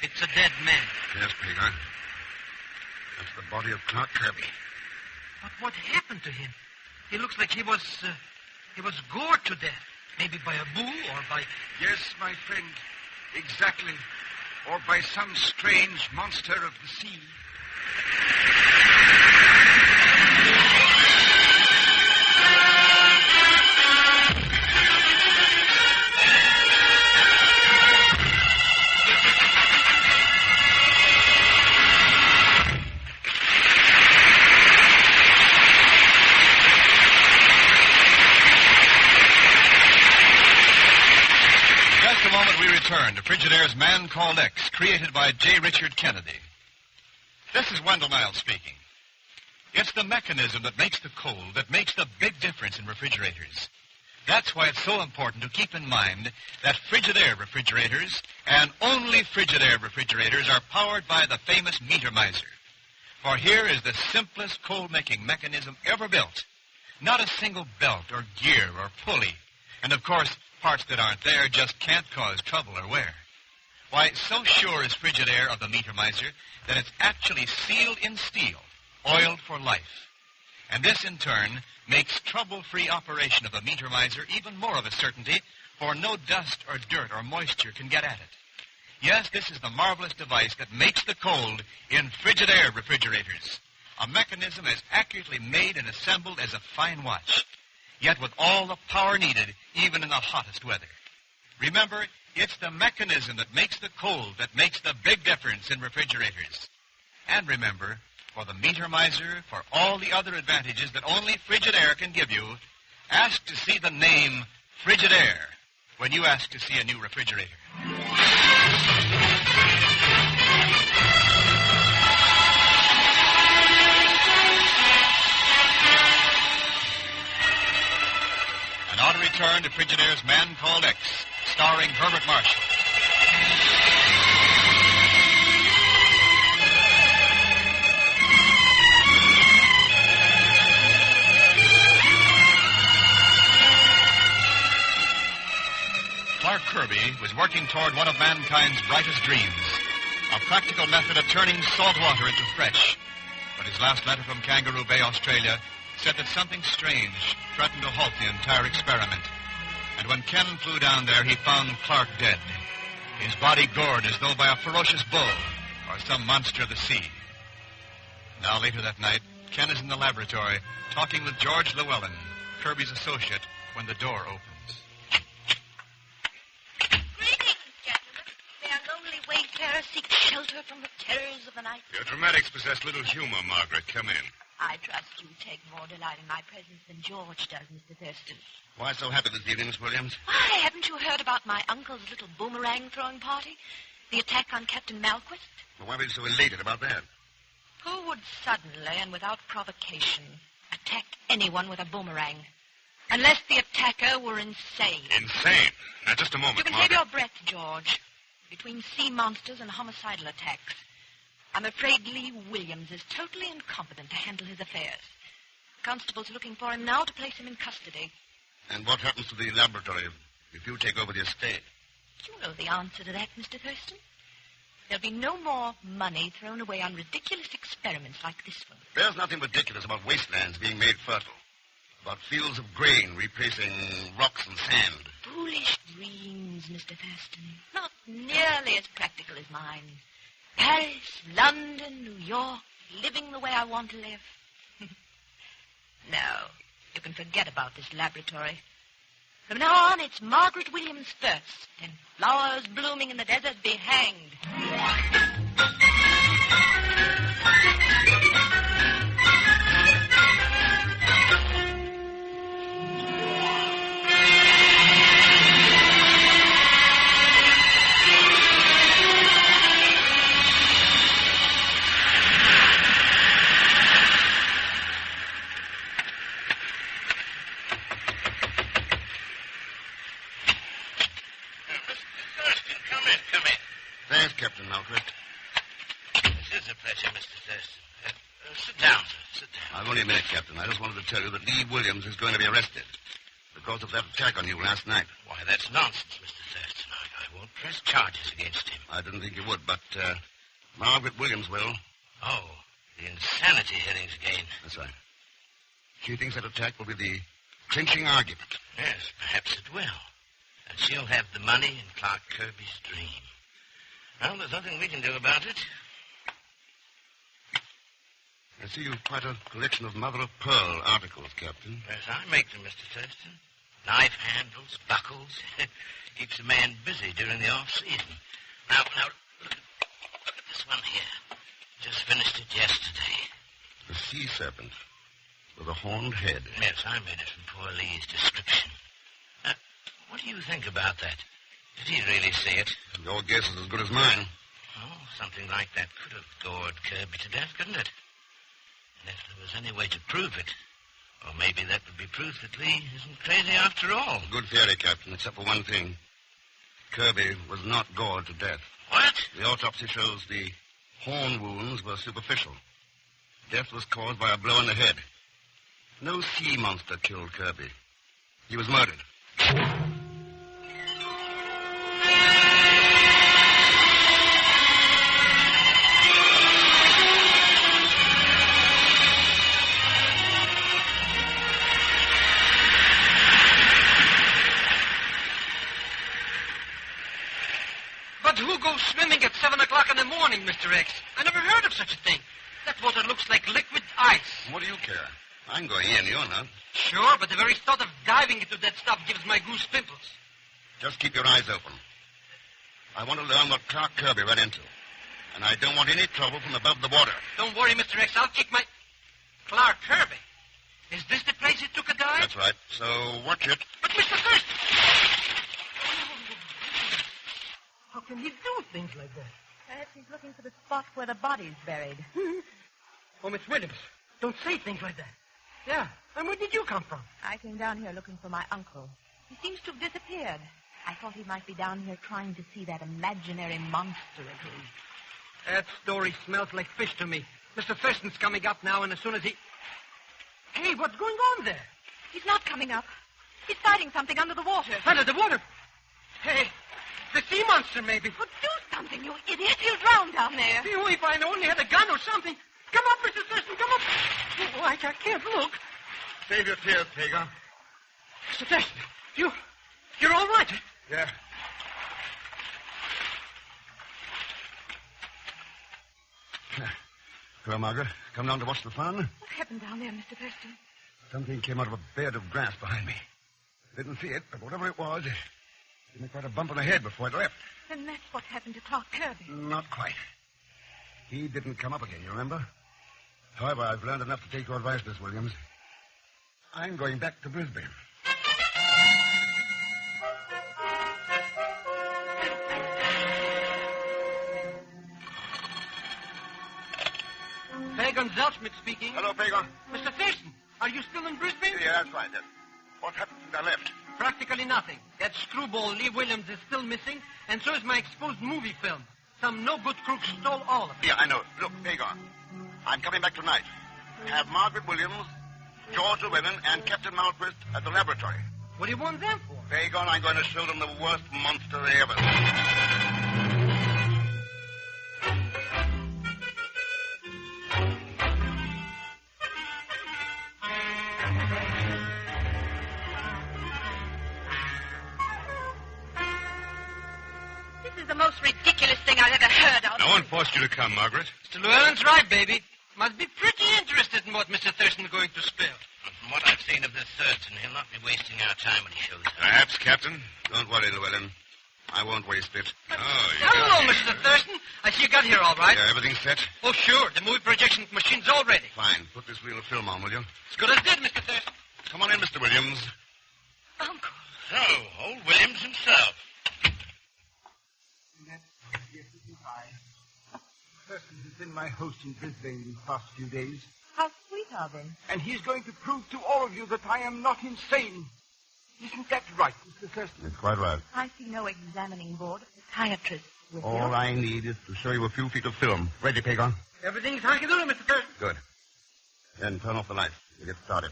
it's a dead man. Yes, Peter. That's the body of Clark Kirby. But what happened to him? He looks like he was gored to death. Maybe by a bull or by... Yes, my friend. Exactly. Or by some strange monster of the sea. Return to Frigidaire's Man Called X, created by J. Richard Kennedy. This is Wendell Niles speaking. It's the mechanism that makes the cold that makes the big difference in refrigerators. That's why it's so important to keep in mind that Frigidaire refrigerators, and only Frigidaire refrigerators, are powered by the famous meter miser. For here is the simplest cold-making mechanism ever built. Not a single belt or gear or pulley. And, of course, parts that aren't there just can't cause trouble or wear. Why, so sure is Frigidaire of the meter miser that it's actually sealed in steel, oiled for life. And this, in turn, makes trouble-free operation of a meter miser even more of a certainty, for no dust or dirt or moisture can get at it. Yes, this is the marvelous device that makes the cold in Frigidaire refrigerators. A mechanism as accurately made and assembled as a fine watch, yet with all the power needed, even in the hottest weather. Remember, it's the mechanism that makes the cold that makes the big difference in refrigerators. And remember, for the meter miser, for all the other advantages that only Frigidaire can give you, ask to see the name Frigidaire when you ask to see a new refrigerator. And now to return to Frigidaire's Man Called X, starring Herbert Marshall. Clark Kirby was working toward one of mankind's brightest dreams, a practical method of turning salt water into fresh. But his last letter from Kangaroo Bay, Australia, said that something strange threatened to halt the entire experiment. And when Ken flew down there, he found Clark dead, his body gored as though by a ferocious bull or some monster of the sea. Now, later that night, Ken is in the laboratory talking with George Llewellyn, Kirby's associate, when the door opens. Wayfarers seek shelter from the terrors of the night. Your dramatics possess little humor, Margaret. Come in. I trust you take more delight in my presence than George does, Mr. Thurston. Why so happy this evening, Miss Williams? Why, haven't you heard about my uncle's little boomerang throwing party? The attack on Captain Malquist? Well, why were you so elated about that? Who would suddenly and without provocation attack anyone with a boomerang? Unless the attacker were insane. Insane? Now, just a moment, You can Margaret. save your breath, George. Between sea monsters and homicidal attacks, I'm afraid Lee Williams is totally incompetent to handle his affairs. Constable's looking for him now to place him in custody. And what happens to the laboratory if you take over the estate? You know the answer to that, Mr. Thurston. There'll be no more money thrown away on ridiculous experiments like this one. There's nothing ridiculous about wastelands being made fertile. About fields of grain replacing rocks and sand. Foolish dreams, Mr. Thurston. Not nearly as practical as mine. Paris, London, New York, living the way I want to live. No, you can forget about this laboratory. From now on, it's Margaret Williams first, and flowers blooming in the desert be hanged. Captain Malquist. This is a pleasure, Mr. Thurston. Sit down, sir. Sit down. I've only a minute, Captain. I just wanted to tell you that Lee Williams is going to be arrested because of that attack on you last night. Why, that's nonsense, Mr. Thurston. I won't press charges against him. I didn't think you would, but Margaret Williams will. Oh, the insanity hearings again. That's right. She thinks that attack will be the clinching argument. Yes, perhaps it will. And she'll have the money in Clark Kirby's dream. Well, there's nothing we can do about it. I see you've quite a collection of mother-of-pearl articles, Captain. Yes, I make them, Mr. Thurston. Knife handles, buckles. Keeps a man busy during the off-season. Now, look at this one here. Just finished it yesterday. The sea serpent with a horned head. Yes, I made it from poor Lee's description. What do you think about that? Did he really see it? Your guess is as good as mine. Oh, something like that could have gored Kirby to death, couldn't it? And if there was any way to prove it, or maybe that would be proof that Lee isn't crazy after all. Good theory, Captain, except for one thing. Kirby was not gored to death. What? The autopsy shows the horn wounds were superficial. Death was caused by a blow in the head. No sea monster killed Kirby. He was murdered. But who goes swimming at 7 o'clock in the morning, Mr. X? I never heard of such a thing. That water looks like liquid ice. What do you care? I'm going in, you're not. Sure, but the very thought of diving into that stuff gives my goose pimples. Just keep your eyes open. I want to learn what Clark Kirby ran into. And I don't want any trouble from above the water. Don't worry, Mr. X. I'll kick my... Clark Kirby? Is this the place he took a dive? That's right. So watch it. But Mr. Thurston... How can he do things like that? Perhaps he's looking for the spot where the body's buried. Oh, Miss Williams, don't say things like that. Yeah, and where did you come from? I came down here looking for my uncle. He seems to have disappeared. I thought he might be down here trying to see that imaginary monster of his. That story smells like fish to me. Mr. Thurston's coming up now, and as soon as he... Hey, what's going on there? He's not coming up. He's fighting something under the water. Under the water? Hey, the sea monster, maybe. Well, do something, you idiot. He'll drown down there. Oh, if I only had a gun or something. Come up, Mr. Thurston, come up. Oh, I can't look. Save your tears, Hagar. Mr. Thurston, you're all right? Yeah. Hello, Margaret. Come down to watch the fun? What happened down there, Mr. Thurston? Something came out of a bed of grass behind me. Didn't see it, but whatever it was, it gave me quite a bump on the head before it left. Then that's what happened to Clark Kirby. Not quite. He didn't come up again, you remember? However, I've learned enough to take your advice, Miss Williams. I'm going back to Brisbane. Pagan Zelschmidt speaking. Hello, Pagan. Mr. Thurston, are you still in Brisbane? Yeah, that's right. What happened since I left? Practically nothing. That screwball Lee Williams is still missing, and so is my exposed movie film. Some no-good crook stole all of it. Yeah, I know. Look, Pagan, I'm coming back tonight. Have Margaret Williams, George Llewellyn, and Captain Malquist at the laboratory. What do you want them for? Pagan, I'm going to show them the worst monster they ever saw. is the most ridiculous thing I've ever heard of. No one forced you to come, Margaret. Mr. Llewellyn's right, baby. Must be pretty interested in what Mr. Thurston's going to spill. From what I've seen of this Thurston, he'll not be wasting our time when he shows up. Perhaps, Captain. Don't worry, Llewellyn. I won't waste it. Hello, Mr. Thurston. I see you got here all right. Yeah, everything's set? Oh, sure. The movie projection machine's all ready. Fine. Put this reel of film on, will you? As good as dead, Mr. Thurston. Come on in, Mr. Williams. Uncle. So, old Williams himself. Thurston has been my host in Brisbane these past few days. How sweet of him. And he's going to prove to all of you that I am not insane. Isn't that right, Mr. Thurston? It's quite right. I see no examining board of psychiatrists with you. All I need is to show you a few feet of film. Ready, Pagon? Everything's hunky-dory, Mr. Thurston. Good. Then turn off the lights. We'll get started.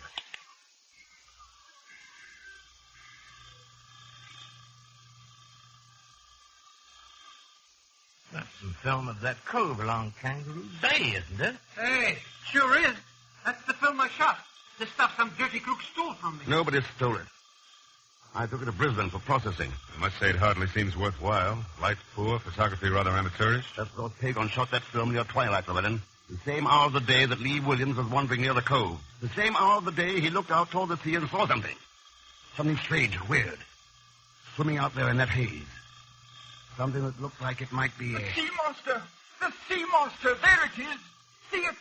That's some film of that cove along Kangaroo Bay, isn't it? Hey, sure is. That's the film I shot. The stuff some dirty crook stole from me. Nobody stole it. I took it to Brisbane for processing. I must say it hardly seems worthwhile. Lights poor, photography rather amateurish. That's because Pagon shot that film near twilight, Llewellyn. The same hour of the day that Lee Williams was wandering near the cove. The same hour of the day he looked out toward the sea and saw something. Something strange, weird. Swimming out there in that haze. Something that looked like it might be The sea monster! The sea monster! There it is! See it!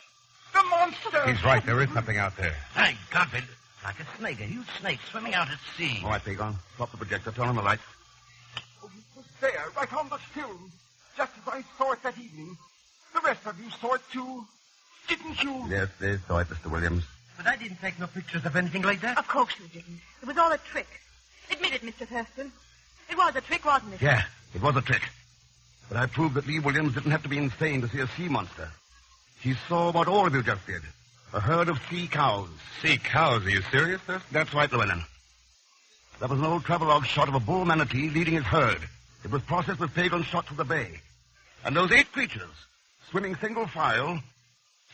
The monster! He's right. There is something out there. Thank God, it's like a snake, a huge snake swimming out at sea. All right, Pagon. Stop the projector. Turn on the lights. Oh, it was there, right on the film. Just as I saw it that evening. The rest of you saw it too. Didn't you? Yes, they saw it, Mr. Williams. But I didn't take no pictures of anything like that. Of course you didn't. It was all a trick. Admit it, Mr. Thurston. It was a trick, wasn't it? Yeah, it was a trick. But I proved that Lee Williams didn't have to be insane to see a sea monster. He saw what all of you just did. A herd of sea cows. Sea cows? Are you serious, sir? That's right, Llewellyn. There was an old travelogue shot of a bull manatee leading his herd. It was processed with Pagon's shot to the bay. And those 8 creatures, swimming single file,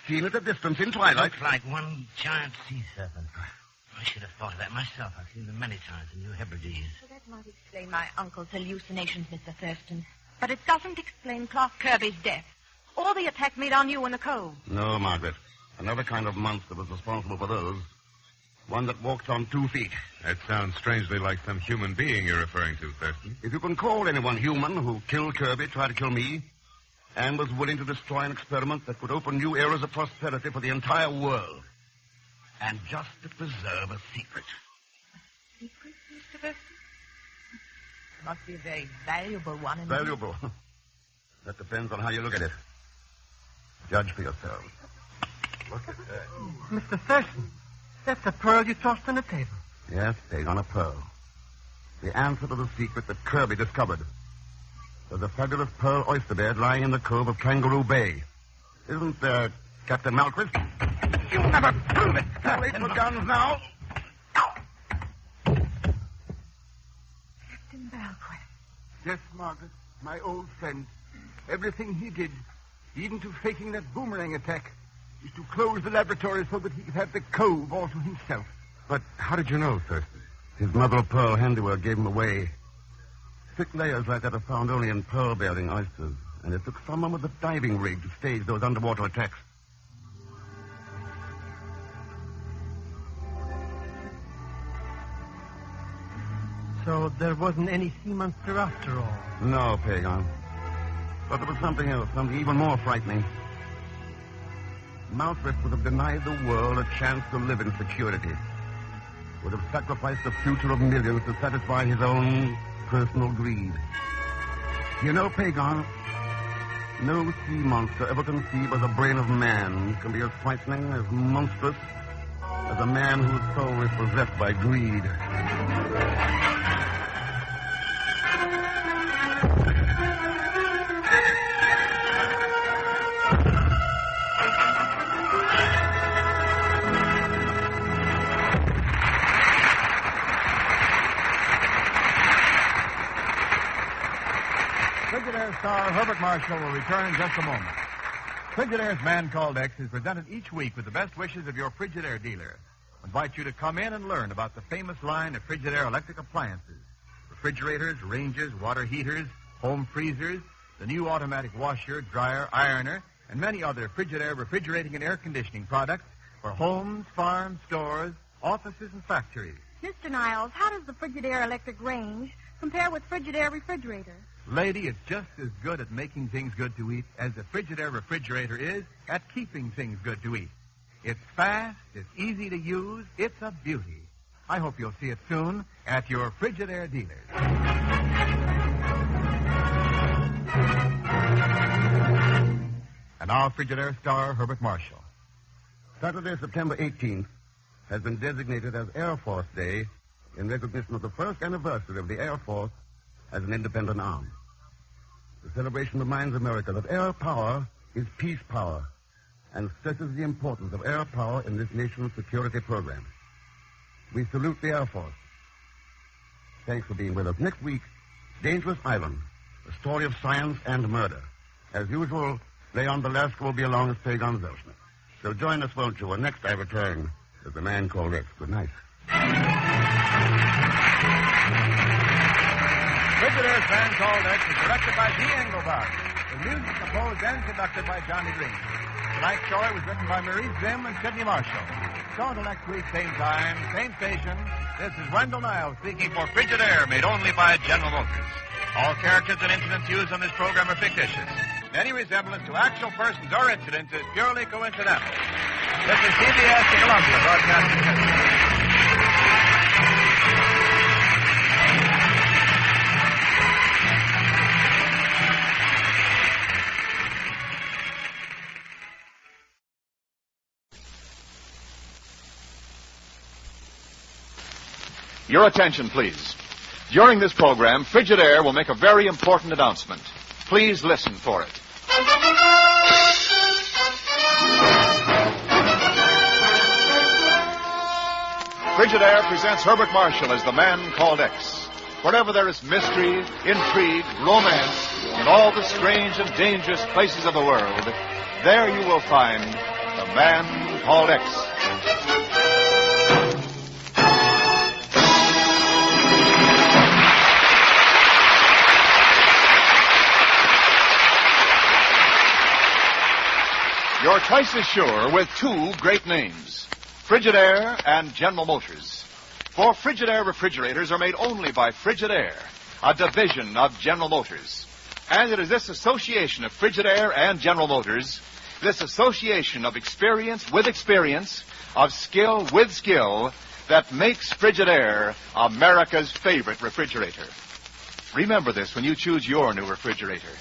seen at a distance in twilight. Looks like one giant sea serpent. I should have thought of that myself. I've seen them many times in New Hebrides. So that might explain my uncle's hallucinations, Mr. Thurston. But it doesn't explain Clark Kirby's death. Or the attack made on you in the cove. No, Margaret. Another kind of monster was responsible for those. One that walks on 2 feet. That sounds strangely like some human being you're referring to, Thurston. If you can call anyone human who killed Kirby, tried to kill me, and was willing to destroy an experiment that could open new eras of prosperity for the entire world. And just to preserve a secret. Secret, Mr. Thurston? Must be a very valuable one. Valuable? That depends on how you look at it. Judge for yourself. Look at that. Mr. Thurston, that's the pearl you tossed on the table. Yes, Pagon, a pearl. The answer to the secret that Kirby discovered. There's a fabulous pearl oyster bed lying in the cove of Kangaroo Bay. Isn't there, Captain Malquist? You'll never prove it. Too late for guns now. Captain Malquist. Yes, Margaret, my old friend. Everything he did, even to faking that boomerang attack, is to close the laboratory so that he could have the cove all to himself. But how did you know, Thurston? His mother-of-pearl handiwork gave him away. Thick layers like that are found only in pearl-bearing oysters, and it took someone with a diving rig to stage those underwater attacks. So there wasn't any sea monster after all? No, Pagon. But there was something else, something even more frightening. Malquist would have denied the world a chance to live in security. Would have sacrificed the future of millions to satisfy his own personal greed. You know, Pagon, no sea monster ever conceived by the brain of man can be as frightening, as monstrous, as a man whose soul is possessed by greed. Frigidaire star Herbert Marshall will return in just a moment. Frigidaire's Man Called X is presented each week with the best wishes of your Frigidaire dealer. I invite you to come in and learn about the famous line of Frigidaire electric appliances. Refrigerators, ranges, water heaters, home freezers, the new automatic washer, dryer, ironer, and many other Frigidaire refrigerating and air conditioning products for homes, farms, stores, offices, and factories. Mr. Niles, how does the Frigidaire electric range compare with Frigidaire refrigerator? Lady, it's just as good at making things good to eat as the Frigidaire refrigerator is at keeping things good to eat. It's fast, it's easy to use, it's a beauty. I hope you'll see it soon at your Frigidaire dealers. And now Frigidaire star Herbert Marshall. Saturday, September 18th, has been designated as Air Force Day in recognition of the first anniversary of the Air Force as an independent arm. The celebration reminds America that air power is peace power and stresses the importance of air power in this nation's security program. We salute the Air Force. Thanks for being with us. Next week, Dangerous Island, a story of science and murder. As usual, Leon Belasco will be along as Pagan Zelschner. So join us, won't you? And next I return as the man called X. Good night. Frigidaire's Man Called X is directed by D. Engelbart. The music composed and conducted by Johnny Green. Tonight's story was written by Maurice Zim and Sidney Marshall. So until next week, same time, same station, this is Wendell Niles speaking for Frigidaire, made only by General Motors. All characters and incidents used on this program are fictitious. Any resemblance to actual persons or incidents is purely coincidental. This is CBS, the Columbia Broadcasting System. Your attention, please. During this program, Frigidaire will make a very important announcement. Please listen for it. Frigidaire presents Herbert Marshall as the Man Called X. Wherever there is mystery, intrigue, romance, in all the strange and dangerous places of the world, there you will find the Man Called X. You're twice as sure with two great names, Frigidaire and General Motors. For Frigidaire refrigerators are made only by Frigidaire, a division of General Motors. And it is this association of Frigidaire and General Motors, this association of experience with experience, of skill with skill, that makes Frigidaire America's favorite refrigerator. Remember this when you choose your new refrigerator.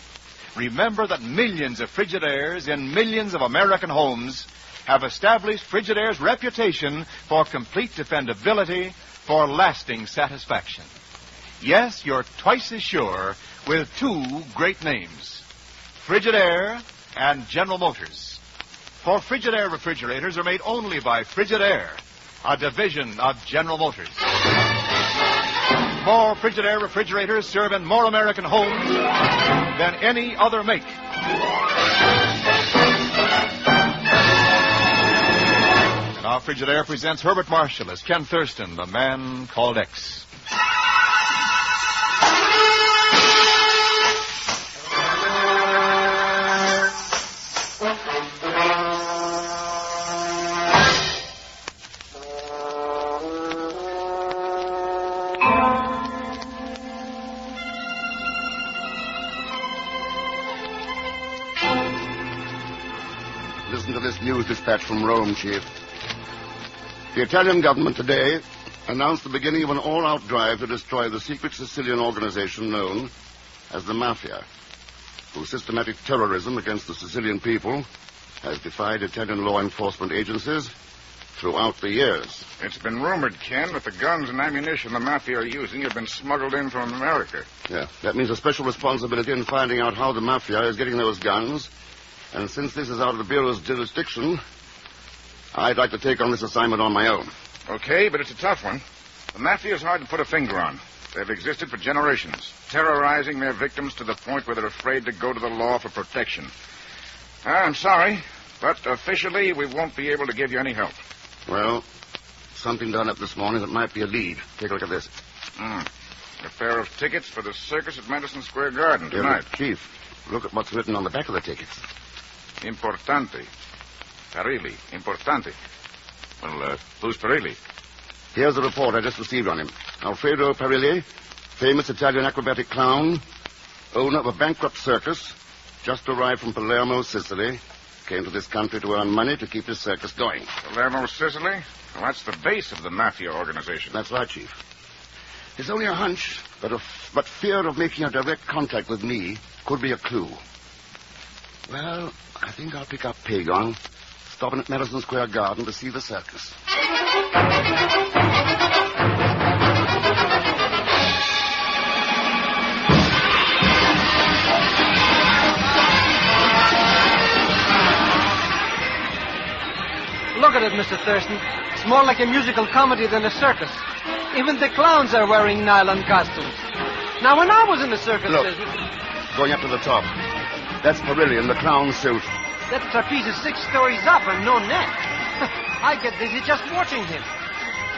Remember that millions of Frigidaires in millions of American homes have established Frigidaire's reputation for complete dependability, for lasting satisfaction. Yes, you're twice as sure with two great names, Frigidaire and General Motors. For Frigidaire refrigerators are made only by Frigidaire, a division of General Motors. More Frigidaire refrigerators serve in more American homes than any other make. And now Frigidaire presents Herbert Marshall as Ken Thurston, the Man Called X. Listen to this news dispatch from Rome, Chief. The Italian government today announced the beginning of an all-out drive to destroy the secret Sicilian organization known as the Mafia, whose systematic terrorism against the Sicilian people has defied Italian law enforcement agencies throughout the years. It's been rumored, Ken, that the guns and ammunition the Mafia are using have been smuggled in from America. Yeah, that means a special responsibility in finding out how the Mafia is getting those guns. And since this is out of the Bureau's jurisdiction, I'd like to take on this assignment on my own. Okay, but it's a tough one. The Mafia is hard to put a finger on. They've existed for generations, terrorizing their victims to the point where they're afraid to go to the law for protection. I'm sorry, but officially we won't be able to give you any help. Well, something done up this morning that might be a lead. Take a look at this. A pair of tickets for the circus at Madison Square Garden tonight. Chief, look at what's written on the back of the tickets. Importante. Parilli. Importante. Well, who's Parilli? Here's the report I just received on him. Alfredo Parilli, famous Italian acrobatic clown, owner of a bankrupt circus, just arrived from Palermo, Sicily, came to this country to earn money to keep his circus going. Palermo, Sicily? Well, that's the base of the mafia organization. That's right, Chief. It's only a hunch, but fear of making a direct contact with me could be a clue. Well, I think I'll pick up Pagon, stopping at Madison Square Garden to see the circus. Look at it, Mr. Thurston. It's more like a musical comedy than a circus. Even the clowns are wearing nylon costumes. Now, when I was in the circus business... Going up to the top. That's Parilli in the clown suit. That trapeze is 6 stories up and no net. I get dizzy just watching him.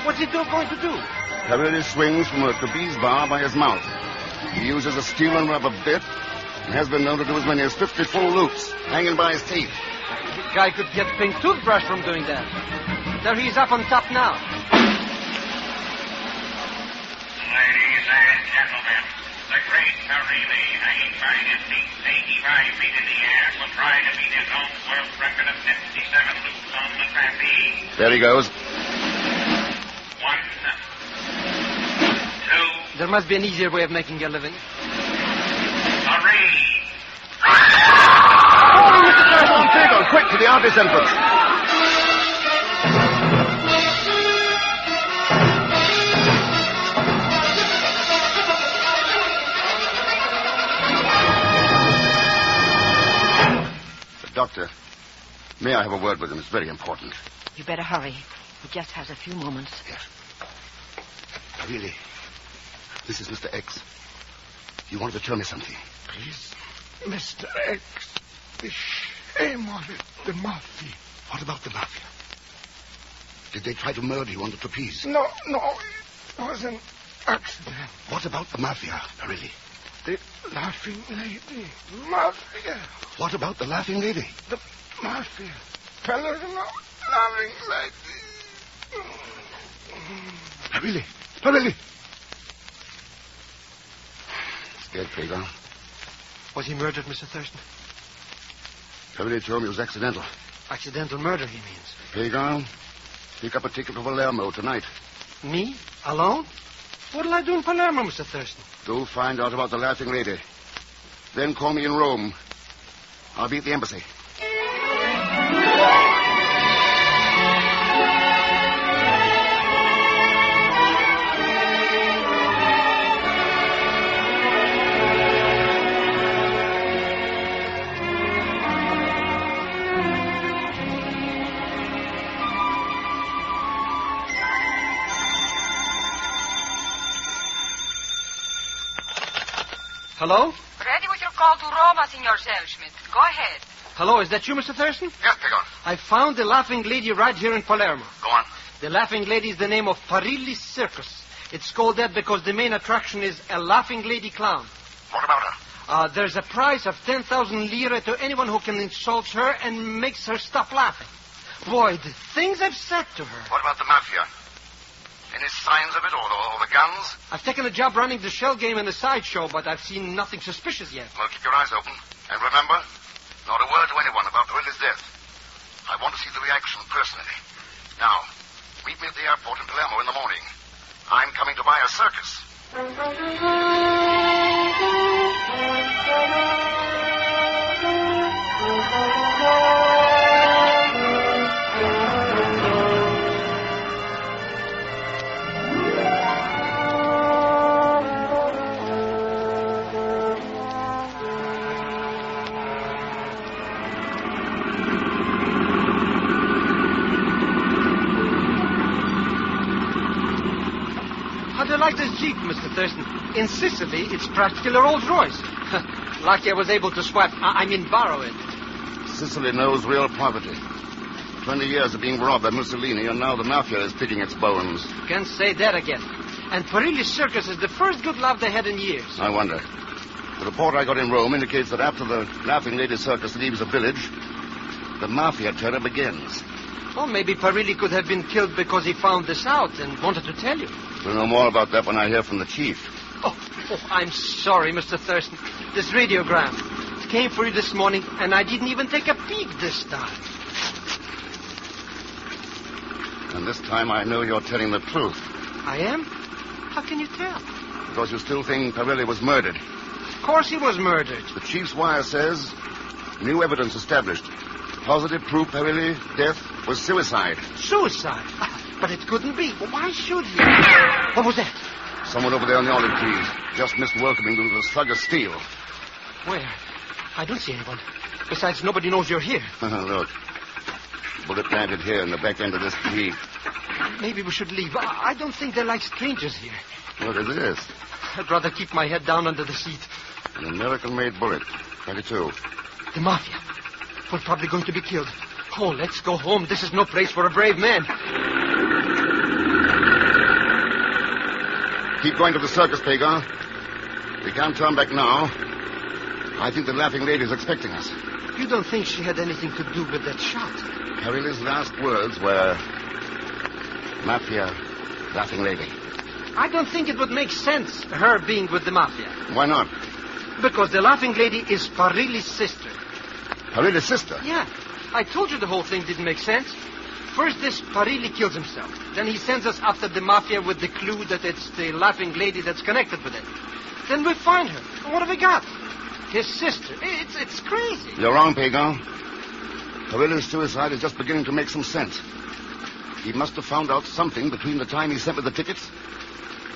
What's he going to do? Parilli swings from a trapeze bar by his mouth. He uses a steel and rubber bit and has been known to do as many as 50 full loops hanging by his teeth. The guy could get pink toothbrush from doing that. There he is up on top now. Ladies and gentlemen, the great Parilli, hanging by his feet 85 feet in the air, will try to beat his own world record of 57 loops on the trapeze. There he goes. 1, 2. There must be an easier way of making a living. 3. Pagon, quick to the office entrance. Doctor, may I have a word with him? It's very important. You better hurry. He just has a few moments. Yes. Really, this is Mr. X. You wanted to tell me something. Please, Mr. X, the shame of it, the mafia. What about the mafia? Did they try to murder you on the trapeze? No, it was an accident. What about the mafia, really? The laughing lady. Mafia. What about the laughing lady? The mafia. Palermo laughing lady. Parilli. Scared, Pagon. Was he murdered, Mr. Thurston? Parilli told me it was accidental. Accidental murder, he means. Pagon, pick up a ticket for Palermo tonight. Me? Alone? What'll I do in Palermo, Mr. Thurston? Go find out about the laughing lady. Then call me in Rome. I'll be at the embassy. Hello? Ready with your call to Roma, Signor Selschmidt. Go ahead. Hello, is that you, Mr. Thurston? Yes, Pagon. I found the Laughing Lady right here in Palermo. Go on. The Laughing Lady is the name of Parilli's Circus. It's called that because the main attraction is a Laughing Lady clown. What about her? There's a prize of 10,000 lire to anyone who can insult her and makes her stop laughing. Boy, the things I've said to her. What about the mafia? Any signs of it, or the guns? I've taken a job running the shell game in the sideshow, but I've seen nothing suspicious yet. Well, keep your eyes open. And remember, not a word to anyone about Parilli's death. I want to see the reaction personally. Now, meet me at the airport in Palermo in the morning. I'm coming to buy a circus. How'd you like this Jeep, Mr. Thurston? In Sicily, it's practically a Rolls Royce. Lucky I was able to borrow it. Sicily knows real poverty. 20 years of being robbed by Mussolini, and now the mafia is picking its bones. Can't say that again. And Parilli's circus is the first good love they had in years. I wonder. The report I got in Rome indicates that after the Laughing Lady Circus leaves the village, the mafia terror begins. Well, maybe Parilli could have been killed because he found this out and wanted to tell you. We'll know more about that when I hear from the chief. Oh, I'm sorry, Mr. Thurston. This radiogram came for you this morning, and I didn't even take a peek this time. And this time I know you're telling the truth. I am? How can you tell? Because you still think Parilli was murdered. Of course he was murdered. The chief's wire says new evidence established. Positive proof Parilli's death was suicide. Suicide? But it couldn't be. Well, why should he? What was that? Someone over there on the olive trees just missed welcoming to the slug of steel. Where? I don't see anyone. Besides, nobody knows you're here. Look. Bullet planted here in the back end of this tree. Maybe we should leave. I don't think they're like strangers here. Look at this. I'd rather keep my head down under the seat. An American-made bullet. 22. The mafia. We're probably going to be killed. Oh, let's go home. This is no place for a brave man. Keep going to the circus, Pagan. We can't turn back now. I think the Laughing Lady's expecting us. You don't think she had anything to do with that shot? Parilli's last words were, Mafia, Laughing Lady. I don't think it would make sense, her being with the mafia. Why not? Because the Laughing Lady is Parilli's sister. Parilli's sister? Yeah. I told you the whole thing didn't make sense. First, this Parilli kills himself. Then he sends us after the mafia with the clue that it's the Laughing Lady that's connected with it. Then we find her. And what have we got? His sister. It's crazy. You're wrong, Pagan. Parilli's suicide is just beginning to make some sense. He must have found out something between the time he sent me the tickets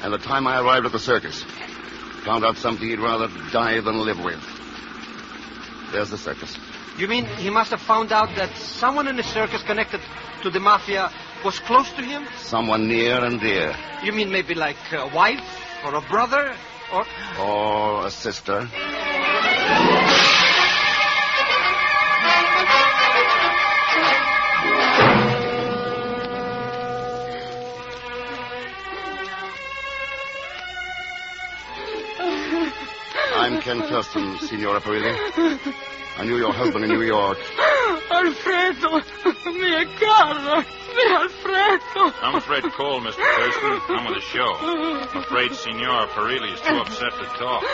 and the time I arrived at the circus. Found out something he'd rather die than live with. There's the circus. You mean he must have found out that someone in the circus connected to the mafia was close to him? Someone near and dear. You mean maybe like a wife or a brother or... Or a sister. I'm Ken Thurston, Signora Parilli. I knew your husband in New York. Alfredo, mia cara, mia Alfredo. I'm afraid to call, Mr. Thurston. I'm with the show. I'm afraid Signora Parilli is too upset to talk.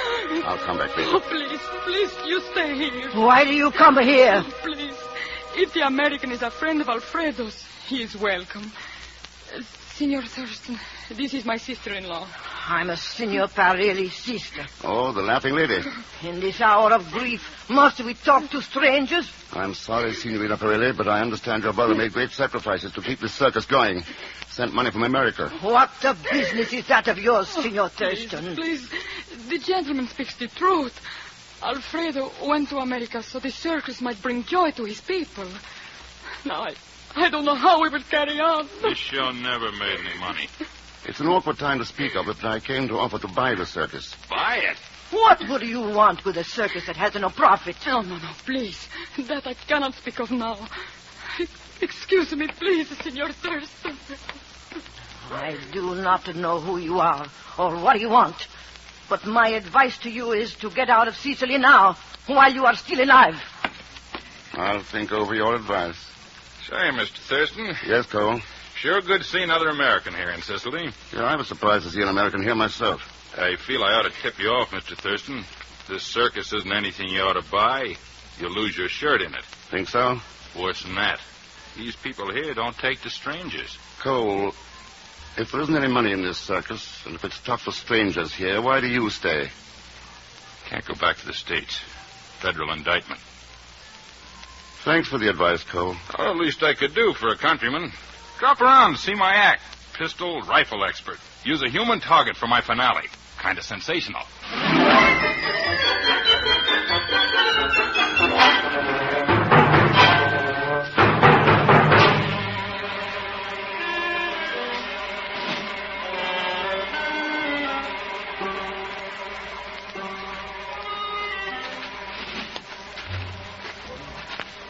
I'll come back later. Oh, please, you stay here. Why do you come here? Please, if the American is a friend of Alfredo's, he is welcome. Signor Thurston, this is my sister-in-law. I'm a Signor Parilli's sister. Oh, the Laughing Lady. In this hour of grief, must we talk to strangers? I'm sorry, Signorina Parilli, but I understand your brother made great sacrifices to keep this circus going. Sent money from America. What the business is that of yours, Signor Thurston? Please, the gentleman speaks the truth. Alfredo went to America so the circus might bring joy to his people. Now, I don't know how we will carry on. This show never made any money. It's an awkward time to speak of it, but I came to offer to buy the circus. Buy it? What would you want with a circus that has no profit? No, please. That I cannot speak of now. Excuse me, please, Signor Thurston. I do not know who you are or what you want, but my advice to you is to get out of Sicily now, while you are still alive. I'll think over your advice. Say, Mr. Thurston. Yes, Cole? Sure good to see another American here in Sicily. Yeah, I was surprised to see an American here myself. I feel I ought to tip you off, Mr. Thurston. This circus isn't anything you ought to buy. You'll lose your shirt in it. Think so? Worse than that. These people here don't take to strangers. Cole, if there isn't any money in this circus, and if it's tough for strangers here, why do you stay? Can't go back to the States. Federal indictment. Thanks for the advice, Cole. Well, the least I could do for a countryman. Drop around and see my act. Pistol, rifle expert. Use a human target for my finale. Kind of sensational.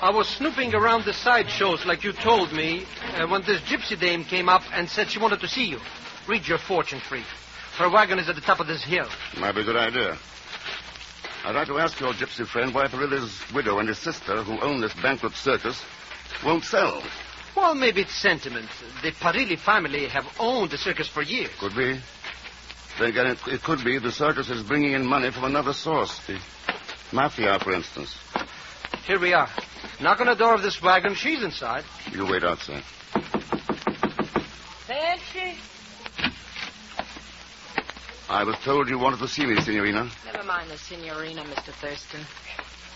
I was snooping around the sideshows like you told me when this gypsy dame came up and said she wanted to see you. Read your fortune free. Her wagon is at the top of this hill. Might be a good idea. I'd like to ask your gypsy friend why Perilla's widow and his sister, who own this bankrupt circus, won't sell. Well, maybe it's sentiment. The Parilli family have owned the circus for years. Could be. Then again, it could be the circus is bringing in money from another source. The mafia, for instance. Here we are. Knock on the door of this wagon. She's inside. You wait outside. Fancy? I was told you wanted to see me, Signorina. Never mind the Signorina, Mr. Thurston.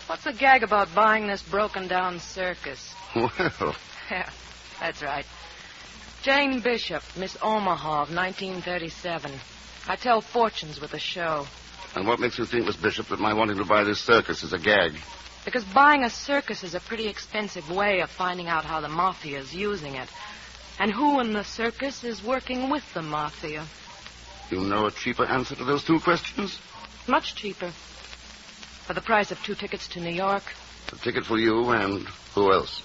What's the gag about buying this broken-down circus? Well, Yeah, that's right. Jane Bishop, Miss Omaha of 1937. I tell fortunes with a show. and what makes you think, Miss Bishop, that my wanting to buy this circus is a gag? Because buying a circus is a pretty expensive way of finding out how the mafia is using it. And who in the circus is working with the mafia. You know a cheaper answer to those two questions? Much cheaper. For the price of 2 tickets to New York. A ticket for you and who else?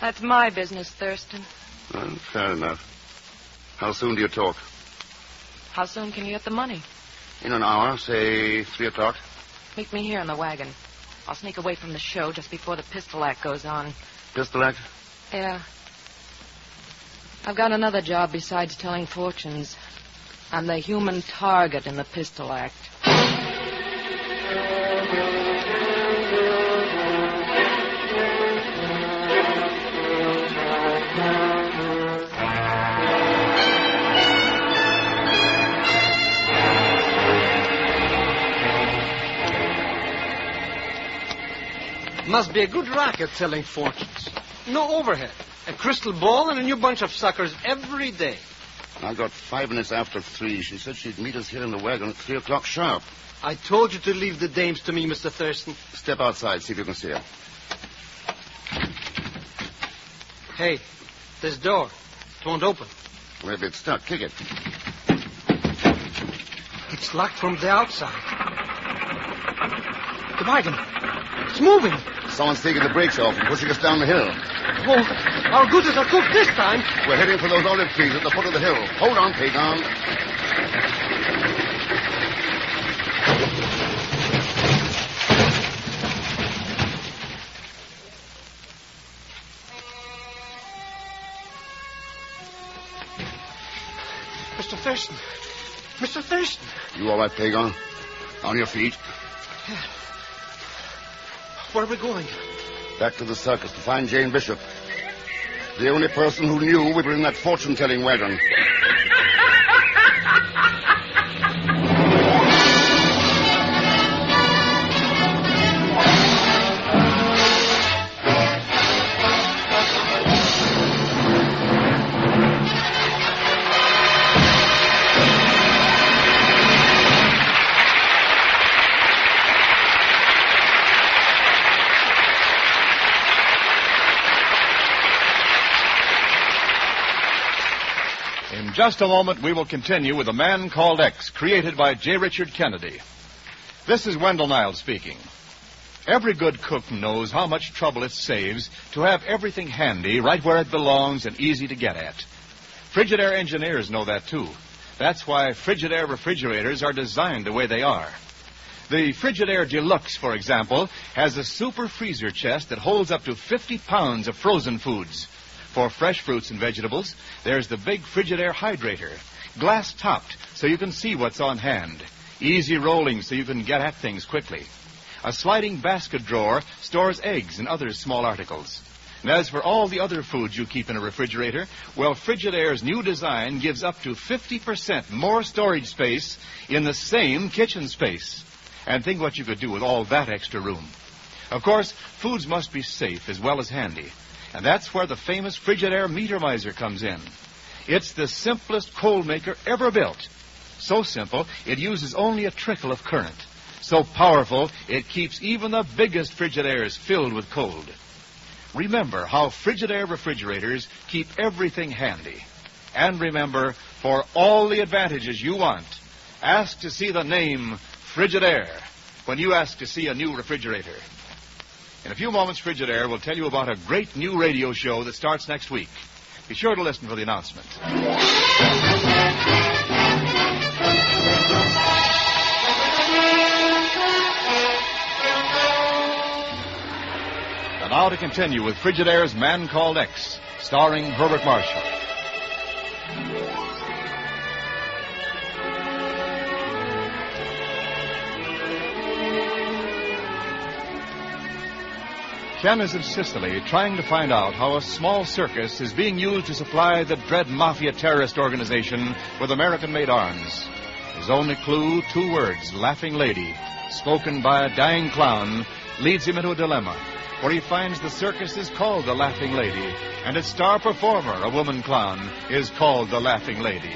That's my business, Thurston. Well, fair enough. How soon do you talk? How soon can you get the money? In an hour, say 3 o'clock. Meet me here in the wagon. I'll sneak away from the show just before the pistol act goes on. Pistol act? Yeah. I've got another job besides telling fortunes. I'm the human target in the pistol act. Must be a good racket selling fortunes. No overhead. A crystal ball and a new bunch of suckers every day. I got 5 minutes after 3. She said she'd meet us here in the wagon at 3 o'clock sharp. I told you to leave the dames to me, Mr. Thurston. Step outside, see if you can see her. Hey, this door. It won't open. Maybe it's stuck. Kick it. It's locked from the outside. The wagon. It's moving. Someone's taking the brakes off and pushing us down the hill. Oh, our gooses are cooked this time. We're heading for those olive trees at the foot of the hill. Hold on, Pagan. Mr. Thurston. Mr. Thurston. You all right, Pagan? On your feet. Yeah. Where are we going? Back to the circus to find Jane Bishop. The only person who knew we were in that fortune-telling wagon. In just a moment, we will continue with A Man Called X, created by J. Richard Kennedy. This is Wendell Niles speaking. Every good cook knows how much trouble it saves to have everything handy right where it belongs and easy to get at. Frigidaire engineers know that, too. That's why Frigidaire refrigerators are designed the way they are. The Frigidaire Deluxe, for example, has a super freezer chest that holds up to 50 pounds of frozen foods. For fresh fruits and vegetables, there's the big Frigidaire Hydrator, glass-topped so you can see what's on hand, easy rolling so you can get at things quickly. A sliding basket drawer stores eggs and other small articles. And as for all the other foods you keep in a refrigerator, well, Frigidaire's new design gives up to 50% more storage space in the same kitchen space. And think what you could do with all that extra room. Of course, foods must be safe as well as handy. And that's where the famous Frigidaire Meter Miser comes in. It's the simplest cold maker ever built. So simple, it uses only a trickle of current. So powerful, it keeps even the biggest Frigidaires filled with cold. Remember how Frigidaire refrigerators keep everything handy. And remember, for all the advantages you want, ask to see the name Frigidaire when you ask to see a new refrigerator. In a few moments, Frigidaire will tell you about a great new radio show that starts next week. Be sure to listen for the announcement. to continue with Frigidaire's Man Called X, starring Herbert Marshall. Ken is in Sicily trying to find out how a small circus is being used to supply the dread mafia terrorist organization with American-made arms. His only clue, 2 words, Laughing Lady, spoken by a dying clown, leads him into a dilemma, where he finds the circus is called the Laughing Lady, and its star performer, a woman clown, is called the Laughing Lady.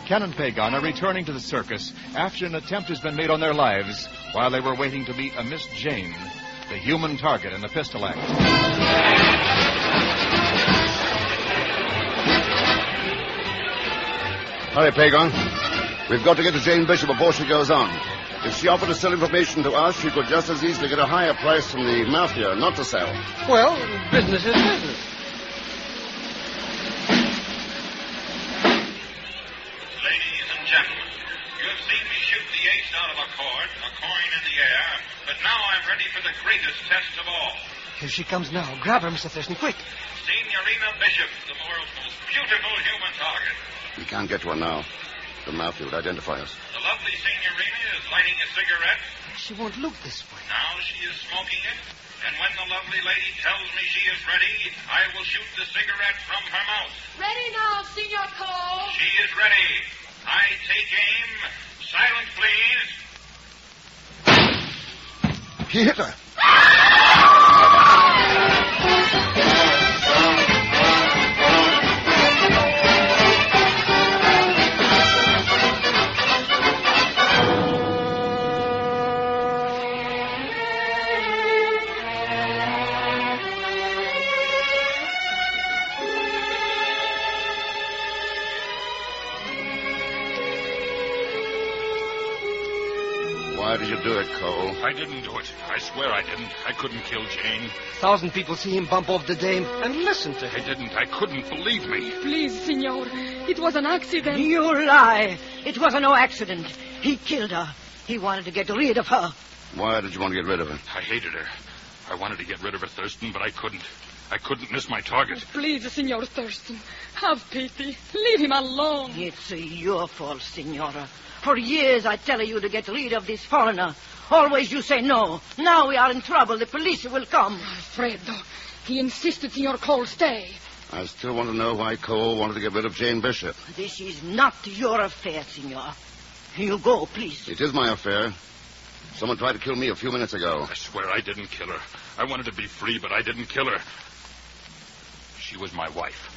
Ken and Pagon are returning to the circus after an attempt has been made on their lives while they were waiting to meet a Miss Jane, the human target in the pistol act. Hurry, Pagon. We've got to get to Jane Bishop before she goes on. If she offered to sell information to us, she could just as easily get a higher price from the mafia not to sell. Well, business is business. Ladies and gentlemen, you have seen me shoot the ace out of a cord, a coin in the air, but now I'm ready for the greatest test of all. Here she comes now. Grab her, Mr. Thurston, quick. Signorina Bishop, the world's most beautiful human target. We can't get to her now. The mafia would identify us. The lovely Signorina is lighting a cigarette. She won't look this way. Now she is smoking it. And when the lovely lady tells me she is ready, I will shoot the cigarette from her mouth. Ready now, Senor Cole. She is ready. I take aim. Silence, please. He hit her. Why did you do it, Cole? I didn't do it. I swear I didn't. I couldn't kill Jane. 1,000 people see him bump off the dame and listen to him. I didn't. I couldn't. Believe me. Please, Senor. It was an accident. You lie. It was no accident. He killed her. He wanted to get rid of her. Why did you want to get rid of her? I hated her. I wanted to get rid of her, Thurston, but I couldn't. I couldn't miss my target. Please, Senor Thurston. Have pity. Leave him alone. It's your fault, Senora. For years I tell you to get rid of this foreigner. Always you say no. Now we are in trouble. The police will come. Alfredo, he insisted Senor Cole stay. I still want to know why Cole wanted to get rid of Jane Bishop. This is not your affair, Senor. You go, please. It is my affair. Someone tried to kill me a few minutes ago. I swear I didn't kill her. I wanted to be free, but I didn't kill her. She was my wife.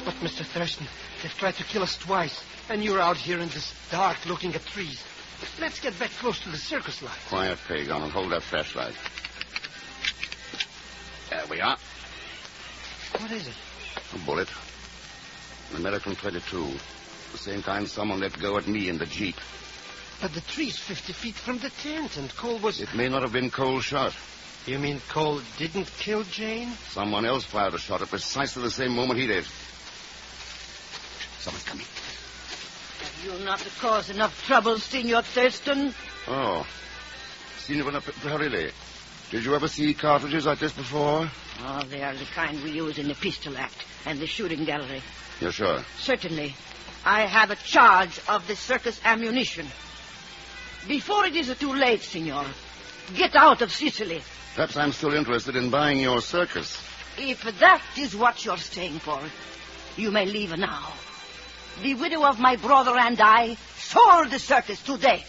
But, Mr. Thurston, they've tried to kill us twice, and you're out here in this dark looking at trees. Let's get back close to the circus line. Quiet, Pagon, and hold that flashlight. There we are. What is it? A bullet. An American 22. The same kind someone let go at me in the Jeep. But the tree's 50 feet from the tent, and Cole was... It may not have been Cole's shot. You mean Cole didn't kill Jane? Someone else fired a shot at precisely the same moment he did. Someone's coming. Have you not caused enough trouble, Senor Thurston? Oh. Senor Perrile, did you ever see cartridges like this before? Oh, they are the kind we use in the pistol act and the shooting gallery. You're sure? Certainly. I have a charge of the circus ammunition. Before it is too late, Senor, get out of Sicily. Perhaps I'm still interested in buying your circus. If that is what you're staying for, you may leave now. The widow of my brother and I sold the circus today.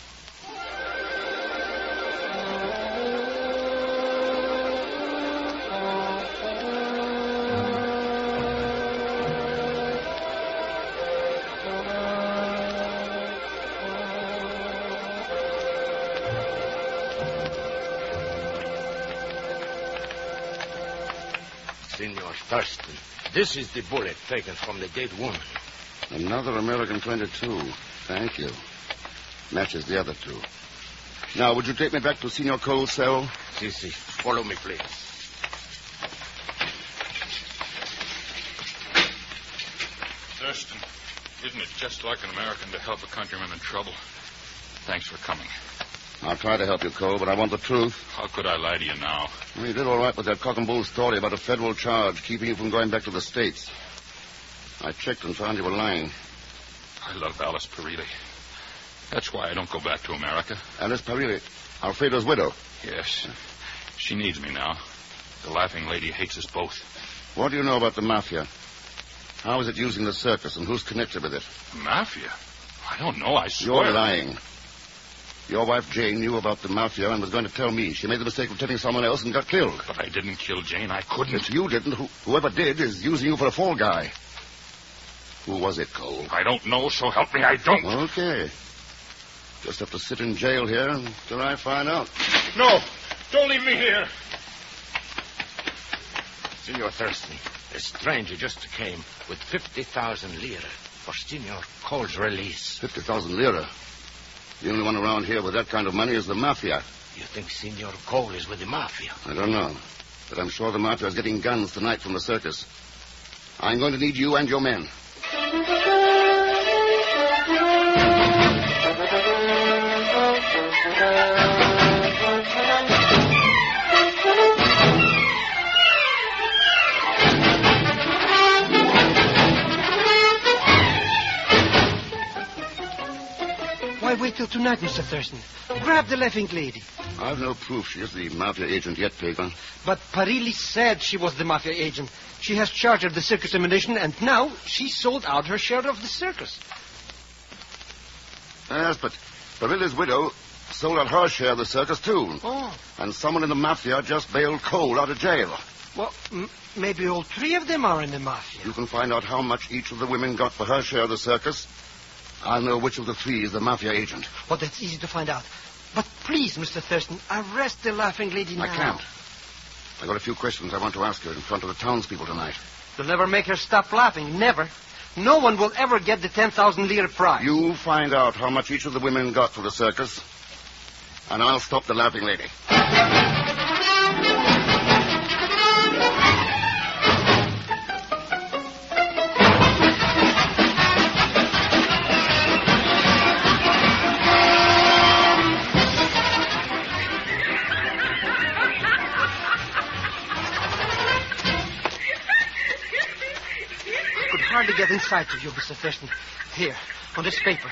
Senor Thurston, this is the bullet taken from the dead woman. Another American 22. Thank you. Matches the other two. Now, would you take me back to Senor Cole's cell? Si. Follow me, please. Thurston, isn't it just like an American to help a countryman in trouble? Thanks for coming. I'll try to help you, Cole, but I want the truth. How could I lie to you now? Well, you did all right with that cock and bull story about a federal charge keeping you from going back to the States. I checked and found you were lying. I love Alice Pereira. That's why I don't go back to America. Alice Pereira, Alfredo's widow. Yes. She needs me now. The Laughing Lady hates us both. What do you know about the Mafia? How is it using the circus, and who's connected with it? Mafia? I don't know, I swear. You're lying. Your wife, Jane, knew about the Mafia and was going to tell me. She made the mistake of telling someone else and got killed. But I didn't kill Jane. I couldn't. If you didn't, whoever did is using you for a fall guy. Who was it, Cole? I don't know, so help me, I don't. Okay. Just have to sit in jail here until I find out. No! Don't leave me here! Senor Thurston, a stranger just came with 50,000 lira for Senor Cole's release. 50,000 lira? The only one around here with that kind of money is the Mafia. You think Senor Cole is with the Mafia? I don't know. But I'm sure the Mafia is getting guns tonight from the circus. I'm going to need you and your men. Why wait till tonight, Mr. Thurston? Grab the Laughing Lady. I've no proof she is the Mafia agent yet, Pagan. But Parilli said she was the Mafia agent. She has charge of the circus ammunition, and now she sold out her share of the circus. Yes, but Parilli's widow sold out her share of the circus, too. Oh. And someone in the Mafia just bailed Cole out of jail. Well, maybe all three of them are in the Mafia. You can find out how much each of the women got for her share of the circus. I'll know which of the three is the Mafia agent. Well, that's easy to find out. But please, Mr. Thurston, arrest the Laughing Lady now. I can't. I got a few questions I want to ask her in front of the townspeople tonight. You'll never make her stop laughing. Never. No one will ever get the 10,000 lira prize. You find out how much each of the women got for the circus, and I'll stop the Laughing Lady. Hardly get inside to you, Mr. Thurston. Here, on this paper,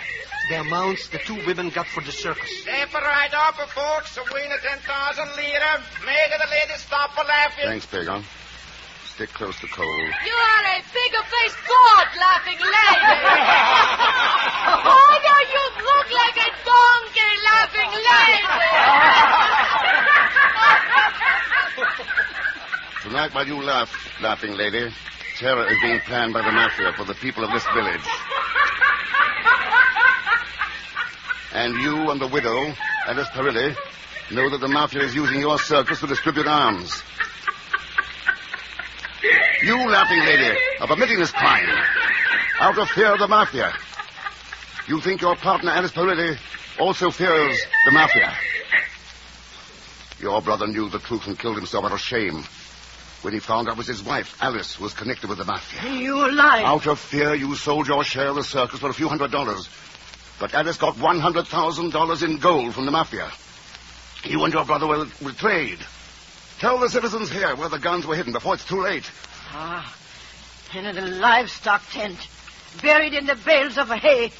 the amounts the two women got for the circus. Step right up, folks. A win of 10,000 lira. Make the lady stop for laughing. Thanks, Pagan. Stick close to Cole. You are a bigger-faced god, Laughing Lady. Oh, no, you look like a donkey, Laughing Lady. Tonight, while you laugh, Laughing Lady, terror is being planned by the Mafia for the people of this village. And you and the widow, Alice Perilli, know that the Mafia is using your circus to distribute arms. You, Laughing Lady, are permitting this crime out of fear of the Mafia. You think your partner, Alice Perilli, also fears the Mafia. Your brother knew the truth and killed himself out of shame when he found out it was his wife, Alice, who was connected with the Mafia. You lie. Out of fear, you sold your share of the circus for a few $100s. But Alice got $100,000 in gold from the Mafia. You and your brother were betrayed. Tell the citizens here where the guns were hidden before it's too late. In the livestock tent, buried in the bales of hay.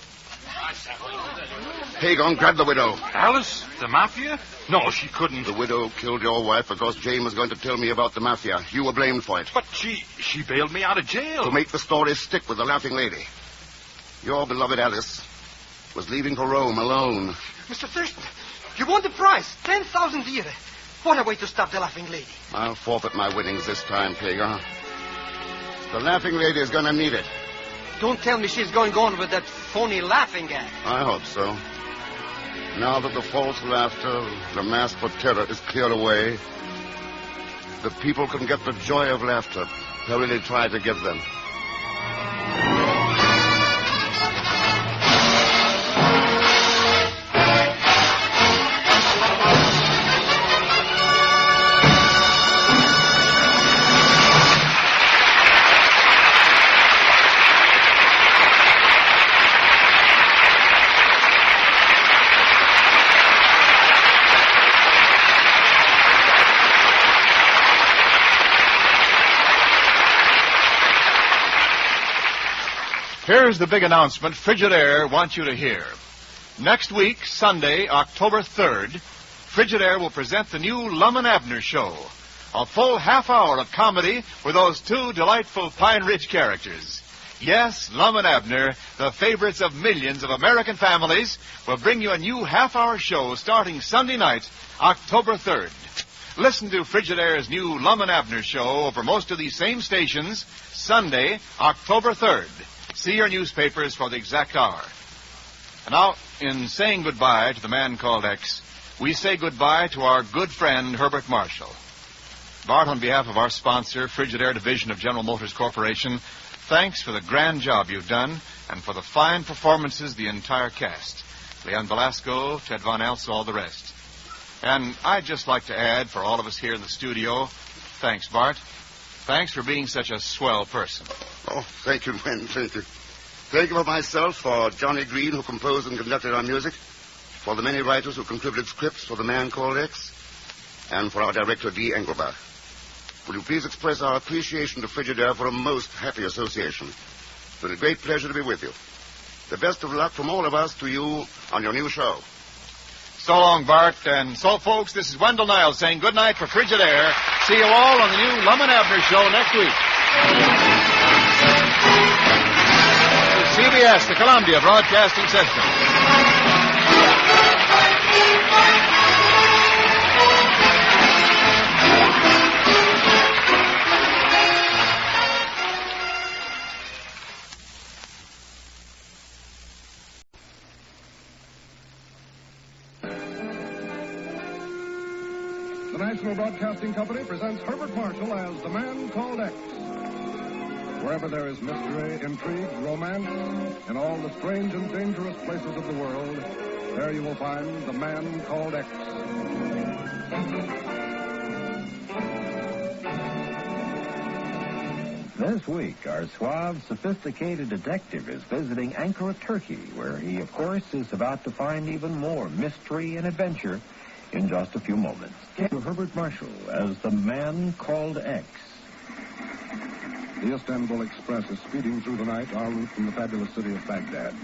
Pagan, grab the widow. Alice? The Mafia? No, she couldn't. The widow killed your wife because Jane was going to tell me about the Mafia. You were blamed for it. But she bailed me out of jail. To make the story stick with the Laughing Lady. Your beloved Alice was leaving for Rome alone. Mr. Thurston, you won the prize, 10,000 lira. What a way to stop the Laughing Lady. I'll forfeit my winnings this time, Pagan. The Laughing Lady is going to need it. Don't tell me she's going on with that phony laughing act. I hope so. Now that the false laughter, the mask for terror is cleared away, the people can get the joy of laughter they really try to give them. Here's the big announcement Frigidaire wants you to hear. Next week, Sunday, October 3rd, Frigidaire will present the new Lum and Abner Show. A full half hour of comedy with those two delightful Pine Ridge characters. Yes, Lum and Abner, the favorites of millions of American families, will bring you a new half-hour show starting Sunday night, October 3rd. Listen to Frigidaire's new Lum and Abner Show over most of these same stations, Sunday, October 3rd. See your newspapers for the exact hour. And now, in saying goodbye to the man called X, we say goodbye to our good friend, Herbert Marshall. Bart, on behalf of our sponsor, Frigidaire Division of General Motors Corporation, thanks for the grand job you've done and for the fine performances of the entire cast. Leon Velasco, Ted Von Elso, all the rest. And I'd just like to add, for all of us here in the studio, thanks, Bart. Thanks for being such a swell person. Oh, thank you, Wen. Thank you. Thank you for myself, for Johnny Green, who composed and conducted our music, for the many writers who contributed scripts for The Man Called X, and for our director, D. Engelbach. Will you please express our appreciation to Frigidaire for a most happy association? It's been a great pleasure to be with you. The best of luck from all of us to you on your new show. So long, Bart. And so, folks, this is Wendell Niles saying good night for Frigidaire. See you all on the new Lum and Abner Show next week. CBS, the Columbia Broadcasting System. The National Broadcasting Company presents Herbert Marshall as The Man Called X. Wherever there is mystery, intrigue, romance, in all the strange and dangerous places of the world, there you will find The Man Called X. This week, our suave, sophisticated detective is visiting Ankara, Turkey, where he, of course, is about to find even more mystery and adventure in just a few moments. Herbert Marshall as The Man Called X. The Istanbul Express is speeding through the night en route from the fabulous city of Baghdad.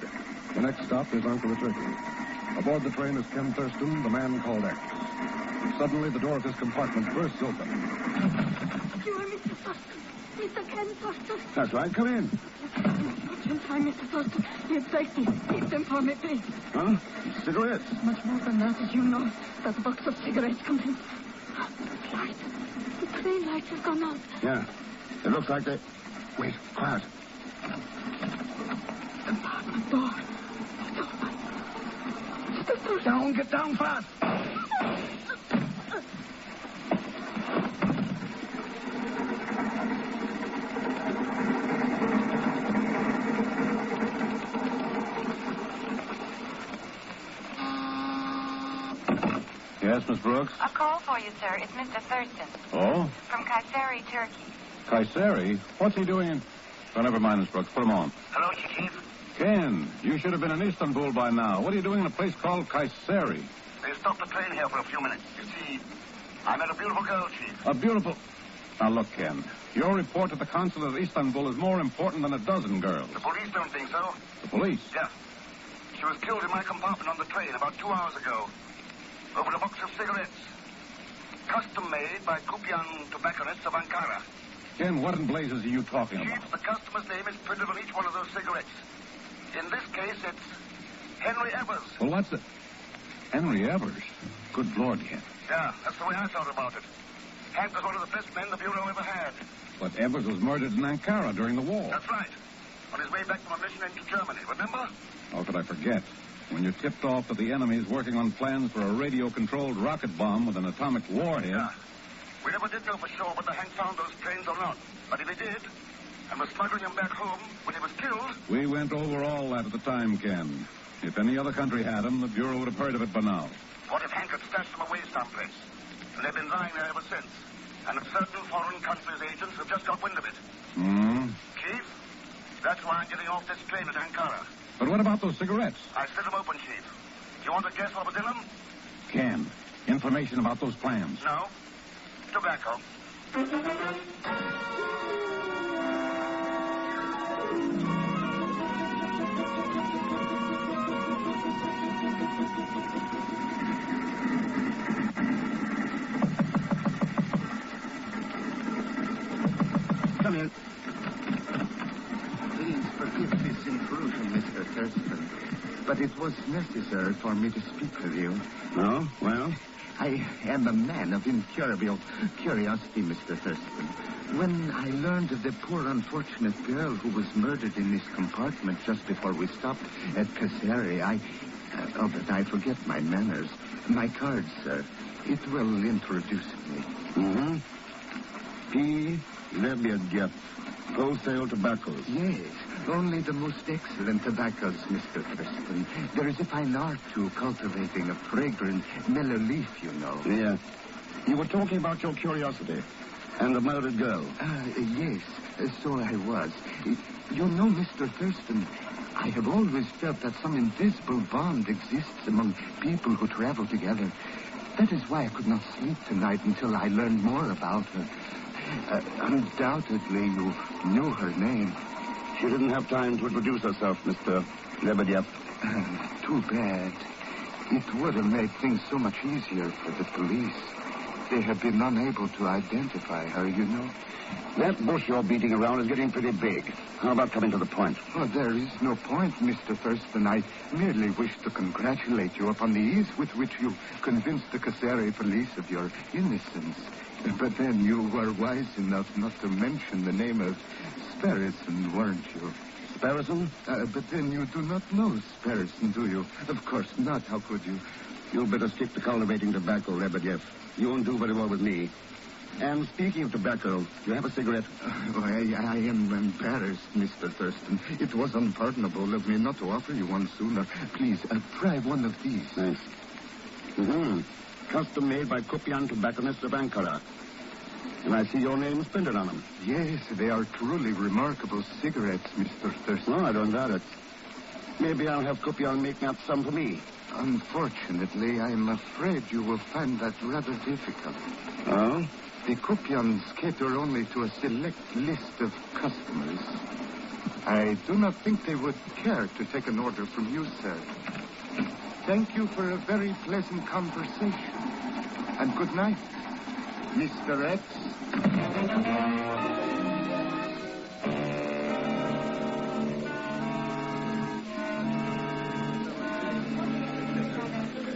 The next stop is Ankara, Turkey. Aboard the train is Ken Thurston, The Man Called X. Suddenly, the door of his compartment bursts open. You are Mr. Thurston. Mr. Ken Thurston. That's right. Come in. Not in time, Mr. Thurston. It's safety. Keep them for me, please. Huh? Cigarettes? Much more than that, as you know. That box of cigarettes comes in. The light. The train lights have gone out. Yeah. It looks like they... Wait, quiet. Compartment door. It's open. Mr. Thurston. Down, get down fast. Yes, Miss Brooks? A call for you, sir. It's Mr. Thurston. Oh? From Kayseri, Turkey. Kayseri? What's he doing in... Oh, never mind, Miss Brooks. Put him on. Hello, Chief. Ken, you should have been in Istanbul by now. What are you doing in a place called Kayseri? They stopped the train here for a few minutes. You see, I met a beautiful girl, Chief. A beautiful... Now, look, Ken. Your report to the consulate at Istanbul is more important than a dozen girls. The police don't think so. The police? Yeah. She was killed in my compartment on the train about 2 hours ago. Over a box of cigarettes. Custom made by Kupian tobacconists of Ankara. Ken, what in blazes are you talking Chief, about? the customer's name is printed on each one of those cigarettes. In this case, it's Henry Evers. Well, what's it? Henry Evers? Good Lord, Ken. Yeah, that's the way I thought about it. Hank was one of the best men the Bureau ever had. But Evers was murdered in Ankara during the war. That's right. On his way back from a mission into Germany, remember? How could I forget? When you tipped off that the enemy is working on plans for a radio-controlled rocket bomb with an atomic warhead... Yeah. We never did know for sure whether Hank found those planes or not. But if he did, and was smuggling them back home when he was killed... We went over all that at the time, Ken. If any other country had them, the Bureau would have heard of it by now. What if Hank had stashed them away someplace? And they've been lying there ever since. And if certain foreign countries' agents have just got wind of it. Hmm? Chief, that's why I'm getting off this train at Ankara. But what about those cigarettes? I slit them open, Chief. Do you want to guess what was in them? Ken, information about those plans. No. Tobacco. but it was necessary for me to speak with you. Oh, well? I am a man of incurable curiosity, Mr. Thurston. When I learned of the poor unfortunate girl who was murdered in this compartment just before we stopped at Cassari, but I forget my manners. My card, sir. It will introduce me. Mm-hmm. P. Lebedev, wholesale tobaccos. Yes, only the most excellent tobaccos, Mr. Thurston. There is a fine art to cultivating a fragrant mellow leaf, you know. Yes. You were talking about your curiosity and the murdered girl. Yes, so I was. You know, Mr. Thurston, I have always felt that some invisible bond exists among people who travel together. That is why I could not sleep tonight until I learned more about her. Undoubtedly, you knew her name. She didn't have time to introduce herself, Mr. Lebedev. Too bad. It would have made things so much easier for the police. They have been unable to identify her, you know. That bush you're beating around is getting pretty big. How about coming to the point? Oh, there is no point, Mr. Thurston. I merely wish to congratulate you upon the ease with which you convinced the Cassari police of your innocence. But then you were wise enough not to mention the name of Sparrison, weren't you? Sparrison? But then you do not know Sparrison, do you? Of course not. How could you? You'd better stick to cultivating tobacco, Lebedev. You won't do very well with me. And speaking of tobacco, do you have a cigarette? I am embarrassed, Mr. Thurston. It was unpardonable of me not to offer you one sooner. Please, try one of these. Thanks. Mm-hmm. Custom made by Kupian tobacconists of Ankara. And I see your name printed on them. Yes, they are truly remarkable cigarettes, Mr. Thurston. No, I don't doubt it. Maybe I'll have Kupian make out some for me. Unfortunately, I'm afraid you will find that rather difficult. Oh? The Kupians cater only to a select list of customers. I do not think they would care to take an order from you, sir. Thank you for a very pleasant conversation. And good night, Mr. X.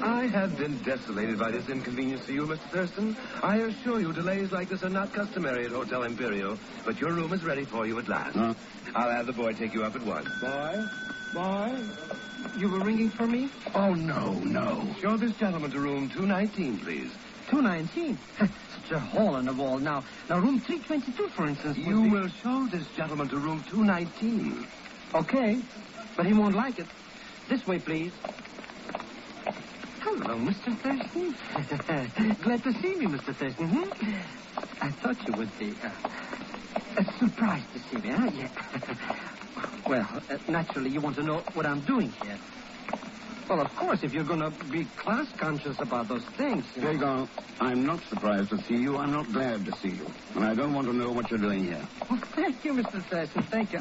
I have been desolated by this inconvenience to you, Mr. Thurston. I assure you delays like this are not customary at Hotel Imperial, but your room is ready for you at last. Huh? I'll have the boy take you up at once. Boy, you were ringing for me? Oh, no. Show this gentleman to room 219, please. 219? Such a hole in the wall. Now, room 322, for instance. You will show this gentleman to room 219. Okay, but he won't like it. This way, please. Hello, Mr. Thurston. Glad to see you, Mr. Thurston. I thought you would be surprised to see me, huh? Yeah. Well, naturally, you want to know what I'm doing here. Well, of course, if you're going to be class-conscious about those things... Dagon, I'm not surprised to see you. I'm not glad to see you. And I don't want to know what you're doing here. Well, thank you, Mr. Thurston. Thank you.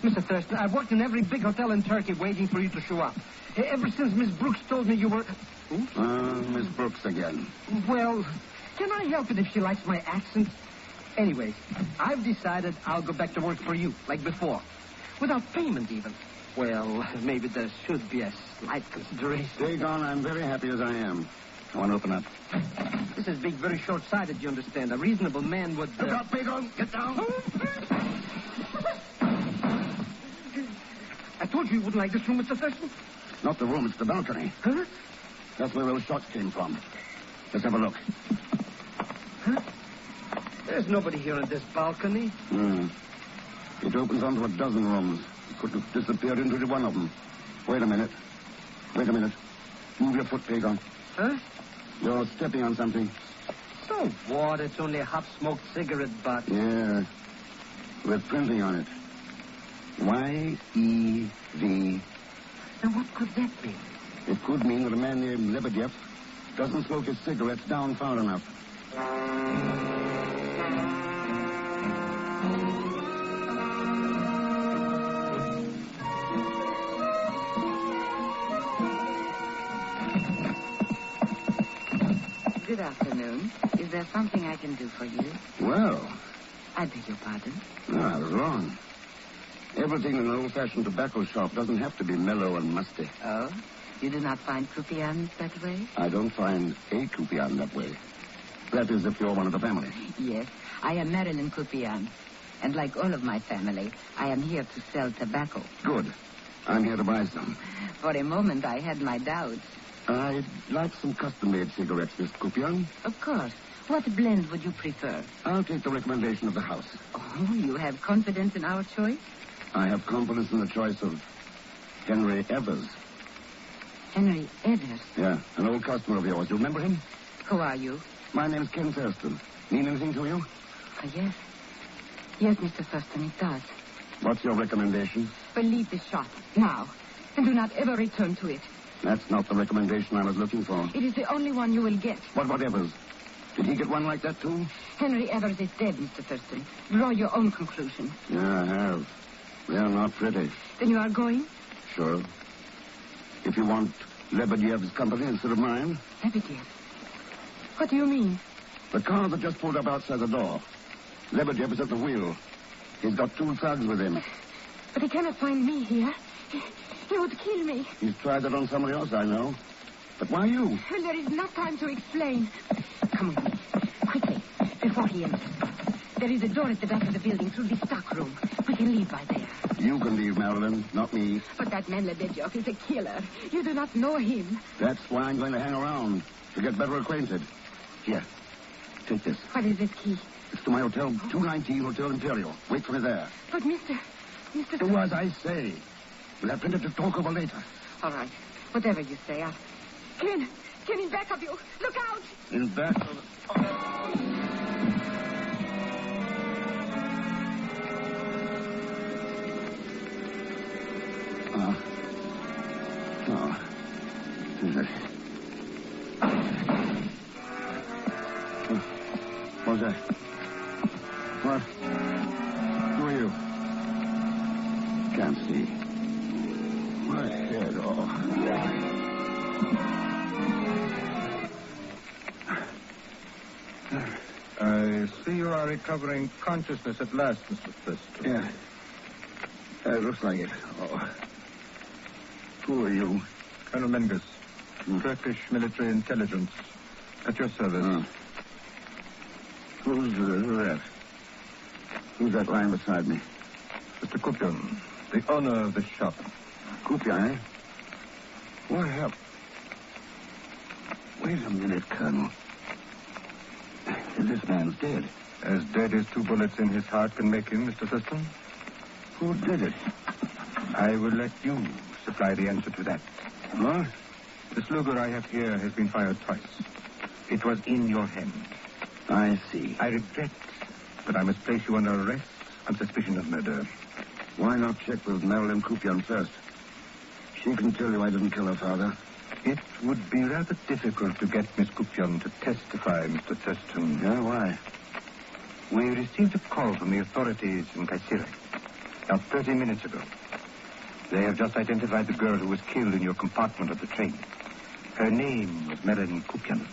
Mr. Thurston, I've worked in every big hotel in Turkey waiting for you to show up. Ever since Miss Brooks told me you were... Miss Brooks again. Well, can I help it if she likes my accent? Anyways, I've decided I'll go back to work for you, like before. Without payment, even. Well, maybe there should be a slight consideration. Dagon, I'm very happy as I am. I want to open up. This is being very short-sighted, you understand. A reasonable man would... Look out, Dagon! Get down! I told you wouldn't like this room, Mr. Thurston. Not the room, it's the balcony. Huh? That's where those shots came from. Let's have a look. Huh? There's nobody here on this balcony. It opens onto a dozen rooms. You could have disappeared into one of them. Wait a minute. Move your foot, Dagon. Huh? You're stepping on something. So what? It's only a half-smoked cigarette butt. Yeah. With printing on it. Y-E-V. And what could that mean? It could mean that a man named Lebedev doesn't smoke his cigarettes down far enough. Good afternoon. Is there something I can do for you? Well. I beg your pardon? No, I was wrong. Everything in an old-fashioned tobacco shop doesn't have to be mellow and musty. Oh? You do not find croupions that way? I don't find a croupion that way. That is, if you're one of the family. Yes, I am Marilyn Croupion. And like all of my family, I am here to sell tobacco. Good. I'm here to buy some. For a moment, I had my doubts. I'd like some custom-made cigarettes, Miss Croupion. Of course. What blend would you prefer? I'll take the recommendation of the house. Oh, you have confidence in our choice? I have confidence in the choice of Henry Evers. Henry Evers? Yeah, an old customer of yours. You remember him? Who are you? My name's Ken Thurston. Mean anything to you? Yes. Yes, Mr. Thurston, it does. What's your recommendation? Well, leave this shop, now. And do not ever return to it. That's not the recommendation I was looking for. It is the only one you will get. What Evers? Did he get one like that, too? Henry Evers is dead, Mr. Thurston. Draw your own conclusion. Yeah, I have. They're not pretty. Then you are going? Sure. If you want Lebediev's company instead of mine. Lebediev? What do you mean? The cars have just pulled up outside the door. Lebediev is at the wheel. He's got 2 thugs with him. But he cannot find me here. He would kill me. He's tried that on somebody else, I know. But why you? Well, there is not time to explain. Come with me. Quickly, before he enters. There is a door at the back of the building through the stock room. We can leave by there. You can leave, Marilyn, not me. But that man Lebediev is a killer. You do not know him. That's why I'm going to hang around, to get better acquainted. Here, take this. What is this key? It's to my hotel, 219 Hotel Imperial. Wait for me there. But Mr. Do as I say. We'll have plenty to talk over later. All right. Whatever you say, Ken, in back of you. Look out! In back of... Is it? What's that? What? Who are you? Can't see. My head, I see you are recovering consciousness at last, Mr. Thurston. Yeah. It looks like it. Oh. Who are you? Colonel Menges, Turkish military intelligence. At your service. Who's that? Who's that lying beside me? Mr. Kupion, the owner of the shop. Kupion, eh? What happened? Wait a minute, Colonel. This man's dead. As dead as 2 bullets in his heart can make him, Mr. Thurston. Who did it? I will let you supply the answer to that. What? The Sluger I have here has been fired twice. It was in your hand. I see. I regret, but I must place you under arrest on suspicion of murder. Why not check with Marilyn Kupion first? She can tell you I didn't kill her father. It would be rather difficult to get Miss Kupion to testify, Mr. Thurston. Yeah, why? We received a call from the authorities in Kayseri about 30 minutes ago. They have just identified the girl who was killed in your compartment of the train. Her name was Marilyn Kupion.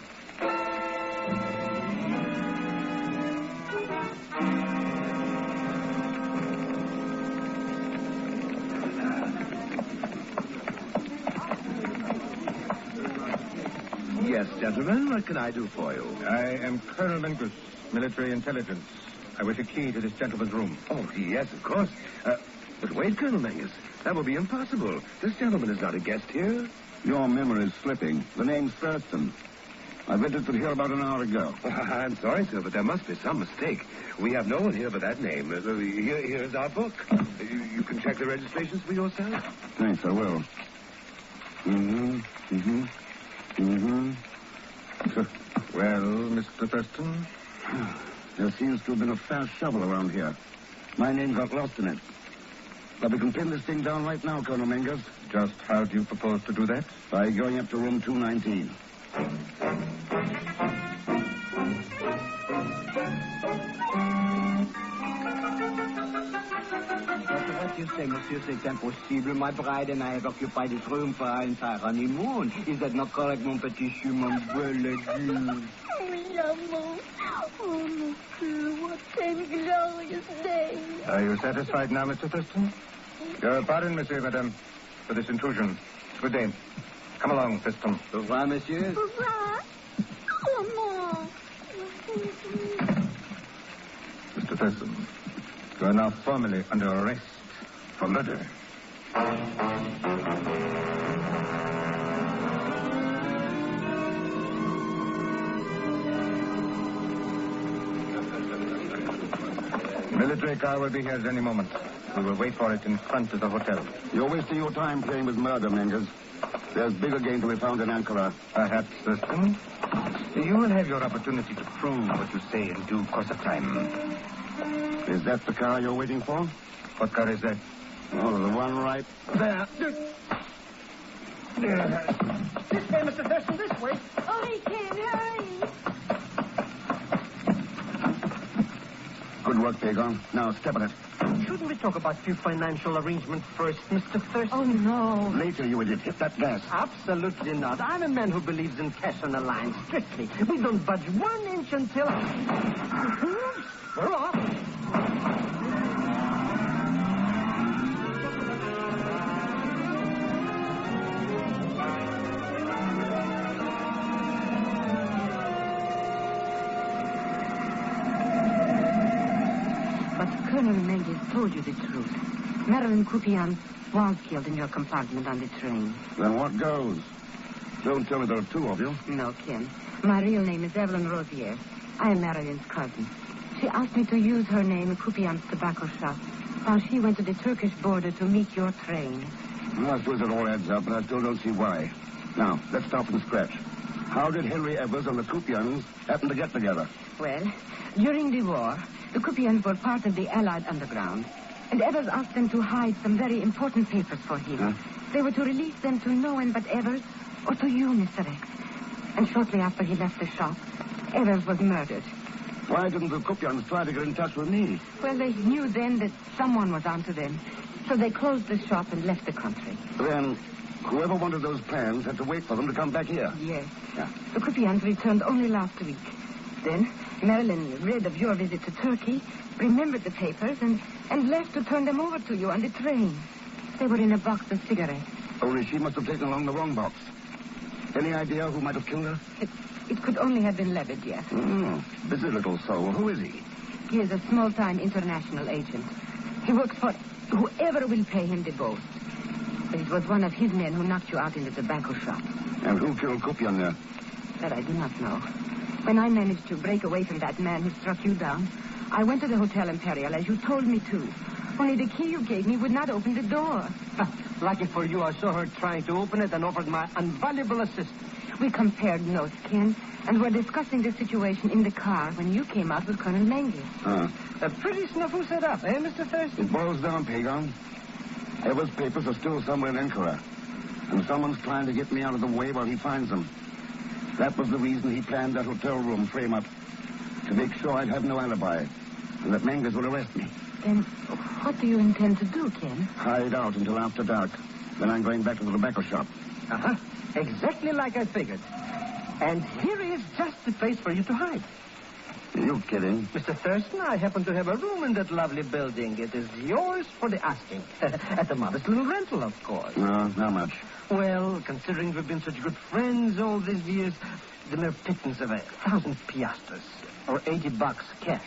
Yes, gentlemen, what can I do for you? I am Colonel Menges, military intelligence. I wish a key to this gentleman's room. Oh, yes, of course. But wait, Colonel Menges. That will be impossible. This gentleman is not a guest here. Your memory's slipping. The name's Thurston. I registered here about an hour ago. I'm sorry, sir, but there must be some mistake. We have no one here by that name. Here's our book. You can check the registrations for yourself. Thanks, I will. Well, Mr. Thurston? There seems to have been a fast shovel around here. My name got lost in it. But we can pin this thing down right now, Colonel Menges. Just how do you propose to do that? By going up to room 219. what you say, monsieur. C'est impossible. My bride and I have occupied this room for our entire honeymoon. Is that not correct, mon petit chou, mon beau légume? Oui, amour. Oh, monsieur, what a glorious day. Are you satisfied now, Mr. Thurston? Your pardon, monsieur, madame, for this intrusion. Good day. Come along, Thurston. Au revoir, monsieur. Au revoir. Oh, no. Mr. Thurston, you are now formally under arrest for murder. Military car will be here at any moment. We will wait for it in front of the hotel. You're wasting your time playing with murder, Menges. There's bigger game to be found in Ankara. Perhaps, Thurston. You will have your opportunity to prove what you say in due course of time. Is that the car you're waiting for? What car is that? Oh, the one right there. This way, Mr. Thurston, this way. Hurry, Ken, hurry. Good work, Pagon. Now, step on it. Shouldn't we talk about your financial arrangement first, Mr. Thurston? Oh, no. Later, you idiot. Hit that gas. Absolutely not. I'm a man who believes in cash on the line, strictly. We don't budge 1 inch until... We're off. Colonel Mendes told you the truth. Marilyn Coupian was killed in your compartment on the train. Then what goes? Don't tell me there are two of you. No, Ken. My real name is Evelyn Rosier. I am Marilyn's cousin. She asked me to use her name in Coupian's tobacco shop while she went to the Turkish border to meet your train. Well, I suppose it all adds up, but I still don't see why. Now, let's start from scratch. How did Henry Evers and the Coupians happen to get together? Well, during the war, the Coupians were part of the Allied underground, and Evers asked them to hide some very important papers for him. Huh? They were to release them to no one but Evers or to you, Mr. X. And shortly after he left the shop, Evers was murdered. Why didn't the Coupians try to get in touch with me? Well, they knew then that someone was onto them, so they closed the shop and left the country. Then, whoever wanted those plans had to wait for them to come back here. Yes. Yeah. The Coupians returned only last week. Then, Marilyn read of your visit to Turkey, remembered the papers, and left to turn them over to you on the train. They were in a box of cigarettes. Only she must have taken along the wrong box. Any idea who might have killed her? It could only have been Levitt, yes. Busy little soul. Who is he? He is a small-time international agent. He works for whoever will pay him the most. But it was one of his men who knocked you out in the tobacco shop. And who killed Coupian there? That I do not know. When I managed to break away from that man who struck you down, I went to the Hotel Imperial as you told me to. Only the key you gave me would not open the door. Lucky for you, I saw her trying to open it and offered my invaluable assistance. We compared notes, Ken, and were discussing the situation in the car when you came out with Colonel Menges. A pretty snafu set up, eh, Mr. Thurston? It boils down, Pagon. Evers' papers are still somewhere in Ankara. And someone's trying to get me out of the way while he finds them. That was the reason he planned that hotel room frame-up. To make sure I'd have no alibi. And that Menges would arrest me. Then what do you intend to do, Ken? Hide out until after dark. Then I'm going back to the tobacco shop. Uh-huh. Exactly like I figured. And here is just the place for you to hide. Are you kidding? Mr. Thurston, I happen to have a room in that lovely building. It is yours for the asking. At a modest little rental, of course. No, not much. Well, considering we've been such good friends all these years, the mere pittance of 1,000 piastres, or $80 cash.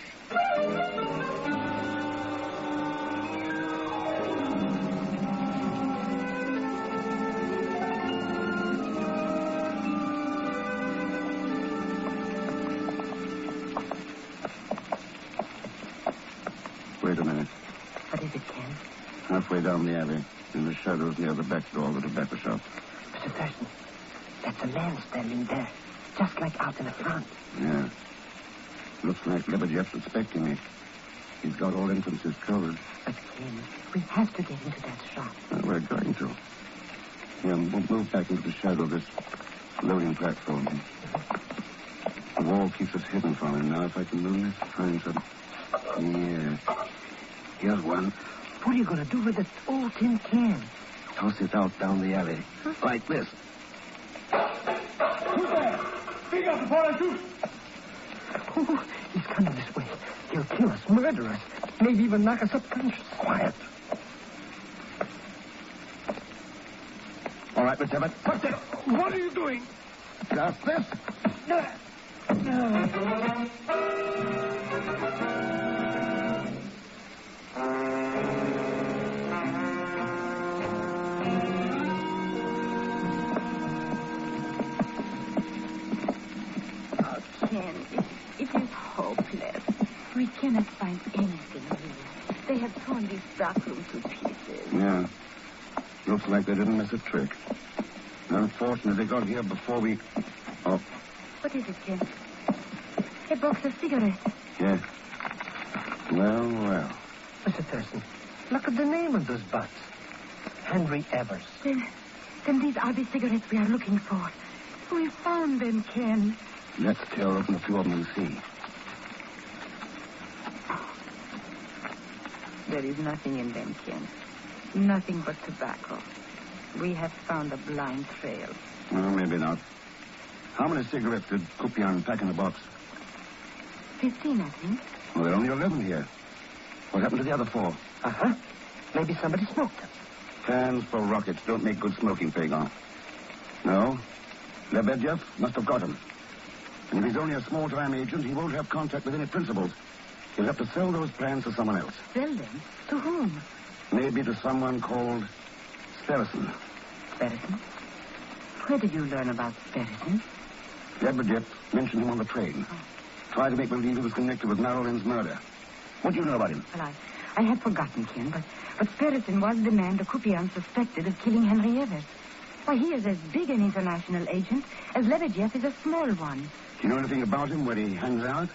Wait a minute. What is it, Ken? Halfway down the alley, in the shadows near the back door of the tobacco shop. Mr. Thurston, that's a man standing there, just like out in the front. Yeah. Looks like Lebedev's suspecting me. He's got all entrances covered. But, Ken, we have to get into that shop. We're going to. Yeah, we'll move back into the shadow of this loading platform. The wall keeps us hidden from him. Now, if I can move this, find some... Yeah. Here's one. What are you going to do with this old tin can? Toss it out down the alley. Huh? Like this. Who's there? Speak up before I shoot. Oh, he's coming this way. He'll kill us, murder us, maybe even knock us up conscious. Quiet. All right, let's have it. What's it? What are you doing? Just this. Ken, it is hopeless. We cannot find anything here. They have torn this stock room to pieces. Yeah. Looks like they didn't miss a trick. Unfortunately, they got here before we... Oh, What is it, Ken? A box of cigarettes. yeah. Well, well. Mr. Thurston, look at the name of those butts. Henry Evers. Then these are the cigarettes we are looking for. We found them, Ken. Let's tear open a few of them and see. There is nothing in them, Ken. Nothing but tobacco. We have found a blind trail. Well, maybe not. How many cigarettes did Kupian pack in the box? 15, I think. Well, there are only 11 here. What happened to the other 4? Uh-huh. Maybe somebody smoked them. Cans for rockets don't make good smoking, Pagan. No? Lebedev must have got them. And if he's only a small-time agent, he won't have contact with any principals. He'll have to sell those plans to someone else. Sell them? To whom? Maybe to someone called Sperrison. Sperrison? Where did you learn about Sperrison? Lebedev mentioned him on the train. Tried to make believe he was connected with Marilyn's murder. What do you know about him? Well, I had forgotten, Ken, but Sperrison was the man the Kupian suspected of killing Henry Evers. Why, he is as big an international agent as Lebedev is a small one. Do you know anything about him, where he hangs out?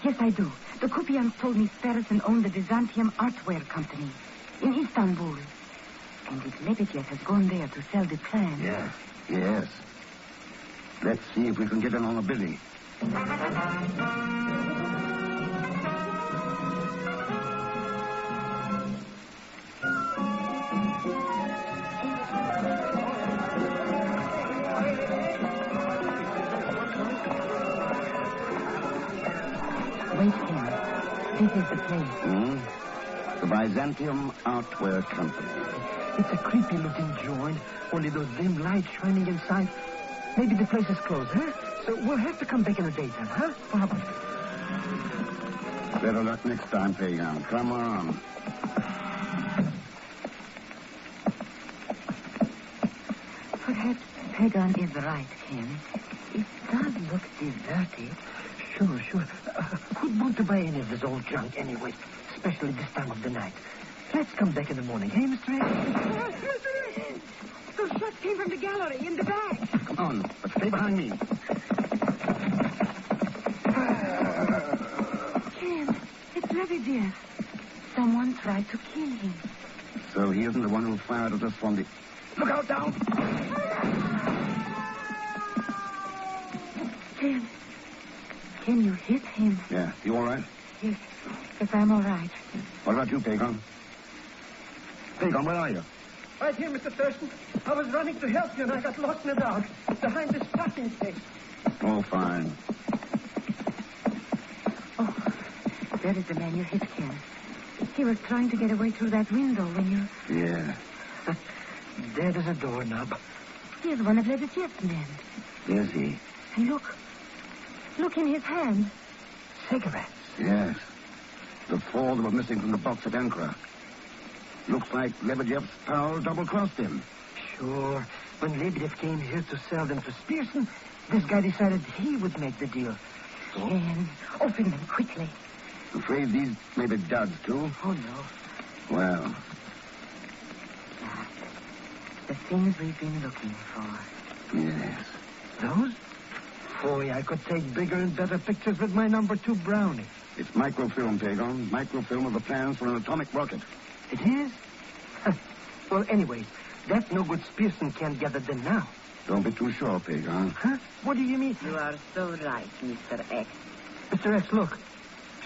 Yes, I do. The Kupians told me Sperrison owned the Byzantium Artware Company in Istanbul. And if Lebedev has gone there to sell the plan... Yes. Let's see if we can get in on the bidding. Wait, Ken. This is the place. The Byzantium Artware Company. It's a creepy-looking joint, only those dim lights shining inside. Maybe the place is closed, huh? So we'll have to come back in the daytime, huh? How about it? Better luck next time, Pagan. Come on. Perhaps Pagan is right, Ken. It does look deserted. Sure. Who'd want to buy any of this old junk anyway, especially this time of the night? Let's come back in the morning, hey, Mr. X? Those shots came from the gallery in the back. Come on, but stay behind me. Ken, it's Lebedev. Someone tried to kill him. So he isn't the one who fired at us from the... Look out, down! Can you hit him? Yeah, you all right? Yes, I'm all right. What about you, Pagan? Pagan, where are you? Right here, Mr. Thurston. I was running to help you, and I got lost in the dark behind this parking space. Oh, fine. Oh, there is the man you hit, Ken. He was trying to get away through that window when you... Yeah. There is a doorknob. He is one of Lebedev's men. Is he? And look in his hand. Cigarettes. Yes. The 4 that were missing from the box at Ankara. Looks like Lebedev's pal double-crossed him. Sure. When Lebedev came here to sell them to Spearson, this guy decided he would make the deal. Ken, open them quickly. Afraid these may be duds, too? Oh, no. Well. The things we've been looking for. Yes. Those? Boy, I could take bigger and better pictures with my number 2 Brownie. It's microfilm, Pagan. Microfilm of the plans for an atomic rocket. It is? Well, anyway, that no good Spearson can't gather them now. Don't be too sure, Pagan. Huh? What do you mean? You are so right, Mr. X. Mr. X, look.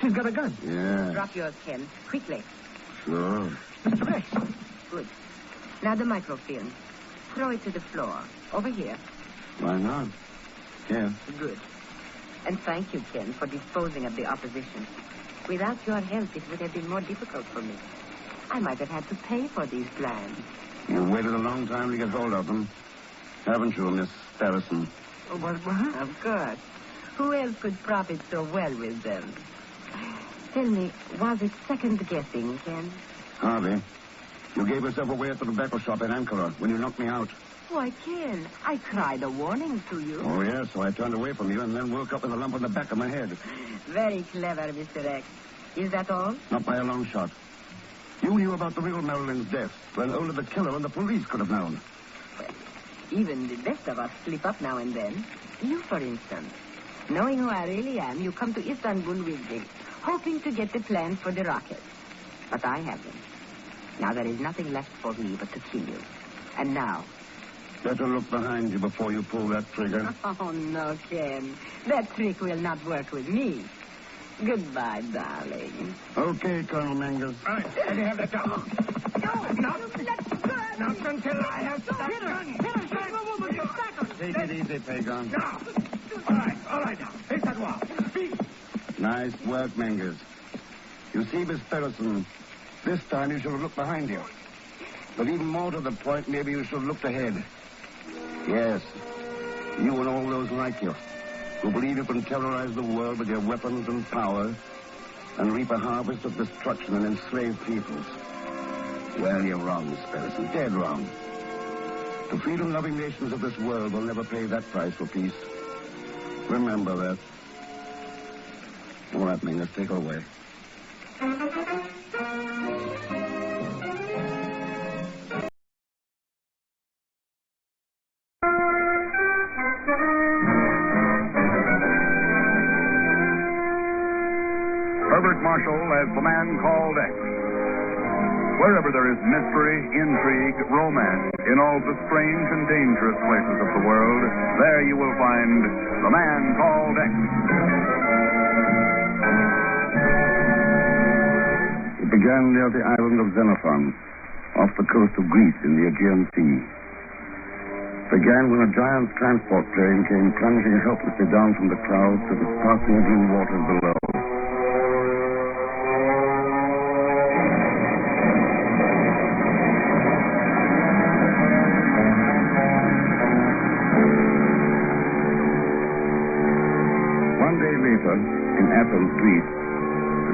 She's got a gun. Yeah. Drop yours, Ken. Quickly. Sure. Mr. Rex. Good. Now the microfilm. Throw it to the floor. Over here. Why not? Yes. Good. And thank you, Ken, for disposing of the opposition. Without your help, it would have been more difficult for me. I might have had to pay for these plans. You waited a long time to get hold of them. Haven't you, Miss Harrison? Oh, what? Of course. Who else could profit so well with them? Tell me, was it second guessing, Ken? Hardly. You gave yourself away at the tobacco shop in Ankara when you knocked me out. Why, Ken, I cried a warning to you. Oh, yes, so I turned away from you and then woke up with a lump on the back of my head. Very clever, Mr. X. Is that all? Not by a long shot. You knew about the real Marilyn's death when only the killer and the police could have known. Well, even the best of us slip up now and then. You, for instance. Knowing who I really am, you come to Istanbul with me, hoping to get the plans for the rocket. But I haven't. Now there is nothing left for me but to kill you. And now... Better look behind you before you pull that trigger. Oh, no, Ken. That trick will not work with me. Goodbye, darling. Okay, Colonel Mangus. All right, let me have that gun. Not until I have that gun. Take it easy, Pagan. Now. All right now. Face that wall. Speak. Nice work, Mangus. You see, Miss Ferguson, this time you should have looked behind you. But even more to the point, maybe you should have looked ahead. Yes, you and all those like you, who believe you can terrorize the world with your weapons and power and reap a harvest of destruction and enslave peoples. Well, you're wrong, Miss Ferguson, dead wrong. The freedom-loving nations of this world will never pay that price for peace. Remember that. All right, Mingus, take her away. Herbert Marshall as the man called X. Wherever there is mystery, intrigue, romance, in all the strange and dangerous places of the world, there you will find the man called X. It began near the island of Xenenphon, off the coast of Greece in the Aegean Sea. It began when a giant transport plane came plunging helplessly down from the clouds to the sparkling blue waters below. In Athens, Greece,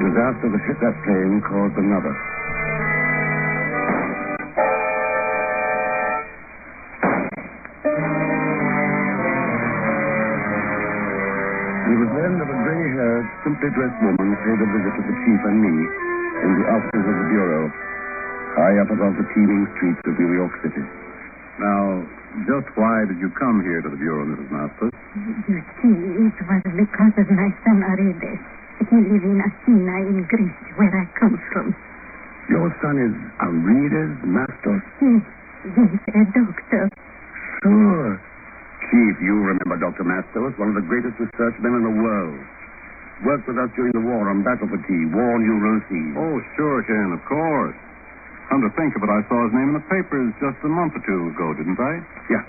the disaster that hit that plane caused another. It was then that a gray-haired, simply dressed woman paid a visit to the chief and me in the offices of the Bureau, high up above the teeming streets of New York City. Now, just why did you come here to the Bureau, Mrs. Masters? You see, it was because of my son Arides. He lives in Athena in Greece, where I come from. Your son is Arides Masters? Yes, he's a doctor. Sure. Chief, you remember Dr. Masters, one of the greatest research men in the world. Worked with us during the war on battle fatigue, war neuroses. Oh, sure, Ken, of course. Come to think of it, I saw his name in the papers just a month or two ago, didn't I? Yeah.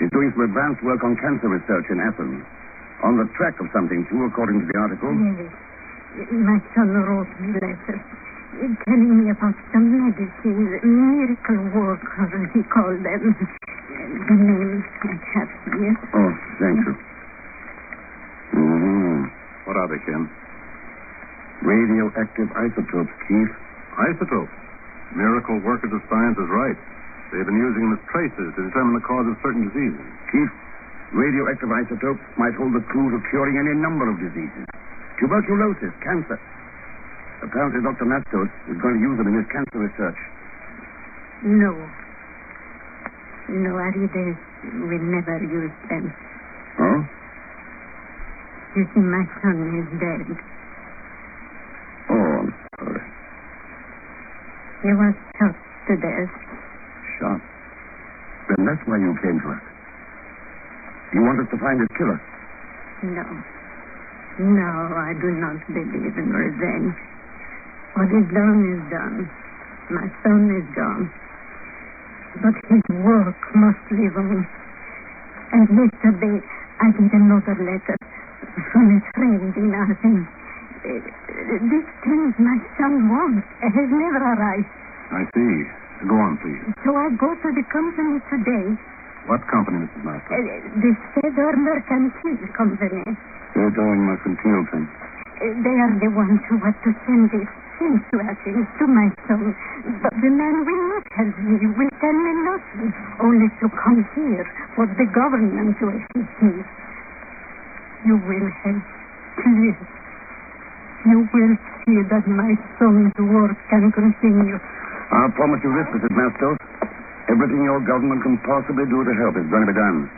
He's doing some advanced work on cancer research in Athens. On the track of something, too, according to the article. Yes. My son wrote me letters telling me about some medicines, miracle work, as he called them. The names I have here. Oh, thank you. Mm-hmm. What are they, Ken? Radioactive isotopes, Chief. Isotopes? Miracle workers of science is right. They've been using them as tracers to determine the cause of certain diseases. Chief, radioactive isotopes might hold the clue to curing any number of diseases. Tuberculosis, cancer. Apparently, Dr. Mastos is going to use them in his cancer research. No, Arides will never use them. Oh? You see, my son is dead. Oh, I'm sorry. He was shot to death. Shot? Then that's why you came to us. You want us to find his killer? No, I do not believe in revenge. What is done is done. My son is gone. But his work must live on. And yesterday I get another letter from a friend in Athens. This thing my son wants has never arrived. I see. Go on, please. So I go to the company today. What company, Mrs. Master? The Fedor Mercantile Company. Fedor Mercantile Company. They are the ones who were to send this thing to Athens to my son. But the man will not help me, will tell me nothing, only to come here for the government to assist me. You will help, please. You will see that my son's work can continue. I'll promise you this, Mrs. Mastos. Everything your government can possibly do to help is going to be done.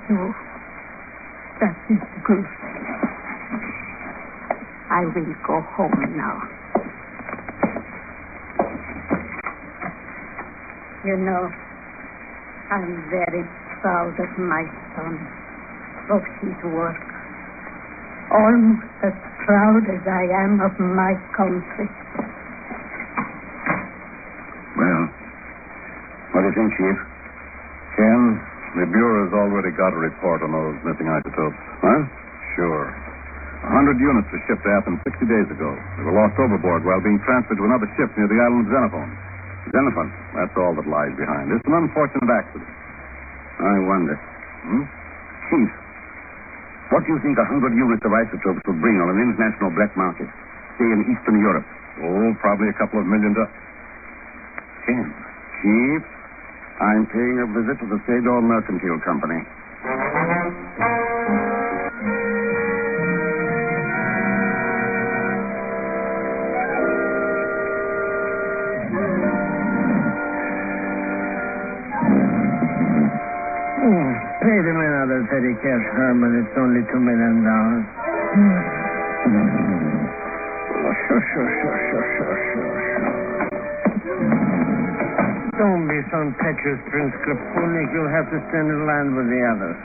So, that is good. I will go home now. You know, I'm very proud of my son, of his work. Almost as proud as I am of my country. Well, what do you think, Chief? Ken, the Bureau's already got a report on those missing isotopes. Huh? Sure. 100 units were shipped to Athens 60 days ago. They were lost overboard while being transferred to another ship near the island of Xenenphon. Xenenphon? That's all that lies behind. It's an unfortunate accident. I wonder. Chief, what do you think 100 units of isotopes would bring on an international black market, say in Eastern Europe? Oh, probably a couple of $1 million. Ken. Chief, I'm paying a visit to the Fedor Mercantile Company. Pay them another petty cash, Herman. It's only $2 million. Sure. Don't be so impetuous, Prince Krapunik. You'll have to stand in line with the others.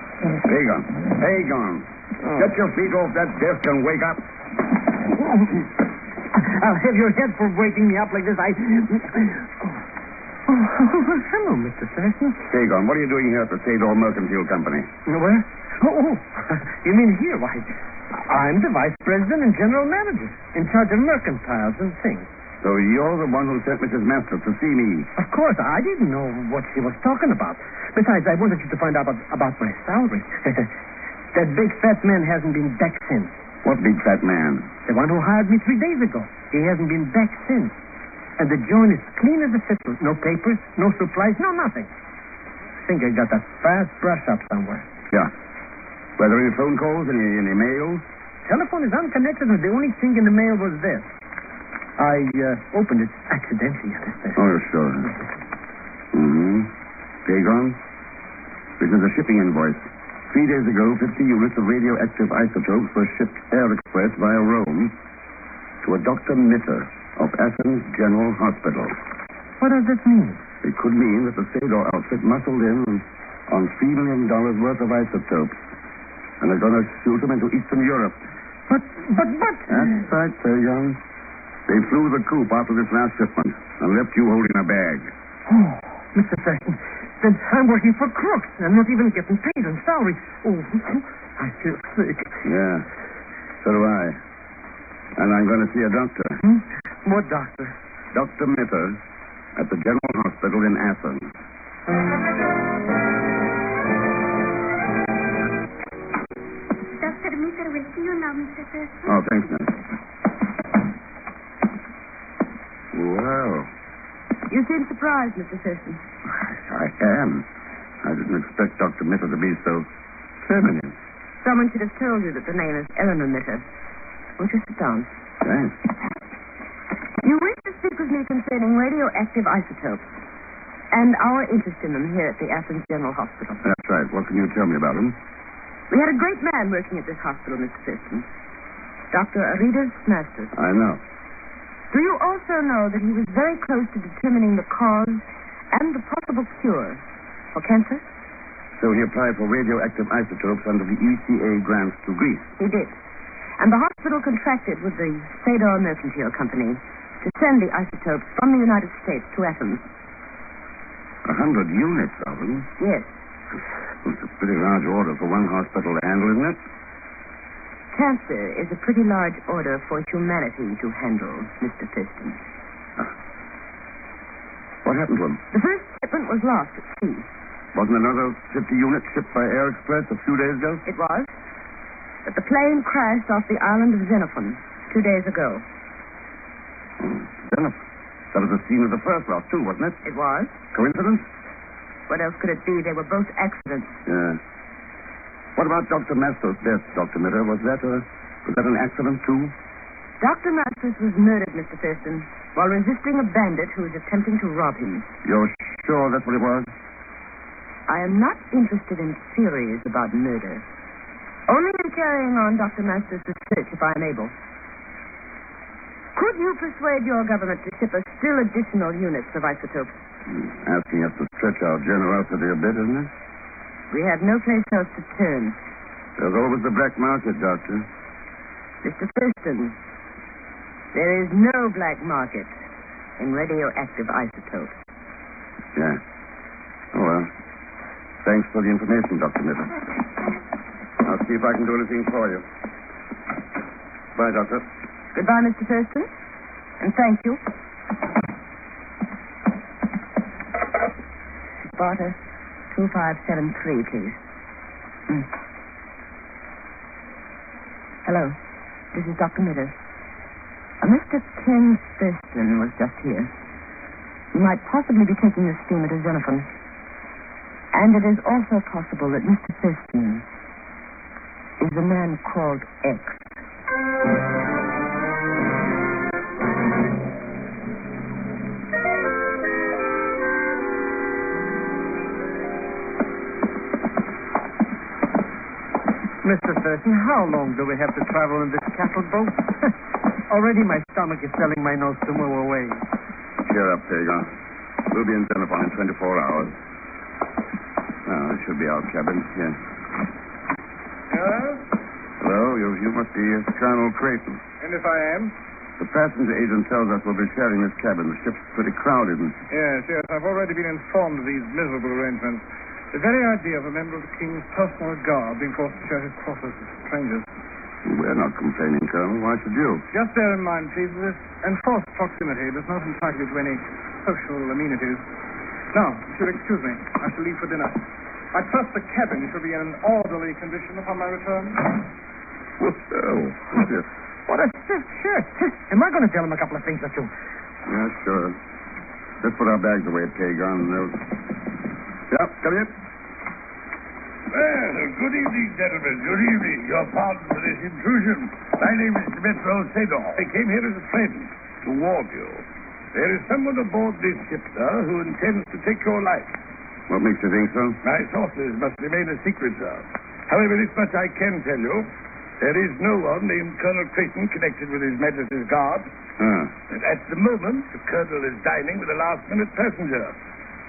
Pagon. Get your feet off that desk and wake up. I'll have your head for waking me up like this. Hello, Mr. Thurston. Pagon, what are you doing here at the Fedor Mercantile Company? Where? You mean here? Why, I'm the vice president and general manager in charge of mercantiles and things. So you're the one who sent Mrs. Master to see me? Of course, I didn't know what she was talking about. Besides, I wanted you to find out about my salary. That big fat man hasn't been back since. What big fat man? The one who hired me 3 days ago. He hasn't been back since. And the joint is clean as a fiddle. No papers, no supplies, no nothing. I think I got that fast brush up somewhere. Yeah. Were there any phone calls, any mail? Telephone is unconnected, and the only thing in the mail was this. I opened it accidentally at this time. Oh, sure. Pagon, this is a shipping invoice. 3 days ago, 50 units of radioactive isotopes were shipped air express via Rome to a Dr. Mitter of Athens General Hospital. What does that mean? It could mean that the Fedor outfit muscled in on $3 million worth of isotopes. And they're going to shoot them into Eastern Europe. But... That's right, Pagon. They flew the coop after this last shipment and left you holding a bag. Oh, Mr. Thurston, then I'm working for crooks. I'm not even getting paid on salary. Oh, I feel sick. Yeah, so do I. And I'm going to see a doctor. What doctor? Dr. Mitter at the General Hospital in Athens. Dr. Mitter will see you now, Mr. Thurston. Oh, thanks, nurse. Well. You seem surprised, Mr. Thurston. I am. I didn't expect Dr. Mitter to be so feminine. Someone should have told you that the name is Eleanor Mitter. Won't you sit down? Thanks. You wish to speak with me concerning radioactive isotopes and our interest in them here at the Athens General Hospital. That's right. What can you tell me about them? We had a great man working at this hospital, Mr. Thurston. Dr. Aridas Masters. I know. Do you also know that he was very close to determining the cause and the possible cure for cancer? So he applied for radioactive isotopes under the ECA grants to Greece. He did. And the hospital contracted with the Sador Mercantile Company to send the isotopes from the United States to Athens. 100 units of them? Yes. It's a pretty large order for one hospital to handle, isn't it? Cancer is a pretty large order for humanity to handle, Mr. Piston. What happened to him? The first shipment was lost at sea. Wasn't another 50 units shipped by air express a few days ago? It was. But the plane crashed off the island of Xenenphon 2 days ago. Xenenphon. That was the scene of the first lot, too, wasn't it? It was. Coincidence? What else could it be? They were both accidents. Yeah. What about Dr. Masters' death, Dr. Mitter? Was that an accident, too? Dr. Masters was murdered, Mr. Thurston, while resisting a bandit who was attempting to rob him. You're sure that's what it was? I am not interested in theories about murder. Only in carrying on Dr. Masters' research if I am able. Could you persuade your government to ship us still additional units of isotopes? Asking us to stretch our generosity a bit, isn't it? We have no place else to turn. There's always the black market, Doctor. Mr. Thurston, there is no black market in radioactive isotopes. Yeah. Oh, well. Thanks for the information, Dr. Mitter. I'll see if I can do anything for you. Bye, Doctor. Goodbye, Mr. Thurston. And thank you. Sparta 2573, please. Hello. This is Dr. Mitter. Mr. Ken Thurston was just here. He might possibly be taking the steamer to Xenenphon. And it is also possible that Mr. Thurston is a man called X. Mr. Thurston, how long do we have to travel in this cattle boat? Already my stomach is telling my nose to move away. Cheer up, Hagar. We'll be in Xenenphon in 24 hours. Now, this should be our cabin. Yes. Yes? Hello, you must be Colonel Creighton. And if I am? The passenger agent tells us we'll be sharing this cabin. The ship's pretty crowded. Yes. I've already been informed of these miserable arrangements. The very idea of a member of the King's personal guard being forced to share his quarters with strangers. We're not complaining, Colonel. Why should you? Just bear in mind, please, that this enforced proximity does not entitle you to any social amenities. Now, if you'll excuse me, I shall leave for dinner. I trust the cabin shall be in an orderly condition upon my return. Well, What a stiff shirt. Am I going to tell him a couple of things or two? Yeah, sure. Let's put our bags away at Kagon. Yeah, come in. Well, good evening, gentlemen. Good evening. Your pardon for this intrusion. My name is Demetrio Sador. I came here as a friend to warn you. There is someone aboard this ship, sir, who intends to take your life. What makes you think so? My sources must remain a secret, sir. However, this much I can tell you. There is no one named Colonel Creighton connected with His Majesty's Guard. And at the moment, the Colonel is dining with a last-minute passenger.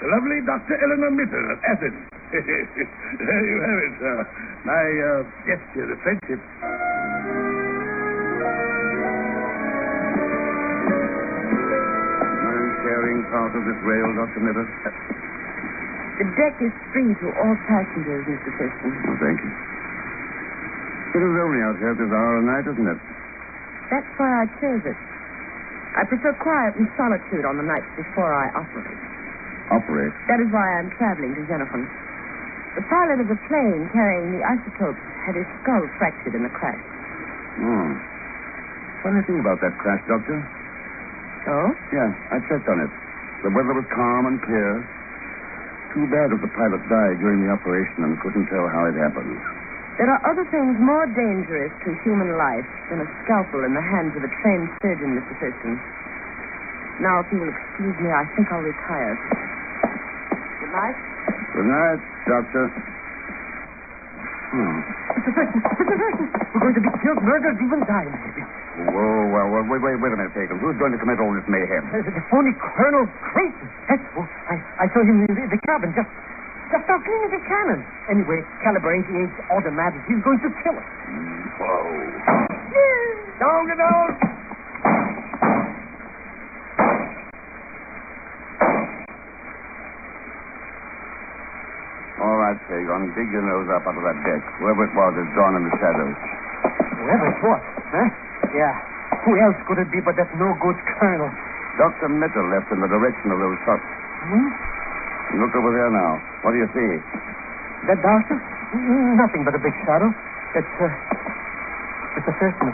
The lovely Dr. Eleanor Mitter of Athens. There you have it, sir. My gesture of friendship. Mind sharing part of this rail, Dr. Mitter? The deck is free to all passengers, Mr. Thurston. Oh, thank you. It is lonely out here at this hour of night, isn't it? That's why I chose it. I prefer quiet and solitude on the nights before I operate. Operate? That is why I'm traveling to Xenenphon. The pilot of the plane carrying the isotopes had his skull fractured in the crash. Funny thing about that crash, Doctor. Oh? Yeah, I checked on it. The weather was calm and clear. Too bad if the pilot died during the operation and couldn't tell how it happened. There are other things more dangerous to human life than a scalpel in the hands of a trained surgeon, Mr. Thurston. Now, if you will excuse me, I think I'll retire. Good night. Good night, Doctor. Mr. Thurston, we're going to be killed, murdered, even die, maybe. Whoa, wait a minute, Hagen. Who's going to commit all this mayhem? The phony Colonel Creighton. I saw him in the cabin, just now cleaning the cannon. Anyway, calibrating ain't automatic. He's going to kill us. Whoa. Down, get down. All right, Pagon. Dig your nose up out of that deck. Whoever it was is gone in the shadows. Whoever it was, huh? Yeah. Who else could it be but that no-good colonel? Dr. Mitchell left in the direction of those shots. Hmm? Look over there now. What do you see? That doctor? Nothing but a big shadow. It's a person.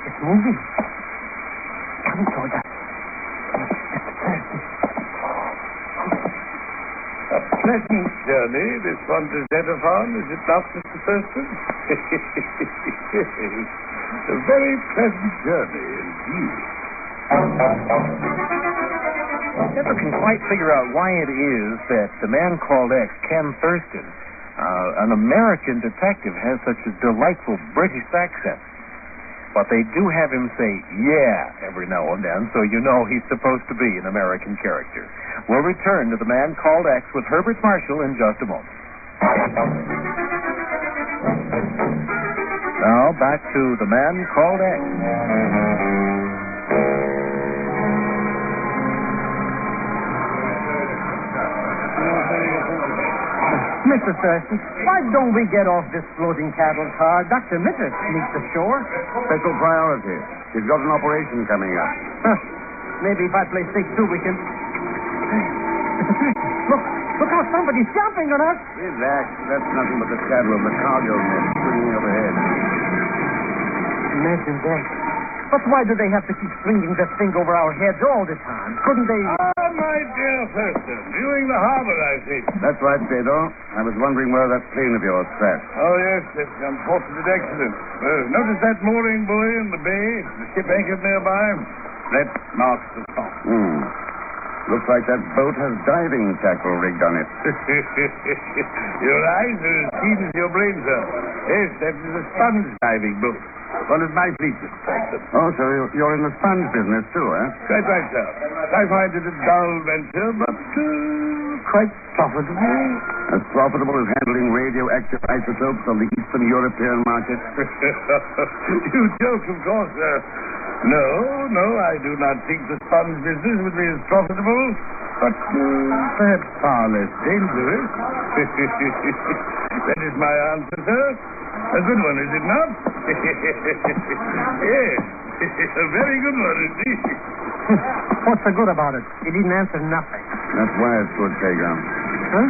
It's moving. Coming toward us. It's a person. A pleasant journey, this one to Xenenphon, is it not, Mr. Thurston? A very pleasant journey indeed. Never can quite figure out why it is that the man called X, Ken Thurston, an American detective, has such a delightful British accent. But they do have him say, yeah, every now and then, so you know he's supposed to be an American character. We'll return to the man called X with Herbert Marshall in just a moment. Now, back to the man called X. Mr. Thurston, why don't we get off this floating cattle car? Dr. Mitchell sneaks ashore. Special priority. He's got an operation coming up. Huh. Maybe if I play stick too, we can... Mr. Thurston, look how somebody's jumping on us. Relax. That's nothing but the shadow of the cargo net swinging overhead. Imagine that. But why do they have to keep swinging the thing over our heads all the time? Couldn't they... Ah, my dear Thurston, viewing the harbor, I see. That's right, Pedro. I was wondering where that plane of yours crashed. Oh, yes, it's an unfortunate accident. Notice that mooring buoy in the bay? The ship anchored nearby? That marks the spot. Looks like that boat has diving tackle rigged on it. Your eyes are as keen as your brain, sir. Yes, that is a sponge diving boat. One of my fleet, Mr. Thurston. Oh, so you're in the sponge business, too, eh? Quite right, sir. I find it a dull venture, but quite profitable. As profitable as handling radioactive isotopes on the Eastern European market? You joke, of course, sir. No, I do not think the sponge business would be as profitable, but perhaps far less dangerous. That is my answer, sir. A good one, is it not? Yes, a very good one indeed. What's so good about it? He didn't answer nothing. That's why it's good, Pagan. Huh?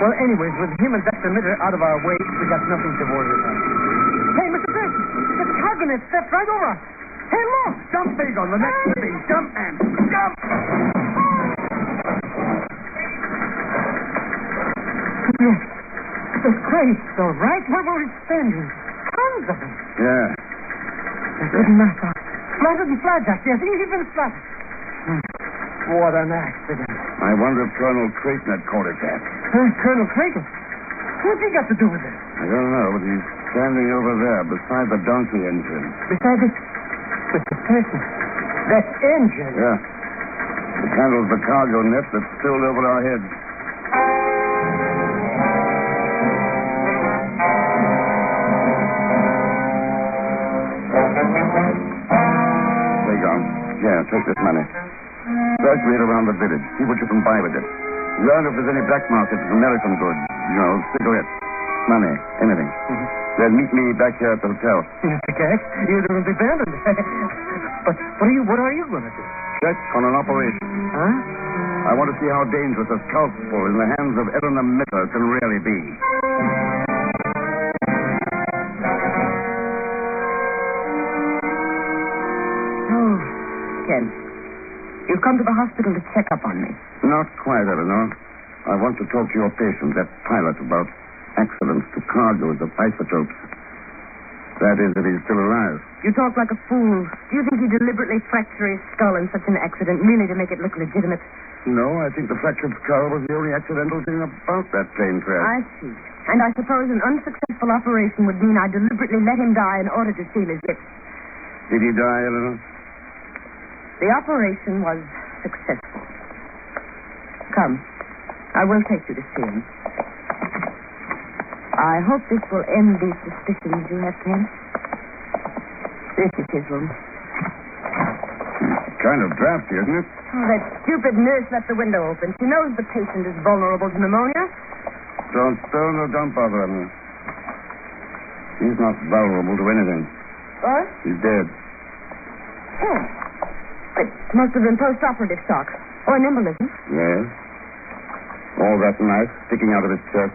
Well, anyways, with him and Dr. Mitter out of our way, we got nothing to worry about. Hey, Mr. Thurston, this cargo net stepped right over us. Hey, look! Jump, Pagan, the next thing. Jump, man. Jump! Yes. The crates are right where we're standing. Tons of them. Yeah. They're good enough. Flattered and flapjacks, yes, even flattered. What an accident. I wonder if Colonel Creighton had called it that. Colonel Creighton? What's he got to do with it? I don't know, but he's standing over there beside the donkey engine. Beside it? With the person. That engine? Yeah. It handles the cargo net that's spilled over our heads. Yeah, take this money. Circulate around the village. See what you can buy with it. Learn if there's any black market of American goods. You know, cigarettes, money, anything. Then meet me back here at the hotel. Okay. You don't abandon it. But what are you going to do? Check on an operation. Huh? I want to see how dangerous a scalpel in the hands of Eleanor Miller can really be. Ken, you've come to the hospital to check up on me. Not quite, Eleanor. I want to talk to your patient, that pilot, about accidents to cargoes of isotopes. That is, if he's still alive. You talk like a fool. Do you think he deliberately fractured his skull in such an accident, merely to make it look legitimate? No, I think the fractured skull was the only accidental thing about that plane crash. I see. And I suppose an unsuccessful operation would mean I deliberately let him die in order to steal his lips. Did he die, Eleanor? The operation was successful. Come, I will take you to see him. I hope this will end these suspicions you have, Ken. This is his room. Kind of drafty, isn't it? Oh, that stupid nurse left the window open. She knows the patient is vulnerable to pneumonia. Don't stir nor don't bother him. He's not vulnerable to anything. What? He's dead. Oh. It must have been post-operative shock. Or an embolism. Yes. All that knife sticking out of his chest.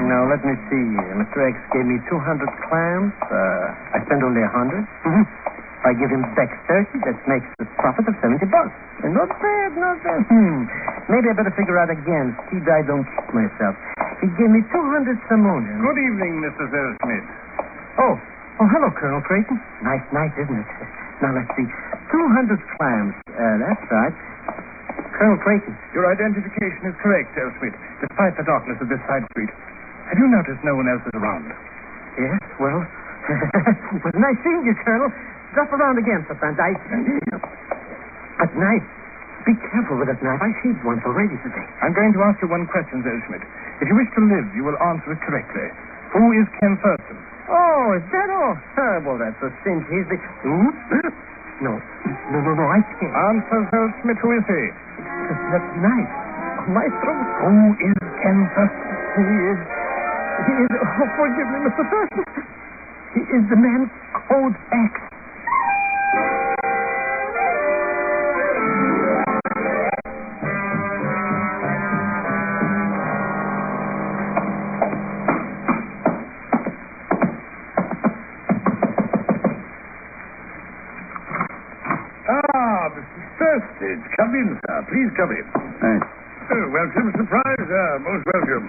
Now, let me see. Mr. X gave me 200 clams. I spent only 100. Mm-hmm. If I give him back 30, that makes a profit of $70. And not bad, not bad. Maybe I better figure out again. See that I don't kick myself. He gave me 200 simoleons. Good evening, Mr. Smith. Oh, hello, Colonel Creighton. Nice night, isn't it? Now, let's see. 200 clams. That's right. Colonel Creighton. Your identification is correct, Smith, despite the darkness of this side street. Have you noticed no one else is around? Yes, well, it was nice seeing you, Colonel. Drop around again sometimes. But knife. Be careful with that knife. I shaved once already today. I'm going to ask you one question, Schmidt. If you wish to live, you will answer it correctly. Who is Ken Thurston? Oh, is that all? Well, that's a cinch. He's the... No, I can't. Answer, Schmidt, who is he? That knife. My throat. Who is Ken Thurston? He is... Oh, forgive me, Mr. Thurston. He is the man called X. Come in, sir. Please come in. Thanks. Oh, welcome. Surprise, sir. Most welcome.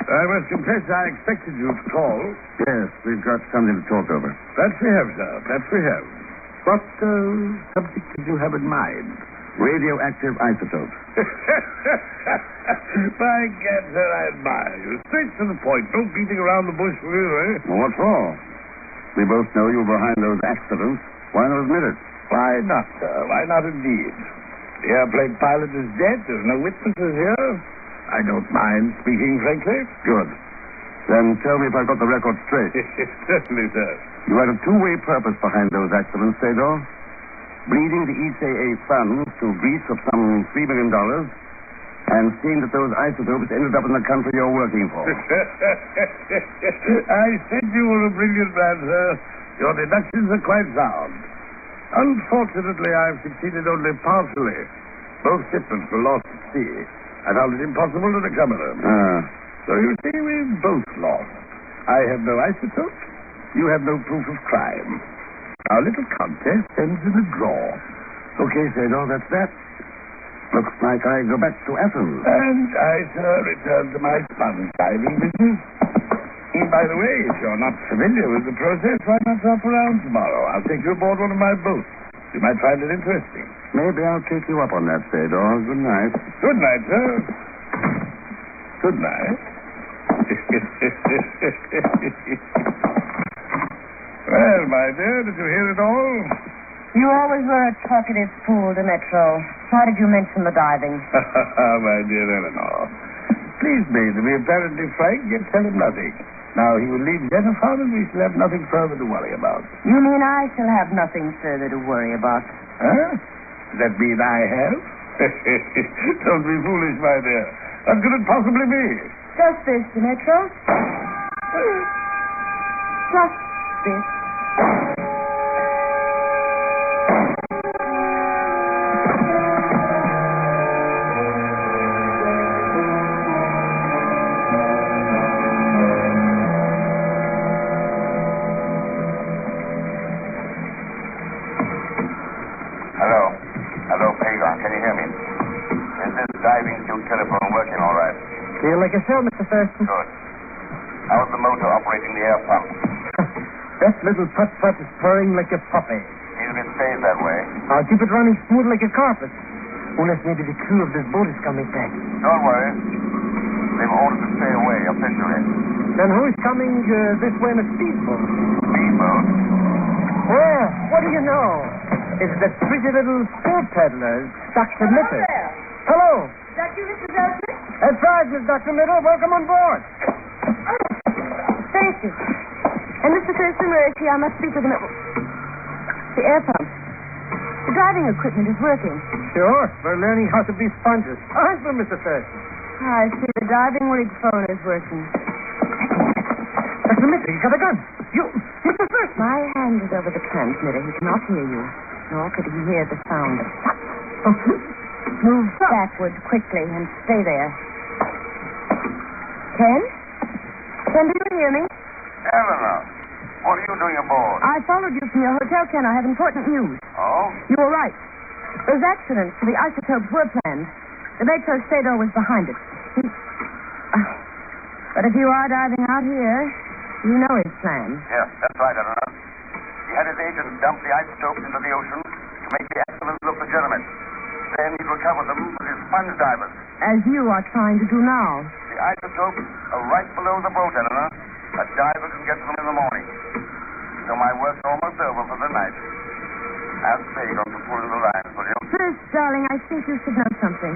I must confess I expected you to call. Yes, we've got something to talk over. That we have, sir. That we have. What subject did you have in mind? Radioactive isotopes. By gad, sir, I admire you. Straight to the point. No beating around the bush for you, eh? Well, what for? We both know you were behind those accidents. Why not admit it? Why not, sir? Why not indeed? The airplane pilot is dead. There's no witnesses here. I don't mind speaking frankly. Good. Then tell me if I've got the record straight. Certainly, sir. You had a two-way purpose behind those accidents, Fedor. Bleeding the ECA funds to Greece of some $3 million and seeing that those isotopes ended up in the country you're working for. I said you were a brilliant man, sir. Your deductions are quite sound. Unfortunately, I've succeeded only partially. Both shipments were lost at sea. I found it impossible to recover them. So you see, we've both lost. I have no isotope. You have no proof of crime. Our little contest ends in a draw. Okay, Fedor, that's that. Looks like I go back to Athens. And I, sir, return to my sponge diving business. By the way, if you're not familiar with the process, why not drop around tomorrow? I'll take you aboard one of my boats. You might find it interesting. Maybe I'll take you up on that, Fedor. Good night. Good night, sir. Good night. Well, my dear, did you hear it all? You always were a talkative fool, Demetro. Why did you mention the diving? My dear Eleanor, please me to be apparently frank, yet tell him nothing. Now he will leave Xenenphon and we shall have nothing further to worry about. You mean I shall have nothing further to worry about? Huh? Does that mean I have? Don't be foolish, my dear. What could it possibly be? Just this, Demetro. Just this. Telephone working all right. Feel like yourself, Mr. Thurston? Good. How's the motor operating the air pump? That little putt-putt is purring like a puppy. Even if it stays that way. I'll keep it running smooth like a carpet. Unless maybe the crew of this boat is coming back. Don't worry. They've ordered to stay away officially. Then who is coming this way in a speedboat? Speedboat? Well, what do you know? It's the pretty little sport peddler, Dr. Mitter. Hello. Is that you, Mr. Delson? That's right, Miss Dr. Mitter. Welcome on board. Thank you. And Mr. Thurston, where is he? I must speak with him at... The air pump. The driving equipment is working. Sure. We're learning how to be sponges. Aren't we, Mr. Thurston? I see the diving rig phone is working. Dr. Mitter, you got a gun. You, Mr. Thurston. My hand is over the transmitter. He cannot hear you. Nor could he hear the sound of... Move backward quickly and stay there. Ken? Ken, do you hear me? Eleanor, what are you doing aboard? I followed you from your hotel, Ken. I have important news. Oh? You were right. Those accidents to the isotopes were planned. The Baker Sado was behind it. But if you are diving out here, you know his plan. Yes, that's right, Eleanor. He had his agents dump the isotopes into the ocean to make the accidents look legitimate. Then he'd recover them with his sponge divers. As you are trying to do now. The isotopes are right below the boat, Eleanor. A diver can get to them in the morning. So my work's almost over for the night. Ask Fagon to pull in the lines, will you? First, darling, I think you should know something.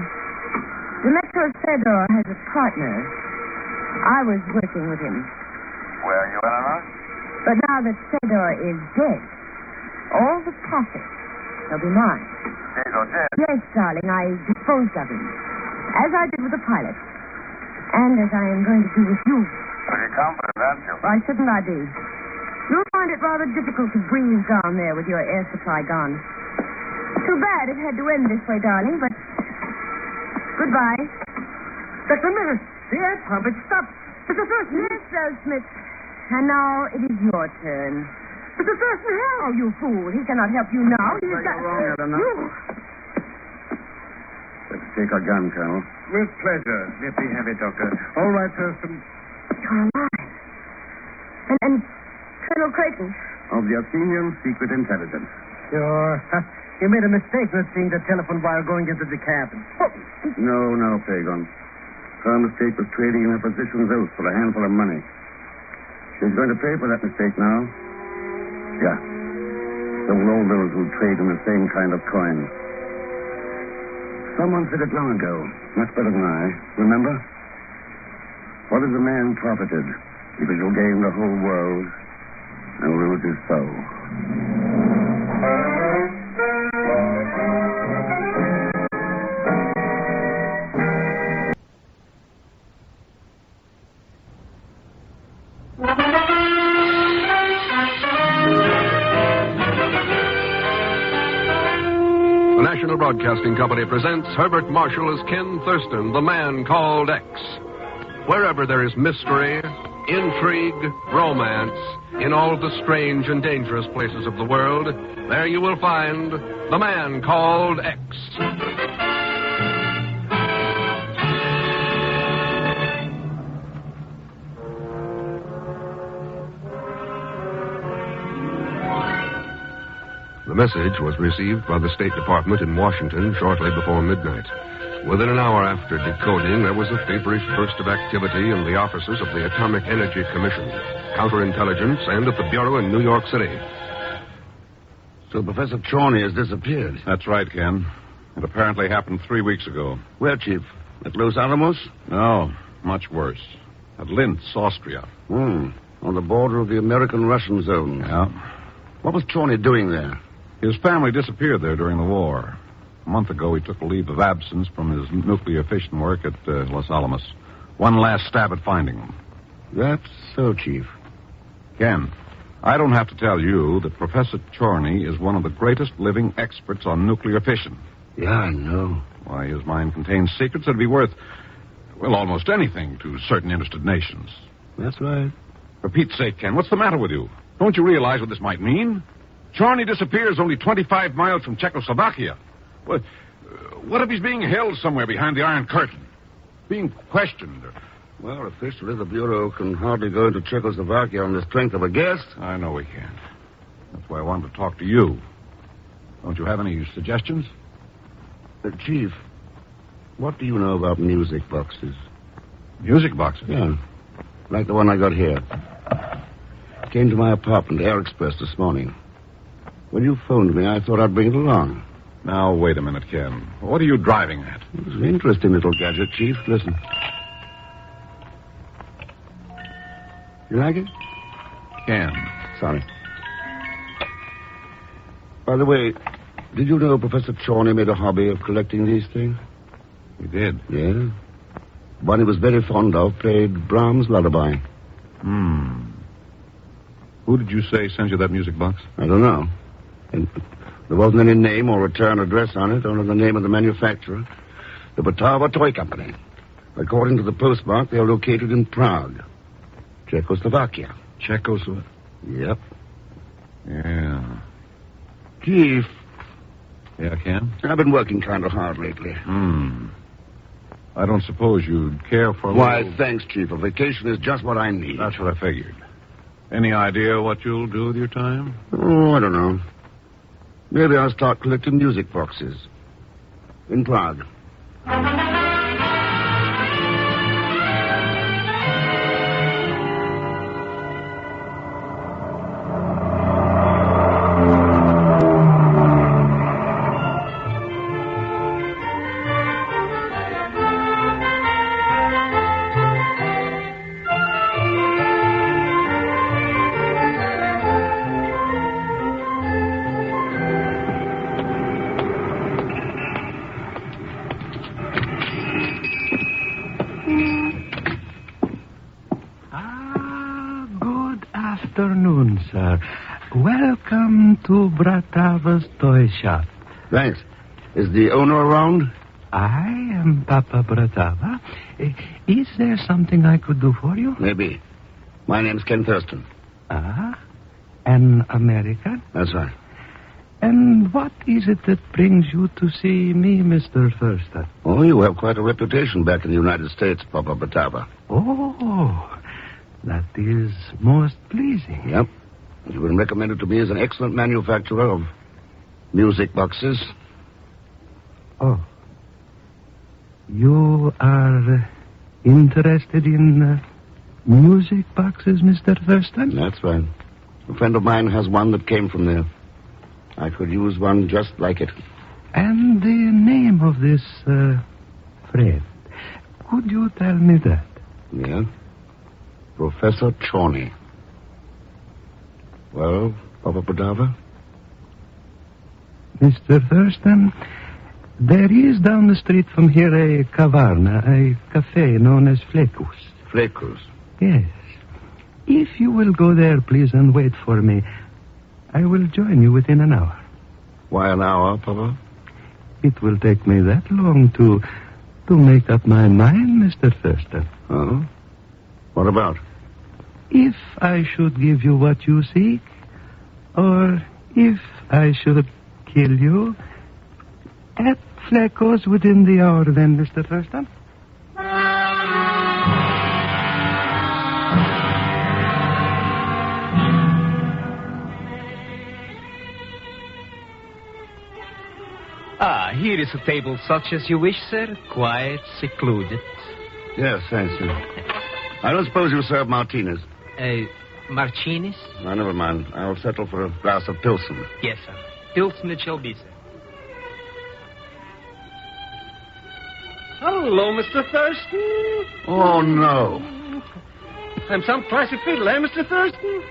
The Metro Fedor has a partner. I was working with him. Where are you, Eleanor? But now that Fedor is dead, all the profits shall be mine. Fedor dead? Yes, darling, I disposed of him. As I did with the pilot. And as I am going to do with you. Pretty confident, aren't you? Why shouldn't I be? You'll find it rather difficult to breathe down there with your air supply gone. Too bad it had to end this way, darling, but... Goodbye. Dr. Mitter, the air pump, it stopped. Mr. Thurston. Yes, Smith. And now it is your turn. Mr. Thurston, help. Oh, you fool. He cannot help you now. He's got... wrong, Eleanor. Let's take our gun, Colonel. With pleasure. Let me have it, Doctor. All right, Thurston. You're alive. And Colonel Creighton. Of the Athenian Secret Intelligence. Sure. You made a mistake not seeing the telephone wire going into the cabin. No, Pagon. Her mistake was trading in her position's oath for a handful of money. She's going to pay for that mistake now. Yeah. So will all those who trade in the same kind of coin. Someone said it long ago, much better than I. Remember? What is a man profited if he shall gain the whole world and lose his soul? The National Broadcasting Company presents Herbert Marshall as Ken Thurston, the man called X. Wherever there is mystery, intrigue, romance, in all the strange and dangerous places of the world, there you will find the man called X. The message was received by the State Department in Washington shortly before midnight. Within an hour after decoding, there was a feverish burst of activity in the offices of the Atomic Energy Commission, counterintelligence, and at the Bureau in New York City. So Professor Charney has disappeared. That's right, Ken. It apparently happened 3 weeks ago. Where, Chief? At Los Alamos? No, much worse. At Linz, Austria. On the border of the American-Russian zone. Yeah. What was Charney doing there? His family disappeared there during the war. A month ago, he took a leave of absence from his nuclear fission work at Los Alamos. One last stab at finding him. That's so, Chief. Ken, I don't have to tell you that Professor Charney is one of the greatest living experts on nuclear fission. Yeah, I know. Why, his mind contains secrets that'd be worth, well, almost anything to certain interested nations. That's right. For Pete's sake, Ken, what's the matter with you? Don't you realize what this might mean? Charney disappears only 25 miles from Czechoslovakia. What if he's being held somewhere behind the Iron Curtain? Being questioned? Well, officially, the Bureau can hardly go into Czechoslovakia on the strength of a guest. I know we can't. That's why I wanted to talk to you. Don't you have any suggestions? Chief, what do you know about music boxes? Music boxes? Yeah. Like the one I got here. Came to my apartment, Air Express, this morning. When you phoned me, I thought I'd bring it along. Now, wait a minute, Ken. What are you driving at? It's an interesting little gadget, Chief. Listen. You like it? Ken. Sorry. By the way, did you know Professor Charney made a hobby of collecting these things? He did? Yeah. One he was very fond of played Brahms' Lullaby. Who did you say sent you that music box? I don't know. And there wasn't any name or return address on it, only the name of the manufacturer, the Batava Toy Company. According to the postmark, they are located in Prague, Czechoslovakia. Czechoslovakia? Yep. Yeah. Chief. Yeah, Ken? I've been working kind of hard lately. I don't suppose you'd care for a Why, little... thanks, Chief. A vacation is just what I need. That's what I figured. Any idea what you'll do with your time? Oh, I don't know. Maybe I'll start collecting music boxes. In Prague. Afternoon, sir. Welcome to Bratava's toy shop. Thanks. Is the owner around? I am Papa Bratava. Is there something I could do for you? Maybe. My name's Ken Thurston. Ah? An American? That's right. And what is it that brings you to see me, Mr. Thurston? Oh, you have quite a reputation back in the United States, Papa Bratava. Oh, that is most pleasing. Yep. You've been recommended to me as an excellent manufacturer of music boxes. Oh. You are interested in music boxes, Mr. Thurston? That's right. A friend of mine has one that came from there. I could use one just like it. And the name of this friend, could you tell me that? Yeah. Professor Charney. Well, Papa Bratava? Mr. Thurston, there is down the street from here a caverna, a cafe known as Flecus. Flecus? Yes. If you will go there, please, and wait for me, I will join you within an hour. Why an hour, Papa? It will take me that long to make up my mind, Mr. Thurston. Oh? What about? If I should give you what you seek, or if I should kill you, at Flecos within the hour then, Mr. Thurston. Here is a table such as you wish, sir. Quiet, secluded. Yes, thanks, sir. I don't suppose you serve martinis. Martinis? Oh, never mind. I'll settle for a glass of Pilsen. Yes, sir. Pilsen it shall be, sir. Hello, Mr. Thurston. Oh, no. I'm some classy fiddle, eh, Mr. Thurston?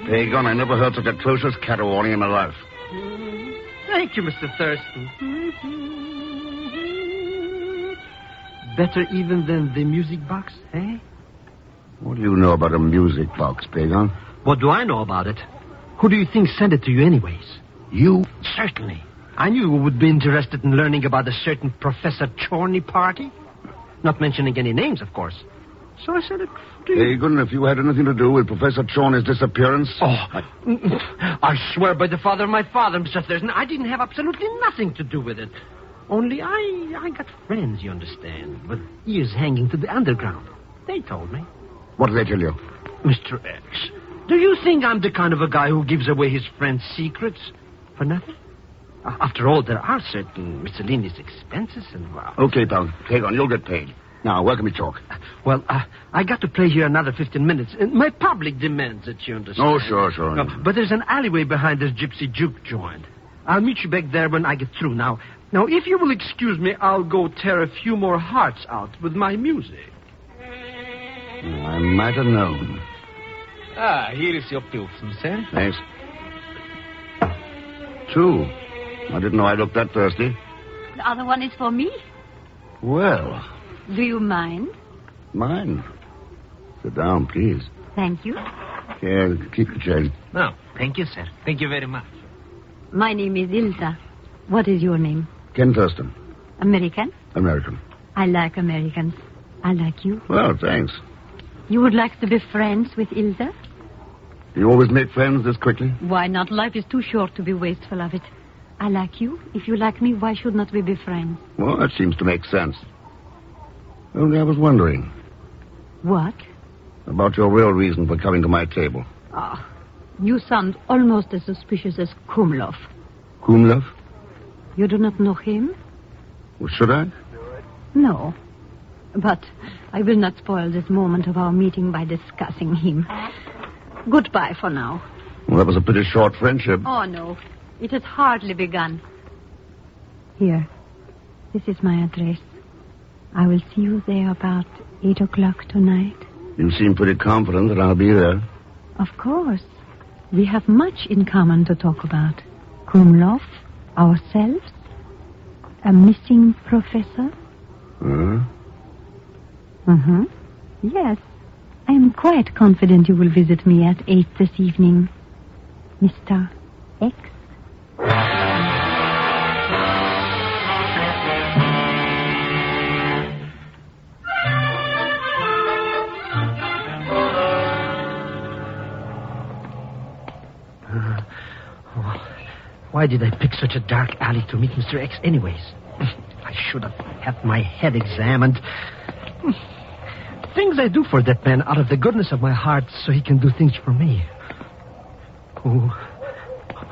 Dagon, I never heard such atrocious caterwauling in my life. Thank you, Mr. Thurston. Better even than the music box, eh? What do you know about a music box, Dagon? What do I know about it? Who do you think sent it to you anyways? You? Certainly. I knew you would be interested in learning about a certain Professor Charney party. Not mentioning any names, of course. So I said it to you. Dagon, if you had anything to do with Professor Charney's disappearance... Oh, I swear by the father of my father, Mr. Thurston, I didn't have absolutely nothing to do with it. Only I got friends, you understand, with ears hanging to the underground. They told me. What did they tell you? Mr. X, do you think I'm the kind of a guy who gives away his friends' secrets for nothing? After all, there are certain miscellaneous expenses and... Okay, pal. Take on. You'll get paid. Now, where can we talk? Well, I got to play here another 15 minutes. And my public demands it, you understand. Oh, sure. But there's an alleyway behind this gypsy juke joint. I'll meet you back there when I get through. Now, if you will excuse me, I'll go tear a few more hearts out with my music. I might have known. Here is your pilsen, sir. Thanks. 2. I didn't know I looked that thirsty. The other one is for me. Well, Do you mind? mine. Sit down, please. Thank you. Here, keep the change. No, thank you, sir. Thank you very much. My name is Ilsa. What is your name? Ken Thurston. American? American. I like Americans. I like you. Well, thanks. You would like to be friends with Ilsa? Do you always make friends this quickly? Why not? Life is too short to be wasteful of it. I like you. If you like me, why should not we be friends? Well, that seems to make sense. Only I was wondering What? about your real reason for coming to my table. You sound almost as suspicious as Kumlov. Kumlov? You do not know him? Well, should I? No. But I will not spoil this moment of our meeting by discussing him. Goodbye for now. Well, that was a pretty short friendship. Oh, no. It has hardly begun. Here. This is my address. I will see you there about 8 o'clock tonight. You seem pretty confident that I'll be there. Of course. We have much in common to talk about. Kumlov, ourselves, a missing professor. Uh-huh. Yes. I am quite confident you will visit me at 8 this evening. Mr. X. Why did I pick such a dark alley to meet Mr. X anyways? I should have had my head examined. Things I do for that man out of the goodness of my heart so he can do things for me. Oh,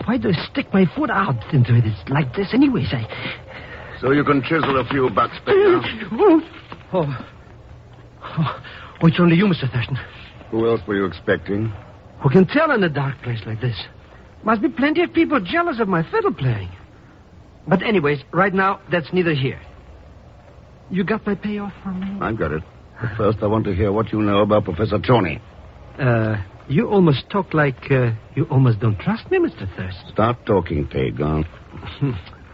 why do I stick my foot out into it? It's like this anyways. So you can chisel a few bucks, Baker. It's only you, Mr. Thurston. Who else were you expecting? Who can tell in a dark place like this? Must be plenty of people jealous of my fiddle playing. But anyways, right now, that's neither here. You got my payoff for me? I've got it. But first, I want to hear what you know about Professor Charney. You almost talk like you almost don't trust me, Mr. Thurston. Stop talking, Pagan.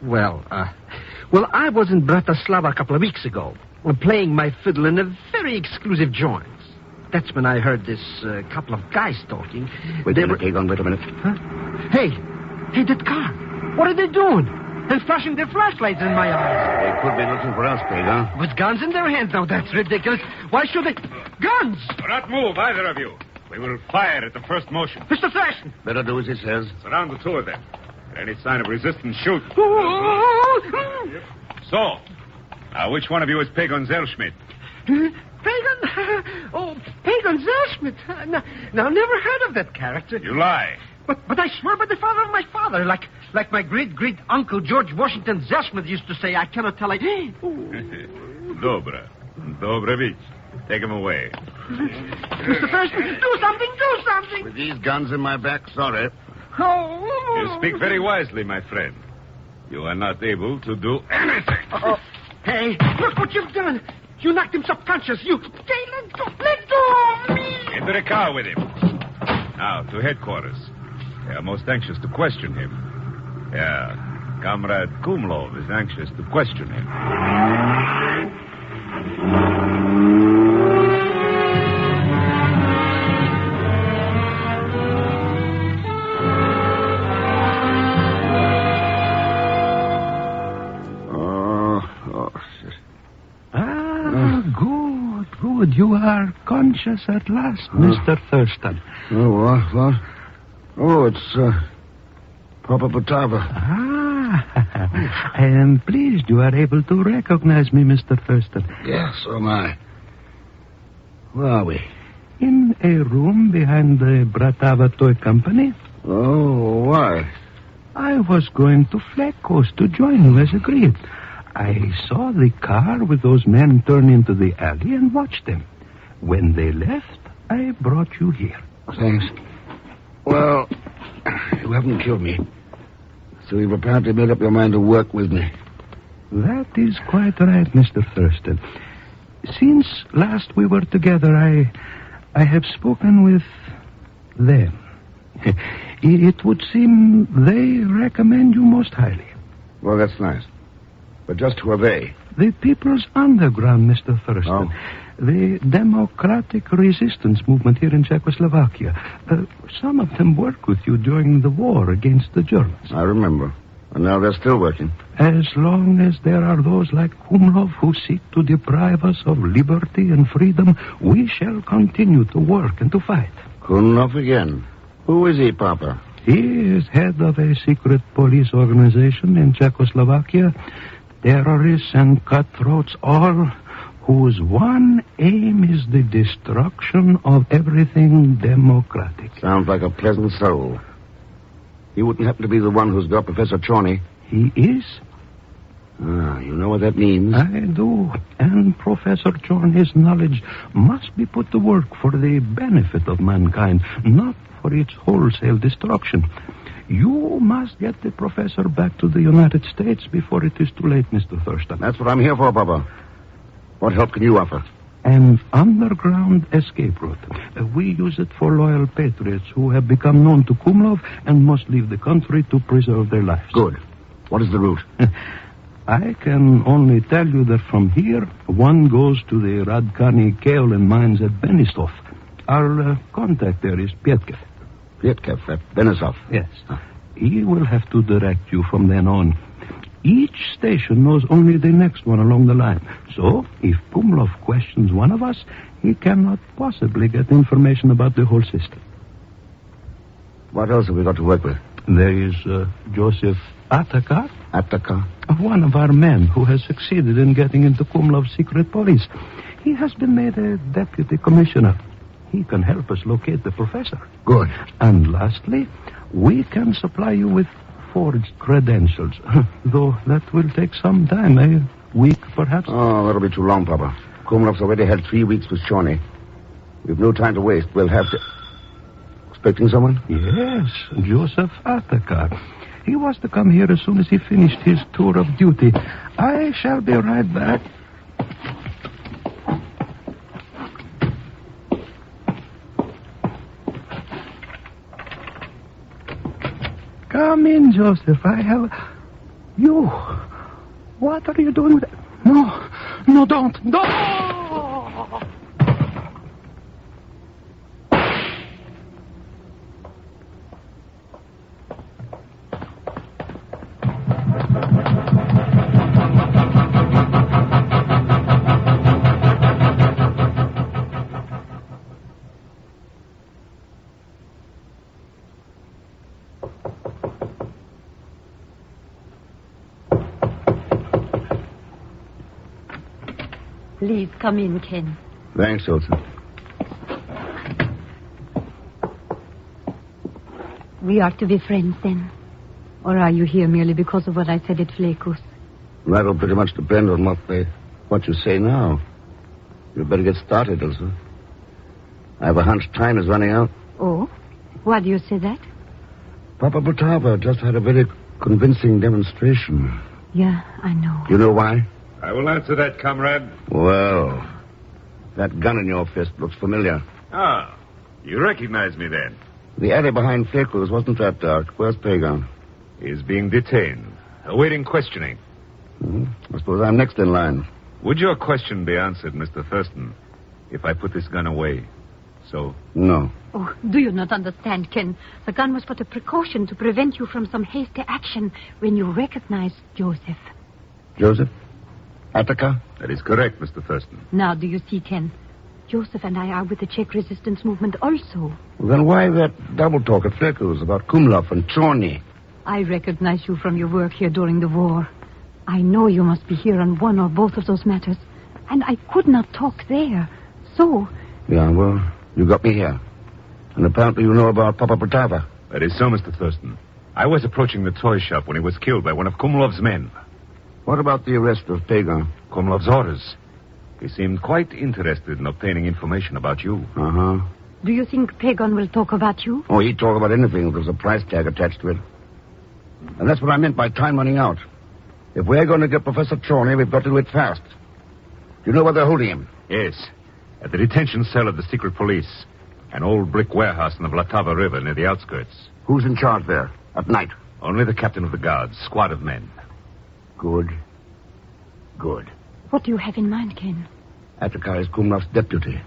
Well, I was in Bratislava a couple of weeks ago, playing my fiddle in a very exclusive joint. That's when I heard this couple of guys talking. Wait a minute, Pagan, wait a minute. Huh? Hey, that car. What are they doing? And flashing their flashlights in my eyes. They could be looking for us, Pagan. With guns in their hands. Now, that's ridiculous. Why should they... Guns! Do not move, either of you. We will fire at the first motion. Mr. Thurston! Better do as he says. Surround the two of them. At any sign of resistance, shoot. So, now which one of you is Pagan Zellschmidt? Pagan? Oh, Pagan Zellschmidt. Now, never heard of that character. You lie. But I swear by the father of my father, like my great-great-uncle George Washington Zellschmidt used to say, I cannot tell. Dobrovich. Take him away. Mr. Thurston, do something! With these guns in my back, sorry. Oh. You speak very wisely, my friend. You are not able to do anything. Hey, look what you've done. You knocked him subconscious. Okay, let go of me. Into the car with him. Now, to headquarters. They are most anxious to question him. Yeah, Comrade Kumlov is anxious to question him. Good. You are conscious at last, Mr. Thurston. What? Oh, it's Papa Potava. I am pleased you are able to recognize me, Mr. Thurston. Yes, so am I. Where are we? In a room behind the Bratava Toy Company. Oh, why? I was going to Flag Coast to join you as agreed. I saw the car with those men turn into the alley and watched them. When they left, I brought you here. Thanks. Well, you haven't killed me. So you've apparently made up your mind to work with me. That is quite right, Mr. Thurston. Since last we were together, I have spoken with them. It would seem they recommend you most highly. Well, that's nice. But just who are they? The People's Underground, Mr. Thurston. Oh. The democratic resistance movement here in Czechoslovakia. Some of them worked with you during the war against the Germans. I remember. And now they're still working. As long as there are those like Kumlov who seek to deprive us of liberty and freedom, we shall continue to work and to fight. Kumlov again. Who is he, Papa? He is head of a secret police organization in Czechoslovakia. Terrorists and cutthroats, all whose one aim is the destruction of everything democratic. Sounds like a pleasant soul. He wouldn't happen to be the one who's got Professor Charney? He is. Ah, you know what that means? I do. And Professor Charney's knowledge must be put to work for the benefit of mankind, not for its wholesale destruction. You must get the professor back to the United States before it is too late, Mr. Thurston. That's what I'm here for, Papa. What help can you offer? An underground escape route. We use it for loyal patriots who have become known to Kumlov and must leave the country to preserve their lives. Good. What is the route? I can only tell you that from here, one goes to the Radkani kaolin mines at Benistov. Our contact there is Pietkev. Pietkev at Benisov? Yes. He will have to direct you from then on. Each station knows only the next one along the line. So, if Kumlov questions one of us, he cannot possibly get information about the whole system. What else have we got to work with? There is Joseph Atakar. Atakar? One of our men who has succeeded in getting into Kumlov's secret police. He has been made a deputy commissioner. He can help us locate the professor. Good. And lastly, we can supply you with forged credentials. Though that will take some time, a week perhaps. Oh, that'll be too long, Papa. Kumlov's already had 3 weeks with Charney. We've no time to waste. We'll have to... Expecting someone? Yes, Joseph Atakar. He was to come here as soon as he finished his tour of duty. I shall be right back. Come in, Joseph. I have... You. What are you doing with... No, don't. No! Please come in, Ken. Thanks, Elsa. We are to be friends, then? Or are you here merely because of what I said at Flekus? That'll pretty much depend on what you say now. You'd better get started, Elsa. I have a hunch time is running out. Oh? Why do you say that? Papa Butava just had a very convincing demonstration. Yeah, I know. You know why? I will answer that, comrade. Well, that gun in your fist looks familiar. Ah, you recognize me then? The alley behind Flekus wasn't that dark. Where's Pagan? He's being detained, awaiting questioning. I suppose I'm next in line. Would your question be answered, Mr. Thurston, if I put this gun away? So? No. Oh, do you not understand, Ken? The gun was but a precaution to prevent you from some hasty action when you recognized Joseph. Joseph? Attica? That is correct, Mr. Thurston. Now, do you see, Ken? Joseph and I are with the Czech resistance movement also. Well, then why that double talk at Flekus about Kumlov and Charney? I recognize you from your work here during the war. I know you must be here on one or both of those matters. And I could not talk there. So... Yeah, well, you got me here. And apparently you know about Papa Butava. That is so, Mr. Thurston. I was approaching the toy shop when he was killed by one of Kumlov's men. What about the arrest of Pagan? Kumlov's orders. He seemed quite interested in obtaining information about you. Uh-huh. Do you think Pagan will talk about you? Oh, he'd talk about anything if there's a price tag attached to it. And that's what I meant by time running out. If we're going to get Professor Charney, we've got to do it fast. Do you know where they're holding him? Yes. At the detention cell of the secret police. An old brick warehouse in the Vlatava River near the outskirts. Who's in charge there? At night? Only the captain of the guards. Squad of men. Good. Good. What do you have in mind, Ken? Attica is Kumlov's deputy.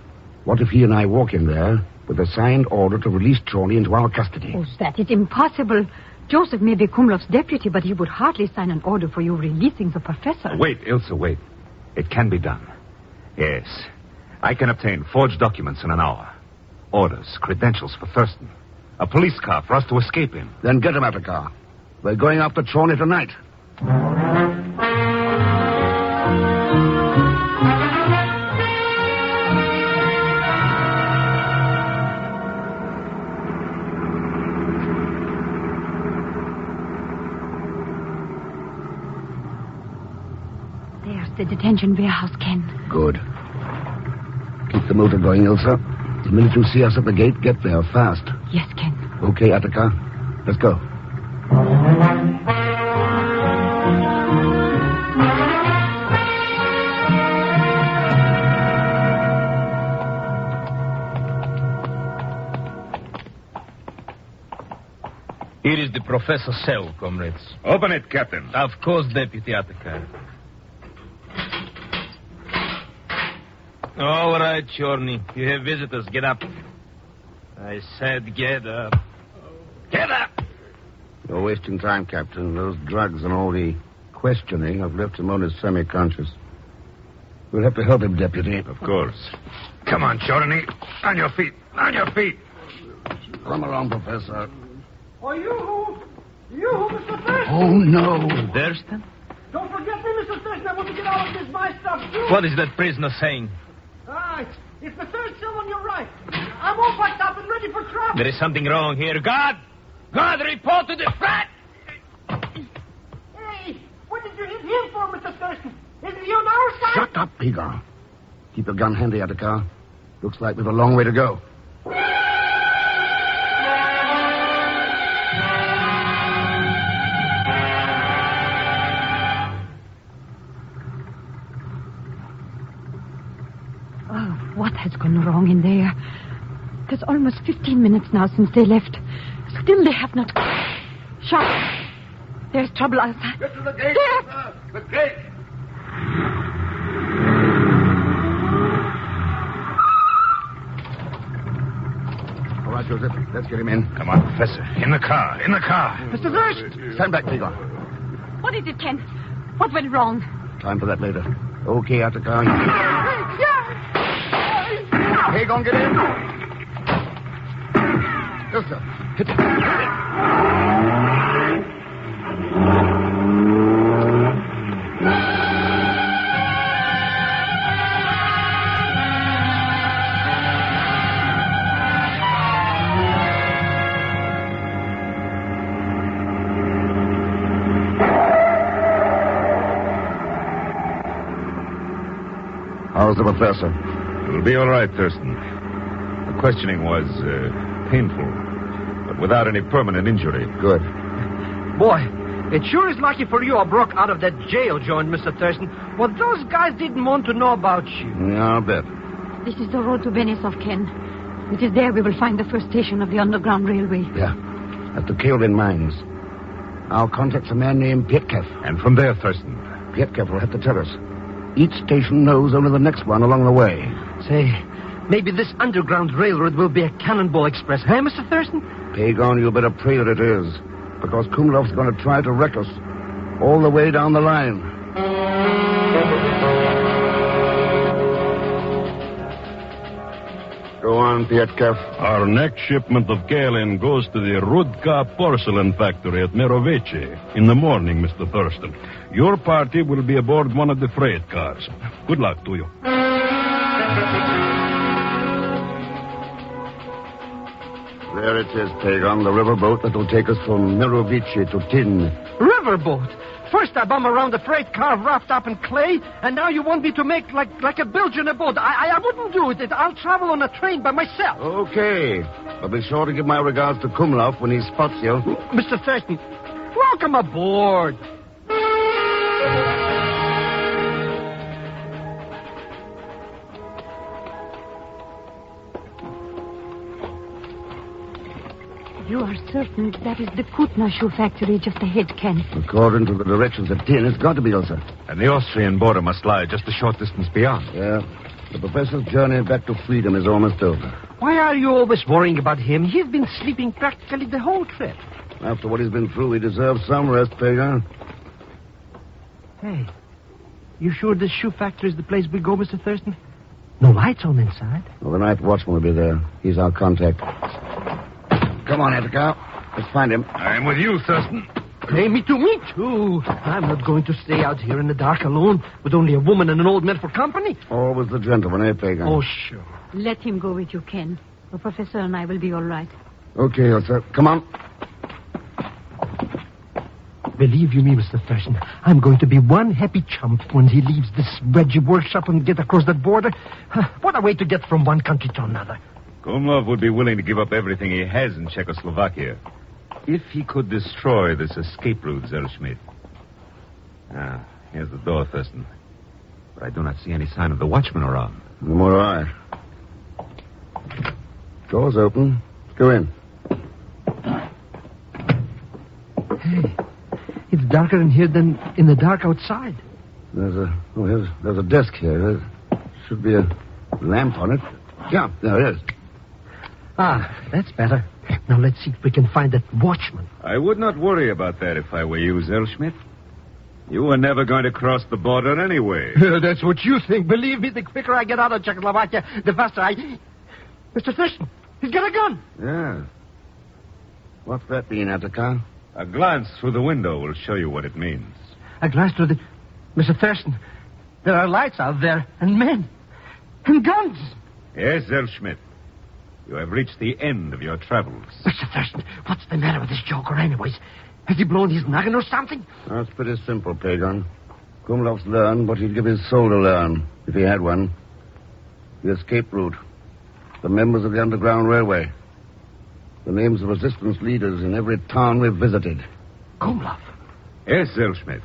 What if he and I walk in there with a signed order to release Charney into our custody? Oh, that is impossible. Joseph may be Kumlov's deputy, but he would hardly sign an order for you releasing the professor. Wait, Ilse, wait. It can be done. Yes. I can obtain forged documents in an hour. Orders, credentials for Thurston. A police car for us to escape in. Then get him out of the car. We're going after Charney tonight. There's the detention warehouse, Ken. Good. Keep the motor going, Ilse. The minute you see us at the gate, get there fast. Yes, Ken. Okay, Attica. Let's go. Here is the professor's cell, comrades. Open it, Captain. Of course, Deputy Attica. All right, Charney. You have visitors. Get up. I said get up. Get up! You're wasting time, Captain. Those drugs and all the questioning have left him only semi-conscious. We'll have to help him, Deputy. Of course. Come on, Charney. On your feet. On your feet. Come along, Professor. Oh, you, Mr. Thurston. Oh, no. Thurston? Don't forget me, Mr. Thurston. I want to get all of this my stuff, too. What is that prisoner saying? It's the third cell on your right. I'm all packed up and ready for travel. There is something wrong here. Guard! Guard, report to the front! Hey, what did you hit him for, Mr. Thurston? Isn't he on our side? Shut up, Pegon. Keep your gun handy, Attica. Looks like we've a long way to go. What has gone wrong in there? It is almost 15 minutes now since they left. Still they have not... Shut. There's trouble outside. Get to the gate, there. The gate. All right, Joseph. Let's get him in. Come on, Professor. In the car. In the car. Mr. Thurston. Stand back, Pegon. What is it, Ken? What went wrong? Time for that later. Okay, Attica. Hey, go and get in. Yes, sir. Hit it. How's the professor? It'll be all right, Thurston. The questioning was painful, but without any permanent injury. Good. Boy, it sure is lucky for you I broke out of that jail joint, Mr. Thurston. Well, those guys didn't want to know about you. Yeah, I'll bet. This is the road to Benisov, Ken. It is there we will find the first station of the Underground Railway. Yeah, at the Kaolin Mines. I'll contact a man named Pietkev. And from there, Thurston? Pietkev will have to tell us. Each station knows only the next one along the way. Say, maybe this Underground Railroad will be a Cannonball Express, huh, Mr. Thurston? Pagon, you better pray that it is. Because Kumlov's going to try to wreck us. All the way down the line. Go on, Pietkev. Our next shipment of kaolin goes to the Rudka porcelain factory at Mirovice in the morning, Mr. Thurston. Your party will be aboard one of the freight cars. Good luck to you. There it is, Pagon, the riverboat that will take us from Mirovice to Tin. Riverboat? First I bum around the freight car wrapped up in clay, and now you want me to make like a bilge in a boat. I wouldn't do it. I'll travel on a train by myself. Okay. But be sure to give my regards to Kumlov when he spots you. Mr. Thurston, welcome aboard. You are certain that is the Kutna shoe factory just ahead, Ken? According to the directions of tin, it's got to be, Elsa. And the Austrian border must lie just a short distance beyond. Yeah. The professor's journey back to freedom is almost over. Why are you always worrying about him? He's been sleeping practically the whole trip. After what he's been through, he deserves some rest, Pagan. Hey, you sure this shoe factory is the place we go, Mr. Thurston? No lights on inside. Well, the night watchman will be there. He's our contact. Come on, Etticar. Let's find him. I'm with you, Thurston. Hey, me too. I'm not going to stay out here in the dark alone with only a woman and an old man for company. Always the gentleman, eh, Pagan? Oh, sure. Let him go with you, Ken. The professor and I will be all right. Okay, Elsa. Come on. Believe you me, Mr. Thurston, I'm going to be one happy chump when he leaves this Reggie workshop and get across that border. What a way to get from one country to another. Kumlov would be willing to give up everything he has in Czechoslovakia if he could destroy this escape route, Zellschmidt. Ah, here's the door, Thurston. But I do not see any sign of the watchman around. Nor do I. Door's open. Go in. Hey, it's darker in here than in the dark outside. There's a desk here. There should be a lamp on it. Yeah, there it is. Ah, that's better. Now let's see if we can find that watchman. I would not worry about that if I were you, Zellschmidt. You were never going to cross the border anyway. That's what you think. Believe me, the quicker I get out of Czechoslovakia, the faster I... Mr. Thurston, he's got a gun. Yeah. What's that mean, Attica? A glance through the window will show you what it means. A glance through the... Mr. Thurston, there are lights out there, and men, and guns. Yes, Zellschmidt. You have reached the end of your travels. Mr. Thurston, what's the matter with this joker anyways? Has he blown his noggin or something? That's pretty simple, Pagan. Kumlov's learned what he'd give his soul to learn, if he had one. The escape route. The members of the Underground Railway. The names of resistance leaders in every town we've visited. Kumlov? Yes, Zellschmidt.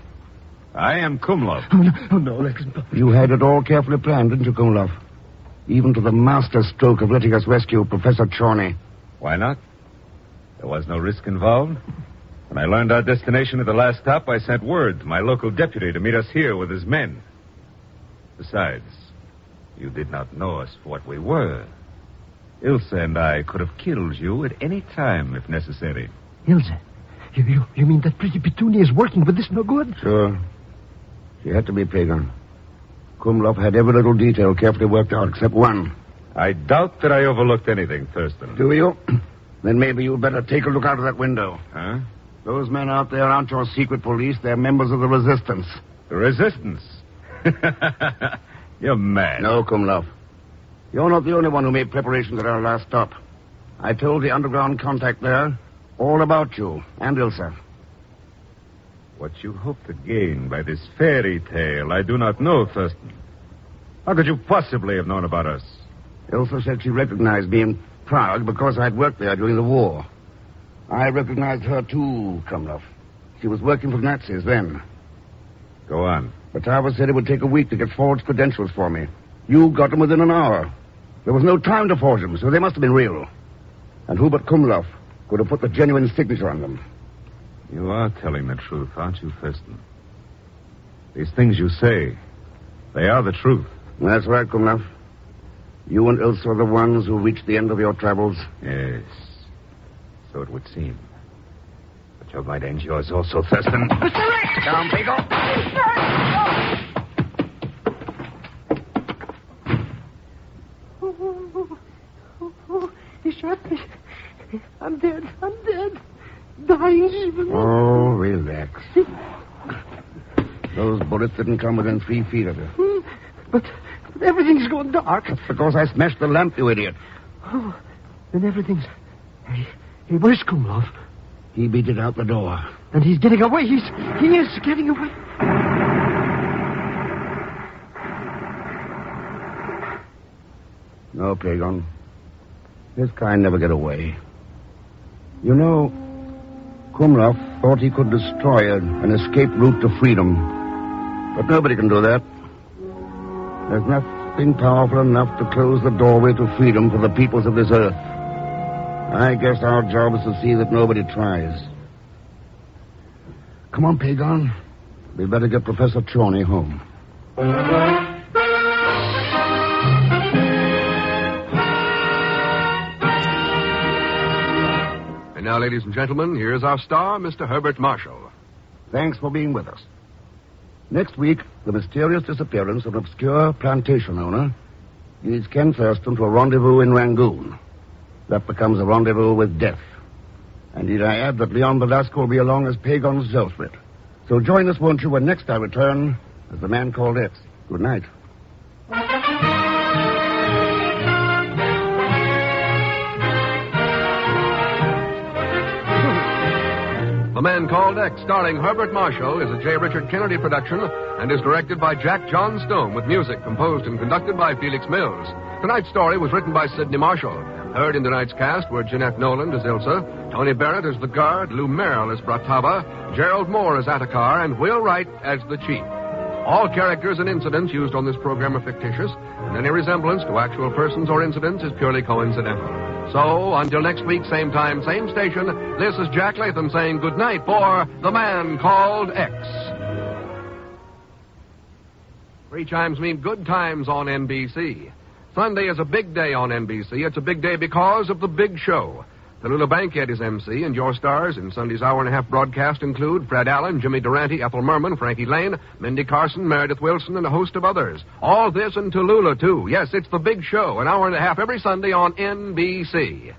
I am Kumlov. Oh, no, that's... You had it all carefully planned, didn't you, Kumlov? Even to the master stroke of letting us rescue Professor Charney. Why not? There was no risk involved. When I learned our destination at the last stop, I sent word to my local deputy to meet us here with his men. Besides, you did not know us for what we were. Ilse and I could have killed you at any time if necessary. Ilse? You mean that pretty Petunia is working with this no good? Sure. She had to be, Pagan. Kumlov had every little detail carefully worked out, except one. I doubt that I overlooked anything, Thurston. Do you? Then maybe you'd better take a look out of that window. Huh? Those men out there aren't your secret police. They're members of the Resistance. The Resistance? You're mad. No, Kumlov. You're not the only one who made preparations at our last stop. I told the underground contact there all about you and Ilsa. What you hope to gain by this fairy tale, I do not know, Thurston. How could you possibly have known about us? Ilsa said she recognized me in Prague because I'd worked there during the war. I recognized her too, Kumlov. She was working for Nazis then. Go on. Batava said it would take a week to get false credentials for me. You got them within an hour. There was no time to forge them, so they must have been real. And who but Kumlov could have put the genuine signature on them? You are telling the truth, aren't you, Thurston? These things you say, they are the truth. That's right, Kumlov. You and Ilse are the ones who reached the end of your travels. Yes. So it would seem. But your might end yours also, Thurston. Mr. Rick! Down, Pico. He shot me. I'm dead. Dying. Oh, relax. Those bullets didn't come within 3 feet of you. But everything's going dark. That's because I smashed the lamp, you idiot. Oh, then everything's... Hey, where's Kumlov? He beat it out the door. And he's getting away. He is getting away. No, Pagan. This kind never get away. You know, Kumraf thought he could destroy an escape route to freedom. But nobody can do that. There's nothing powerful enough to close the doorway to freedom for the peoples of this earth. I guess our job is to see that nobody tries. Come on, Pagan. We'd better get Professor Charney home. And now, ladies and gentlemen, here's our star, Mr. Herbert Marshall. Thanks for being with us. Next week, the mysterious disappearance of an obscure plantation owner leads Ken Thurston to a rendezvous in Rangoon. That becomes a rendezvous with death. And need I add that Leon Velasco will be along as Pagan's Zelsprit. So join us, won't you, when next I return as the man called X. Good night. The Man Called X, starring Herbert Marshall, is a J. Richard Kennedy production and is directed by Jack John Stone with music composed and conducted by Felix Mills. Tonight's story was written by Sidney Marshall. Heard in tonight's cast were Jeanette Noland as Ilsa, Tony Barrett as the guard, Lou Merrill as Bratava, Gerald Moore as Attakar, and Will Wright as the chief. All characters and incidents used on this program are fictitious, and any resemblance to actual persons or incidents is purely coincidental. So, until next week, same time, same station, this is Jack Latham saying good night for The Man Called X. 3 chimes mean good times on NBC. Sunday is a big day on NBC. It's a big day because of the big show. Tallulah Bankhead is MC, and your stars in Sunday's hour-and-a-half broadcast include Fred Allen, Jimmy Durante, Ethel Merman, Frankie Lane, Mindy Carson, Meredith Wilson, and a host of others. All this and Tallulah, too. Yes, it's the big show, an hour and a half every Sunday on NBC.